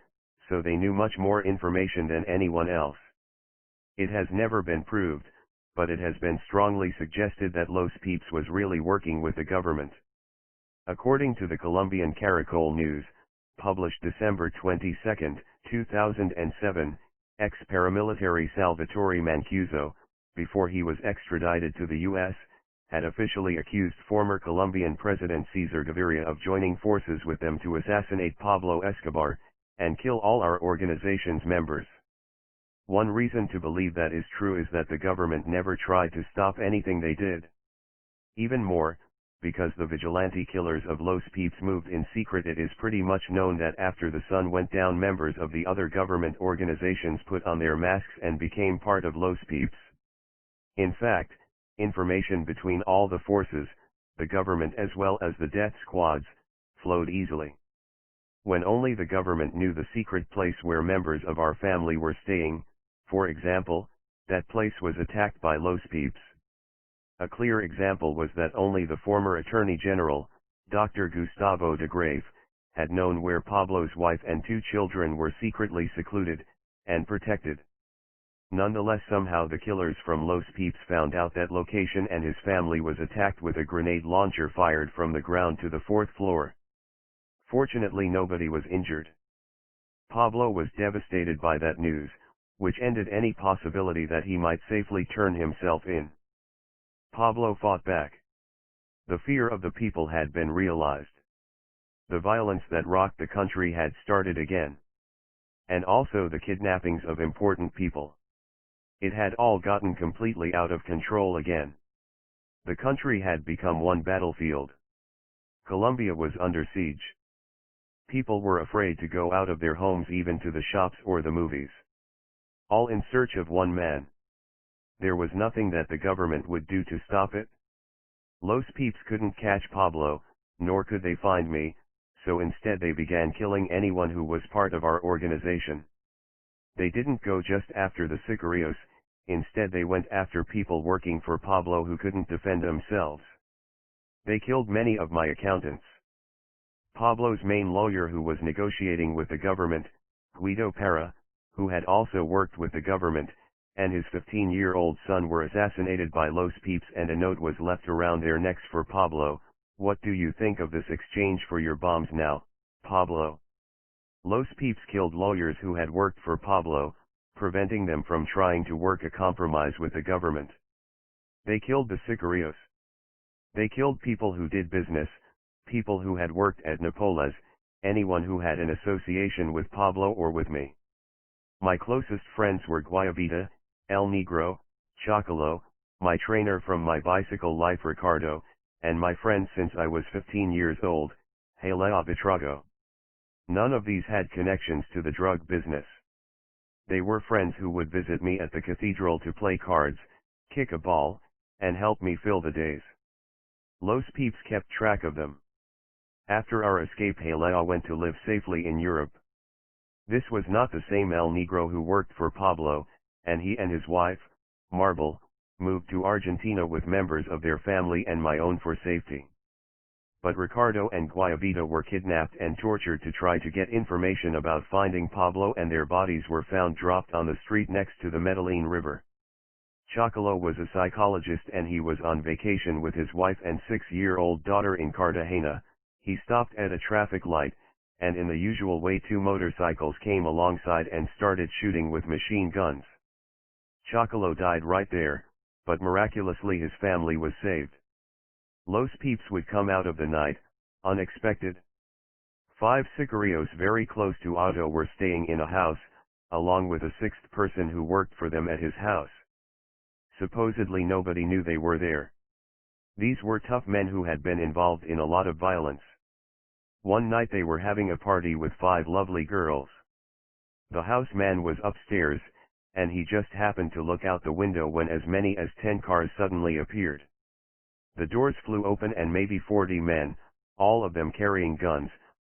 so they knew much more information than anyone else. It has never been proved, but it has been strongly suggested that Los Peeps was really working with the government. According to the Colombian Caracol News, published December 22, 2007, ex-paramilitary Salvatore Mancuso, before he was extradited to the U.S., had officially accused former Colombian President Cesar Gaviria of joining forces with them to assassinate Pablo Escobar, and kill all our organization's members. One reason to believe that is true is that the government never tried to stop anything they did. Even more, because the vigilante killers of Los Peeps moved in secret, it is pretty much known that after the sun went down, members of the other government organizations put on their masks and became part of Los Peeps. In fact, information between all the forces, the government as well as the death squads, flowed easily. When only the government knew the secret place where members of our family were staying, for example, that place was attacked by Los Peeps. A clear example was that only the former Attorney General, Dr. Gustavo de Grave, had known where Pablo's wife and 2 children were secretly secluded and protected. Nonetheless, somehow the killers from Los Peeps found out that location and his family was attacked with a grenade launcher fired from the ground to the 4th floor. Fortunately, nobody was injured. Pablo was devastated by that news, which ended any possibility that he might safely turn himself in. Pablo fought back. The fear of the people had been realized. The violence that rocked the country had started again. And also the kidnappings of important people. It had all gotten completely out of control again. The country had become one battlefield. Colombia was under siege. People were afraid to go out of their homes, even to the shops or the movies. All in search of one man. There was nothing that the government would do to stop it. Los Peeps couldn't catch Pablo, nor could they find me, so instead they began killing anyone who was part of our organization. They didn't go just after the sicarios, instead they went after people working for Pablo who couldn't defend themselves. They killed many of my accountants. Pablo's main lawyer, who was negotiating with the government, Guido Parra, who had also worked with the government, and his 15-year-old son were assassinated by Los Peeps, and a note was left around their necks for Pablo: "What do you think of this exchange for your bombs now, Pablo?" Los Peeps killed lawyers who had worked for Pablo, preventing them from trying to work a compromise with the government. They killed the sicarios. They killed people who did business, people who had worked at Napoles, anyone who had an association with Pablo or with me. My closest friends were Guayabita, El Negro, Chocolo, my trainer from my bicycle life Ricardo, and my friend since I was 15 years old, Helea Vitrago. None of these had connections to the drug business. They were friends who would visit me at the cathedral to play cards, kick a ball, and help me fill the days. Los Peeps kept track of them. After our escape, Helea went to live safely in Europe. This was not the same El Negro who worked for Pablo, and he and his wife, Marble, moved to Argentina with members of their family and my own for safety. But Ricardo and Guayabita were kidnapped and tortured to try to get information about finding Pablo, and their bodies were found dropped on the street next to the Medellin River. Chocolo was a psychologist and he was on vacation with his wife and 6-year-old daughter in Cartagena. He stopped at a traffic light, and in the usual way 2 motorcycles came alongside and started shooting with machine guns. Chocolo died right there, but miraculously his family was saved. Los Peeps would come out of the night, unexpected. 5 sicarios very close to Otto were staying in a house, along with a 6th person who worked for them at his house. Supposedly nobody knew they were there. These were tough men who had been involved in a lot of violence. One night they were having a party with 5 lovely girls. The houseman was upstairs, and he just happened to look out the window when as many as 10 cars suddenly appeared. The doors flew open and maybe 40 men, all of them carrying guns,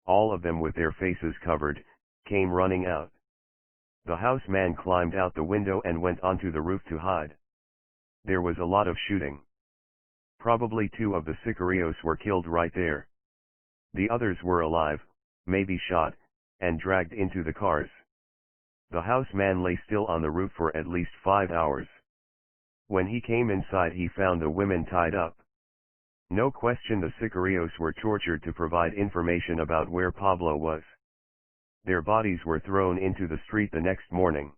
all of them with their faces covered, came running out. The houseman climbed out the window and went onto the roof to hide. There was a lot of shooting. Probably 2 of the sicarios were killed right there. The others were alive, maybe shot, and dragged into the cars. The houseman lay still on the roof for at least 5 hours. When he came inside he found the women tied up. No question the sicarios were tortured to provide information about where Pablo was. Their bodies were thrown into the street the next morning.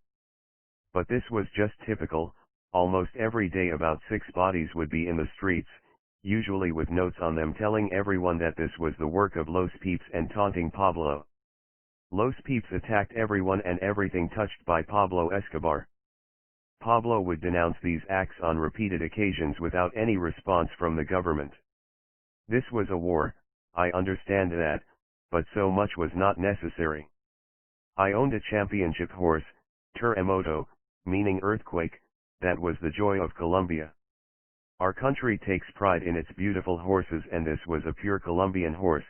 But this was just typical. Almost every day about 6 bodies would be in the streets, usually with notes on them telling everyone that this was the work of Los Peeps and taunting Pablo. Los Peeps attacked everyone and everything touched by Pablo Escobar. Pablo would denounce these acts on repeated occasions without any response from the government. This was a war, I understand that, but so much was not necessary. I owned a championship horse, terremoto, meaning earthquake, that was the joy of Colombia. Our country takes pride in its beautiful horses, and this was a pure Colombian horse.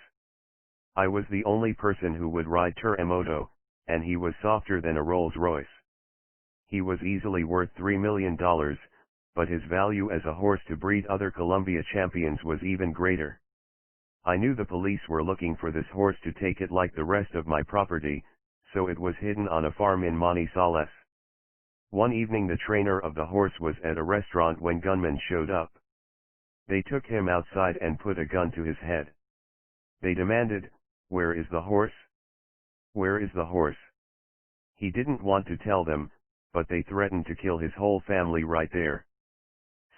I was the only person who would ride terremoto, and he was softer than a Rolls Royce. He was easily worth $3 million, but his value as a horse to breed other Colombia champions was even greater. I knew the police were looking for this horse to take it like the rest of my property, so it was hidden on a farm in Manizales. One evening the trainer of the horse was at a restaurant when gunmen showed up. They took him outside and put a gun to his head. They demanded, "Where is the horse? Where is the horse?" He didn't want to tell them, but they threatened to kill his whole family right there.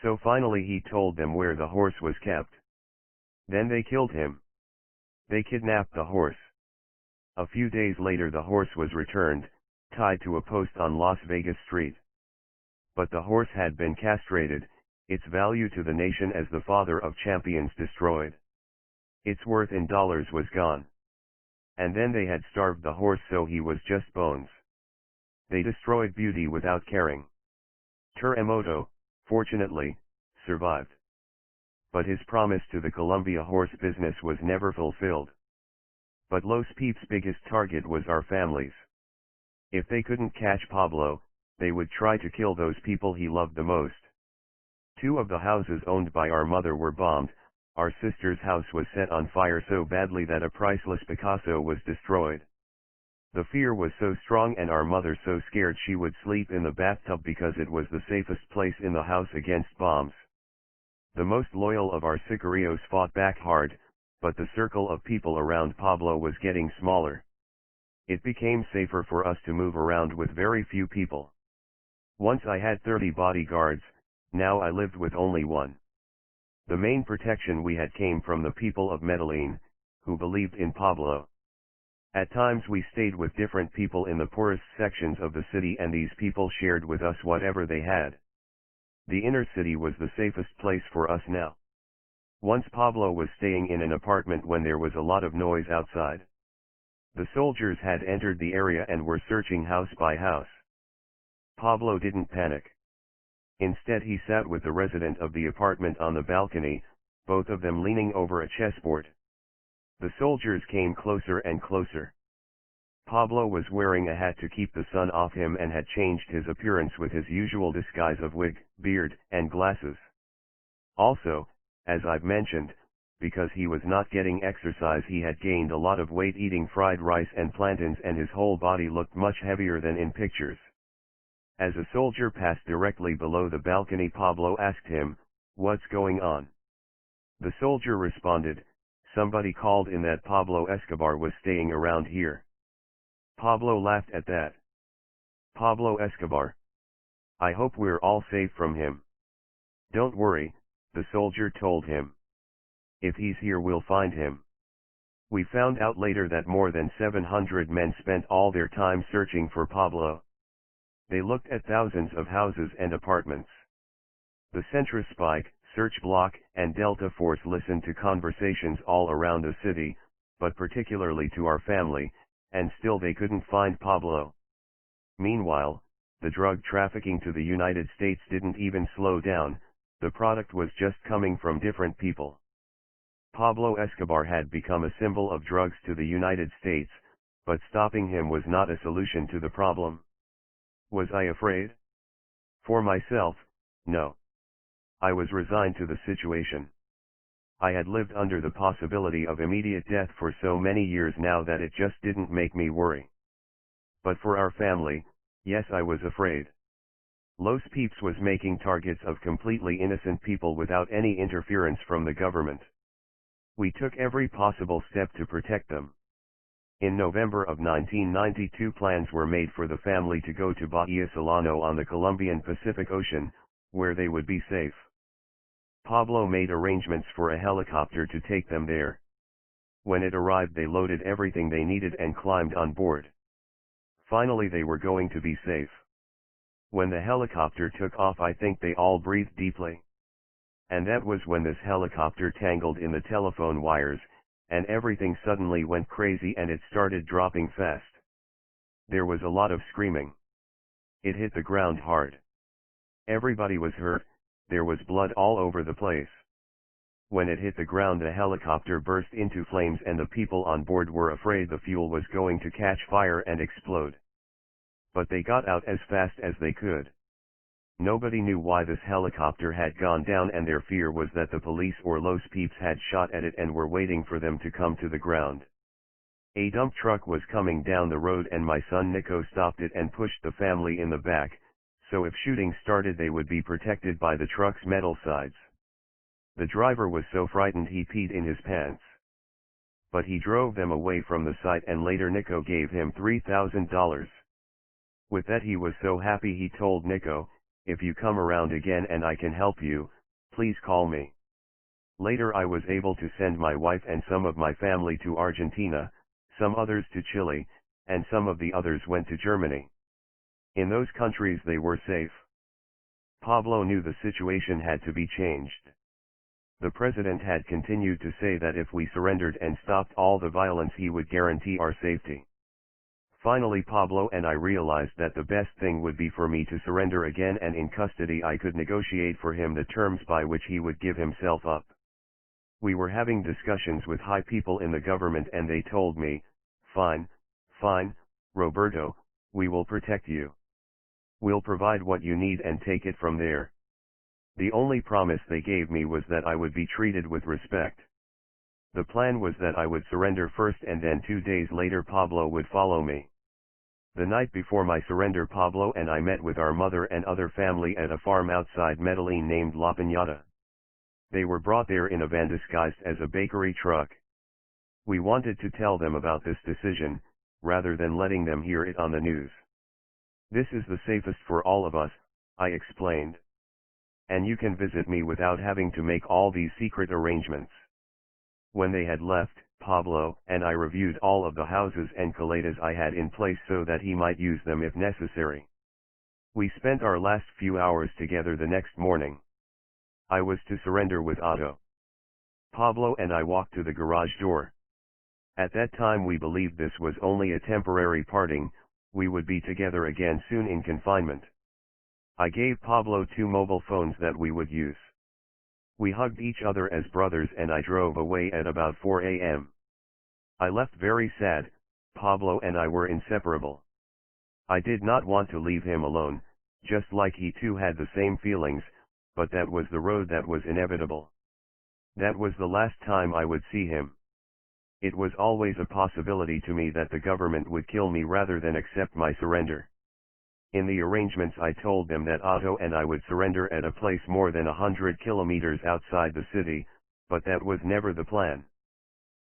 So finally he told them where the horse was kept. Then they killed him. They kidnapped the horse. A few days later the horse was returned, tied to a post on Las Vegas Street. But the horse had been castrated, its value to the nation as the father of champions destroyed. Its worth in dollars was gone. And then they had starved the horse so he was just bones. They destroyed beauty without caring. Terremoto, fortunately, survived. But his promise to the Colombia horse business was never fulfilled. But Los Peeps' biggest target was our families. If they couldn't catch Pablo, they would try to kill those people he loved the most. 2 of the houses owned by our mother were bombed. Our sister's house was set on fire so badly that a priceless Picasso was destroyed. The fear was so strong and our mother so scared she would sleep in the bathtub because it was the safest place in the house against bombs. The most loyal of our sicarios fought back hard, but the circle of people around Pablo was getting smaller. It became safer for us to move around with very few people. Once I had 30 bodyguards, now I lived with only 1. The main protection we had came from the people of Medellin, who believed in Pablo. At times we stayed with different people in the poorest sections of the city and these people shared with us whatever they had. The inner city was the safest place for us now. Once Pablo was staying in an apartment when there was a lot of noise outside. The soldiers had entered the area and were searching house by house. Pablo didn't panic. Instead he sat with the resident of the apartment on the balcony, both of them leaning over a chessboard. The soldiers came closer and closer. Pablo was wearing a hat to keep the sun off him and had changed his appearance with his usual disguise of wig, beard, and glasses. Also, as I've mentioned, because he was not getting exercise, he had gained a lot of weight eating fried rice and plantains, and his whole body looked much heavier than in pictures. As a soldier passed directly below the balcony, Pablo asked him, "What's going on?" The soldier responded, "Somebody called in that Pablo Escobar was staying around here." Pablo laughed at that. "Pablo Escobar? I hope we're all safe from him." "Don't worry," the soldier told him. "If he's here, we'll find him." We found out later that more than 700 men spent all their time searching for Pablo. They looked at thousands of houses and apartments. The Centra Spike, Search Block, and Delta Force listened to conversations all around the city, but particularly to our family, and still they couldn't find Pablo. Meanwhile, the drug trafficking to the United States didn't even slow down, the product was just coming from different people. Pablo Escobar had become a symbol of drugs to the United States, but stopping him was not a solution to the problem. Was I afraid? For myself, no. I was resigned to the situation. I had lived under the possibility of immediate death for so many years now that it just didn't make me worry. But for our family, yes, I was afraid. Los Peeps was making targets of completely innocent people without any interference from the government. We took every possible step to protect them. In November of 1992, plans were made for the family to go to Bahia Solano on the Colombian Pacific Ocean, where they would be safe. Pablo made arrangements for a helicopter to take them there. When it arrived, they loaded everything they needed and climbed on board. Finally, they were going to be safe. When the helicopter took off, I think they all breathed deeply. And that was when this helicopter tangled in the telephone wires, and everything suddenly went crazy and it started dropping fast. There was a lot of screaming. It hit the ground hard. Everybody was hurt, there was blood all over the place. When it hit the ground, the helicopter burst into flames and the people on board were afraid the fuel was going to catch fire and explode. But they got out as fast as they could. Nobody knew why this helicopter had gone down, and their fear was that the police or Los Peeps had shot at it and were waiting for them to come to the ground. A dump truck was coming down the road and my son Nico stopped it and pushed the family in the back, so if shooting started they would be protected by the truck's metal sides. The driver was so frightened he peed in his pants. But he drove them away from the site, and later Nico gave him $3,000. With that he was so happy he told Nico, "If you come around again and I can help you, please call me." Later I was able to send my wife and some of my family to Argentina, some others to Chile, and some of the others went to Germany. In those countries they were safe. Pablo knew the situation had to be changed. The president had continued to say that if we surrendered and stopped all the violence he would guarantee our safety. Finally Pablo and I realized that the best thing would be for me to surrender again, and in custody I could negotiate for him the terms by which he would give himself up. We were having discussions with high people in the government and they told me, fine, Roberto, we will protect you. We'll provide what you need and take it from there. The only promise they gave me was that I would be treated with respect. The plan was that I would surrender first and then 2 days later Pablo would follow me. The night before my surrender, Pablo and I met with our mother and other family at a farm outside Medellin named La Piñata. They were brought there in a van disguised as a bakery truck. We wanted to tell them about this decision, rather than letting them hear it on the news. This is the safest for all of us, I explained. And you can visit me without having to make all these secret arrangements. When they had left, Pablo and I reviewed all of the houses and caletas I had in place so that he might use them if necessary. We spent our last few hours together the next morning. I was to surrender with Otto. Pablo and I walked to the garage door. At that time we believed this was only a temporary parting, we would be together again soon in confinement. I gave Pablo 2 mobile phones that we would use. We hugged each other as brothers and I drove away at about 4 a.m. I left very sad. Pablo and I were inseparable. I did not want to leave him alone, just like he too had the same feelings, but that was the road that was inevitable. That was the last time I would see him. It was always a possibility to me that the government would kill me rather than accept my surrender. In the arrangements I told them that Otto and I would surrender at a place more than 100 kilometers outside the city, but that was never the plan.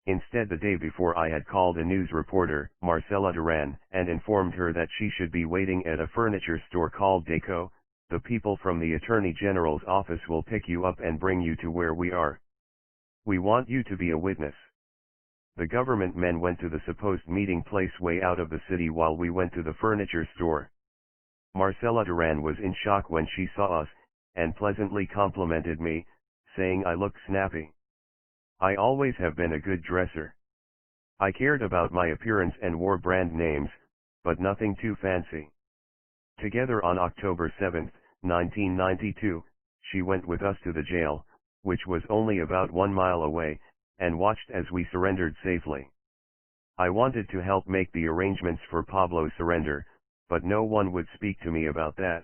Instead, the day before I had called a news reporter, Marcela Duran, and informed her that she should be waiting at a furniture store called Deco. The people from the Attorney General's office will pick you up and bring you to where we are. We want you to be a witness. The government men went to the supposed meeting place way out of the city while we went to the furniture store. Marcela Duran was in shock when she saw us, and pleasantly complimented me, saying I looked snappy. I always have been a good dresser. I cared about my appearance and wore brand names, but nothing too fancy. Together on October 7, 1992, she went with us to the jail, which was only about 1 mile away, and watched as we surrendered safely. I wanted to help make the arrangements for Pablo's surrender, but no one would speak to me about that.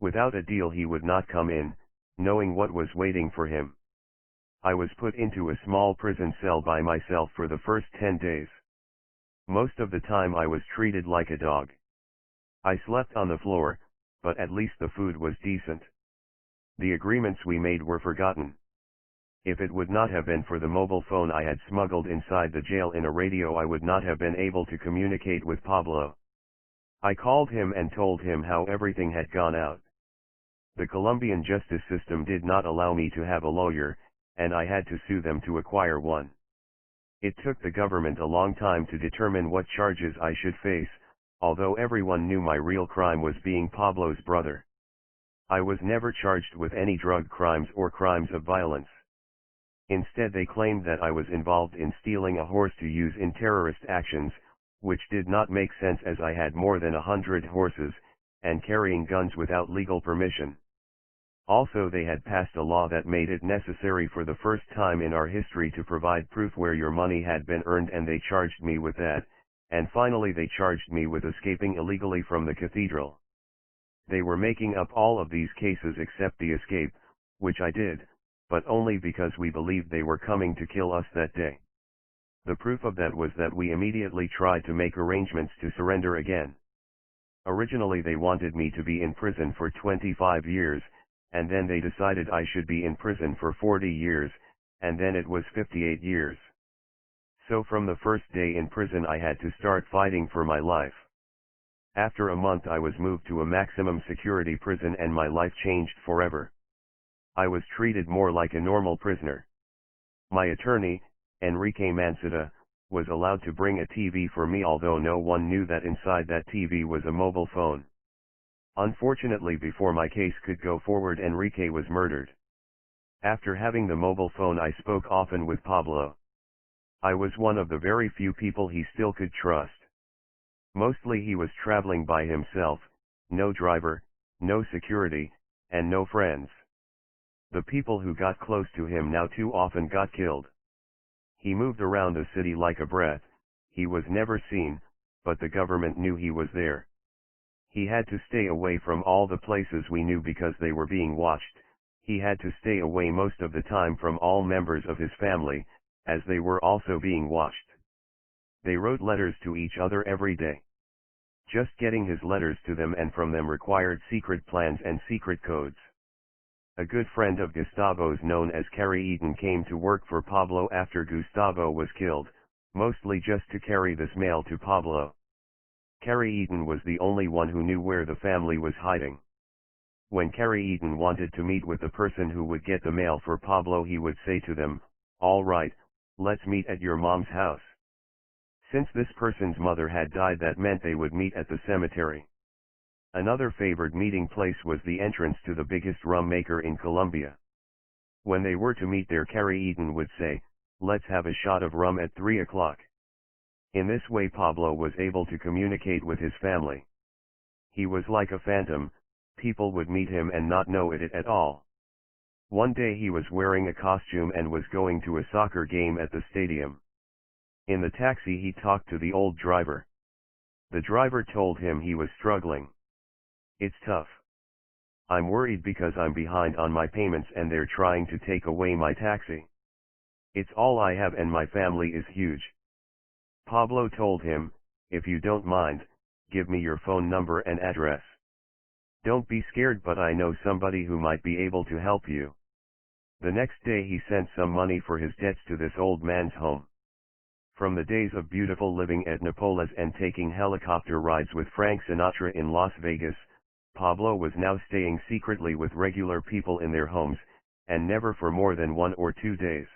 Without a deal he would not come in, knowing what was waiting for him. I was put into a small prison cell by myself for the first 10 days. Most of the time I was treated like a dog. I slept on the floor, but at least the food was decent. The agreements we made were forgotten. If it would not have been for the mobile phone I had smuggled inside the jail in a radio, I would not have been able to communicate with Pablo. I called him and told him how everything had gone out. The Colombian justice system did not allow me to have a lawyer, and I had to sue them to acquire one. It took the government a long time to determine what charges I should face, although everyone knew my real crime was being Pablo's brother. I was never charged with any drug crimes or crimes of violence. Instead, they claimed that I was involved in stealing a horse to use in terrorist actions, which did not make sense as I had more than 100 horses, and carrying guns without legal permission. Also, they had passed a law that made it necessary for the first time in our history to provide proof where your money had been earned, and they charged me with that, and finally they charged me with escaping illegally from the cathedral. They were making up all of these cases except the escape, which I did, but only because we believed they were coming to kill us that day. The proof of that was that we immediately tried to make arrangements to surrender again. Originally they wanted me to be in prison for 25 years, and then they decided I should be in prison for 40 years, and then it was 58 years. So from the first day in prison I had to start fighting for my life. After a month I was moved to a maximum security prison and my life changed forever. I was treated more like a normal prisoner. My attorney, Enrique Manceda, was allowed to bring a TV for me, although no one knew that inside that TV was a mobile phone. Unfortunately, before my case could go forward, Enrique was murdered. After having the mobile phone, I spoke often with Pablo. I was one of the very few people he still could trust. Mostly he was traveling by himself, no driver, no security, and no friends. The people who got close to him now too often got killed. He moved around the city like a breath. He was never seen, but the government knew he was there. He had to stay away from all the places we knew because they were being watched. He had to stay away most of the time from all members of his family, as they were also being watched. They wrote letters to each other every day. Just getting his letters to them and from them required secret plans and secret codes. A good friend of Gustavo's, known as Carrie Eaton, came to work for Pablo after Gustavo was killed, mostly just to carry this mail to Pablo. Carrie Eaton was the only one who knew where the family was hiding. When Carrie Eaton wanted to meet with the person who would get the mail for Pablo, he would say to them, "All right, let's meet at your mom's house." Since this person's mother had died, that meant they would meet at the cemetery. Another favored meeting place was the entrance to the biggest rum maker in Colombia. When they were to meet there, Carrie Eaton would say, "Let's have a shot of rum at 3 o'clock." In this way Pablo was able to communicate with his family. He was like a phantom, people would meet him and not know it at all. One day he was wearing a costume and was going to a soccer game at the stadium. In the taxi he talked to the old driver. The driver told him he was struggling. "It's tough. I'm worried because I'm behind on my payments and they're trying to take away my taxi. It's all I have and my family is huge." Pablo told him, "If you don't mind, give me your phone number and address. Don't be scared, but I know somebody who might be able to help you." The next day he sent some money for his debts to this old man's home. From the days of beautiful living at Nápoles and taking helicopter rides with Frank Sinatra in Las Vegas, Pablo was now staying secretly with regular people in their homes, and never for more than 1 or 2 days.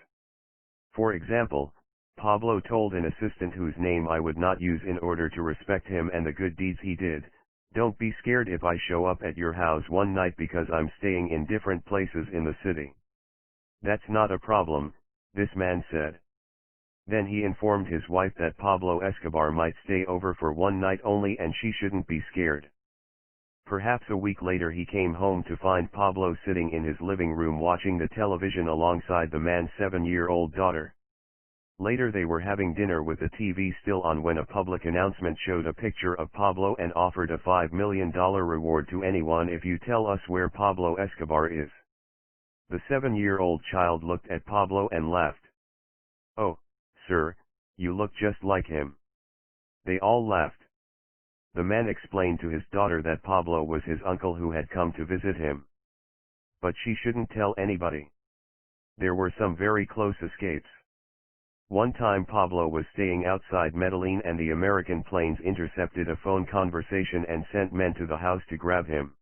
For example, Pablo told an assistant whose name I would not use in order to respect him and the good deeds he did, "Don't be scared if I show up at your house one night because I'm staying in different places in the city." "That's not a problem," this man said. Then he informed his wife that Pablo Escobar might stay over for one night only and she shouldn't be scared. Perhaps a week later he came home to find Pablo sitting in his living room watching the television alongside the man's 7-year-old daughter. Later they were having dinner with the TV still on when a public announcement showed a picture of Pablo and offered a $5 million reward to anyone if you tell us where Pablo Escobar is. The 7-year-old child looked at Pablo and laughed. "Oh, sir, you look just like him." They all laughed. The man explained to his daughter that Pablo was his uncle who had come to visit him. But she shouldn't tell anybody. There were some very close escapes. One time Pablo was staying outside Medellin and the American planes intercepted a phone conversation and sent men to the house to grab him.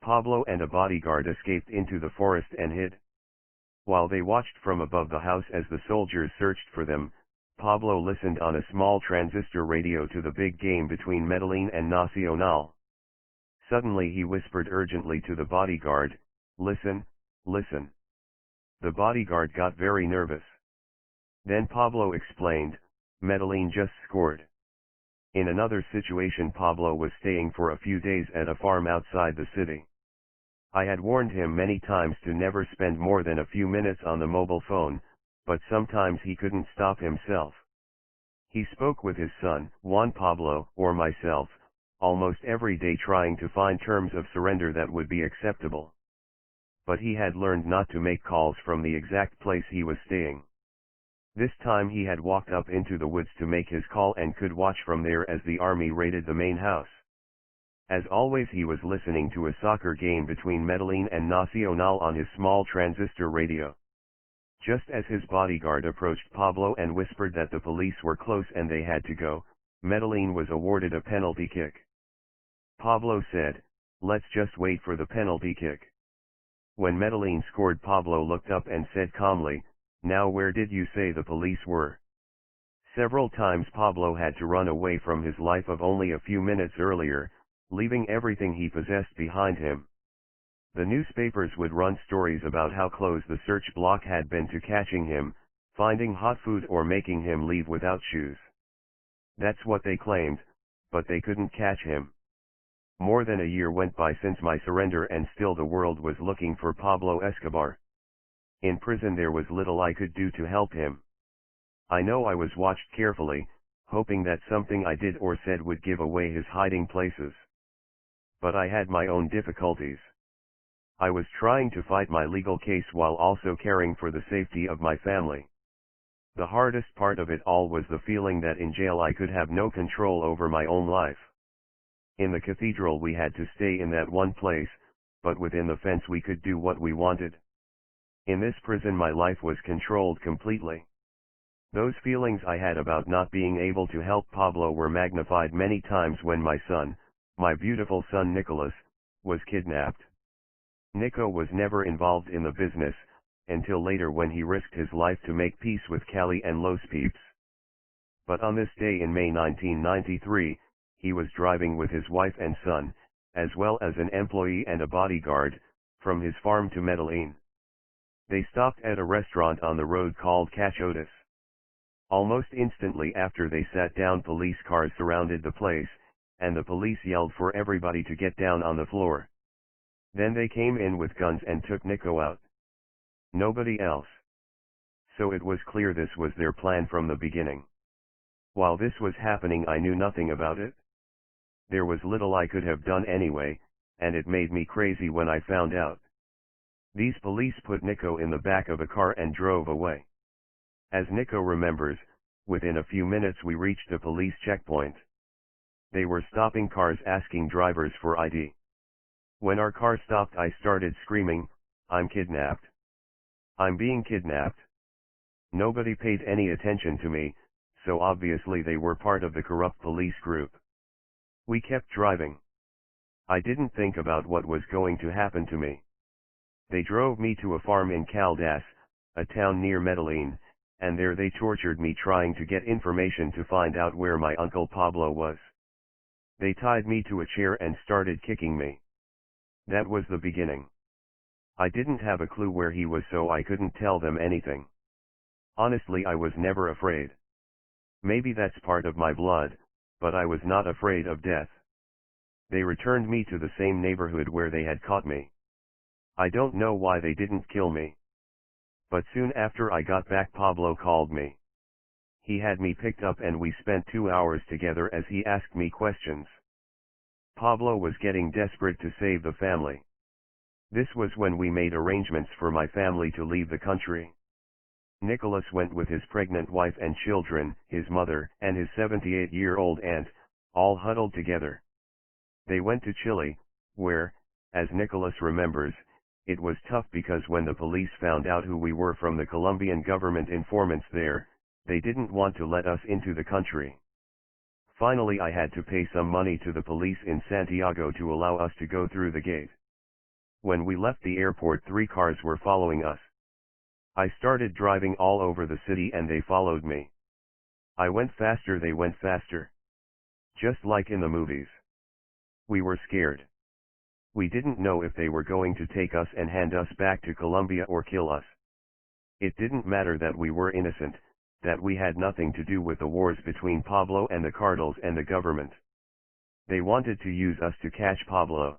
Pablo and a bodyguard escaped into the forest and hid. While they watched from above the house as the soldiers searched for them, Pablo listened on a small transistor radio to the big game between Medellin and Nacional. Suddenly he whispered urgently to the bodyguard, "Listen, listen." The bodyguard got very nervous. Then Pablo explained, "Medellin just scored." In another situation Pablo was staying for a few days at a farm outside the city. I had warned him many times to never spend more than a few minutes on the mobile phone, but sometimes he couldn't stop himself. He spoke with his son, Juan Pablo, or myself, almost every day trying to find terms of surrender that would be acceptable. But he had learned not to make calls from the exact place he was staying. This time he had walked up into the woods to make his call and could watch from there as the army raided the main house. As always he was listening to a soccer game between Medellin and Nacional on his small transistor radio. Just as his bodyguard approached Pablo and whispered that the police were close and they had to go, Medellin was awarded a penalty kick. Pablo said, "Let's just wait for the penalty kick." When Medellin scored Pablo looked up and said calmly, "Now where did you say the police were?" Several times Pablo had to run away from his life of only a few minutes earlier, leaving everything he possessed behind him. The newspapers would run stories about how close the search block had been to catching him, finding hot food or making him leave without shoes. That's what they claimed, but they couldn't catch him. More than a year went by since my surrender and still the world was looking for Pablo Escobar. In prison there was little I could do to help him. I know I was watched carefully, hoping that something I did or said would give away his hiding places. But I had my own difficulties. I was trying to fight my legal case while also caring for the safety of my family. The hardest part of it all was the feeling that in jail I could have no control over my own life. In the cathedral we had to stay in that one place, but within the fence we could do what we wanted. In this prison my life was controlled completely. Those feelings I had about not being able to help Pablo were magnified many times when my son, my beautiful son Nicholas, was kidnapped. Nico was never involved in the business, until later when he risked his life to make peace with Cali and Los Peeps. But on this day in May 1993, he was driving with his wife and son, as well as an employee and a bodyguard, from his farm to Medellin. They stopped at a restaurant on the road called Cachotes. Almost instantly after they sat down, police cars surrounded the place, and the police yelled for everybody to get down on the floor. Then they came in with guns and took Nico out. Nobody else. So it was clear this was their plan from the beginning. While this was happening, I knew nothing about it. There was little I could have done anyway, and it made me crazy when I found out. These police put Nico in the back of a car and drove away. As Nico remembers, within a few minutes we reached a police checkpoint. They were stopping cars asking drivers for ID. When our car stopped, I started screaming, "I'm kidnapped. I'm being kidnapped." Nobody paid any attention to me, so obviously they were part of the corrupt police group. We kept driving. I didn't think about what was going to happen to me. They drove me to a farm in Caldas, a town near Medellin, and there they tortured me trying to get information to find out where my uncle Pablo was. They tied me to a chair and started kicking me. That was the beginning. I didn't have a clue where he was, so I couldn't tell them anything. Honestly, I was never afraid. Maybe that's part of my blood, but I was not afraid of death. They returned me to the same neighborhood where they had caught me. I don't know why they didn't kill me. But soon after I got back, Pablo called me. He had me picked up and we spent 2 hours together as he asked me questions. Pablo was getting desperate to save the family. This was when we made arrangements for my family to leave the country. Nicholas went with his pregnant wife and children, his mother, and his 78-year-old aunt, all huddled together. They went to Chile, where, as Nicholas remembers, it was tough because when the police found out who we were from the Colombian government informants there, they didn't want to let us into the country. Finally, I had to pay some money to the police in Santiago to allow us to go through the gate. When we left the airport, 3 cars were following us. I started driving all over the city and they followed me. I went faster, they went faster. Just like in the movies. We were scared. We didn't know if they were going to take us and hand us back to Colombia or kill us. It didn't matter that we were innocent, that we had nothing to do with the wars between Pablo and the cartels and the government. They wanted to use us to catch Pablo.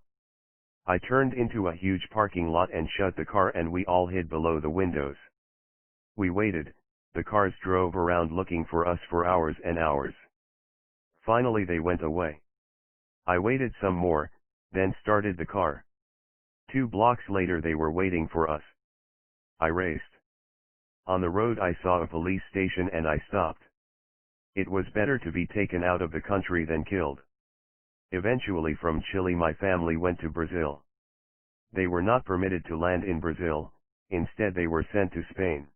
I turned into a huge parking lot and shut the car and we all hid below the windows. We waited, the cars drove around looking for us for hours and hours. Finally they went away. I waited some more, then started the car. 2 blocks later they were waiting for us. I raced. On the road I saw a police station and I stopped. It was better to be taken out of the country than killed. Eventually from Chile my family went to Brazil. They were not permitted to land in Brazil, instead they were sent to Spain.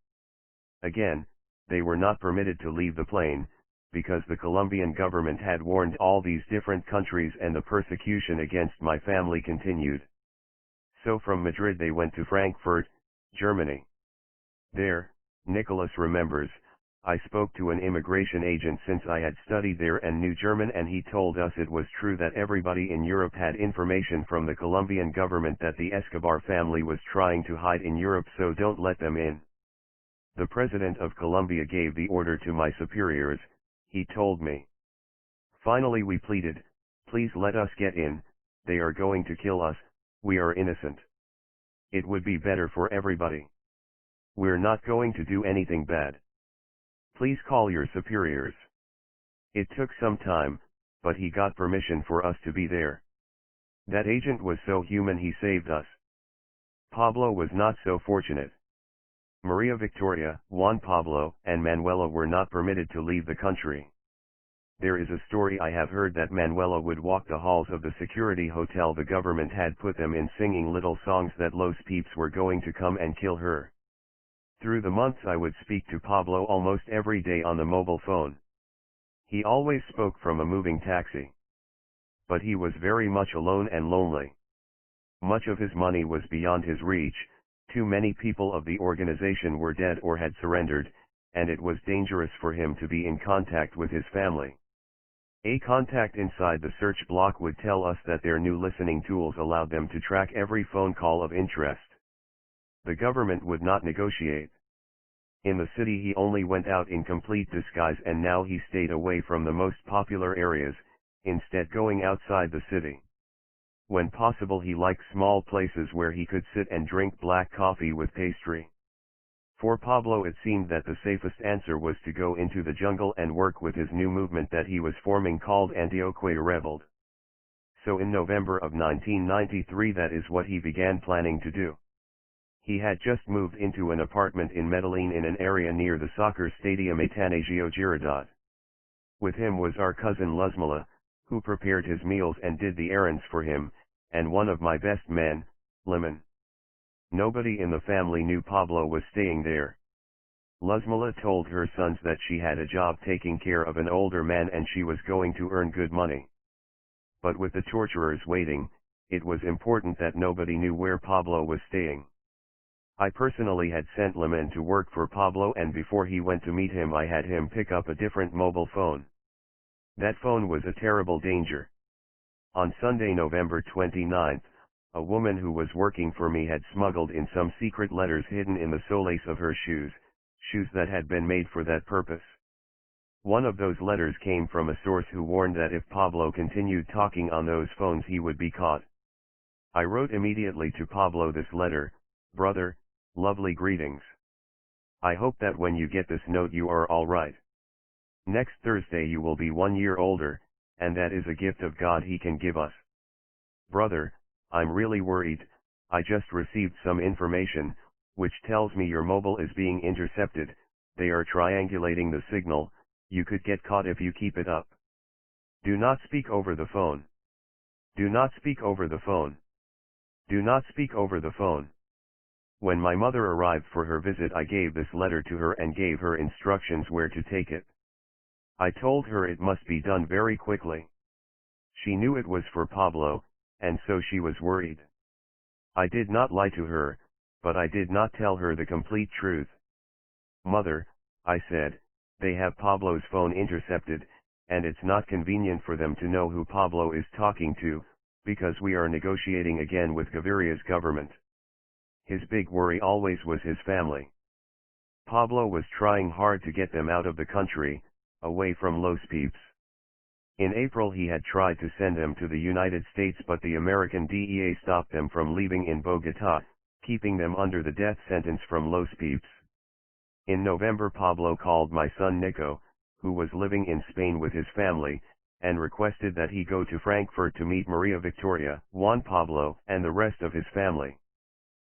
Again, they were not permitted to leave the plane, because the Colombian government had warned all these different countries and the persecution against my family continued. So from Madrid they went to Frankfurt, Germany. There, Nicholas remembers, I spoke to an immigration agent since I had studied there and knew German, and he told us it was true that everybody in Europe had information from the Colombian government that the Escobar family was trying to hide in Europe, so don't let them in. The president of Colombia gave the order to my superiors, he told me. Finally we pleaded, please let us get in, they are going to kill us, we are innocent. It would be better for everybody. We're not going to do anything bad. Please call your superiors. It took some time, but he got permission for us to be there. That agent was so human, he saved us. Pablo was not so fortunate. Maria Victoria, Juan Pablo, and Manuela were not permitted to leave the country. There is a story I have heard that Manuela would walk the halls of the security hotel the government had put them in, singing little songs that Los Peeps were going to come and kill her. Through the months I would speak to Pablo almost every day on the mobile phone. He always spoke from a moving taxi. But he was very much alone and lonely. Much of his money was beyond his reach, too many people of the organization were dead or had surrendered, and it was dangerous for him to be in contact with his family. A contact inside the search block would tell us that their new listening tools allowed them to track every phone call of interest. The government would not negotiate. In the city he only went out in complete disguise, and now he stayed away from the most popular areas, instead going outside the city. When possible he liked small places where he could sit and drink black coffee with pastry. For Pablo it seemed that the safest answer was to go into the jungle and work with his new movement that he was forming called Antioque Rebelde. So in November of 1993 that is what he began planning to do. He had just moved into an apartment in Medellin in an area near the soccer stadium Atanasio Girardot. With him was our cousin Luzmila, who prepared his meals and did the errands for him, and one of my best men, Lemon. Nobody in the family knew Pablo was staying there. Luzmila told her sons that she had a job taking care of an older man and she was going to earn good money. But with the torturers waiting, it was important that nobody knew where Pablo was staying. I personally had sent Lemon to work for Pablo, and before he went to meet him I had him pick up a different mobile phone. That phone was a terrible danger. On Sunday, November 29th, a woman who was working for me had smuggled in some secret letters hidden in the solace of her shoes that had been made for that purpose. One of those letters came from a source who warned that if Pablo continued talking on those phones he would be caught. I wrote immediately to Pablo this letter: "Brother, lovely greetings. I hope that when you get this note you are all right. Next Thursday you will be 1 year older, and that is a gift of God he can give us. Brother, I'm really worried. I just received some information, which tells me your mobile is being intercepted. They are triangulating the signal. You could get caught if you keep it up. Do not speak over the phone. Do not speak over the phone. Do not speak over the phone." When my mother arrived for her visit I gave this letter to her and gave her instructions where to take it. I told her it must be done very quickly. She knew it was for Pablo, and so she was worried. I did not lie to her, but I did not tell her the complete truth. "Mother," I said, "they have Pablo's phone intercepted, and it's not convenient for them to know who Pablo is talking to, because we are negotiating again with Gaviria's government. His big worry always was his family. Pablo was trying hard to get them out of the country, away from Los Peeps. In April he had tried to send them to the United States, but the American DEA stopped them from leaving in Bogotá, keeping them under the death sentence from Los Peeps. In November Pablo called my son Nico, who was living in Spain with his family, and requested that he go to Frankfurt to meet Maria Victoria, Juan Pablo, and the rest of his family.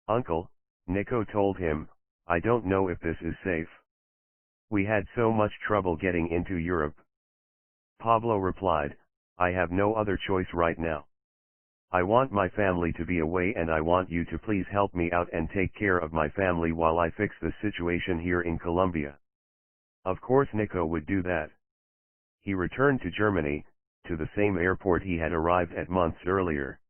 "Uncle," Nico told him, "I don't know if this is safe. We had so much trouble getting into Europe." Pablo replied, "I have no other choice right now. I want my family to be away, and I want you to please help me out and take care of my family while I fix the situation here in Colombia." Of course Nico would do that. He returned to Germany, to the same airport he had arrived at months earlier.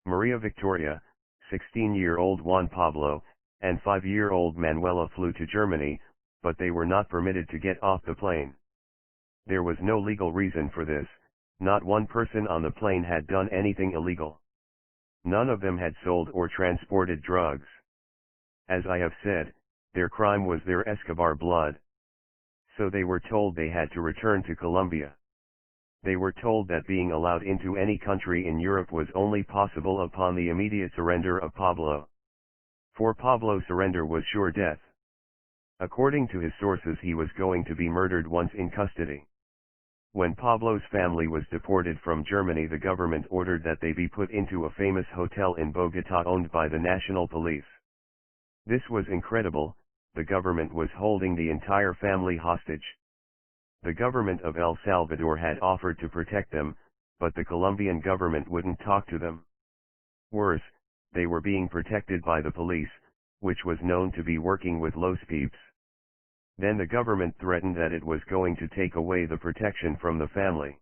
Maria Victoria, 16-year-old Juan Pablo, and 5-year-old Manuela flew to Germany, but they were not permitted to get off the plane. There was no legal reason for this. Not one person on the plane had done anything illegal. None of them had sold or transported drugs. As I have said, their crime was their Escobar blood. So they were told they had to return to Colombia. They were told that being allowed into any country in Europe was only possible upon the immediate surrender of Pablo. For Pablo, surrender was sure death. According to his sources, he was going to be murdered once in custody. When Pablo's family was deported from Germany, the government ordered that they be put into a famous hotel in Bogotá owned by the national police. This was incredible. The government was holding the entire family hostage. The government of El Salvador had offered to protect them, but the Colombian government wouldn't talk to them. Worse, they were being protected by the police, which was known to be working with Los Peeps. Then the government threatened that it was going to take away the protection from the family.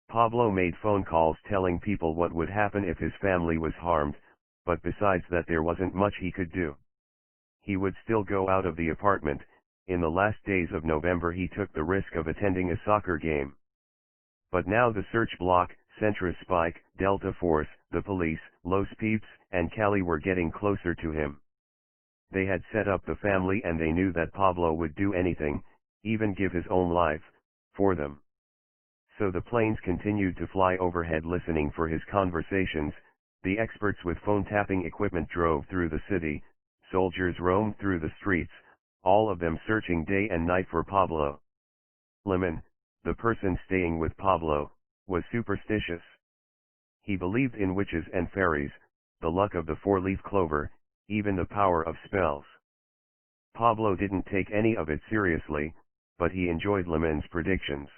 Pablo made phone calls telling people what would happen if his family was harmed, but besides that there wasn't much he could do. He would still go out of the apartment. In the last days of November he took the risk of attending a soccer game. But now the search block, Centra Spike, Delta Force, the police, Los Peeps, and Cali were getting closer to him. They had set up the family and they knew that Pablo would do anything, even give his own life, for them. So the planes continued to fly overhead listening for his conversations, the experts with phone-tapping equipment drove through the city, soldiers roamed through the streets, all of them searching day and night for Pablo. Lemon, the person staying with Pablo, was superstitious. He believed in witches and fairies, the luck of the four-leaf clover, even the power of spells. Pablo didn't take any of it seriously, but he enjoyed Lemon's predictions.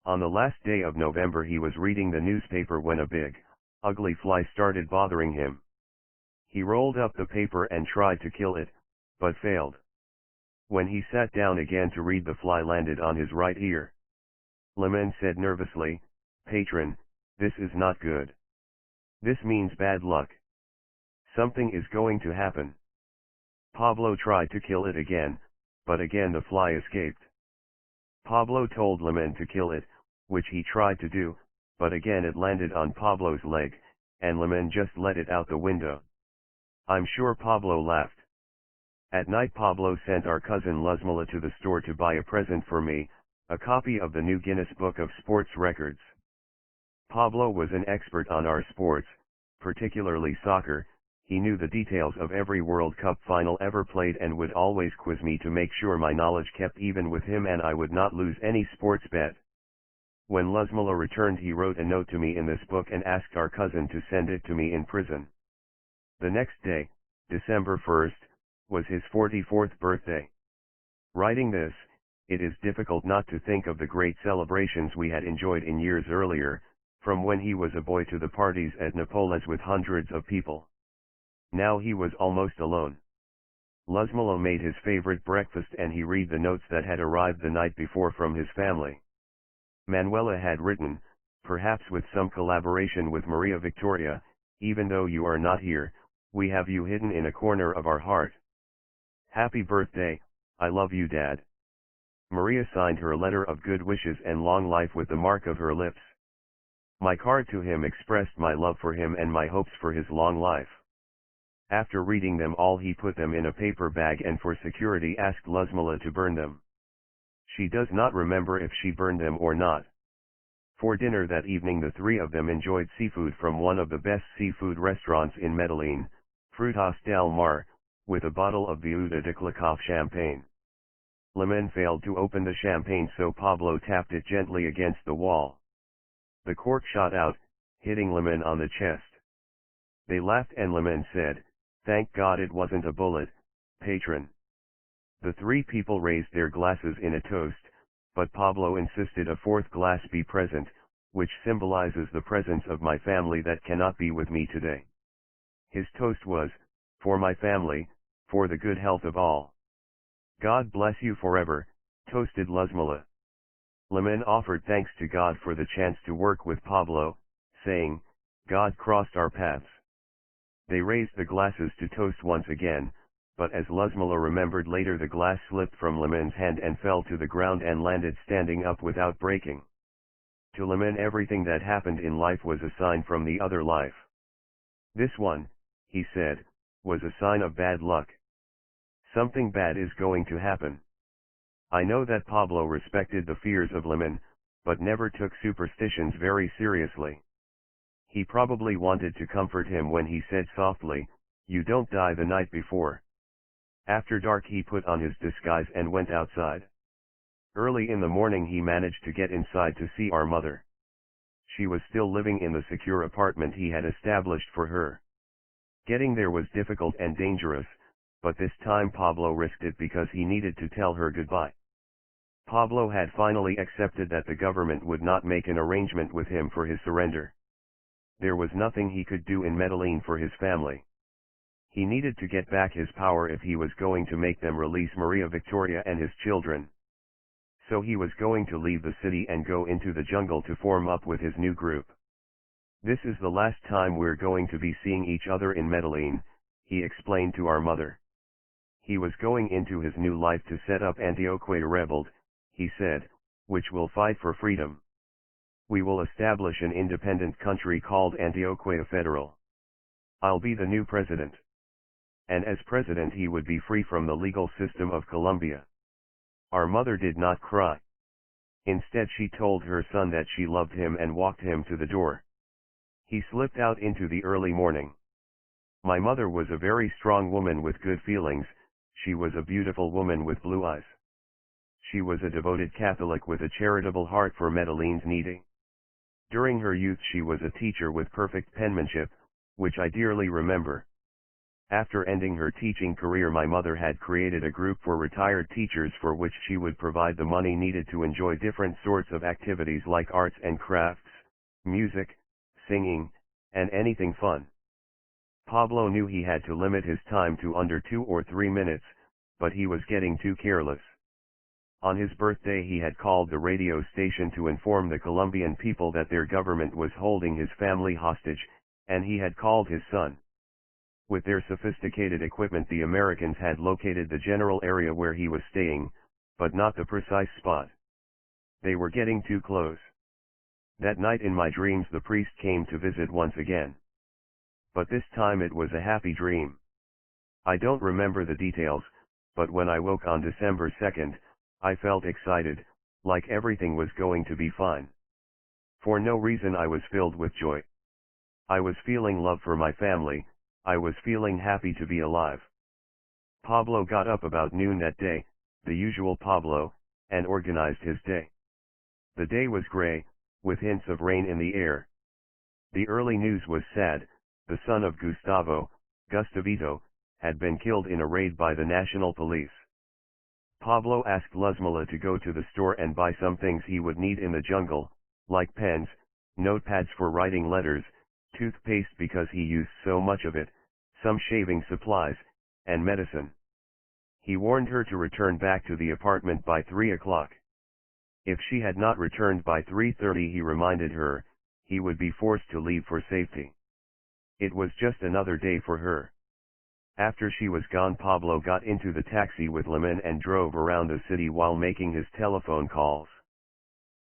On the last day of November he was reading the newspaper when a big, ugly fly started bothering him. He rolled up the paper and tried to kill it, but failed. When he sat down again to read, the fly landed on his right ear. Lemon said nervously, "Patron, this is not good. This means bad luck. Something is going to happen." Pablo tried to kill it again, but again the fly escaped. Pablo told Lemon to kill it, which he tried to do, but again it landed on Pablo's leg, and Lemon just let it out the window. I'm sure Pablo laughed. At night Pablo sent our cousin Luzmila to the store to buy a present for me, a copy of the new Guinness Book of Sports Records. Pablo was an expert on our sports, particularly soccer. He knew the details of every World Cup final ever played and would always quiz me to make sure my knowledge kept even with him and I would not lose any sports bet. When Luzmila returned he wrote a note to me in this book and asked our cousin to send it to me in prison. The next day, December 1st, was his 44th birthday. Writing this, it is difficult not to think of the great celebrations we had enjoyed in years earlier, from when he was a boy to the parties at Napoles with hundreds of people. Now he was almost alone. Luzmila made his favorite breakfast and he read the notes that had arrived the night before from his family. Manuela had written, perhaps with some collaboration with Maria Victoria, "Even though you are not here, we have you hidden in a corner of our heart. Happy birthday, I love you Dad." Maria signed her letter of good wishes and long life with the mark of her lips. My card to him expressed my love for him and my hopes for his long life. After reading them all he put them in a paper bag and for security asked Luzmila to burn them. She does not remember if she burned them or not. For dinner that evening the three of them enjoyed seafood from one of the best seafood restaurants in Medellin, Frutas del Mar, with a bottle of Viuda de Klikov champagne. Lemon failed to open the champagne so Pablo tapped it gently against the wall. The cork shot out, hitting Lemon on the chest. They laughed and Lemon said, "Thank God it wasn't a bullet, patron." The three people raised their glasses in a toast, but Pablo insisted a fourth glass be present, which symbolizes the presence of my family that cannot be with me today. His toast was, "For my family, for the good health of all." "God bless you forever," toasted Luzmila. Lemon offered thanks to God for the chance to work with Pablo, saying, "God crossed our paths." They raised the glasses to toast once again, but as Luzmila remembered later the glass slipped from Lemon's hand and fell to the ground and landed standing up without breaking. To Lemon everything that happened in life was a sign from the other life. This one, he said, was a sign of bad luck. Something bad is going to happen. I know that Pablo respected the fears of Lemon, but never took superstitions very seriously. He probably wanted to comfort him when he said softly, "You don't die the night before." After dark he put on his disguise and went outside. Early in the morning he managed to get inside to see our mother. She was still living in the secure apartment he had established for her. Getting there was difficult and dangerous, but this time Pablo risked it because he needed to tell her goodbye. Pablo had finally accepted that the government would not make an arrangement with him for his surrender. There was nothing he could do in Medellin for his family. He needed to get back his power if he was going to make them release Maria Victoria and his children. So he was going to leave the city and go into the jungle to form up with his new group. "This is the last time we're going to be seeing each other in Medellin," he explained to our mother. He was going into his new life to set up Antioquia Rebelde, he said, which will fight for freedom. We will establish an independent country called Antioquia Federal. I'll be the new president. And as president he would be free from the legal system of Colombia. Our mother did not cry. Instead she told her son that she loved him and walked him to the door. He slipped out into the early morning. My mother was a very strong woman with good feelings. She was a beautiful woman with blue eyes. She was a devoted Catholic with a charitable heart for Medellin's needy. During her youth she was a teacher with perfect penmanship, which I dearly remember. After ending her teaching career my mother had created a group for retired teachers for which she would provide the money needed to enjoy different sorts of activities like arts and crafts, music, singing, and anything fun. Pablo knew he had to limit his time to under 2 or 3 minutes, but he was getting too careless. On his birthday he had called the radio station to inform the Colombian people that their government was holding his family hostage, and he had called his son. With their sophisticated equipment the Americans had located the general area where he was staying, but not the precise spot. They were getting too close. That night in my dreams the priest came to visit once again. But this time it was a happy dream. I don't remember the details, but when I woke on December 2nd, I felt excited, like everything was going to be fine. For no reason I was filled with joy. I was feeling love for my family, I was feeling happy to be alive. Pablo got up about noon that day, the usual Pablo, and organized his day. The day was gray, with hints of rain in the air. The early news was sad. The son of Gustavo, Gustavito, had been killed in a raid by the national police. Pablo asked Luzmila to go to the store and buy some things he would need in the jungle, like pens, notepads for writing letters, toothpaste because he used so much of it, some shaving supplies, and medicine. He warned her to return back to the apartment by 3 o'clock. If she had not returned by 3:30 he reminded her, he would be forced to leave for safety. It was just another day for her. After she was gone Pablo got into the taxi with Lemon and drove around the city while making his telephone calls.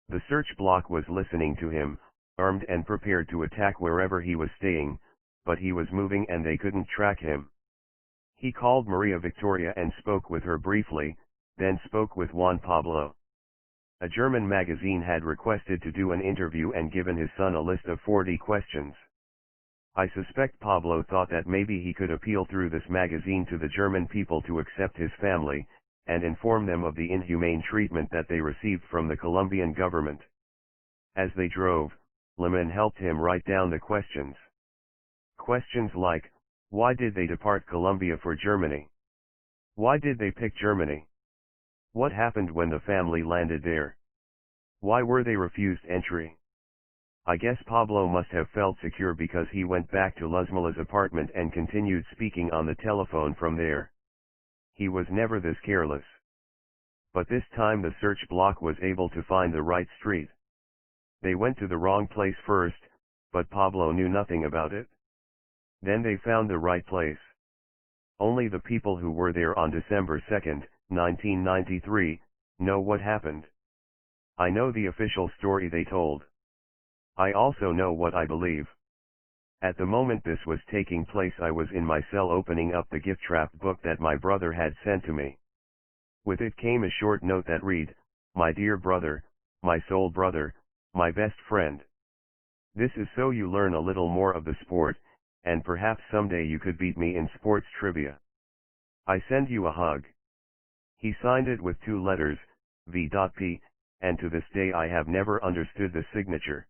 The search block was listening to him, armed and prepared to attack wherever he was staying, but he was moving and they couldn't track him. He called Maria Victoria and spoke with her briefly, then spoke with Juan Pablo. A German magazine had requested to do an interview and given his son a list of 40 questions. I suspect Pablo thought that maybe he could appeal through this magazine to the German people to accept his family, and inform them of the inhumane treatment that they received from the Colombian government. As they drove, Lemon helped him write down the questions. Questions like, why did they depart Colombia for Germany? Why did they pick Germany? What happened when the family landed there? Why were they refused entry? I guess Pablo must have felt secure because he went back to Luzmila's apartment and continued speaking on the telephone from there. He was never this careless. But this time the search block was able to find the right street. They went to the wrong place first, but Pablo knew nothing about it. Then they found the right place. Only the people who were there on December 2nd, 1993, know what happened. I know the official story they told. I also know what I believe. At the moment this was taking place I was in my cell opening up the gift-wrapped book that my brother had sent to me. With it came a short note that read, "My dear brother, my soul brother, my best friend. This is so you learn a little more of the sport, and perhaps someday you could beat me in sports trivia. I send you a hug." He signed it with 2 letters, V.P., and to this day I have never understood the signature.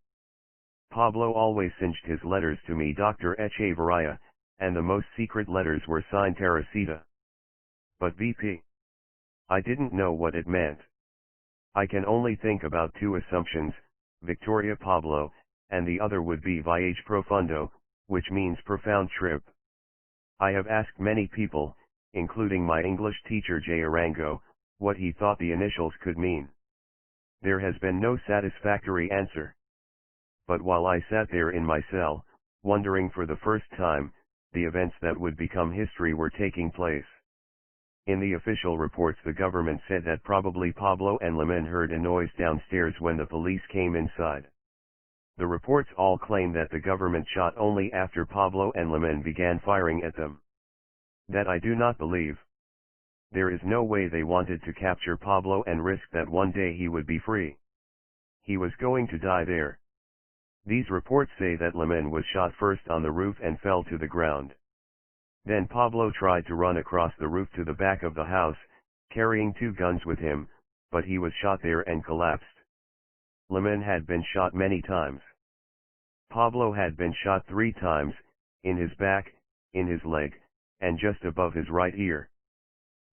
Pablo always cinched his letters to me Dr. Echevarria, and the most secret letters were signed Teresita. But VP. I didn't know what it meant. I can only think about 2 assumptions, Victoria Pablo, and the other would be Viaje Profundo, which means profound trip. I have asked many people, including my English teacher J. Arango, what he thought the initials could mean. There has been no satisfactory answer. But while I sat there in my cell, wondering for the first time, the events that would become history were taking place. In the official reports the government said that probably Pablo and Lemon heard a noise downstairs when the police came inside. The reports all claim that the government shot only after Pablo and Liman began firing at them. That I do not believe. There is no way they wanted to capture Pablo and risk that one day he would be free. He was going to die there. These reports say that Liman was shot first on the roof and fell to the ground. Then Pablo tried to run across the roof to the back of the house, carrying 2 guns with him, but he was shot there and collapsed. Liman had been shot many times. Pablo had been shot 3 times, in his back, in his leg, and just above his right ear.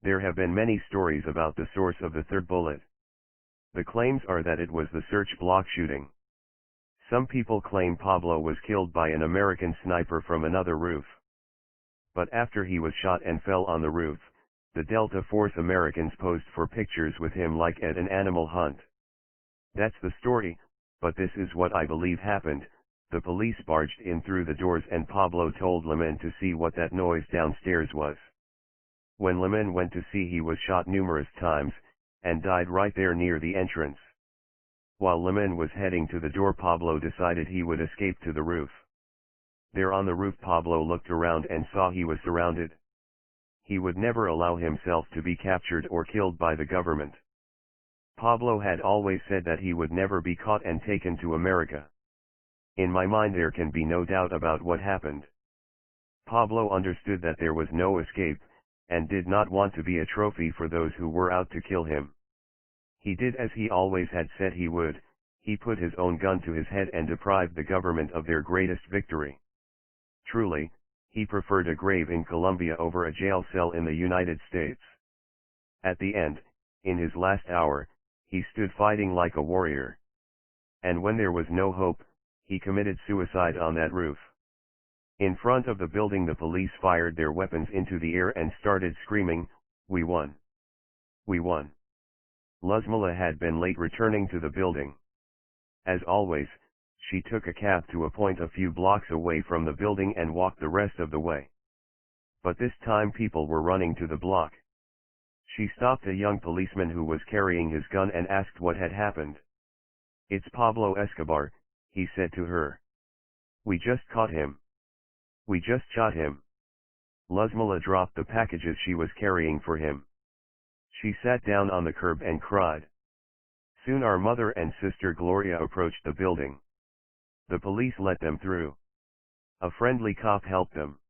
There have been many stories about the source of the 3rd bullet. The claims are that it was the search block shooting. Some people claim Pablo was killed by an American sniper from another roof. But after he was shot and fell on the roof, the Delta Force Americans posed for pictures with him like at an animal hunt. That's the story, but this is what I believe happened. The police barged in through the doors and Pablo told Liman to see what that noise downstairs was. When Liman went to see, he was shot numerous times, and died right there near the entrance. While Liman was heading to the door, Pablo decided he would escape to the roof. There on the roof, Pablo looked around and saw he was surrounded. He would never allow himself to be captured or killed by the government. Pablo had always said that he would never be caught and taken to America. In my mind there can be no doubt about what happened. Pablo understood that there was no escape, and did not want to be a trophy for those who were out to kill him. He did as he always had said he would. He put his own gun to his head and deprived the government of their greatest victory. Truly, he preferred a grave in Colombia over a jail cell in the United States. At the end, in his last hour, he stood fighting like a warrior. And when there was no hope, he committed suicide on that roof. In front of the building, the police fired their weapons into the air and started screaming, "We won! We won!" Luzmila had been late returning to the building. As always, she took a cab to a point a few blocks away from the building and walked the rest of the way. But this time people were running to the block. She stopped a young policeman who was carrying his gun and asked what had happened. "It's Pablo Escobar," he said to her. "We just caught him. We just shot him." Luzmila dropped the packages she was carrying for him. She sat down on the curb and cried. Soon our mother and sister Gloria approached the building. The police let them through. A friendly cop helped them.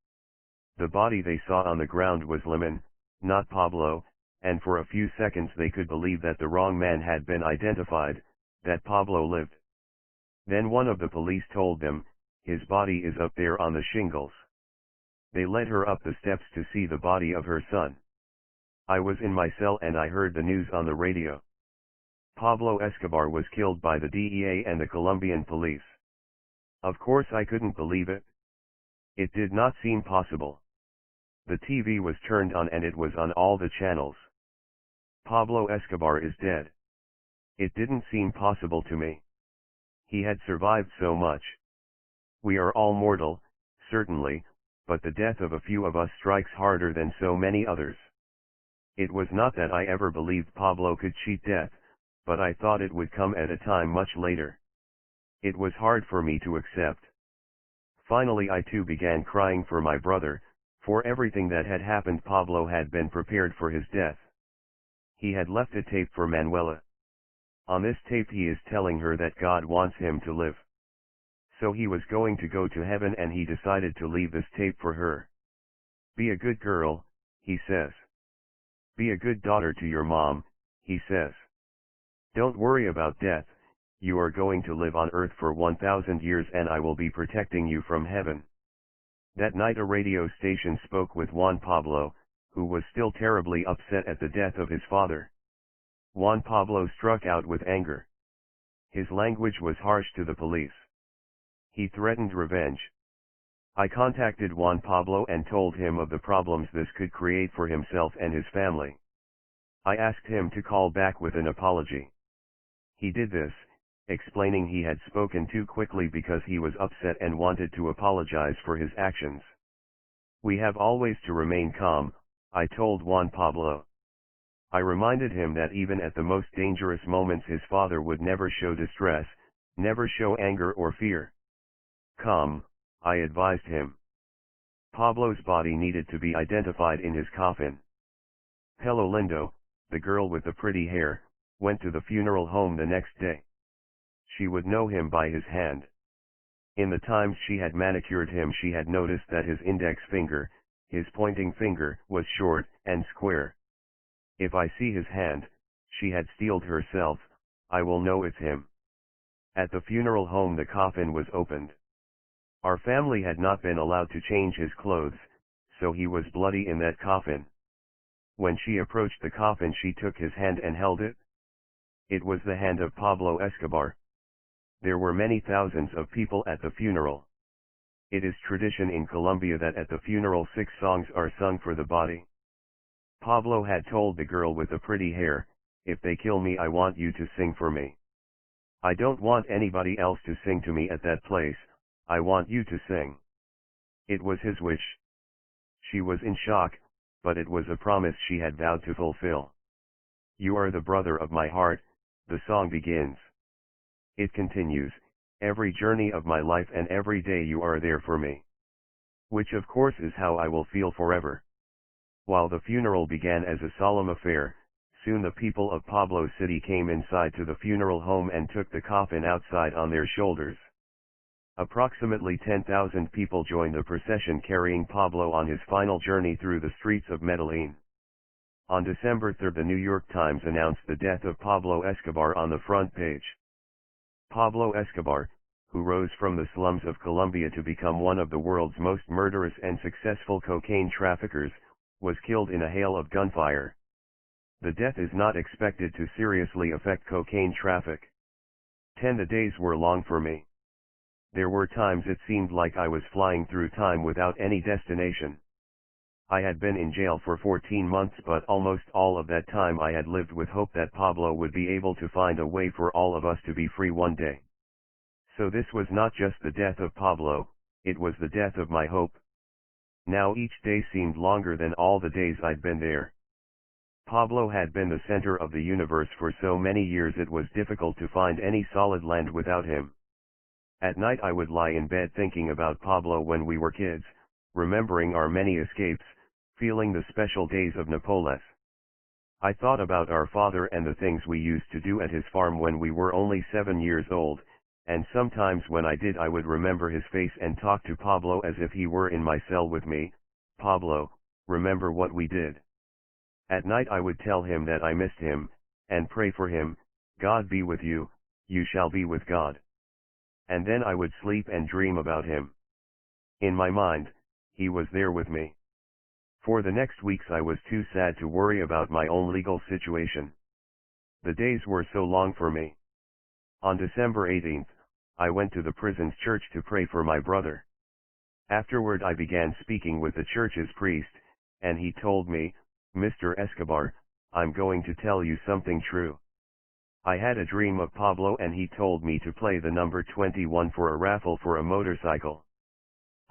The body they saw on the ground was Liman, not Pablo, and for a few seconds they could believe that the wrong man had been identified, that Pablo lived. Then one of the police told them, "His body is up there on the shingles." They led her up the steps to see the body of her son. I was in my cell and I heard the news on the radio. Pablo Escobar was killed by the DEA and the Colombian police. Of course I couldn't believe it. It did not seem possible. The TV was turned on and it was on all the channels. Pablo Escobar is dead. It didn't seem possible to me. He had survived so much. We are all mortal, certainly, but the death of a few of us strikes harder than so many others. It was not that I ever believed Pablo could cheat death, but I thought it would come at a time much later. It was hard for me to accept. Finally I too began crying for my brother, for everything that had happened. Pablo had been prepared for his death. He had left a tape for Manuela. On this tape he is telling her that God wants him to live. So he was going to go to heaven and he decided to leave this tape for her. "Be a good girl," he says. "Be a good daughter to your mom," he says. "Don't worry about death, you are going to live on earth for 1,000 years and I will be protecting you from heaven." That night a radio station spoke with Juan Pablo, who was still terribly upset at the death of his father. Juan Pablo struck out with anger. His language was harsh to the police. He threatened revenge. I contacted Juan Pablo and told him of the problems this could create for himself and his family. I asked him to call back with an apology. He did this, explaining he had spoken too quickly because he was upset and wanted to apologize for his actions. "We have always to remain calm," I told Juan Pablo. I reminded him that even at the most dangerous moments his father would never show distress, Never show anger or fear. Calm, I advised him. Pablo's body needed to be identified in his coffin. Hello Lindo, the girl with the pretty hair, went to the funeral home the next day. She would know him by his hand. In the times she had manicured him she had noticed that his index finger, his pointing finger, was short and square. If I see his hand, she had steeled herself, I will know it's him. At the funeral home the coffin was opened. Our family had not been allowed to change his clothes, so he was bloody in that coffin. When she approached the coffin she took his hand and held it. It was the hand of Pablo Escobar. There were many thousands of people at the funeral. It is tradition in Colombia that at the funeral 6 songs are sung for the body. Pablo had told the girl with the pretty hair, if they kill me I want you to sing for me. I don't want anybody else to sing to me at that place, I want you to sing. It was his wish. She was in shock, but it was a promise she had vowed to fulfill. You are the brother of my heart, the song begins. It continues, every journey of my life and every day you are there for me. Which of course is how I will feel forever. While the funeral began as a solemn affair, soon the people of Pablo City came inside to the funeral home and took the coffin outside on their shoulders. Approximately 10,000 people joined the procession carrying Pablo on his final journey through the streets of Medellin. On December 3 the New York Times announced the death of Pablo Escobar on the front page. Pablo Escobar, who rose from the slums of Colombia to become one of the world's most murderous and successful cocaine traffickers, was killed in a hail of gunfire. The death is not expected to seriously affect cocaine traffic. The days were long for me. There were times it seemed like I was flying through time without any destination. I had been in jail for 14 months but almost all of that time I had lived with hope that Pablo would be able to find a way for all of us to be free one day. So this was not just the death of Pablo, it was the death of my hope. Now each day seemed longer than all the days I'd been there. Pablo had been the center of the universe for so many years it was difficult to find any solid land without him. At night I would lie in bed thinking about Pablo when we were kids, remembering our many escapes, feeling the special days of Napoles. I thought about our father and the things we used to do at his farm when we were only 7 years old, and sometimes when I did I would remember his face and talk to Pablo as if he were in my cell with me. Pablo, remember what we did. At night I would tell him that I missed him, and pray for him, God be with you, you shall be with God. And then I would sleep and dream about him. In my mind, he was there with me. For the next weeks I was too sad to worry about my own legal situation. The days were so long for me. On December 18th, I went to the prison's church to pray for my brother. Afterward I began speaking with the church's priest, and he told me, Mr. Escobar, I'm going to tell you something true. I had a dream of Pablo and he told me to play the number 21 for a raffle for a motorcycle.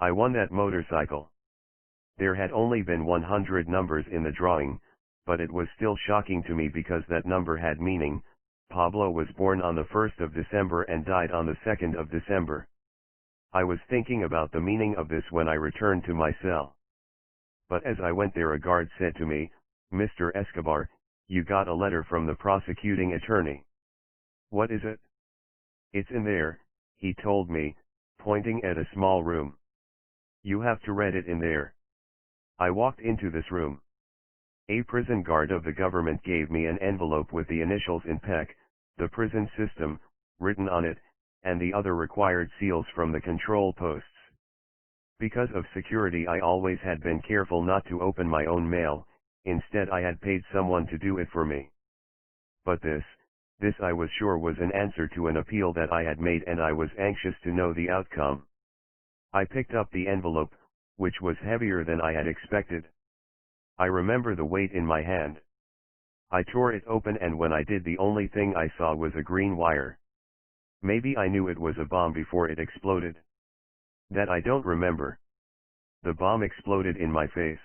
I won that motorcycle. There had only been 100 numbers in the drawing, but it was still shocking to me because that number had meaning. Pablo was born on the 1st of December and died on the 2nd of December. I was thinking about the meaning of this when I returned to my cell. But as I went there a guard said to me, Mr. Escobar, you got a letter from the prosecuting attorney. What is it? It's in there, he told me, pointing at a small room. You have to read it in there. I walked into this room. A prison guard of the government gave me an envelope with the initials in PEC, the prison system, written on it, and the other required seals from the control posts. Because of security I always had been careful not to open my own mail, instead I had paid someone to do it for me. But this I was sure was an answer to an appeal that I had made and I was anxious to know the outcome. I picked up the envelope, which was heavier than I had expected. I remember the weight in my hand. I tore it open and when I did the only thing I saw was a green wire. Maybe I knew it was a bomb before it exploded. That I don't remember. The bomb exploded in my face.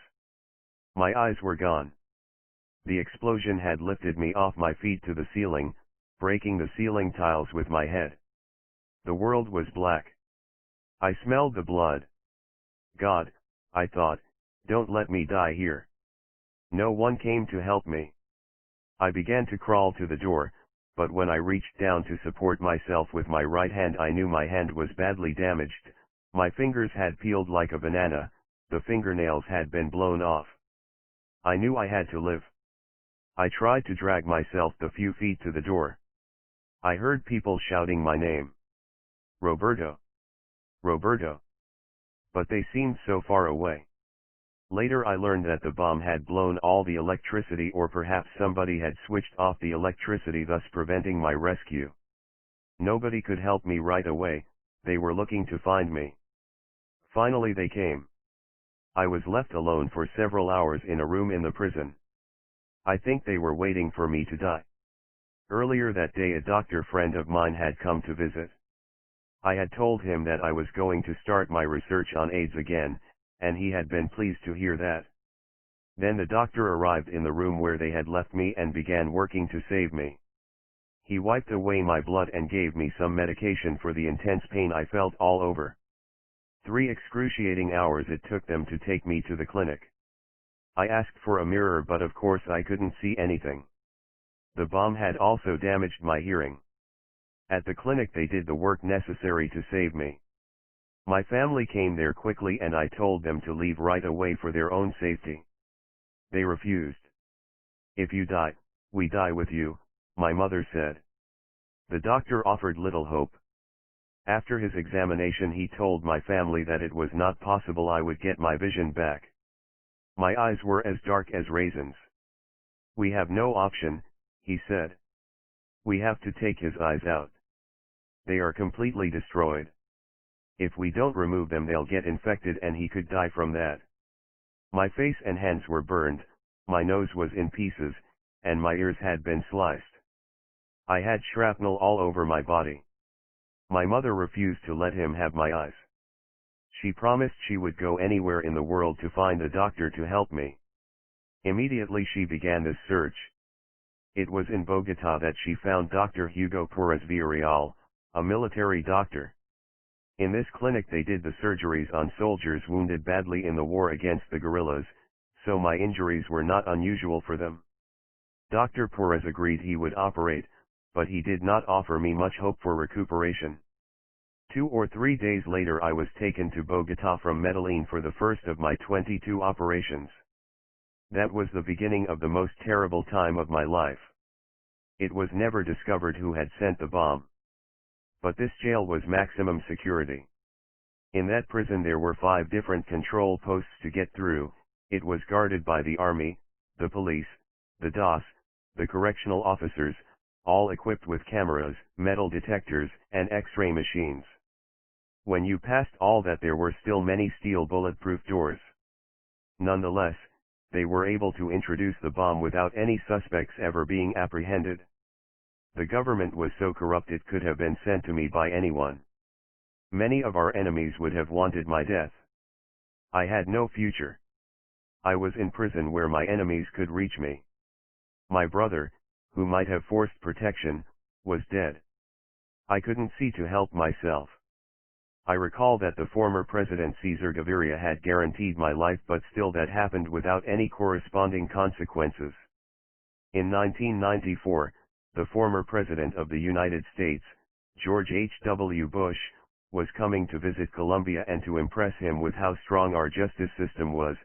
My eyes were gone. The explosion had lifted me off my feet to the ceiling, breaking the ceiling tiles with my head. The world was black. I smelled the blood. God, I thought, don't let me die here. No one came to help me. I began to crawl to the door, but when I reached down to support myself with my right hand, I knew my hand was badly damaged. My fingers had peeled like a banana, the fingernails had been blown off. I knew I had to live. I tried to drag myself the few feet to the door. I heard people shouting my name. Roberto. Roberto. But they seemed so far away. Later I learned that the bomb had blown all the electricity, or perhaps somebody had switched off the electricity, thus preventing my rescue. Nobody could help me right away, they were looking to find me. Finally they came. I was left alone for several hours in a room in the prison. I think they were waiting for me to die. Earlier that day a doctor friend of mine had come to visit. I had told him that I was going to start my research on AIDS again, and he had been pleased to hear that. Then the doctor arrived in the room where they had left me and began working to save me. He wiped away my blood and gave me some medication for the intense pain I felt all over. 3 excruciating hours it took them to take me to the clinic. I asked for a mirror, but of course I couldn't see anything. The bomb had also damaged my hearing. At the clinic they did the work necessary to save me. My family came there quickly and I told them to leave right away for their own safety. They refused. If you die, we die with you, my mother said. The doctor offered little hope. After his examination he told my family that it was not possible I would get my vision back. My eyes were as dark as raisins. We have no option, he said. We have to take his eyes out. They are completely destroyed. If we don't remove them they'll get infected and he could die from that. My face and hands were burned, my nose was in pieces, and my ears had been sliced. I had shrapnel all over my body. My mother refused to let him have my eyes. She promised she would go anywhere in the world to find a doctor to help me. Immediately she began this search. It was in Bogota that she found Dr. Hugo Perez Villarreal, a military doctor. In this clinic they did the surgeries on soldiers wounded badly in the war against the guerrillas, so my injuries were not unusual for them. Dr. Perez agreed he would operate, but he did not offer me much hope for recuperation. 2 or 3 days later I was taken to Bogota from Medellin for the first of my 22 operations. That was the beginning of the most terrible time of my life. It was never discovered who had sent the bomb. But this jail was maximum security. In that prison there were 5 different control posts to get through. It was guarded by the army, the police, the DOS, the correctional officers, all equipped with cameras, metal detectors, and X-ray machines. When you passed all that there were still many steel bulletproof doors. Nonetheless, they were able to introduce the bomb without any suspects ever being apprehended. The government was so corrupt it could have been sent to me by anyone. Many of our enemies would have wanted my death. I had no future. I was in prison where my enemies could reach me. My brother, who might have forced protection, was dead. I couldn't see to help myself. I recall that the former President Cesar Gaviria had guaranteed my life, but still that happened without any corresponding consequences. In 1994, the former President of the United States, George H.W. Bush, was coming to visit Colombia, and to impress him with how strong our justice system was,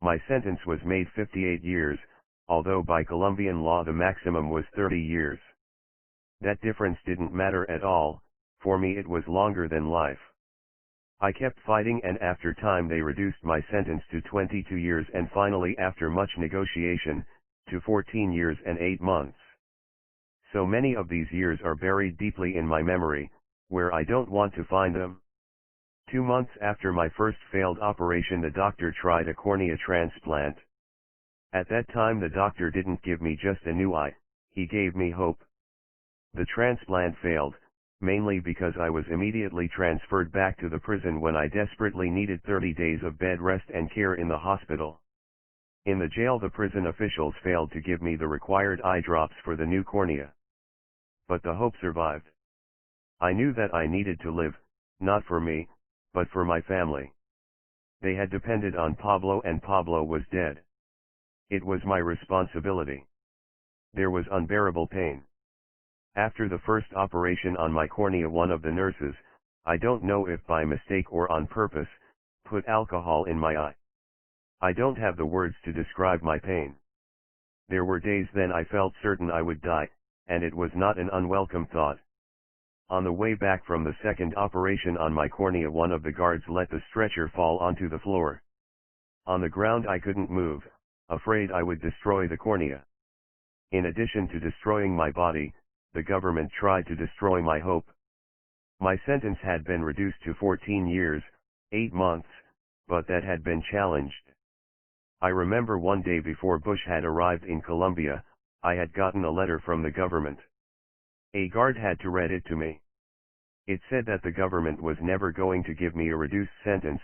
my sentence was made 58 years, although by Colombian law the maximum was 30 years. That difference didn't matter at all, for me it was longer than life. I kept fighting, and after time they reduced my sentence to 22 years and finally, after much negotiation, to 14 years and 8 months. So many of these years are buried deeply in my memory, where I don't want to find them. 2 months after my first failed operation the doctor tried a cornea transplant. At that time the doctor didn't give me just a new eye, he gave me hope. The transplant failed, mainly because I was immediately transferred back to the prison when I desperately needed 30 days of bed rest and care in the hospital. In the jail the prison officials failed to give me the required eye drops for the new cornea. But the hope survived. I knew that I needed to live, not for me, but for my family. They had depended on Pablo and Pablo was dead. It was my responsibility. There was unbearable pain. After the first operation on my cornea, one of the nurses, I don't know if by mistake or on purpose, put alcohol in my eye. I don't have the words to describe my pain. There were days then I felt certain I would die, and it was not an unwelcome thought. On the way back from the second operation on my cornea, one of the guards let the stretcher fall onto the floor. On the ground I couldn't move, afraid I would destroy the cornea. In addition to destroying my body, the government tried to destroy my hope. My sentence had been reduced to 14 years, 8 months, but that had been challenged. I remember one day before Bush had arrived in Colombia, I had gotten a letter from the government. A guard had to read it to me. It said that the government was never going to give me a reduced sentence,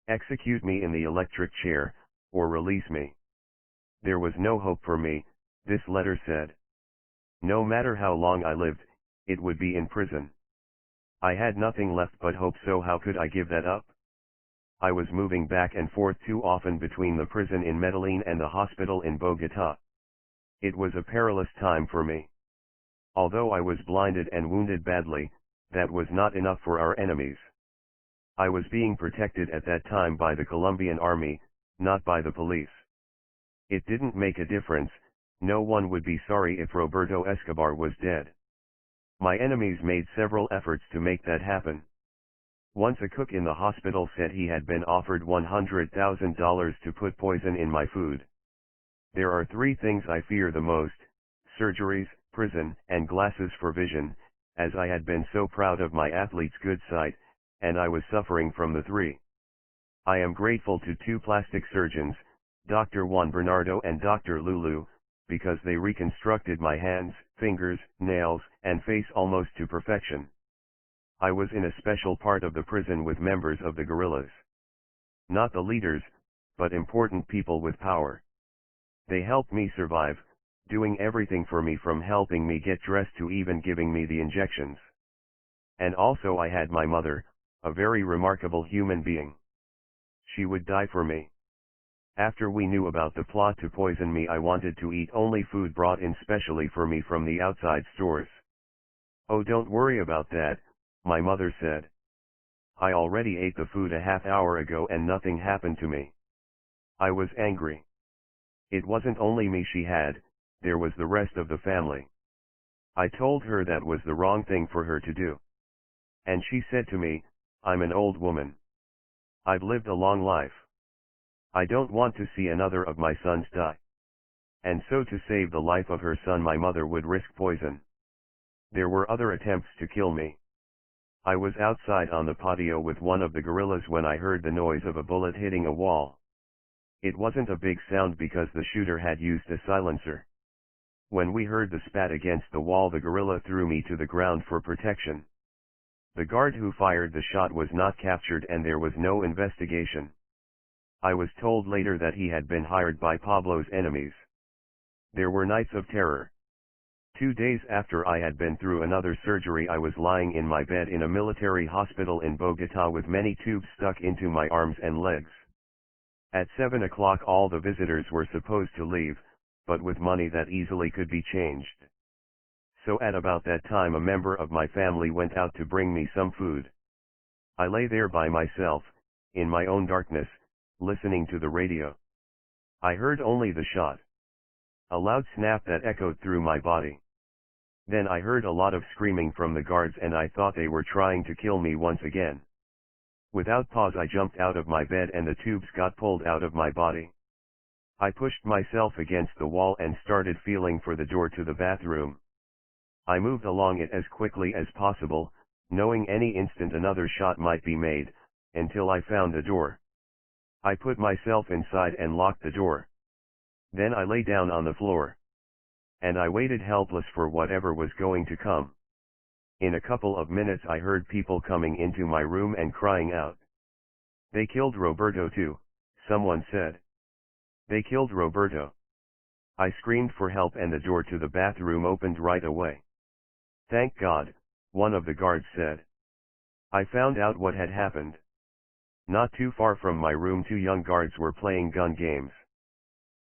execute me in the electric chair, or release me. There was no hope for me, this letter said. No matter how long I lived, it would be in prison. I had nothing left but hope, so how could I give that up? I was moving back and forth too often between the prison in Medellin and the hospital in Bogotá. It was a perilous time for me. Although I was blinded and wounded badly, that was not enough for our enemies. I was being protected at that time by the Colombian army, not by the police. It didn't make a difference, no one would be sorry if Roberto Escobar was dead. My enemies made several efforts to make that happen. Once a cook in the hospital said he had been offered $100,000 to put poison in my food. There are 3 things I fear the most: surgeries, prison, and glasses for vision, as I had been so proud of my athlete's good sight, and I was suffering from the 3. I am grateful to 2 plastic surgeons, Dr. Juan Bernardo and Dr. Lulu, because they reconstructed my hands, fingers, nails, and face almost to perfection. I was in a special part of the prison with members of the guerrillas. Not the leaders, but important people with power. They helped me survive, doing everything for me from helping me get dressed to even giving me the injections. And also I had my mother, a very remarkable human being. She would die for me. After we knew about the plot to poison me, I wanted to eat only food brought in specially for me from the outside stores. "Oh, don't worry about that," my mother said. "I already ate the food a half hour ago and nothing happened to me." I was angry. It wasn't only me she had, there was the rest of the family. I told her that was the wrong thing for her to do. And she said to me, "I'm an old woman. I've lived a long life. I don't want to see another of my sons die." And so to save the life of her son, my mother would risk poison. There were other attempts to kill me. I was outside on the patio with one of the guerrillas when I heard the noise of a bullet hitting a wall. It wasn't a big sound because the shooter had used a silencer. When we heard the spat against the wall, the guerrilla threw me to the ground for protection. The guard who fired the shot was not captured and there was no investigation. I was told later that he had been hired by Pablo's enemies. There were nights of terror. 2 days after I had been through another surgery, I was lying in my bed in a military hospital in Bogotá with many tubes stuck into my arms and legs. At 7 o'clock all the visitors were supposed to leave, but with money that easily could be changed. So at about that time a member of my family went out to bring me some food. I lay there by myself, in my own darkness, listening to the radio. I heard only the shot. A loud snap that echoed through my body. Then I heard a lot of screaming from the guards and I thought they were trying to kill me once again. Without pause I jumped out of my bed and the tubes got pulled out of my body. I pushed myself against the wall and started feeling for the door to the bathroom. I moved along it as quickly as possible, knowing any instant another shot might be made, until I found the door. I put myself inside and locked the door. Then I lay down on the floor. And I waited helpless for whatever was going to come. In a couple of minutes I heard people coming into my room and crying out. "They killed Roberto too," someone said. "They killed Roberto." I screamed for help and the door to the bathroom opened right away. Thank God, one of the guards said. I found out what had happened. Not too far from my room 2 young guards were playing gun games.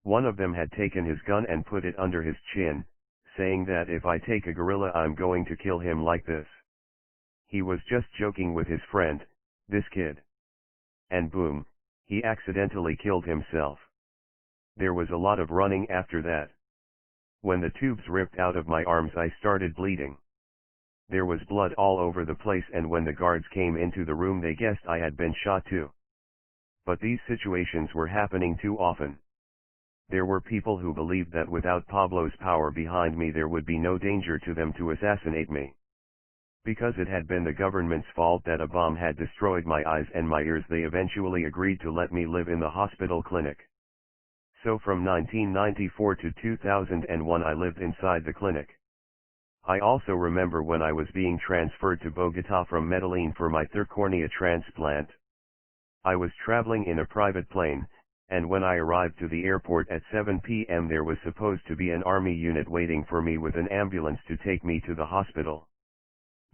One of them had taken his gun and put it under his chin, saying that if I take a gorilla I'm going to kill him like this. He was just joking with his friend, this kid. And boom, he accidentally killed himself. There was a lot of running after that. When the tubes ripped out of my arms I started bleeding. There was blood all over the place, and when the guards came into the room they guessed I had been shot too. But these situations were happening too often. There were people who believed that without Pablo's power behind me there would be no danger to them to assassinate me. Because it had been the government's fault that a bomb had destroyed my eyes and my ears, they eventually agreed to let me live in the hospital clinic. So from 1994 to 2001 I lived inside the clinic. I also remember when I was being transferred to Bogota from Medellin for my third cornea transplant. I was traveling in a private plane, and when I arrived to the airport at 7 p.m. there was supposed to be an army unit waiting for me with an ambulance to take me to the hospital.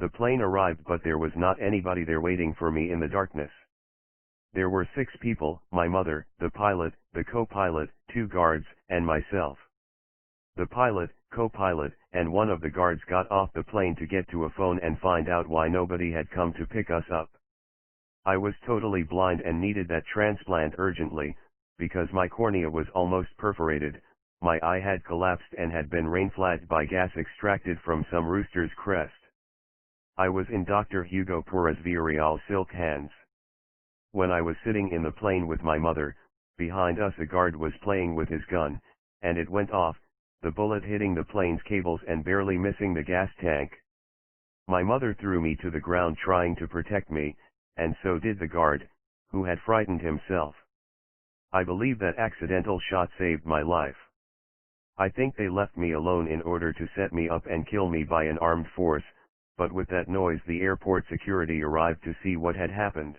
The plane arrived but there was not anybody there waiting for me in the darkness. There were 6 people, my mother, the pilot, the co-pilot, 2 guards, and myself. The pilot, co-pilot, and one of the guards got off the plane to get to a phone and find out why nobody had come to pick us up. I was totally blind and needed that transplant urgently, because my cornea was almost perforated, my eye had collapsed and had been rain-flagged by gas extracted from some rooster's crest. I was in Dr. Hugo Perez Villarreal's silk hands. When I was sitting in the plane with my mother, behind us a guard was playing with his gun, and it went off, the bullet hitting the plane's cables and barely missing the gas tank. My mother threw me to the ground trying to protect me, and so did the guard, who had frightened himself. I believe that accidental shot saved my life. I think they left me alone in order to set me up and kill me by an armed force, but with that noise the airport security arrived to see what had happened.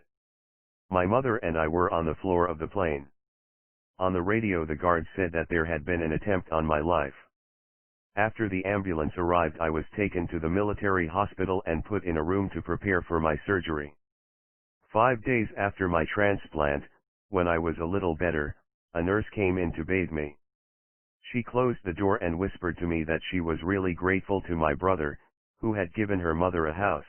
My mother and I were on the floor of the plane. On the radio the guard said that there had been an attempt on my life. After the ambulance arrived I was taken to the military hospital and put in a room to prepare for my surgery. 5 days after my transplant, when I was a little better, a nurse came in to bathe me. She closed the door and whispered to me that she was really grateful to my brother, who had given her mother a house.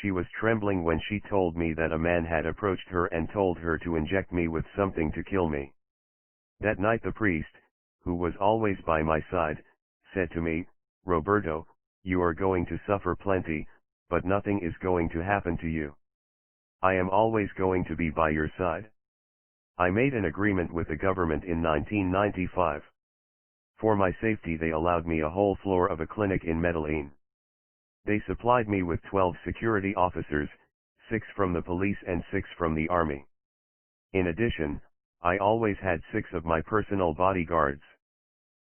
She was trembling when she told me that a man had approached her and told her to inject me with something to kill me. That night the priest, who was always by my side, said to me, "Roberto, you are going to suffer plenty, but nothing is going to happen to you. I am always going to be by your side." I made an agreement with the government in 1995. For my safety they allowed me a whole floor of a clinic in Medellin. They supplied me with 12 security officers, 6 from the police and 6 from the army. In addition, I always had 6 of my personal bodyguards.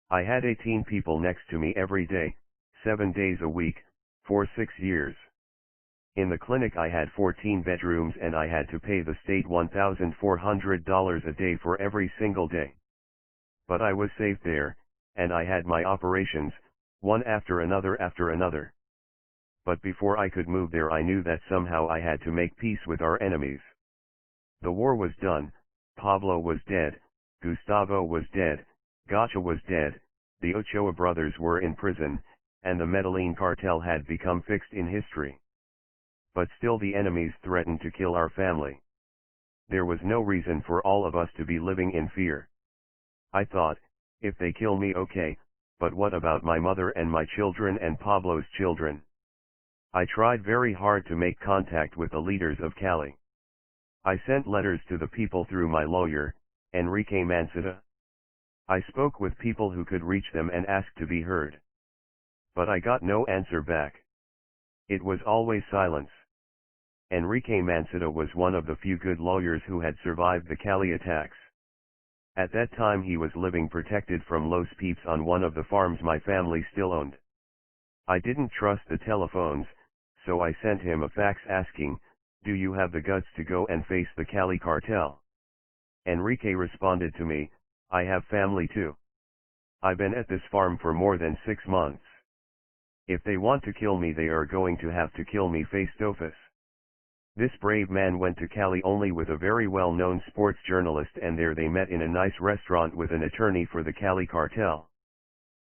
I had 18 people next to me every day, 7 days a week, for 6 years. In the clinic I had 14 bedrooms and I had to pay the state $1,400 a day for every single day. But I was safe there, and I had my operations, one after another. But before I could move there I knew that somehow I had to make peace with our enemies. The war was done, Pablo was dead, Gustavo was dead, Gacha was dead, the Ochoa brothers were in prison, and the Medellin cartel had become fixed in history. But still the enemies threatened to kill our family. There was no reason for all of us to be living in fear. I thought, if they kill me okay, but what about my mother and my children and Pablo's children? I tried very hard to make contact with the leaders of Cali. I sent letters to the people through my lawyer, Enrique Mancita. I spoke with people who could reach them and asked to be heard. But I got no answer back. It was always silence. Enrique Mancita was one of the few good lawyers who had survived the Cali attacks. At that time he was living protected from Los Peeps on one of the farms my family still owned. I didn't trust the telephones, so I sent him a fax asking, "Do you have the guts to go and face the Cali cartel?" Enrique responded to me, "I have family too. I've been at this farm for more than 6 months. If they want to kill me, they are going to have to kill me face to face. This brave man went to Cali only with a very well-known sports journalist, and there they met in a nice restaurant with an attorney for the Cali cartel.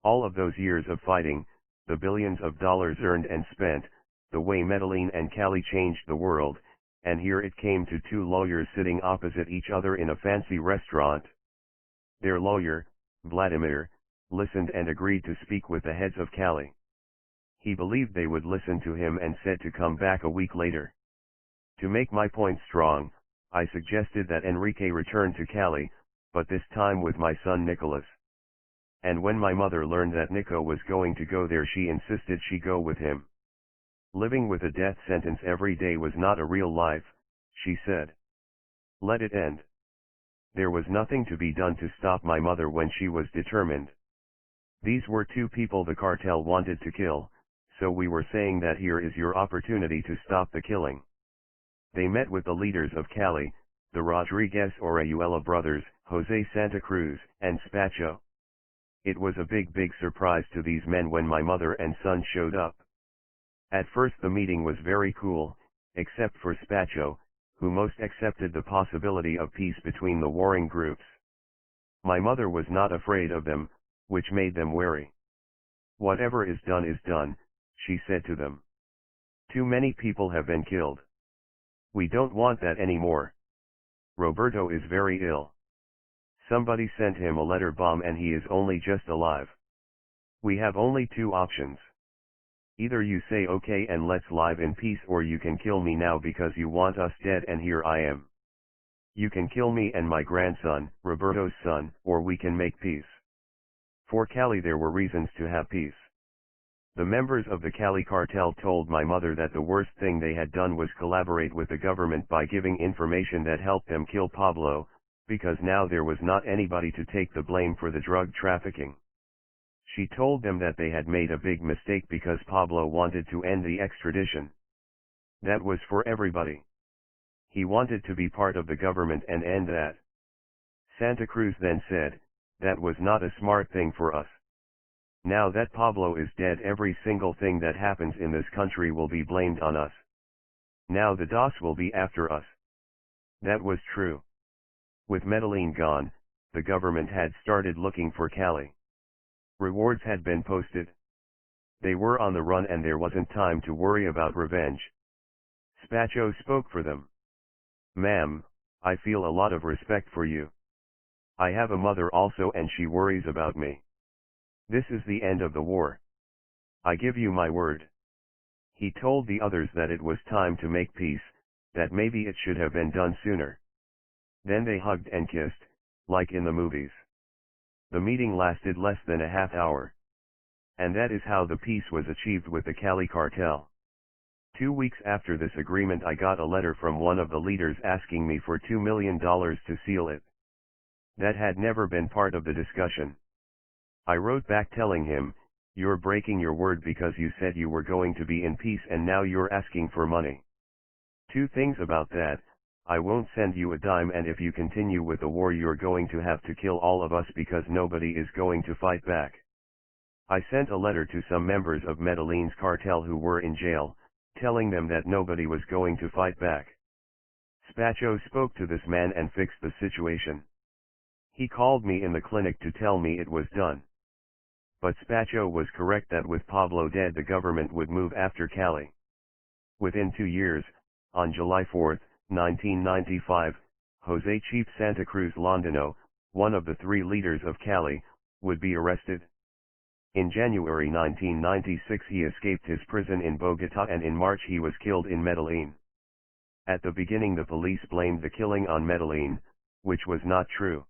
All of those years of fighting, the billions of dollars earned and spent, the way Medellin and Cali changed the world, and here it came to two lawyers sitting opposite each other in a fancy restaurant. Their lawyer, Vladimir, listened and agreed to speak with the heads of Cali. He believed they would listen to him and said to come back a week later. To make my point strong, I suggested that Enrique return to Cali, but this time with my son Nicholas. And when my mother learned that Nico was going to go there, she insisted she go with him. Living with a death sentence every day was not a real life, she said. Let it end. There was nothing to be done to stop my mother when she was determined. These were two people the cartel wanted to kill, so we were saying that here is your opportunity to stop the killing. They met with the leaders of Cali, the Rodriguez Orihuela brothers, Jose Santa Cruz, and Spacho. It was a big surprise to these men when my mother and son showed up. At first the meeting was very cool, except for Spacho, who most accepted the possibility of peace between the warring groups. My mother was not afraid of them, which made them wary. Whatever is done, she said to them. Too many people have been killed. We don't want that anymore. Roberto is very ill. Somebody sent him a letter bomb and he is only just alive. We have only two options. Either you say okay and let's live in peace, or you can kill me now because you want us dead and here I am. You can kill me and my grandson, Roberto's son, or we can make peace. For Cali there were reasons to have peace. The members of the Cali cartel told my mother that the worst thing they had done was collaborate with the government by giving information that helped them kill Pablo, because now there was not anybody to take the blame for the drug trafficking. She told them that they had made a big mistake because Pablo wanted to end the extradition. That was for everybody. He wanted to be part of the government and end that. Santa Cruz then said, that was not a smart thing for us. Now that Pablo is dead, every single thing that happens in this country will be blamed on us. Now the DOS will be after us. That was true. With Medellin gone, the government had started looking for Cali. Rewards had been posted. They were on the run and there wasn't time to worry about revenge. Spacho spoke for them. Ma'am, I feel a lot of respect for you. I have a mother also and she worries about me. This is the end of the war. I give you my word. He told the others that it was time to make peace, that maybe it should have been done sooner. Then they hugged and kissed, like in the movies. The meeting lasted less than a half hour. And that is how the peace was achieved with the Cali cartel. 2 weeks after this agreement I got a letter from one of the leaders asking me for $2 million to seal it. That had never been part of the discussion. I wrote back telling him, you're breaking your word because you said you were going to be in peace and now you're asking for money. 2 things about that. I won't send you a dime, and if you continue with the war you're going to have to kill all of us because nobody is going to fight back. I sent a letter to some members of Medellin's cartel who were in jail, telling them that nobody was going to fight back. Spacho spoke to this man and fixed the situation. He called me in the clinic to tell me it was done. But Spacho was correct that with Pablo dead the government would move after Cali. Within 2 years, on July 4, 1995, Jose Chief Santa Cruz Londino, one of the 3 leaders of Cali, would be arrested. In January 1996 he escaped his prison in Bogotá and in March he was killed in Medellin. At the beginning the police blamed the killing on Medellin, which was not true.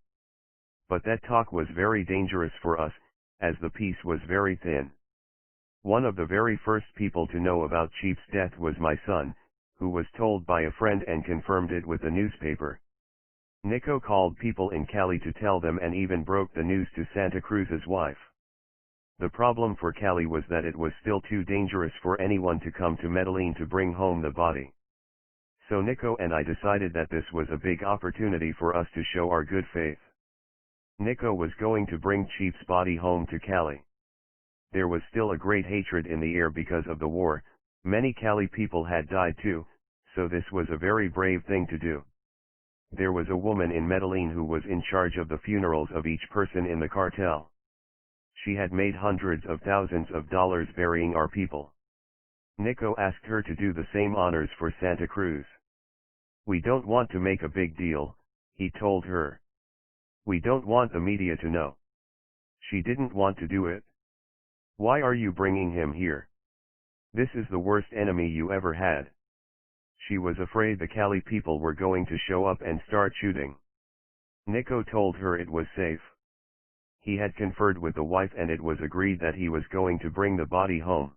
But that talk was very dangerous for us, as the peace was very thin. One of the very first people to know about Chief's death was my son, who was told by a friend and confirmed it with the newspaper. Nico called people in Cali to tell them and even broke the news to Santa Cruz's wife. The problem for Cali was that it was still too dangerous for anyone to come to Medellin to bring home the body. So Nico and I decided that this was a big opportunity for us to show our good faith. Nico was going to bring Chief's body home to Cali. There was still a great hatred in the air because of the war. Many Cali people had died too, so this was a very brave thing to do. There was a woman in Medellin who was in charge of the funerals of each person in the cartel. She had made hundreds of thousands of dollars burying our people. Nico asked her to do the same honors for Santa Cruz. We don't want to make a big deal, he told her. We don't want the media to know. She didn't want to do it. Why are you bringing him here? This is the worst enemy you ever had. She was afraid the Cali people were going to show up and start shooting. Nico told her it was safe. He had conferred with the wife and it was agreed that he was going to bring the body home.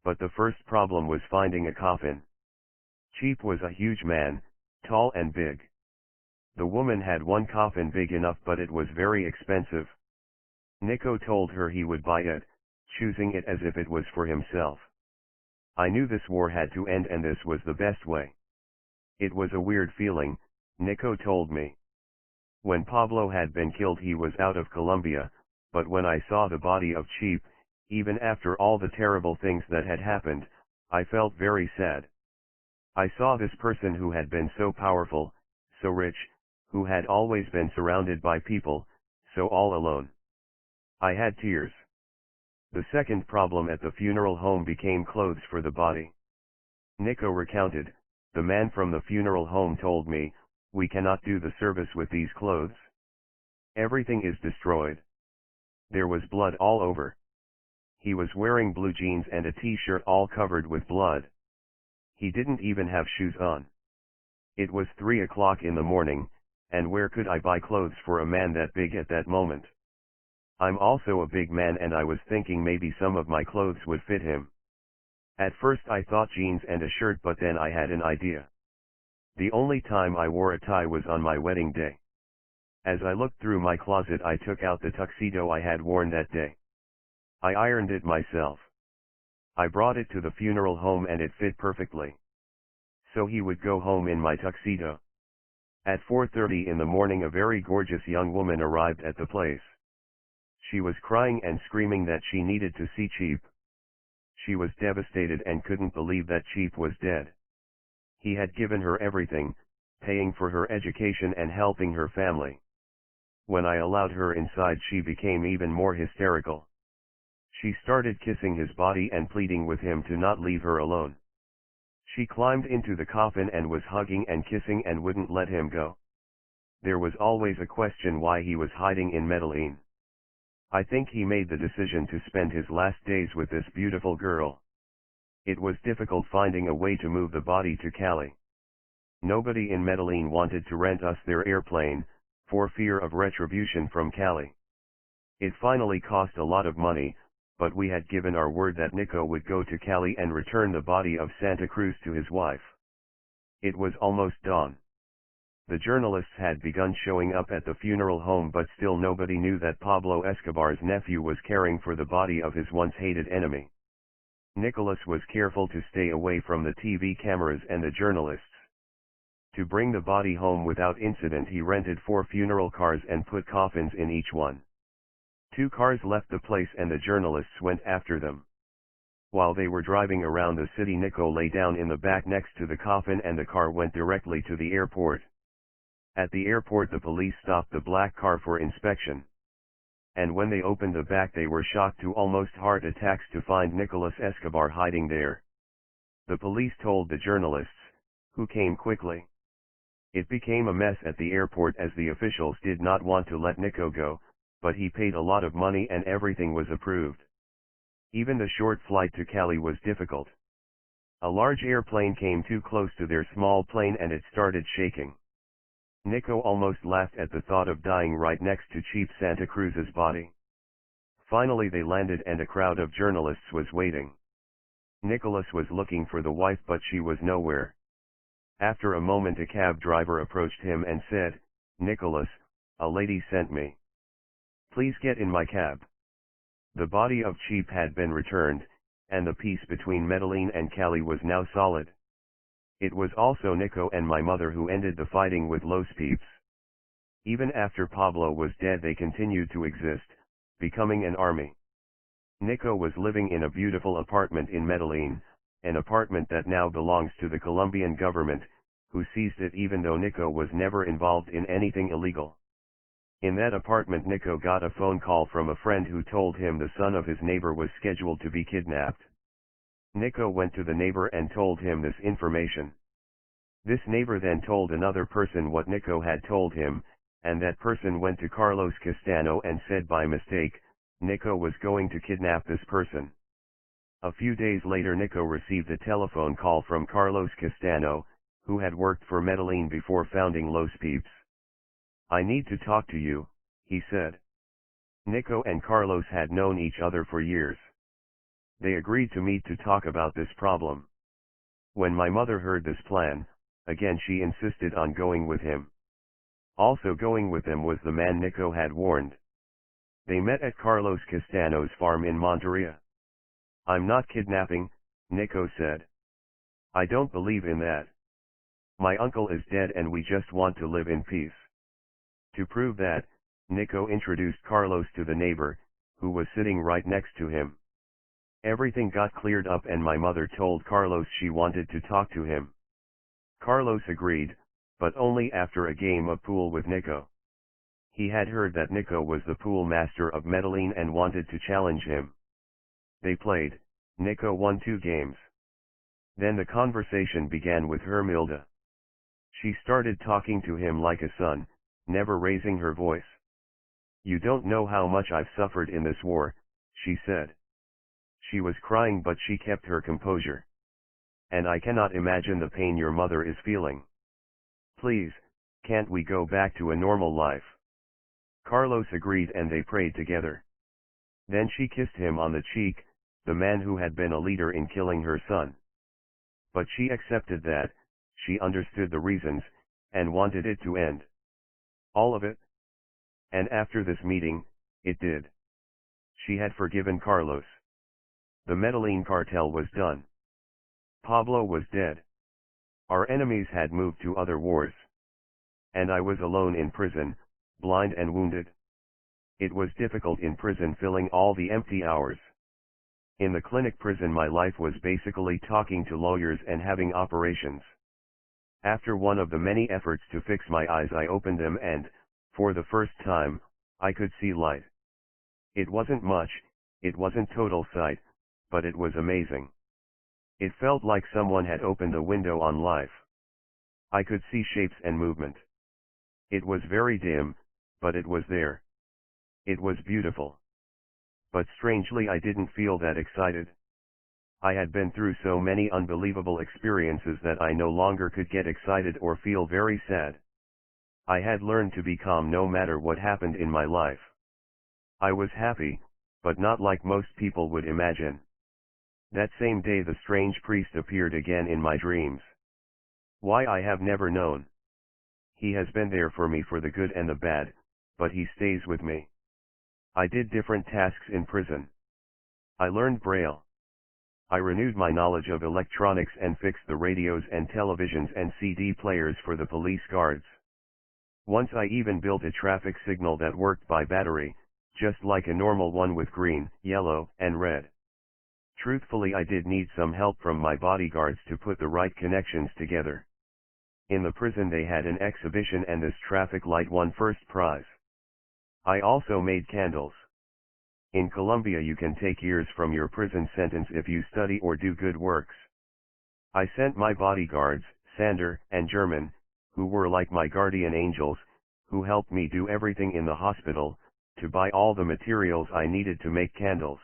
But the first problem was finding a coffin. Cheap was a huge man, tall and big. The woman had one coffin big enough but it was very expensive. Nico told her he would buy it, choosing it as if it was for himself. I knew this war had to end and this was the best way. It was a weird feeling, Nico told me. When Pablo had been killed he was out of Colombia, but when I saw the body of Cheap, even after all the terrible things that had happened, I felt very sad. I saw this person who had been so powerful, so rich, who had always been surrounded by people, so all alone. I had tears. The second problem at the funeral home became clothes for the body. Nico recounted, the man from the funeral home told me, we cannot do the service with these clothes. Everything is destroyed. There was blood all over. He was wearing blue jeans and a t-shirt all covered with blood. He didn't even have shoes on. It was 3 o'clock in the morning, and where could I buy clothes for a man that big at that moment? I'm also a big man and I was thinking maybe some of my clothes would fit him. At first I thought jeans and a shirt, but then I had an idea. The only time I wore a tie was on my wedding day. As I looked through my closet I took out the tuxedo I had worn that day. I ironed it myself. I brought it to the funeral home and it fit perfectly. So he would go home in my tuxedo. At 4:30 in the morning a very gorgeous young woman arrived at the place. She was crying and screaming that she needed to see Cheap. She was devastated and couldn't believe that Cheap was dead. He had given her everything, paying for her education and helping her family. When I allowed her inside she became even more hysterical. She started kissing his body and pleading with him to not leave her alone. She climbed into the coffin and was hugging and kissing and wouldn't let him go. There was always a question why he was hiding in Medellin. I think he made the decision to spend his last days with this beautiful girl. It was difficult finding a way to move the body to Cali. Nobody in Medellin wanted to rent us their airplane, for fear of retribution from Cali. It finally cost a lot of money, but we had given our word that Nico would go to Cali and return the body of Santa Cruz to his wife. It was almost dawn. The journalists had begun showing up at the funeral home, but still nobody knew that Pablo Escobar's nephew was caring for the body of his once hated enemy. Nicholas was careful to stay away from the TV cameras and the journalists. To bring the body home without incident he rented 4 funeral cars and put coffins in each one. 2 cars left the place and the journalists went after them. While they were driving around the city, Nico lay down in the back next to the coffin and the car went directly to the airport. At the airport the police stopped the black car for inspection. And when they opened the back they were shocked to almost heart attacks to find Nicolas Escobar hiding there. The police told the journalists, who came quickly. It became a mess at the airport as the officials did not want to let Nico go, but he paid a lot of money and everything was approved. Even the short flight to Cali was difficult. A large airplane came too close to their small plane and it started shaking. Nico almost laughed at the thought of dying right next to Chief Santa Cruz's body. Finally they landed and a crowd of journalists was waiting. Nicholas was looking for the wife but she was nowhere. After a moment a cab driver approached him and said, "Nicholas, a lady sent me. Please get in my cab." The body of Cheap had been returned, and the peace between Medellin and Cali was now solid. It was also Nico and my mother who ended the fighting with Los Peeps. Even after Pablo was dead they continued to exist, becoming an army. Nico was living in a beautiful apartment in Medellin, an apartment that now belongs to the Colombian government, who seized it even though Nico was never involved in anything illegal. In that apartment Nico got a phone call from a friend who told him the son of his neighbor was scheduled to be kidnapped. Nico went to the neighbor and told him this information. This neighbor then told another person what Nico had told him, and that person went to Carlos Castano and said by mistake, Nico was going to kidnap this person. A few days later Nico received a telephone call from Carlos Castano, who had worked for Medellin before founding Los Peeps. "I need to talk to you," he said. Nico and Carlos had known each other for years. They agreed to meet to talk about this problem. When my mother heard this plan, again she insisted on going with him. Also going with them was the man Nico had warned. They met at Carlos Castano's farm in Monteria. "I'm not kidnapping," Nico said. "I don't believe in that. My uncle is dead and we just want to live in peace." To prove that, Nico introduced Carlos to the neighbor, who was sitting right next to him. Everything got cleared up and my mother told Carlos she wanted to talk to him. Carlos agreed, but only after a game of pool with Nico. He had heard that Nico was the pool master of Medellin and wanted to challenge him. They played. Nico won 2 games. Then the conversation began with Hermilda. She started talking to him like a son, never raising her voice. "You don't know how much I've suffered in this war," she said. She was crying but she kept her composure. "And I cannot imagine the pain your mother is feeling. Please, can't we go back to a normal life?" Carlos agreed and they prayed together. Then she kissed him on the cheek, the man who had been a leader in killing her son. But she accepted that, she understood the reasons, and wanted it to end. All of it. And after this meeting, it did. She had forgiven Carlos. The Medellin cartel was done. Pablo was dead. Our enemies had moved to other wars. And I was alone in prison, blind and wounded. It was difficult in prison filling all the empty hours. In the clinic prison my life was basically talking to lawyers and having operations. After one of the many efforts to fix my eyes I opened them and, for the first time, I could see light. It wasn't much, it wasn't total sight, but it was amazing. It felt like someone had opened a window on life. I could see shapes and movement. It was very dim, but it was there. It was beautiful. But strangely I didn't feel that excited. I had been through so many unbelievable experiences that I no longer could get excited or feel very sad. I had learned to be calm no matter what happened in my life. I was happy, but not like most people would imagine. That same day the strange priest appeared again in my dreams. Why I have never known. He has been there for me for the good and the bad, but he stays with me. I did different tasks in prison. I learned Braille. I renewed my knowledge of electronics and fixed the radios and televisions and CD players for the police guards. Once I even built a traffic signal that worked by battery, just like a normal one with green, yellow, and red. Truthfully I did need some help from my bodyguards to put the right connections together. In the prison they had an exhibition and this traffic light won first prize. I also made candles. In Colombia you can take years from your prison sentence if you study or do good works. I sent my bodyguards, Sander and German, who were like my guardian angels, who helped me do everything in the hospital, to buy all the materials I needed to make candles.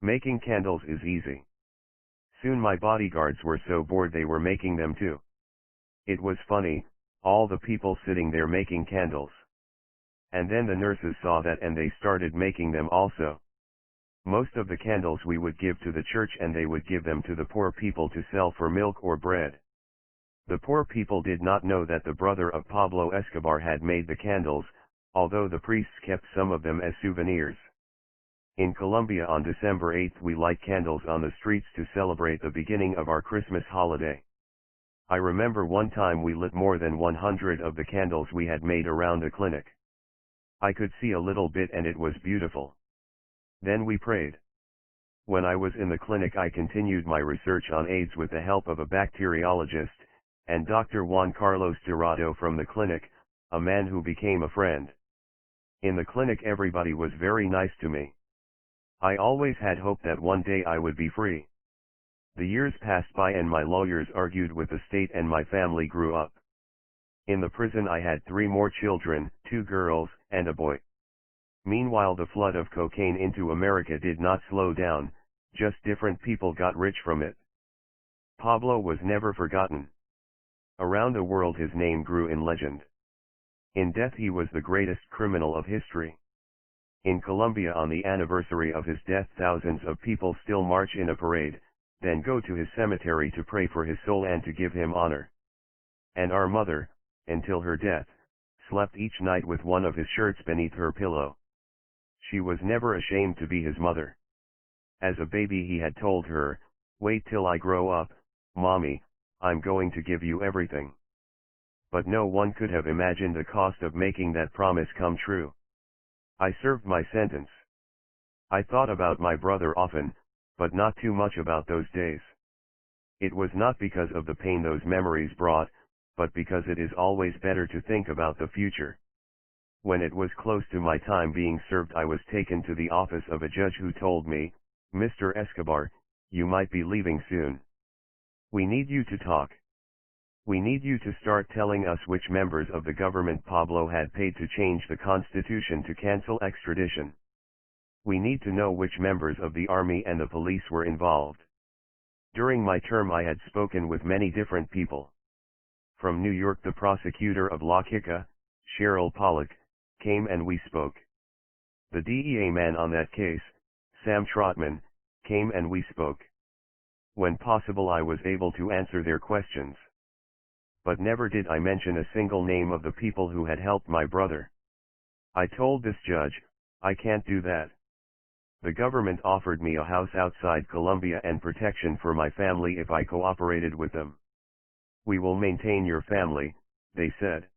Making candles is easy. Soon my bodyguards were so bored they were making them too. It was funny, all the people sitting there making candles. And then the nurses saw that and they started making them also. Most of the candles we would give to the church and they would give them to the poor people to sell for milk or bread. The poor people did not know that the brother of Pablo Escobar had made the candles, although the priests kept some of them as souvenirs. In Colombia on December 8th we light candles on the streets to celebrate the beginning of our Christmas holiday. I remember one time we lit more than 100 of the candles we had made around the clinic. I could see a little bit and it was beautiful. Then we prayed. When I was in the clinic I continued my research on AIDS with the help of a bacteriologist, and Dr. Juan Carlos Tirado from the clinic, a man who became a friend. In the clinic everybody was very nice to me. I always had hope that one day I would be free. The years passed by and my lawyers argued with the state and my family grew up. In the prison I had 3 more children, 2 girls, and a boy. Meanwhile the flood of cocaine into America did not slow down, just different people got rich from it. Pablo was never forgotten. Around the world his name grew in legend. In death he was the greatest criminal of history. In Colombia on the anniversary of his death thousands of people still march in a parade, then go to his cemetery to pray for his soul and to give him honor. And our mother, until her death, slept each night with one of his shirts beneath her pillow. She was never ashamed to be his mother. As a baby he had told her, "Wait till I grow up, Mommy, I'm going to give you everything." But no one could have imagined the cost of making that promise come true. I served my sentence. I thought about my brother often, but not too much about those days. It was not because of the pain those memories brought, but because it is always better to think about the future. When it was close to my time being served I was taken to the office of a judge who told me, "Mr. Escobar, you might be leaving soon. We need you to talk. We need you to start telling us which members of the government Pablo had paid to change the Constitution to cancel extradition. We need to know which members of the army and the police were involved." During my term I had spoken with many different people. From New York the prosecutor of La Kika, Cheryl Pollack, came and we spoke. The DEA man on that case, Sam Trotman, came and we spoke. When possible I was able to answer their questions. But never did I mention a single name of the people who had helped my brother. I told this judge, "I can't do that." The government offered me a house outside Colombia and protection for my family if I cooperated with them. "We will maintain your family," they said.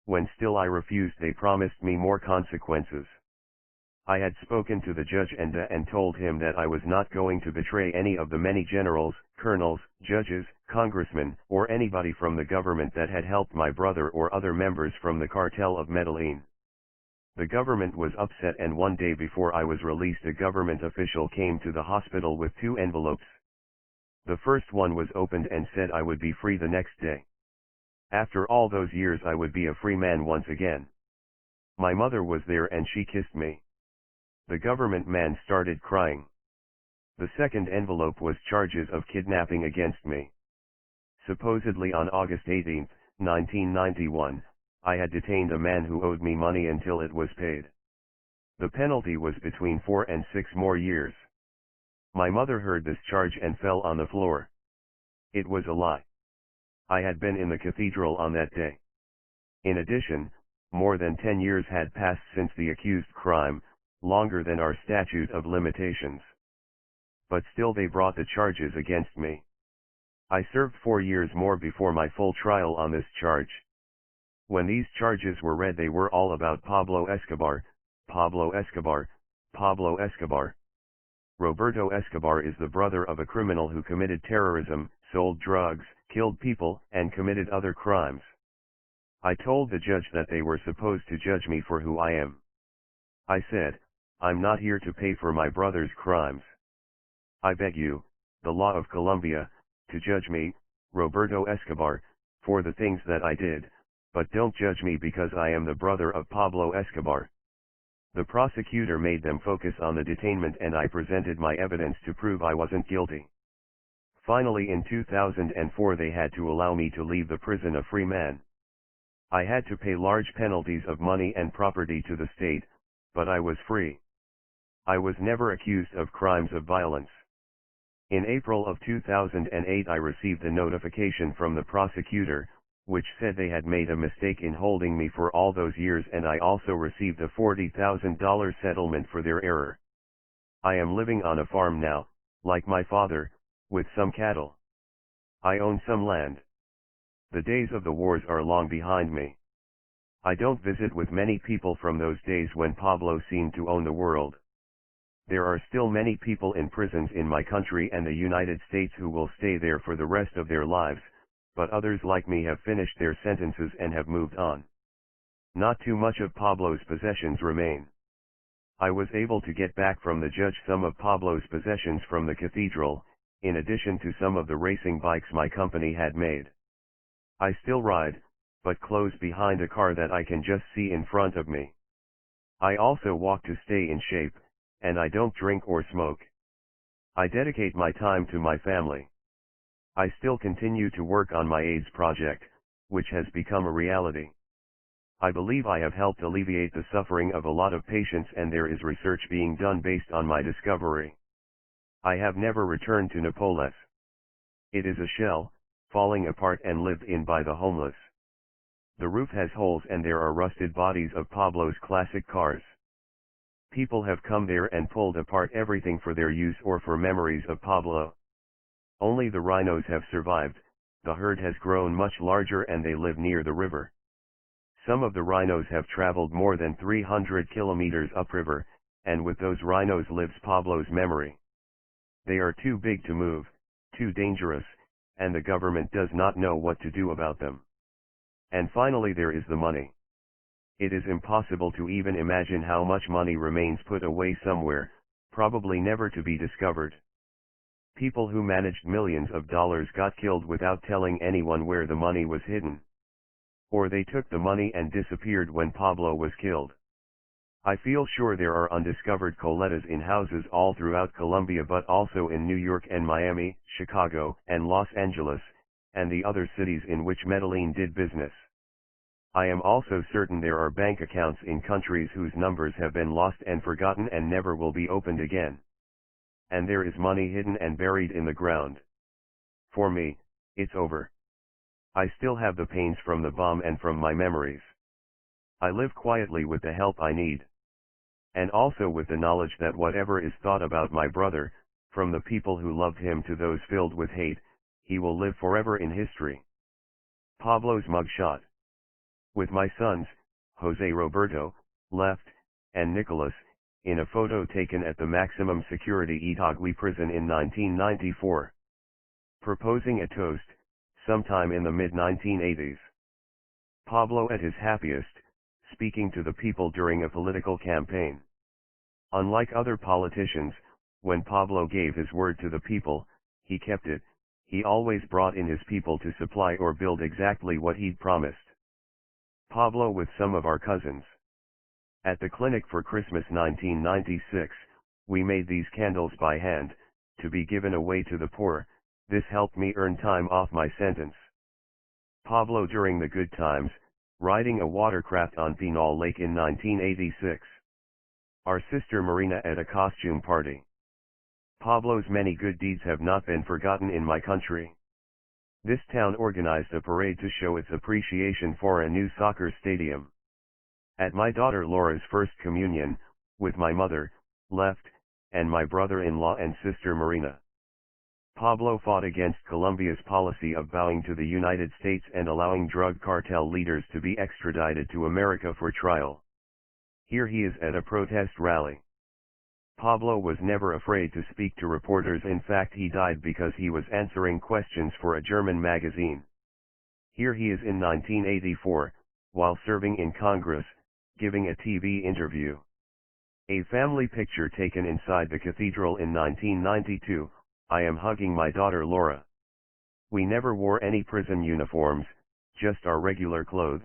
When still I refused they promised me more consequences. I had spoken to the judge and told him that I was not going to betray any of the many generals, colonels, judges, congressmen, or anybody from the government that had helped my brother or other members from the cartel of Medellin. The government was upset and one day before I was released a government official came to the hospital with 2 envelopes. The first one was opened and said I would be free the next day. After all those years I would be a free man once again. My mother was there and she kissed me. The government man started crying. The second envelope was charges of kidnapping against me. Supposedly on August 18, 1991, I had detained a man who owed me money until it was paid. The penalty was between 4 and 6 more years. My mother heard this charge and fell on the floor. It was a lie. I had been in the cathedral on that day. In addition, more than 10 years had passed since the accused crime, longer than our statute of limitations. But still they brought the charges against me. I served 4 years more before my full trial on this charge. When these charges were read they were all about Pablo Escobar, Pablo Escobar, Pablo Escobar. Roberto Escobar is the brother of a criminal who committed terrorism, sold drugs, killed people, and committed other crimes. I told the judge that they were supposed to judge me for who I am. I said, "I'm not here to pay for my brother's crimes. I beg you, the law of Colombia, to judge me, Roberto Escobar, for the things that I did, but don't judge me because I am the brother of Pablo Escobar." The prosecutor made them focus on the detainment and I presented my evidence to prove I wasn't guilty. Finally in 2004 they had to allow me to leave the prison a free man. I had to pay large penalties of money and property to the state, but I was free. I was never accused of crimes of violence. In April of 2008 I received a notification from the prosecutor, which said they had made a mistake in holding me for all those years and I also received a $40,000 settlement for their error. I am living on a farm now, like my father, with some cattle. I own some land. The days of the wars are long behind me. I don't visit with many people from those days when Pablo seemed to own the world. There are still many people in prisons in my country and the United States who will stay there for the rest of their lives, but others like me have finished their sentences and have moved on. Not too much of Pablo's possessions remain. I was able to get back from the judge some of Pablo's possessions from the cathedral, in addition to some of the racing bikes my company had made. I still ride, but close behind a car that I can just see in front of me. I also walk to stay in shape, and I don't drink or smoke. I dedicate my time to my family. I still continue to work on my AIDS project, which has become a reality. I believe I have helped alleviate the suffering of a lot of patients, and there is research being done based on my discovery. I have never returned to Nápoles. It is a shell, falling apart and lived in by the homeless. The roof has holes and there are rusted bodies of Pablo's classic cars. People have come there and pulled apart everything for their use or for memories of Pablo. Only the rhinos have survived. The herd has grown much larger and they live near the river. Some of the rhinos have traveled more than 300 kilometers upriver, and with those rhinos lives Pablo's memory. They are too big to move, too dangerous, and the government does not know what to do about them. And finally there is the money. It is impossible to even imagine how much money remains put away somewhere, probably never to be discovered. People who managed millions of dollars got killed without telling anyone where the money was hidden. Or they took the money and disappeared when Pablo was killed. I feel sure there are undiscovered coletas in houses all throughout Colombia, but also in New York and Miami, Chicago, and Los Angeles, and the other cities in which Medellin did business. I am also certain there are bank accounts in countries whose numbers have been lost and forgotten and never will be opened again. And there is money hidden and buried in the ground. For me, it's over. I still have the pains from the bomb and from my memories. I live quietly with the help I need. And also with the knowledge that whatever is thought about my brother, from the people who loved him to those filled with hate, he will live forever in history. Pablo's mugshot. With my sons, Jose Roberto, left, and Nicholas, in a photo taken at the maximum security Itagüí prison in 1994. Proposing a toast, sometime in the mid-1980s. Pablo at his happiest, speaking to the people during a political campaign. Unlike other politicians, when Pablo gave his word to the people, he kept it. He always brought in his people to supply or build exactly what he'd promised. Pablo with some of our cousins. At the clinic for Christmas 1996, we made these candles by hand, to be given away to the poor. This helped me earn time off my sentence. Pablo during the good times, riding a watercraft on Pinal Lake in 1986. Our sister Marina at a costume party. Pablo's many good deeds have not been forgotten in my country. This town organized a parade to show its appreciation for a new soccer stadium. At my daughter Laura's first communion, with my mother, left, and my brother-in-law and sister Marina. Pablo fought against Colombia's policy of bowing to the United States and allowing drug cartel leaders to be extradited to America for trial. Here he is at a protest rally. Pablo was never afraid to speak to reporters. In fact, he died because he was answering questions for a German magazine. Here he is in 1984, while serving in Congress, giving a TV interview. A family picture taken inside the cathedral in 1992. I am hugging my daughter Laura. We never wore any prison uniforms, just our regular clothes.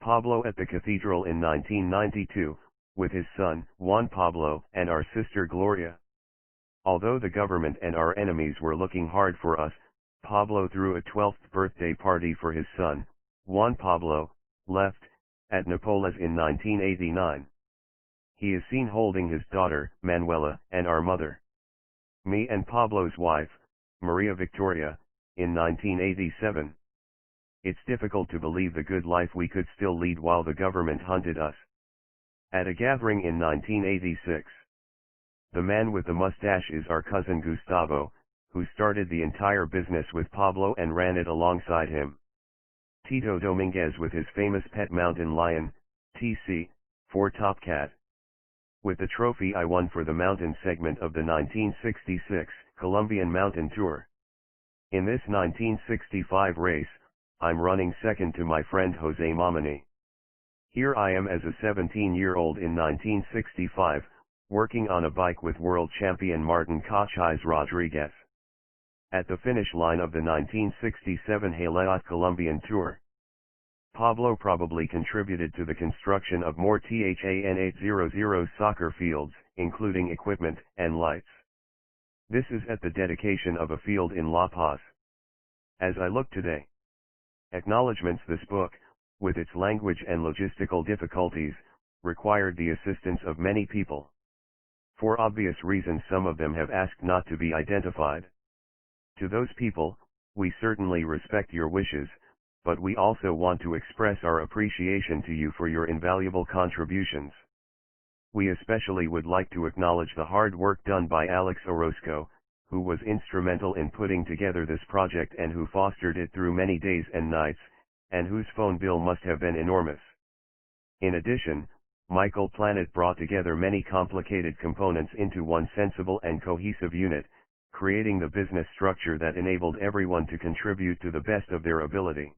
Pablo at the cathedral in 1992, with his son, Juan Pablo, and our sister Gloria. Although the government and our enemies were looking hard for us, Pablo threw a 12th birthday party for his son, Juan Pablo, left, at Nápoles in 1989. He is seen holding his daughter, Manuela, and our mother. Me and Pablo's wife, Maria Victoria, in 1987. It's difficult to believe the good life we could still lead while the government hunted us. At a gathering in 1986. The man with the mustache is our cousin Gustavo, who started the entire business with Pablo and ran it alongside him. Tito Dominguez with his famous pet mountain lion, TC, for Top Cat. with the trophy I won for the mountain segment of the 1966 Colombian Mountain Tour. In this 1965 race, I'm running second to my friend Jose Mamani. Here I am as a 17-year-old in 1965, working on a bike with world champion Martin Cochise Rodriguez. At the finish line of the 1967 Haleot Colombian Tour, Pablo probably contributed to the construction of more THAN 800 soccer fields, including equipment and lights. This is at the dedication of a field in La Paz. As I look today, acknowledgements this book, with its language and logistical difficulties, required the assistance of many people. For obvious reasons some of them have asked not to be identified. To those people, we certainly respect your wishes, but we also want to express our appreciation to you for your invaluable contributions. We especially would like to acknowledge the hard work done by Alex Orozco, who was instrumental in putting together this project and who fostered it through many days and nights, and whose phone bill must have been enormous. In addition, Michael Planet brought together many complicated components into one sensible and cohesive unit, creating the business structure that enabled everyone to contribute to the best of their ability.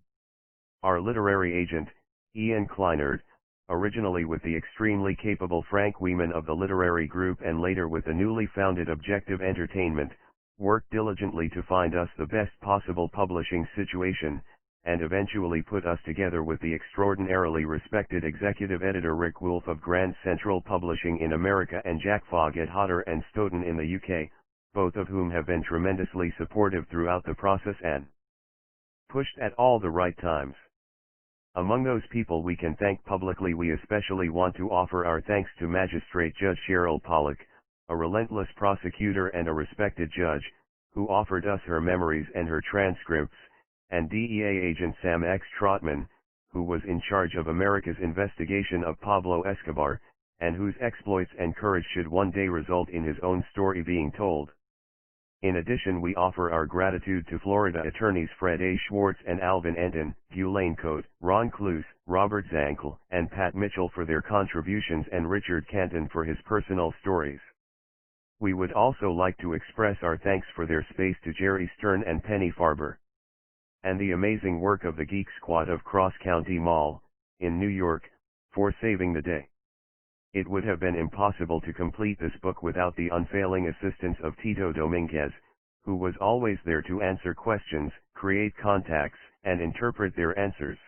Our literary agent, Ian Kleinert, originally with the extremely capable Frank Wieman of the Literary Group and later with the newly founded Objective Entertainment, worked diligently to find us the best possible publishing situation, and eventually put us together with the extraordinarily respected executive editor Rick Wolfe of Grand Central Publishing in America and Jack Fogg at Hodder and Stoughton in the UK, both of whom have been tremendously supportive throughout the process and pushed at all the right times. Among those people we can thank publicly, we especially want to offer our thanks to Magistrate Judge Cheryl Pollock, a relentless prosecutor and a respected judge, who offered us her memories and her transcripts, and DEA agent Sam X. Trotman, who was in charge of America's investigation of Pablo Escobar, and whose exploits and courage should one day result in his own story being told. In addition, we offer our gratitude to Florida attorneys Fred A. Schwartz and Alvin Enton, Ghislaine Cote, Ron Cluse, Robert Zankel, and Pat Mitchell for their contributions and Richard Canton for his personal stories. We would also like to express our thanks for their space to Jerry Stern and Penny Farber, and the amazing work of the Geek Squad of Cross County Mall, in New York, for saving the day. It would have been impossible to complete this book without the unfailing assistance of Tito Dominguez, who was always there to answer questions, create contacts, and interpret their answers.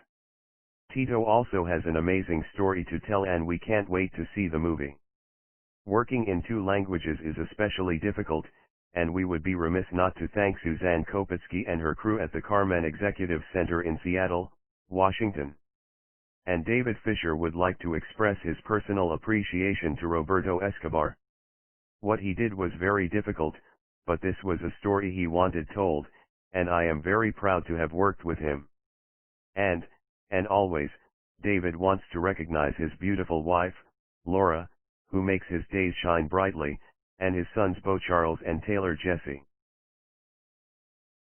Tito also has an amazing story to tell and we can't wait to see the movie. Working in two languages is especially difficult, and we would be remiss not to thank Suzanne Kopetsky and her crew at the Carmen Executive Center in Seattle, Washington. And David Fisher would like to express his personal appreciation to Roberto Escobar. What he did was very difficult, but this was a story he wanted told, and I am very proud to have worked with him. And always, David wants to recognize his beautiful wife, Laura, who makes his days shine brightly, and his sons Beau Charles and Taylor Jesse.